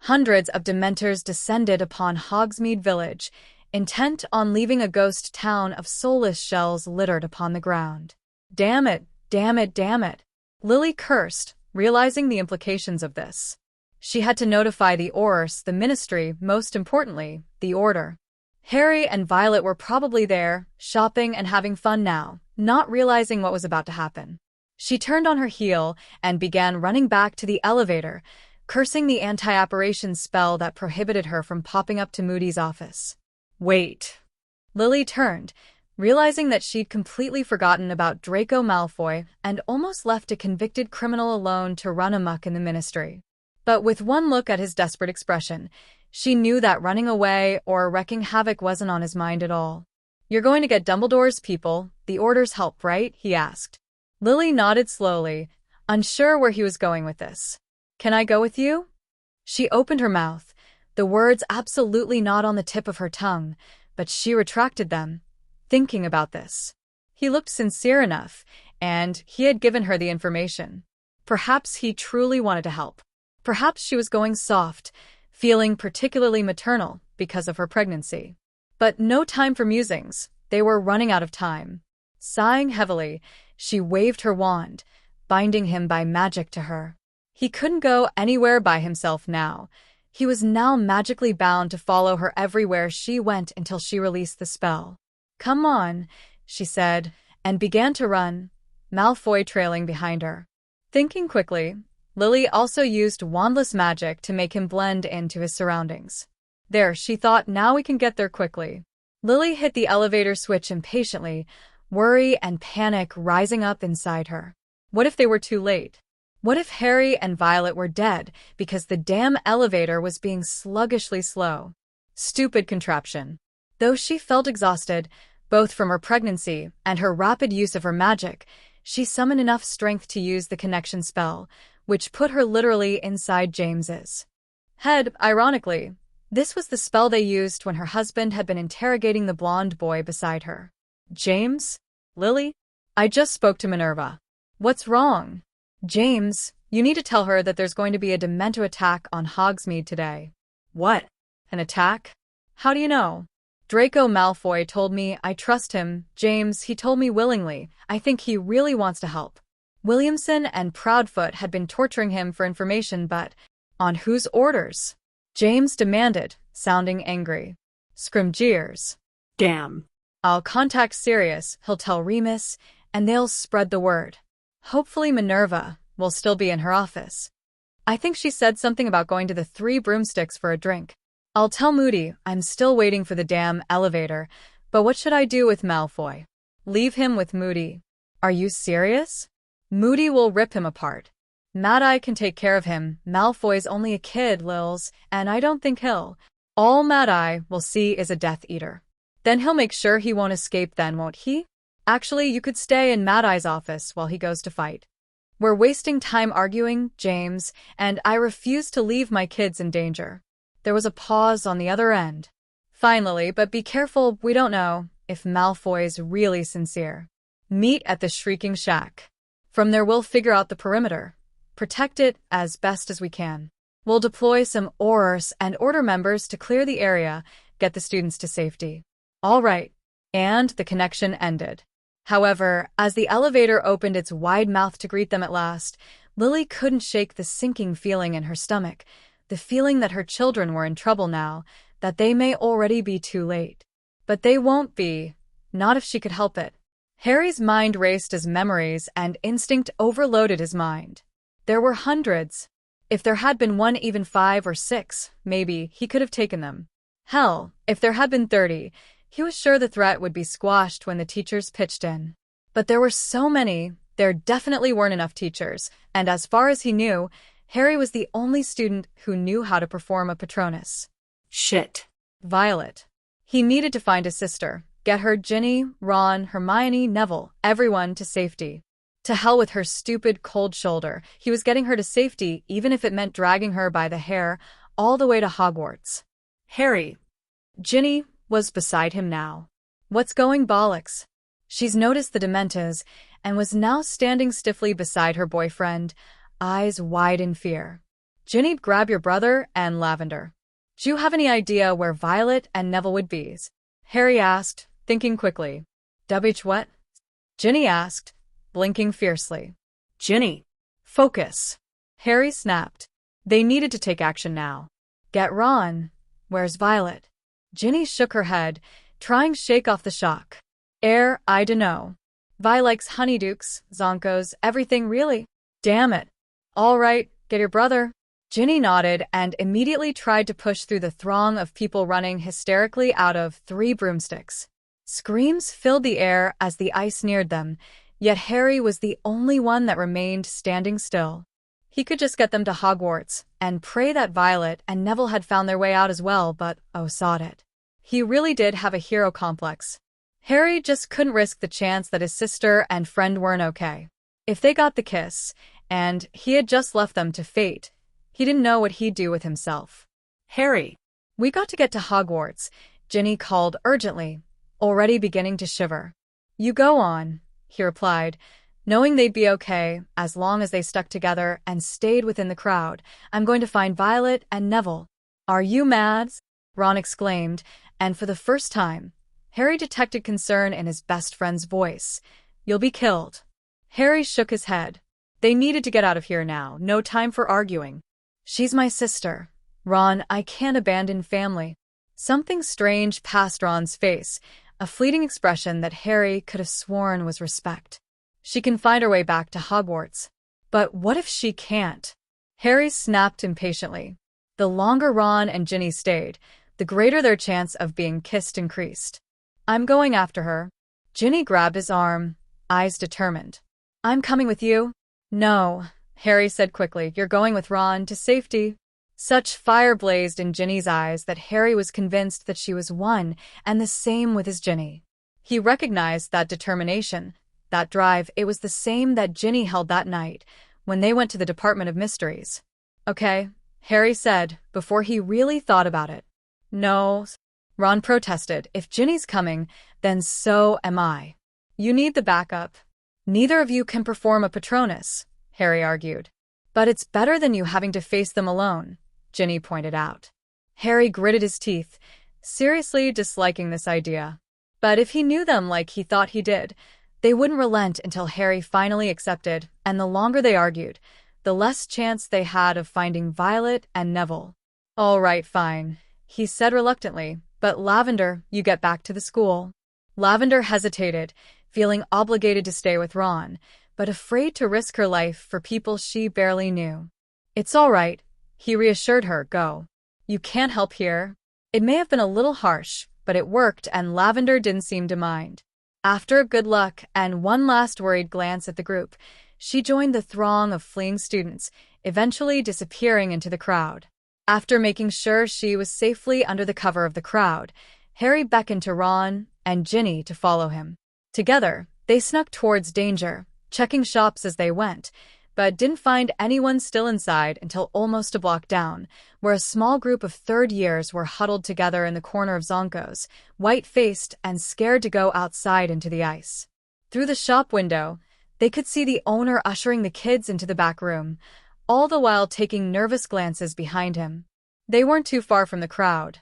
[SPEAKER 1] Hundreds of Dementors descended upon Hogsmeade village, intent on leaving a ghost town of soulless shells littered upon the ground. Damn it, damn it, damn it. Lily cursed, realizing the implications of this. She had to notify the Aurors, the Ministry, most importantly, the Order. Harry and Violet were probably there, shopping and having fun now, not realizing what was about to happen. She turned on her heel and began running back to the elevator, cursing the anti-apparition spell that prohibited her from popping up to Moody's office. Wait. Lily turned, realizing that she'd completely forgotten about Draco Malfoy and almost left a convicted criminal alone to run amok in the Ministry. But with one look at his desperate expression, she knew that running away or wreaking havoc wasn't on his mind at all. You're going to get Dumbledore's people, the Order's help, right? He asked. Lily nodded slowly, unsure where he was going with this. Can I go with you? She opened her mouth, the words absolutely not on the tip of her tongue, but she retracted them, thinking about this. He looked sincere enough, and he had given her the information. Perhaps he truly wanted to help. Perhaps she was going soft, feeling particularly maternal because of her pregnancy. But no time for musings. They were running out of time. Sighing heavily, she waved her wand, binding him by magic to her. He couldn't go anywhere by himself now. He was now magically bound to follow her everywhere she went until she released the spell. Come on, she said, and began to run, Malfoy trailing behind her. Thinking quickly, Lily also used wandless magic to make him blend into his surroundings. There, she thought, now we can get there quickly. Lily hit the elevator switch impatiently, worry and panic rising up inside her. What if they were too late? What if Harry and Violet were dead because the damn elevator was being sluggishly slow? Stupid contraption. Though she felt exhausted, both from her pregnancy and her rapid use of her magic, she summoned enough strength to use the connection spell, which put her literally inside James's head. Ironically, this was the spell they used when her husband had been interrogating the blonde boy beside her. James? Lily? I just spoke to Minerva. What's wrong? James, you need to tell her that there's going to be a Demento attack on Hogsmeade today.
[SPEAKER 2] What?
[SPEAKER 1] An attack? How do you know? Draco Malfoy told me. I trust him. James, he told me willingly. I think he really wants to help. Williamson and Proudfoot had been torturing him for information, but on whose orders? James demanded, sounding angry. Scrimgeours.
[SPEAKER 2] Damn.
[SPEAKER 1] I'll contact Sirius, he'll tell Remus, and they'll spread the word. Hopefully Minerva will still be in her office. I think she said something about going to the Three Broomsticks for a drink. I'll tell Moody I'm still waiting for the damn elevator, but what should I do with Malfoy? Leave him with Moody. Are you serious? Moody will rip him apart. Mad-Eye can take care of him. Malfoy's only a kid, Lils, and I don't think he'll. All Mad-Eye will see is a Death Eater. Then he'll make sure he won't escape then, won't he? Actually, you could stay in Mad-Eye's office while he goes to fight. We're wasting time arguing, James, and I refuse to leave my kids in danger. There was a pause on the other end. Finally, but be careful, we don't know if Malfoy's really sincere. Meet at the Shrieking Shack. From there we'll figure out the perimeter. Protect it as best as we can. We'll deploy some Aurors and Order members to clear the area, get the students to safety. All right. And the connection ended. However, as the elevator opened its wide mouth to greet them at last, Lily couldn't shake the sinking feeling in her stomach, the feeling that her children were in trouble now, that they may already be too late. But they won't be, not if she could help it. Harry's mind raced as memories and instinct overloaded his mind. There were hundreds. If there had been one, even 5 or 6, maybe, he could have taken them. Hell, if there had been 30, he was sure the threat would be squashed when the teachers pitched in. But there were so many, there definitely weren't enough teachers, and as far as he knew, Harry was the only student who knew how to perform a Patronus.
[SPEAKER 2] Shit.
[SPEAKER 1] Violet. He needed to find his sister, get her Ginny, Ron, Hermione, Neville, everyone to safety. To hell with her stupid cold shoulder, he was getting her to safety even if it meant dragging her by the hair all the way to Hogwarts.
[SPEAKER 2] Harry.
[SPEAKER 1] Ginny was beside him now. What's going bollocks? She's noticed the Dementors and was now standing stiffly beside her boyfriend, eyes wide in fear. Ginny, grab your brother and Lavender. Do you have any idea where Violet and Neville would be? Harry asked, thinking quickly. What? Ginny asked, blinking fiercely.
[SPEAKER 2] Ginny.
[SPEAKER 1] Focus. Harry snapped. They needed to take action now. Get Ron. Where's Violet? Ginny shook her head, trying to shake off the shock. I dunno. Vi likes honeydukes, zonkos, everything really. Damn it. All right, get your brother. Ginny nodded and immediately tried to push through the throng of people running hysterically out of Three Broomsticks. Screams filled the air as the ice neared them, yet Harry was the only one that remained standing still. He could just get them to Hogwarts and pray that Violet and Neville had found their way out as well, but oh, sod it. He really did have a hero complex. Harry just couldn't risk the chance that his sister and friend weren't okay. If they got the kiss, and he had just left them to fate, he didn't know what he'd do with himself.
[SPEAKER 2] Harry.
[SPEAKER 1] We got to get to Hogwarts, Ginny called urgently, already beginning to shiver. You go on, he replied, knowing they'd be okay as long as they stuck together and stayed within the crowd. I'm going to find Violet and Neville. Are you mad? Ron exclaimed, and for the first time, Harry detected concern in his best friend's voice. You'll be killed. Harry shook his head. They needed to get out of here now, no time for arguing. She's my sister. Ron, I can't abandon family. Something strange passed Ron's face, a fleeting expression that Harry could have sworn was respect. She can find her way back to Hogwarts. But what if she can't? Harry snapped impatiently. The longer Ron and Ginny stayed, the greater their chance of being kissed increased. I'm going after her. Ginny grabbed his arm, eyes determined. I'm coming with you. No, Harry said quickly. You're going with Ron to safety. Such fire blazed in Ginny's eyes that Harry was convinced that she was one and the same with his Ginny. He recognized that determination, that drive. It was the same that Ginny held that night when they went to the Department of Mysteries. Okay, Harry said, before he really thought about it. No, Ron protested. If Ginny's coming, then so am I. You need the backup. Neither of you can perform a Patronus, Harry argued. But it's better than you having to face them alone, Ginny pointed out. Harry gritted his teeth, seriously disliking this idea. But if he knew them like he thought he did, they wouldn't relent until Harry finally accepted, and the longer they argued, the less chance they had of finding Violet and Neville. All right, fine, he said reluctantly, but Lavender, you get back to the school. Lavender hesitated, feeling obligated to stay with Ron, but afraid to risk her life for people she barely knew. It's all right, he reassured her. Go. You can't help here. It may have been a little harsh, but it worked, and Lavender didn't seem to mind. After good luck and one last worried glance at the group, she joined the throng of fleeing students, eventually disappearing into the crowd. After making sure she was safely under the cover of the crowd, Harry beckoned to Ron and Ginny to follow him. Together, they snuck towards danger, checking shops as they went, but didn't find anyone still inside until almost a block down, where a small group of third years were huddled together in the corner of Zonko's, white-faced and scared to go outside into the ice. Through the shop window, they could see the owner ushering the kids into the back room, all the while taking nervous glances behind him. They weren't too far from the crowd.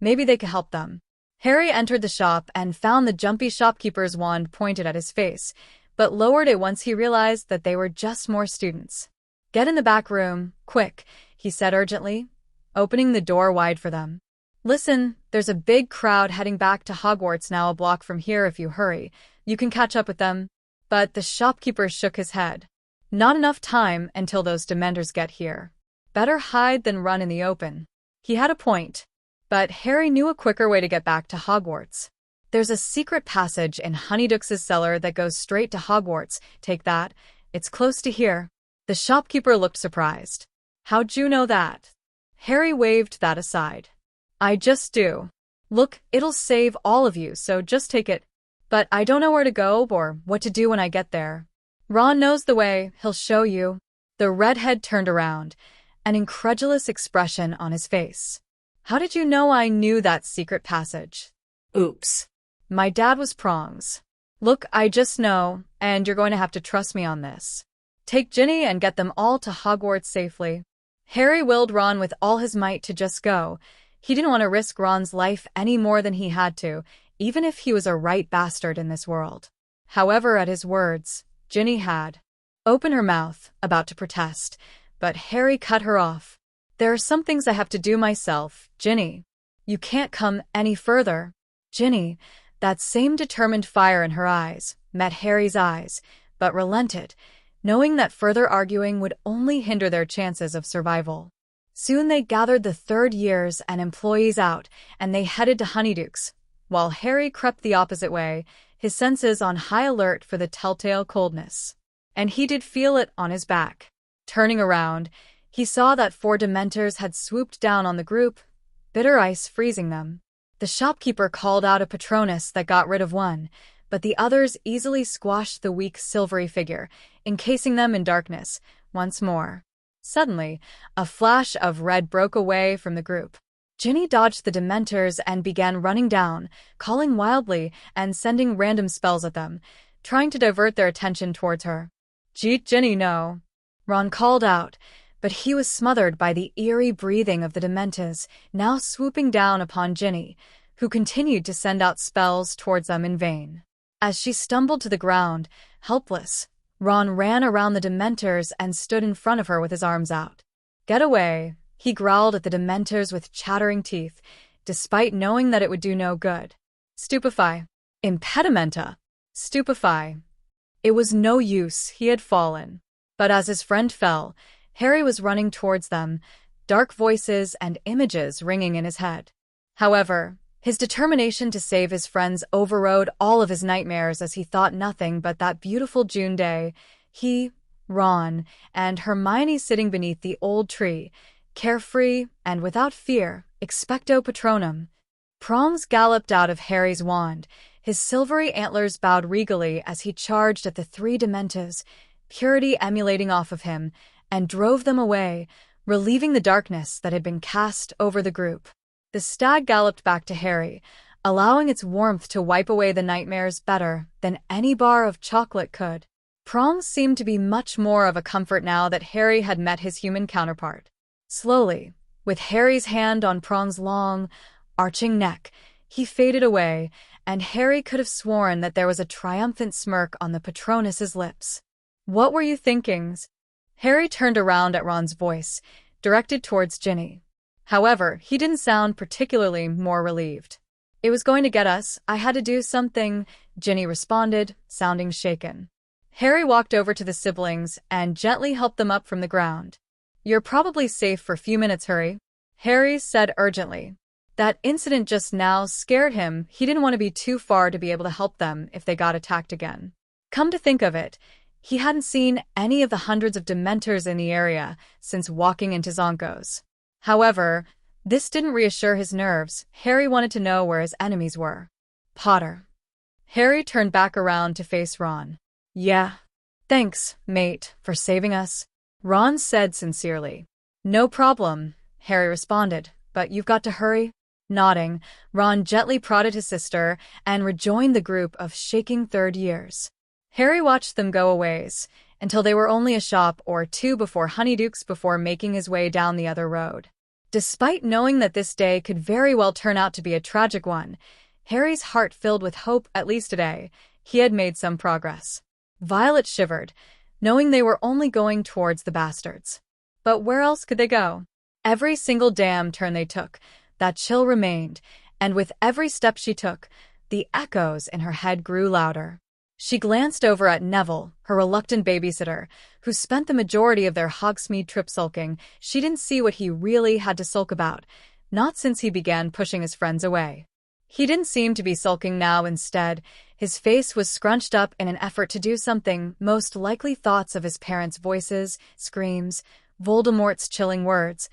[SPEAKER 1] Maybe they could help them. Harry entered the shop and found the jumpy shopkeeper's wand pointed at his face, but lowered it once he realized that they were just more students. Get in the back room, quick, he said urgently, opening the door wide for them. Listen, there's a big crowd heading back to Hogwarts now. A block from here. If you hurry, you can catch up with them. But the shopkeeper shook his head. Not enough time until those Dementors get here. Better hide than run in the open. He had a point. But Harry knew a quicker way to get back to Hogwarts. There's a secret passage in Honeydooks's cellar that goes straight to Hogwarts. Take that. It's close to here. The shopkeeper looked surprised. How'd you know that? Harry waved that aside. I just do. Look, it'll save all of you, so just take it. But I don't know where to go or what to do when I get there. Ron knows the way. He'll show you. The redhead turned around, an incredulous expression on his face. How did you know I knew that secret passage?
[SPEAKER 2] Oops.
[SPEAKER 1] My dad was prongs. Look, I just know, and you're going to have to trust me on this. Take Ginny and get them all to Hogwarts safely. Harry willed Ron with all his might to just go. He didn't want to risk Ron's life any more than he had to, even if he was a right bastard in this world. However, at his words, Ginny had opened her mouth, about to protest, but Harry cut her off. There are some things I have to do myself, Ginny. You can't come any further. Ginny, that same determined fire in her eyes, met Harry's eyes, but relented, knowing that further arguing would only hinder their chances of survival. Soon they gathered the third years and employees out, and they headed to Honeydooks, while Harry crept the opposite way, his senses on high alert for the telltale coldness. And he did feel it on his back. Turning around, he saw that 4 Dementors had swooped down on the group, bitter ice freezing them. The shopkeeper called out a Patronus that got rid of one, but the others easily squashed the weak silvery figure, encasing them in darkness once more. Suddenly, a flash of red broke away from the group. Ginny dodged the Dementors and began running down, calling wildly and sending random spells at them, trying to divert their attention towards her. "Jeet, Ginny, no," Ron called out, but he was smothered by the eerie breathing of the Dementors, now swooping down upon Ginny, who continued to send out spells towards them in vain. As she stumbled to the ground, helpless, Ron ran around the Dementors and stood in front of her with his arms out. "Get away," he growled at the Dementors with chattering teeth, despite knowing that it would do no good. Stupefy. Impedimenta. Stupefy. It was no use, he had fallen. But as his friend fell, Harry was running towards them, dark voices and images ringing in his head. However, His determination to save his friends overrode all of his nightmares as he thought nothing but that beautiful June day. He, Ron, and Hermione sitting beneath the old tree, carefree and without fear, expecto patronum. Prongs galloped out of Harry's wand, his silvery antlers bowed regally as he charged at the three Dementors, purity emulating off of him, and drove them away, relieving the darkness that had been cast over the group. The stag galloped back to Harry, allowing its warmth to wipe away the nightmares better than any bar of chocolate could. Prongs seemed to be much more of a comfort now that Harry had met his human counterpart. Slowly, with Harry's hand on Prong's long, arching neck, he faded away, and Harry could have sworn that there was a triumphant smirk on the Patronus's lips. "What were you thinking?" Harry turned around at Ron's voice, directed towards Ginny. However, he didn't sound particularly more relieved. "It was going to get us. I had to do something," Ginny responded, sounding shaken. Harry walked over to the siblings and gently helped them up from the ground. "You're probably safe for a few minutes, hurry," Harry said urgently. That incident just now scared him. He didn't want to be too far to be able to help them if they got attacked again. Come to think of it, he hadn't seen any of the hundreds of Dementors in the area since walking into Zonko's. However, this didn't reassure his nerves. Harry wanted to know where his enemies were. "Potter." Harry turned back around to face Ron. "Yeah. Thanks, mate, for saving us," Ron said sincerely. "No problem," Harry responded, "but you've got to hurry." Nodding, Ron gently prodded his sister and rejoined the group of shaking third years. Harry watched them go a ways, until they were only a shop or two before Honeydukes before making his way down the other road. Despite knowing that this day could very well turn out to be a tragic one, Harry's heart filled with hope. At least today, he had made some progress. Violet shivered, knowing they were only going towards the bastards. But where else could they go? Every single damn turn they took, that chill remained, and with every step she took, the echoes in her head grew louder. She glanced over at Neville, her reluctant babysitter, who spent the majority of their Hogsmeade trip sulking. She didn't see what he really had to sulk about, not since he began pushing his friends away. He didn't seem to be sulking now. Instead, his face was scrunched up in an effort to do something, most likely thoughts of his parents' voices, screams, Voldemort's chilling words,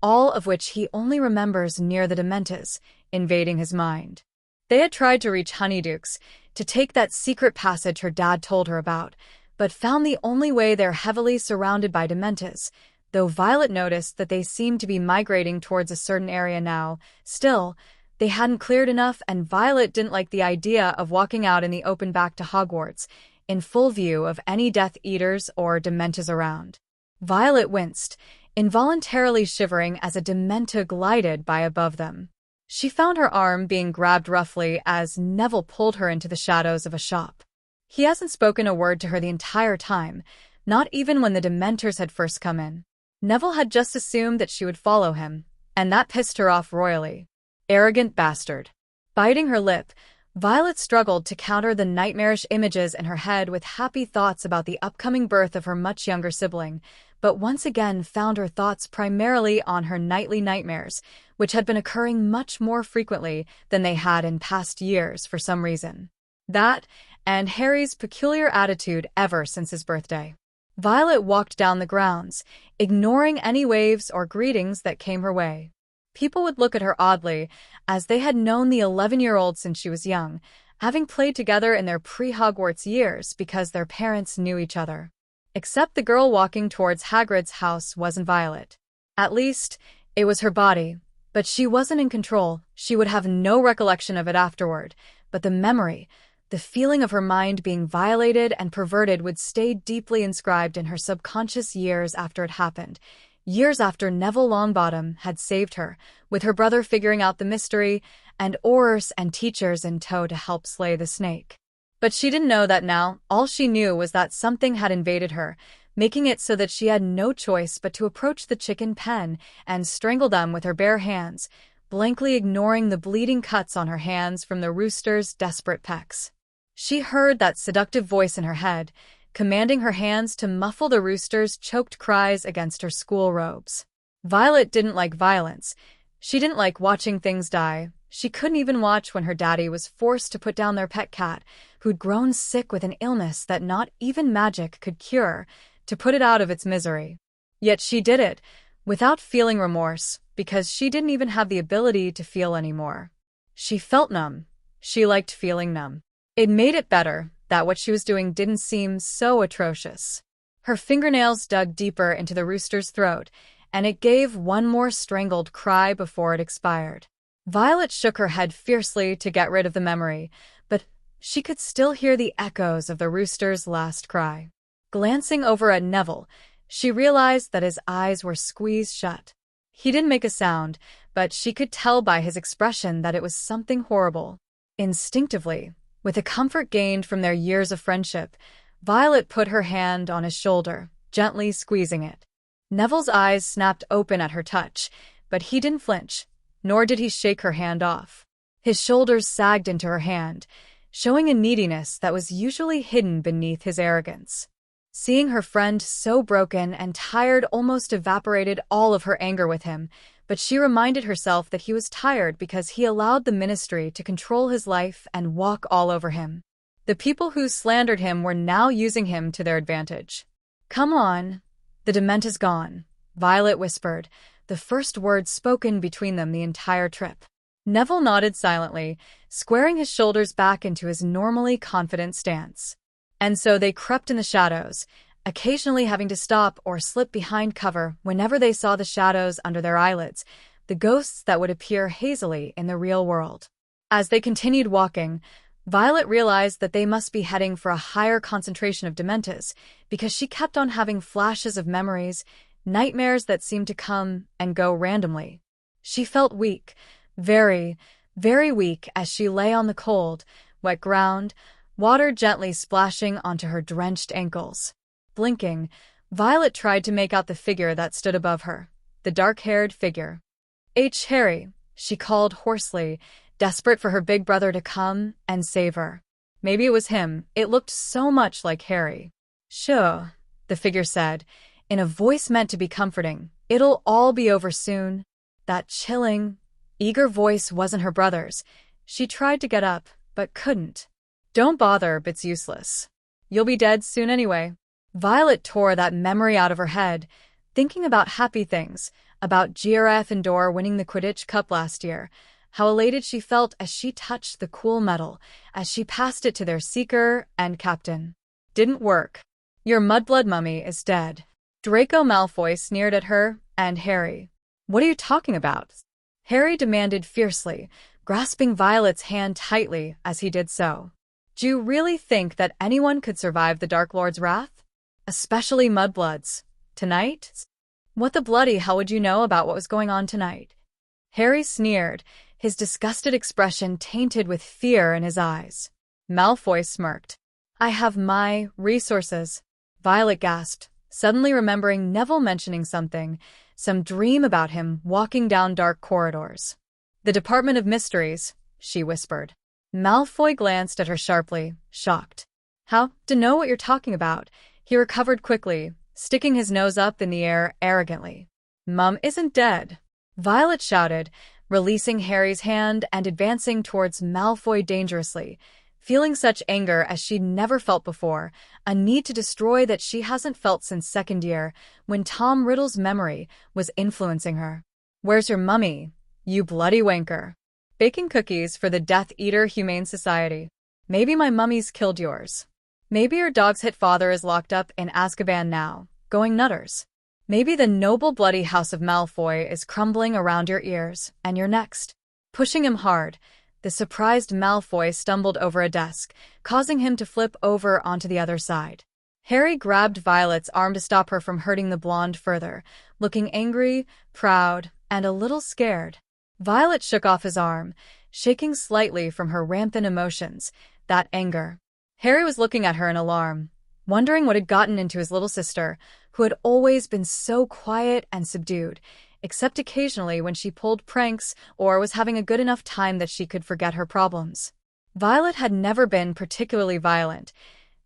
[SPEAKER 1] all of which he only remembers near the Dementors, invading his mind. They had tried to reach Honeydukes, to take that secret passage her dad told her about, but found the only way there heavily surrounded by Dementors, though Violet noticed that they seemed to be migrating towards a certain area now. Still, they hadn't cleared enough, and Violet didn't like the idea of walking out in the open back to Hogwarts, in full view of any Death Eaters or Dementors around. Violet winced, involuntarily shivering as a Dementor glided by above them. She found her arm being grabbed roughly as Neville pulled her into the shadows of a shop. He hasn't spoken a word to her the entire time, not even when the Dementors had first come in. Neville had just assumed that she would follow him, and that pissed her off royally. Arrogant bastard. Biting her lip, Violet struggled to counter the nightmarish images in her head with happy thoughts about the upcoming birth of her much younger sibling, but once again found her thoughts primarily on her nightly nightmares, which had been occurring much more frequently than they had in past years for some reason. That, and Harry's peculiar attitude ever since his birthday. Violet walked down the grounds, ignoring any waves or greetings that came her way. People would look at her oddly, as they had known the 11-year-old since she was young, having played together in their pre-Hogwarts years because their parents knew each other. Except the girl walking towards Hagrid's house wasn't Violet. At least, it was her body, but she wasn't in control. She would have no recollection of it afterward, but the memory, the feeling of her mind being violated and perverted would stay deeply inscribed in her subconscious years after it happened. Years after Neville Longbottom had saved her, with her brother figuring out the mystery, and Aurors and teachers in tow to help slay the snake. But she didn't know that now. All she knew was that something had invaded her, making it so that she had no choice but to approach the chicken pen and strangle them with her bare hands, blankly ignoring the bleeding cuts on her hands from the rooster's desperate pecks. She heard that seductive voice in her head, commanding her hands to muffle the rooster's choked cries against her school robes. Violet didn't like violence. She didn't like watching things die, She couldn't even watch when her daddy was forced to put down their pet cat, who'd grown sick with an illness that not even magic could cure, to put it out of its misery. Yet she did it, without feeling remorse, because she didn't even have the ability to feel anymore. She felt numb. She liked feeling numb. It made it better that what she was doing didn't seem so atrocious. Her fingernails dug deeper into the rooster's throat, and it gave one more strangled cry before it expired. Violet shook her head fiercely to get rid of the memory, but she could still hear the echoes of the rooster's last cry. Glancing over at Neville, she realized that his eyes were squeezed shut. He didn't make a sound, but she could tell by his expression that it was something horrible. Instinctively, with the comfort gained from their years of friendship, Violet put her hand on his shoulder, gently squeezing it. Neville's eyes snapped open at her touch, but he didn't flinch, nor did he shake her hand off. His shoulders sagged into her hand, showing a neediness that was usually hidden beneath his arrogance. Seeing her friend so broken and tired almost evaporated all of her anger with him, but she reminded herself that he was tired because he allowed the ministry to control his life and walk all over him. The people who slandered him were now using him to their advantage. "Come on, the Dement's gone," Violet whispered, the first word spoken between them the entire trip. Neville nodded silently, squaring his shoulders back into his normally confident stance. And so they crept in the shadows, occasionally having to stop or slip behind cover whenever they saw the shadows under their eyelids, the ghosts that would appear hazily in the real world. As they continued walking, Violet realized that they must be heading for a higher concentration of Dementors, because she kept on having flashes of memories, nightmares that seemed to come and go randomly. She felt weak, very, very weak as she lay on the cold, wet ground, water gently splashing onto her drenched ankles. Blinking, Violet tried to make out the figure that stood above her, the dark-haired figure. Harry, she called hoarsely, desperate for her big brother to come and save her. Maybe it was him. It looked so much like Harry. "Sure," the figure said, in a voice meant to be comforting. "It'll all be over soon." That chilling, eager voice wasn't her brother's. She tried to get up, but couldn't. "Don't bother, it's useless. You'll be dead soon anyway." Violet tore that memory out of her head, thinking about happy things, about Gryffindor winning the Quidditch Cup last year, how elated she felt as she touched the cool medal, as she passed it to their seeker and captain. Didn't work. "Your mudblood mummy is dead." Draco Malfoy sneered at her and Harry. "What are you talking about?" Harry demanded fiercely, grasping Violet's hand tightly as he did so. "Do you really think that anyone could survive the Dark Lord's wrath? Especially mudbloods. Tonight? What the bloody hell would you know about what was going on tonight?" Harry sneered, his disgusted expression tainted with fear in his eyes. Malfoy smirked. "I have my resources," Violet gasped, suddenly remembering Neville mentioning something, some dream about him walking down dark corridors. "The Department of Mysteries," she whispered. Malfoy glanced at her sharply, shocked. "How to know what you're talking about?" He recovered quickly, sticking his nose up in the air arrogantly. "Mum isn't dead," Violet shouted, releasing Harry's hand and advancing towards Malfoy dangerously, feeling such anger as she'd never felt before, a need to destroy that she hasn't felt since second year, when Tom Riddle's memory was influencing her. "Where's your mummy, you bloody wanker?" "Baking cookies for the Death Eater Humane Society." "Maybe my mummy's killed yours. Maybe your dog's hit father is locked up in Azkaban now, going nutters. Maybe the noble bloody house of Malfoy is crumbling around your ears, and you're next." Pushing him hard, the surprised Malfoy stumbled over a desk, causing him to flip over onto the other side. Harry grabbed Violet's arm to stop her from hurting the blonde further, looking angry, proud, and a little scared. Violet shook off his arm, shaking slightly from her rampant emotions, that anger. Harry was looking at her in alarm, wondering what had gotten into his little sister, who had always been so quiet and subdued, except occasionally when she pulled pranks or was having a good enough time that she could forget her problems. Violet had never been particularly violent.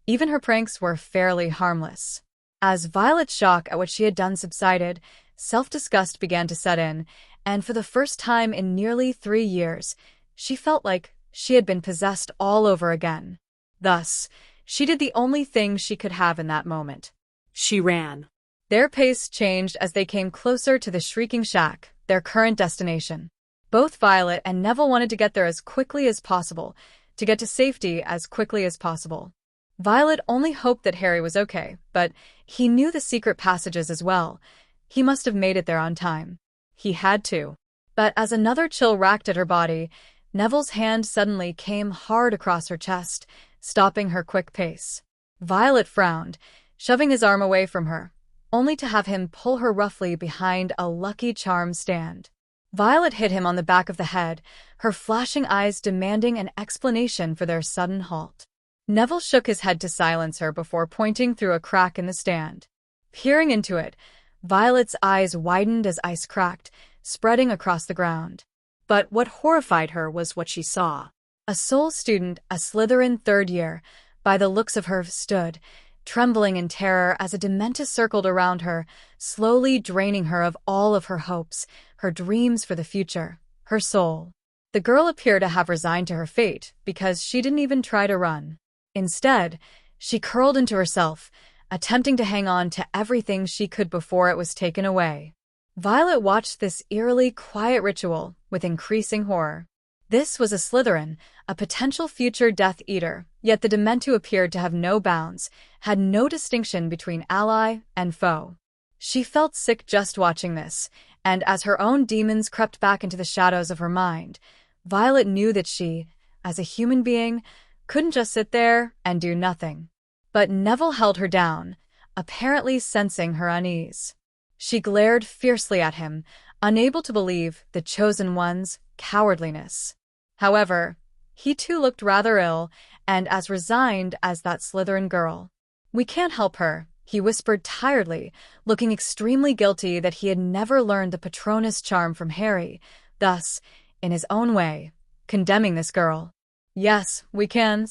[SPEAKER 1] Even her pranks were fairly harmless. As Violet's shock at what she had done subsided, self-disgust began to set in, and for the first time in nearly 3 years, she felt like she had been possessed all over again. Thus, she did the only thing she could have in that moment.
[SPEAKER 2] She ran.
[SPEAKER 1] Their pace changed as they came closer to the Shrieking Shack, their current destination. Both Violet and Neville wanted to get there as quickly as possible, to get to safety as quickly as possible. Violet only hoped that Harry was okay, but he knew the secret passages as well. He must have made it there on time. He had to. But as another chill racked at her body, Neville's hand suddenly came hard across her chest, stopping her quick pace. Violet frowned, shoving his arm away from her, only to have him pull her roughly behind a Lucky Charm stand. Violet hit him on the back of the head, her flashing eyes demanding an explanation for their sudden halt. Neville shook his head to silence her before pointing through a crack in the stand. Peering into it, Violet's eyes widened as ice cracked, spreading across the ground.
[SPEAKER 2] But what horrified her was what she saw.
[SPEAKER 1] A Soul student, a Slytherin third year, by the looks of her, stood, trembling in terror as a Dementus circled around her, slowly draining her of all of her hopes, her dreams for the future, her soul. The girl appeared to have resigned to her fate because she didn't even try to run. Instead, she curled into herself, attempting to hang on to everything she could before it was taken away. Violet watched this eerily quiet ritual with increasing horror. This was a Slytherin, a potential future Death Eater, yet the Dementu appeared to have no bounds, had no distinction between ally and foe. She felt sick just watching this, and as her own demons crept back into the shadows of her mind, Violet knew that she, as a human being, couldn't just sit there and do nothing. But Neville held her down, apparently sensing her unease. She glared fiercely at him, unable to believe the Chosen One's cowardliness. However, he too looked rather ill and as resigned as that Slytherin girl. "We can't help her," he whispered tiredly, looking extremely guilty that he had never learned the Patronus charm from Harry, thus, in his own way, condemning this girl. "Yes, we can,"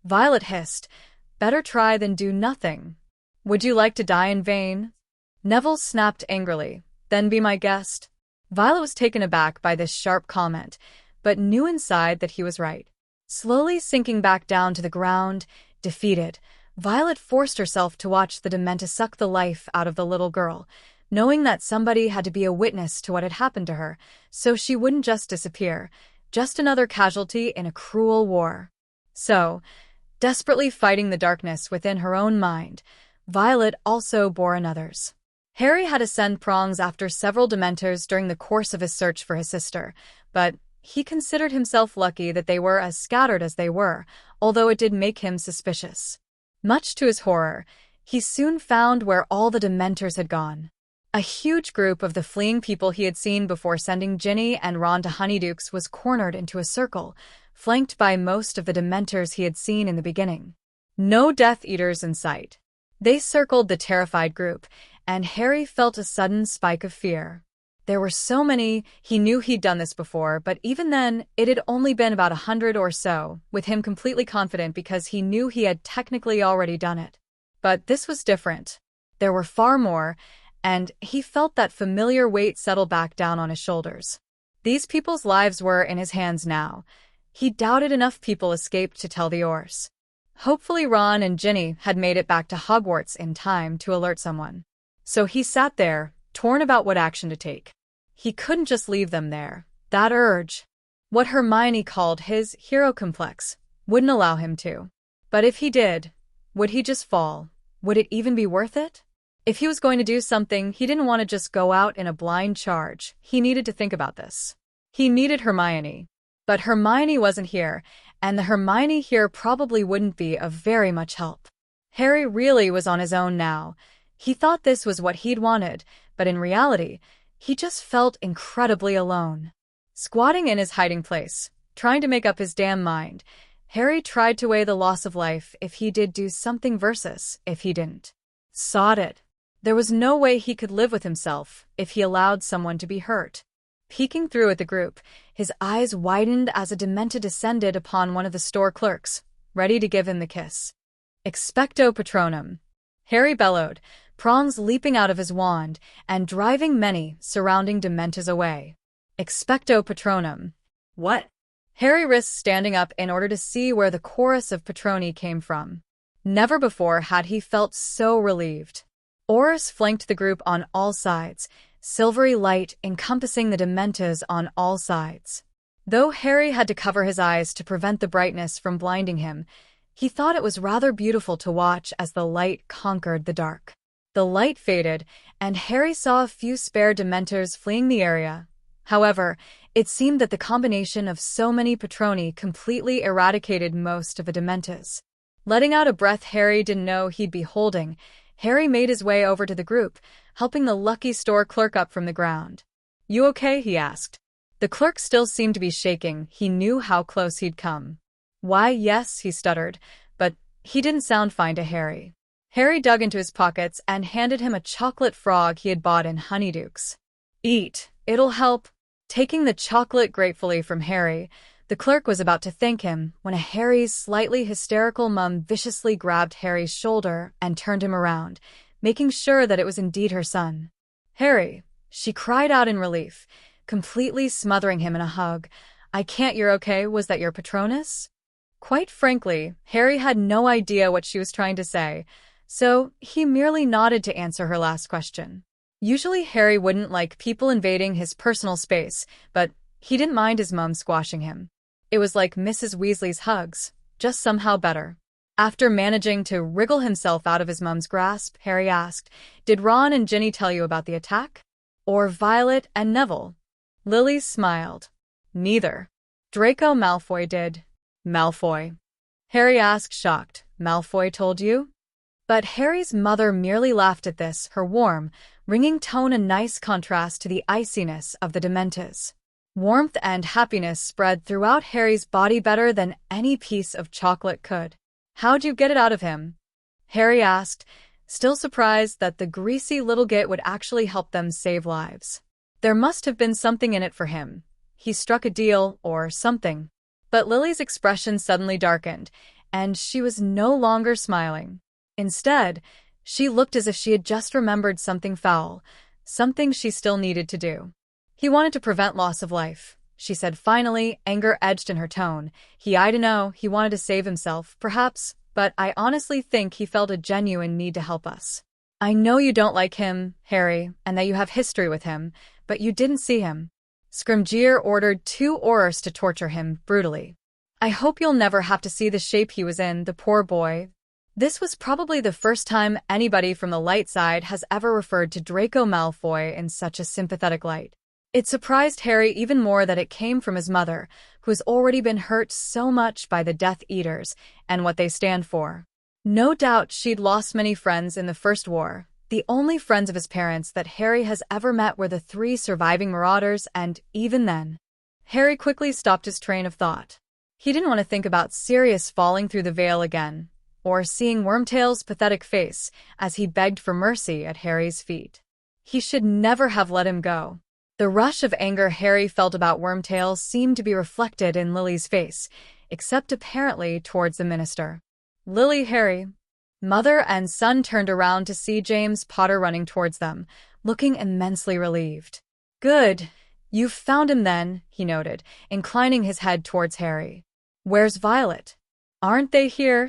[SPEAKER 1] Violet hissed. "Better try than do nothing. Would you like to die in vain?" Neville snapped angrily. "Then be my guest." Violet was taken aback by this sharp comment, but knew inside that he was right. Slowly sinking back down to the ground, defeated, Violet forced herself to watch the Dementus suck the life out of the little girl, knowing that somebody had to be a witness to what had happened to her, so she wouldn't just disappear, just another casualty in a cruel war. So, desperately fighting the darkness within her own mind, Violet also bore another's. Harry had to send prongs after several Dementors during the course of his search for his sister, but he considered himself lucky that they were as scattered as they were, although it did make him suspicious. Much to his horror, he soon found where all the Dementors had gone. A huge group of the fleeing people he had seen before sending Ginny and Ron to Honeydukes was cornered into a circle, flanked by most of the Dementors he had seen in the beginning. No Death Eaters in sight. They circled the terrified group, and Harry felt a sudden spike of fear. There were so many. He knew he'd done this before, but even then, it had only been about 100 or so, with him completely confident because he knew he had technically already done it. But this was different. There were far more, and he felt that familiar weight settle back down on his shoulders. These people's lives were in his hands now. He doubted enough people escaped to tell the Orse. Hopefully Ron and Ginny had made it back to Hogwarts in time to alert someone. So he sat there, torn about what action to take. He couldn't just leave them there. That urge, what Hermione called his hero complex, wouldn't allow him to. But if he did, would he just fall? Would it even be worth it? If he was going to do something, he didn't want to just go out in a blind charge. He needed to think about this. He needed Hermione. But Hermione wasn't here, and the Hermione here probably wouldn't be of very much help. Harry really was on his own now. He thought this was what he'd wanted, but in reality, he just felt incredibly alone. Squatting in his hiding place, trying to make up his damn mind, Harry tried to weigh the loss of life if he did do something versus if he didn't. Sod it. There was no way he could live with himself if he allowed someone to be hurt. Peeking through at the group, his eyes widened as a Demented descended upon one of the store clerks, ready to give him the kiss. Expecto Patronum, Harry bellowed, prongs leaping out of his wand and driving many surrounding Dementors away. Expecto Patronum.
[SPEAKER 2] What?
[SPEAKER 1] Harry risked standing up in order to see where the chorus of Patroni came from. Never before had he felt so relieved. Auras flanked the group on all sides, silvery light encompassing the Dementors on all sides. Though Harry had to cover his eyes to prevent the brightness from blinding him, he thought it was rather beautiful to watch as the light conquered the dark. The light faded, and Harry saw a few spare Dementors fleeing the area. However, it seemed that the combination of so many Patroni completely eradicated most of the Dementors. Letting out a breath Harry didn't know he'd be holding, Harry made his way over to the group, helping the lucky store clerk up from the ground. "You okay?" he asked. The clerk still seemed to be shaking. He knew how close he'd come. "Why, yes," he stuttered, but he didn't sound fine to Harry. Harry dug into his pockets and handed him a chocolate frog he had bought in Honeydukes. "Eat, it'll help." Taking the chocolate gratefully from Harry, the clerk was about to thank him when Harry's slightly hysterical mum viciously grabbed Harry's shoulder and turned him around, making sure that it was indeed her son. "Harry," she cried out in relief, completely smothering him in a hug. "I can't, you're okay, was that your Patronus?" Quite frankly, Harry had no idea what she was trying to say, so he merely nodded to answer her last question. Usually Harry wouldn't like people invading his personal space, but he didn't mind his mum squashing him. It was like Mrs. Weasley's hugs, just somehow better. After managing to wriggle himself out of his mum's grasp, Harry asked, "Did Ron and Ginny tell you about the attack? Or Violet and Neville?" Lily smiled. "Neither. Draco Malfoy did." "Malfoy?" Harry asked, shocked. "Malfoy told you?" But Harry's mother merely laughed at this, her warm, ringing tone a nice contrast to the iciness of the Dementors. Warmth and happiness spread throughout Harry's body better than any piece of chocolate could. "How'd you get it out of him?" Harry asked, still surprised that the greasy little git would actually help them save lives. There must have been something in it for him. He struck a deal, or something. But Lily's expression suddenly darkened, and she was no longer smiling. Instead, she looked as if she had just remembered something foul, something she still needed to do. "He wanted to prevent loss of life," she said finally, anger edged in her tone. I don't know, he wanted to save himself, perhaps, but I honestly think he felt a genuine need to help us. I know you don't like him, Harry, and that you have history with him, but you didn't see him. Scrimgeour ordered 2 Aurors to torture him brutally. I hope you'll never have to see the shape he was in, the poor boy. This was probably the first time anybody from the light side has ever referred to Draco Malfoy in such a sympathetic light. It surprised Harry even more that it came from his mother, who has already been hurt so much by the Death Eaters and what they stand for. No doubt she'd lost many friends in the First War. The only friends of his parents that Harry has ever met were the 3 surviving marauders, and even then, Harry quickly stopped his train of thought. He didn't want to think about Sirius falling through the veil again, or seeing Wormtail's pathetic face as he begged for mercy at Harry's feet. He should never have let him go. The rush of anger Harry felt about Wormtail seemed to be reflected in Lily's face, except apparently towards the minister. "Lily, Harry." Mother and son turned around to see James Potter running towards them, looking immensely relieved. "Good. You've found him then," he noted, inclining his head towards Harry. "Where's Violet? Aren't they here?"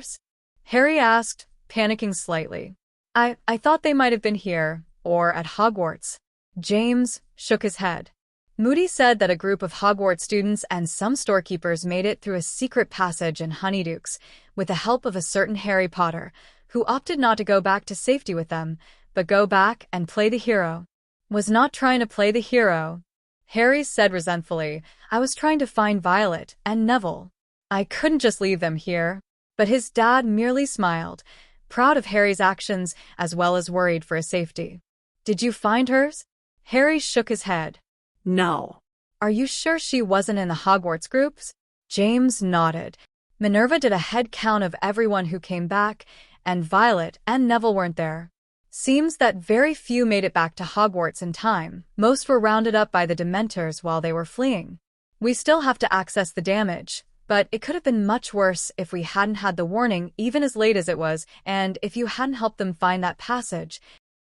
[SPEAKER 1] Harry asked, panicking slightly. I thought they might have been here, or at Hogwarts." James shook his head. Moody said that a group of Hogwarts students and some storekeepers made it through a secret passage in Honeydukes with the help of a certain Harry Potter, who opted not to go back to safety with them, but go back and play the hero. "Was not trying to play the hero," Harry said resentfully. "I was trying to find Violet and Neville. I couldn't just leave them here." But his dad merely smiled, proud of Harry's actions as well as worried for his safety. "Did you find hers?" Harry shook his head.
[SPEAKER 2] "No."
[SPEAKER 1] "Are you sure she wasn't in the Hogwarts groups?" James nodded. Minerva did a head count of everyone who came back, and Violet and Neville weren't there. Seems that very few made it back to Hogwarts in time. Most were rounded up by the Dementors while they were fleeing. We still have to access the damage, but it could have been much worse if we hadn't had the warning even as late as it was, and if you hadn't helped them find that passage.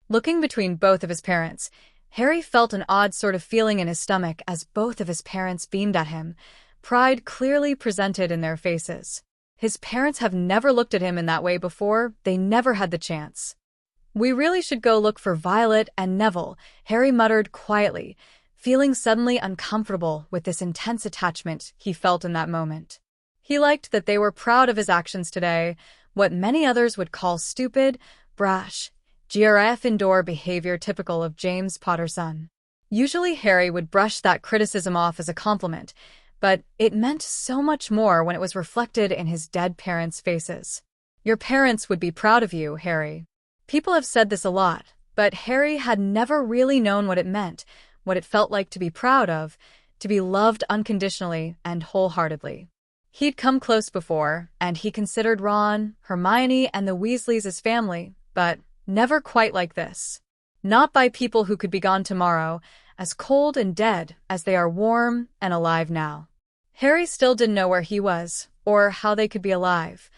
[SPEAKER 1] Looking between both of his parents, Harry felt an odd sort of feeling in his stomach as both of his parents beamed at him, pride clearly presented in their faces. His parents have never looked at him in that way before, they never had the chance. "We really should go look for Violet and Neville," Harry muttered quietly, feeling suddenly uncomfortable with this intense attachment he felt in that moment. He liked that they were proud of his actions today, what many others would call stupid, brash, Gryffindor behavior typical of James Potter's son. Usually Harry would brush that criticism off as a compliment, but it meant so much more when it was reflected in his dead parents' faces. "Your parents would be proud of you, Harry." People have said this a lot, but Harry had never really known what it meant, what it felt like to be proud of, to be loved unconditionally and wholeheartedly. He'd come close before, and he considered Ron, Hermione, and the Weasleys as family, but never quite like this. Not by people who could be gone tomorrow, as cold and dead as they are warm and alive now. Harry still didn't know where he was, or how they could be alive.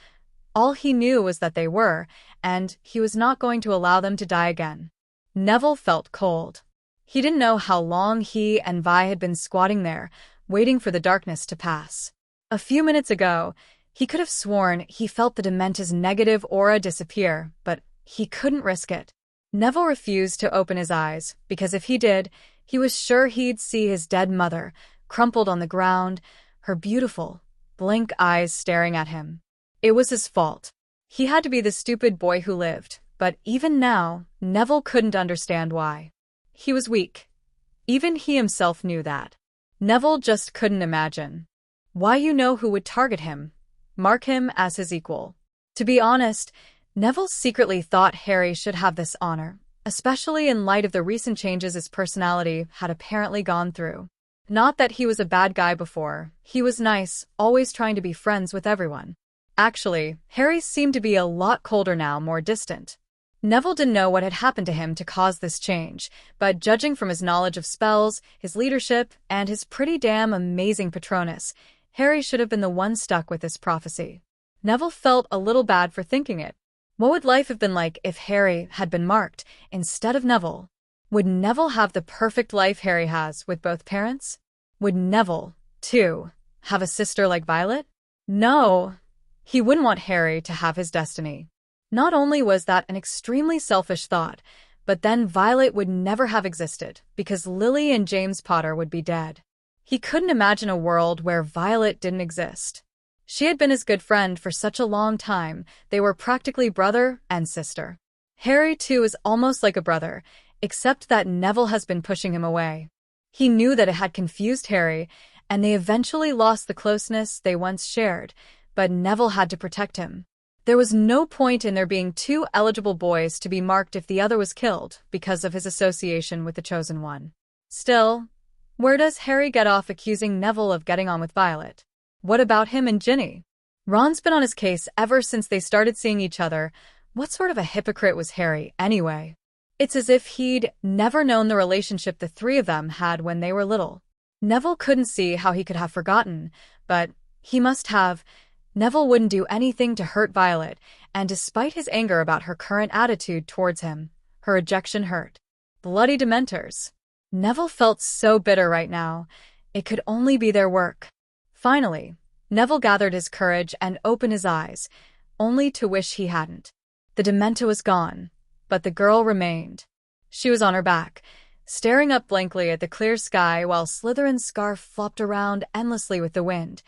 [SPEAKER 1] All he knew was that they were, and he was not going to allow them to die again. Neville felt cold. He didn't know how long he and Vi had been squatting there, waiting for the darkness to pass. A few minutes ago, he could have sworn he felt the Dementa's negative aura disappear, but he couldn't risk it. Neville refused to open his eyes, because if he did, he was sure he'd see his dead mother, crumpled on the ground, her beautiful, blank eyes staring at him. It was his fault. He had to be the stupid boy who lived, but even now, Neville couldn't understand why. He was weak. Even he himself knew that. Neville just couldn't imagine. Why who would target him, mark him as his equal. To be honest, Neville secretly thought Harry should have this honor, especially in light of the recent changes his personality had apparently gone through. Not that he was a bad guy before, he was nice, always trying to be friends with everyone. Actually, Harry seemed to be a lot colder now, more distant. Neville didn't know what had happened to him to cause this change, but judging from his knowledge of spells, his leadership, and his pretty damn amazing Patronus, Harry should have been the one stuck with this prophecy. Neville felt a little bad for thinking it. What would life have been like if Harry had been marked instead of Neville? Would Neville have the perfect life Harry has with both parents? Would Neville, too, have a sister like Violet? No. He wouldn't want Harry to have his destiny. Not only was that an extremely selfish thought, but then Violet would never have existed because Lily and James Potter would be dead. He couldn't imagine a world where Violet didn't exist. She had been his good friend for such a long time, they were practically brother and sister. Harry, too, is almost like a brother, except that Neville has been pushing him away. He knew that it had confused Harry, and they eventually lost the closeness they once shared, but Neville had to protect him. There was no point in there being two eligible boys to be marked if the other was killed because of his association with the Chosen One. Still, where does Harry get off accusing Neville of getting on with Violet? What about him and Ginny? Ron's been on his case ever since they started seeing each other. What sort of a hypocrite was Harry, anyway? It's as if he'd never known the relationship the three of them had when they were little. Neville couldn't see how he could have forgotten, but he must have. Neville wouldn't do anything to hurt Violet, and despite his anger about her current attitude towards him, her rejection hurt. Bloody Dementors. Neville felt so bitter right now. It could only be their work. Finally, Neville gathered his courage and opened his eyes, only to wish he hadn't. The Dementa was gone, but the girl remained. She was on her back, staring up blankly at the clear sky while Slytherin's scarf flopped around endlessly with the wind.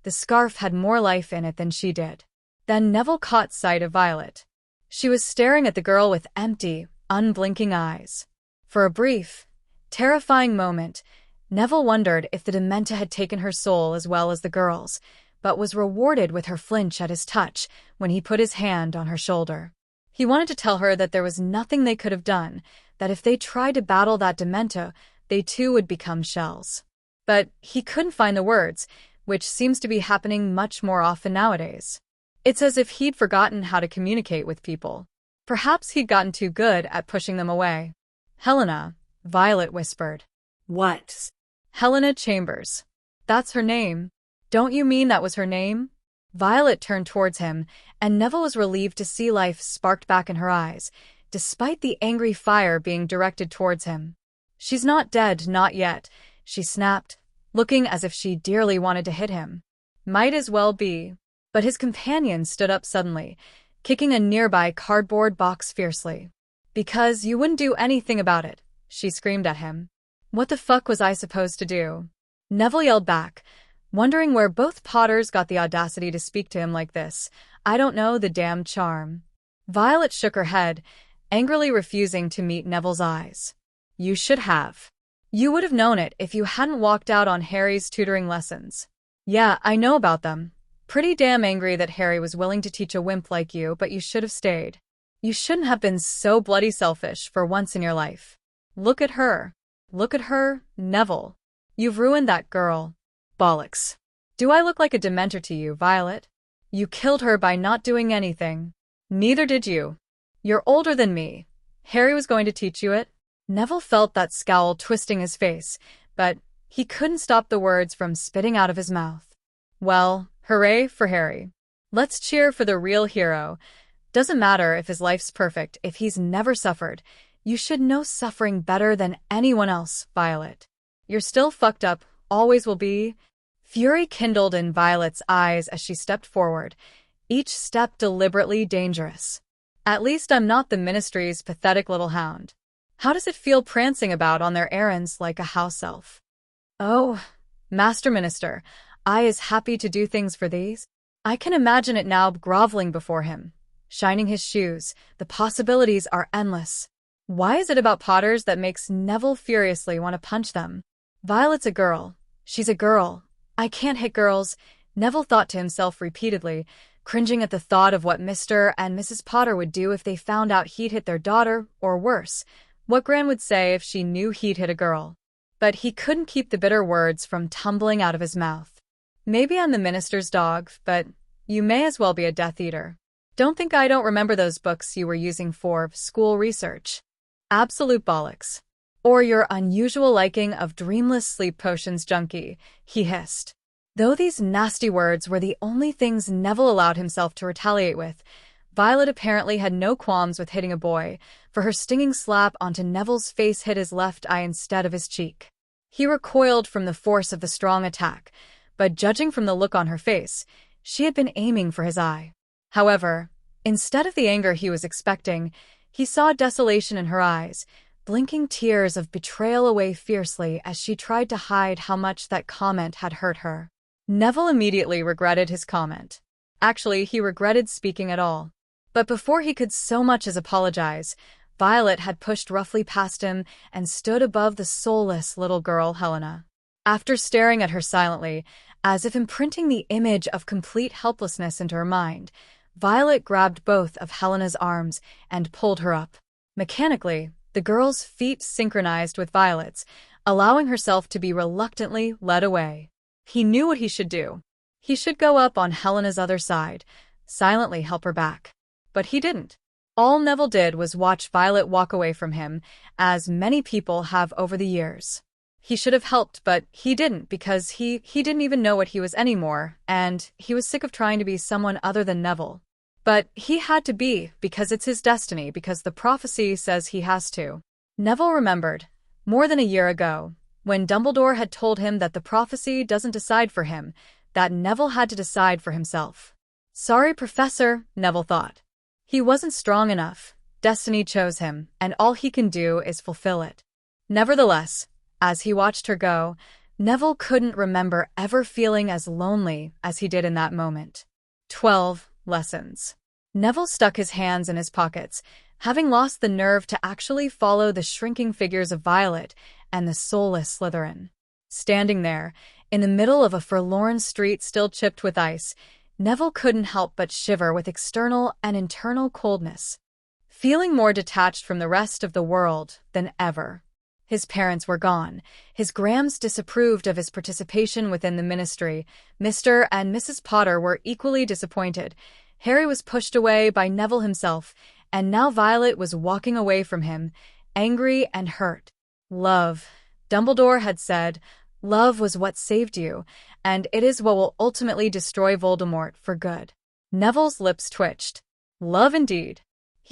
[SPEAKER 1] The scarf had more life in it than she did. Then Neville caught sight of Violet. She was staring at the girl with empty, unblinking eyes. For a brief, terrifying moment, Neville wondered if the Dementa had taken her soul as well as the girl's, but was rewarded with her flinch at his touch when he put his hand on her shoulder. He wanted to tell her that there was nothing they could have done, that if they tried to battle that Dementa, they too would become shells. But he couldn't find the words, which seems to be happening much more often nowadays. It's as if he'd forgotten how to communicate with people. Perhaps he'd gotten too good at pushing them away. "Helena," Violet whispered.
[SPEAKER 2] "What?"
[SPEAKER 1] "Helena Chambers. That's her name. Don't you mean that was her name?" Violet turned towards him, and Neville was relieved to see life sparked back in her eyes, despite the angry fire being directed towards him. "She's not dead, not yet," she snapped, looking as if she dearly wanted to hit him. "Might as well be." But his companion stood up suddenly, kicking a nearby cardboard box fiercely. "Because you wouldn't do anything about it," she screamed at him. "What the fuck was I supposed to do?" Neville yelled back, wondering where both Potters got the audacity to speak to him like this. "I don't know, the damn charm." Violet shook her head, angrily refusing to meet Neville's eyes. "You should have. You would have known it if you hadn't walked out on Harry's tutoring lessons." "Yeah, I know about them. Pretty damn angry that Harry was willing to teach a wimp like you, but you should have stayed. You shouldn't have been so bloody selfish for once in your life. Look at her. Look at her, Neville. You've ruined that girl." "Bollocks. Do I look like a dementor to you, Violet? You killed her by not doing anything." "Neither did you. You're older than me. Harry was going to teach you it." Neville felt that scowl twisting his face, but he couldn't stop the words from spitting out of his mouth. "Well, hooray for Harry. Let's cheer for the real hero. Doesn't matter if his life's perfect, if he's never suffered. You should know suffering better than anyone else, Violet. You're still fucked up, always will be." Fury kindled in Violet's eyes as she stepped forward, each step deliberately dangerous. "At least I'm not the Ministry's pathetic little hound. How does it feel prancing about on their errands like a house elf?" "Oh, Master Minister, I is happy to do things for these." I can imagine it now, groveling before him, shining his shoes. The possibilities are endless. Why is it about Potters that makes Neville furiously want to punch them? Violet's a girl. She's a girl. I can't hit girls, Neville thought to himself repeatedly, cringing at the thought of what Mr. and Mrs. Potter would do if they found out he'd hit their daughter, or worse, what Gran would say if she knew he'd hit a girl. But he couldn't keep the bitter words from tumbling out of his mouth. "Maybe I'm the minister's dog, but you may as well be a Death Eater. Don't think I don't remember those books you were using for school research. Absolute bollocks. Or your unusual liking of dreamless sleep potions, junkie," he hissed. Though these nasty words were the only things Neville allowed himself to retaliate with, Violet apparently had no qualms with hitting a boy, for her stinging slap onto Neville's face hit his left eye instead of his cheek. He recoiled from the force of the strong attack, but judging from the look on her face, she had been aiming for his eye. However, instead of the anger he was expecting, he saw desolation in her eyes, blinking tears of betrayal away fiercely as she tried to hide how much that comment had hurt her. Neville immediately regretted his comment. Actually, he regretted speaking at all. But before he could so much as apologize, Violet had pushed roughly past him and stood above the soulless little girl, Helena. After staring at her silently, as if imprinting the image of complete helplessness into her mind, Violet grabbed both of Helena's arms and pulled her up. Mechanically, the girl's feet synchronized with Violet's, allowing herself to be reluctantly led away. He knew what he should do. He should go up on Helena's other side, silently help her back. But he didn't. All Neville did was watch Violet walk away from him, as many people have over the years. He should have helped, but he didn't because he didn't even know what he was anymore, and he was sick of trying to be someone other than Neville. But he had to be, because it's his destiny, because the prophecy says he has to. Neville remembered, more than a year ago, when Dumbledore had told him that the prophecy doesn't decide for him, that Neville had to decide for himself. Sorry, Professor, Neville thought. He wasn't strong enough. Destiny chose him, and all he can do is fulfill it. Nevertheless, as he watched her go, Neville couldn't remember ever feeling as lonely as he did in that moment. 12 lessons. Neville stuck his hands in his pockets, having lost the nerve to actually follow the shrinking figures of Violet and the soulless Slytherin. Standing there, in the middle of a forlorn street still chipped with ice, Neville couldn't help but shiver with external and internal coldness, feeling more detached from the rest of the world than ever. His parents were gone. His Grams disapproved of his participation within the Ministry. Mr. and Mrs. Potter were equally disappointed. Harry was pushed away by Neville himself, and now Violet was walking away from him, angry and hurt. Love. Dumbledore had said, love was what saved you, and it is what will ultimately destroy Voldemort for good. Neville's lips twitched. Love indeed.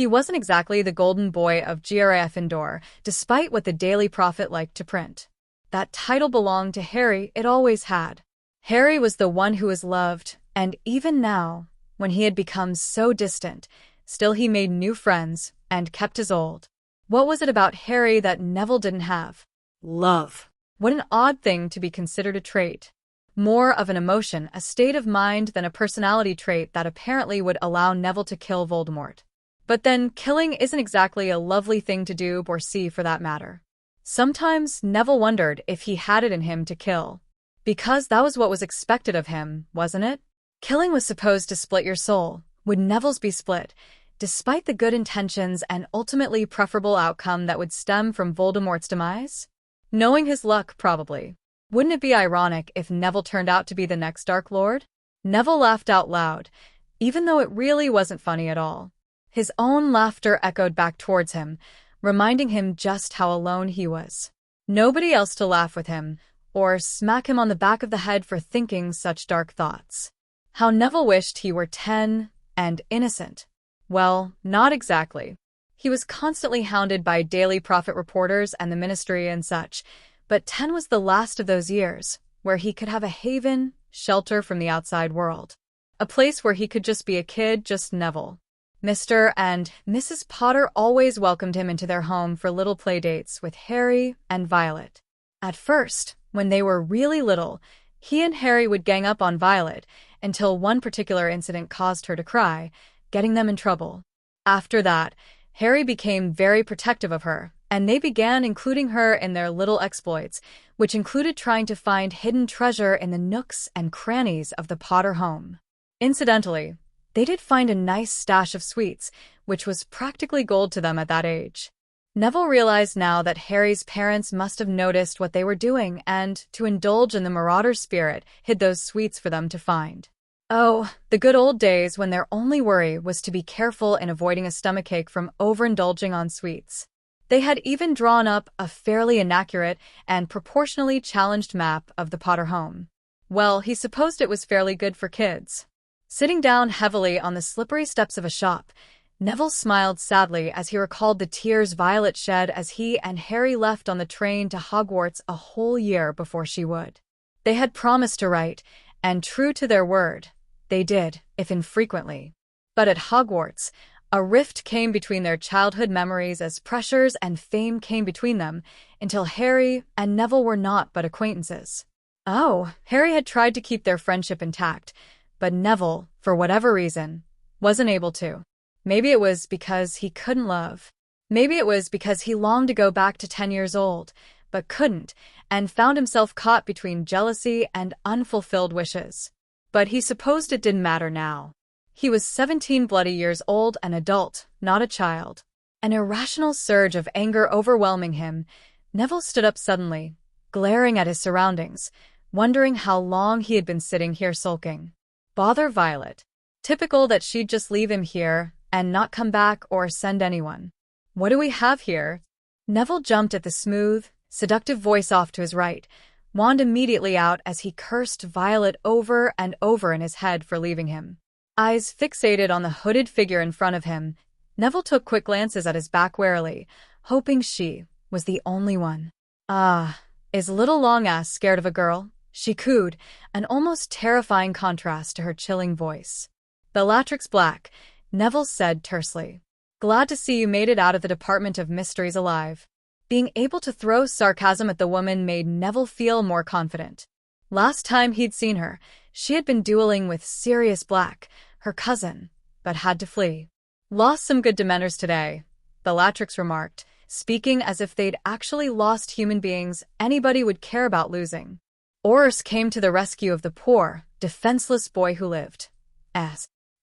[SPEAKER 1] He wasn't exactly the golden boy of Gryffindor, despite what the Daily Prophet liked to print. That title belonged to Harry, it always had. Harry was the one who was loved, and even now, when he had become so distant, still he made new friends and kept his old. What was it about Harry that Neville didn't have?
[SPEAKER 2] Love.
[SPEAKER 1] What an odd thing to be considered a trait. More of an emotion, a state of mind than a personality trait that apparently would allow Neville to kill Voldemort. But then, killing isn't exactly a lovely thing to do or see for that matter. Sometimes Neville wondered if he had it in him to kill. Because that was what was expected of him, wasn't it? Killing was supposed to split your soul. Would Neville's be split, despite the good intentions and ultimately preferable outcome that would stem from Voldemort's demise? Knowing his luck, probably. Wouldn't it be ironic if Neville turned out to be the next Dark Lord? Neville laughed out loud, even though it really wasn't funny at all. His own laughter echoed back towards him, reminding him just how alone he was. Nobody else to laugh with him, or smack him on the back of the head for thinking such dark thoughts. How Neville wished he were 10 and innocent. Well, not exactly. He was constantly hounded by Daily Prophet reporters and the Ministry and such, but 10 was the last of those years, where he could have a haven, shelter from the outside world. A place where he could just be a kid, just Neville. Mr. and Mrs. Potter always welcomed him into their home for little playdates with Harry and Violet. At first, when they were really little, he and Harry would gang up on Violet until one particular incident caused her to cry, getting them in trouble. After that, Harry became very protective of her, and they began including her in their little exploits, which included trying to find hidden treasure in the nooks and crannies of the Potter home. Incidentally, they did find a nice stash of sweets, which was practically gold to them at that age. Neville realized now that Harry's parents must have noticed what they were doing and, to indulge in the marauder spirit, hid those sweets for them to find. Oh, the good old days when their only worry was to be careful in avoiding a stomachache from overindulging on sweets. They had even drawn up a fairly inaccurate and proportionally challenged map of the Potter home. Well, he supposed it was fairly good for kids. Sitting down heavily on the slippery steps of a shop, Neville smiled sadly as he recalled the tears Violet shed as he and Harry left on the train to Hogwarts a whole year before she would. They had promised to write, and true to their word, they did, if infrequently. But at Hogwarts, a rift came between their childhood memories as pressures and fame came between them, until Harry and Neville were not but acquaintances. Oh, Harry had tried to keep their friendship intact, but Neville, for whatever reason, wasn't able to. Maybe it was because he couldn't love. Maybe it was because he longed to go back to 10 years old, but couldn't, and found himself caught between jealousy and unfulfilled wishes. But he supposed it didn't matter now. He was 17 bloody years old, an adult, not a child. An irrational surge of anger overwhelming him, Neville stood up suddenly, glaring at his surroundings, wondering how long he had been sitting here sulking. Bother Violet. Typical that she'd just leave him here and not come back or send anyone. What do we have here? Neville jumped at the smooth, seductive voice off to his right, wand immediately out as he cursed Violet over and over in his head for leaving him. Eyes fixated on the hooded figure in front of him, Neville took quick glances at his back warily, hoping she was the only one. Ah, is little Longass scared of a girl? She cooed, an almost terrifying contrast to her chilling voice. Bellatrix Black, Neville said tersely. Glad to see you made it out of the Department of Mysteries alive. Being able to throw sarcasm at the woman made Neville feel more confident. Last time he'd seen her, she had been dueling with Sirius Black, her cousin, but had to flee. Lost some good Dementors today, Bellatrix remarked, speaking as if they'd actually lost human beings anybody would care about losing. Aurors came to the rescue of the poor, defenseless boy who lived.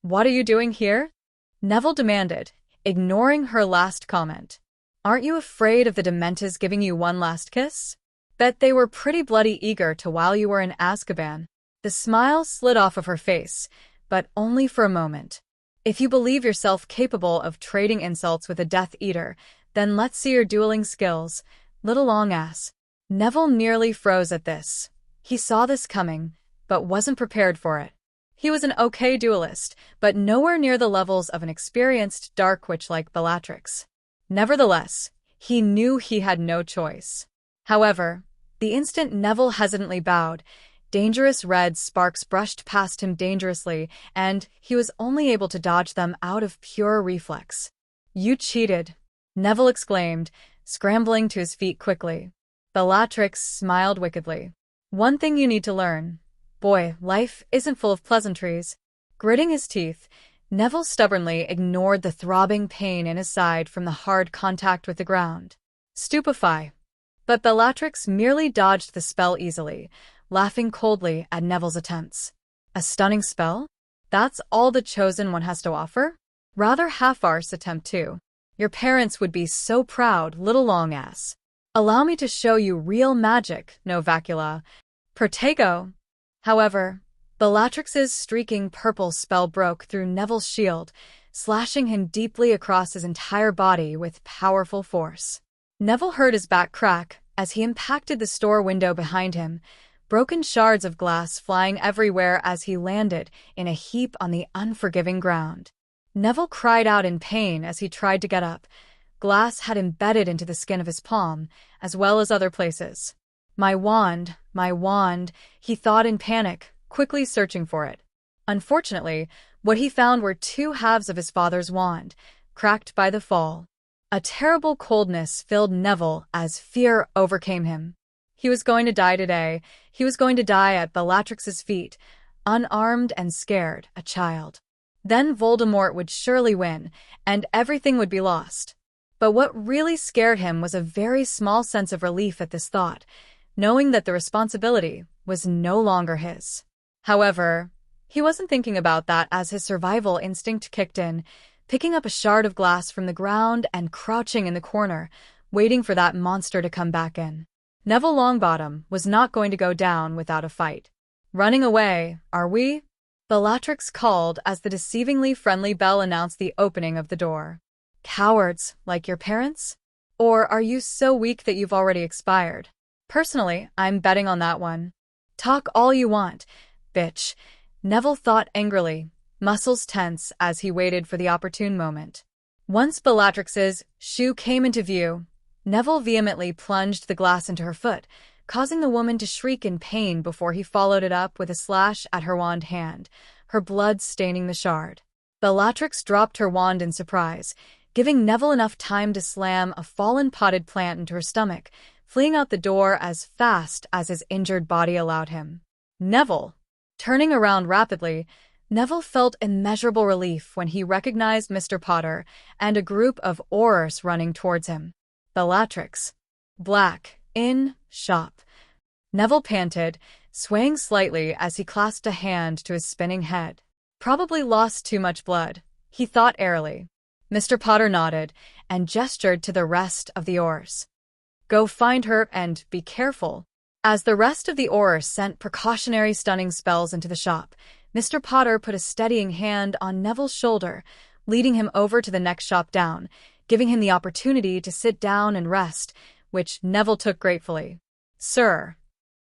[SPEAKER 1] What are you doing here? Neville demanded, ignoring her last comment. Aren't you afraid of the Dementors giving you one last kiss? Bet they were pretty bloody eager to while you were in Azkaban. The smile slid off of her face, but only for a moment. If you believe yourself capable of trading insults with a Death Eater, then let's see your dueling skills, little Longass. Neville nearly froze at this. He saw this coming, but wasn't prepared for it. He was an okay duelist, but nowhere near the levels of an experienced dark witch like Bellatrix. Nevertheless, he knew he had no choice. However, the instant Neville hesitantly bowed, dangerous red sparks brushed past him dangerously, and he was only able to dodge them out of pure reflex. "You cheated," Neville exclaimed, scrambling to his feet quickly. Bellatrix smiled wickedly. "One thing you need to learn. Boy, life isn't full of pleasantries." Gritting his teeth, Neville stubbornly ignored the throbbing pain in his side from the hard contact with the ground. Stupefy. But Bellatrix merely dodged the spell easily, laughing coldly at Neville's attempts. "A stunning spell? That's all the Chosen One has to offer? Rather half-arsed attempt too. Your parents would be so proud, little long-ass. Allow me to show you real magic, no vacula. Protego." However, Bellatrix's streaking purple spell broke through Neville's shield, slashing him deeply across his entire body with powerful force. Neville heard his back crack as he impacted the store window behind him, broken shards of glass flying everywhere as he landed in a heap on the unforgiving ground. Neville cried out in pain as he tried to get up. Glass had embedded into the skin of his palm, as well as other places. My wand," he thought in panic, quickly searching for it. Unfortunately, what he found were two halves of his father's wand, cracked by the fall. A terrible coldness filled Neville as fear overcame him. He was going to die today. He was going to die at Bellatrix's feet, unarmed and scared, a child. Then Voldemort would surely win, and everything would be lost. But what really scared him was a very small sense of relief at this thought, knowing that the responsibility was no longer his. However, he wasn't thinking about that as his survival instinct kicked in, picking up a shard of glass from the ground and crouching in the corner, waiting for that monster to come back in. Neville Longbottom was not going to go down without a fight. "Running away, are we?" Bellatrix called as the deceivingly friendly bell announced the opening of the door. "Cowards, like your parents? Or are you so weak that you've already expired? Personally, I'm betting on that one. Talk all you want, bitch," Neville thought angrily, muscles tense as he waited for the opportune moment. Once Bellatrix's shoe came into view, Neville vehemently plunged the glass into her foot, causing the woman to shriek in pain before he followed it up with a slash at her wand hand, her blood staining the shard. Bellatrix dropped her wand in surprise, giving Neville enough time to slam a fallen potted plant into her stomach, fleeing out the door as fast as his injured body allowed him. "Neville!" Turning around rapidly, Neville felt immeasurable relief when he recognized Mr. Potter and a group of Aurors running towards him. "Bellatrix. Black. In. Shop." Neville panted, swaying slightly as he clasped a hand to his spinning head. "Probably lost too much blood," he thought airily. Mr. Potter nodded and gestured to the rest of the Aurors. "Go find her and be careful." As the rest of the Aurors sent precautionary stunning spells into the shop, Mr. Potter put a steadying hand on Neville's shoulder, leading him over to the next shop down, giving him the opportunity to sit down and rest, which Neville took gratefully. "Sir,"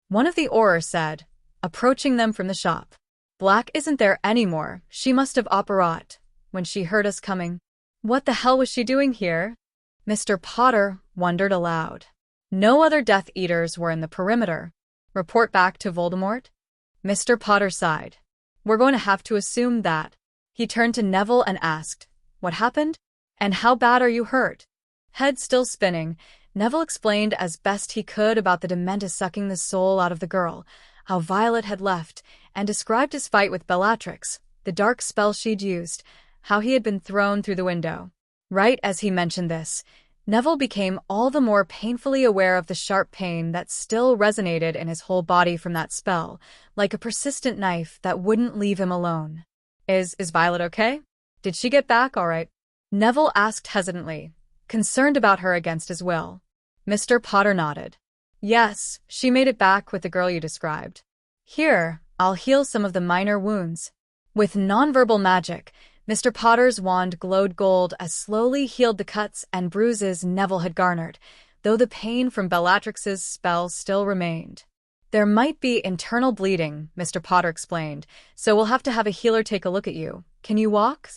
[SPEAKER 1] one of the Aurors said, approaching them from the shop. "Black isn't there anymore. She must have operated when she heard us coming." "What the hell was she doing here?" Mr. Potter wondered aloud. "No other Death Eaters were in the perimeter. Report back to Voldemort?" Mr. Potter sighed. "We're going to have to assume that." He turned to Neville and asked, "What happened? And how bad are you hurt?" Head still spinning, Neville explained as best he could about the Dementus sucking the soul out of the girl, how Violet had left, and described his fight with Bellatrix, the dark spell she'd used, how he had been thrown through the window. Right as he mentioned this, Neville became all the more painfully aware of the sharp pain that still resonated in his whole body from that spell, like a persistent knife that wouldn't leave him alone. Is Violet okay? Did she get back all right?" Neville asked hesitantly, concerned about her against his will. Mr. Potter nodded. "Yes, she made it back with the girl you described. Here, I'll heal some of the minor wounds." With nonverbal magic, Mr. Potter's wand glowed gold as slowly healed the cuts and bruises Neville had garnered, though the pain from Bellatrix's spell still remained. There might be internal bleeding, Mr. Potter explained, so we'll have to have a healer take a look at you. Can you walk?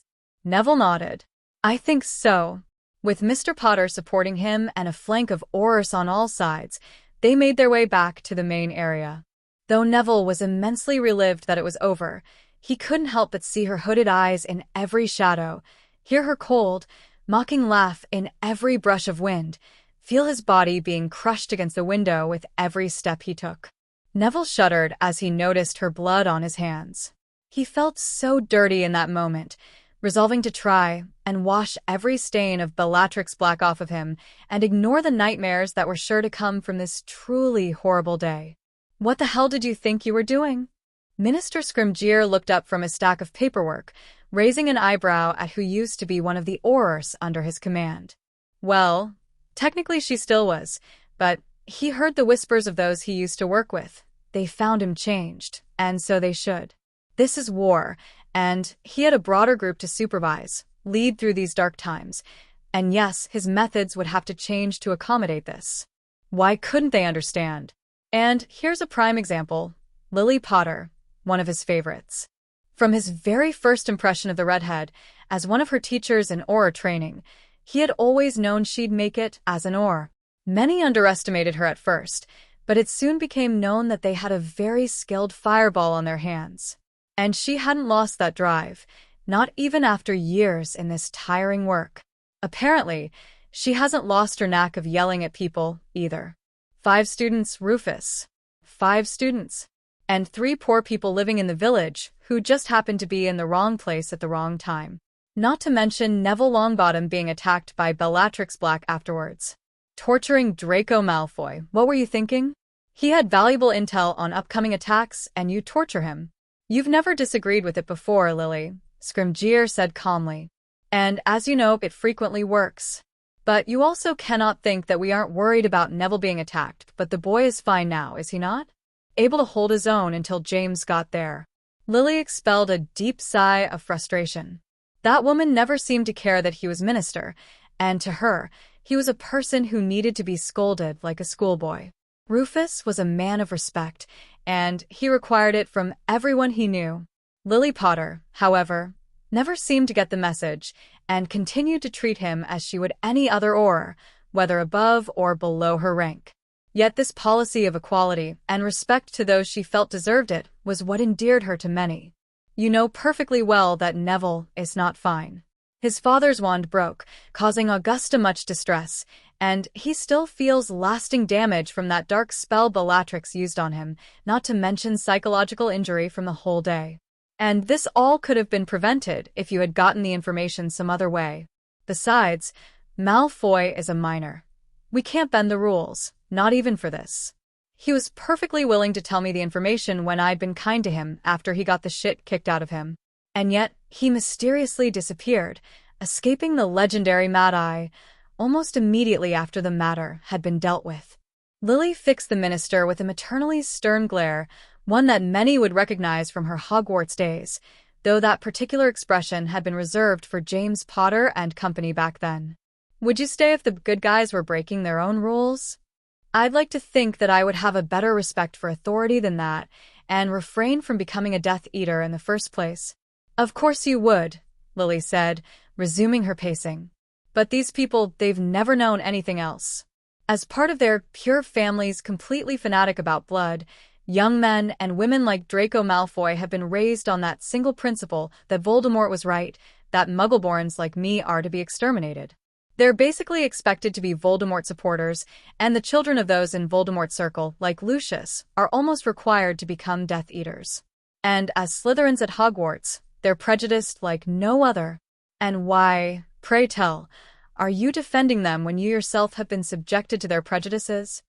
[SPEAKER 1] Neville nodded. I think so. With Mr. Potter supporting him and a flank of Aurors on all sides, they made their way back to the main area. Though Neville was immensely relieved that it was over, he couldn't help but see her hooded eyes in every shadow, hear her cold, mocking laugh in every brush of wind, feel his body being crushed against the window with every step he took. Neville shuddered as he noticed her blood on his hands. He felt so dirty in that moment, resolving to try and wash every stain of Bellatrix Black off of him and ignore the nightmares that were sure to come from this truly horrible day. What the hell did you think you were doing? Minister Scrimgeour looked up from his stack of paperwork, raising an eyebrow at who used to be one of the Aurors under his command. Well, technically she still was, but he heard the whispers of those he used to work with. They found him changed, and so they should. This is war, and he had a broader group to supervise, lead through these dark times, and yes, his methods would have to change to accommodate this. Why couldn't they understand? And here's a prime example, Lily Potter, one of his favorites. From his very first impression of the redhead, as one of her teachers in Auror training, he had always known she'd make it as an Auror. Many underestimated her at first, but it soon became known that they had a very skilled fireball on their hands. And she hadn't lost that drive, not even after years in this tiring work. Apparently, she hasn't lost her knack of yelling at people, either. 5 students, Rufus. 5 students. And 3 poor people living in the village who just happened to be in the wrong place at the wrong time. Not to mention Neville Longbottom being attacked by Bellatrix Black afterwards. Torturing Draco Malfoy. What were you thinking? He had valuable intel on upcoming attacks, and you torture him. You've never disagreed with it before, Lily, Scrimgeour said calmly. And as you know, it frequently works. But you also cannot think that we aren't worried about Neville being attacked, but the boy is fine now, is he not? Able to hold his own until James got there. Lily expelled a deep sigh of frustration. That woman never seemed to care that he was minister, and to her, he was a person who needed to be scolded like a schoolboy. Rufus was a man of respect, and he required it from everyone he knew. Lily Potter, however, never seemed to get the message, and continued to treat him as she would any other Auror, whether above or below her rank. Yet this policy of equality and respect to those she felt deserved it was what endeared her to many. You know perfectly well that Neville is not fine. His father's wand broke, causing Augusta much distress, and he still feels lasting damage from that dark spell Bellatrix used on him, not to mention psychological injury from the whole day. And this all could have been prevented if you had gotten the information some other way. Besides, Malfoy is a minor. We can't bend the rules, not even for this. He was perfectly willing to tell me the information when I'd been kind to him after he got the shit kicked out of him. And yet, he mysteriously disappeared, escaping the legendary Mad Eye, almost immediately after the matter had been dealt with. Lily fixed the minister with a maternally stern glare, one that many would recognize from her Hogwarts days, though that particular expression had been reserved for James Potter and company back then. Would you stay if the good guys were breaking their own rules? I'd like to think that I would have a better respect for authority than that, and refrain from becoming a Death Eater in the first place. Of course you would, Lily said, resuming her pacing. But these people, they've never known anything else. As part of their pure families completely fanatic about blood, young men and women like Draco Malfoy have been raised on that single principle that Voldemort was right, that Muggleborns like me are to be exterminated. They're basically expected to be Voldemort supporters, and the children of those in Voldemort's circle, like Lucius, are almost required to become Death Eaters. And as Slytherins at Hogwarts, they're prejudiced like no other. And why, pray tell, are you defending them when you yourself have been subjected to their prejudices?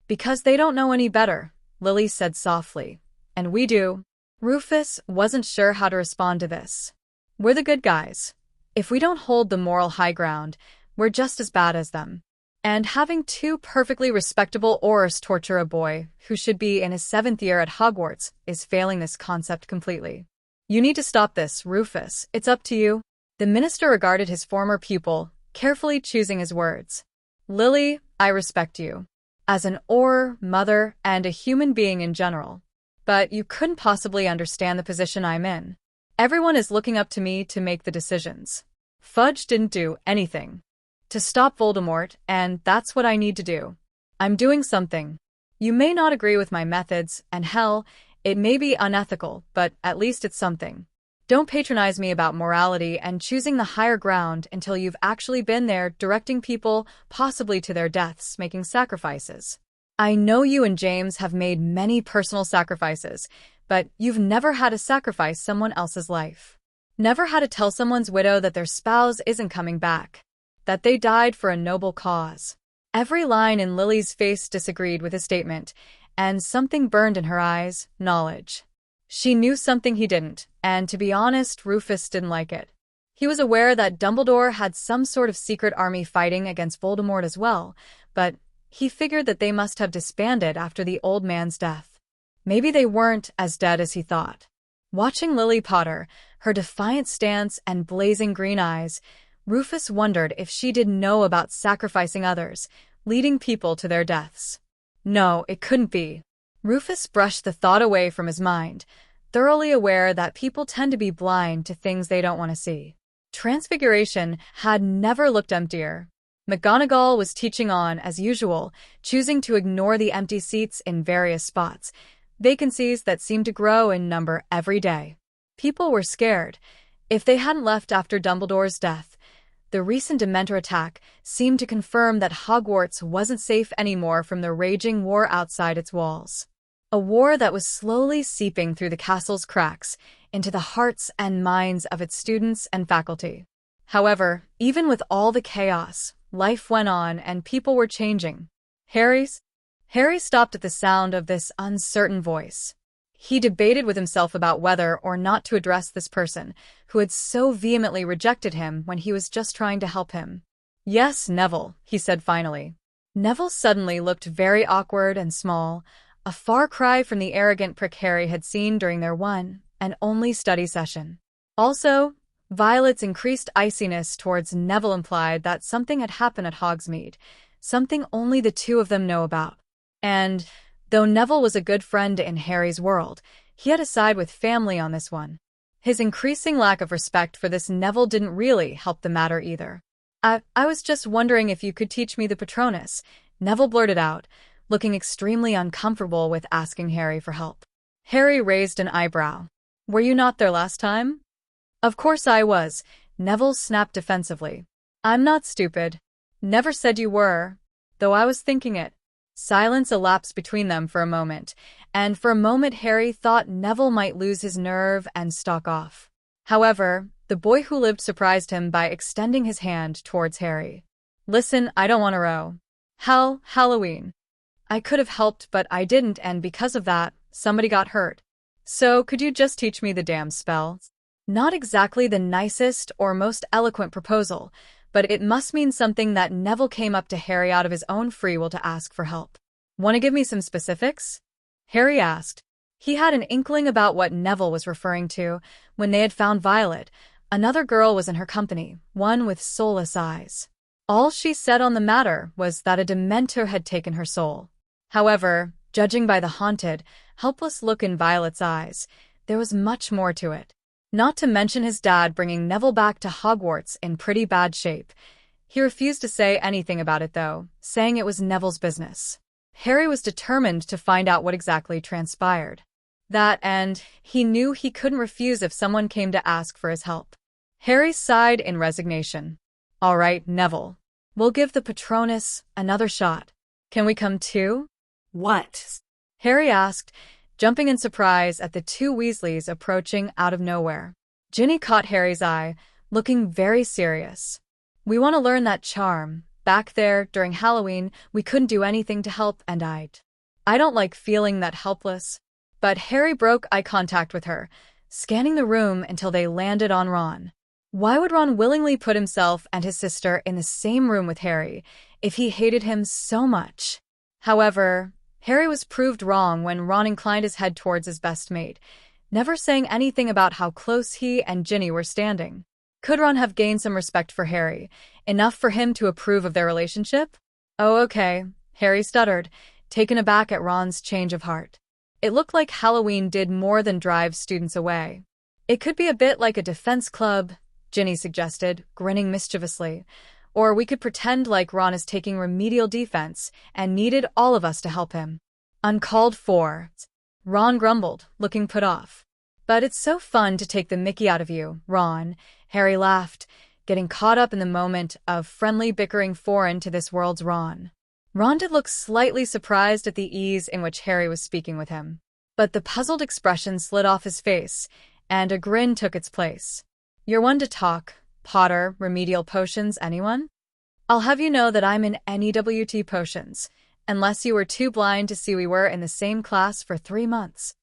[SPEAKER 1] Because they don't know any better, Lily said softly. And we do. Rufus wasn't sure how to respond to this. We're the good guys. If we don't hold the moral high ground, we're just as bad as them. And having 2 perfectly respectable Aurors torture a boy who should be in his 7th year at Hogwarts is failing this concept completely. You need to stop this, Rufus. It's up to you. The minister regarded his former pupil, carefully choosing his words. Lily, I respect you. as an Auror, mother, and a human being in general. But you couldn't possibly understand the position I'm in. Everyone is looking up to me to make the decisions. Fudge didn't do anything to stop Voldemort, and that's what I need to do. I'm doing something. You may not agree with my methods, and hell, it may be unethical, but at least it's something. Don't patronize me about morality and choosing the higher ground until you've actually been there directing people, possibly to their deaths, making sacrifices. I know you and James have made many personal sacrifices, but you've never had to sacrifice someone else's life. Never had to tell someone's widow that their spouse isn't coming back, that they died for a noble cause. Every line in Lily's face disagreed with his statement, and something burned in her eyes, knowledge. She knew something he didn't, and to be honest, Rufus didn't like it. He was aware that Dumbledore had some sort of secret army fighting against Voldemort as well, but he figured that they must have disbanded after the old man's death. Maybe they weren't as dead as he thought. Watching Lily Potter, her defiant stance and blazing green eyes, Rufus wondered if she didn't know about sacrificing others, leading people to their deaths. No, it couldn't be. Rufus brushed the thought away from his mind, thoroughly aware that people tend to be blind to things they don't want to see. Transfiguration had never looked emptier. McGonagall was teaching on as usual, choosing to ignore the empty seats in various spots, vacancies that seemed to grow in number every day. People were scared. If they hadn't left after Dumbledore's death, the recent Dementor attack seemed to confirm that Hogwarts wasn't safe anymore from the raging war outside its walls. A war that was slowly seeping through the castle's cracks into the hearts and minds of its students and faculty. However, even with all the chaos, life went on and people were changing. Harry stopped at the sound of this uncertain voice. He debated with himself about whether or not to address this person who had so vehemently rejected him when he was just trying to help him. "Yes, Neville," he said finally. Neville suddenly looked very awkward and small, a far cry from the arrogant prick Harry had seen during their one and only study session. Also, Violet's increased iciness towards Neville implied that something had happened at Hogsmeade, something only the two of them know about. And though Neville was a good friend in Harry's world, he had to side with family on this one. His increasing lack of respect for this Neville didn't really help the matter either. I was just wondering if you could teach me the Patronus," Neville blurted out, looking extremely uncomfortable with asking Harry for help. Harry raised an eyebrow. "Were you not there last time?" "Of course I was," Neville snapped defensively. "I'm not stupid. Never said you were, though I was thinking it." Silence elapsed between them for a moment, and for a moment Harry thought Neville might lose his nerve and stalk off. However, the boy who lived surprised him by extending his hand towards Harry. "Listen, I don't want to row. Halloween. I could have helped, but I didn't, and because of that, somebody got hurt. So could you just teach me the damn spell?" Not exactly the nicest or most eloquent proposal, but it must mean something that Neville came up to Harry out of his own free will to ask for help. "Want to give me some specifics?" Harry asked. He had an inkling about what Neville was referring to when they had found Violet. Another girl was in her company, one with soulless eyes. All she said on the matter was that a Dementor had taken her soul. However, judging by the haunted, helpless look in Violet's eyes, there was much more to it. Not to mention his dad bringing Neville back to Hogwarts in pretty bad shape. He refused to say anything about it though, saying it was Neville's business. Harry was determined to find out what exactly transpired. That and he knew he couldn't refuse if someone came to ask for his help. Harry sighed in resignation. "All right, Neville. We'll give the Patronus another shot. Can we come too?"
[SPEAKER 2] "What?"
[SPEAKER 1] Harry asked, jumping in surprise at the two Weasleys approaching out of nowhere. Ginny caught Harry's eye, looking very serious. "We want to learn that charm. Back there, during Halloween, we couldn't do anything to help, and I don't like feeling that helpless." But Harry broke eye contact with her, scanning the room until they landed on Ron. Why would Ron willingly put himself and his sister in the same room with Harry if he hated him so much? However, Harry was proved wrong when Ron inclined his head towards his best mate, never saying anything about how close he and Ginny were standing. Could Ron have gained some respect for Harry, enough for him to approve of their relationship? "Oh, okay, Harry stuttered, taken aback at Ron's change of heart. It looked like Halloween did more than drive students away. It could be a bit like a defense club, Ginny suggested, grinning mischievously. Or we could pretend like Ron is taking remedial defense and needed all of us to help him. Uncalled for, Ron grumbled, looking put off. But it's so fun to take the mickey out of you, Ron, Harry laughed, getting caught up in the moment of friendly bickering foreign to this world's Ron. Ron did look slightly surprised at the ease in which Harry was speaking with him. But the puzzled expression slid off his face, and a grin took its place. You're one to talk, Potter, remedial potions, anyone? I'll have you know that I'm in NEWT potions, unless you were too blind to see we were in the same class for 3 months.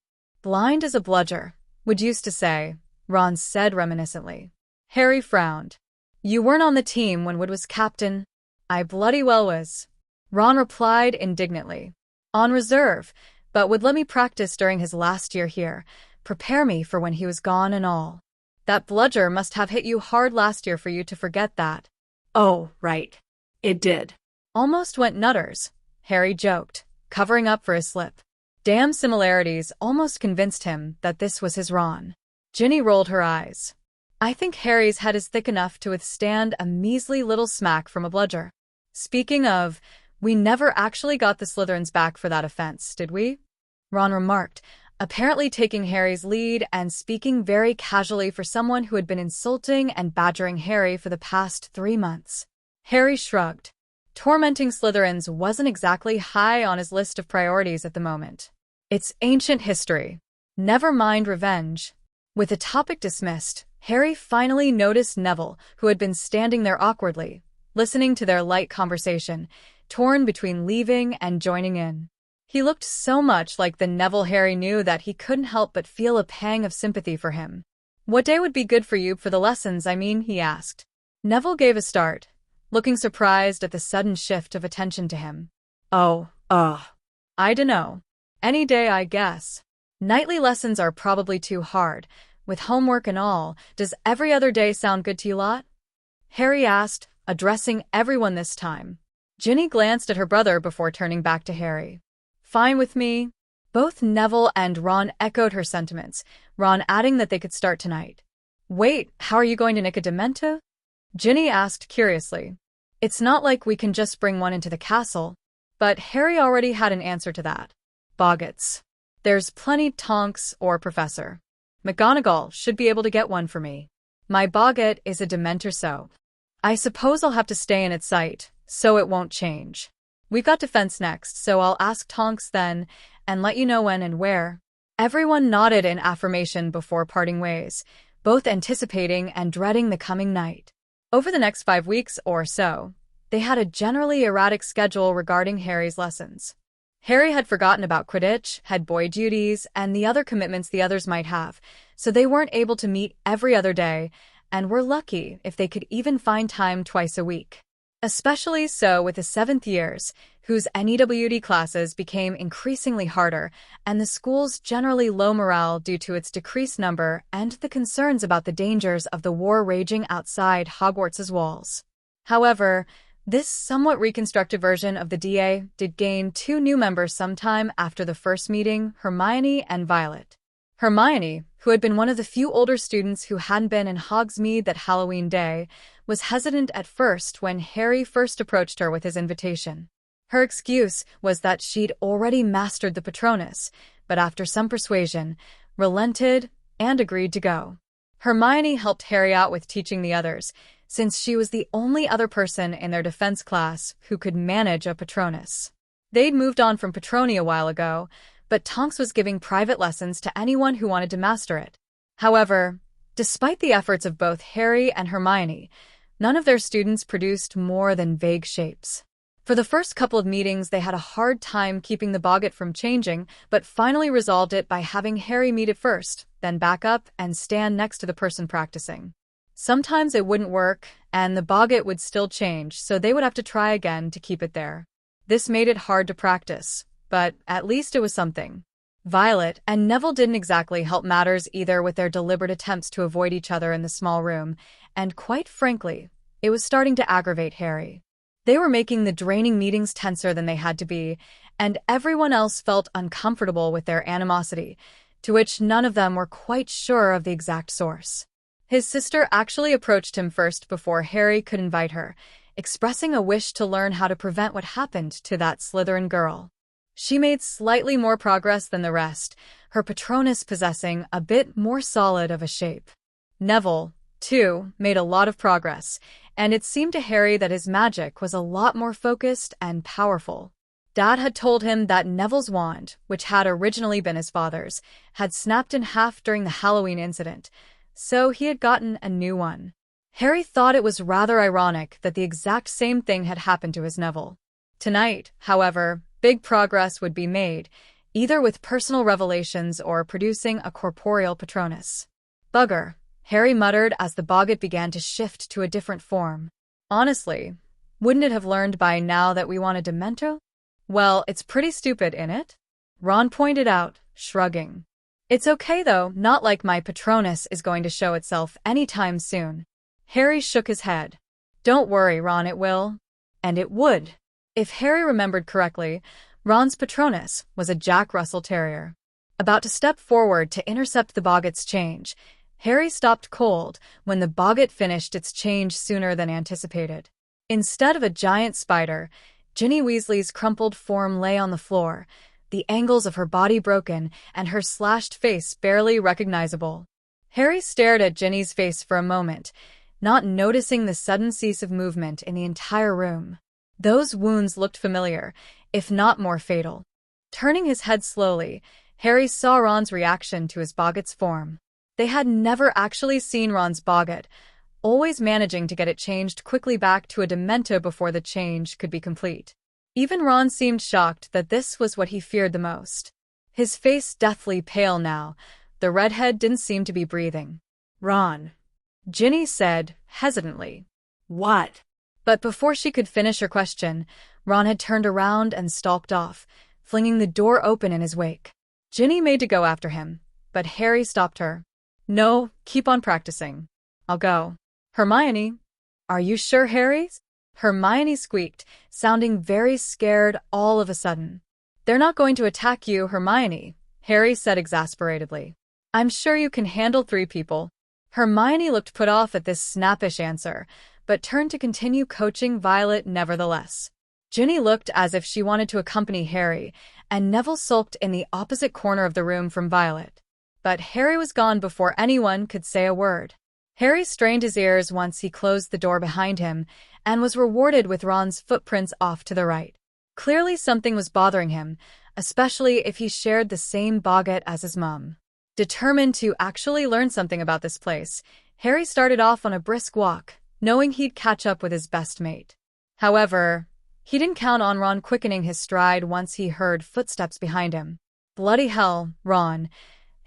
[SPEAKER 1] Blind as a bludger, would used to say, Ron said reminiscently. Harry frowned. You weren't on the team when Wood was captain. I bloody well was. Ron replied indignantly. On reserve, but would let me practice during his last year here, prepare me for when he was gone and all. That bludger must have hit you hard last year for you to forget that.
[SPEAKER 2] Oh, right. It did.
[SPEAKER 1] Almost went nutters, Harry joked, covering up for his slip. Damn similarities almost convinced him that this was his Ron. Ginny rolled her eyes. I think Harry's head is thick enough to withstand a measly little smack from a bludger. Speaking of, we never actually got the Slytherins back for that offense, did we? Ron remarked, apparently taking Harry's lead and speaking very casually for someone who had been insulting and badgering Harry for the past 3 months. Harry shrugged. Tormenting Slytherins wasn't exactly high on his list of priorities at the moment. It's ancient history. Never mind revenge. With the topic dismissed, Harry finally noticed Neville, who had been standing there awkwardly, listening to their light conversation, torn between leaving and joining in. He looked so much like the Neville Harry knew that he couldn't help but feel a pang of sympathy for him. What day would be good for you for the lessons, I mean, he asked. Neville gave a start, looking surprised at the sudden shift of attention to him. I dunno. Any day, I guess. Nightly lessons are probably too hard. With homework and all, does every other day sound good to you lot? Harry asked, addressing everyone this time. Ginny glanced at her brother before turning back to Harry. Fine with me. Both Neville and Ron echoed her sentiments, Ron adding that they could start tonight. Wait, how are you going to nick a Demento? Ginny asked curiously. It's not like we can just bring one into the castle. But Harry already had an answer to that. Boggets. There's plenty Tonks or Professor. McGonagall should be able to get one for me. My Boggett is a Dementor, so I suppose I'll have to stay in its sight, so it won't change. We've got defense next, so I'll ask Tonks then, and let you know when and where. Everyone nodded in affirmation before parting ways, both anticipating and dreading the coming night. Over the next 5 weeks or so, they had a generally erratic schedule regarding Harry's lessons. Harry had forgotten about Quidditch, had boy duties, and the other commitments the others might have, so they weren't able to meet every other day, and were lucky if they could even find time twice a week. Especially so with the 7th years, whose NEWD classes became increasingly harder, and the school's generally low morale due to its decreased number and the concerns about the dangers of the war raging outside Hogwarts's walls. However, this somewhat reconstructed version of the DA did gain 2 new members sometime after the first meeting, Hermione and Violet. Hermione, who had been one of the few older students who hadn't been in Hogsmeade that Halloween day, was hesitant at first when Harry first approached her with his invitation. Her excuse was that she'd already mastered the Patronus, but after some persuasion, relented and agreed to go. Hermione helped Harry out with teaching the others, since she was the only other person in their defense class who could manage a Patronus. They'd moved on from Patroni a while ago, but Tonks was giving private lessons to anyone who wanted to master it. However, despite the efforts of both Harry and Hermione, none of their students produced more than vague shapes. For the first couple of meetings, they had a hard time keeping the Boggett from changing, but finally resolved it by having Harry meet it first, then back up and stand next to the person practicing. Sometimes it wouldn't work, and the Boggett would still change, so they would have to try again to keep it there. This made it hard to practice, but at least it was something. Violet and Neville didn't exactly help matters either with their deliberate attempts to avoid each other in the small room, and quite frankly, it was starting to aggravate Harry. They were making the draining meetings tenser than they had to be, and everyone else felt uncomfortable with their animosity, to which none of them were quite sure of the exact source. His sister actually approached him first before Harry could invite her, expressing a wish to learn how to prevent what happened to that Slytherin girl. She made slightly more progress than the rest, her Patronus possessing a bit more solid of a shape. Neville, too, made a lot of progress, and it seemed to Harry that his magic was a lot more focused and powerful. Dad had told him that Neville's wand, which had originally been his father's, had snapped in half during the Halloween incident, so he had gotten a new one. Harry thought it was rather ironic that the exact same thing had happened to his Neville. Tonight, however, big progress would be made, either with personal revelations or producing a corporeal Patronus. Bugger, Harry muttered as the boggart began to shift to a different form. Honestly, wouldn't it have learned by now that we want a Demento? Well, it's pretty stupid, innit? Ron pointed out, shrugging. It's okay though, not like my Patronus is going to show itself anytime soon. Harry shook his head. Don't worry, Ron, it will. And it would. If Harry remembered correctly, Ron's Patronus was a Jack Russell Terrier. About to step forward to intercept the boggart's change, Harry stopped cold when the boggart finished its change sooner than anticipated. Instead of a giant spider, Ginny Weasley's crumpled form lay on the floor, the angles of her body broken and her slashed face barely recognizable. Harry stared at Ginny's face for a moment, not noticing the sudden cease of movement in the entire room. Those wounds looked familiar, if not more fatal. Turning his head slowly, Harry saw Ron's reaction to his boggart's form. They had never actually seen Ron's boggart, always managing to get it changed quickly back to a Demento before the change could be complete. Even Ron seemed shocked that this was what he feared the most. His face deathly pale now, the redhead didn't seem to be breathing.
[SPEAKER 2] Ron,
[SPEAKER 1] Ginny said, hesitantly.
[SPEAKER 2] What?
[SPEAKER 1] But before she could finish her question, Ron had turned around and stalked off, flinging the door open in his wake. Ginny made to go after him, but Harry stopped her. No, keep on practicing. I'll go. Hermione. Are you sure, Harry? Hermione squeaked, sounding very scared all of a sudden. They're not going to attack you, Hermione, Harry said exasperatedly. I'm sure you can handle 3 people. Hermione looked put off at this snappish answer, but turned to continue coaching Violet nevertheless. Ginny looked as if she wanted to accompany Harry, and Neville sulked in the opposite corner of the room from Violet. But Harry was gone before anyone could say a word. Harry strained his ears once he closed the door behind him, and was rewarded with Ron's footprints off to the right. Clearly something was bothering him, especially if he shared the same boggart as his mum. Determined to actually learn something about this place, Harry started off on a brisk walk, knowing he'd catch up with his best mate. However, he didn't count on Ron quickening his stride once he heard footsteps behind him. Bloody hell, Ron!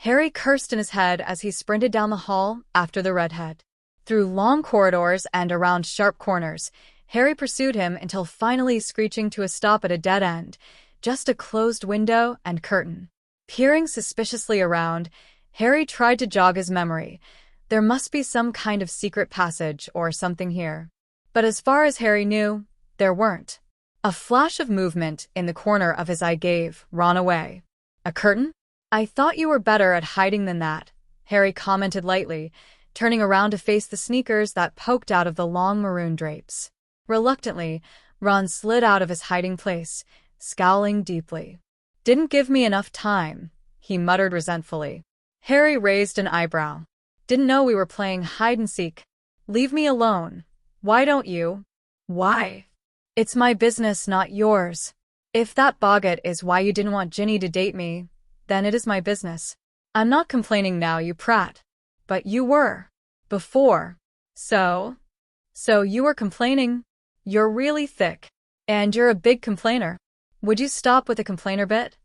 [SPEAKER 1] Harry cursed in his head as he sprinted down the hall after the redhead. Through long corridors and around sharp corners, Harry pursued him until finally screeching to a stop at a dead end, just a closed window and curtain. Peering suspiciously around, Harry tried to jog his memory. There must be some kind of secret passage or something here. But as far as Harry knew, there weren't. A flash of movement in the corner of his eye gave Ron away. A curtain? I thought you were better at hiding than that, Harry commented lightly, turning around to face the sneakers that poked out of the long maroon drapes. Reluctantly, Ron slid out of his hiding place, scowling deeply. Didn't give me enough time, he muttered resentfully. Harry raised an eyebrow. Didn't know we were playing hide-and-seek. Leave me alone. Why don't you?
[SPEAKER 2] Why?
[SPEAKER 1] It's my business, not yours. If that boggart is why you didn't want Ginny to date me, then it is my business. I'm not complaining now, you prat. But you were. Before. So you were complaining? You're really thick. And you're a big complainer. Would you stop with the complainer bit?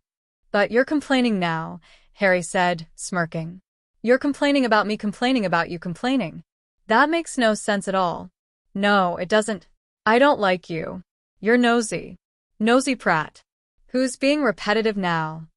[SPEAKER 1] But you're complaining now, Harry said, smirking. You're complaining about me complaining about you complaining. That makes no sense at all. No, it doesn't. I don't like you. You're nosy. Nosy prat. Who's being repetitive now?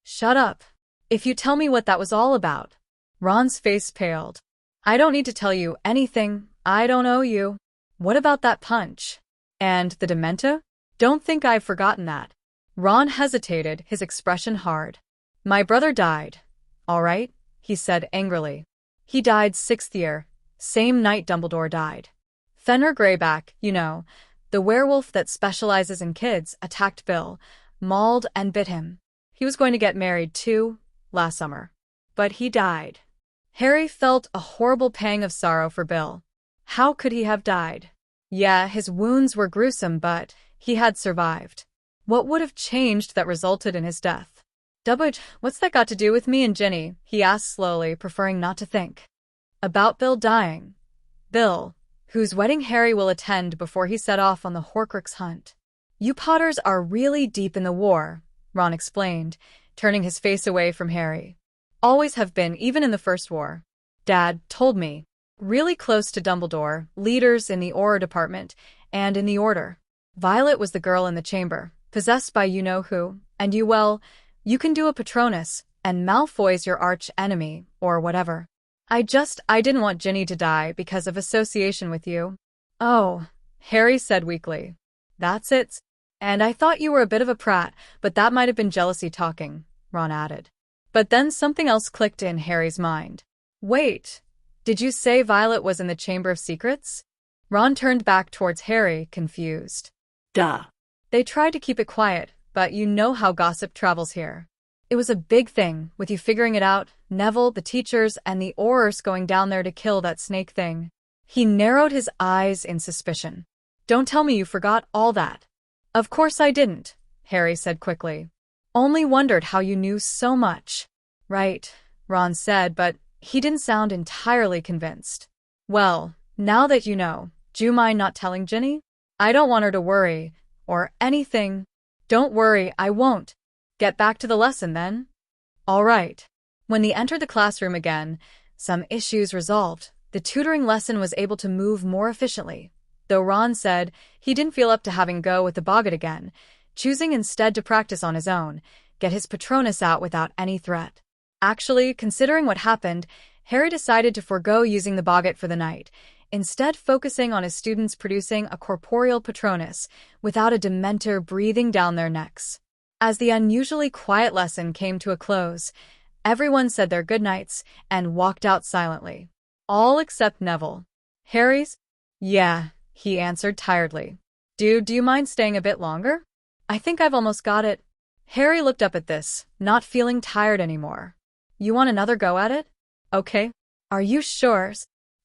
[SPEAKER 1] Shut up. If you tell me what that was all about. Ron's face paled. I don't need to tell you anything. I don't owe you. What about that punch? And the Dementor? Don't think I've forgotten that. Ron hesitated, his expression hard. My brother died. All right, he said angrily. He died 6th year, same night Dumbledore died. Fenrir Greyback, you know, the werewolf that specializes in kids, attacked Bill, mauled and bit him. He was going to get married too, last summer. But he died. Harry felt a horrible pang of sorrow for Bill. How could he have died? Yeah, his wounds were gruesome, but he had survived. What would have changed that resulted in his death? What's that got to do with me and Ginny? He asked slowly, preferring not to think. About Bill dying. Bill, whose wedding Harry will attend before he set off on the Horcrux hunt. You Potters are really deep in the war, Ron explained, turning his face away from Harry. Always have been, even in the First War. Dad told me. Really close to Dumbledore, leaders in the Auror department, and in the Order. Violet was the girl in the chamber, possessed by you-know-who, and you can do a Patronus, and Malfoy's your arch-enemy, or whatever. I didn't want Ginny to die because of association with you. Oh, Harry said weakly. That's it. And I thought you were a bit of a prat, but that might have been jealousy talking, Ron added. But then something else clicked in Harry's mind. Wait, did you say Violet was in the Chamber of Secrets? Ron turned back towards Harry, confused.
[SPEAKER 2] Duh.
[SPEAKER 1] They tried to keep it quiet, but you know how gossip travels here. It was a big thing, with you figuring it out, Neville, the teachers, and the Aurors going down there to kill that snake thing. He narrowed his eyes in suspicion. Don't tell me you forgot all that. Of course I didn't, Harry said quickly. Only wondered how you knew so much. Right, Ron said, but he didn't sound entirely convinced. Well, now that you know, do you mind not telling Ginny? I don't want her to worry, or anything. Don't worry, I won't. Get back to the lesson then. All right. When they entered the classroom again, some issues resolved, the tutoring lesson was able to move more efficiently, though Ron said he didn't feel up to having go with the boggart again, choosing instead to practice on his own, get his Patronus out without any threat. Actually, considering what happened, Harry decided to forego using the boggart for the night, instead focusing on his students producing a corporeal Patronus without a Dementor breathing down their necks. As the unusually quiet lesson came to a close, everyone said their goodnights and walked out silently. All except Neville. Harry's? Yeah, he answered tiredly. Do you mind staying a bit longer? I think I've almost got it. Harry looked up at this, not feeling tired anymore. You want another go at it? Okay. Are you sure?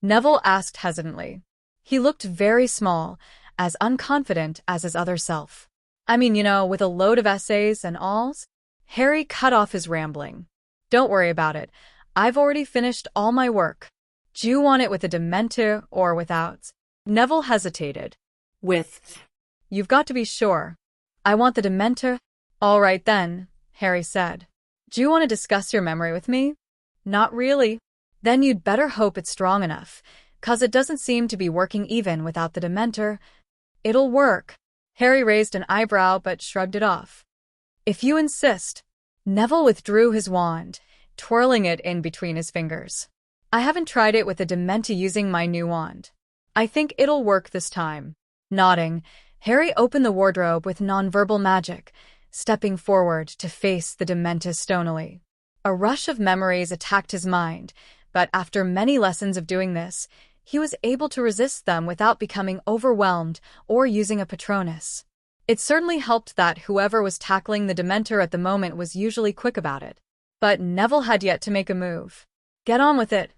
[SPEAKER 1] Neville asked hesitantly. He looked very small, as unconfident as his other self. I mean, with a load of essays and alls? Harry cut off his rambling. Don't worry about it. I've already finished all my work. Do you want it with a Dementor or without? Neville hesitated.
[SPEAKER 2] With.
[SPEAKER 1] You've got to be sure. I want the Dementor. All right then, Harry said. Do you want to discuss your memory with me? Not really. Then you'd better hope it's strong enough, 'cause it doesn't seem to be working even without the Dementor. It'll work. Harry raised an eyebrow but shrugged it off. If you insist. Neville withdrew his wand, twirling it in between his fingers. I haven't tried it with a Dementor using my new wand. I think it'll work this time. Nodding, Harry opened the wardrobe with nonverbal magic, stepping forward to face the Dementor stonily. A rush of memories attacked his mind, but after many lessons of doing this, he was able to resist them without becoming overwhelmed or using a Patronus. It certainly helped that whoever was tackling the Dementor at the moment was usually quick about it. But Neville had yet to make a move. Get on with it,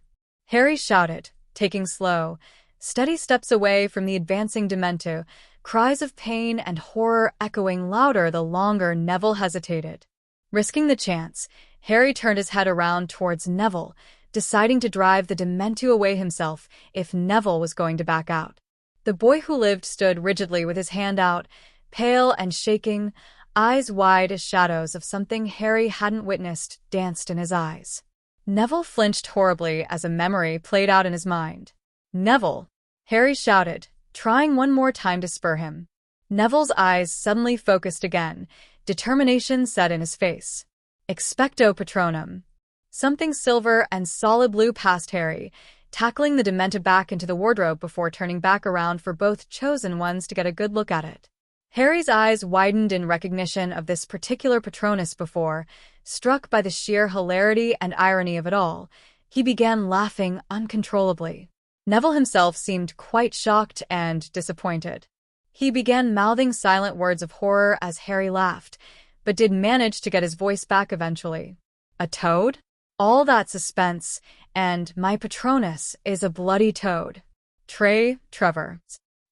[SPEAKER 1] Harry shouted, taking slow, steady steps away from the advancing Dementor, cries of pain and horror echoing louder the longer Neville hesitated. Risking the chance, Harry turned his head around towards Neville, deciding to drive the Dementor away himself if Neville was going to back out. The boy who lived stood rigidly with his hand out, pale and shaking, eyes wide as shadows of something Harry hadn't witnessed danced in his eyes. Neville flinched horribly as a memory played out in his mind. Neville! Harry shouted, trying one more time to spur him. Neville's eyes suddenly focused again, determination set in his face. Expecto Patronum. Something silver and solid blue passed Harry, tackling the Demented back into the wardrobe before turning back around for both chosen ones to get a good look at it. Harry's eyes widened in recognition of this particular Patronus before, struck by the sheer hilarity and irony of it all. He began laughing uncontrollably. Neville himself seemed quite shocked and disappointed. He began mouthing silent words of horror as Harry laughed, but did manage to get his voice back eventually. A toad? All that suspense, and my Patronus is a bloody toad. Trevor.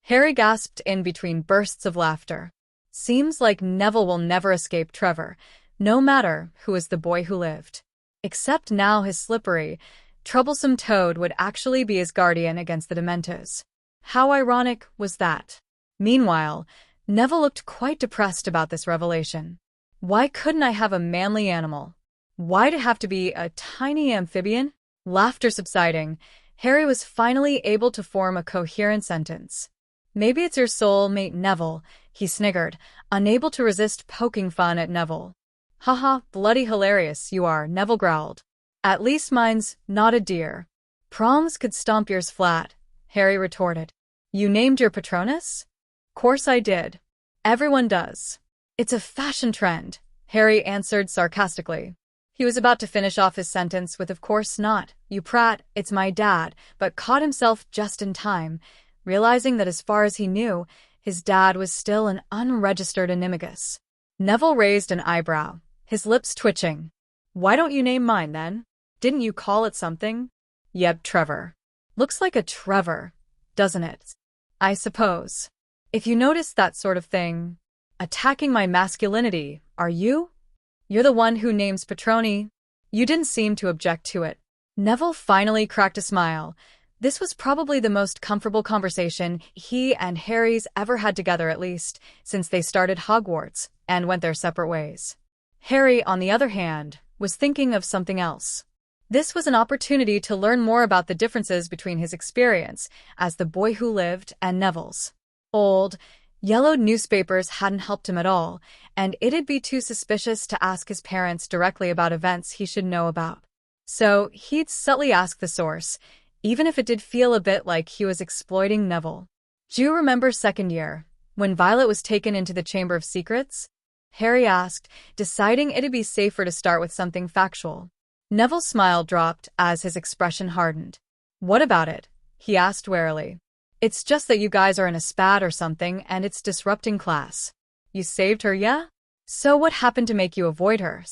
[SPEAKER 1] Harry gasped in between bursts of laughter. Seems like Neville will never escape Trevor, no matter who is the boy who lived. Except now his slippery, troublesome toad would actually be his guardian against the Dementors. How ironic was that? Meanwhile, Neville looked quite depressed about this revelation. Why couldn't I have a manly animal? Why'd it have to be a tiny amphibian? Laughter subsiding, Harry was finally able to form a coherent sentence. Maybe it's your soulmate, Neville, he sniggered, unable to resist poking fun at Neville. Haha, bloody hilarious you are, Neville growled. At least mine's not a deer. Prongs could stomp yours flat, Harry retorted. You named your Patronus? Course I did. Everyone does. It's a fashion trend, Harry answered sarcastically. He was about to finish off his sentence with of course not, you prat, it's my dad, but caught himself just in time, realizing that as far as he knew, his dad was still an unregistered animagus. Neville raised an eyebrow, his lips twitching. Why don't you name mine, then? Didn't you call it something? Yep, Trevor. Looks like a Trevor, doesn't it? I suppose. If you notice that sort of thing, attacking my masculinity, are you? You're the one who names Patroni. You didn't seem to object to it. Neville finally cracked a smile. This was probably the most comfortable conversation he and Harry's ever had together, at least, since they started Hogwarts and went their separate ways. Harry, on the other hand, was thinking of something else. This was an opportunity to learn more about the differences between his experience as the boy who lived and Neville's. Old, yellowed newspapers hadn't helped him at all, and it'd be too suspicious to ask his parents directly about events he should know about. So he'd subtly ask the source, even if it did feel a bit like he was exploiting Neville. Do you remember second year, when Violet was taken into the Chamber of Secrets? Harry asked, deciding it'd be safer to start with something factual. Neville's smile dropped as his expression hardened. What about it? He asked warily. It's just that you guys are in a spat or something and it's disrupting class. You saved her, yeah? So what happened to make you avoid her?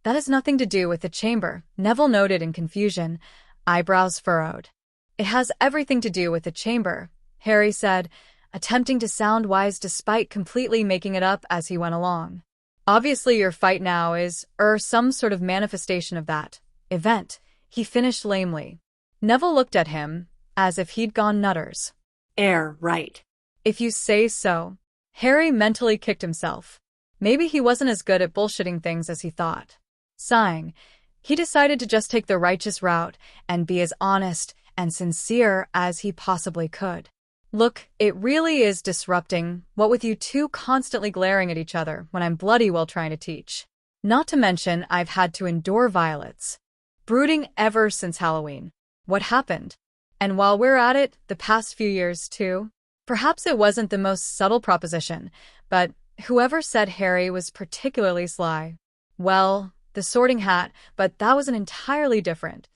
[SPEAKER 1] That has nothing to do with the chamber, Neville noted in confusion, eyebrows furrowed. It has everything to do with the chamber, Harry said, attempting to sound wise despite completely making it up as he went along. Obviously your fight now is, some sort of manifestation of that event, he finished lamely. Neville looked at him, as if he'd gone nutters.
[SPEAKER 2] Right.
[SPEAKER 1] If you say so. Harry mentally kicked himself. Maybe he wasn't as good at bullshitting things as he thought. Sighing, he decided to just take the righteous route and be as honest and sincere as he possibly could. Look, it really is disrupting, what with you two constantly glaring at each other when I'm bloody while trying to teach. Not to mention I've had to endure Violet's brooding ever since Halloween. What happened? And while we're at it, the past few years too? Perhaps it wasn't the most subtle proposition, but whoever said Harry was particularly sly. Well, the Sorting Hat, but that was an entirely different.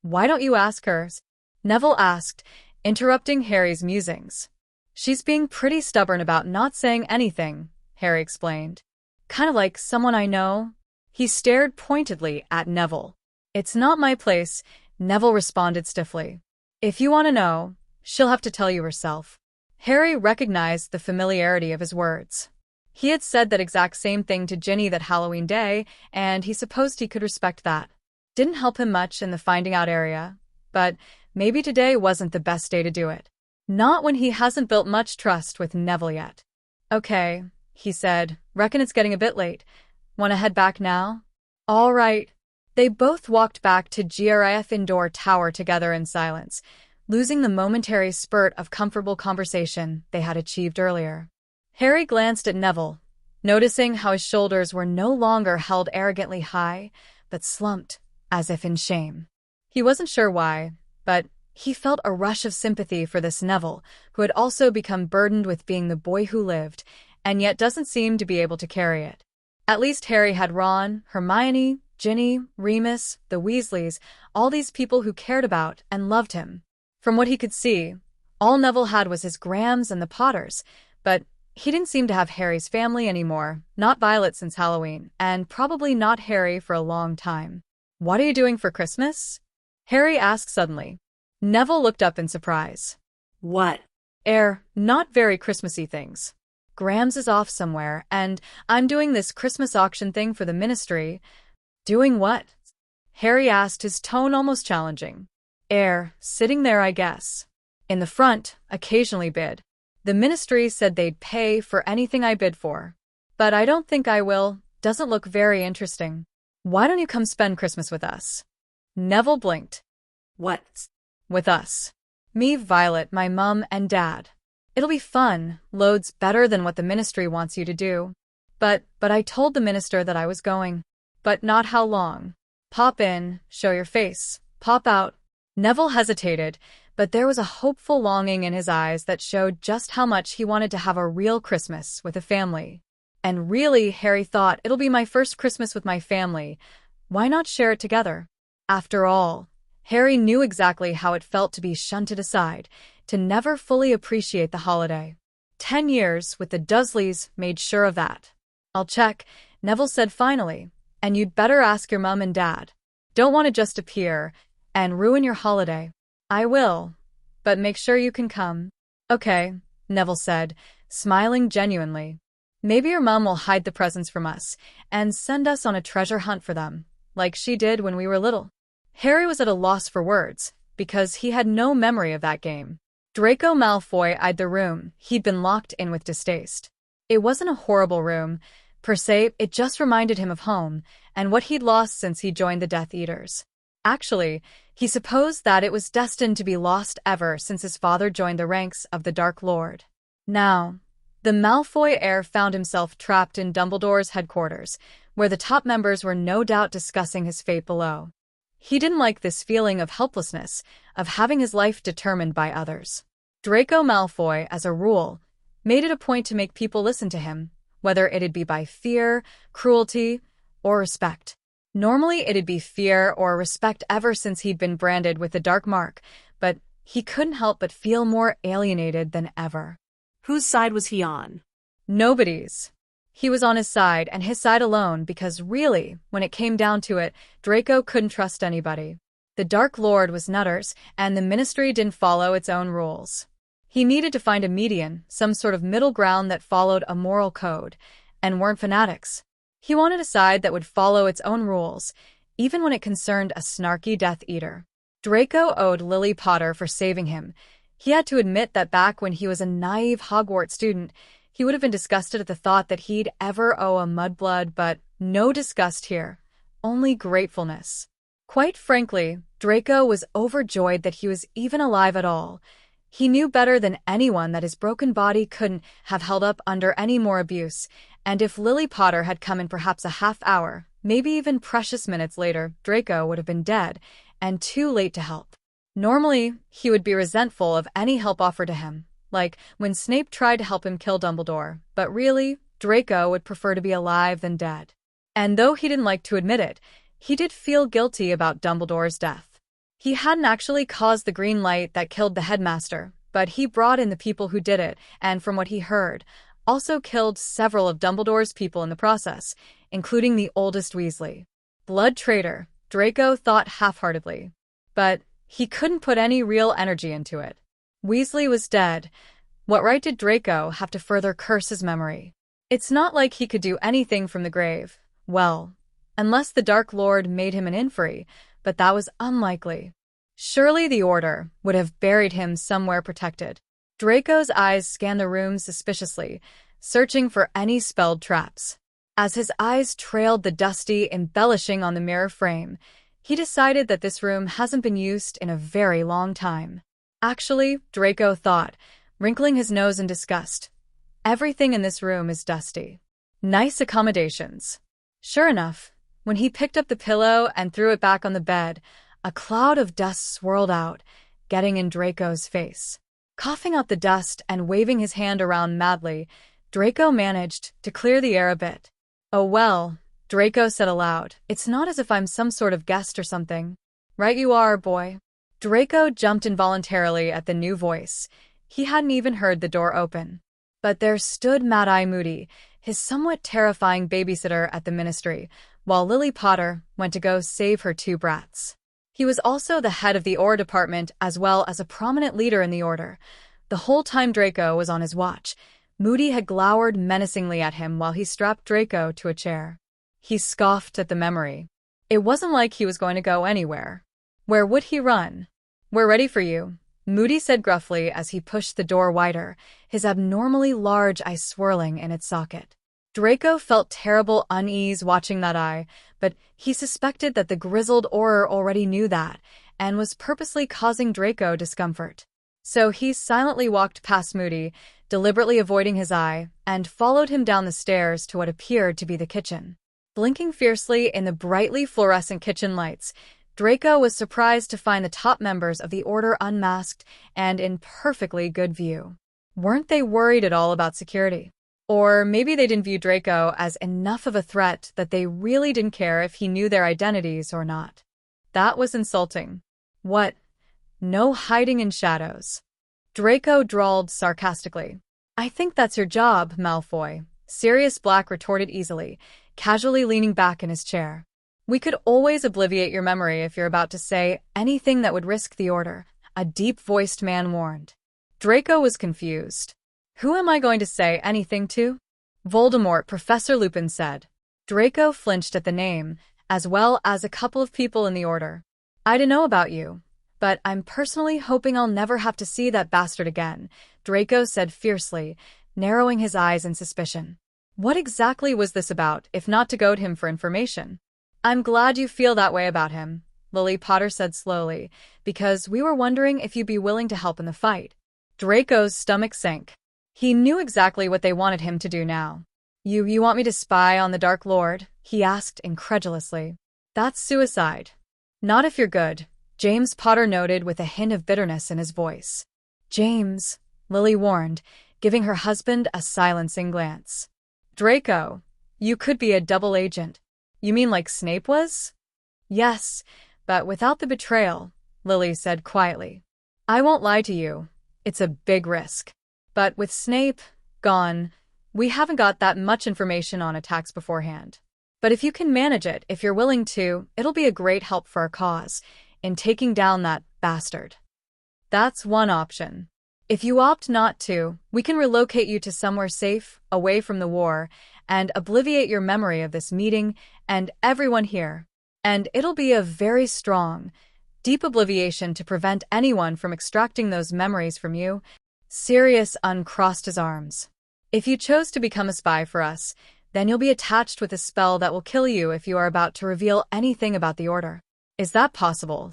[SPEAKER 1] Why don't you ask her? Neville asked, interrupting Harry's musings. She's being pretty stubborn about not saying anything, Harry explained. Kind of like someone I know. He stared pointedly at Neville. It's not my place, Neville responded stiffly. If you want to know, she'll have to tell you herself. Harry recognized the familiarity of his words. He had said that exact same thing to Ginny that Halloween day, and he supposed he could respect that. Didn't help him much in the finding out area, but maybe today wasn't the best day to do it. Not when he hasn't built much trust with Neville yet. Okay, he said, reckon it's getting a bit late. Wanna head back now? All right. They both walked back to GRIF Indoor Tower together in silence, losing the momentary spurt of comfortable conversation they had achieved earlier. Harry glanced at Neville, noticing how his shoulders were no longer held arrogantly high, but slumped, as if in shame. He wasn't sure why, but He felt a rush of sympathy for this Neville, who had also become burdened with being the boy who lived, and yet doesn't seem to be able to carry it. At least Harry had Ron, Hermione, Ginny, Remus, the Weasleys, all these people who cared about and loved him. From what he could see, all Neville had was his Grams and the Potters, but he didn't seem to have Harry's family anymore, not Violet since Halloween, and probably not Harry for a long time. "What are you doing for Christmas?" Harry asked suddenly. Neville looked up in surprise.
[SPEAKER 2] What?
[SPEAKER 1] Not very Christmassy things. Grams is off somewhere, and I'm doing this Christmas auction thing for the Ministry." "Doing what?" Harry asked, his tone almost challenging. Sitting there, I guess. In the front, occasionally bid. The Ministry said they'd pay for anything I bid for. But I don't think I will. Doesn't look very interesting. Why don't you come spend Christmas with us?" Neville blinked.
[SPEAKER 2] What?
[SPEAKER 1] "With us. Me, Violet, my mum, and Dad. It'll be fun, loads better than what the Ministry wants you to do. But I told the minister that I was going. But not how long. Pop in, show your face, pop out." Neville hesitated, but there was a hopeful longing in his eyes that showed just how much he wanted to have a real Christmas with a family. And really, Harry thought, it'll be my first Christmas with my family. Why not share it together? After all, Harry knew exactly how it felt to be shunted aside, to never fully appreciate the holiday. 10 years with the Dursleys made sure of that. "I'll check," Neville said finally, "and you'd better ask your mum and dad. Don't want to just appear and ruin your holiday." "I will, but make sure you can come." "Okay," Neville said, smiling genuinely. "Maybe your mum will hide the presents from us and send us on a treasure hunt for them, like she did when we were little." Harry was at a loss for words, because he had no memory of that game. Draco Malfoy eyed the room he'd been locked in with distaste. It wasn't a horrible room, per se, it just reminded him of home, and what he'd lost since he joined the Death Eaters. Actually, he supposed that it was destined to be lost ever since his father joined the ranks of the Dark Lord. Now, the Malfoy heir found himself trapped in Dumbledore's headquarters, where the top members were no doubt discussing his fate below. He didn't like this feeling of helplessness, of having his life determined by others. Draco Malfoy, as a rule, made it a point to make people listen to him, whether it'd be by fear, cruelty, or respect. Normally it'd be fear or respect ever since he'd been branded with the dark mark, but he couldn't help but feel more alienated than ever.
[SPEAKER 2] Whose side was he on?
[SPEAKER 1] Nobody's. He was on his side, and his side alone, because really, when it came down to it, Draco couldn't trust anybody. The Dark Lord was nutters, and the Ministry didn't follow its own rules. He needed to find a median, some sort of middle ground that followed a moral code, and weren't fanatics. He wanted a side that would follow its own rules, even when it concerned a snarky Death Eater. Draco owed Lily Potter for saving him. He had to admit that back when he was a naive Hogwarts student, he would have been disgusted at the thought that he'd ever owe a mudblood, but no disgust here, only gratefulness. Quite frankly, Draco was overjoyed that he was even alive at all. He knew better than anyone that his broken body couldn't have held up under any more abuse, and if Lily Potter had come in perhaps a half hour, maybe even precious minutes later, Draco would have been dead, and too late to help. Normally, he would be resentful of any help offered to him, like when Snape tried to help him kill Dumbledore, but really, Draco would prefer to be alive than dead. And though he didn't like to admit it, he did feel guilty about Dumbledore's death. He hadn't actually caused the green light that killed the headmaster, but he brought in the people who did it, and from what he heard, also killed several of Dumbledore's people in the process, including the oldest Weasley. Blood traitor, Draco thought half-heartedly. But he couldn't put any real energy into it. Weasley was dead. What right did Draco have to further curse his memory? It's not like he could do anything from the grave. Well, unless the Dark Lord made him an inferi, but that was unlikely. Surely the Order would have buried him somewhere protected. Draco's eyes scanned the room suspiciously, searching for any spelled traps. As his eyes trailed the dusty embellishing on the mirror frame, he decided that this room hasn't been used in a very long time. Actually, Draco thought, wrinkling his nose in disgust, everything in this room is dusty. Nice accommodations. Sure enough, when he picked up the pillow and threw it back on the bed, a cloud of dust swirled out, getting in Draco's face. Coughing out the dust and waving his hand around madly, Draco managed to clear the air a bit. "Oh well," Draco said aloud, "it's not as if I'm some sort of guest or something." "Right you are, boy." Draco jumped involuntarily at the new voice. He hadn't even heard the door open. But there stood Mad-Eye Moody, his somewhat terrifying babysitter at the ministry, while Lily Potter went to go save her two brats. He was also the head of the Ore Department as well as a prominent leader in the Order. The whole time Draco was on his watch, Moody had glowered menacingly at him while he strapped Draco to a chair. He scoffed at the memory. It wasn't like he was going to go anywhere. Where would he run? "We're ready for you," Moody said gruffly as he pushed the door wider, his abnormally large eye swirling in its socket. Draco felt terrible unease watching that eye, but he suspected that the grizzled Auror already knew that, and was purposely causing Draco discomfort. So he silently walked past Moody, deliberately avoiding his eye, and followed him down the stairs to what appeared to be the kitchen. Blinking fiercely in the brightly fluorescent kitchen lights, Draco was surprised to find the top members of the Order unmasked and in perfectly good view. Weren't they worried at all about security? Or maybe they didn't view Draco as enough of a threat that they really didn't care if he knew their identities or not. That was insulting. "What? No hiding in shadows?" Draco drawled sarcastically. "I think that's your job, Malfoy," Sirius Black retorted easily, casually leaning back in his chair. "We could always obliviate your memory if you're about to say anything that would risk the Order," a deep-voiced man warned. Draco was confused. "Who am I going to say anything to?" "Voldemort," Professor Lupin said. Draco flinched at the name, as well as a couple of people in the Order. "I don't know about you, but I'm personally hoping I'll never have to see that bastard again," Draco said fiercely, narrowing his eyes in suspicion. What exactly was this about, if not to goad him for information? "I'm glad you feel that way about him," Lily Potter said slowly, "because we were wondering if you'd be willing to help in the fight." Draco's stomach sank. He knew exactly what they wanted him to do now. You want me to spy on the Dark Lord?" he asked incredulously. "That's suicide." "Not if you're good," James Potter noted with a hint of bitterness in his voice. "James," Lily warned, giving her husband a silencing glance. "Draco, you could be a double agent." "You mean like Snape was?" "Yes, but without the betrayal," Lily said quietly. "I won't lie to you. It's a big risk. But with Snape gone, we haven't got that much information on attacks beforehand. But if you can manage it, if you're willing to, it'll be a great help for our cause in taking down that bastard." "That's one option. If you opt not to, we can relocate you to somewhere safe, away from the war, and obliviate your memory of this meeting and everyone here. And it'll be a very strong, deep obliviation to prevent anyone from extracting those memories from you." Sirius uncrossed his arms. "If you chose to become a spy for us, then you'll be attached with a spell that will kill you if you are about to reveal anything about the Order." "Is that possible?"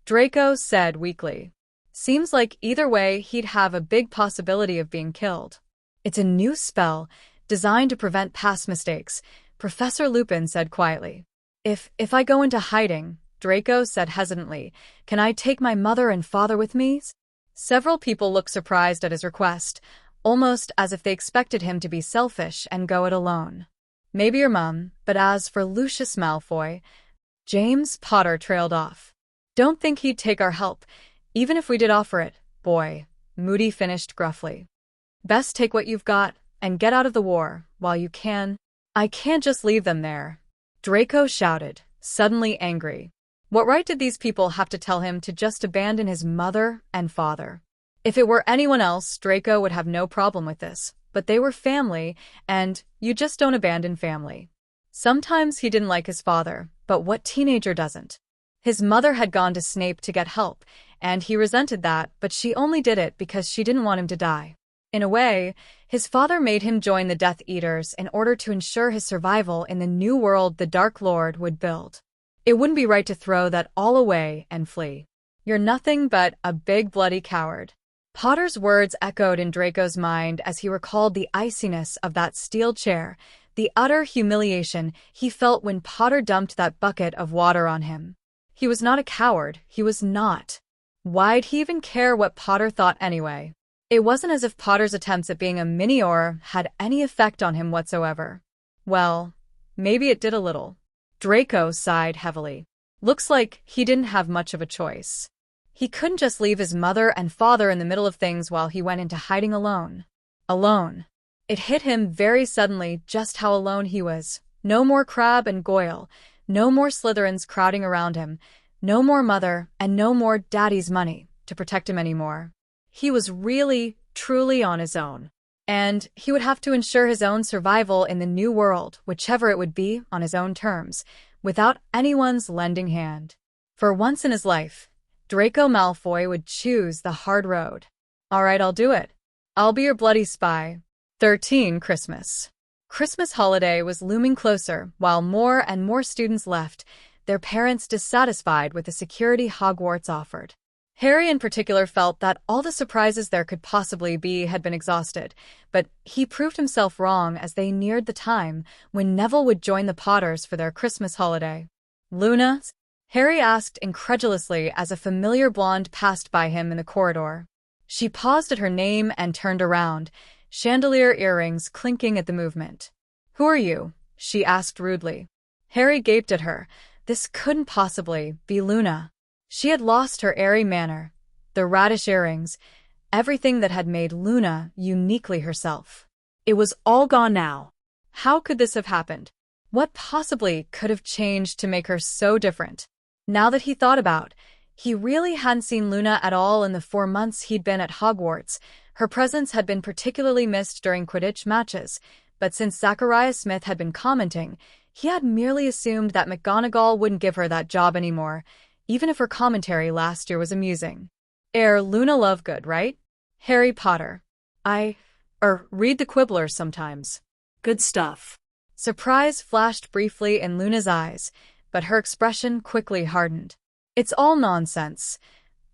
[SPEAKER 1] Draco said weakly. "Seems like either way he'd have a big possibility of being killed." "It's a new spell, designed to prevent past mistakes," Professor Lupin said quietly. If I go into hiding," Draco said hesitantly, "can I take my mother and father with me?" Several people looked surprised at his request, almost as if they expected him to be selfish and go it alone. "Maybe your mum, but as for Lucius Malfoy..." James Potter trailed off. "Don't think he'd take our help, even if we did offer it, boy," Moody finished gruffly. "Best take what you've got, and get out of the war, while you can." "I can't just leave them there," Draco shouted, suddenly angry. What right did these people have to tell him to just abandon his mother and father? If it were anyone else, Draco would have no problem with this, but they were family, and you just don't abandon family. Sometimes he didn't like his father, but what teenager doesn't? His mother had gone to Snape to get help, and he resented that, but she only did it because she didn't want him to die. In a way, his father made him join the Death Eaters in order to ensure his survival in the new world the Dark Lord would build. It wouldn't be right to throw that all away and flee. "You're nothing but a big bloody coward." Potter's words echoed in Draco's mind as he recalled the iciness of that steel chair, the utter humiliation he felt when Potter dumped that bucket of water on him. He was not a coward, he was not. Why'd he even care what Potter thought anyway? It wasn't as if Potter's attempts at being a mini-Auror had any effect on him whatsoever. Well, maybe it did a little. Draco sighed heavily. Looks like he didn't have much of a choice. He couldn't just leave his mother and father in the middle of things while he went into hiding alone. Alone. It hit him very suddenly just how alone he was. No more Crabbe and Goyle. No more Slytherins crowding around him. No more mother and no more daddy's money to protect him anymore. He was really, truly on his own. And he would have to ensure his own survival in the new world, whichever it would be, on his own terms, without anyone's lending hand. For once in his life, Draco Malfoy would choose the hard road. All right, I'll do it. I'll be your bloody spy. 13 Christmas. Christmas holiday was looming closer while more and more students left, their parents dissatisfied with the security Hogwarts offered. Harry in particular felt that all the surprises there could possibly be had been exhausted, but he proved himself wrong as they neared the time when Neville would join the Potters for their Christmas holiday. Luna? Harry asked incredulously as a familiar blonde passed by him in the corridor. She paused at her name and turned around, chandelier earrings clinking at the movement. "Who are you?" she asked rudely. Harry gaped at her. This couldn't possibly be Luna. She had lost her airy manner, the radish earrings, everything that had made Luna uniquely herself.
[SPEAKER 2] It was all gone now.
[SPEAKER 1] How could this have happened? What possibly could have changed to make her so different? Now that he thought about, he really hadn't seen Luna at all in the 4 months he'd been at Hogwarts. Her presence had been particularly missed during Quidditch matches, but since Zacharias Smith had been commenting, he had merely assumed that McGonagall wouldn't give her that job anymore, even if her commentary last year was amusing. Luna Lovegood, right? Harry Potter. Read the Quibblers sometimes.
[SPEAKER 2] Good stuff.
[SPEAKER 1] Surprise flashed briefly in Luna's eyes, but her expression quickly hardened. It's all nonsense.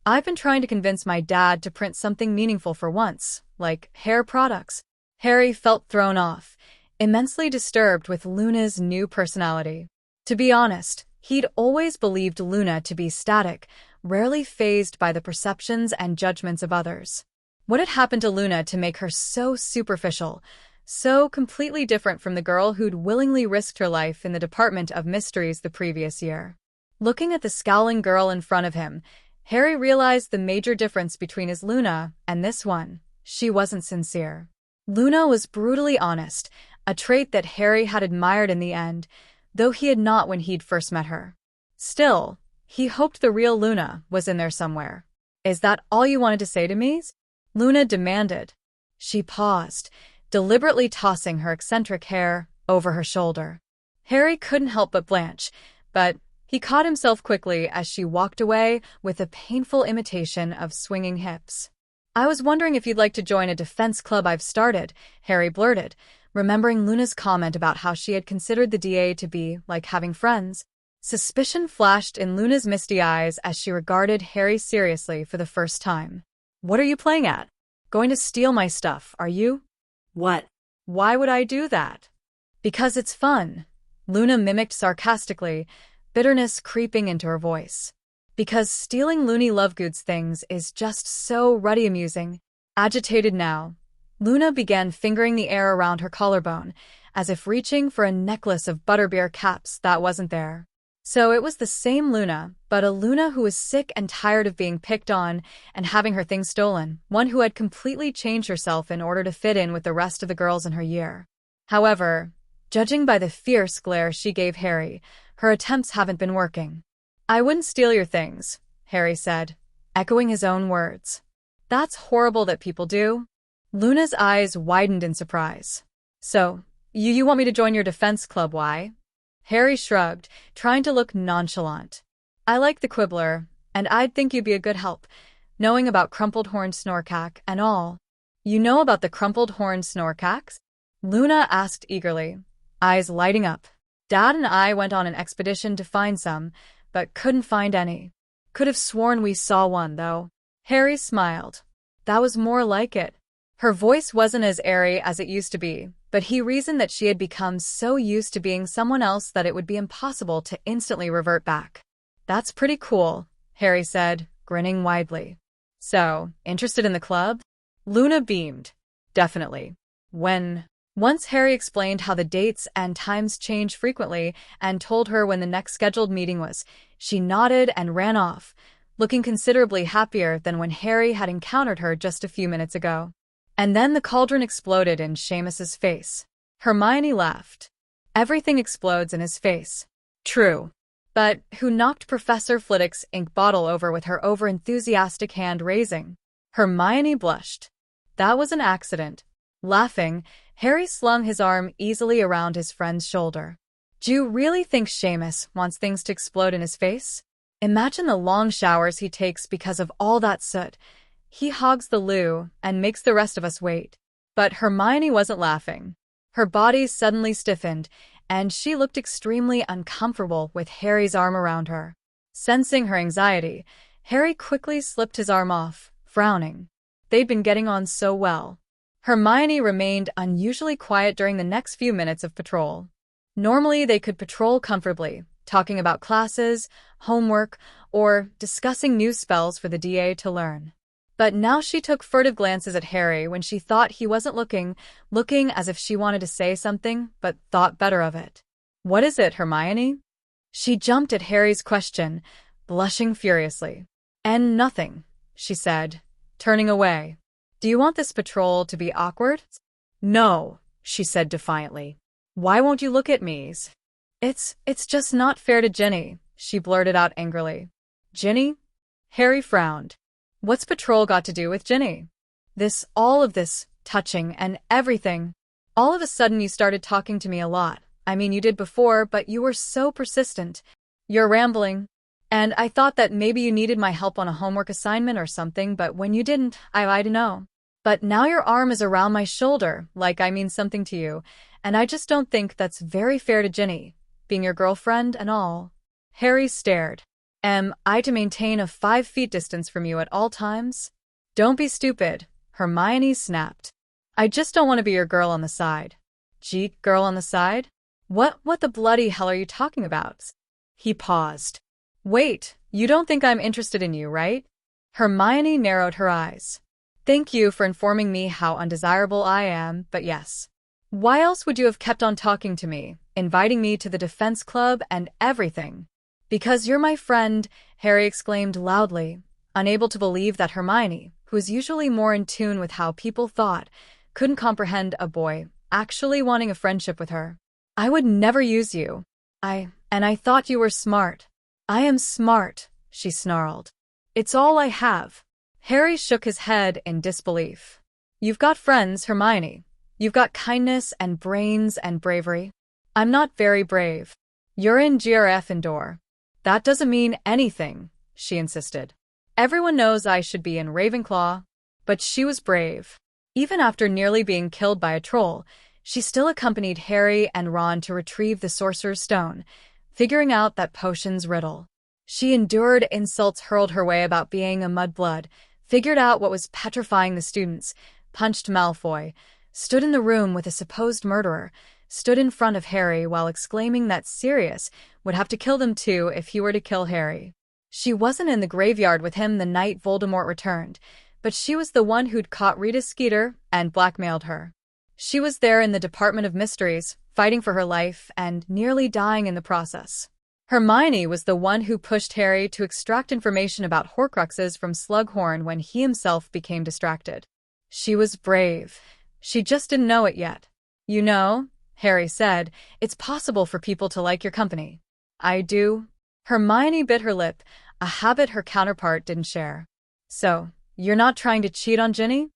[SPEAKER 1] I've been trying to convince my dad to print something meaningful for once, like hair products. Harry felt thrown off, immensely disturbed with Luna's new personality. To be honest, he'd always believed Luna to be static, rarely fazed by the perceptions and judgments of others. What had happened to Luna to make her so superficial, so completely different from the girl who'd willingly risked her life in the Department of Mysteries the previous year? Looking at the scowling girl in front of him, Harry realized the major difference between his Luna and this one. She wasn't sincere. Luna was brutally honest, a trait that Harry had admired in the end, though he had not when he'd first met her. Still, he hoped the real Luna was in there somewhere. "Is that all you wanted to say to me?" Luna demanded. She paused, deliberately tossing her eccentric hair over her shoulder. Harry couldn't help but blanch, but he caught himself quickly as she walked away with a painful imitation of swinging hips. "I was wondering if you'd like to join a defense club I've started," Harry blurted, remembering Luna's comment about how she had considered the DA to be like having friends. Suspicion flashed in Luna's misty eyes as she regarded Harry seriously for the first time. "What are you playing at? Going to steal my stuff, are you?"
[SPEAKER 2] What?
[SPEAKER 1] "Why would I do that?" "Because it's fun," Luna mimicked sarcastically, bitterness creeping into her voice. "Because stealing Loony Lovegood's things is just so ruddy amusing." Agitated now, Luna began fingering the air around her collarbone, as if reaching for a necklace of butterbeer caps that wasn't there. So it was the same Luna, but a Luna who was sick and tired of being picked on and having her things stolen, one who had completely changed herself in order to fit in with the rest of the girls in her year. However, judging by the fierce glare she gave Harry, her attempts haven't been working. "I wouldn't steal your things," Harry said, echoing his own words. "That's horrible that people do." Luna's eyes widened in surprise. "So, you want me to join your defense club, why?" Harry shrugged, trying to look nonchalant. "I like the Quibbler, and I'd think you'd be a good help, knowing about crumpled horned snorkack and all." "You know about the crumpled horned snorkacks?" Luna asked eagerly, eyes lighting up. "Dad and I went on an expedition to find some, but couldn't find any. Could have sworn we saw one, though." Harry smiled. That was more like it. Her voice wasn't as airy as it used to be, but he reasoned that she had become so used to being someone else that it would be impossible to instantly revert back. "That's pretty cool," Harry said, grinning widely. So, interested in the club? Luna beamed. Definitely. Once Harry explained how the dates and times change frequently and told her when the next scheduled meeting was, she nodded and ran off, looking considerably happier than when Harry had encountered her just a few minutes ago. And then the cauldron exploded in Seamus's face. Hermione laughed. Everything explodes in his face. True. But who knocked Professor Flitwick's ink bottle over with her overenthusiastic hand raising? Hermione blushed. That was an accident. Laughing, Harry slung his arm easily around his friend's shoulder. Do you really think Seamus wants things to explode in his face? Imagine the long showers he takes because of all that soot. He hogs the loo and makes the rest of us wait. But Hermione wasn't laughing. Her body suddenly stiffened, and she looked extremely uncomfortable with Harry's arm around her. Sensing her anxiety, Harry quickly slipped his arm off, frowning. They'd been getting on so well. Hermione remained unusually quiet during the next few minutes of patrol. Normally, they could patrol comfortably, talking about classes, homework, or discussing new spells for the DA to learn. But now she took furtive glances at Harry when she thought he wasn't looking as if she wanted to say something, but thought better of it. What is it, Hermione? She jumped at Harry's question, blushing furiously. And nothing, she said, turning away. Do you want this patrol to be awkward? No, she said defiantly. Why won't you look at me? It's just not fair to Ginny, she blurted out angrily. Ginny? Harry frowned. What's patrol got to do with Ginny? All of this, touching and everything. All of a sudden you started talking to me a lot. I mean, you did before, but you were so persistent. You're rambling. And I thought that maybe you needed my help on a homework assignment or something, but when you didn't, I don't know. But now your arm is around my shoulder, like I mean something to you, and I just don't think that's very fair to Ginny, being your girlfriend and all. Harry stared. Am I to maintain a 5 feet distance from you at all times? Don't be stupid, Hermione snapped. I just don't want to be your girl on the side. Gee, girl on the side? What the bloody hell are you talking about? He paused. Wait, you don't think I'm interested in you, right? Hermione narrowed her eyes. Thank you for informing me how undesirable I am, but yes. Why else would you have kept on talking to me, inviting me to the defense club and everything? Because you're my friend, Harry exclaimed loudly, unable to believe that Hermione, who was usually more in tune with how people thought, couldn't comprehend a boy actually wanting a friendship with her. I would never use you. I thought you were smart. I am smart, she snarled. It's all I have. Harry shook his head in disbelief. You've got friends, Hermione. You've got kindness and brains and bravery. I'm not very brave. You're in Gryffindor. That doesn't mean anything, she insisted. Everyone knows I should be in Ravenclaw. But she was brave. Even after nearly being killed by a troll, she still accompanied Harry and Ron to retrieve the Sorcerer's Stone, figuring out that potion's riddle. She endured insults hurled her way about being a mudblood, figured out what was petrifying the students, punched Malfoy, stood in the room with a supposed murderer, stood in front of Harry while exclaiming that Sirius would have to kill them too if he were to kill Harry. She wasn't in the graveyard with him the night Voldemort returned, but she was the one who'd caught Rita Skeeter and blackmailed her. She was there in the Department of Mysteries, fighting for her life and nearly dying in the process. Hermione was the one who pushed Harry to extract information about Horcruxes from Slughorn when he himself became distracted. She was brave. She just didn't know it yet. You know, Harry said, it's possible for people to like your company. I do. Hermione bit her lip, a habit her counterpart didn't share. So, you're not trying to cheat on Ginny?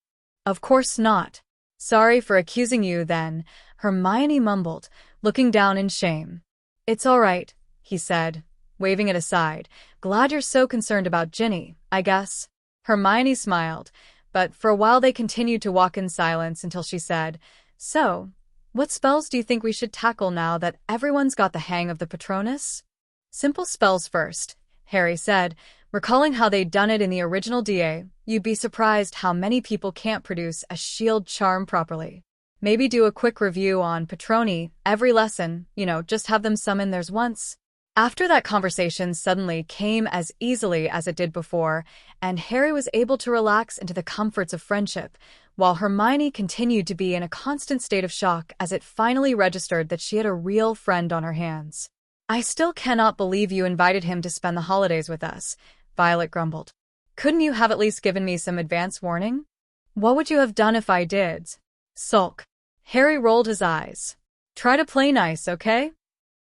[SPEAKER 1] Of course not. Sorry for accusing you then, Hermione mumbled, looking down in shame. It's all right, he said, waving it aside. Glad you're so concerned about Ginny, I guess. Hermione smiled, but for a while they continued to walk in silence until she said, So, what spells do you think we should tackle now that everyone's got the hang of the Patronus? Simple spells first, Harry said, recalling how they'd done it in the original DA. You'd be surprised how many people can't produce a shield charm properly. Maybe do a quick review on Patroni every lesson, just have them summon theirs once. After that conversation suddenly came as easily as it did before, and Harry was able to relax into the comforts of friendship, while Hermione continued to be in a constant state of shock as it finally registered that she had a real friend on her hands. "I still cannot believe you invited him to spend the holidays with us," Violet grumbled. "Couldn't you have at least given me some advance warning?" "What would you have done if I did?" Sulk. Harry rolled his eyes. "Try to play nice, okay?"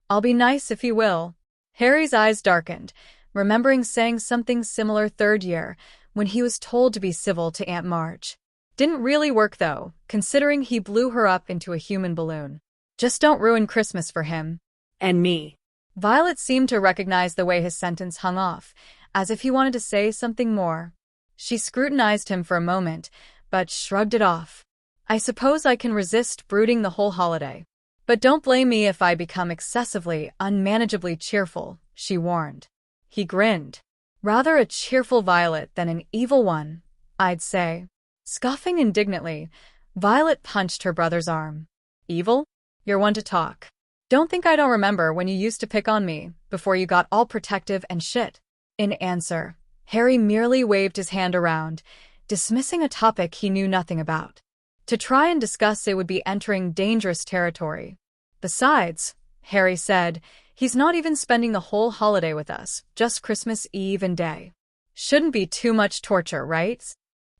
[SPEAKER 1] "I'll be nice if you will." Harry's eyes darkened, remembering saying something similar third year when he was told to be civil to Aunt Marge. Didn't really work though, considering he blew her up into a human balloon. "Just don't ruin Christmas for him."
[SPEAKER 2] And me.
[SPEAKER 1] Violet seemed to recognize the way his sentence hung off, as if he wanted to say something more. She scrutinized him for a moment, but shrugged it off. "I suppose I can resist brooding the whole holiday. But don't blame me if I become excessively, unmanageably cheerful," she warned. He grinned. "Rather a cheerful Violet than an evil one, I'd say." Scoffing indignantly, Violet punched her brother's arm. "Evil? You're one to talk. Don't think I don't remember when you used to pick on me, before you got all protective and shit." In answer, Harry merely waved his hand around, dismissing a topic he knew nothing about. To try and discuss it would be entering dangerous territory. "Besides," Harry said, "he's not even spending the whole holiday with us, just Christmas Eve and day. Shouldn't be too much torture, right?"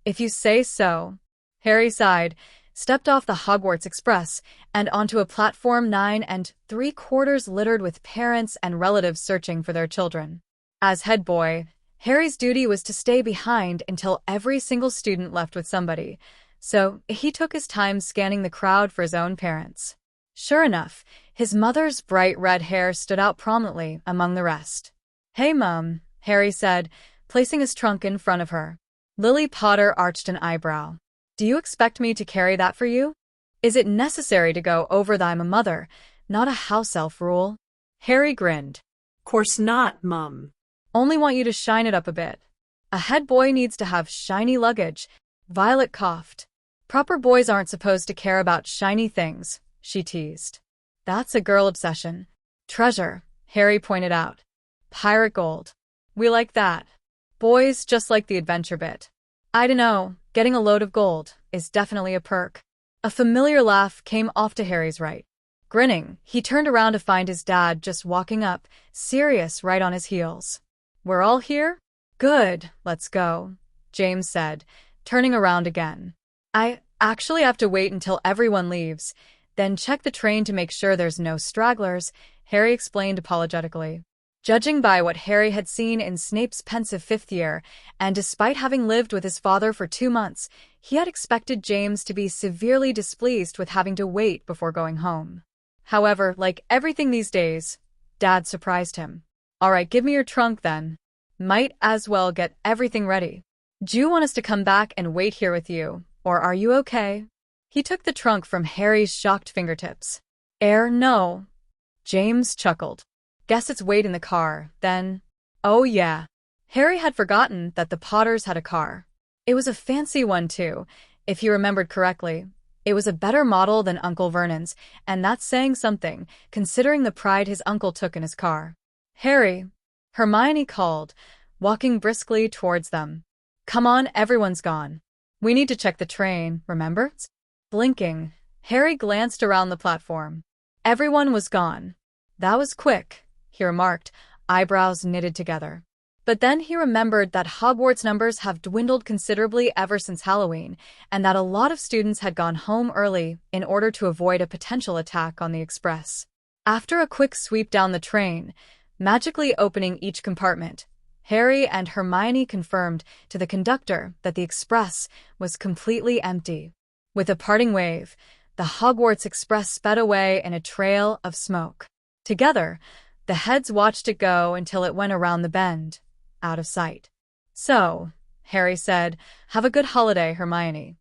[SPEAKER 1] "If you say so." Harry sighed, stepped off the Hogwarts Express, and onto a platform 9 3/4 littered with parents and relatives searching for their children. As head boy, Harry's duty was to stay behind until every single student left with somebody, so he took his time scanning the crowd for his own parents. Sure enough, his mother's bright red hair stood out prominently among the rest. "Hey, Mum," Harry said, placing his trunk in front of her. Lily Potter arched an eyebrow. "Do you expect me to carry that for you? Is it necessary to go over the I'm a mother, not a house elf rule?" Harry grinned.
[SPEAKER 2] Course not, Mum.
[SPEAKER 1] "Only want you to shine it up a bit. A head boy needs to have shiny luggage." Violet coughed. "Proper boys aren't supposed to care about shiny things," she teased. "That's a girl obsession." "Treasure," Harry pointed out. "Pirate gold. We like that. Boys just like the adventure bit. I dunno, getting a load of gold is definitely a perk." A familiar laugh came off to Harry's right. Grinning, he turned around to find his dad just walking up, Sirius right on his heels. "We're all here? Good, let's go," James said, turning around again. "I actually have to wait until everyone leaves, then check the train to make sure there's no stragglers," Harry explained apologetically. Judging by what Harry had seen in Snape's pensive 5th year, and despite having lived with his father for 2 months, he had expected James to be severely displeased with having to wait before going home. However, like everything these days, Dad surprised him. "All right, give me your trunk then. Might as well get everything ready. Do you want us to come back and wait here with you, or are you okay?" He took the trunk from Harry's shocked fingertips. No." James chuckled. "Guess it's wait in the car, then." "Oh yeah." Harry had forgotten that the Potters had a car. It was a fancy one too, if he remembered correctly. It was a better model than Uncle Vernon's, and that's saying something, considering the pride his uncle took in his car. "Harry," Hermione called, walking briskly towards them. "Come on, everyone's gone. We need to check the train, remember?" Blinking, Harry glanced around the platform. Everyone was gone. "That was quick," he remarked, eyebrows knitted together. But then he remembered that Hogwarts numbers have dwindled considerably ever since Halloween, and that a lot of students had gone home early in order to avoid a potential attack on the express. After a quick sweep down the train, magically opening each compartment, Harry and Hermione confirmed to the conductor that the express was completely empty. With a parting wave, the Hogwarts Express sped away in a trail of smoke. Together, the heads watched it go until it went around the bend, out of sight. "So," Harry said, "have a good holiday, Hermione."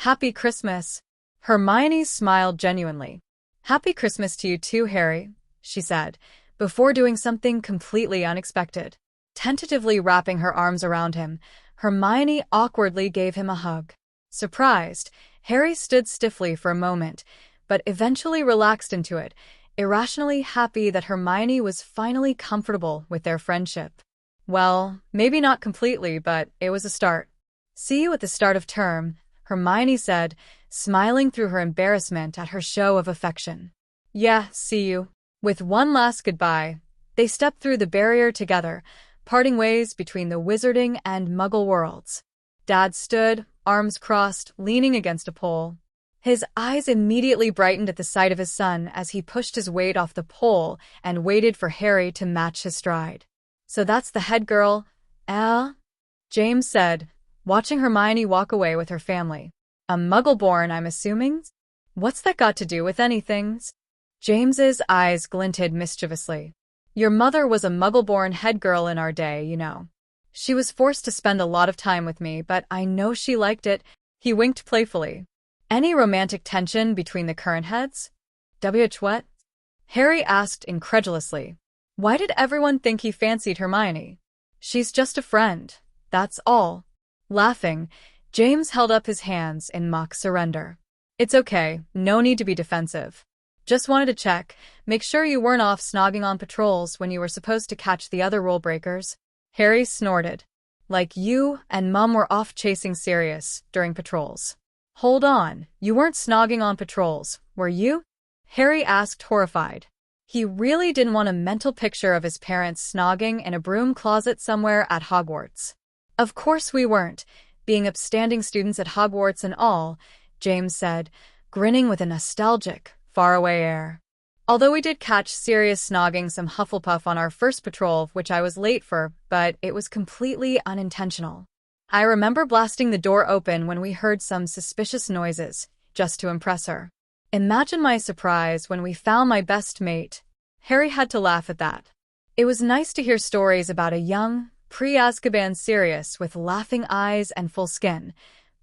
[SPEAKER 1] "Happy Christmas." Hermione smiled genuinely. "Happy Christmas to you too, Harry," she said, before doing something completely unexpected. Tentatively wrapping her arms around him, Hermione awkwardly gave him a hug. Surprised, Harry stood stiffly for a moment, but eventually relaxed into it, irrationally happy that Hermione was finally comfortable with their friendship. Well, maybe not completely, but it was a start. "See you at the start of term," Hermione said, smiling through her embarrassment at her show of affection. "Yeah, see you." With one last goodbye, they stepped through the barrier together, parting ways between the wizarding and muggle worlds. Dad stood, arms crossed, leaning against a pole. His eyes immediately brightened at the sight of his son as he pushed his weight off the pole and waited for Harry to match his stride. "So that's the head girl, eh?" James said, watching Hermione walk away with her family. "A muggle-born, I'm assuming? What's that got to do with anything?" James's eyes glinted mischievously. "Your mother was a muggle-born head girl in our day, you know. She was forced to spend a lot of time with me, but I know she liked it." He winked playfully. "Any romantic tension between the current heads?" What? Harry asked incredulously. Why did everyone think he fancied Hermione? "She's just a friend, that's all." Laughing, James held up his hands in mock surrender. "It's okay, no need to be defensive. Just wanted to check, make sure you weren't off snogging on patrols when you were supposed to catch the other rule breakers." Harry snorted. "Like you and Mum were off chasing Sirius during patrols." "Hold on, you weren't snogging on patrols, were you?" Harry asked, horrified. He really didn't want a mental picture of his parents snogging in a broom closet somewhere at Hogwarts. "Of course we weren't, being upstanding students at Hogwarts and all," James said, grinning with a nostalgic, faraway air. "Although we did catch Sirius snogging some Hufflepuff on our first patrol, which I was late for, but it was completely unintentional. I remember blasting the door open when we heard some suspicious noises, just to impress her. Imagine my surprise when we found my best mate." Harry had to laugh at that. It was nice to hear stories about a young, pre-Azkaban Sirius with laughing eyes and full skin.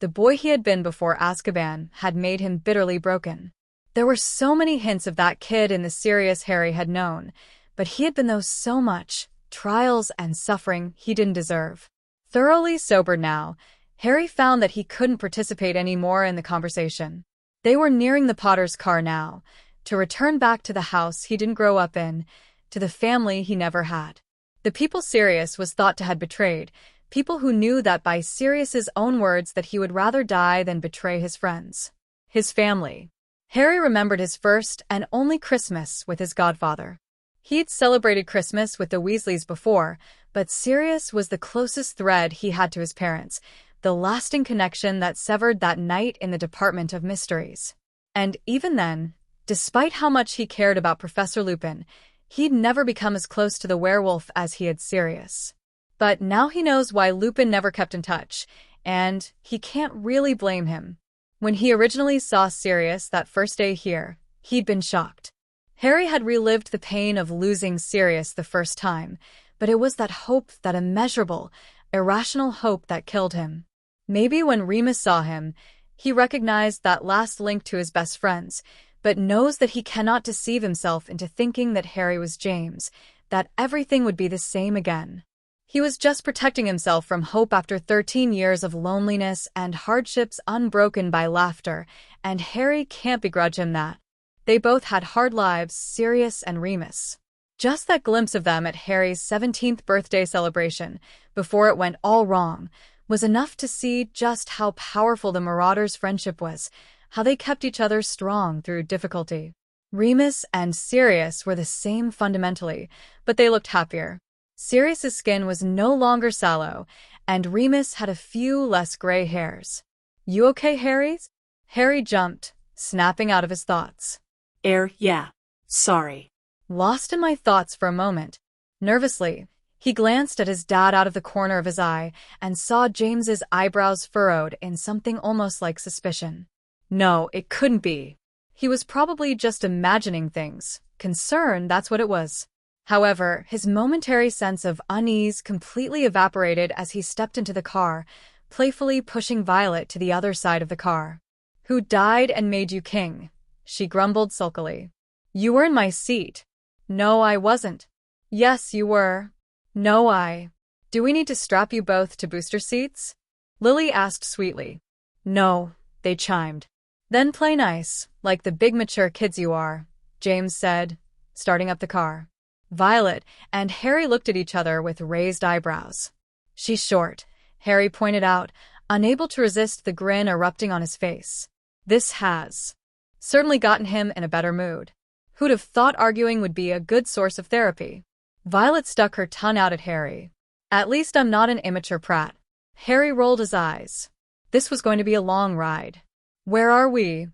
[SPEAKER 1] The boy he had been before Azkaban had made him bitterly broken. There were so many hints of that kid in the Sirius Harry had known, but he had been through so much, trials and suffering he didn't deserve. Thoroughly sobered now, Harry found that he couldn't participate anymore in the conversation. They were nearing the Potter's car now, to return back to the house he didn't grow up in, to the family he never had. The people Sirius was thought to have betrayed, people who knew that by Sirius's own words that he would rather die than betray his friends. His family. Harry remembered his first and only Christmas with his godfather. He'd celebrated Christmas with the Weasleys before, but Sirius was the closest thread he had to his parents, the lasting connection that severed that night in the Department of Mysteries. And even then, despite how much he cared about Professor Lupin, he'd never become as close to the werewolf as he had Sirius. But now he knows why Lupin never kept in touch, and he can't really blame him. When he originally saw Sirius that first day here, he'd been shocked. Harry had relived the pain of losing Sirius the first time, but it was that hope, that immeasurable, irrational hope that killed him. Maybe when Remus saw him, he recognized that last link to his best friends, but knows that he cannot deceive himself into thinking that Harry was James, that everything would be the same again. He was just protecting himself from hope after 13 years of loneliness and hardships unbroken by laughter, and Harry can't begrudge him that. They both had hard lives, Sirius and Remus. Just that glimpse of them at Harry's 17th birthday celebration, before it went all wrong, was enough to see just how powerful the Marauders' friendship was, how they kept each other strong through difficulty. Remus and Sirius were the same fundamentally, but they looked happier. Sirius's skin was no longer sallow, and Remus had a few less gray hairs. "You okay, Harry?" Harry jumped, snapping out of his thoughts.
[SPEAKER 2] Yeah, sorry."
[SPEAKER 1] Lost in my thoughts for a moment. Nervously, he glanced at his dad out of the corner of his eye and saw James's eyebrows furrowed in something almost like suspicion. No, it couldn't be. He was probably just imagining things. Concern, that's what it was. However, his momentary sense of unease completely evaporated as he stepped into the car, playfully pushing Violet to the other side of the car. "Who died and made you king?" she grumbled sulkily. "You were in my seat." "No, I wasn't." "Yes, you were." "No, I." "Do we need to strap you both to booster seats?" Lily asked sweetly. "No," they chimed. "Then play nice, like the big mature kids you are," James said, starting up the car. Violet and Harry looked at each other with raised eyebrows. "She's short," Harry pointed out, unable to resist the grin erupting on his face. This has certainly gotten him in a better mood. Who'd have thought arguing would be a good source of therapy? Violet stuck her tongue out at Harry. "At least I'm not an immature prat." Harry rolled his eyes. This was going to be a long ride. "Where are we?"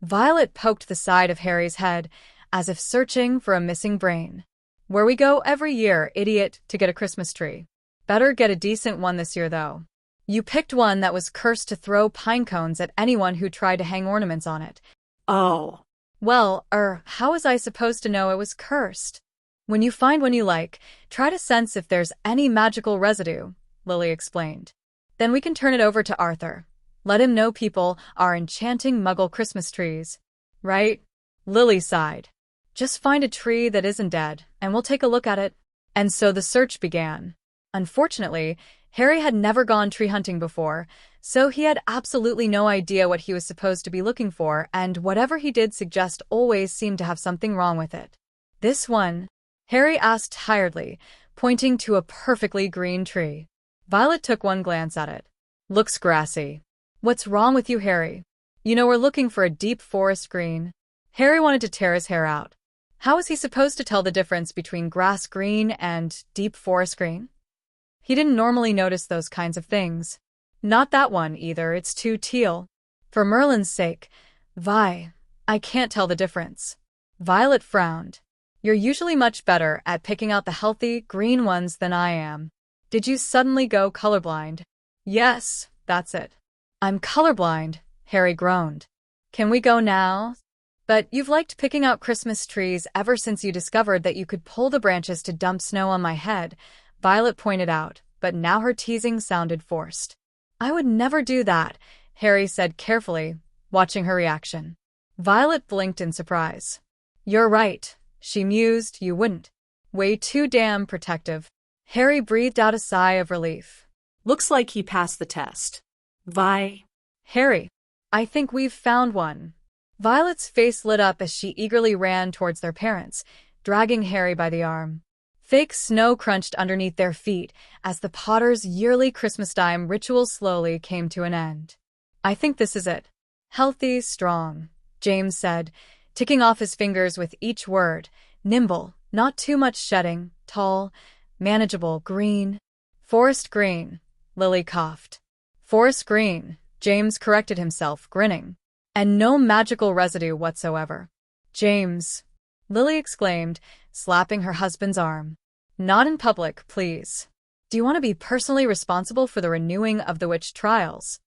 [SPEAKER 1] Violet poked the side of Harry's head, as if searching for a missing brain. "Where we go every year, idiot, to get a Christmas tree. Better get a decent one this year, though. You picked one that was cursed to throw pine cones at anyone who tried to hang ornaments on it."
[SPEAKER 2] Oh.
[SPEAKER 1] "Well, how was I supposed to know it was cursed?" "When you find one you like, try to sense if there's any magical residue," Lily explained. "Then we can turn it over to Arthur. Let him know people are enchanting Muggle Christmas trees. Right?" Lily sighed. "Just find a tree that isn't dead, and we'll take a look at it." And so the search began. Unfortunately, Harry had never gone tree hunting before, so he had absolutely no idea what he was supposed to be looking for, and whatever he did suggest always seemed to have something wrong with it. "This one?" Harry asked tiredly, pointing to a perfectly green tree. Violet took one glance at it. "Looks grassy." "What's wrong with you, Harry? You know we're looking for a deep forest green." Harry wanted to tear his hair out. How was he supposed to tell the difference between grass green and deep forest green? He didn't normally notice those kinds of things. "Not that one either, it's too teal." "For Merlin's sake, Vi, I can't tell the difference." Violet frowned. "You're usually much better at picking out the healthy, green ones than I am. Did you suddenly go colorblind?" "Yes, that's it." "I'm colorblind," Harry groaned. "Can we go now?" "But you've liked picking out Christmas trees ever since you discovered that you could pull the branches to dump snow on my head," Violet pointed out, but now her teasing sounded forced. "I would never do that," Harry said carefully, watching her reaction. Violet blinked in surprise. "You're right," she mused, "you wouldn't." "Way too damn protective." Harry breathed out a sigh of relief.
[SPEAKER 2] Looks like he passed the test. Vi.
[SPEAKER 1] "Harry, I think we've found one." Violet's face lit up as she eagerly ran towards their parents, dragging Harry by the arm. Fake snow crunched underneath their feet as the Potters' yearly Christmas-time ritual slowly came to an end. "I think this is it." "Healthy, strong," James said, ticking off his fingers with each word. "Nimble, not too much shedding, tall, manageable, green." "Forest green," Lily coughed. "Forest green," James corrected himself, grinning. "And no magical residue whatsoever." "James," Lily exclaimed, slapping her husband's arm. "Not in public, please. Do you want to be personally responsible for the renewing of the witch trials?"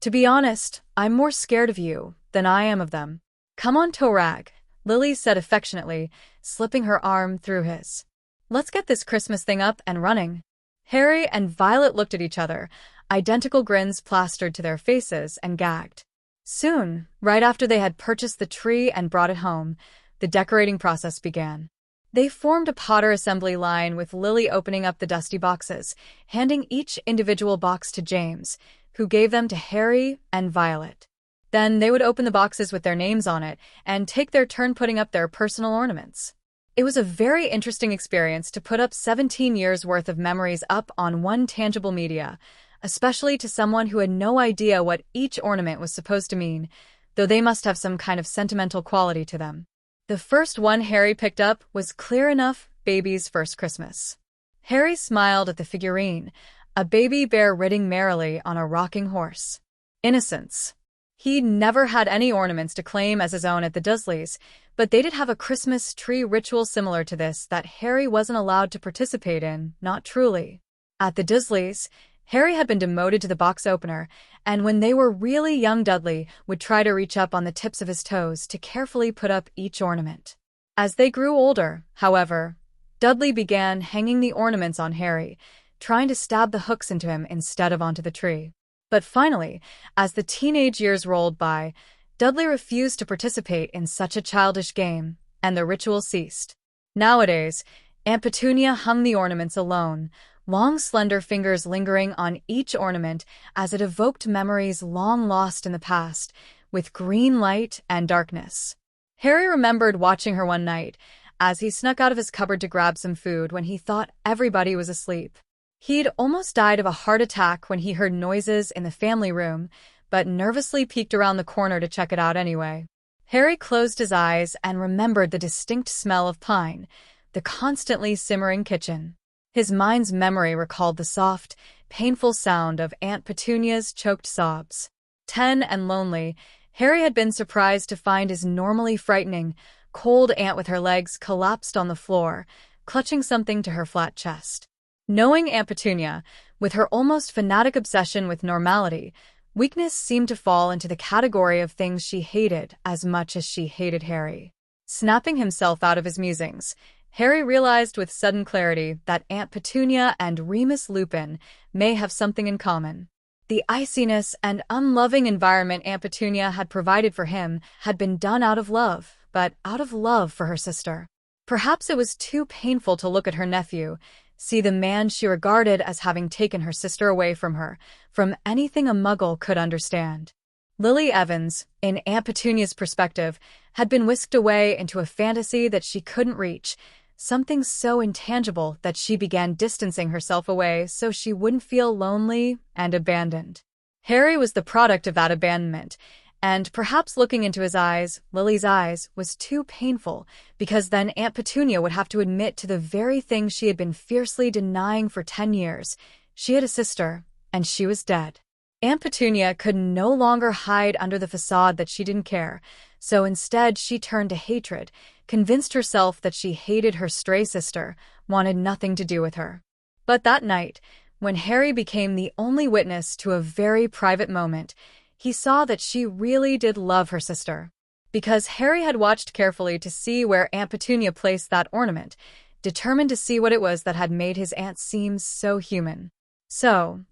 [SPEAKER 1] "To be honest, I'm more scared of you than I am of them." "Come on, Torag," Lily said affectionately, slipping her arm through his. "Let's get this Christmas thing up and running." Harry and Violet looked at each other, identical grins plastered to their faces, and gagged. Soon, right after they had purchased the tree and brought it home, the decorating process began. They formed a Potter assembly line with Lily opening up the dusty boxes, handing each individual box to James, who gave them to Harry and Violet. Then they would open the boxes with their names on it and take their turn putting up their personal ornaments. It was a very interesting experience to put up 17 years' worth of memories up on one tangible media, especially to someone who had no idea what each ornament was supposed to mean, though they must have some kind of sentimental quality to them. The first one Harry picked up was clear enough, Baby's First Christmas. Harry smiled at the figurine, a baby bear riding merrily on a rocking horse. Innocence. He'd never had any ornaments to claim as his own at the Dursleys, but they did have a Christmas tree ritual similar to this that Harry wasn't allowed to participate in, not truly. At the Dursleys, Harry had been demoted to the box opener, and when they were really young, Dudley would try to reach up on the tips of his toes to carefully put up each ornament. As they grew older, however, Dudley began hanging the ornaments on Harry, trying to stab the hooks into him instead of onto the tree. But finally, as the teenage years rolled by, Dudley refused to participate in such a childish game, and the ritual ceased. Nowadays, Aunt Petunia hung the ornaments alone, long slender fingers lingering on each ornament as it evoked memories long lost in the past, with green light and darkness. Harry remembered watching her one night, as he snuck out of his cupboard to grab some food when he thought everybody was asleep. He'd almost died of a heart attack when he heard noises in the family room, but nervously peeked around the corner to check it out anyway. Harry closed his eyes and remembered the distinct smell of pine, the constantly simmering kitchen. His mind's memory recalled the soft, painful sound of Aunt Petunia's choked sobs. 10 and lonely, Harry had been surprised to find his normally frightening, cold aunt with her legs collapsed on the floor, clutching something to her flat chest. Knowing Aunt Petunia, with her almost fanatic obsession with normality, weakness seemed to fall into the category of things she hated as much as she hated Harry. Snapping himself out of his musings, Harry realized with sudden clarity that Aunt Petunia and Remus Lupin may have something in common. The iciness and unloving environment Aunt Petunia had provided for him had been done out of love, but out of love for her sister. Perhaps it was too painful to look at her nephew, see the man she regarded as having taken her sister away from her, from anything a Muggle could understand. Lily Evans, in Aunt Petunia's perspective, had been whisked away into a fantasy that she couldn't reach, something so intangible that she began distancing herself away so she wouldn't feel lonely and abandoned. Harry was the product of that abandonment, and perhaps looking into his eyes, Lily's eyes, was too painful, because then Aunt Petunia would have to admit to the very thing she had been fiercely denying for 10 years. She had a sister, and she was dead. Aunt Petunia could no longer hide under the facade that she didn't care, so instead she turned to hatred, convinced herself that she hated her stray sister, wanted nothing to do with her. But that night, when Harry became the only witness to a very private moment, he saw that she really did love her sister. Because Harry had watched carefully to see where Aunt Petunia placed that ornament, determined to see what it was that had made his aunt seem so human. So,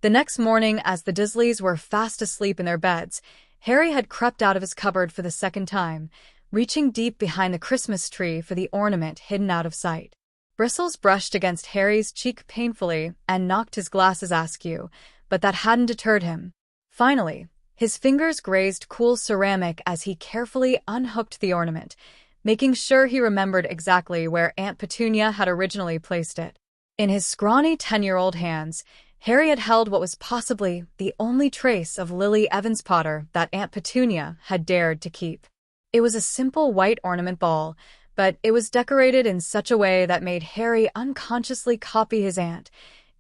[SPEAKER 1] the next morning, as the Dursleys were fast asleep in their beds, Harry had crept out of his cupboard for the second time, reaching deep behind the Christmas tree for the ornament hidden out of sight. Bristles brushed against Harry's cheek painfully and knocked his glasses askew, but that hadn't deterred him. Finally, his fingers grazed cool ceramic as he carefully unhooked the ornament, making sure he remembered exactly where Aunt Petunia had originally placed it. In his scrawny 10-year-old hands, Harry had held what was possibly the only trace of Lily Evans Potter that Aunt Petunia had dared to keep. It was a simple white ornament ball, but it was decorated in such a way that made Harry unconsciously copy his aunt,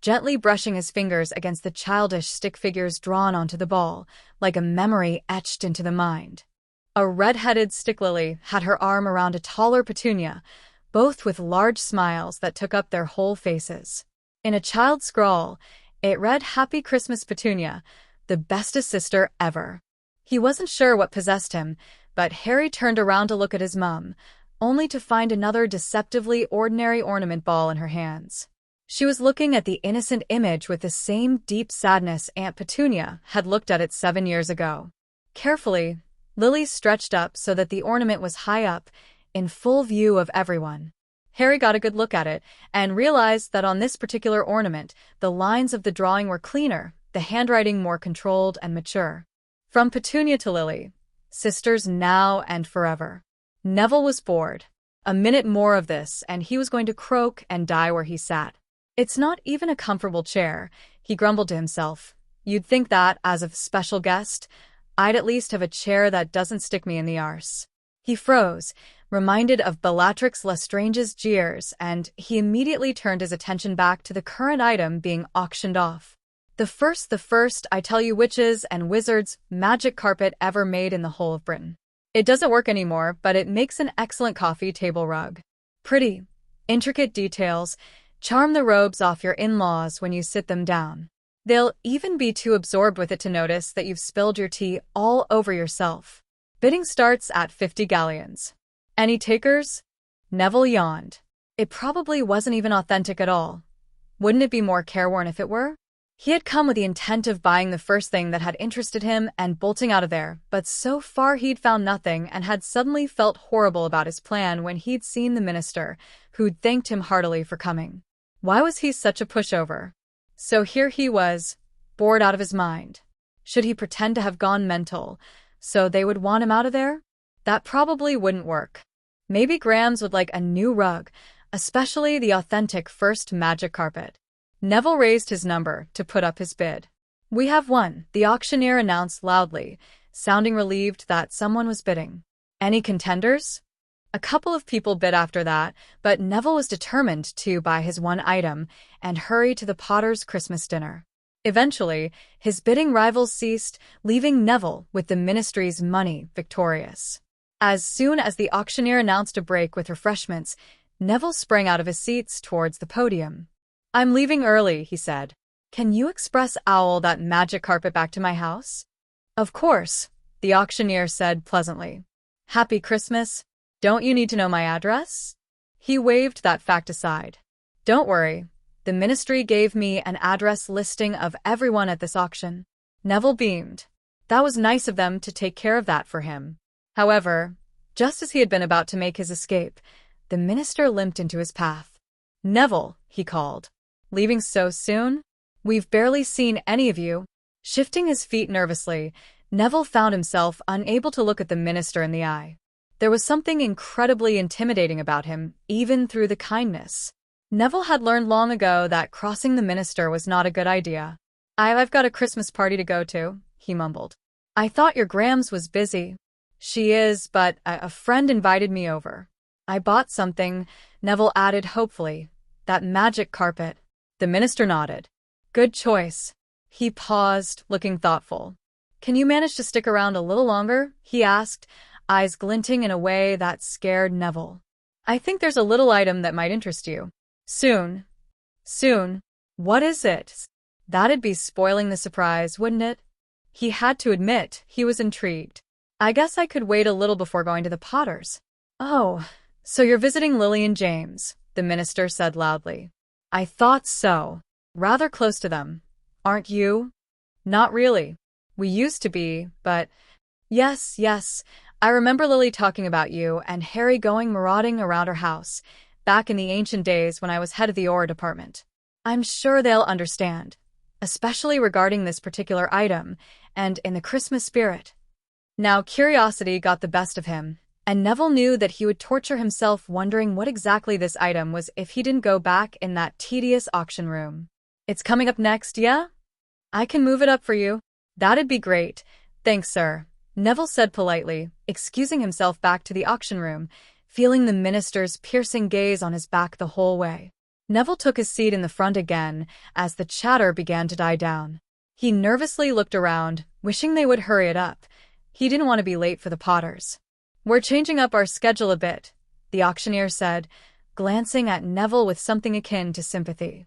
[SPEAKER 1] gently brushing his fingers against the childish stick figures drawn onto the ball, like a memory etched into the mind. A red-headed stick lily had her arm around a taller Petunia, both with large smiles that took up their whole faces. In a child's scrawl, it read, "Happy Christmas, Petunia, the bestest sister ever." He wasn't sure what possessed him, but Harry turned around to look at his mum, only to find another deceptively ordinary ornament ball in her hands. She was looking at the innocent image with the same deep sadness Aunt Petunia had looked at it 7 years ago. Carefully, Lily stretched up so that the ornament was high up, in full view of everyone. Harry got a good look at it and realized that on this particular ornament, the lines of the drawing were cleaner, the handwriting more controlled and mature. From Petunia to Lily, sisters now and forever. Neville was bored. A minute more of this, and he was going to croak and die where he sat. "It's not even a comfortable chair," he grumbled to himself. "You'd think that, as a special guest, I'd at least have a chair that doesn't stick me in the arse." He froze, reminded of Bellatrix Lestrange's jeers, and he immediately turned his attention back to the current item being auctioned off. The first, I tell you, witches and wizards magic carpet ever made in the whole of Britain. It doesn't work anymore, but it makes an excellent coffee table rug. Pretty, intricate details charm the robes off your in-laws when you sit them down. They'll even be too absorbed with it to notice that you've spilled your tea all over yourself. Bidding starts at 50 galleons. Any takers? Neville yawned. It probably wasn't even authentic at all. Wouldn't it be more careworn if it were? He had come with the intent of buying the first thing that had interested him and bolting out of there, but so far he'd found nothing and had suddenly felt horrible about his plan when he'd seen the minister, who'd thanked him heartily for coming. Why was he such a pushover? So here he was, bored out of his mind. Should he pretend to have gone mental, so they would want him out of there? That probably wouldn't work. Maybe Grams would like a new rug, especially the authentic first magic carpet. Neville raised his number to put up his bid. "We have won," the auctioneer announced loudly, sounding relieved that someone was bidding. "Any contenders?" A couple of people bid after that, but Neville was determined to buy his one item and hurry to the Potters' Christmas dinner. Eventually, his bidding rivals ceased, leaving Neville with the Ministry's money victorious. As soon as the auctioneer announced a break with refreshments, Neville sprang out of his seats towards the podium. "I'm leaving early," he said. "Can you express owl that magic carpet back to my house?" "Of course," the auctioneer said pleasantly. "Happy Christmas. Don't you need to know my address?" He waved that fact aside. "Don't worry. The Ministry gave me an address listing of everyone at this auction." Neville beamed. That was nice of them to take care of that for him. However, just as he had been about to make his escape, the minister limped into his path. "Neville," he called. "Leaving so soon? We've barely seen any of you." Shifting his feet nervously, Neville found himself unable to look at the minister in the eye. There was something incredibly intimidating about him, even through the kindness. Neville had learned long ago that crossing the minister was not a good idea. I've got a Christmas party to go to," he mumbled. "I thought your Grams was busy." "She is, but a friend invited me over. I bought something," Neville added hopefully. "That magic carpet." The minister nodded. "Good choice." He paused, looking thoughtful. "Can you manage to stick around a little longer?" he asked, eyes glinting in a way that scared Neville. "I think there's a little item that might interest you." Soon. Soon. What is it?" That'd be spoiling the surprise, wouldn't it? He had to admit he was intrigued. "I guess I could wait a little before going to the Potters." "Oh, so you're visiting Lily and James," the minister said loudly. "I thought so. Rather close to them. Aren't you?" "Not really. We used to be, but—" Yes, I remember Lily talking about you and Harry going marauding around her house, back in the ancient days when I was head of the Aura department. I'm sure they'll understand, especially regarding this particular item, and in the Christmas spirit." Now curiosity got the best of him, and Neville knew that he would torture himself wondering what exactly this item was if he didn't go back in that tedious auction room. "It's coming up next, yeah? I can move it up for you." "That'd be great. Thanks, sir," Neville said politely, excusing himself back to the auction room, feeling the minister's piercing gaze on his back the whole way. Neville took his seat in the front again as the chatter began to die down. He nervously looked around, wishing they would hurry it up. He didn't want to be late for the Potters. "We're changing up our schedule a bit," the auctioneer said, glancing at Neville with something akin to sympathy.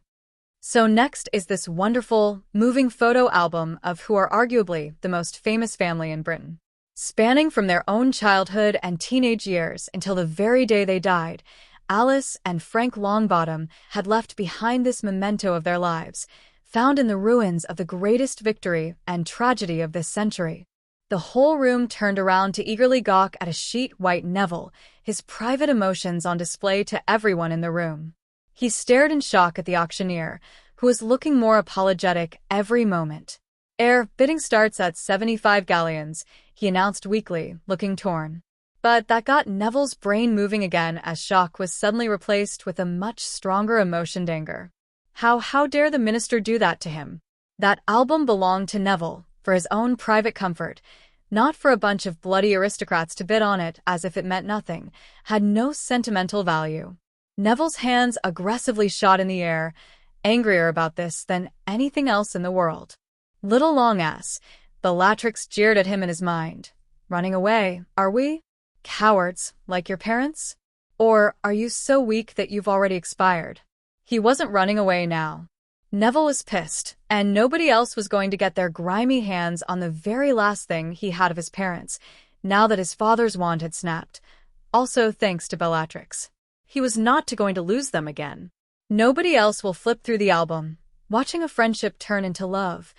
[SPEAKER 1] "So next is this wonderful, moving photo album of who are arguably the most famous family in Britain. Spanning from their own childhood and teenage years until the very day they died, Alice and Frank Longbottom had left behind this memento of their lives, found in the ruins of the greatest victory and tragedy of this century." The whole room turned around to eagerly gawk at a sheet-white Neville, his private emotions on display to everyone in the room. He stared in shock at the auctioneer, who was looking more apologetic every moment. Bidding starts at 75 galleons, he announced weakly, looking torn. But that got Neville's brain moving again as shock was suddenly replaced with a much stronger emotioned anger. How dare the minister do that to him? That album belonged to Neville, for his own private comfort, not for a bunch of bloody aristocrats to bid on it as if it meant nothing, had no sentimental value. Neville's hands aggressively shot in the air, angrier about this than anything else in the world. "Little long-ass," Bellatrix jeered at him in his mind. "Running away, are we? Cowards, like your parents? Or are you so weak that you've already expired?" He wasn't running away now. Neville was pissed, and nobody else was going to get their grimy hands on the very last thing he had of his parents, now that his father's wand had snapped. Also thanks to Bellatrix. He was not going to lose them again. Nobody else will flip through the album, watching a friendship turn into love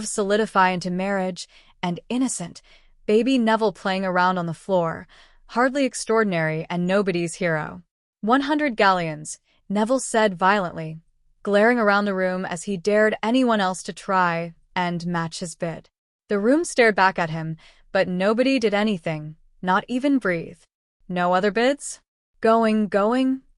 [SPEAKER 1] solidify into marriage, and innocent, baby Neville playing around on the floor, hardly extraordinary and nobody's hero. 100 galleons, Neville said violently, glaring around the room as he dared anyone else to try and match his bid. The room stared back at him, but nobody did anything, not even breathe. No other bids? Going,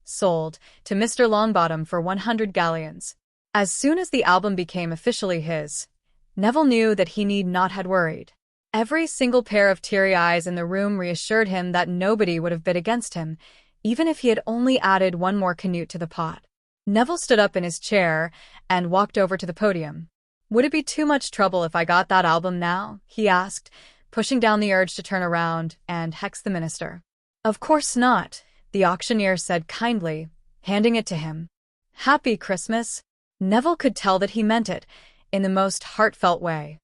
[SPEAKER 1] sold, to Mr. Longbottom for 100 galleons. As soon as the album became officially his, Neville knew that he need not have worried. Every single pair of teary eyes in the room reassured him that nobody would have bid against him, even if he had only added one more canute to the pot. Neville stood up in his chair and walked over to the podium. Would it be too much trouble if I got that album now? He asked, pushing down the urge to turn around and hex the minister. Of course not, the auctioneer said kindly, handing it to him. Happy Christmas. Neville could tell that he meant it, in the most heartfelt way.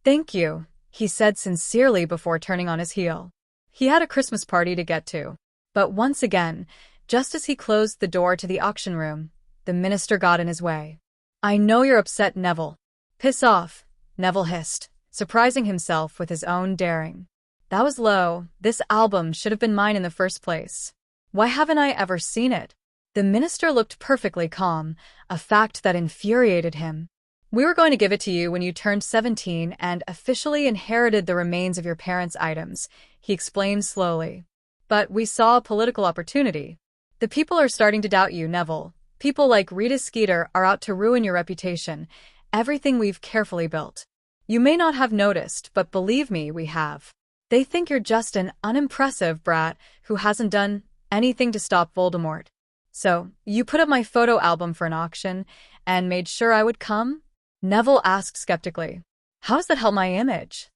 [SPEAKER 1] Thank you, he said sincerely before turning on his heel. He had a Christmas party to get to. But once again, just as he closed the door to the auction room, the minister got in his way. I know you're upset, Neville. Piss off, Neville hissed, surprising himself with his own daring. That was low. This album should have been mine in the first place. Why haven't I ever seen it? The minister looked perfectly calm, a fact that infuriated him. We were going to give it to you when you turned 17 and officially inherited the remains of your parents' items, he explained slowly. But we saw a political opportunity. The people are starting to doubt you, Neville. People like Rita Skeeter are out to ruin your reputation, everything we've carefully built. You may not have noticed, but believe me, we have. They think you're just an unimpressive brat who hasn't done anything to stop Voldemort. So, you put up my photo album for an auction and made sure I would come? Neville asked skeptically. How's that help my image?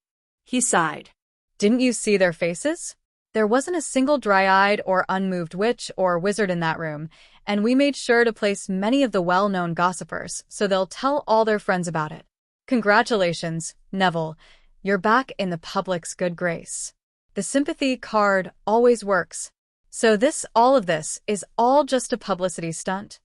[SPEAKER 2] He sighed.
[SPEAKER 1] Didn't you see their faces? There wasn't a single dry-eyed or unmoved witch or wizard in that room, and we made sure to place many of the well-known gossipers so they'll tell all their friends about it. Congratulations, Neville. You're back in the public's good grace. The sympathy card always works. So all of this is all just a publicity stunt?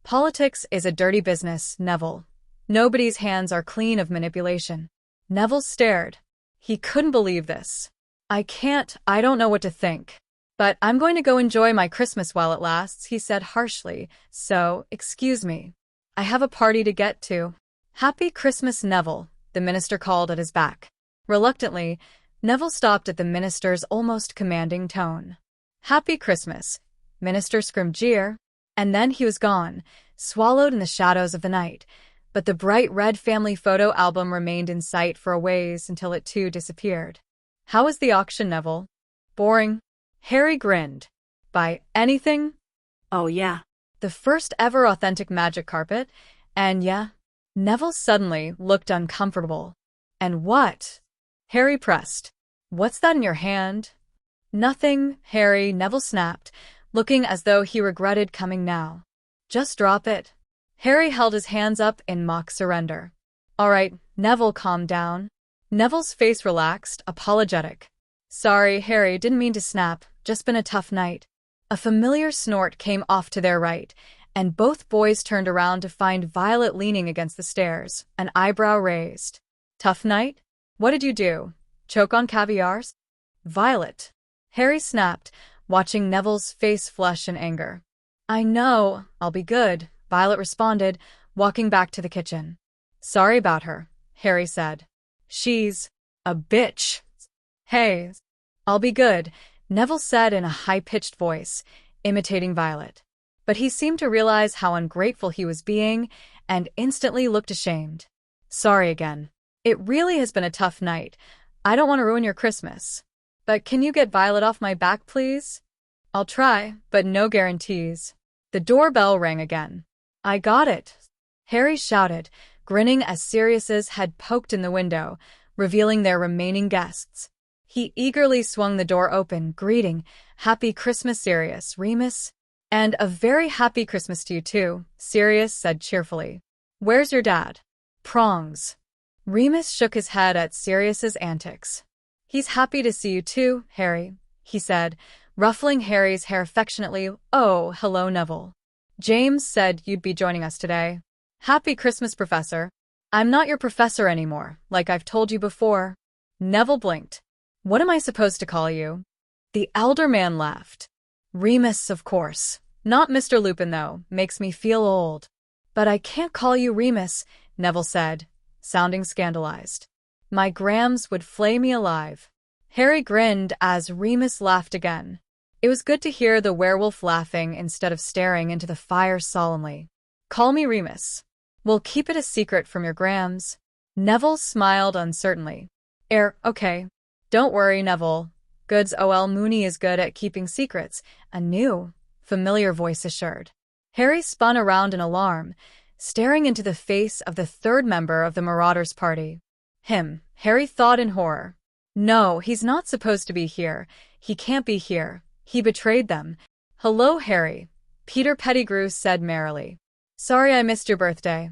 [SPEAKER 1] Politics is a dirty business, Neville. Nobody's hands are clean of manipulation. Neville stared. He couldn't believe this. I don't know what to think. But I'm going to go enjoy my Christmas while it lasts, he said harshly, so, excuse me. I have a party to get to. Happy Christmas, Neville, the minister called at his back. Reluctantly, Neville stopped at the minister's almost commanding tone. Happy Christmas, Minister Scrimgeour. And then he was gone, swallowed in the shadows of the night. But the bright red family photo album remained in sight for a ways until it too disappeared. How was the auction, Neville? Boring. Harry grinned. Buy anything?
[SPEAKER 2] Oh, yeah.
[SPEAKER 1] The first ever authentic magic carpet? And yeah. Neville suddenly looked uncomfortable. And what? Harry pressed. What's that in your hand? Nothing, Harry, Neville snapped, looking as though he regretted coming now. Just drop it. Harry held his hands up in mock surrender. All right, Neville, calm down. Neville's face relaxed, apologetic. Sorry, Harry, didn't mean to snap, just been a tough night. A familiar snort came off to their right, and both boys turned around to find Violet leaning against the stairs, an eyebrow raised. Tough night? What did you do? Choke on caviars? Violet. Harry snapped, watching Neville's face flush in anger. I know, I'll be good, Violet responded, walking back to the kitchen. Sorry about her, Harry said. She's a bitch. Hey, I'll be good, Neville said in a high-pitched voice, imitating Violet. But he seemed to realize how ungrateful he was being and instantly looked ashamed. Sorry again. It really has been a tough night. I don't want to ruin your Christmas. But can you get Violet off my back, please? I'll try, but no guarantees. The doorbell rang again. I got it, Harry shouted, grinning as Sirius's had poked in the window, revealing their remaining guests. He eagerly swung the door open, greeting, Happy Christmas, Sirius, Remus. And a very happy Christmas to you too, Sirius said cheerfully. Where's your dad? Prongs. Remus shook his head at Sirius's antics. He's happy to see you too, Harry, he said, ruffling Harry's hair affectionately. Oh, hello, Neville. James said you'd be joining us today. Happy Christmas, Professor. I'm not your professor anymore, like I've told you before. Neville blinked. What am I supposed to call you? The elder man laughed. Remus, of course. Not Mr. Lupin, though. Makes me feel old. But I can't call you Remus, Neville said, sounding scandalized. My Grams would flay me alive. Harry grinned as Remus laughed again. It was good to hear the werewolf laughing instead of staring into the fire solemnly. "Call me Remus. We'll keep it a secret from your Grams." Neville smiled uncertainly. Okay. Don't worry, Neville. Goods ol' Mooney is good at keeping secrets," a new, familiar voice assured. Harry spun around in alarm, staring into the face of the third member of the Marauders' party. Harry thought in horror. No, he's not supposed to be here. He can't be here. He betrayed them. "Hello, Harry," Peter Pettigrew said merrily. "Sorry I missed your birthday.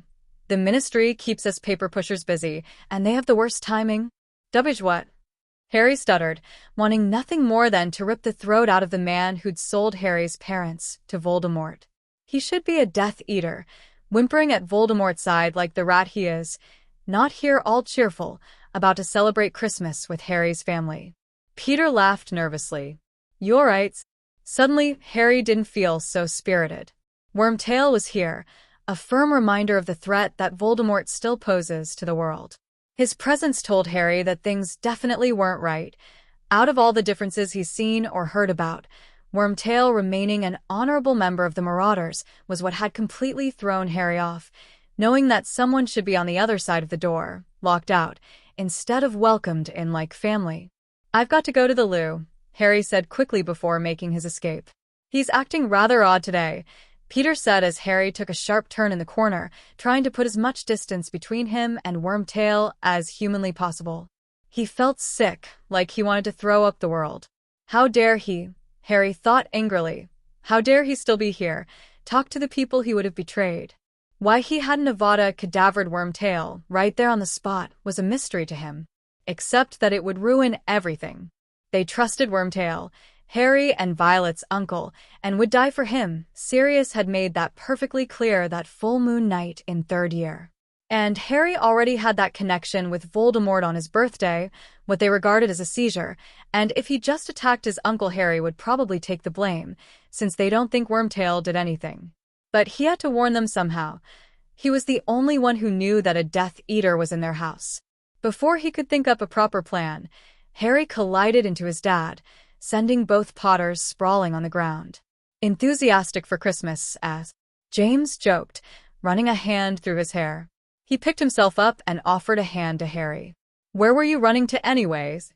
[SPEAKER 1] The ministry keeps us paper pushers busy, and they have the worst timing." "Dubbage what?" Harry stuttered, wanting nothing more than to rip the throat out of the man who'd sold Harry's parents to Voldemort. He should be a Death Eater, whimpering at Voldemort's side like the rat he is, not here all cheerful, about to celebrate Christmas with Harry's family. Peter laughed nervously. "You all right?" Suddenly, Harry didn't feel so spirited. Wormtail was here, a firm reminder of the threat that Voldemort still poses to the world. His presence told Harry that things definitely weren't right. Out of all the differences he's seen or heard about, Wormtail remaining an honorable member of the Marauders was what had completely thrown Harry off, knowing that someone should be on the other side of the door, locked out, instead of welcomed in like family. "I've got to go to the loo," Harry said quickly before making his escape. "He's acting rather odd today," Peter said as Harry took a sharp turn in the corner, trying to put as much distance between him and Wormtail as humanly possible. He felt sick, like he wanted to throw up the world. How dare he, Harry thought angrily. How dare he still be here, talk to the people he would have betrayed. Why he hadn't Avada cadavered Wormtail right there on the spot was a mystery to him, except that it would ruin everything. They trusted Wormtail, Harry and Violet's uncle, and would die for him. Sirius had made that perfectly clear that full moon night in third year. And Harry already had that connection with Voldemort on his birthday, what they regarded as a seizure, and if he just attacked his uncle, Harry would probably take the blame, since they don't think Wormtail did anything. But he had to warn them somehow. He was the only one who knew that a Death Eater was in their house. Before he could think up a proper plan, Harry collided into his dad, sending both Potters sprawling on the ground. "Enthusiastic for Christmas," as James joked, running a hand through his hair. He picked himself up and offered a hand to Harry. "Where were you running to anyways?"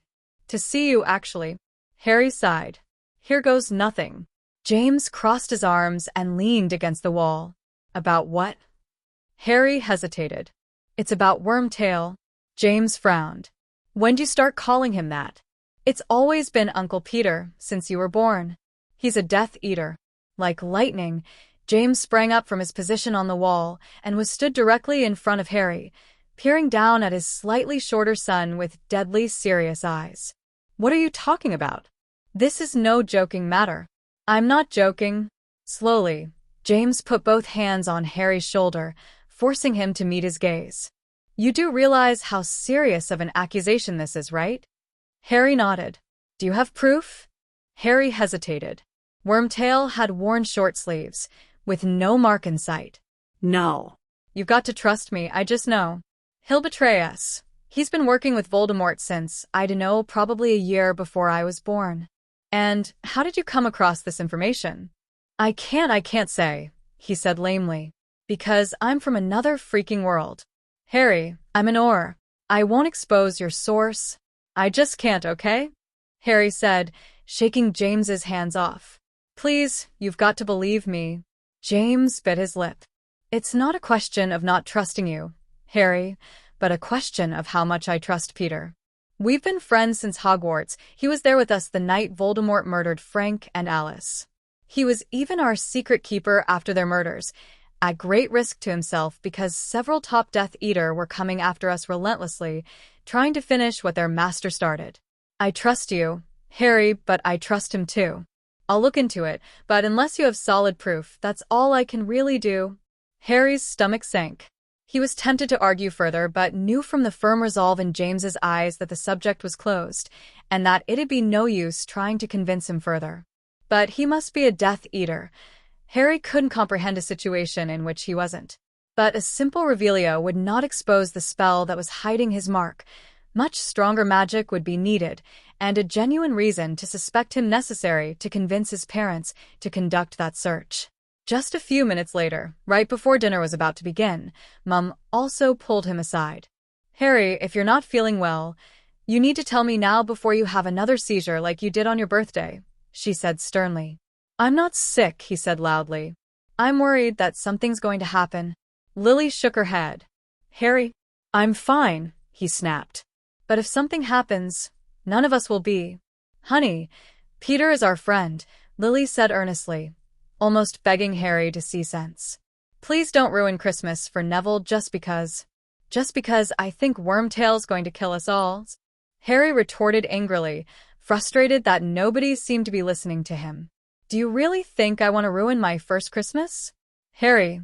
[SPEAKER 1] "To see you, actually." Harry sighed. "Here goes nothing." James crossed his arms and leaned against the wall. "About what?" Harry hesitated. "It's about Wormtail." James frowned. "When'd you start calling him that?" "It's always been Uncle Peter, since you were born. He's a Death Eater." Like lightning, James sprang up from his position on the wall and was stood directly in front of Harry, peering down at his slightly shorter son with deadly serious eyes. "What are you talking about? This is no joking matter." "I'm not joking." Slowly, James put both hands on Harry's shoulder, forcing him to meet his gaze. "You do realize how serious of an accusation this is, right?" Harry nodded. "Do you have proof?" Harry hesitated. Wormtail had worn short sleeves, with no mark in sight.
[SPEAKER 2] No.
[SPEAKER 1] "You've got to trust me, I just know. He'll betray us. He's been working with Voldemort since, I don't know, probably a year before I was born." "And how did you come across this information?" I can't say," he said lamely. "Because I'm from another freaking world. Harry, I'm an Aur. I won't expose your source. I just can't, okay?" Harry said, shaking James's hands off. "Please, you've got to believe me." James bit his lip. "It's not a question of not trusting you, Harry, but a question of how much I trust Peter. We've been friends since Hogwarts. He was there with us the night Voldemort murdered Frank and Alice. He was even our secret keeper after their murders, at great risk to himself because several top Death Eater were coming after us relentlessly, trying to finish what their master started. I trust you, Harry, but I trust him too. I'll look into it, but unless you have solid proof, that's all I can really do." Harry's stomach sank. He was tempted to argue further, but knew from the firm resolve in James's eyes that the subject was closed, and that it'd be no use trying to convince him further. But he must be a Death Eater. Harry couldn't comprehend a situation in which he wasn't. But a simple revealio would not expose the spell that was hiding his mark, Much stronger magic would be needed, and a genuine reason to suspect him necessary to convince his parents to conduct that search. Just a few minutes later, right before dinner was about to begin, Mum also pulled him aside. "Harry, if you're not feeling well, you need to tell me now before you have another seizure like you did on your birthday," she said sternly. "I'm not sick," he said loudly. "I'm worried that something's going to happen." Lily shook her head. "Harry, I'm fine," he snapped. "But if something happens, none of us will be." "Honey, Peter is our friend," Lily said earnestly, almost begging Harry to see sense. "Please don't ruin Christmas for Neville just because I think Wormtail's going to kill us all." Harry retorted angrily, frustrated that nobody seemed to be listening to him. "Do you really think I want to ruin my first Christmas?" "Harry,"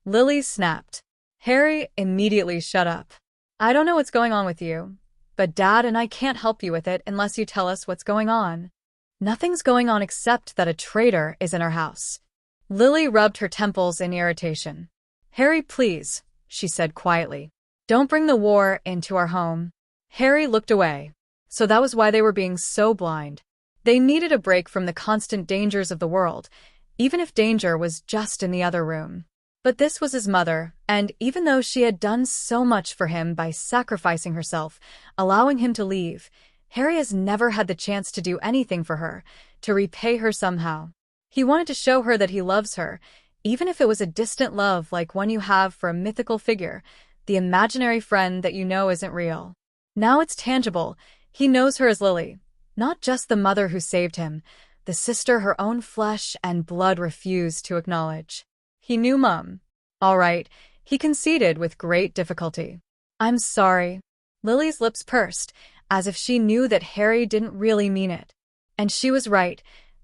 [SPEAKER 1] Lily snapped. Harry immediately shut up. "I don't know what's going on with you, but Dad and I can't help you with it unless you tell us what's going on." "Nothing's going on except that a traitor is in our house." Lily rubbed her temples in irritation. "Harry, please," she said quietly. "Don't bring the war into our home." Harry looked away. So that was why they were being so blind. They needed a break from the constant dangers of the world, even if danger was just in the other room. But this was his mother, and even though she had done so much for him by sacrificing herself, allowing him to leave, Harry has never had the chance to do anything for her, to repay her somehow. He wanted to show her that he loves her, even if it was a distant love like one you have for a mythical figure, the imaginary friend that you know isn't real. Now it's tangible. He knows her as Lily, not just the mother who saved him, the sister her own flesh and blood refused to acknowledge. He knew Mum. All right, he conceded with great difficulty. "I'm sorry." Lily's lips pursed, as if she knew that Harry didn't really mean it. And she was right.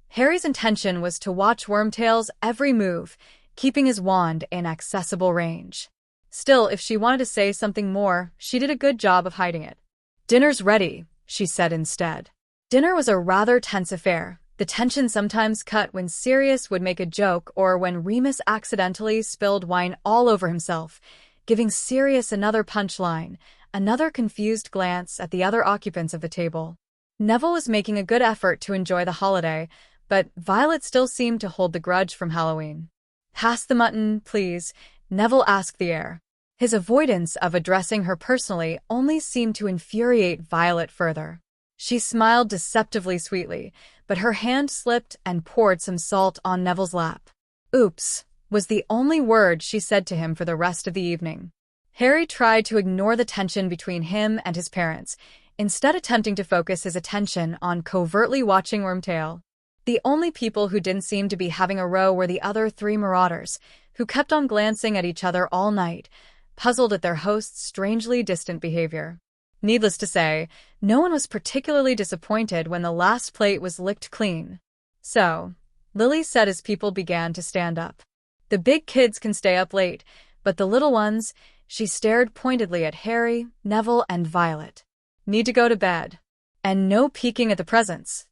[SPEAKER 1] Harry's intention was to watch Wormtail's every move, keeping his wand in accessible range. Still, if she wanted to say something more, she did a good job of hiding it. "Dinner's ready," she said instead. Dinner was a rather tense affair. The tension sometimes cut when Sirius would make a joke or when Remus accidentally spilled wine all over himself, giving Sirius another punchline, another confused glance at the other occupants of the table. Neville was making a good effort to enjoy the holiday, but Violet still seemed to hold the grudge from Halloween. "Pass the mutton, please," Neville asked the heir. His avoidance of addressing her personally only seemed to infuriate Violet further. She smiled deceptively sweetly, but her hand slipped and poured some salt on Neville's lap. "Oops," was the only word she said to him for the rest of the evening. Harry tried to ignore the tension between him and his parents, instead attempting to focus his attention on covertly watching Wormtail. The only people who didn't seem to be having a row were the other three marauders, who kept on glancing at each other all night, puzzled at their host's strangely distant behavior. Needless to say, no one was particularly disappointed when the last plate was licked clean. "So," Lily said as people began to stand up. "The big kids can stay up late, but the little ones," she stared pointedly at Harry, Neville, and Violet, "need to go to bed. And no peeking at the presents."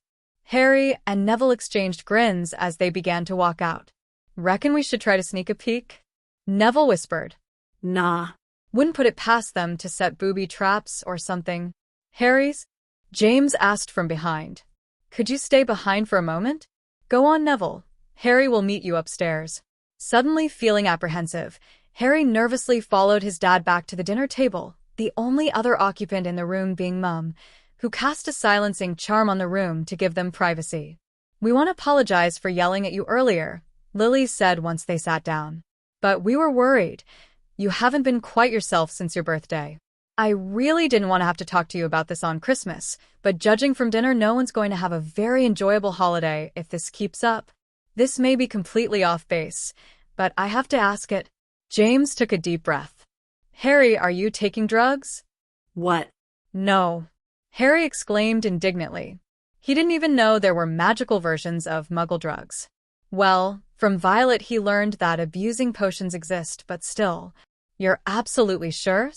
[SPEAKER 1] Harry and Neville exchanged grins as they began to walk out. "Reckon we should try to sneak a peek?" Neville whispered.
[SPEAKER 2] Nah.
[SPEAKER 1] "Wouldn't put it past them to set booby traps or something." "Harry's?" James asked from behind. "Could you stay behind for a moment?" "Go on, Neville. Harry will meet you upstairs." Suddenly feeling apprehensive, Harry nervously followed his dad back to the dinner table, the only other occupant in the room being Mum, who cast a silencing charm on the room to give them privacy. "We want to apologize for yelling at you earlier," Lily said once they sat down. "But we were worried. You haven't been quite yourself since your birthday. I really didn't want to have to talk to you about this on Christmas, but judging from dinner, no one's going to have a very enjoyable holiday if this keeps up. This may be completely off base, but I have to ask it." James took a deep breath. "Harry, are you taking drugs?"
[SPEAKER 2] What?
[SPEAKER 1] "No," Harry exclaimed indignantly. He didn't even know there were magical versions of Muggle drugs. Well, from Violet he learned that abusing potions exist, but still. "You're absolutely sure?"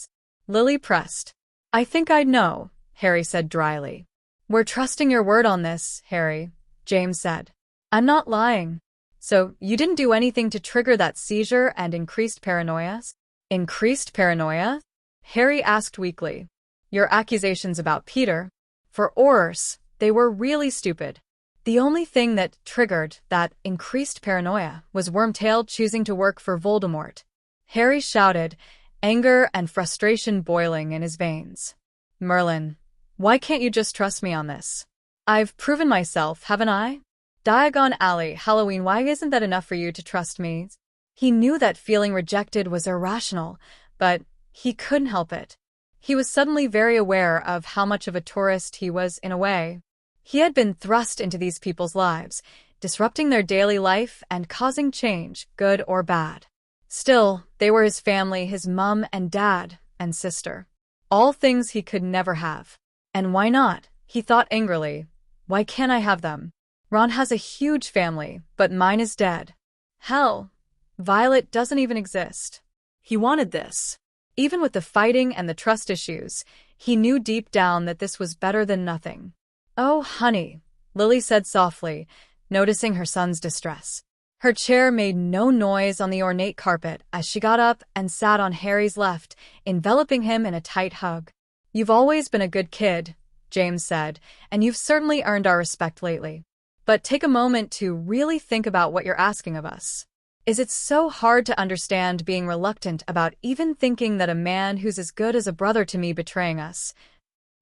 [SPEAKER 1] Lily pressed. "I think I'd know," Harry said dryly. "We're trusting your word on this, Harry," James said. "I'm not lying." "So, you didn't do anything to trigger that seizure and increased paranoia?" "Increased paranoia?" Harry asked weakly. Your accusations about Peter? For Aurors, they were really stupid. The only thing that triggered that increased paranoia was Wormtail choosing to work for Voldemort. Harry shouted, anger and frustration boiling in his veins. Merlin, why can't you just trust me on this? I've proven myself, haven't I? Diagon Alley, Halloween, why isn't that enough for you to trust me? He knew that feeling rejected was irrational, but he couldn't help it. He was suddenly very aware of how much of a tourist he was in a way. He had been thrust into these people's lives, disrupting their daily life and causing change, good or bad. Still, they were his family, his mum and dad and sister. All things he could never have. And why not? He thought angrily. Why can't I have them? Ron has a huge family, but mine is dead. Hell, Violet doesn't even exist.
[SPEAKER 2] He wanted this.
[SPEAKER 1] Even with the fighting and the trust issues, he knew deep down that this was better than nothing. Oh, honey, Lily said softly, noticing her son's distress. Her chair made no noise on the ornate carpet as she got up and sat on Harry's left, enveloping him in a tight hug. You've always been a good kid, James said, and you've certainly earned our respect lately. But take a moment to really think about what you're asking of us. Is it so hard to understand being reluctant about even thinking that a man who's as good as a brother to me betraying us?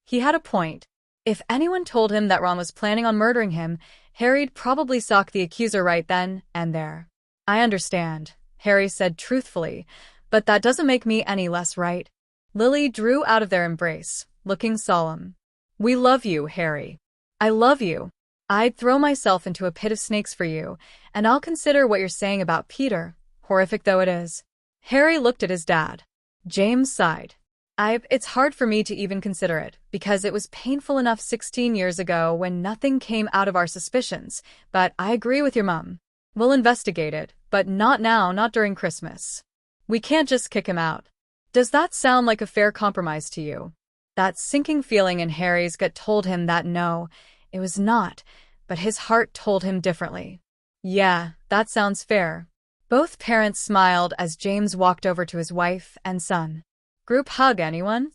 [SPEAKER 1] He had a point. If anyone told him that Ron was planning on murdering him, Harry'd probably sock the accuser right then and there. I understand, Harry said truthfully, but that doesn't make me any less right. Lily drew out of their embrace, looking solemn. We love you, Harry. I love you. I'd throw myself into a pit of snakes for you, and I'll consider what you're saying about Peter, horrific though it is. Harry looked at his dad. James sighed. It's hard for me to even consider it, because it was painful enough 16 years ago when nothing came out of our suspicions, but I agree with your mum. We'll investigate it, but not now, not during Christmas. We can't just kick him out. Does that sound like a fair compromise to you? That sinking feeling in Harry's gut told him that no, it was not, but his heart told him differently. Yeah, that sounds fair. Both parents smiled as James walked over to his wife and son. Group hug, anyone?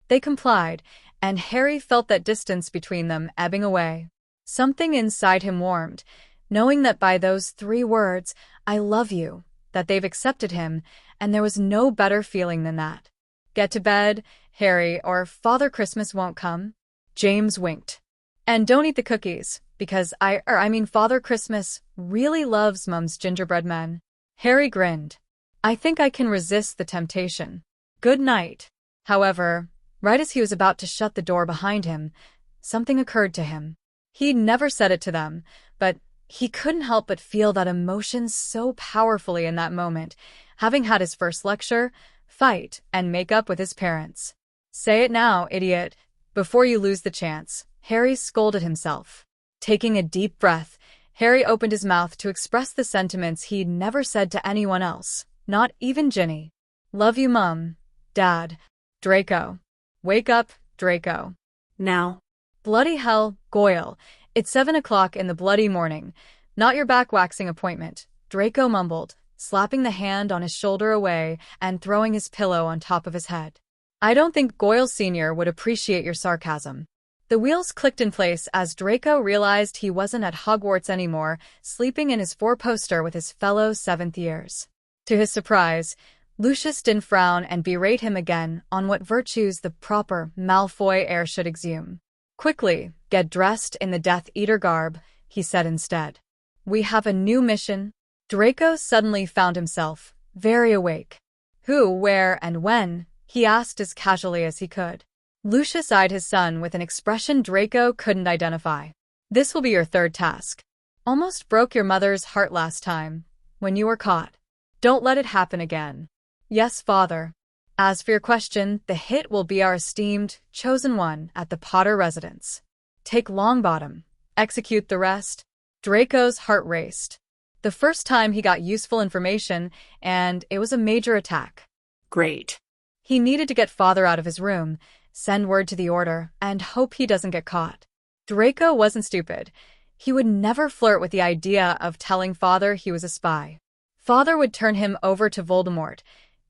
[SPEAKER 1] They complied, and Harry felt that distance between them ebbing away. Something inside him warmed, knowing that by those 3 words, I love you, that they've accepted him, and there was no better feeling than that. Get to bed, Harry, or Father Christmas won't come. James winked. And don't eat the cookies, because Father Christmas really loves Mum's gingerbread men. Harry grinned. I think I can resist the temptation. Good night. However, right as he was about to shut the door behind him, something occurred to him. He'd never said it to them, but he couldn't help but feel that emotion so powerfully in that moment, having had his first lecture, fight, and make up with his parents. Say it now, idiot, before you lose the chance, Harry scolded himself. Taking a deep breath, Harry opened his mouth to express the sentiments he'd never said to anyone else, not even Ginny. Love you, Mum. Dad. Draco. Wake up, Draco.
[SPEAKER 2] Now.
[SPEAKER 1] Bloody hell, Goyle. It's 7 o'clock in the bloody morning. Not your back-waxing appointment, Draco mumbled, slapping the hand on his shoulder away and throwing his pillow on top of his head. I don't think Goyle Sr. would appreciate your sarcasm. The wheels clicked in place as Draco realized he wasn't at Hogwarts anymore, sleeping in his 4-poster with his fellow 7th years. To his surprise, Lucius didn't frown and berate him again on what virtues the proper Malfoy heir should exhume. Quickly, get dressed in the Death Eater garb, he said instead. We have a new mission. Draco suddenly found himself very awake. Who, where, and when, he asked as casually as he could. Lucius eyed his son with an expression Draco couldn't identify. This will be your 3rd task. Almost broke your mother's heart last time, when you were caught. Don't let it happen again. Yes, father. As for your question, the hit will be our esteemed, chosen one at the Potter residence. Take Longbottom. Execute the rest. Draco's heart raced. The first time he got useful information, and it was a major attack.
[SPEAKER 2] Great.
[SPEAKER 1] He needed to get father out of his room, send word to the order, and hope he doesn't get caught. Draco wasn't stupid. He would never flirt with the idea of telling father he was a spy. Father would turn him over to Voldemort.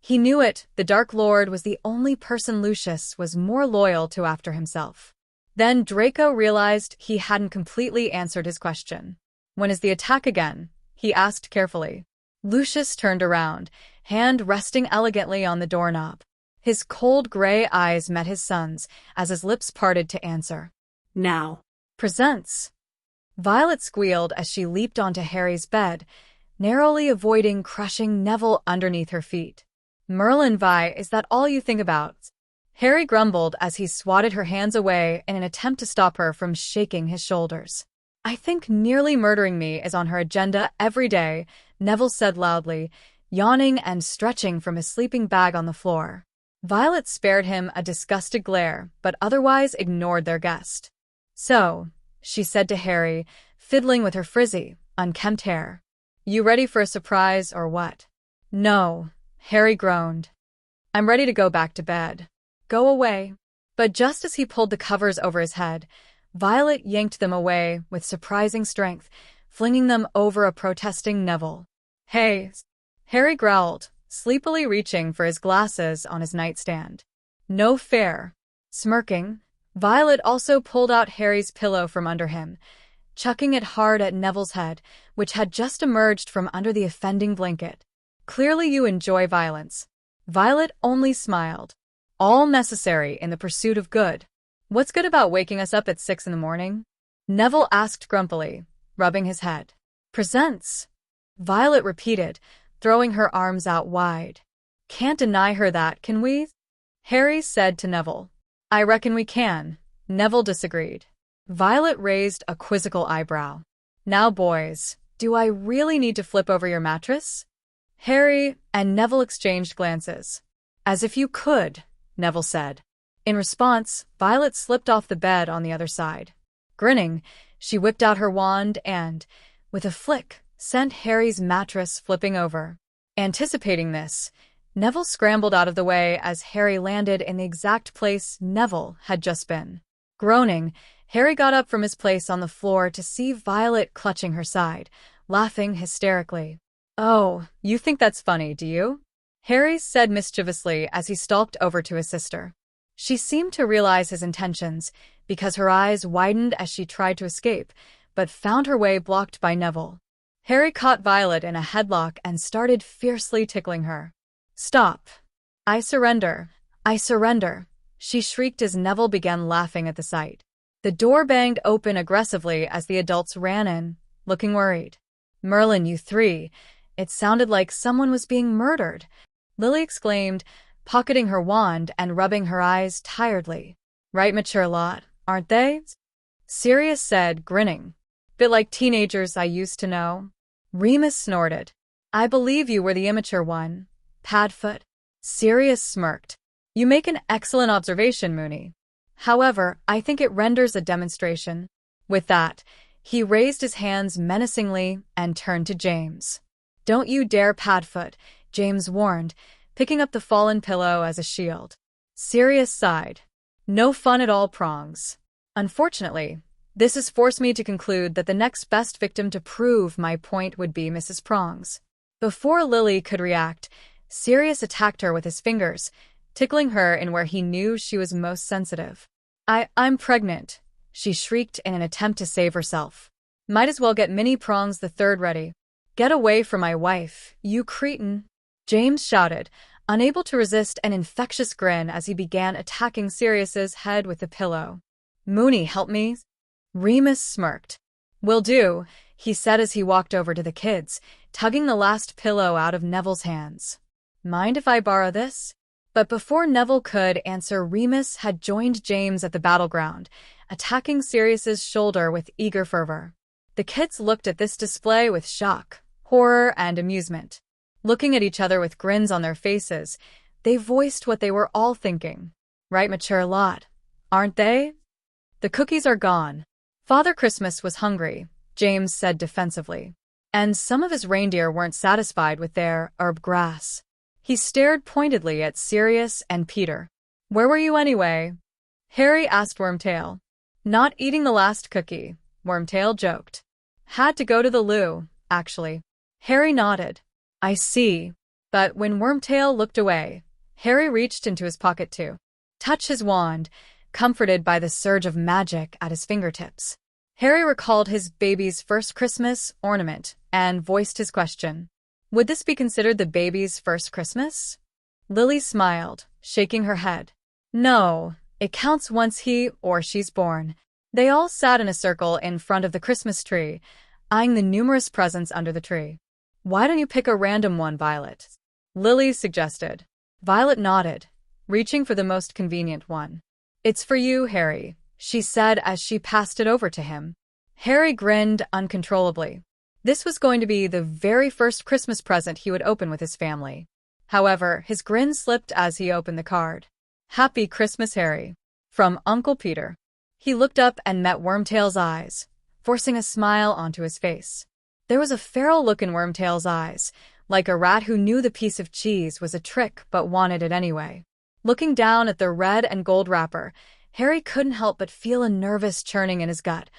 [SPEAKER 1] He knew it, the Dark Lord was the only person Lucius was more loyal to after himself. Then Draco realized he hadn't completely answered his question. "When is the attack again?" he asked carefully. Lucius turned around, hand resting elegantly on the doorknob. His cold gray eyes met his son's as his lips parted to answer.
[SPEAKER 2] "Now."
[SPEAKER 1] "Presents." Violet squealed as she leaped onto Harry's bed, narrowly avoiding crushing Neville underneath her feet. "Merlin, Vi, is that all you think about?" Harry grumbled as he swatted her hands away in an attempt to stop her from shaking his shoulders. "I think nearly murdering me is on her agenda every day," Neville said loudly, yawning and stretching from his sleeping bag on the floor. Violet spared him a disgusted glare, but otherwise ignored their guest. "So," she said to Harry, fiddling with her frizzy, unkempt hair. "You ready for a surprise or what?" "No," Harry groaned. "I'm ready to go back to bed." "Go away." But just as he pulled the covers over his head, Violet yanked them away with surprising strength, flinging them over a protesting Neville. "Hey!" Harry growled, sleepily reaching for his glasses on his nightstand. "No fair." Smirking, Violet also pulled out Harry's pillow from under him, chucking it hard at Neville's head, which had just emerged from under the offending blanket. "Clearly you enjoy violence." Violet only smiled. "All necessary in the pursuit of good." "What's good about waking us up at 6 in the morning?" Neville asked grumpily, rubbing his head. "Presents," Violet repeated, throwing her arms out wide. "Can't deny her that, can we?" Harry said to Neville. "I reckon we can." Neville disagreed. Violet raised a quizzical eyebrow. "Now, boys, do I really need to flip over your mattress?" Harry and Neville exchanged glances. "As if you could," Neville said. In response, Violet slipped off the bed on the other side. Grinning, she whipped out her wand and, with a flick, sent Harry's mattress flipping over. Anticipating this, Neville scrambled out of the way as Harry landed in the exact place Neville had just been. Groaning, Harry got up from his place on the floor to see Violet clutching her side, laughing hysterically. "Oh, you think that's funny, do you?" Harry said mischievously as he stalked over to his sister. She seemed to realize his intentions, because her eyes widened as she tried to escape, but found her way blocked by Neville. Harry caught Violet in a headlock and started fiercely tickling her. "Stop. I surrender. I surrender," she shrieked as Neville began laughing at the sight. The door banged open aggressively as the adults ran in, looking worried. "Merlin, you three, it sounded like someone was being murdered," Lily exclaimed, pocketing her wand and rubbing her eyes tiredly. "Right mature lot, aren't they?" Sirius said, grinning. "Bit like teenagers I used to know." Remus snorted. "I believe you were the immature one, Padfoot." Sirius smirked. "You make an excellent observation, Moony. However, I think it renders a demonstration." With that, he raised his hands menacingly and turned to James. "Don't you dare, Padfoot," James warned, picking up the fallen pillow as a shield. Sirius sighed. "No fun at all, Prongs. Unfortunately, this has forced me to conclude that the next best victim to prove my point would be Mrs. Prongs." Before Lily could react, Sirius attacked her with his fingers, tickling her in where he knew she was most sensitive. I'm pregnant," she shrieked in an attempt to save herself. "Might as well get Mini Prongs the third ready." "Get away from my wife, you cretin," James shouted, unable to resist an infectious grin as he began attacking Sirius's head with the pillow. "Moony, help me." Remus smirked. "Will do," he said as he walked over to the kids, tugging the last pillow out of Neville's hands. "Mind if I borrow this?" But before Neville could answer, Remus had joined James at the battleground, attacking Sirius's shoulder with eager fervor. The kids looked at this display with shock, horror, and amusement. Looking at each other with grins on their faces, they voiced what they were all thinking. "Right mature lot, aren't they?" "The cookies are gone." "Father Christmas was hungry," James said defensively. "And some of his reindeer weren't satisfied with their herb grass." He stared pointedly at Sirius and Peter. "Where were you anyway?" Harry asked Wormtail. "Not eating the last cookie," Wormtail joked. "Had to go to the loo, actually." Harry nodded. "I see." But when Wormtail looked away, Harry reached into his pocket to touch his wand, comforted by the surge of magic at his fingertips. Harry recalled his baby's first Christmas ornament and voiced his question. Would this be considered the baby's first Christmas? Lily smiled, shaking her head. No, it counts once he or she's born. They all sat in a circle in front of the Christmas tree, eyeing the numerous presents under the tree. Why don't you pick a random one, Violet? Lily suggested. Violet nodded, reaching for the most convenient one. It's for you, Harry, she said as she passed it over to him. Harry grinned uncontrollably. This was going to be the very first Christmas present he would open with his family. However, his grin slipped as he opened the card. Happy Christmas, Harry. From Uncle Peter. He looked up and met Wormtail's eyes, forcing a smile onto his face. There was a feral look in Wormtail's eyes, like a rat who knew the piece of cheese was a trick but wanted it anyway. Looking down at the red and gold wrapper, Harry couldn't help but feel a nervous churning in his gut,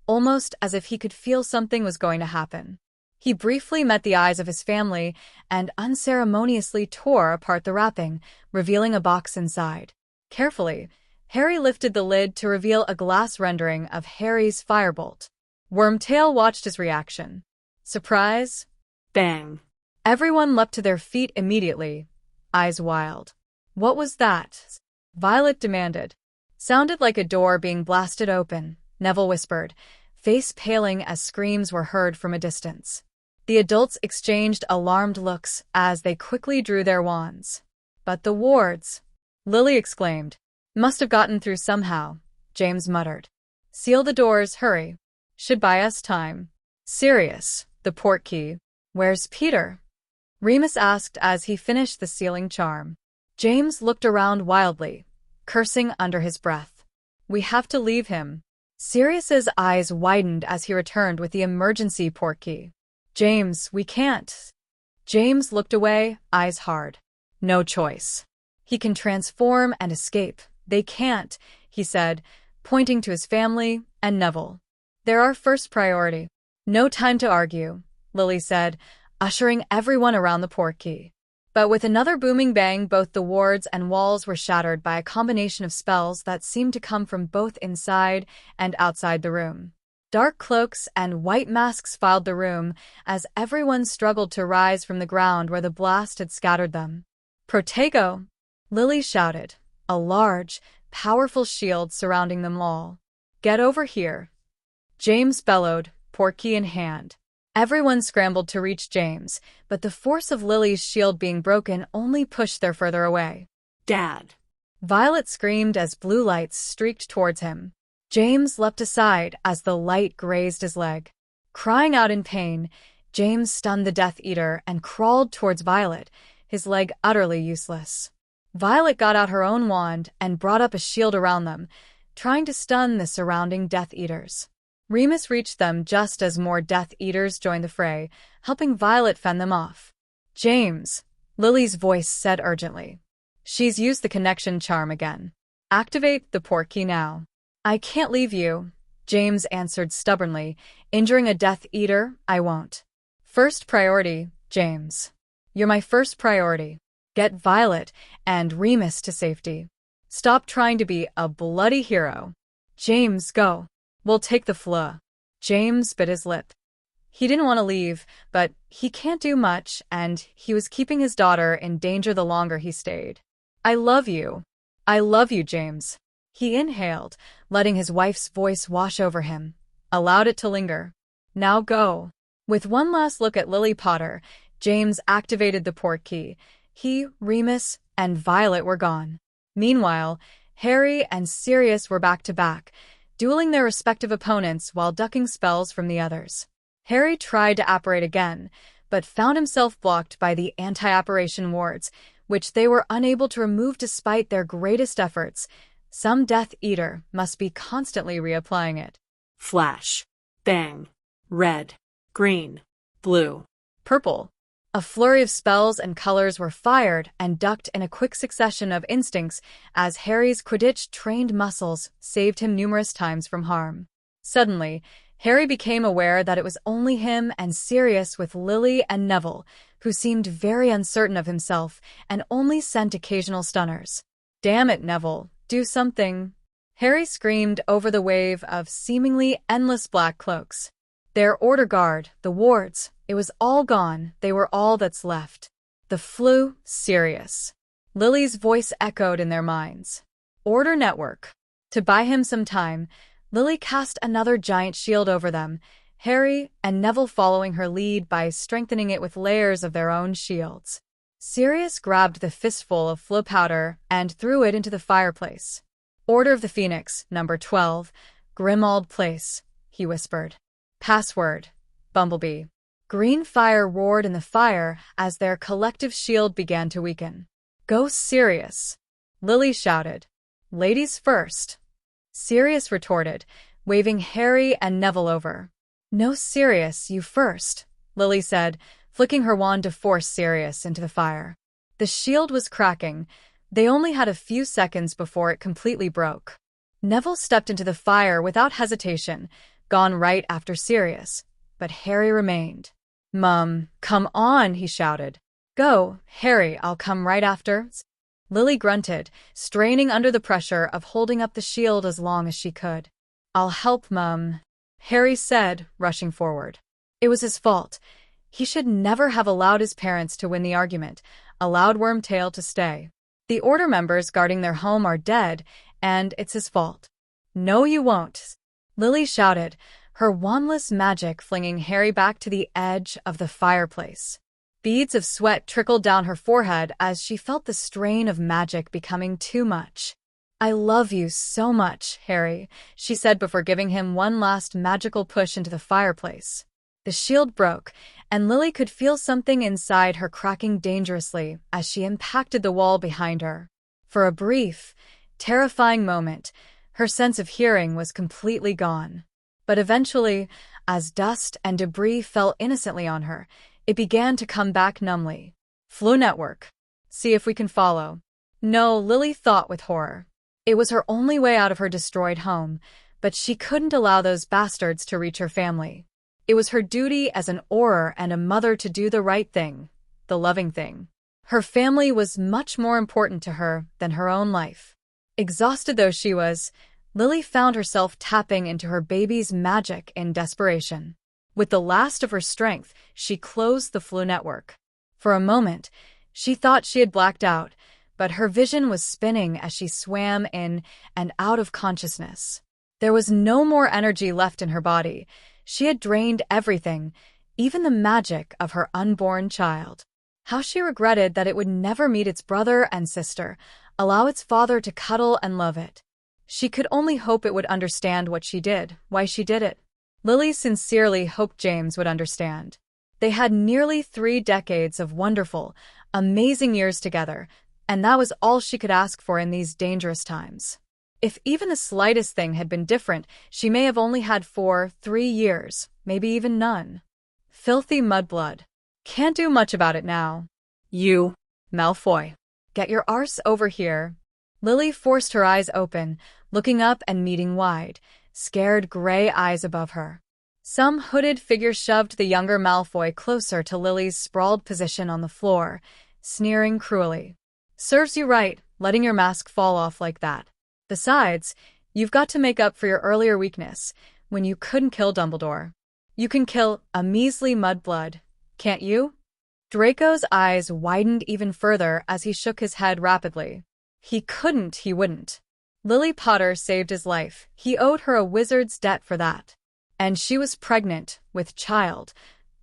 [SPEAKER 1] almost as if he could feel something was going to happen. He briefly met the eyes of his family and unceremoniously tore apart the wrapping, revealing a box inside. Carefully, Harry lifted the lid to reveal a glass rendering of Harry's firebolt. Wormtail watched his reaction. Surprise?
[SPEAKER 2] Bang.
[SPEAKER 1] Everyone leapt to their feet immediately, eyes wild. What was that? Violet demanded. Sounded like a door being blasted open, Neville whispered, face paling as screams were heard from a distance. The adults exchanged alarmed looks as they quickly drew their wands. But the wards, Lily exclaimed. Must have gotten through somehow, James muttered. Seal the doors, hurry. Should buy us time. Sirius, the portkey. Where's Peter? Remus asked as he finished the sealing charm. James looked around wildly, cursing under his breath. We have to leave him. Sirius's eyes widened as he returned with the emergency portkey. James, we can't. James looked away, eyes hard. No choice. He can transform and escape. They can't, he said, pointing to his family and Neville. They're our first priority. No time to argue, Lily said, ushering everyone around the portkey. But with another booming bang, both the wards and walls were shattered by a combination of spells that seemed to come from both inside and outside the room. Dark cloaks and white masks filled the room as everyone struggled to rise from the ground where the blast had scattered them. Protego! Lily shouted, a large, powerful shield surrounding them all. Get over here. James bellowed, portkey in hand. Everyone scrambled to reach James, but the force of Lily's shield being broken only pushed them further away.
[SPEAKER 2] Dad!
[SPEAKER 1] Violet screamed as blue lights streaked towards him. James leapt aside as the light grazed his leg. Crying out in pain, James stunned the Death Eater and crawled towards Violet, his leg utterly useless. Violet got out her own wand and brought up a shield around them, trying to stun the surrounding Death Eaters. Remus reached them just as more Death Eaters joined the fray, helping Violet fend them off. James, Lily's voice said urgently. She's used the connection charm again. Activate the portkey now. I can't leave you, James answered stubbornly. Injuring a Death Eater, I won't. First priority, James. You're my first priority. Get Violet and Remus to safety. Stop trying to be a bloody hero. James, go. We'll take the flu. James bit his lip. He didn't want to leave, but he can't do much, and he was keeping his daughter in danger the longer he stayed. I love you. I love you, James. He inhaled, letting his wife's voice wash over him, allowed it to linger. Now go. With one last look at Lily Potter, James activated the portkey. He, Remus, and Violet were gone. Meanwhile, Harry and Sirius were back to back, dueling their respective opponents while ducking spells from the others. Harry tried to apparate again, but found himself blocked by the anti-apparation wards, which they were unable to remove despite their greatest efforts. Some Death Eater must be constantly reapplying it.
[SPEAKER 2] Flash. Bang. Red. Green. Blue.
[SPEAKER 1] Purple. A flurry of spells and colors were fired and ducked in a quick succession of instincts as Harry's Quidditch-trained muscles saved him numerous times from harm. Suddenly, Harry became aware that it was only him and Sirius with Lily and Neville, who seemed very uncertain of himself and only sent occasional stunners. "Damn it, Neville, do something!" Harry screamed over the wave of seemingly endless black cloaks. Their order guard, the wards, it was all gone. They were all that's left. The flu, Sirius. Lily's voice echoed in their minds. Order network. To buy him some time, Lily cast another giant shield over them, Harry and Neville following her lead by strengthening it with layers of their own shields. Sirius grabbed the fistful of flu powder and threw it into the fireplace. "Order of the Phoenix, number 12, Grimmauld Place," he whispered. "Password, Bumblebee." Green fire roared in the fire as their collective shield began to weaken. "Go Sirius!" Lily shouted. "Ladies first," Sirius retorted, waving Harry and Neville over. "No, Sirius, you first," Lily said, flicking her wand to force Sirius into the fire. The shield was cracking. They only had a few seconds before it completely broke. Neville stepped into the fire without hesitation, gone right after Sirius, but Harry remained. "Mum, come on," he shouted. "Go, Harry, I'll come right after." Lily grunted, straining under the pressure of holding up the shield as long as she could. "I'll help, Mum," Harry said, rushing forward. It was his fault. He should never have allowed his parents to win the argument, allowed Wormtail to stay. The Order members guarding their home are dead, and it's his fault. "No, you won't," Lily shouted, her wandless magic flinging Harry back to the edge of the fireplace. Beads of sweat trickled down her forehead as she felt the strain of magic becoming too much. "I love you so much, Harry," she said before giving him one last magical push into the fireplace. The shield broke, and Lily could feel something inside her cracking dangerously as she impacted the wall behind her. For a brief, terrifying moment, her sense of hearing was completely gone. But eventually, as dust and debris fell innocently on her, it began to come back numbly. "Flu network. See if we can follow." No, Lily thought with horror. It was her only way out of her destroyed home, but she couldn't allow those bastards to reach her family. It was her duty as an Auror and a mother to do the right thing, the loving thing. Her family was much more important to her than her own life. Exhausted though she was, Lily found herself tapping into her baby's magic in desperation. With the last of her strength, she closed the flu network. For a moment, she thought she had blacked out, but her vision was spinning as she swam in and out of consciousness. There was no more energy left in her body. She had drained everything, even the magic of her unborn child. How she regretted that it would never meet its brother and sister, allow its father to cuddle and love it. She could only hope it would understand what she did, why she did it. Lily sincerely hoped James would understand. They had nearly 3 decades of wonderful, amazing years together, and that was all she could ask for in these dangerous times. If even the slightest thing had been different, she may have only had 3 years, maybe even none. Filthy mudblood. Can't do much about it now. "You, Malfoy, get your arse over here." Lily forced her eyes open, looking up and meeting wide, scared gray eyes above her. Some hooded figure shoved the younger Malfoy closer to Lily's sprawled position on the floor, sneering cruelly. "Serves you right, letting your mask fall off like that. Besides, you've got to make up for your earlier weakness, when you couldn't kill Dumbledore. You can kill a measly mudblood, can't you?" Draco's eyes widened even further as he shook his head rapidly. He couldn't, he wouldn't. Lily Potter saved his life. He owed her a wizard's debt for that. And she was pregnant, with child.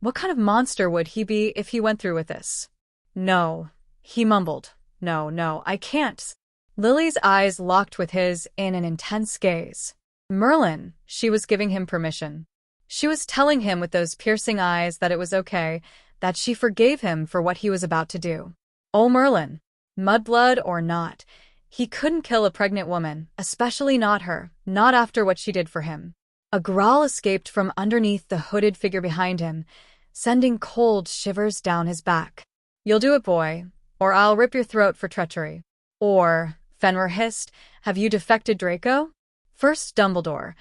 [SPEAKER 1] What kind of monster would he be if he went through with this? "No," he mumbled. No, I can't." Lily's eyes locked with his in an intense gaze. Merlin, she was giving him permission. She was telling him with those piercing eyes that it was okay, that she forgave him for what he was about to do. Oh, Merlin. Mudblood or not, he couldn't kill a pregnant woman, especially not her, not after what she did for him. A growl escaped from underneath the hooded figure behind him, sending cold shivers down his back. "You'll do it, boy, or I'll rip your throat for treachery." Or, Fenrir hissed, "Have you defected, Draco? First Dumbledore,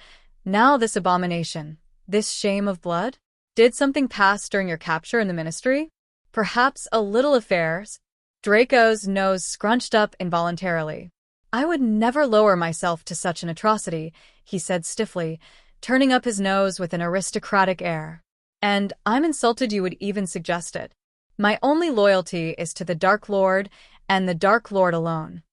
[SPEAKER 1] now this abomination, this shame of blood? Did something pass during your capture in the Ministry?" Perhaps a little affairs? Draco's nose scrunched up involuntarily. I would never lower myself to such an atrocity, he said stiffly, turning up his nose with an aristocratic air. And I'm insulted you would even suggest it. My only loyalty is to the Dark Lord, and the Dark Lord alone.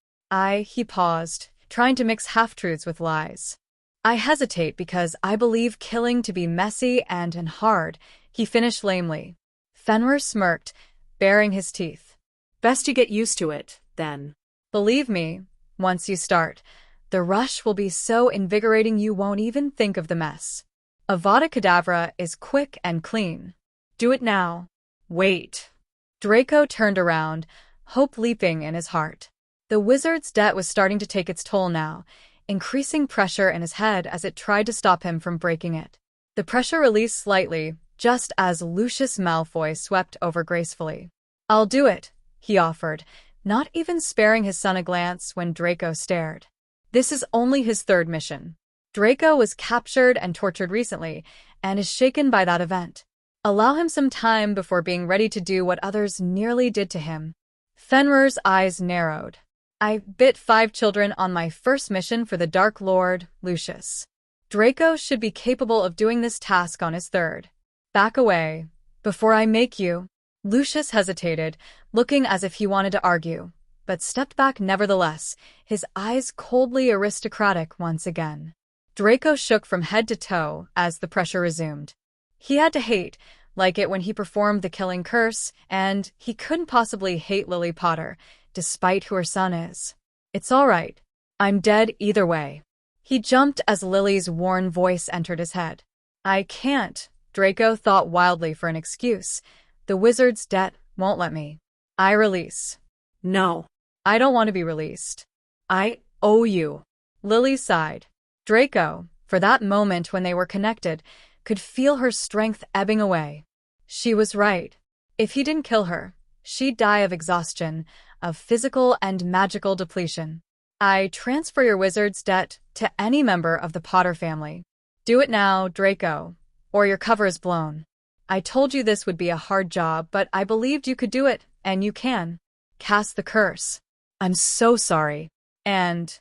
[SPEAKER 1] He paused, trying to mix half-truths with lies. I hesitate because I believe killing to be messy and hard, he finished lamely. Fenrir smirked, baring his teeth.
[SPEAKER 2] Best you get used to it, then.
[SPEAKER 1] Believe me, once you start, the rush will be so invigorating you won't even think of the mess. Avada Kedavra is quick and clean. Do it now.
[SPEAKER 2] Wait.
[SPEAKER 1] Draco turned around, hope leaping in his heart. The wizard's debt was starting to take its toll now, increasing pressure in his head as it tried to stop him from breaking it. The pressure released slightly, just as Lucius Malfoy swept over gracefully. I'll do it, he offered, not even sparing his son a glance when Draco stared. This is only his third mission. Draco was captured and tortured recently, and is shaken by that event. Allow him some time before being ready to do what others nearly did to him. Fenrir's eyes narrowed. I bit 5 children on my first mission for the Dark Lord, Lucius. Draco should be capable of doing this task on his third. Back away, before I make you. Lucius hesitated, looking as if he wanted to argue, but stepped back nevertheless, his eyes coldly aristocratic once again. Draco shook from head to toe as the pressure resumed. He had to hate, like it when he performed the killing curse, and he couldn't possibly hate Lily Potter, despite who her son is. It's all right. I'm dead either way. He jumped as Lily's worn voice entered his head. I can't, Draco thought wildly for an excuse. The wizard's debt won't let me. I release.
[SPEAKER 2] No.
[SPEAKER 1] I don't want to be released. I owe you. Lily sighed. Draco, for that moment when they were connected, could feel her strength ebbing away. She was right. If he didn't kill her, she'd die of exhaustion, of physical and magical depletion. I transfer your wizard's debt to any member of the Potter family. Do it now, Draco, or your cover is blown. I told you this would be a hard job, but I believed you could do it, and you can. Cast the curse. I'm so sorry. And,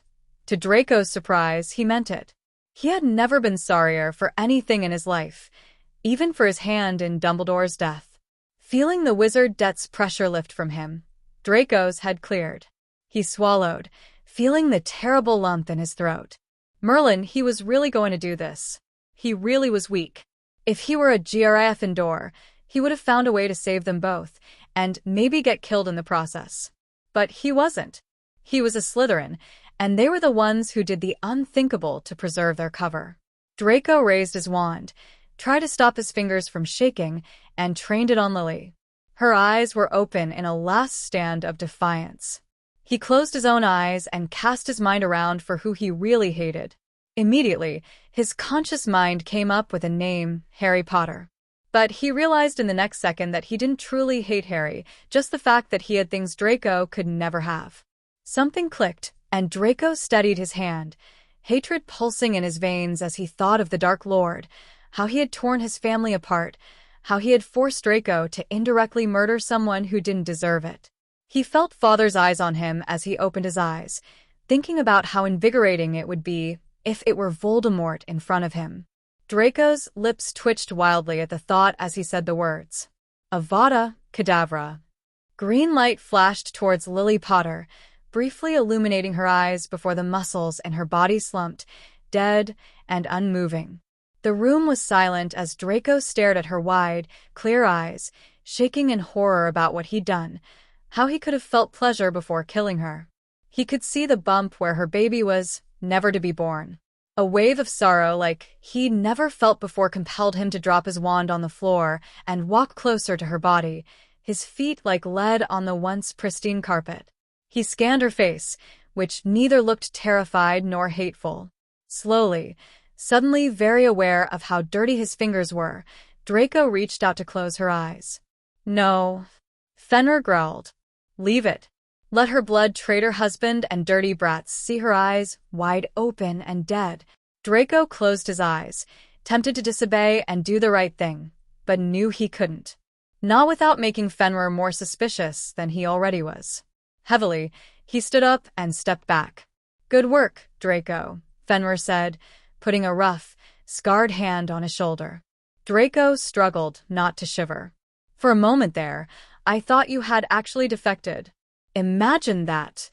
[SPEAKER 1] to Draco's surprise, he meant it. He had never been sorrier for anything in his life, even for his hand in Dumbledore's death. Feeling the wizard debt's pressure lift from him, Draco's head cleared. He swallowed, feeling the terrible lump in his throat. Merlin, he was really going to do this. He really was weak. If he were a Gryffindor, he would have found a way to save them both, and maybe get killed in the process. But he wasn't. He was a Slytherin, and they were the ones who did the unthinkable to preserve their cover. Draco raised his wand, tried to stop his fingers from shaking, and trained it on Lily. Her eyes were open in a last stand of defiance. He closed his own eyes and cast his mind around for who he really hated. Immediately, his conscious mind came up with a name, Harry Potter. But he realized in the next second that he didn't truly hate Harry, just the fact that he had things Draco could never have. Something clicked, and Draco steadied his hand, hatred pulsing in his veins as he thought of the Dark Lord, how he had torn his family apart, how he had forced Draco to indirectly murder someone who didn't deserve it. He felt Father's eyes on him as he opened his eyes, thinking about how invigorating it would be if it were Voldemort in front of him. Draco's lips twitched wildly at the thought as he said the words. Avada Kedavra. Green light flashed towards Lily Potter, briefly illuminating her eyes before the muscles in her body slumped, dead and unmoving. The room was silent as Draco stared at her wide, clear eyes, shaking in horror about what he'd done, how he could have felt pleasure before killing her. He could see the bump where her baby was never to be born. A wave of sorrow like he'd never felt before compelled him to drop his wand on the floor and walk closer to her body, his feet like lead on the once pristine carpet. He scanned her face, which neither looked terrified nor hateful. Slowly, suddenly very aware of how dirty his fingers were, Draco reached out to close her eyes. No. Fenrir growled. Leave it. Let her blood traitor husband and dirty brats see her eyes wide open and dead. Draco closed his eyes, tempted to disobey and do the right thing, but knew he couldn't. not without making Fenrir more suspicious than he already was. Heavily, he stood up and stepped back. "Good work, Draco," Fenrir said, putting a rough, scarred hand on his shoulder. Draco struggled not to shiver. "For a moment there, I thought you had actually defected. Imagine that."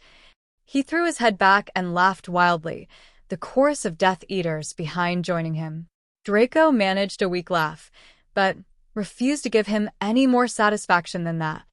[SPEAKER 1] He threw his head back and laughed wildly, the chorus of Death Eaters behind joining him. Draco managed a weak laugh, but refused to give him any more satisfaction than that.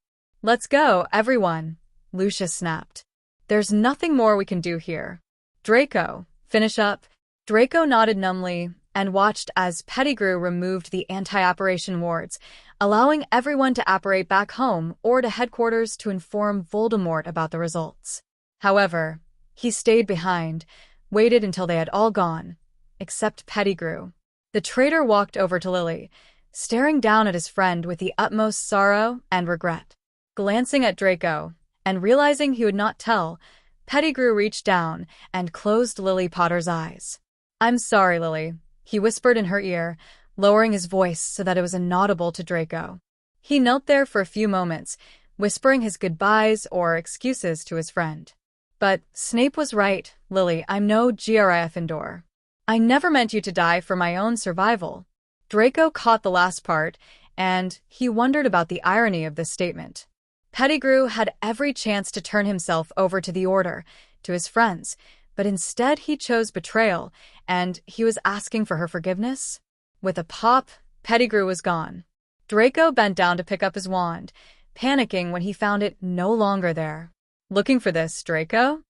[SPEAKER 1] "Let's go, everyone," Lucius snapped. "There's nothing more we can do here. Draco, finish up." Draco nodded numbly and watched as Pettigrew removed the anti-apparition wards, allowing everyone to apparate back home or to headquarters to inform Voldemort about the results. However, he stayed behind, waited until they had all gone, except Pettigrew. The traitor walked over to Lily, staring down at his friend with the utmost sorrow and regret. Glancing at Draco, and realizing he would not tell, Pettigrew reached down and closed Lily Potter's eyes. "I'm sorry, Lily," he whispered in her ear, lowering his voice so that it was inaudible to Draco. He knelt there for a few moments, whispering his goodbyes or excuses to his friend. "But Snape was right, Lily, I'm no Gryffindor. I never meant you to die for my own survival." Draco caught the last part, and he wondered about the irony of this statement. Pettigrew had every chance to turn himself over to the Order, to his friends, but instead he chose betrayal, and he was asking for her forgiveness? With a pop, Pettigrew was gone. Draco bent down to pick up his wand, panicking when he found it no longer there. "Looking for this, Draco?"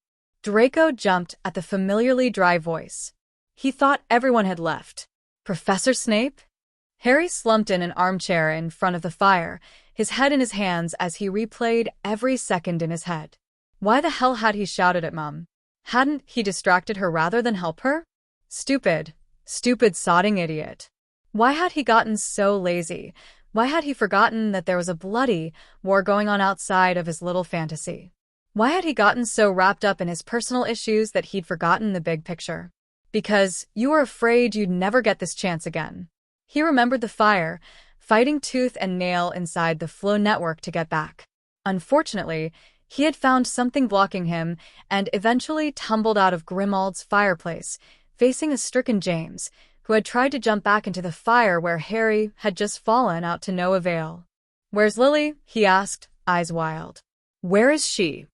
[SPEAKER 1] Draco jumped at the familiarly dry voice. He thought everyone had left. "Professor Snape?" Harry slumped in an armchair in front of the fire, his head in his hands as he replayed every second in his head. Why the hell had he shouted at Mum? Hadn't he distracted her rather than help her? Stupid sodding idiot. Why had he gotten so lazy? Why had he forgotten that there was a bloody war going on outside of his little fantasy? Why had he gotten so wrapped up in his personal issues that he'd forgotten the big picture? Because you were afraid you'd never get this chance again. He remembered the fire, fighting tooth and nail inside the flow network to get back. Unfortunately, he had found something blocking him and eventually tumbled out of Grimmaild's fireplace, facing a stricken James, who had tried to jump back into the fire where Harry had just fallen out to no avail. "Where's Lily?" he asked, eyes wild. "Where is she?"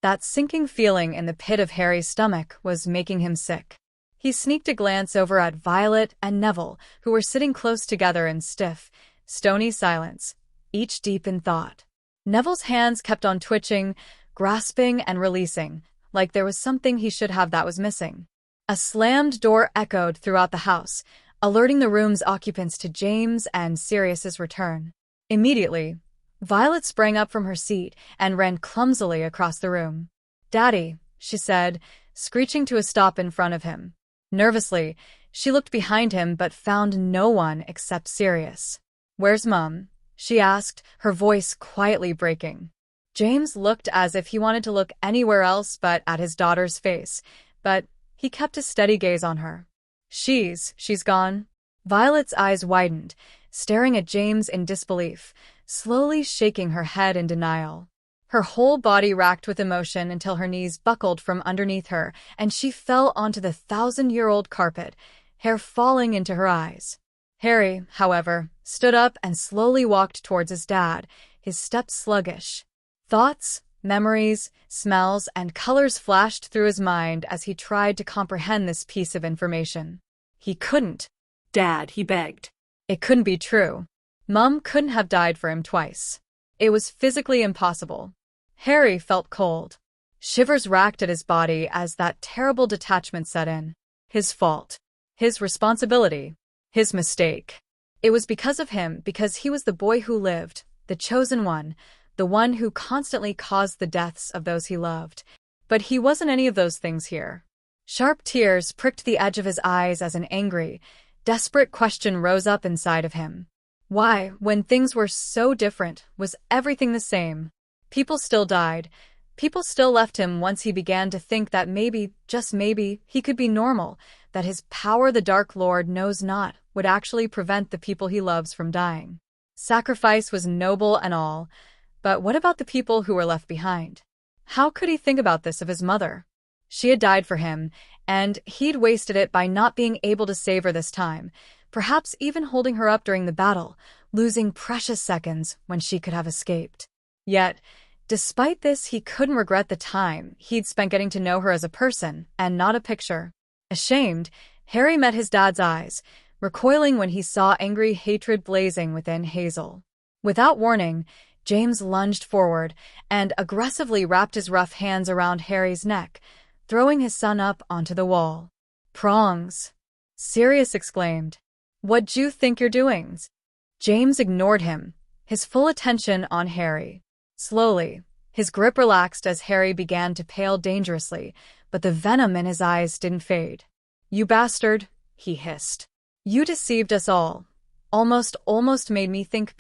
[SPEAKER 1] That sinking feeling in the pit of Harry's stomach was making him sick. He sneaked a glance over at Violet and Neville, who were sitting close together in stiff, stony silence, each deep in thought. Neville's hands kept on twitching, grasping and releasing, like there was something he should have that was missing. A slammed door echoed throughout the house, alerting the room's occupants to James and Sirius's return. Immediately, Violet sprang up from her seat and ran clumsily across the room. "Daddy," she said, screeching to a stop in front of him. Nervously, she looked behind him but found no one except Sirius. "Where's Mum?" she asked, her voice quietly breaking. James looked as if he wanted to look anywhere else but at his daughter's face, but he kept a steady gaze on her. She's gone." Violet's eyes widened, staring at James in disbelief, slowly shaking her head in denial. Her whole body racked with emotion until her knees buckled from underneath her and she fell onto the 1,000-year-old carpet, hair falling into her eyes. Harry, however, stood up and slowly walked towards his dad, his steps sluggish. Thoughts, memories, smells, and colors flashed through his mind as he tried to comprehend this piece of information. He couldn't.
[SPEAKER 2] "Dad," he begged.
[SPEAKER 1] It couldn't be true. Mum couldn't have died for him twice. It was physically impossible. Harry felt cold. Shivers racked at his body as that terrible detachment set in. His fault. His responsibility. His mistake. It was because of him, because he was the boy who lived, the chosen one, the one who constantly caused the deaths of those he loved. But he wasn't any of those things here. Sharp tears pricked the edge of his eyes as an angry, desperate question rose up inside of him. Why, when things were so different, was everything the same? People still died. People still left him once he began to think that maybe, just maybe, he could be normal, that his power the Dark Lord knows not would actually prevent the people he loves from dying. Sacrifice was noble and all, but what about the people who were left behind? How could he think about this of his mother? She had died for him, and he'd wasted it by not being able to save her this time, perhaps even holding her up during the battle, losing precious seconds when she could have escaped. Yet, despite this, he couldn't regret the time he'd spent getting to know her as a person and not a picture. Ashamed, Harry met his dad's eyes, recoiling when he saw angry hatred blazing within Hazel. Without warning, James lunged forward and aggressively wrapped his rough hands around Harry's neck, throwing his son up onto the wall. "Prongs!" Sirius exclaimed. "What'd you think you're doing?" James ignored him, his full attention on Harry. Slowly, his grip relaxed as Harry began to pale dangerously, but the venom in his eyes didn't fade. "You bastard," he hissed. "You deceived us all. Almost made me think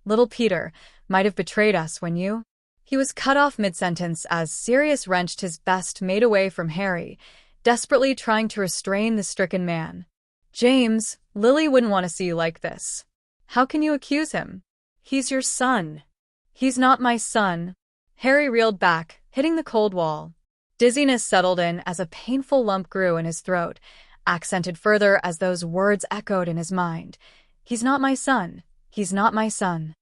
[SPEAKER 1] little Peter, might have betrayed us when you—" He was cut off mid-sentence as Sirius wrenched his best made away from Harry, desperately trying to restrain the stricken man. "James, Lily wouldn't want to see you like this. How can you accuse him? He's your son." "He's not my son." Harry reeled back, hitting the cold wall. Dizziness settled in as a painful lump grew in his throat, accented further as those words echoed in his mind. "He's not my son. He's not my son."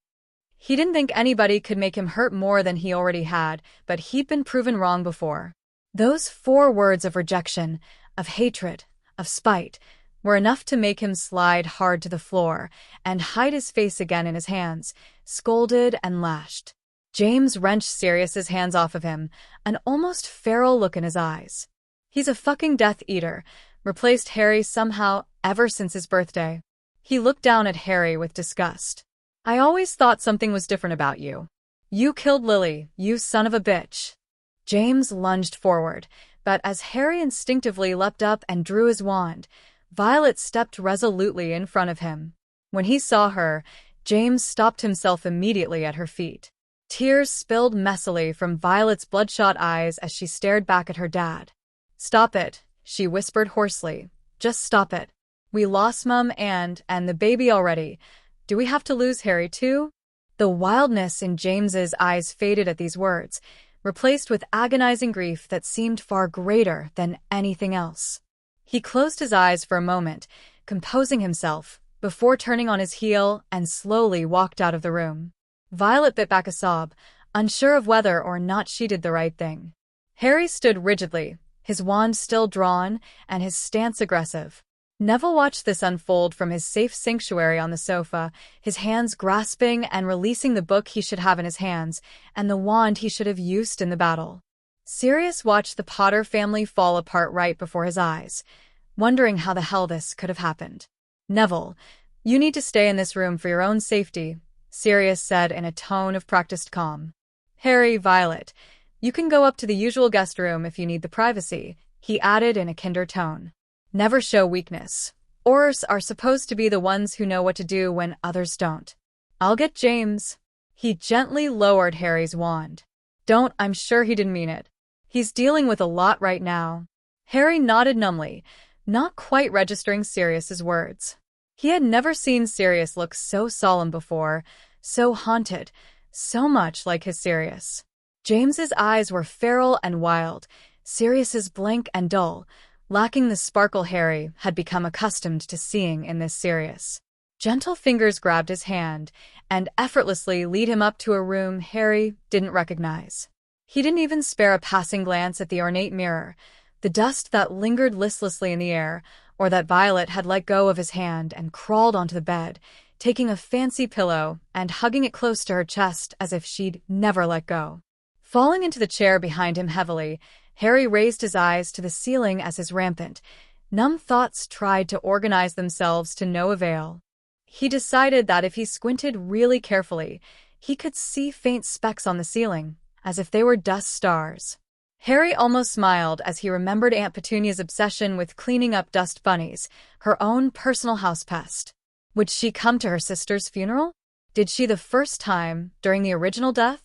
[SPEAKER 1] He didn't think anybody could make him hurt more than he already had, but he'd been proven wrong before. Those 4 words of rejection, of hatred, of spite, were enough to make him slide hard to the floor and hide his face again in his hands, scolded and lashed. James wrenched Sirius's hands off of him, an almost feral look in his eyes. "He's a fucking Death Eater," replaced Harry somehow ever since his birthday. He looked down at Harry with disgust. "I always thought something was different about you. You killed Lily, you son of a bitch." James lunged forward, but as Harry instinctively leapt up and drew his wand, Violet stepped resolutely in front of him. When he saw her, James stopped himself immediately at her feet. Tears spilled messily from Violet's bloodshot eyes as she stared back at her dad. "Stop it," she whispered hoarsely. "Just stop it. We lost Mum and the baby already. Do we have to lose Harry too?" The wildness in James's eyes faded at these words, replaced with agonizing grief that seemed far greater than anything else. He closed his eyes for a moment, composing himself, before turning on his heel and slowly walked out of the room. Violet bit back a sob, unsure of whether or not she did the right thing. Harry stood rigidly, his wand still drawn and his stance aggressive. Neville watched this unfold from his safe sanctuary on the sofa, his hands grasping and releasing the book he should have in his hands, and the wand he should have used in the battle. Sirius watched the Potter family fall apart right before his eyes, wondering how the hell this could have happened. "Neville, you need to stay in this room for your own safety," Sirius said in a tone of practiced calm. "Harry, Violet, you can go up to the usual guest room if you need the privacy," he added in a kinder tone. "Never show weakness. Aurors are supposed to be the ones who know what to do when others don't. I'll get James." He gently lowered Harry's wand. "Don't, I'm sure he didn't mean it. He's dealing with a lot right now." Harry nodded numbly, not quite registering Sirius's words. He had never seen Sirius look so solemn before, so haunted, so much like his Sirius. James's eyes were feral and wild, Sirius's blank and dull, lacking the sparkle Harry had become accustomed to seeing in this Sirius. Gentle fingers grabbed his hand and effortlessly lead him up to a room Harry didn't recognize. He didn't even spare a passing glance at the ornate mirror, the dust that lingered listlessly in the air, or that Violet had let go of his hand and crawled onto the bed, taking a fancy pillow and hugging it close to her chest as if she'd never let go. Falling into the chair behind him heavily, Harry raised his eyes to the ceiling as his rampant, numb thoughts tried to organize themselves to no avail. He decided that if he squinted really carefully, he could see faint specks on the ceiling, as if they were dust stars. Harry almost smiled as he remembered Aunt Petunia's obsession with cleaning up dust bunnies, her own personal house pest. Would she come to her sister's funeral? Did she the first time during the original death?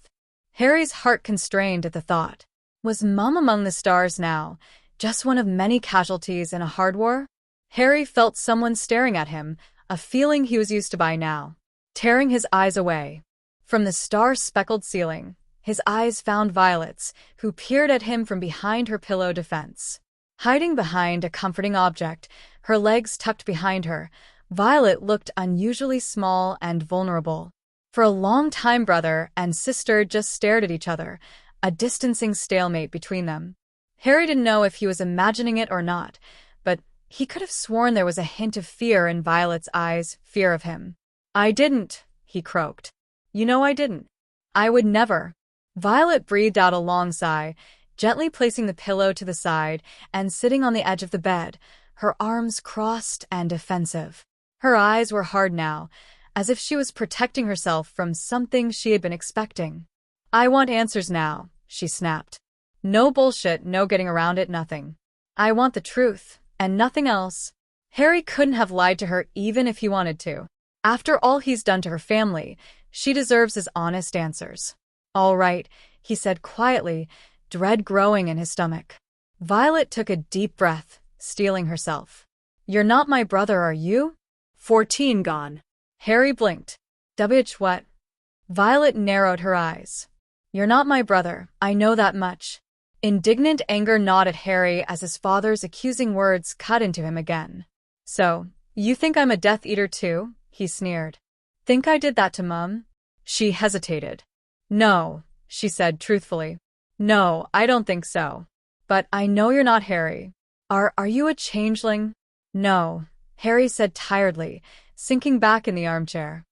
[SPEAKER 1] Harry's heart constrained at the thought. Was Mum among the stars now, just one of many casualties in a hard war? Harry felt someone staring at him, a feeling he was used to by now. tearing his eyes away. From the star-speckled ceiling, his eyes found Violet's, who peered at him from behind her pillow defense. Hiding behind a comforting object, her legs tucked behind her, Violet looked unusually small and vulnerable. For a long time, brother and sister just stared at each other, a distancing stalemate between them. Harry didn't know if he was imagining it or not, but he could have sworn there was a hint of fear in Violet's eyes, fear of him. "I didn't," he croaked. "You know I didn't. I would never." Violet breathed out a long sigh, gently placing the pillow to the side and sitting on the edge of the bed, her arms crossed and defensive. Her eyes were hard now, as if she was protecting herself from something she had been expecting. "I want answers now," she snapped. "No bullshit, no getting around it, nothing. I want the truth, and nothing else." Harry couldn't have lied to her even if he wanted to. After all he's done to her family, she deserves his honest answers. "All right," he said quietly, dread growing in his stomach. Violet took a deep breath, steeling herself. "You're not my brother, are you?"
[SPEAKER 2] 14 gone.
[SPEAKER 1] Harry blinked. What? Violet narrowed her eyes. "You're not my brother, I know that much." Indignant anger gnawed at Harry as his father's accusing words cut into him again. "So, you think I'm a Death Eater too?" he sneered. "Think I did that to Mum?" She hesitated. "No," she said truthfully. "No, I don't think so. But I know you're not Harry. Are you a changeling?" "No," Harry said tiredly, sinking back in the armchair.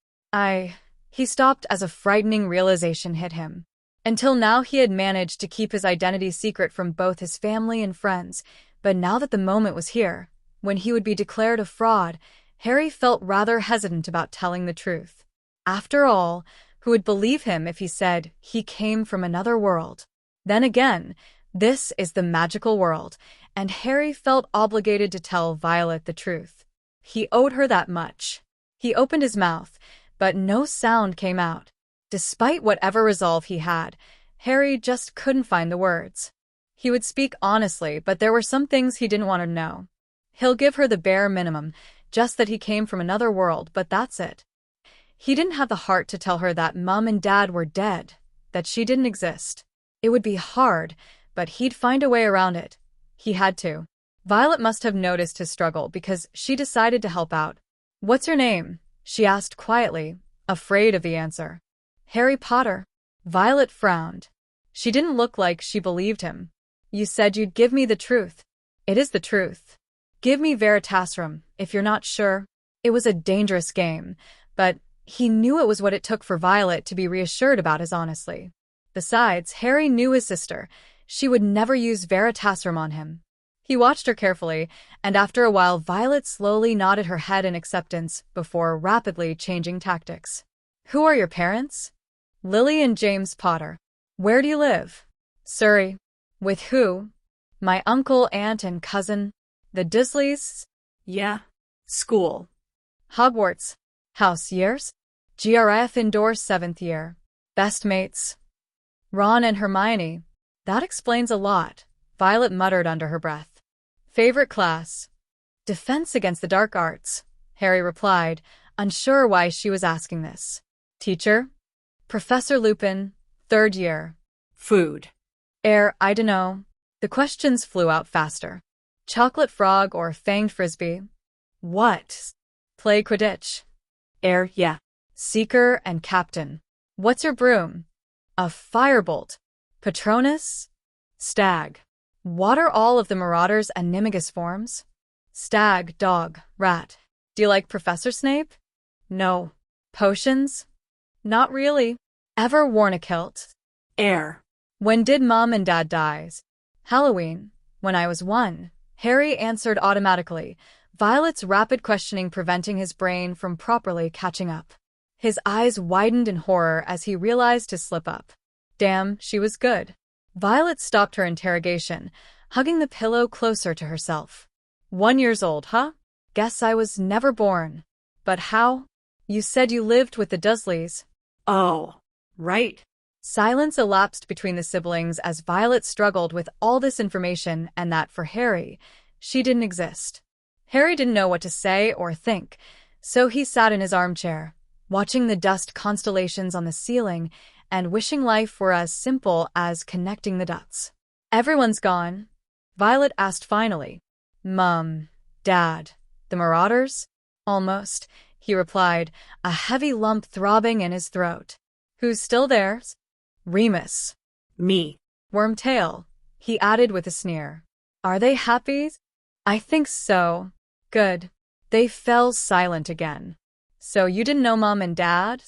[SPEAKER 1] He stopped as a frightening realization hit him. Until now he had managed to keep his identity secret from both his family and friends, but now that the moment was here, when he would be declared a fraud, Harry felt rather hesitant about telling the truth. After all, who would believe him if he said he came from another world? Then again, this is the magical world, and Harry felt obligated to tell Violet the truth. He owed her that much. He opened his mouth, but no sound came out. Despite whatever resolve he had, Harry just couldn't find the words. He would speak honestly, but there were some things he didn't want her to know. He'll give her the bare minimum, just that he came from another world, but that's it. He didn't have the heart to tell her that Mum and Dad were dead, that she didn't exist. It would be hard, but he'd find a way around it. He had to. Violet must have noticed his struggle because she decided to help out. "What's your name?" she asked quietly, afraid of the answer. "Harry Potter." Violet frowned. She didn't look like she believed him. "You said you'd give me the truth." "It is the truth." "Give me Veritasrum, if you're not sure." It was a dangerous game, but he knew it was what it took for Violet to be reassured about his honesty. Besides, Harry knew his sister. She would never use Veritasrum on him. He watched her carefully, and after a while Violet slowly nodded her head in acceptance before rapidly changing tactics. "Who are your parents?" "Lily and James Potter." "Where do you live?" "Surrey." "With who?" "My uncle, aunt, and cousin." "The Dursleys?"
[SPEAKER 2] "Yeah." "School."
[SPEAKER 1] "Hogwarts." "House years?" "Gryffindor 7th year." "Best mates?" "Ron and Hermione." "That explains a lot," Violet muttered under her breath. "Favorite class?" "Defense against the dark arts," Harry replied, unsure why she was asking this. "Teacher?" "Professor Lupin, 3rd year."
[SPEAKER 2] "Food."
[SPEAKER 1] I dunno." The questions flew out faster. "Chocolate frog or fanged frisbee?" "What?" "Play Quidditch?"
[SPEAKER 2] Yeah."
[SPEAKER 1] "Seeker and captain." "What's your broom?" "A firebolt." "Patronus?" "Stag." "What are all of the Marauders' animagus forms?" "Stag, dog, rat." "Do you like Professor Snape?" "No." "Potions?" "Not really." "Ever worn a kilt?" "When did Mom and Dad die?" "Halloween. When I was 1." Harry answered automatically, Violet's rapid questioning preventing his brain from properly catching up. His eyes widened in horror as he realized his slip-up. Damn, she was good. Violet stopped her interrogation, hugging the pillow closer to herself. 1 year old, huh? Guess I was never born. But how? You said you lived with the Dursleys.
[SPEAKER 2] "Oh, right."
[SPEAKER 1] Silence elapsed between the siblings as Violet struggled with all this information and that for Harry, she didn't exist. Harry didn't know what to say or think, so he sat in his armchair, watching the dust constellations on the ceiling and wishing life were as simple as connecting the dots. "Everyone's gone?" Violet asked finally. "Mum, Dad, the Marauders?" "Almost," he replied, a heavy lump throbbing in his throat. "Who's still there?" "Remus."
[SPEAKER 2] Me.
[SPEAKER 1] "Wormtail," he added with a sneer. "Are they happy?" "I think so." "Good." They fell silent again. "So you didn't know Mom and Dad?"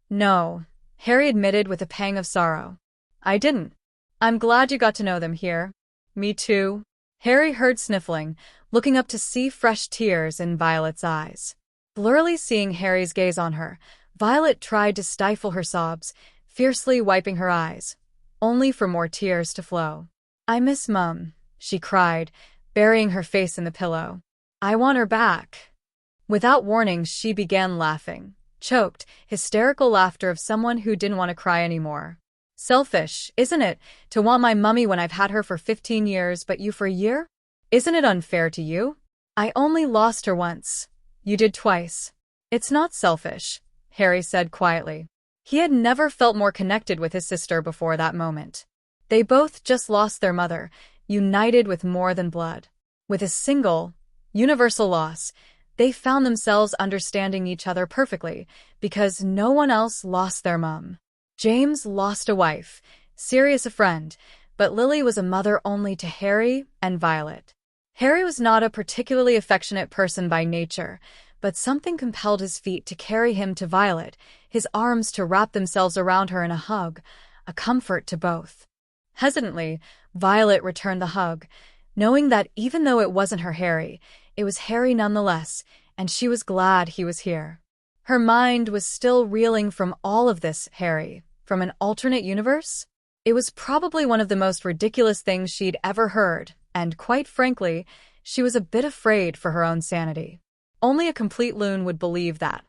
[SPEAKER 1] "No," Harry admitted with a pang of sorrow. "I didn't. I'm glad you got to know them here." "Me too." Harry heard sniffling, looking up to see fresh tears in Violet's eyes. Blurrily seeing Harry's gaze on her, Violet tried to stifle her sobs, fiercely wiping her eyes, only for more tears to flow. "I miss Mum," she cried, burying her face in the pillow. "I want her back." Without warning, she began laughing, choked, hysterical laughter of someone who didn't want to cry anymore. "Selfish, isn't it, to want my mummy when I've had her for 15 years but you for a year? Isn't it unfair to you? I only lost her once. You did twice." "It's not selfish," Harry said quietly. He had never felt more connected with his sister before that moment. They both just lost their mother, united with more than blood. With a single, universal loss, they found themselves understanding each other perfectly, because no one else lost their mum. James lost a wife, Sirius a friend, but Lily was a mother only to Harry and Violet. Harry was not a particularly affectionate person by nature, but something compelled his feet to carry him to Violet, his arms to wrap themselves around her in a hug, a comfort to both. Hesitantly, Violet returned the hug, knowing that even though it wasn't her Harry, it was Harry nonetheless, and she was glad he was here. Her mind was still reeling from all of this Harry, from an alternate universe. It was probably one of the most ridiculous things she'd ever heard, and quite frankly, she was a bit afraid for her own sanity. Only a complete loon would believe that.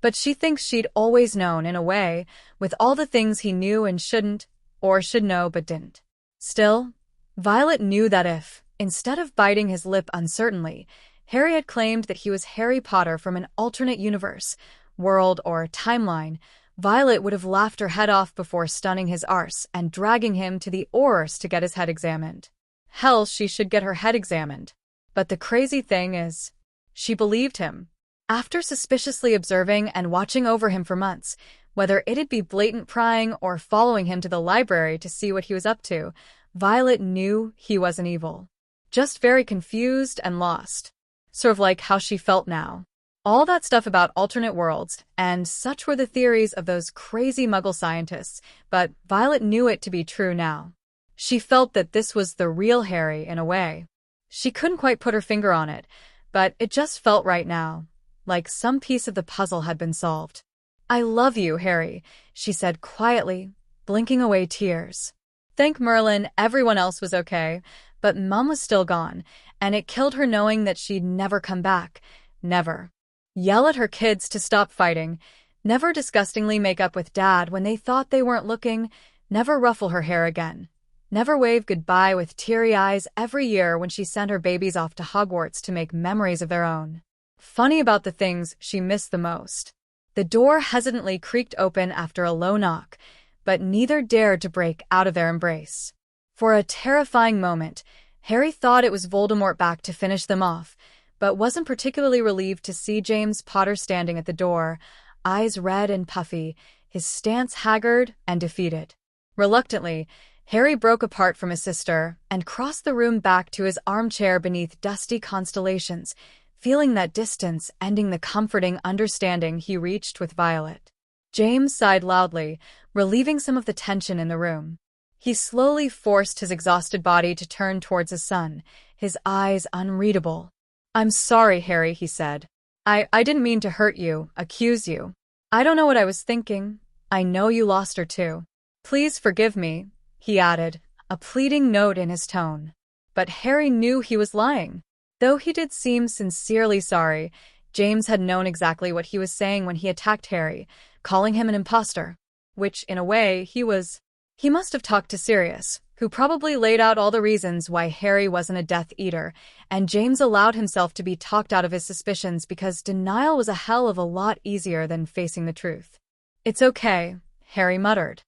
[SPEAKER 1] But she thinks she'd always known, in a way, with all the things he knew and shouldn't, or should know but didn't. Still, Violet knew that if, instead of biting his lip uncertainly, Harry had claimed that he was Harry Potter from an alternate universe, world, or timeline, Violet would have laughed her head off before stunning his arse and dragging him to the Aurors to get his head examined. Hell, she should get her head examined. But the crazy thing is, she believed him. After suspiciously observing and watching over him for months, whether it'd be blatant prying or following him to the library to see what he was up to, Violet knew he wasn't evil. Just very confused and lost. Sort of like how she felt now. All that stuff about alternate worlds, and such were the theories of those crazy Muggle scientists, but Violet knew it to be true now. She felt that this was the real Harry in a way. She couldn't quite put her finger on it, but it just felt right now, like some piece of the puzzle had been solved. "I love you, Harry," she said quietly, blinking away tears. Thank Merlin, everyone else was okay, but Mum was still gone, and it killed her knowing that she'd never come back. Never. Yell at her kids to stop fighting, never disgustingly make up with Dad when they thought they weren't looking, never ruffle her hair again, never wave goodbye with teary eyes every year when she sent her babies off to Hogwarts to make memories of their own. Funny about the things she missed the most. The door hesitantly creaked open after a low knock, but neither dared to break out of their embrace. For a terrifying moment, Harry thought it was Voldemort back to finish them off, but wasn't particularly relieved to see James Potter standing at the door, eyes red and puffy, his stance haggard and defeated. Reluctantly, Harry broke apart from his sister and crossed the room back to his armchair beneath dusty constellations, feeling that distance ending the comforting understanding he reached with Violet. James sighed loudly, relieving some of the tension in the room. He slowly forced his exhausted body to turn towards his son, his eyes unreadable. "I'm sorry, Harry," he said. I didn't mean to hurt you, accuse you. I don't know what I was thinking. I know you lost her too. Please forgive me," he added, a pleading note in his tone. But Harry knew he was lying. Though he did seem sincerely sorry, James had known exactly what he was saying when he attacked Harry, calling him an imposter. Which, in a way, he was. He must have talked to Sirius, who probably laid out all the reasons why Harry wasn't a Death Eater, and James allowed himself to be talked out of his suspicions because denial was a hell of a lot easier than facing the truth. "It's okay," Harry muttered.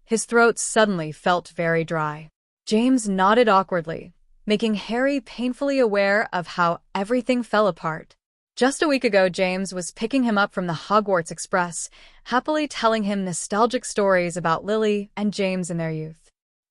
[SPEAKER 1] His throat suddenly felt very dry. James nodded awkwardly, making Harry painfully aware of how everything fell apart. Just a week ago, James was picking him up from the Hogwarts Express, happily telling him nostalgic stories about Lily and James in their youth.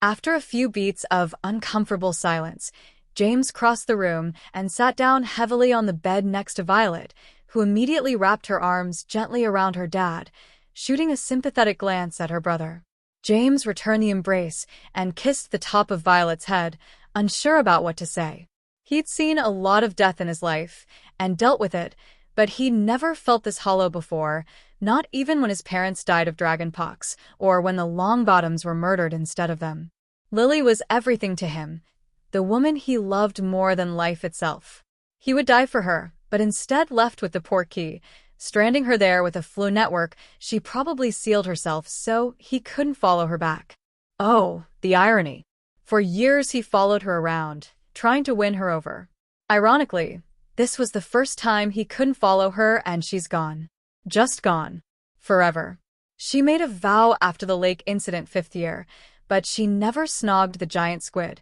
[SPEAKER 1] After a few beats of uncomfortable silence, James crossed the room and sat down heavily on the bed next to Violet, who immediately wrapped her arms gently around her dad, shooting a sympathetic glance at her brother. James returned the embrace and kissed the top of Violet's head, unsure about what to say. He'd seen a lot of death in his life and dealt with it, but he'd never felt this hollow before, not even when his parents died of dragonpox or when the Longbottoms were murdered instead of them. Lily was everything to him, the woman he loved more than life itself. He would die for her, but instead left with the poor key, stranding her there with a flu network. She probably sealed herself so he couldn't follow her back. Oh, the irony. For years he followed her around, trying to win her over. Ironically, this was the first time he couldn't follow her, and she's gone. Just gone. Forever. She made a vow after the lake incident 5th year, but she never snogged the giant squid.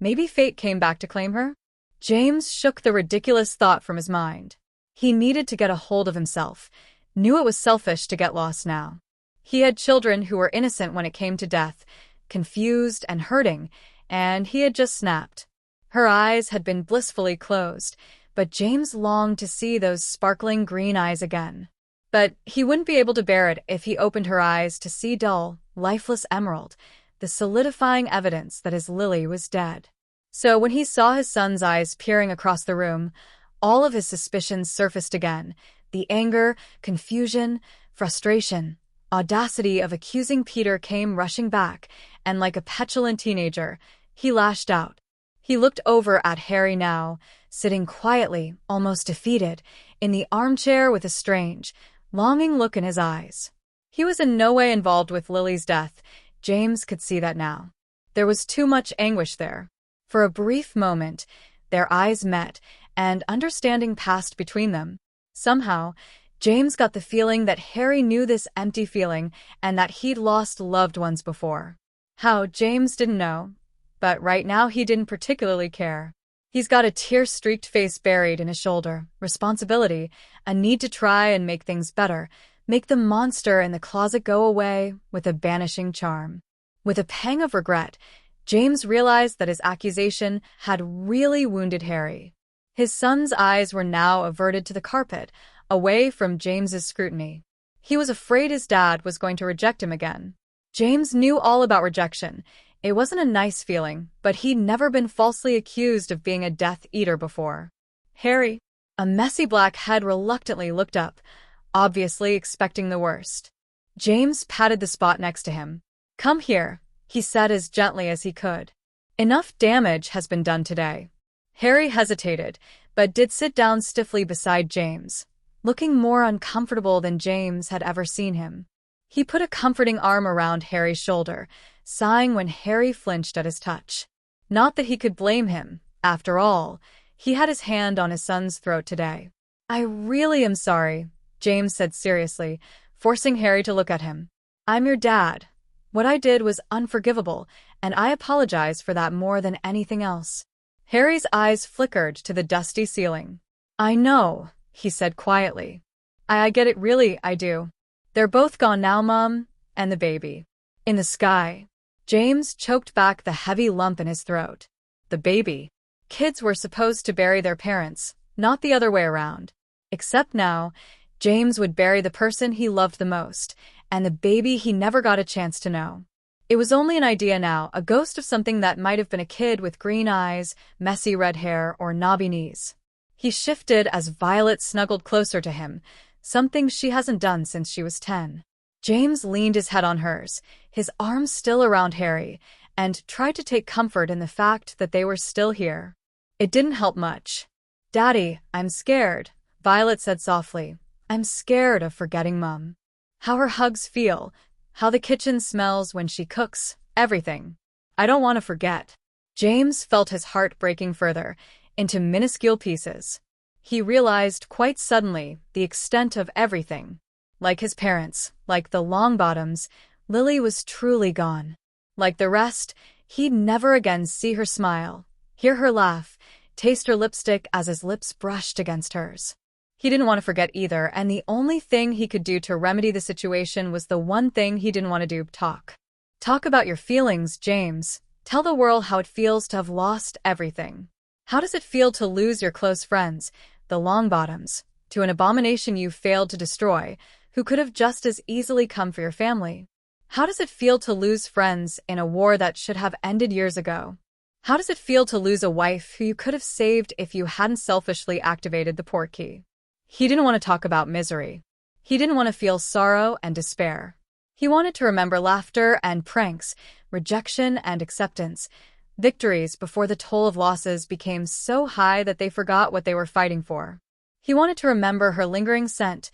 [SPEAKER 1] Maybe fate came back to claim her? James shook the ridiculous thought from his mind. He needed to get a hold of himself, knew it was selfish to get lost now. He had children who were innocent when it came to death, confused and hurting, and he had just snapped. Her eyes had been blissfully closed, but James longed to see those sparkling green eyes again. But he wouldn't be able to bear it if he opened her eyes to see dull, lifeless emerald, the solidifying evidence that his Lily was dead. So when he saw his son's eyes peering across the room, all of his suspicions surfaced again, the anger, confusion, frustration, audacity of accusing Peter came rushing back, and like a petulant teenager, he lashed out. He looked over at Harry now, sitting quietly, almost defeated, in the armchair with a strange, longing look in his eyes. He was in no way involved with Lily's death. James could see that now. There was too much anguish there. For a brief moment, their eyes met, and understanding passed between them. Somehow, James got the feeling that Harry knew this empty feeling and that he'd lost loved ones before. How, James didn't know, but right now he didn't particularly care. He's got a tear-streaked face buried in his shoulder, responsibility, a need to try and make things better, make the monster in the closet go away with a banishing charm. With a pang of regret, James realized that his accusation had really wounded Harry. His son's eyes were now averted to the carpet, away from James's scrutiny. He was afraid his dad was going to reject him again. James knew all about rejection. It wasn't a nice feeling, but he'd never been falsely accused of being a Death Eater before. Harry, a messy black head reluctantly looked up, obviously expecting the worst. James patted the spot next to him. "Come here," he said as gently as he could. "Enough damage has been done today." Harry hesitated, but did sit down stiffly beside James, looking more uncomfortable than James had ever seen him. He put a comforting arm around Harry's shoulder, sighing when Harry flinched at his touch. Not that he could blame him. After all, he had his hand on his son's throat today. "I really am sorry," James said seriously, forcing Harry to look at him. "I'm your dad. What I did was unforgivable, and I apologize for that more than anything else." Harry's eyes flickered to the dusty ceiling. "I know," he said quietly. I get it, really, I do. They're both gone now, Mom, and the baby." In the sky, James choked back the heavy lump in his throat. The baby. Kids were supposed to bury their parents, not the other way around. Except now, James would bury the person he loved the most, and the baby he never got a chance to know. It was only an idea now, a ghost of something that might have been a kid with green eyes, messy red hair, or knobby knees. He shifted as Violet snuggled closer to him, something she hasn't done since she was 10. James leaned his head on hers, his arms still around Harry, and tried to take comfort in the fact that they were still here. It didn't help much. "Daddy, I'm scared," Violet said softly. "I'm scared of forgetting Mom. How her hugs feel, how the kitchen smells when she cooks, everything. I don't want to forget. James felt his heart breaking further, into minuscule pieces. He realized quite suddenly the extent of everything. Like his parents, like the Longbottoms, Lily was truly gone. Like the rest, he'd never again see her smile, hear her laugh, taste her lipstick as his lips brushed against hers. He didn't want to forget either, and the only thing he could do to remedy the situation was the one thing he didn't want to do: talk. Talk about your feelings, James. Tell the world how it feels to have lost everything. How does it feel to lose your close friends, the Longbottoms, to an abomination you failed to destroy, who could have just as easily come for your family? How does it feel to lose friends in a war that should have ended years ago? How does it feel to lose a wife who you could have saved if you hadn't selfishly activated the port key? He didn't want to talk about misery. He didn't want to feel sorrow and despair. He wanted to remember laughter and pranks, rejection and acceptance, victories before the toll of losses became so high that they forgot what they were fighting for. He wanted to remember her lingering scent,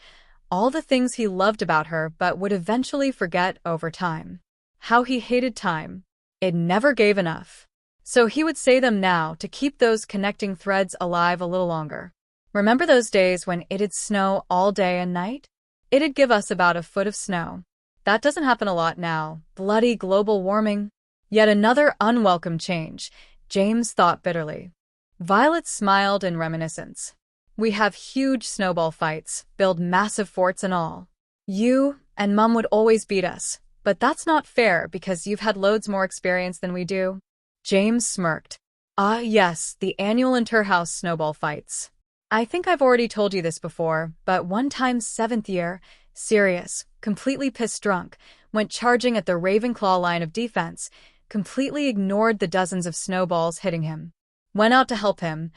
[SPEAKER 1] all the things he loved about her but would eventually forget over time. How he hated time. It never gave enough. So he would say them now to keep those connecting threads alive a little longer. Remember those days when it'd snow all day and night? It'd give us about a foot of snow. That doesn't happen a lot now. Bloody global warming. Yet another unwelcome change, James thought bitterly. Violet smiled in reminiscence. We have huge snowball fights, build massive forts and all. You and Mum would always beat us, but that's not fair because you've had loads more experience than we do. James smirked. Ah, yes, the annual inter-house snowball fights. I think I've already told you this before, but one time 7th year, Sirius, completely pissed drunk, went charging at the Ravenclaw line of defense, completely ignored the dozens of snowballs hitting him. Went out to help him,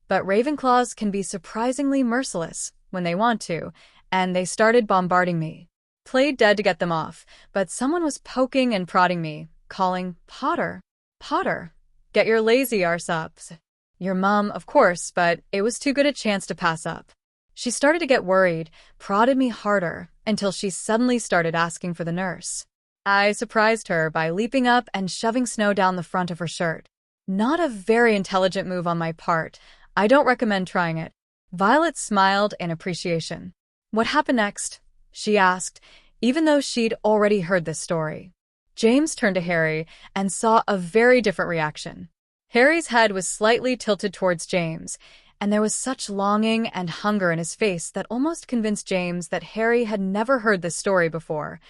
[SPEAKER 1] but Ravenclaws can be surprisingly merciless when they want to, and they started bombarding me. Played dead to get them off, but someone was poking and prodding me, calling, Potter, Potter, get your lazy arse up. Your mum, of course, but it was too good a chance to pass up. She started to get worried, prodded me harder, until she suddenly started asking for the nurse. I surprised her by leaping up and shoving snow down the front of her shirt. Not a very intelligent move on my part. I don't recommend trying it. Violet smiled in appreciation. What happened next? She asked, even though she'd already heard this story. James turned to Harry and saw a very different reaction. Harry's head was slightly tilted towards James, and there was such longing and hunger in his face that almost convinced James that Harry had never heard this story before,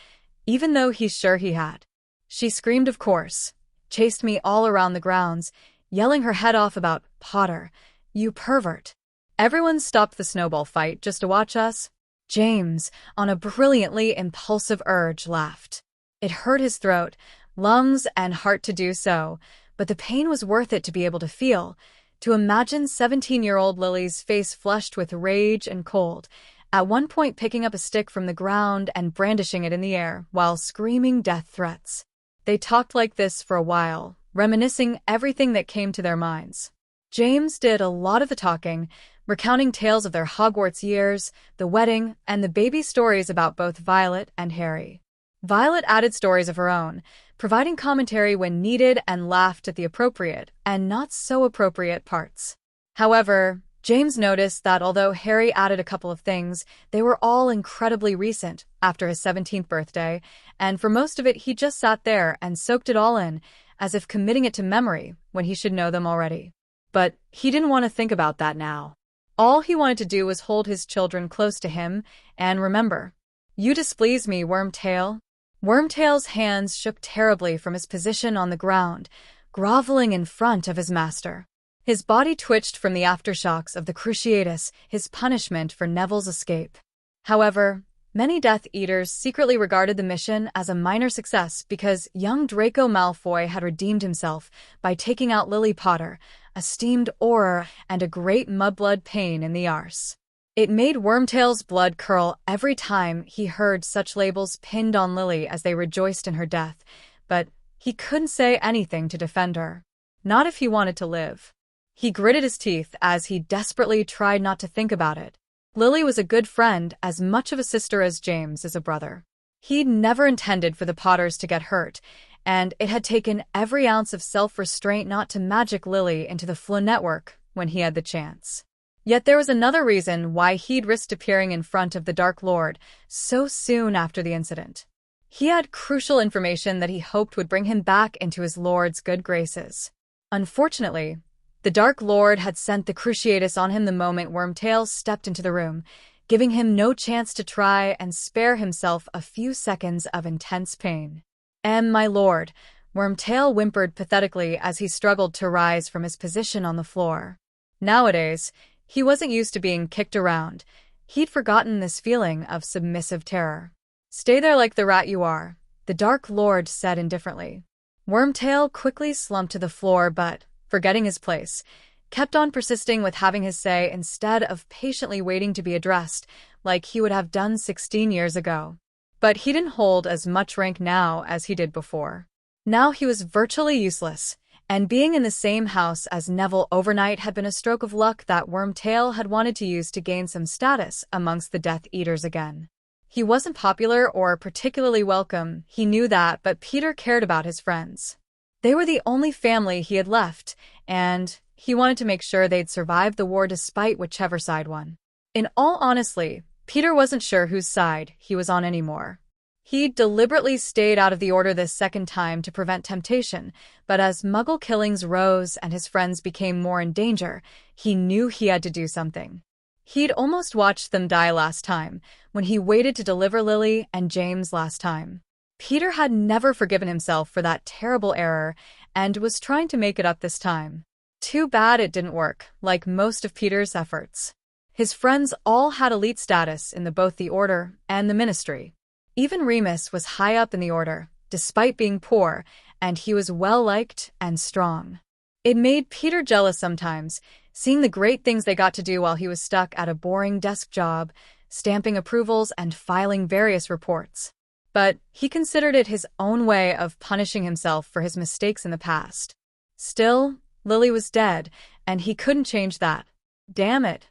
[SPEAKER 1] even though he's sure he had. She screamed, of course, chased me all around the grounds, yelling her head off about, Potter, you pervert. Everyone stopped the snowball fight just to watch us. James, on a brilliantly impulsive urge, laughed. It hurt his throat, lungs, and heart to do so, but the pain was worth it to be able to feel, to imagine 17-year-old Lily's face flushed with rage and cold, at one point picking up a stick from the ground and brandishing it in the air while screaming death threats. They talked like this for a while, reminiscing everything that came to their minds. James did a lot of the talking, recounting tales of their Hogwarts years, the wedding, and the baby stories about both Violet and Harry. Violet added stories of her own, providing commentary when needed and laughed at the appropriate and not so appropriate parts. However, James noticed that although Harry added a couple of things, they were all incredibly recent, after his 17th birthday, and for most of it he just sat there and soaked it all in, as if committing it to memory when he should know them already. But he didn't want to think about that now. All he wanted to do was hold his children close to him and remember. You displease me, Wormtail. Wormtail's hands shook terribly from his position on the ground, groveling in front of his master. His body twitched from the aftershocks of the Cruciatus, his punishment for Neville's escape. However, many Death Eaters secretly regarded the mission as a minor success because young Draco Malfoy had redeemed himself by taking out Lily Potter, a steamed Auror, and a great mudblood pain in the arse. It made Wormtail's blood curl every time he heard such labels pinned on Lily as they rejoiced in her death, but he couldn't say anything to defend her. Not if he wanted to live. He gritted his teeth as he desperately tried not to think about it. Lily was a good friend, as much of a sister as James is a brother. He'd never intended for the Potters to get hurt, and it had taken every ounce of self-restraint not to magic Lily into the Flynn network when he had the chance. Yet there was another reason why he'd risked appearing in front of the Dark Lord so soon after the incident. He had crucial information that he hoped would bring him back into his lord's good graces. Unfortunately, the Dark Lord had sent the Cruciatus on him the moment Wormtail stepped into the room, giving him no chance to try and spare himself a few seconds of intense pain. My lord," Wormtail whimpered pathetically as he struggled to rise from his position on the floor. Nowadays, he wasn't used to being kicked around. He'd forgotten this feeling of submissive terror. "Stay there like the rat you are," the Dark Lord said indifferently. Wormtail quickly slumped to the floor but, forgetting his place, kept on persisting with having his say instead of patiently waiting to be addressed like he would have done 16 years ago. But he didn't hold as much rank now as he did before. Now he was virtually useless, and being in the same house as Neville overnight had been a stroke of luck that Wormtail had wanted to use to gain some status amongst the Death Eaters again. He wasn't popular or particularly welcome, he knew that, but Peter cared about his friends. They were the only family he had left, and he wanted to make sure they'd survive the war despite whichever side won. In all honesty, Peter wasn't sure whose side he was on anymore. He deliberately stayed out of the Order this second time to prevent temptation, but as Muggle killings rose and his friends became more in danger, he knew he had to do something. He'd almost watched them die last time, when he waited to deliver Lily and James last time. Peter had never forgiven himself for that terrible error and was trying to make it up this time. Too bad it didn't work, like most of Peter's efforts. His friends all had elite status in both the Order and the Ministry. Even Remus was high up in the Order, despite being poor, and he was well-liked and strong. It made Peter jealous sometimes, seeing the great things they got to do while he was stuck at a boring desk job, stamping approvals and filing various reports. But he considered it his own way of punishing himself for his mistakes in the past. Still, Lily was dead, and he couldn't change that. Damn it.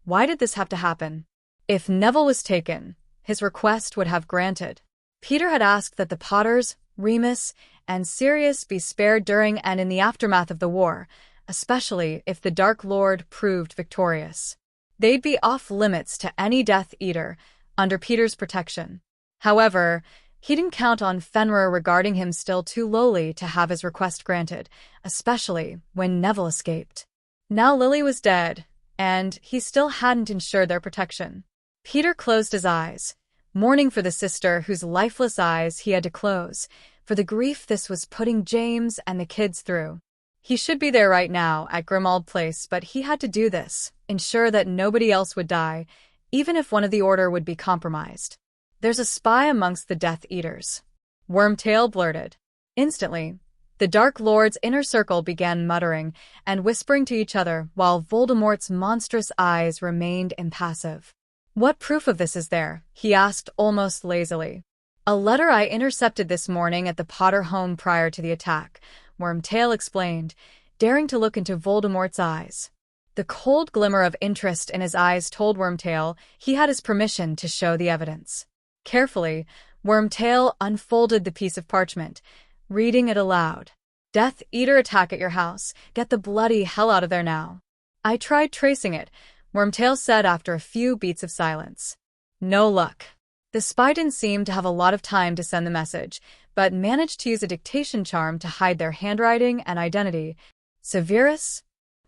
[SPEAKER 1] Why did this have to happen? If Neville was taken, his request would have granted. Peter had asked that the Potters, Remus, and Sirius be spared during and in the aftermath of the war, especially if the Dark Lord proved victorious. They'd be off-limits to any Death Eater, under Peter's protection. However, he didn't count on Fenrir regarding him still too lowly to have his request granted, especially when Neville escaped. Now Lily was dead, and he still hadn't ensured their protection. Peter closed his eyes, mourning for the sister whose lifeless eyes he had to close, for the grief this was putting James and the kids through. He should be there right now at Grimmauld Place, but he had to do this, ensure that nobody else would die, even if one of the Order would be compromised. "There's a spy amongst the Death Eaters," Wormtail blurted. Instantly, the Dark Lord's inner circle began muttering and whispering to each other while Voldemort's monstrous eyes remained impassive. "What proof of this is there?" he asked almost lazily. "A letter I intercepted this morning at the Potter home prior to the attack," Wormtail explained, daring to look into Voldemort's eyes. The cold glimmer of interest in his eyes told Wormtail he had his permission to show the evidence. Carefully, Wormtail unfolded the piece of parchment, reading it aloud. "Death Eater attack at your house. Get the bloody hell out of there now." "I tried tracing it," Wormtail said after a few beats of silence. "No luck." The spy didn't seem to have a lot of time to send the message, but managed to use a dictation charm to hide their handwriting and identity. "Severus?"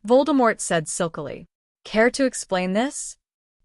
[SPEAKER 1] Voldemort said silkily. "Care to explain this?"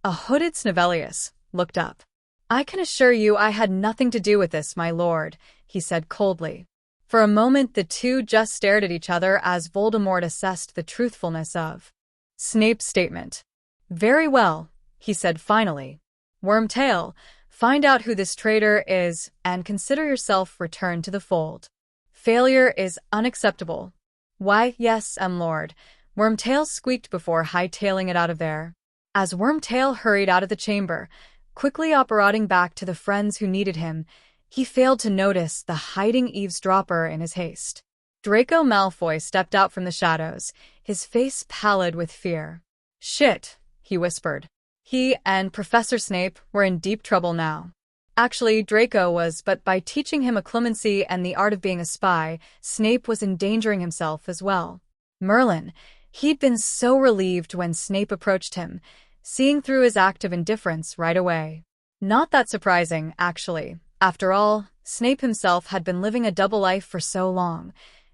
[SPEAKER 1] A hooded Snivelius looked up. "I can assure you I had nothing to do with this, my lord," he said coldly. For a moment the two just stared at each other as Voldemort assessed the truthfulness of Snape's statement. "Very well," he said finally. "Wormtail, find out who this traitor is and consider yourself returned to the fold. Failure is unacceptable." "Why, yes, lord," Wormtail squeaked before hightailing it out of there. As Wormtail hurried out of the chamber, quickly apparating back to the friends who needed him, he failed to notice the hiding eavesdropper in his haste. Draco Malfoy stepped out from the shadows, his face pallid with fear. "Shit," he whispered. He and Professor Snape were in deep trouble now. Actually, Draco was, but by teaching him occlumency and the art of being a spy, Snape was endangering himself as well. Merlin, he'd been so relieved when Snape approached him, seeing through his act of indifference right away. Not that surprising, actually. After all, Snape himself had been living a double life for so long.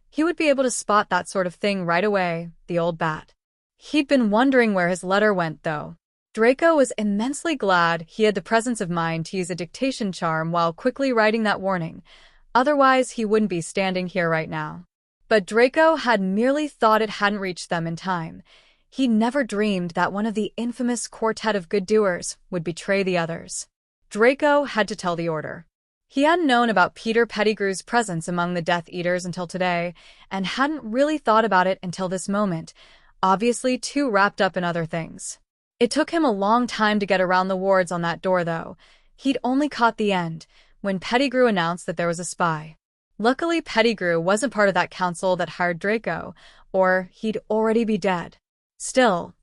[SPEAKER 1] He would be able to spot that sort of thing right away, the old bat. He'd been wondering where his letter went, though. Draco was immensely glad he had the presence of mind to use a dictation charm while quickly writing that warning. Otherwise, he wouldn't be standing here right now. But Draco had merely thought it hadn't reached them in time. He never dreamed that one of the infamous quartet of good doers would betray the others. Draco had to tell the Order. He hadn't known about Peter Pettigrew's presence among the Death Eaters until today, and hadn't really thought about it until this moment, obviously too wrapped up in other things. It took him a long time to get around the wards on that door, though. He'd only caught the end, when Pettigrew announced that there was a spy. Luckily, Pettigrew wasn't part of that council that hired Draco, or he'd already be dead. Still,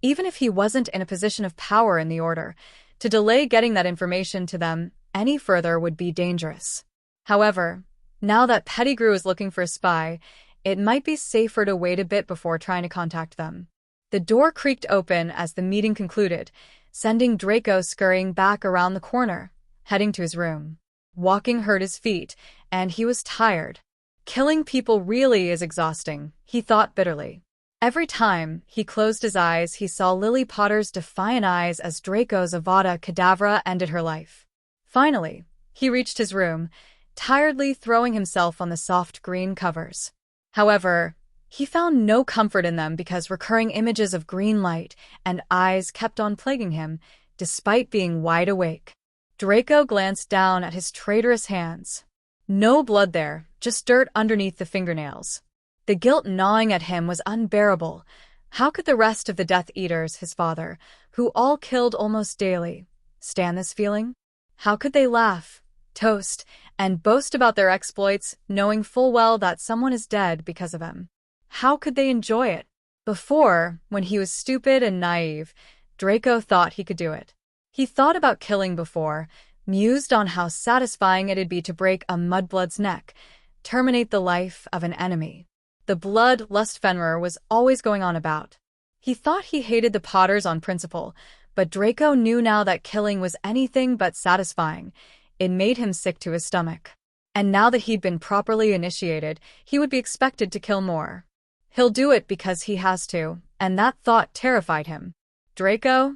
[SPEAKER 1] even if he wasn't in a position of power in the Order, to delay getting that information to them any further would be dangerous. However, now that Pettigrew is looking for a spy, it might be safer to wait a bit before trying to contact them. The door creaked open as the meeting concluded, sending Draco scurrying back around the corner, heading to his room. Walking hurt his feet, and he was tired. Killing people really is exhausting, he thought bitterly. Every time he closed his eyes, he saw Lily Potter's defiant eyes as Draco's Avada Kedavra ended her life. Finally, he reached his room, tiredly throwing himself on the soft green covers. However, he found no comfort in them because recurring images of green light and eyes kept on plaguing him, despite being wide awake. Draco glanced down at his traitorous hands. No blood there, just dirt underneath the fingernails. The guilt gnawing at him was unbearable. How could the rest of the Death Eaters, his father, who all killed almost daily, stand this feeling? How could they laugh, toast, and boast about their exploits, knowing full well that someone is dead because of them? How could they enjoy it? Before, when he was stupid and naive, Draco thought he could do it. He thought about killing before, mused on how satisfying it'd be to break a mudblood's neck, terminate the life of an enemy. The blood-lust Fenrir was always going on about. He thought he hated the Potters on principle, but Draco knew now that killing was anything but satisfying. It made him sick to his stomach. And now that he'd been properly initiated, he would be expected to kill more. He'll do it because he has to, and that thought terrified him. Draco?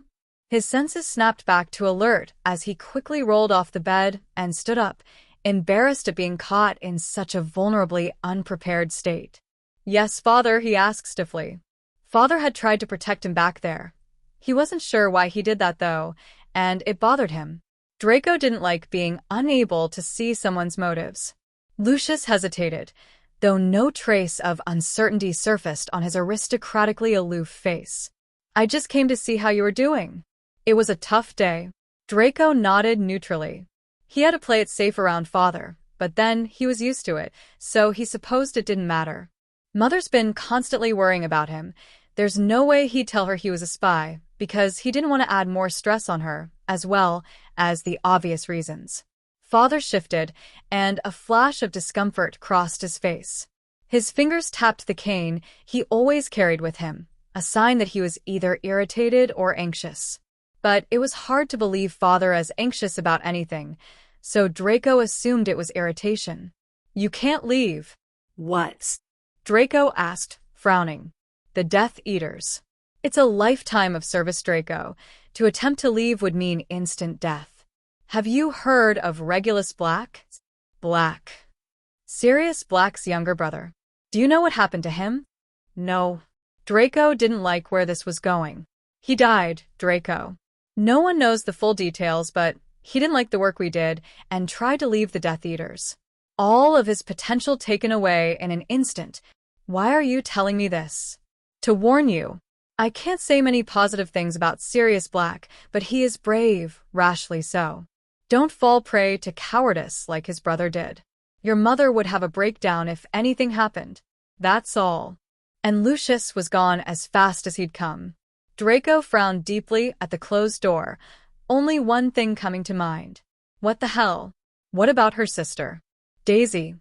[SPEAKER 1] His senses snapped back to alert as he quickly rolled off the bed and stood up, embarrassed at being caught in such a vulnerably unprepared state. Yes, Father, he asked stiffly. Father had tried to protect him back there. He wasn't sure why he did that, though, and it bothered him. Draco didn't like being unable to see someone's motives. Lucius hesitated, though no trace of uncertainty surfaced on his aristocratically aloof face. I just came to see how you were doing. It was a tough day. Draco nodded neutrally. He had to play it safe around Father, but then he was used to it, so he supposed it didn't matter. Mother's been constantly worrying about him. There's no way he'd tell her he was a spy, because he didn't want to add more stress on her, as well as the obvious reasons. Father shifted, and a flash of discomfort crossed his face. His fingers tapped the cane he always carried with him, a sign that he was either irritated or anxious. But it was hard to believe Father as anxious about anything, so Draco assumed it was irritation. You can't leave.
[SPEAKER 2] What?
[SPEAKER 1] Draco asked, frowning. The Death Eaters. It's a lifetime of service, Draco. To attempt to leave would mean instant death. Have you heard of Regulus Black? Black. Sirius Black's younger brother. Do you know what happened to him? No. Draco didn't like where this was going. He died, Draco. No one knows the full details, but he didn't like the work we did and tried to leave the Death Eaters. All of his potential taken away in an instant. Why are you telling me this? To warn you. I can't say many positive things about Sirius Black, but he is brave, rashly so. Don't fall prey to cowardice like his brother did. Your mother would have a breakdown if anything happened. That's all. And Lucius was gone as fast as he'd come. Draco frowned deeply at the closed door, only one thing coming to mind. What the hell? What about her sister? Daisy.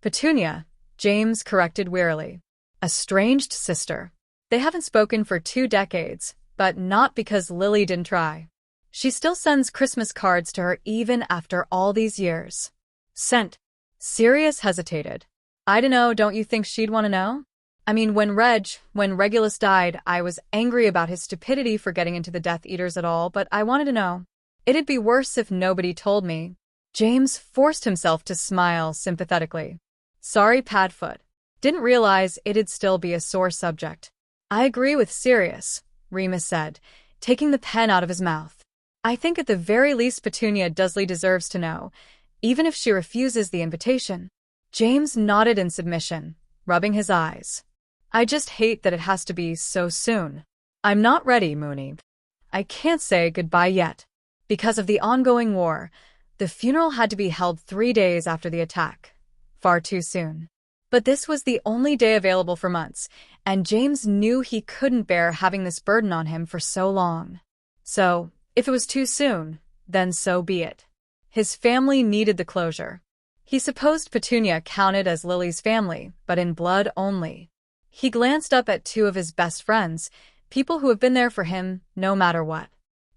[SPEAKER 1] Petunia, James corrected wearily. Estranged sister. They haven't spoken for 2 decades, but not because Lily didn't try. She still sends Christmas cards to her even after all these years. Sent. Sirius hesitated. I dunno, don't you think she'd want to know? I mean, when Regulus died, I was angry about his stupidity for getting into the Death Eaters at all, but I wanted to know. It'd be worse if nobody told me. James forced himself to smile sympathetically. Sorry, Padfoot. Didn't realize it'd still be a sore subject. I agree with Sirius, Remus said, taking the pen out of his mouth. I think at the very least Petunia Dursley deserves to know, even if she refuses the invitation. James nodded in submission, rubbing his eyes. I just hate that it has to be so soon. I'm not ready, Mooney. I can't say goodbye yet. Because of the ongoing war, the funeral had to be held 3 days after the attack. Far too soon. But this was the only day available for months, and James knew he couldn't bear having this burden on him for so long. So, if it was too soon, then so be it. His family needed the closure. He supposed Petunia counted as Lily's family, but in blood only. He glanced up at 2 of his best friends, people who have been there for him no matter what.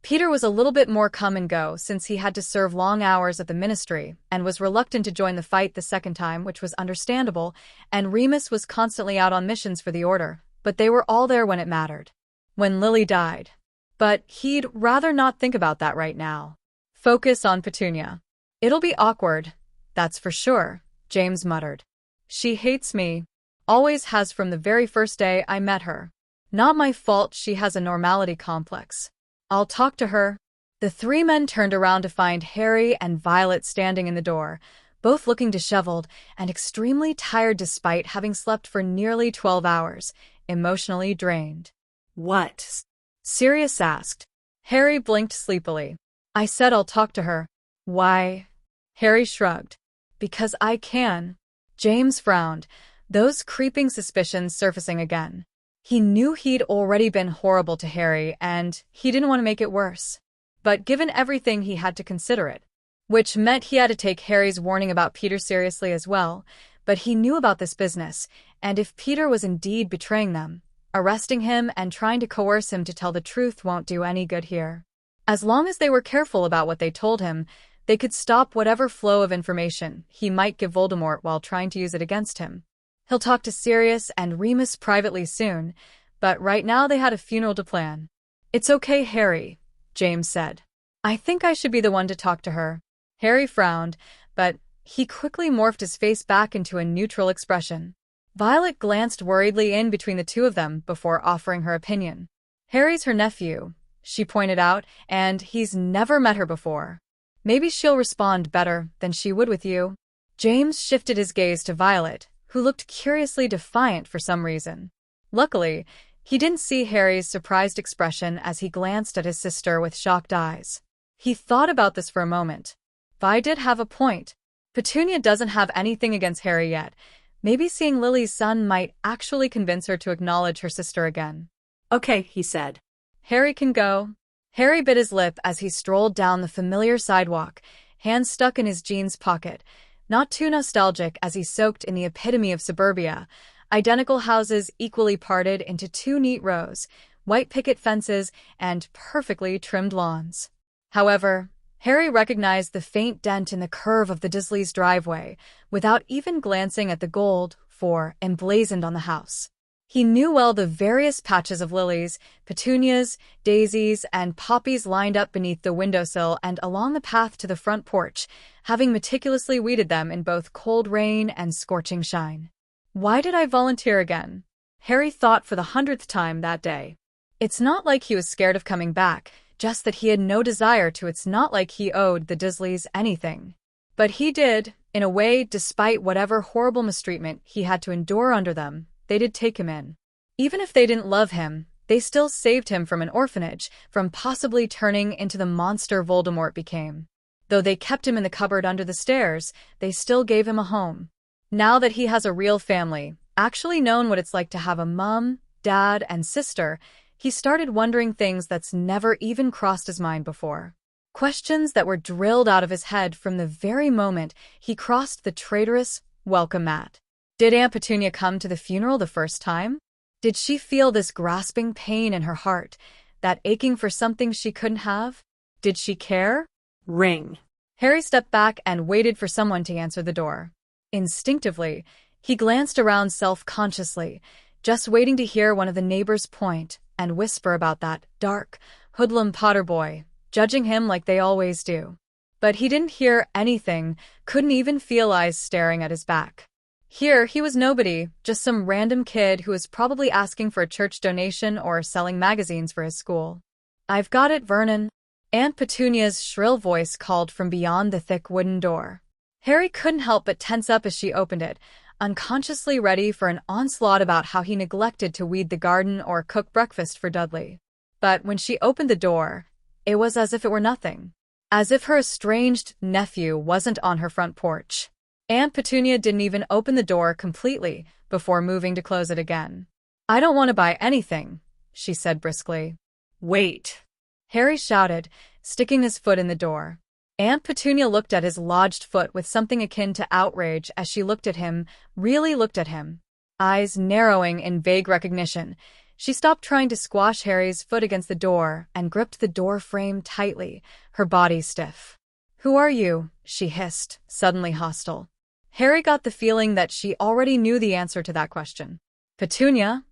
[SPEAKER 1] Peter was a little bit more come and go since he had to serve long hours at the ministry and was reluctant to join the fight the second time, which was understandable, and Remus was constantly out on missions for the Order, but they were all there when it mattered. When Lily died. But he'd rather not think about that right now. Focus on Petunia. It'll be awkward, that's for sure, James muttered. She hates me. Always has from the very first day I met her. Not my fault she has a normality complex. I'll talk to her. The 3 men turned around to find Harry and Violet standing in the door, both looking disheveled and extremely tired despite having slept for nearly 12 hours, emotionally drained.
[SPEAKER 2] What?
[SPEAKER 1] Sirius asked. Harry blinked sleepily. I said I'll talk to her. Why? Harry shrugged. Because I can. James frowned, those creeping suspicions surfacing again. He knew he'd already been horrible to Harry, and he didn't want to make it worse. But given everything, he had to consider it. Which meant he had to take Harry's warning about Peter seriously as well, but he knew about this business, and if Peter was indeed betraying them, arresting him and trying to coerce him to tell the truth won't do any good here. As long as they were careful about what they told him, they could stop whatever flow of information he might give Voldemort while trying to use it against him. He'll talk to Sirius and Remus privately soon, but right now they had a funeral to plan. It's okay, Harry, James said. I think I should be the one to talk to her. Harry frowned, but he quickly morphed his face back into a neutral expression. Violet glanced worriedly in between the 2 of them before offering her opinion. Harry's her nephew, she pointed out, and he's never met her before. Maybe she'll respond better than she would with you. James shifted his gaze to Violet, who looked curiously defiant for some reason. Luckily, he didn't see Harry's surprised expression as he glanced at his sister with shocked eyes. He thought about this for a moment. Vi did have a point. Petunia doesn't have anything against Harry yet. Maybe seeing Lily's son might actually convince her to acknowledge her sister again.
[SPEAKER 2] Okay, he said.
[SPEAKER 1] Harry can go. Harry bit his lip as he strolled down the familiar sidewalk, hands stuck in his jeans pocket, not too nostalgic as he soaked in the epitome of suburbia, identical houses equally parted into 2 neat rows, white picket fences, and perfectly trimmed lawns. However, Harry recognized the faint dent in the curve of the Dursleys' driveway without even glancing at the gold "4" emblazoned on the house. He knew well the various patches of lilies, petunias, daisies, and poppies lined up beneath the windowsill and along the path to the front porch, having meticulously weeded them in both cold rain and scorching shine. Why did I volunteer again? Harry thought for the 100th time that day. It's not like he was scared of coming back, just that he had no desire to. It's not like he owed the Dursleys anything. But he did, in a way, despite whatever horrible mistreatment he had to endure under them. They did take him in. Even if they didn't love him, they still saved him from an orphanage, from possibly turning into the monster Voldemort became. Though they kept him in the cupboard under the stairs, they still gave him a home. Now that he has a real family, actually known what it's like to have a mom, dad, and sister, he started wondering things that's never even crossed his mind before. Questions that were drilled out of his head from the very moment he crossed the traitorous welcome mat. Did Aunt Petunia come to the funeral the first time? Did she feel this grasping pain in her heart, that aching for something she couldn't have? Did she care?
[SPEAKER 2] Ring.
[SPEAKER 1] Harry stepped back and waited for someone to answer the door. Instinctively, he glanced around self-consciously, just waiting to hear one of the neighbors point and whisper about that dark, hoodlum Potter boy, judging him like they always do. But he didn't hear anything, couldn't even feel eyes staring at his back. Here, he was nobody, just some random kid who was probably asking for a church donation or selling magazines for his school. "I've got it, Vernon." Aunt Petunia's shrill voice called from beyond the thick wooden door. Harry couldn't help but tense up as she opened it, unconsciously ready for an onslaught about how he neglected to weed the garden or cook breakfast for Dudley. But when she opened the door, it was as if it were nothing. As if her estranged nephew wasn't on her front porch. Aunt Petunia didn't even open the door completely before moving to close it again. "I don't want to buy anything," she said briskly.
[SPEAKER 2] Wait.
[SPEAKER 1] Harry shouted, sticking his foot in the door. Aunt Petunia looked at his lodged foot with something akin to outrage as she looked at him, really looked at him. Eyes narrowing in vague recognition, she stopped trying to squash Harry's foot against the door and gripped the door frame tightly, her body stiff. "Who are you?" she hissed, suddenly hostile. Harry got the feeling that she already knew the answer to that question. "Petunia?"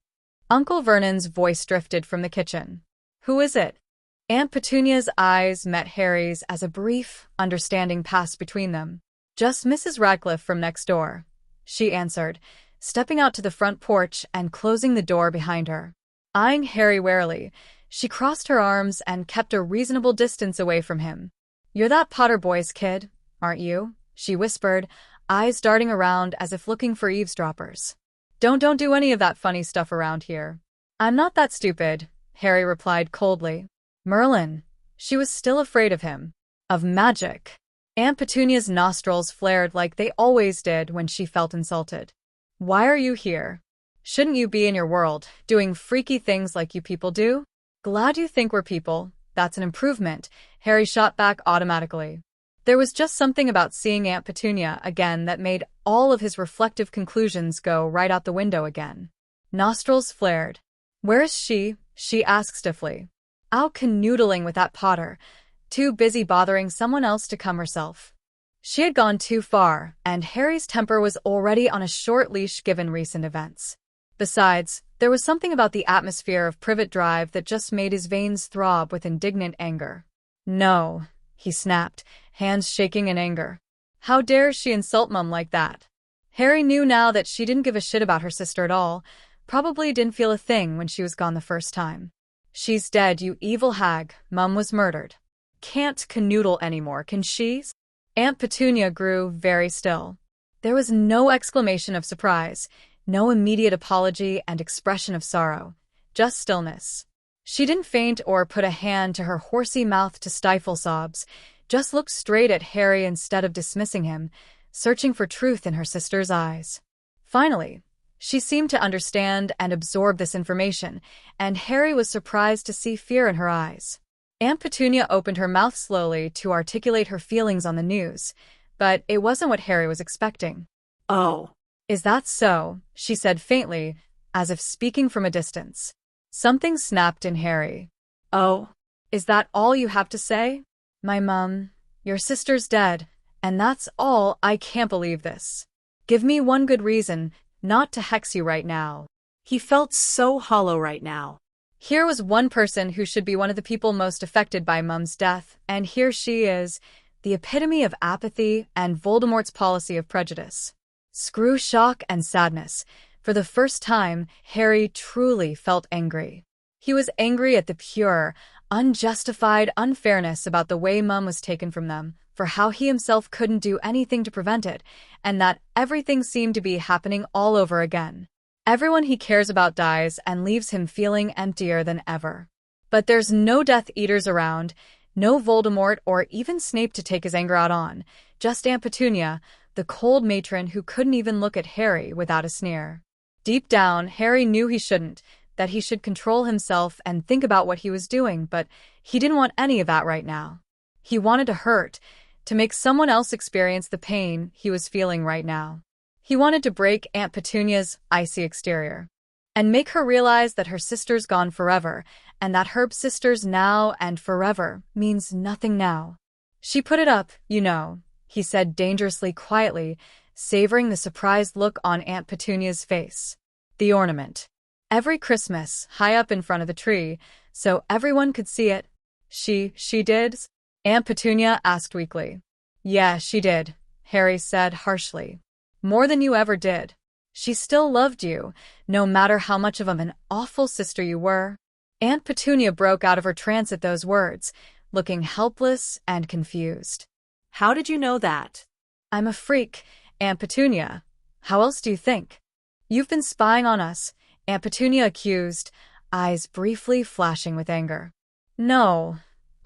[SPEAKER 1] Uncle Vernon's voice drifted from the kitchen. "Who is it?" Aunt Petunia's eyes met Harry's as a brief, understanding passed between them. "Just Mrs. Radcliffe from next door," she answered, stepping out to the front porch and closing the door behind her. Eyeing Harry warily, she crossed her arms and kept a reasonable distance away from him. "You're that Potter boy's kid, aren't you?" she whispered, eyes darting around as if looking for eavesdroppers. Don't do any of that funny stuff around here." "I'm not that stupid," Harry replied coldly. "Merlin." She was still afraid of him. Of magic. Aunt Petunia's nostrils flared like they always did when she felt insulted. "Why are you here? Shouldn't you be in your world, doing freaky things like you people do?" "Glad you think we're people. That's an improvement," Harry shot back automatically. There was just something about seeing Aunt Petunia again that made all of his reflective conclusions go right out the window again. Nostrils flared. "Where is she?" she asked stiffly. "Out canoodling with that Potter. Too busy bothering someone else to come herself." She had gone too far, and Harry's temper was already on a short leash given recent events. Besides, there was something about the atmosphere of Privet Drive that just made his veins throb with indignant anger. "No," he snapped, hands shaking in anger. "How dare she insult Mum like that?" Harry knew now that she didn't give a shit about her sister at all, probably didn't feel a thing when she was gone the first time. "She's dead, you evil hag. Mum was murdered. Can't canoodle anymore, can she?" Aunt Petunia grew very still. There was no exclamation of surprise, no immediate apology and expression of sorrow, just stillness. She didn't faint or put a hand to her horsey mouth to stifle sobs, just looked straight at Harry instead of dismissing him, searching for truth in her sister's eyes. Finally, she seemed to understand and absorb this information, and Harry was surprised to see fear in her eyes. Aunt Petunia opened her mouth slowly to articulate her feelings on the news, but it wasn't what Harry was expecting.
[SPEAKER 2] "Oh.
[SPEAKER 1] "Is that so?" she said faintly, as if speaking from a distance. Something snapped in Harry.
[SPEAKER 2] Oh.
[SPEAKER 1] "Is that all you have to say? My mum, your sister's dead, and that's all. I can't believe this. Give me one good reason not to hex you right now."
[SPEAKER 2] He felt so hollow right now.
[SPEAKER 1] Here was one person who should be one of the people most affected by Mum's death, and here she is, the epitome of apathy and Voldemort's policy of prejudice. Screw shock and sadness. For the first time, Harry truly felt angry. He was angry at the pure, unjustified unfairness about the way Mum was taken from them, for how he himself couldn't do anything to prevent it, and that everything seemed to be happening all over again. Everyone he cares about dies and leaves him feeling emptier than ever. But there's no Death Eaters around, no Voldemort or even Snape to take his anger out on, just Aunt Petunia, the cold matron who couldn't even look at Harry without a sneer. Deep down, Harry knew he shouldn't, that he should control himself and think about what he was doing, but he didn't want any of that right now. He wanted to hurt, to make someone else experience the pain he was feeling right now. He wanted to break Aunt Petunia's icy exterior and make her realize that her sister's gone forever, and that her sister's now and forever means nothing now. She put it up, you know, he said dangerously quietly, savoring the surprised look on Aunt Petunia's face. The ornament. Every Christmas, high up in front of the tree, so everyone could see it. She did? Aunt Petunia asked weakly. Yeah, she did, Harry said harshly. More than you ever did. She still loved you, no matter how much of an awful sister you were. Aunt Petunia broke out of her trance at those words, looking helpless and confused.
[SPEAKER 2] How did you know that?
[SPEAKER 1] I'm a freak, Aunt Petunia. How else do you think? You've been spying on us, Aunt Petunia accused, eyes briefly flashing with anger. No,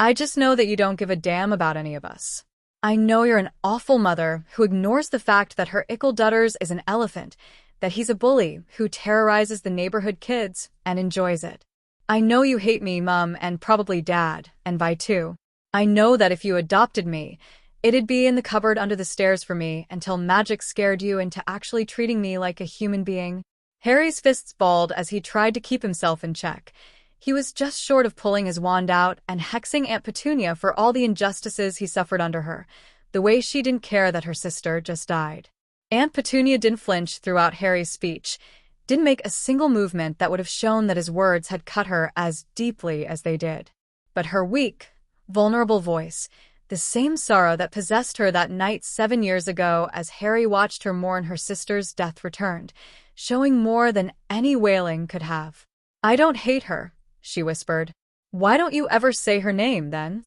[SPEAKER 1] I just know that you don't give a damn about any of us. I know you're an awful mother who ignores the fact that her ickle dutters is an elephant, that he's a bully who terrorizes the neighborhood kids and enjoys it. I know you hate me, Mum, and probably Dad, and Vi too. I know that if you adopted me, it'd be in the cupboard under the stairs for me until magic scared you into actually treating me like a human being. Harry's fists balled as he tried to keep himself in check. He was just short of pulling his wand out and hexing Aunt Petunia for all the injustices he suffered under her, the way she didn't care that her sister just died. Aunt Petunia didn't flinch throughout Harry's speech, didn't make a single movement that would have shown that his words had cut her as deeply as they did. But her weak, vulnerable voice, the same sorrow that possessed her that night 7 years ago as Harry watched her mourn her sister's death, returned, showing more than any wailing could have. I don't hate her, she whispered. Why don't you ever say her name, then?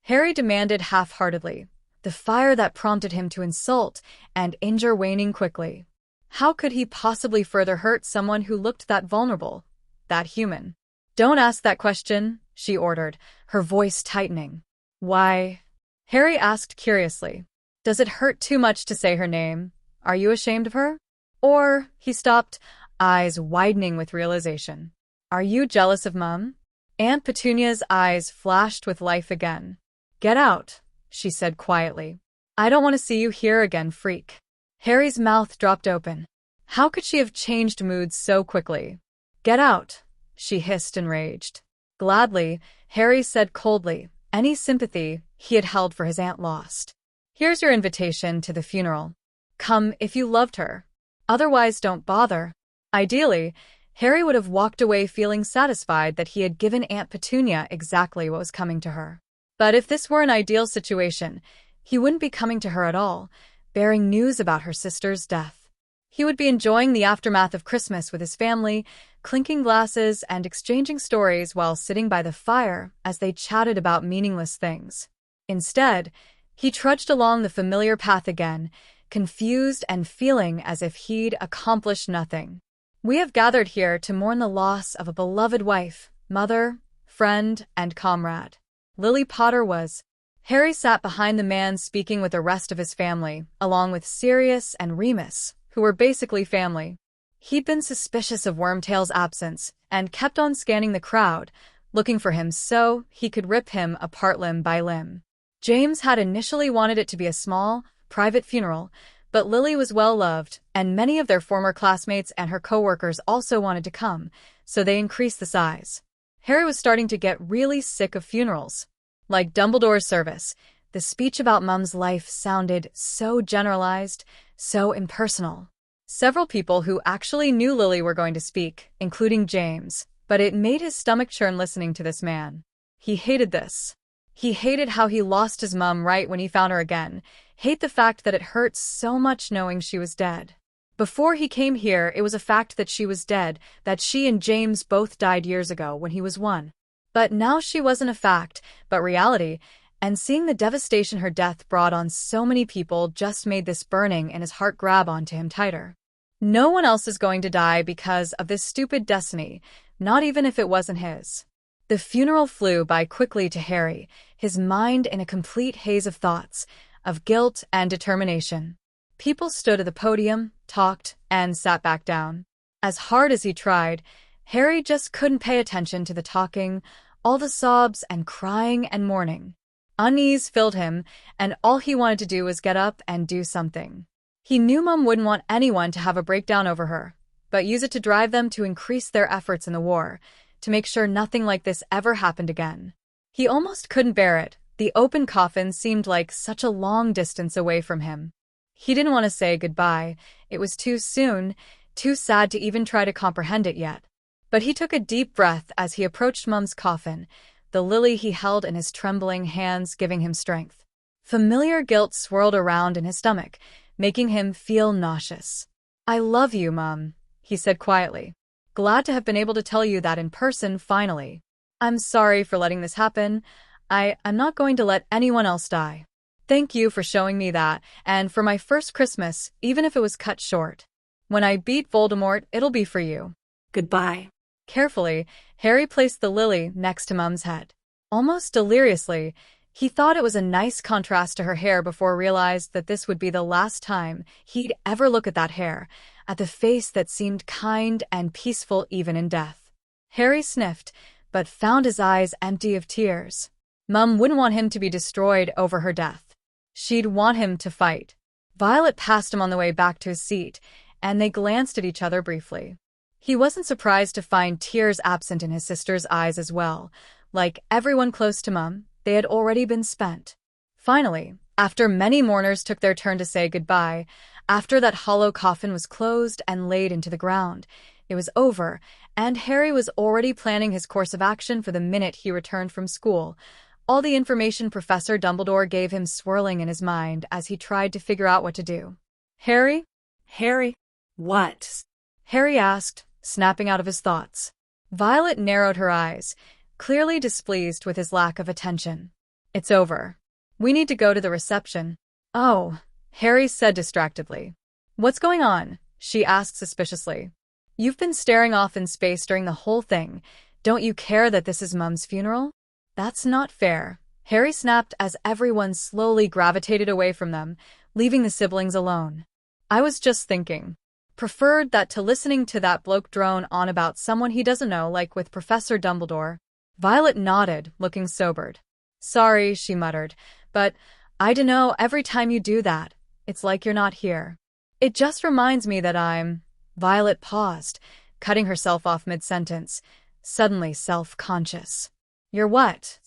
[SPEAKER 1] Harry demanded half-heartedly, the fire that prompted him to insult and injure waning quickly. How could he possibly further hurt someone who looked that vulnerable, that human? Don't ask that question, she ordered, her voice tightening. Why? Harry asked curiously. Does it hurt too much to say her name? Are you ashamed of her? Or, he stopped, eyes widening with realization. Are you jealous of Mum? Aunt Petunia's eyes flashed with life again. Get out, she said quietly. I don't want to see you here again, freak. Harry's mouth dropped open. How could she have changed moods so quickly? Get out, she hissed, enraged. Gladly, Harry said coldly, any sympathy he had held for his aunt lost. Here's your invitation to the funeral. Come if you loved her. Otherwise, don't bother. Ideally, Harry would have walked away feeling satisfied that he had given Aunt Petunia exactly what was coming to her. But if this were an ideal situation, he wouldn't be coming to her at all, bearing news about her sister's death. He would be enjoying the aftermath of Christmas with his family, clinking glasses and exchanging stories while sitting by the fire as they chatted about meaningless things. Instead, he trudged along the familiar path again, confused and feeling as if he'd accomplished nothing. We have gathered here to mourn the loss of a beloved wife, mother, friend, and comrade. Lily Potter was. Harry sat behind the man speaking with the rest of his family, along with Sirius and Remus, who were basically family. He'd been suspicious of Wormtail's absence and kept on scanning the crowd, looking for him so he could rip him apart limb by limb. James had initially wanted it to be a small, private funeral, but Lily was well-loved, and many of their former classmates and her co-workers also wanted to come, so they increased the size. Harry was starting to get really sick of funerals. Like Dumbledore's service, the speech about Mum's life sounded so generalized, so impersonal. Several people who actually knew Lily were going to speak, including James, but it made his stomach churn listening to this man. He hated this. He hated how he lost his mum right when he found her again, hate the fact that it hurts so much knowing she was dead. Before he came here, it was a fact that she was dead, that she and James both died years ago when he was 1. But now she wasn't a fact, but reality, and seeing the devastation her death brought on so many people just made this burning in his heart grab onto him tighter. No one else is going to die because of this stupid destiny, not even if it wasn't his. The funeral flew by quickly to Harry, his mind in a complete haze of thoughts, of guilt and determination. People stood at the podium, talked, and sat back down. As hard as he tried, Harry just couldn't pay attention to the talking, all the sobs and crying and mourning. Unease filled him, and all he wanted to do was get up and do something. He knew Mum wouldn't want anyone to have a breakdown over her, but use it to drive them to increase their efforts in the war, to make sure nothing like this ever happened again. He almost couldn't bear it. The open coffin seemed like such a long distance away from him. He didn't want to say goodbye. It was too soon, too sad to even try to comprehend it yet. But he took a deep breath as he approached Mum's coffin, the lily he held in his trembling hands giving him strength. Familiar guilt swirled around in his stomach, making him feel nauseous. "I love you, Mum," he said quietly. "Glad to have been able to tell you that in person finally. I'm sorry for letting this happen. I'm not going to let anyone else die. Thank you for showing me that, and for my first Christmas, even if it was cut short. When I beat Voldemort, it'll be for you."
[SPEAKER 2] Goodbye.
[SPEAKER 1] Carefully, Harry placed the lily next to Mum's head. Almost deliriously, he thought it was a nice contrast to her hair before realized that this would be the last time he'd ever look at that hair, at the face that seemed kind and peaceful even in death. Harry sniffed, but found his eyes empty of tears. Mum wouldn't want him to be destroyed over her death. She'd want him to fight. Violet passed him on the way back to his seat, and they glanced at each other briefly. He wasn't surprised to find tears absent in his sister's eyes as well. Like everyone close to Mum, they had already been spent. Finally, after many mourners took their turn to say goodbye, after that hollow coffin was closed and laid into the ground, it was over, and Harry was already planning his course of action for the minute he returned from school, all the information Professor Dumbledore gave him swirling in his mind as he tried to figure out what to do. "Harry?"
[SPEAKER 2] Harry? What?
[SPEAKER 1] Harry asked, snapping out of his thoughts. Violet narrowed her eyes, clearly displeased with his lack of attention. "It's over. We need to go to the reception." "Oh," Harry said distractedly. "What's going on?" she asked suspiciously. "You've been staring off in space during the whole thing. Don't you care that this is Mum's funeral?" "That's not fair," Harry snapped as everyone slowly gravitated away from them, leaving the siblings alone. "I was just thinking. Preferred that to listening to that bloke drone on about someone he doesn't know, like with Professor Dumbledore." Violet nodded, looking sobered. "Sorry," she muttered, "but I dunno, every time you do that, it's like you're not here. It just reminds me that I'm—" Violet paused, cutting herself off mid-sentence, suddenly self-conscious. "You're what?"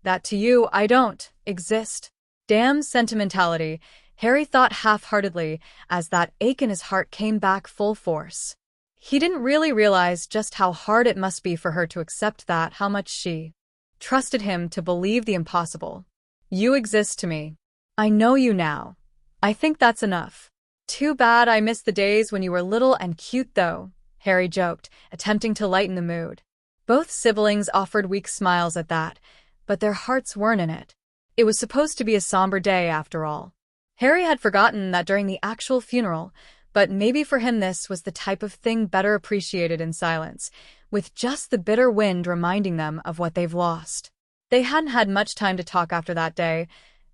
[SPEAKER 1] "That to you, I don't exist." Damn sentimentality, Harry thought half-heartedly as that ache in his heart came back full force. He didn't really realize just how hard it must be for her to accept that, how much she trusted him to believe the impossible. "You exist to me. I know you now. I think that's enough." "Too bad I missed the days when you were little and cute though," Harry joked, attempting to lighten the mood. Both siblings offered weak smiles at that, but their hearts weren't in it. It was supposed to be a somber day after all. Harry had forgotten that during the actual funeral, but maybe for him this was the type of thing better appreciated in silence, with just the bitter wind reminding them of what they've lost. They hadn't had much time to talk after that day,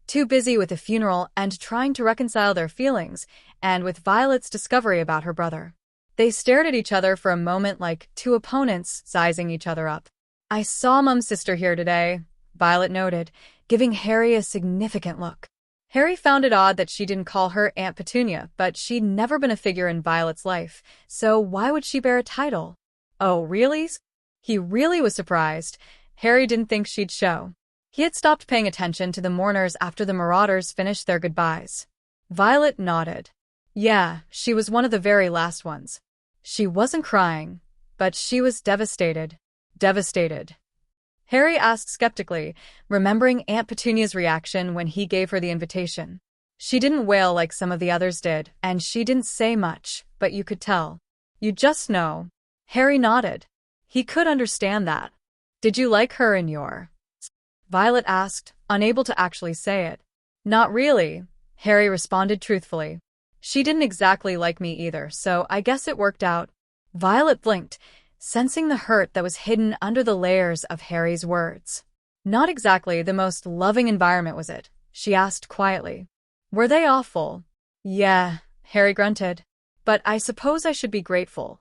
[SPEAKER 1] too busy with the funeral and trying to reconcile their feelings, and with Violet's discovery about her brother. They stared at each other for a moment like two opponents sizing each other up. "I saw Mum's sister here today," Violet noted, giving Harry a significant look. Harry found it odd that she didn't call her Aunt Petunia, but she'd never been a figure in Violet's life, so why would she bear a title? "Oh, really?" He really was surprised. Harry didn't think she'd show. He had stopped paying attention to the mourners after the Marauders finished their goodbyes. Violet nodded. Yeah, she was one of the very last ones. She wasn't crying, but she was devastated. Devastated. Harry asked skeptically, remembering Aunt Petunia's reaction when he gave her the invitation. She didn't wail like some of the others did, and she didn't say much, but you could tell. "You just know." Harry nodded. He could understand that. "Did you like her in your—" Violet asked, unable to actually say it. "Not really," Harry responded truthfully. "She didn't exactly like me either, so I guess it worked out." Violet blinked, sensing the hurt that was hidden under the layers of Harry's words. "Not exactly the most loving environment, was it?" she asked quietly. "Were they awful?" "Yeah," Harry grunted. "But I suppose I should be grateful.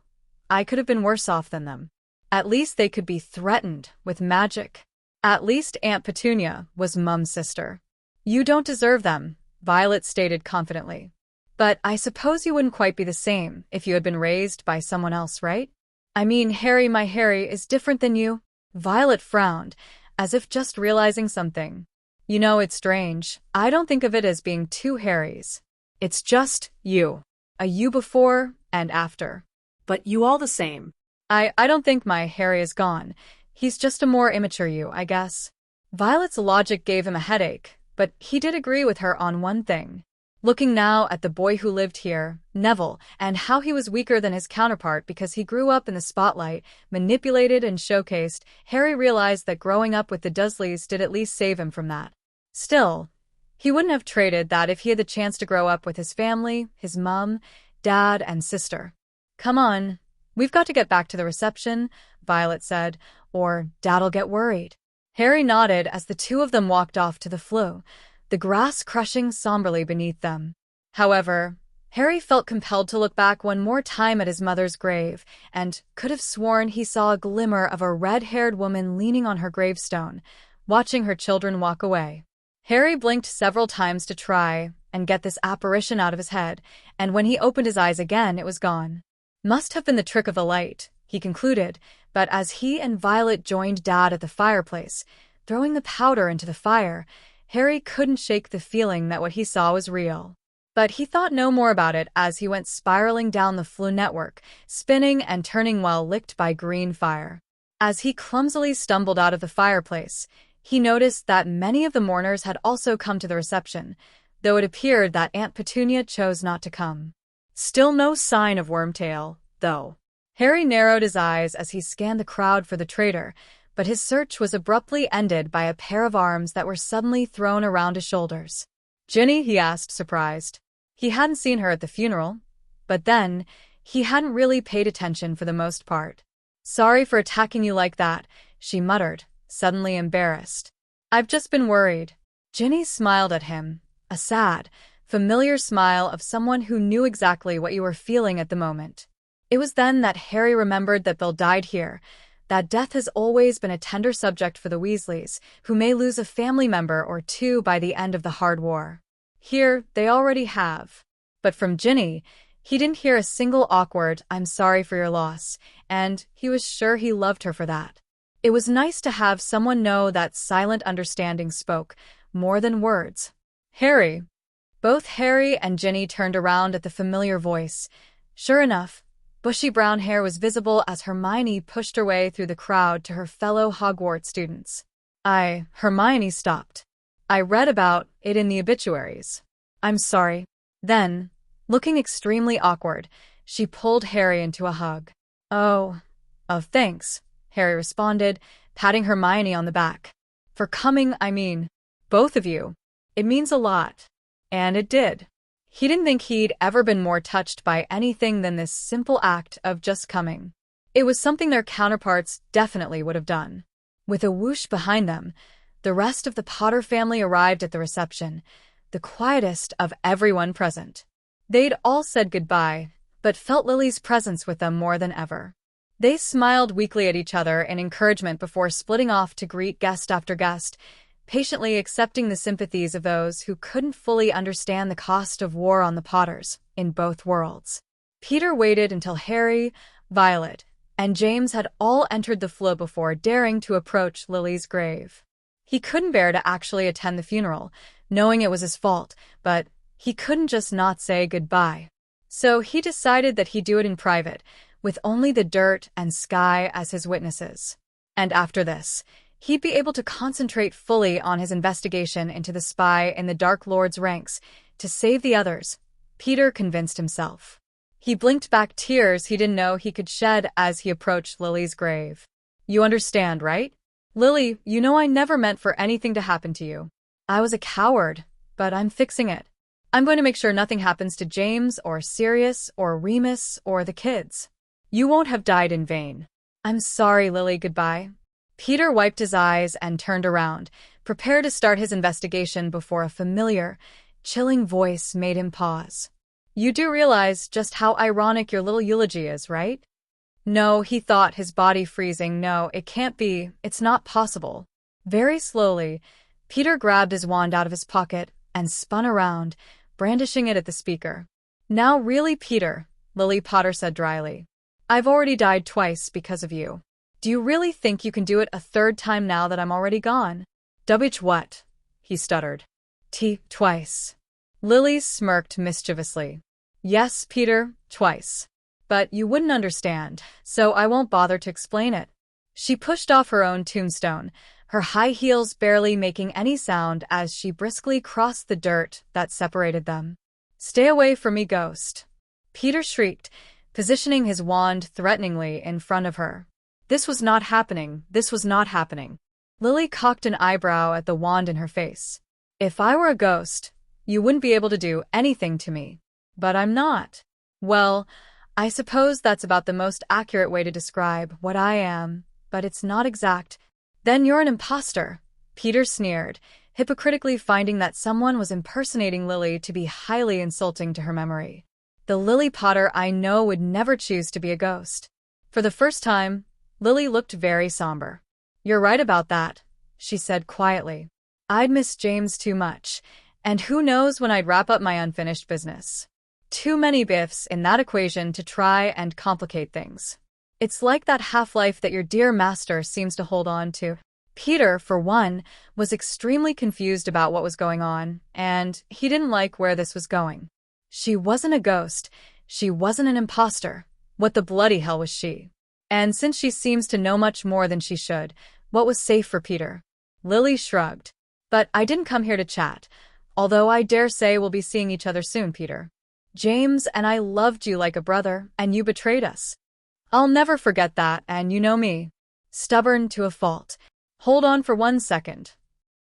[SPEAKER 1] I could have been worse off than them. At least they could be threatened with magic." At least Aunt Petunia was Mum's sister. You don't deserve them, Violet stated confidently. But I suppose you wouldn't quite be the same if you had been raised by someone else, right? I mean, Harry, my Harry, is different than you. Violet frowned, as if just realizing something. You know, it's strange. I don't think of it as being two Harrys. It's just you. A you before and after.
[SPEAKER 2] But you all the same.
[SPEAKER 1] I don't think my Harry is gone. He's just a more immature you, I guess. Violet's logic gave him a headache, but he did agree with her on one thing. Looking now at the boy who lived here, Neville, and how he was weaker than his counterpart because he grew up in the spotlight, manipulated and showcased, Harry realized that growing up with the Dursleys did at least save him from that. Still, he wouldn't have traded that if he had the chance to grow up with his family, his mum, dad, and sister. Come on, we've got to get back to the reception, Violet said, or Dad'll get worried. Harry nodded as the two of them walked off to the flue, the grass crushing somberly beneath them. However, Harry felt compelled to look back one more time at his mother's grave, and could have sworn he saw a glimmer of a red-haired woman leaning on her gravestone, watching her children walk away. Harry blinked several times to try and get this apparition out of his head, and when he opened his eyes again, it was gone. Must have been the trick of the light, he concluded, but as he and Violet joined Dad at the fireplace, throwing the powder into the fire, Harry couldn't shake the feeling that what he saw was real. But he thought no more about it as he went spiraling down the flue network, spinning and turning while licked by green fire. As he clumsily stumbled out of the fireplace, he noticed that many of the mourners had also come to the reception, though it appeared that Aunt Petunia chose not to come. Still no sign of Wormtail, though. Harry narrowed his eyes as he scanned the crowd for the traitor, but his search was abruptly ended by a pair of arms that were suddenly thrown around his shoulders. Ginny, he asked, surprised. He hadn't seen her at the funeral, but then, he hadn't really paid attention for the most part. Sorry for attacking you like that, she muttered, suddenly embarrassed. I've just been worried. Ginny smiled at him, a sad, familiar smile of someone who knew exactly what you were feeling at the moment. It was then that Harry remembered that Bill died here, that death has always been a tender subject for the Weasleys, who may lose a family member or two by the end of the hard war. Here, they already have. But from Ginny, he didn't hear a single awkward, I'm sorry for your loss, and he was sure he loved her for that. It was nice to have someone know that silent understanding spoke, more than words. Harry. Both Harry and Ginny turned around at the familiar voice. Sure enough, bushy brown hair was visible as Hermione pushed her way through the crowd to her fellow Hogwarts students. Hermione stopped. I read about it in the obituaries. I'm sorry. Then, looking extremely awkward, she pulled Harry into a hug. Oh, thanks, Harry responded, patting Hermione on the back. For coming, I mean, both of you. It means a lot. And it did. He didn't think he'd ever been more touched by anything than this simple act of just coming. It was something their counterparts definitely would have done. With a whoosh behind them, the rest of the Potter family arrived at the reception, the quietest of everyone present. They'd all said goodbye, but felt Lily's presence with them more than ever. They smiled weakly at each other in encouragement before splitting off to greet guest after guest, patiently accepting the sympathies of those who couldn't fully understand the cost of war on the Potters in both worlds. Peter waited until Harry, Violet, and James had all entered the flue before daring to approach Lily's grave. He couldn't bear to actually attend the funeral, knowing it was his fault, but he couldn't just not say goodbye. So he decided that he'd do it in private, with only the dirt and sky as his witnesses. And after this, he'd be able to concentrate fully on his investigation into the spy in the Dark Lord's ranks to save the others, Peter convinced himself. He blinked back tears he didn't know he could shed as he approached Lily's grave. You understand, right? Lily, you know I never meant for anything to happen to you. I was a coward, but I'm fixing it. I'm going to make sure nothing happens to James or Sirius or Remus or the kids. You won't have died in vain. I'm sorry, Lily, goodbye. Peter wiped his eyes and turned around, prepared to start his investigation before a familiar, chilling voice made him pause. You do realize just how ironic your little eulogy is, right? No, he thought, his body freezing. No, it can't be. It's not possible. Very slowly, Peter grabbed his wand out of his pocket and spun around, brandishing it at the speaker. Now really, Peter, Lily Potter said dryly. I've already died twice because of you. Do you really think you can do it a third time now that I'm already gone? "Which what?" he stuttered. Twice. Lily smirked mischievously. Yes, Peter, twice. But you wouldn't understand, so I won't bother to explain it. She pushed off her own tombstone, her high heels barely making any sound as she briskly crossed the dirt that separated them. Stay away from me, ghost. Peter shrieked, positioning his wand threateningly in front of her. This was not happening. This was not happening. Lily cocked an eyebrow at the wand in her face. If I were a ghost, you wouldn't be able to do anything to me. But I'm not. Well, I suppose that's about the most accurate way to describe what I am, but it's not exact. Then you're an imposter, Peter sneered, hypocritically finding that someone was impersonating Lily to be highly insulting to her memory. The Lily Potter I know would never choose to be a ghost. For the first time, Lily looked very somber. You're right about that, she said quietly. I'd miss James too much, and who knows when I'd wrap up my unfinished business. Too many ifs in that equation to try and complicate things. It's like that half-life that your dear master seems to hold on to. Peter, for one, was extremely confused about what was going on, and he didn't like where this was going. She wasn't a ghost. She wasn't an imposter. What the bloody hell was she? And since she seems to know much more than she should, what was safe for Peter? Lily shrugged. But I didn't come here to chat, although I dare say we'll be seeing each other soon, Peter. James and I loved you like a brother, and you betrayed us. I'll never forget that, and you know me. Stubborn to a fault. Hold on for 1 second.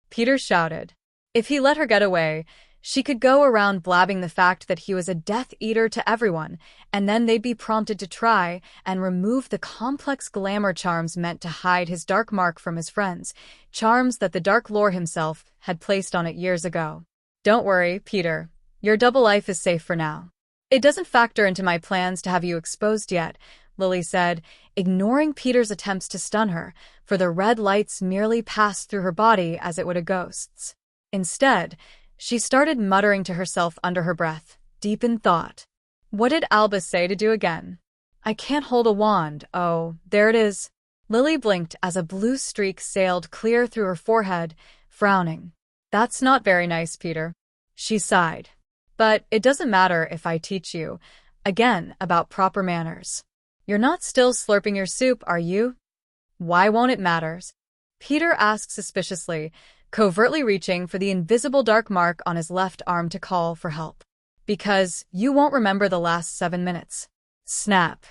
[SPEAKER 1] Peter shouted. If he let her get away, she could go around blabbing the fact that he was a Death Eater to everyone, and then they'd be prompted to try and remove the complex glamour charms meant to hide his dark mark from his friends, charms that the Dark Lord himself had placed on it years ago. Don't worry, Peter. Your double life is safe for now. It doesn't factor into my plans to have you exposed yet, Lily said, ignoring Peter's attempts to stun her, for the red lights merely passed through her body as it would a ghost's. Instead, she started muttering to herself under her breath, deep in thought. What did Albus say to do again? I can't hold a wand. Oh, there it is. Lily blinked as a blue streak sailed clear through her forehead, frowning. That's not very nice, Peter. She sighed. But it doesn't matter if I teach you, again, about proper manners. You're not still slurping your soup, are you? Why won't it matter? Peter asked suspiciously, covertly reaching for the invisible dark mark on his left arm to call for help. Because you won't remember the last 7 minutes. Snap.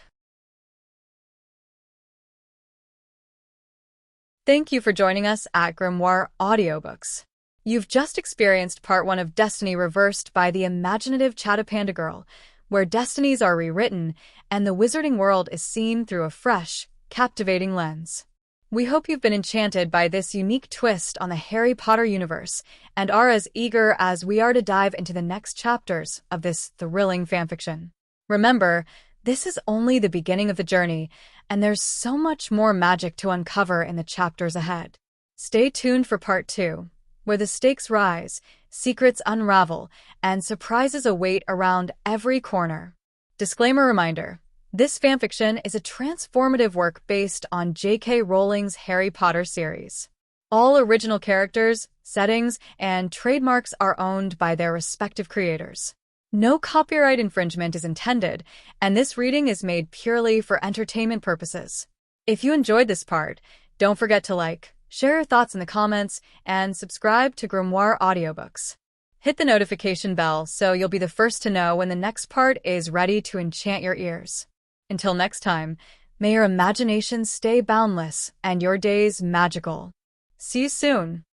[SPEAKER 1] Thank you for joining us at Grimoire Audiobooks. You've just experienced part 1 of Destiny Reversed by the imaginative Chattypandagurl, where destinies are rewritten and the wizarding world is seen through a fresh, captivating lens. We hope you've been enchanted by this unique twist on the Harry Potter universe and are as eager as we are to dive into the next chapters of this thrilling fanfiction. Remember, this is only the beginning of the journey, and there's so much more magic to uncover in the chapters ahead. Stay tuned for part 2, where the stakes rise, secrets unravel, and surprises await around every corner. Disclaimer reminder. This fanfiction is a transformative work based on J.K. Rowling's Harry Potter series. All original characters, settings, and trademarks are owned by their respective creators. No copyright infringement is intended, and this reading is made purely for entertainment purposes. If you enjoyed this part, don't forget to like, share your thoughts in the comments, and subscribe to Grimoire Audiobooks. Hit the notification bell so you'll be the first to know when the next part is ready to enchant your ears. Until next time, may your imagination stay boundless and your days magical. See you soon.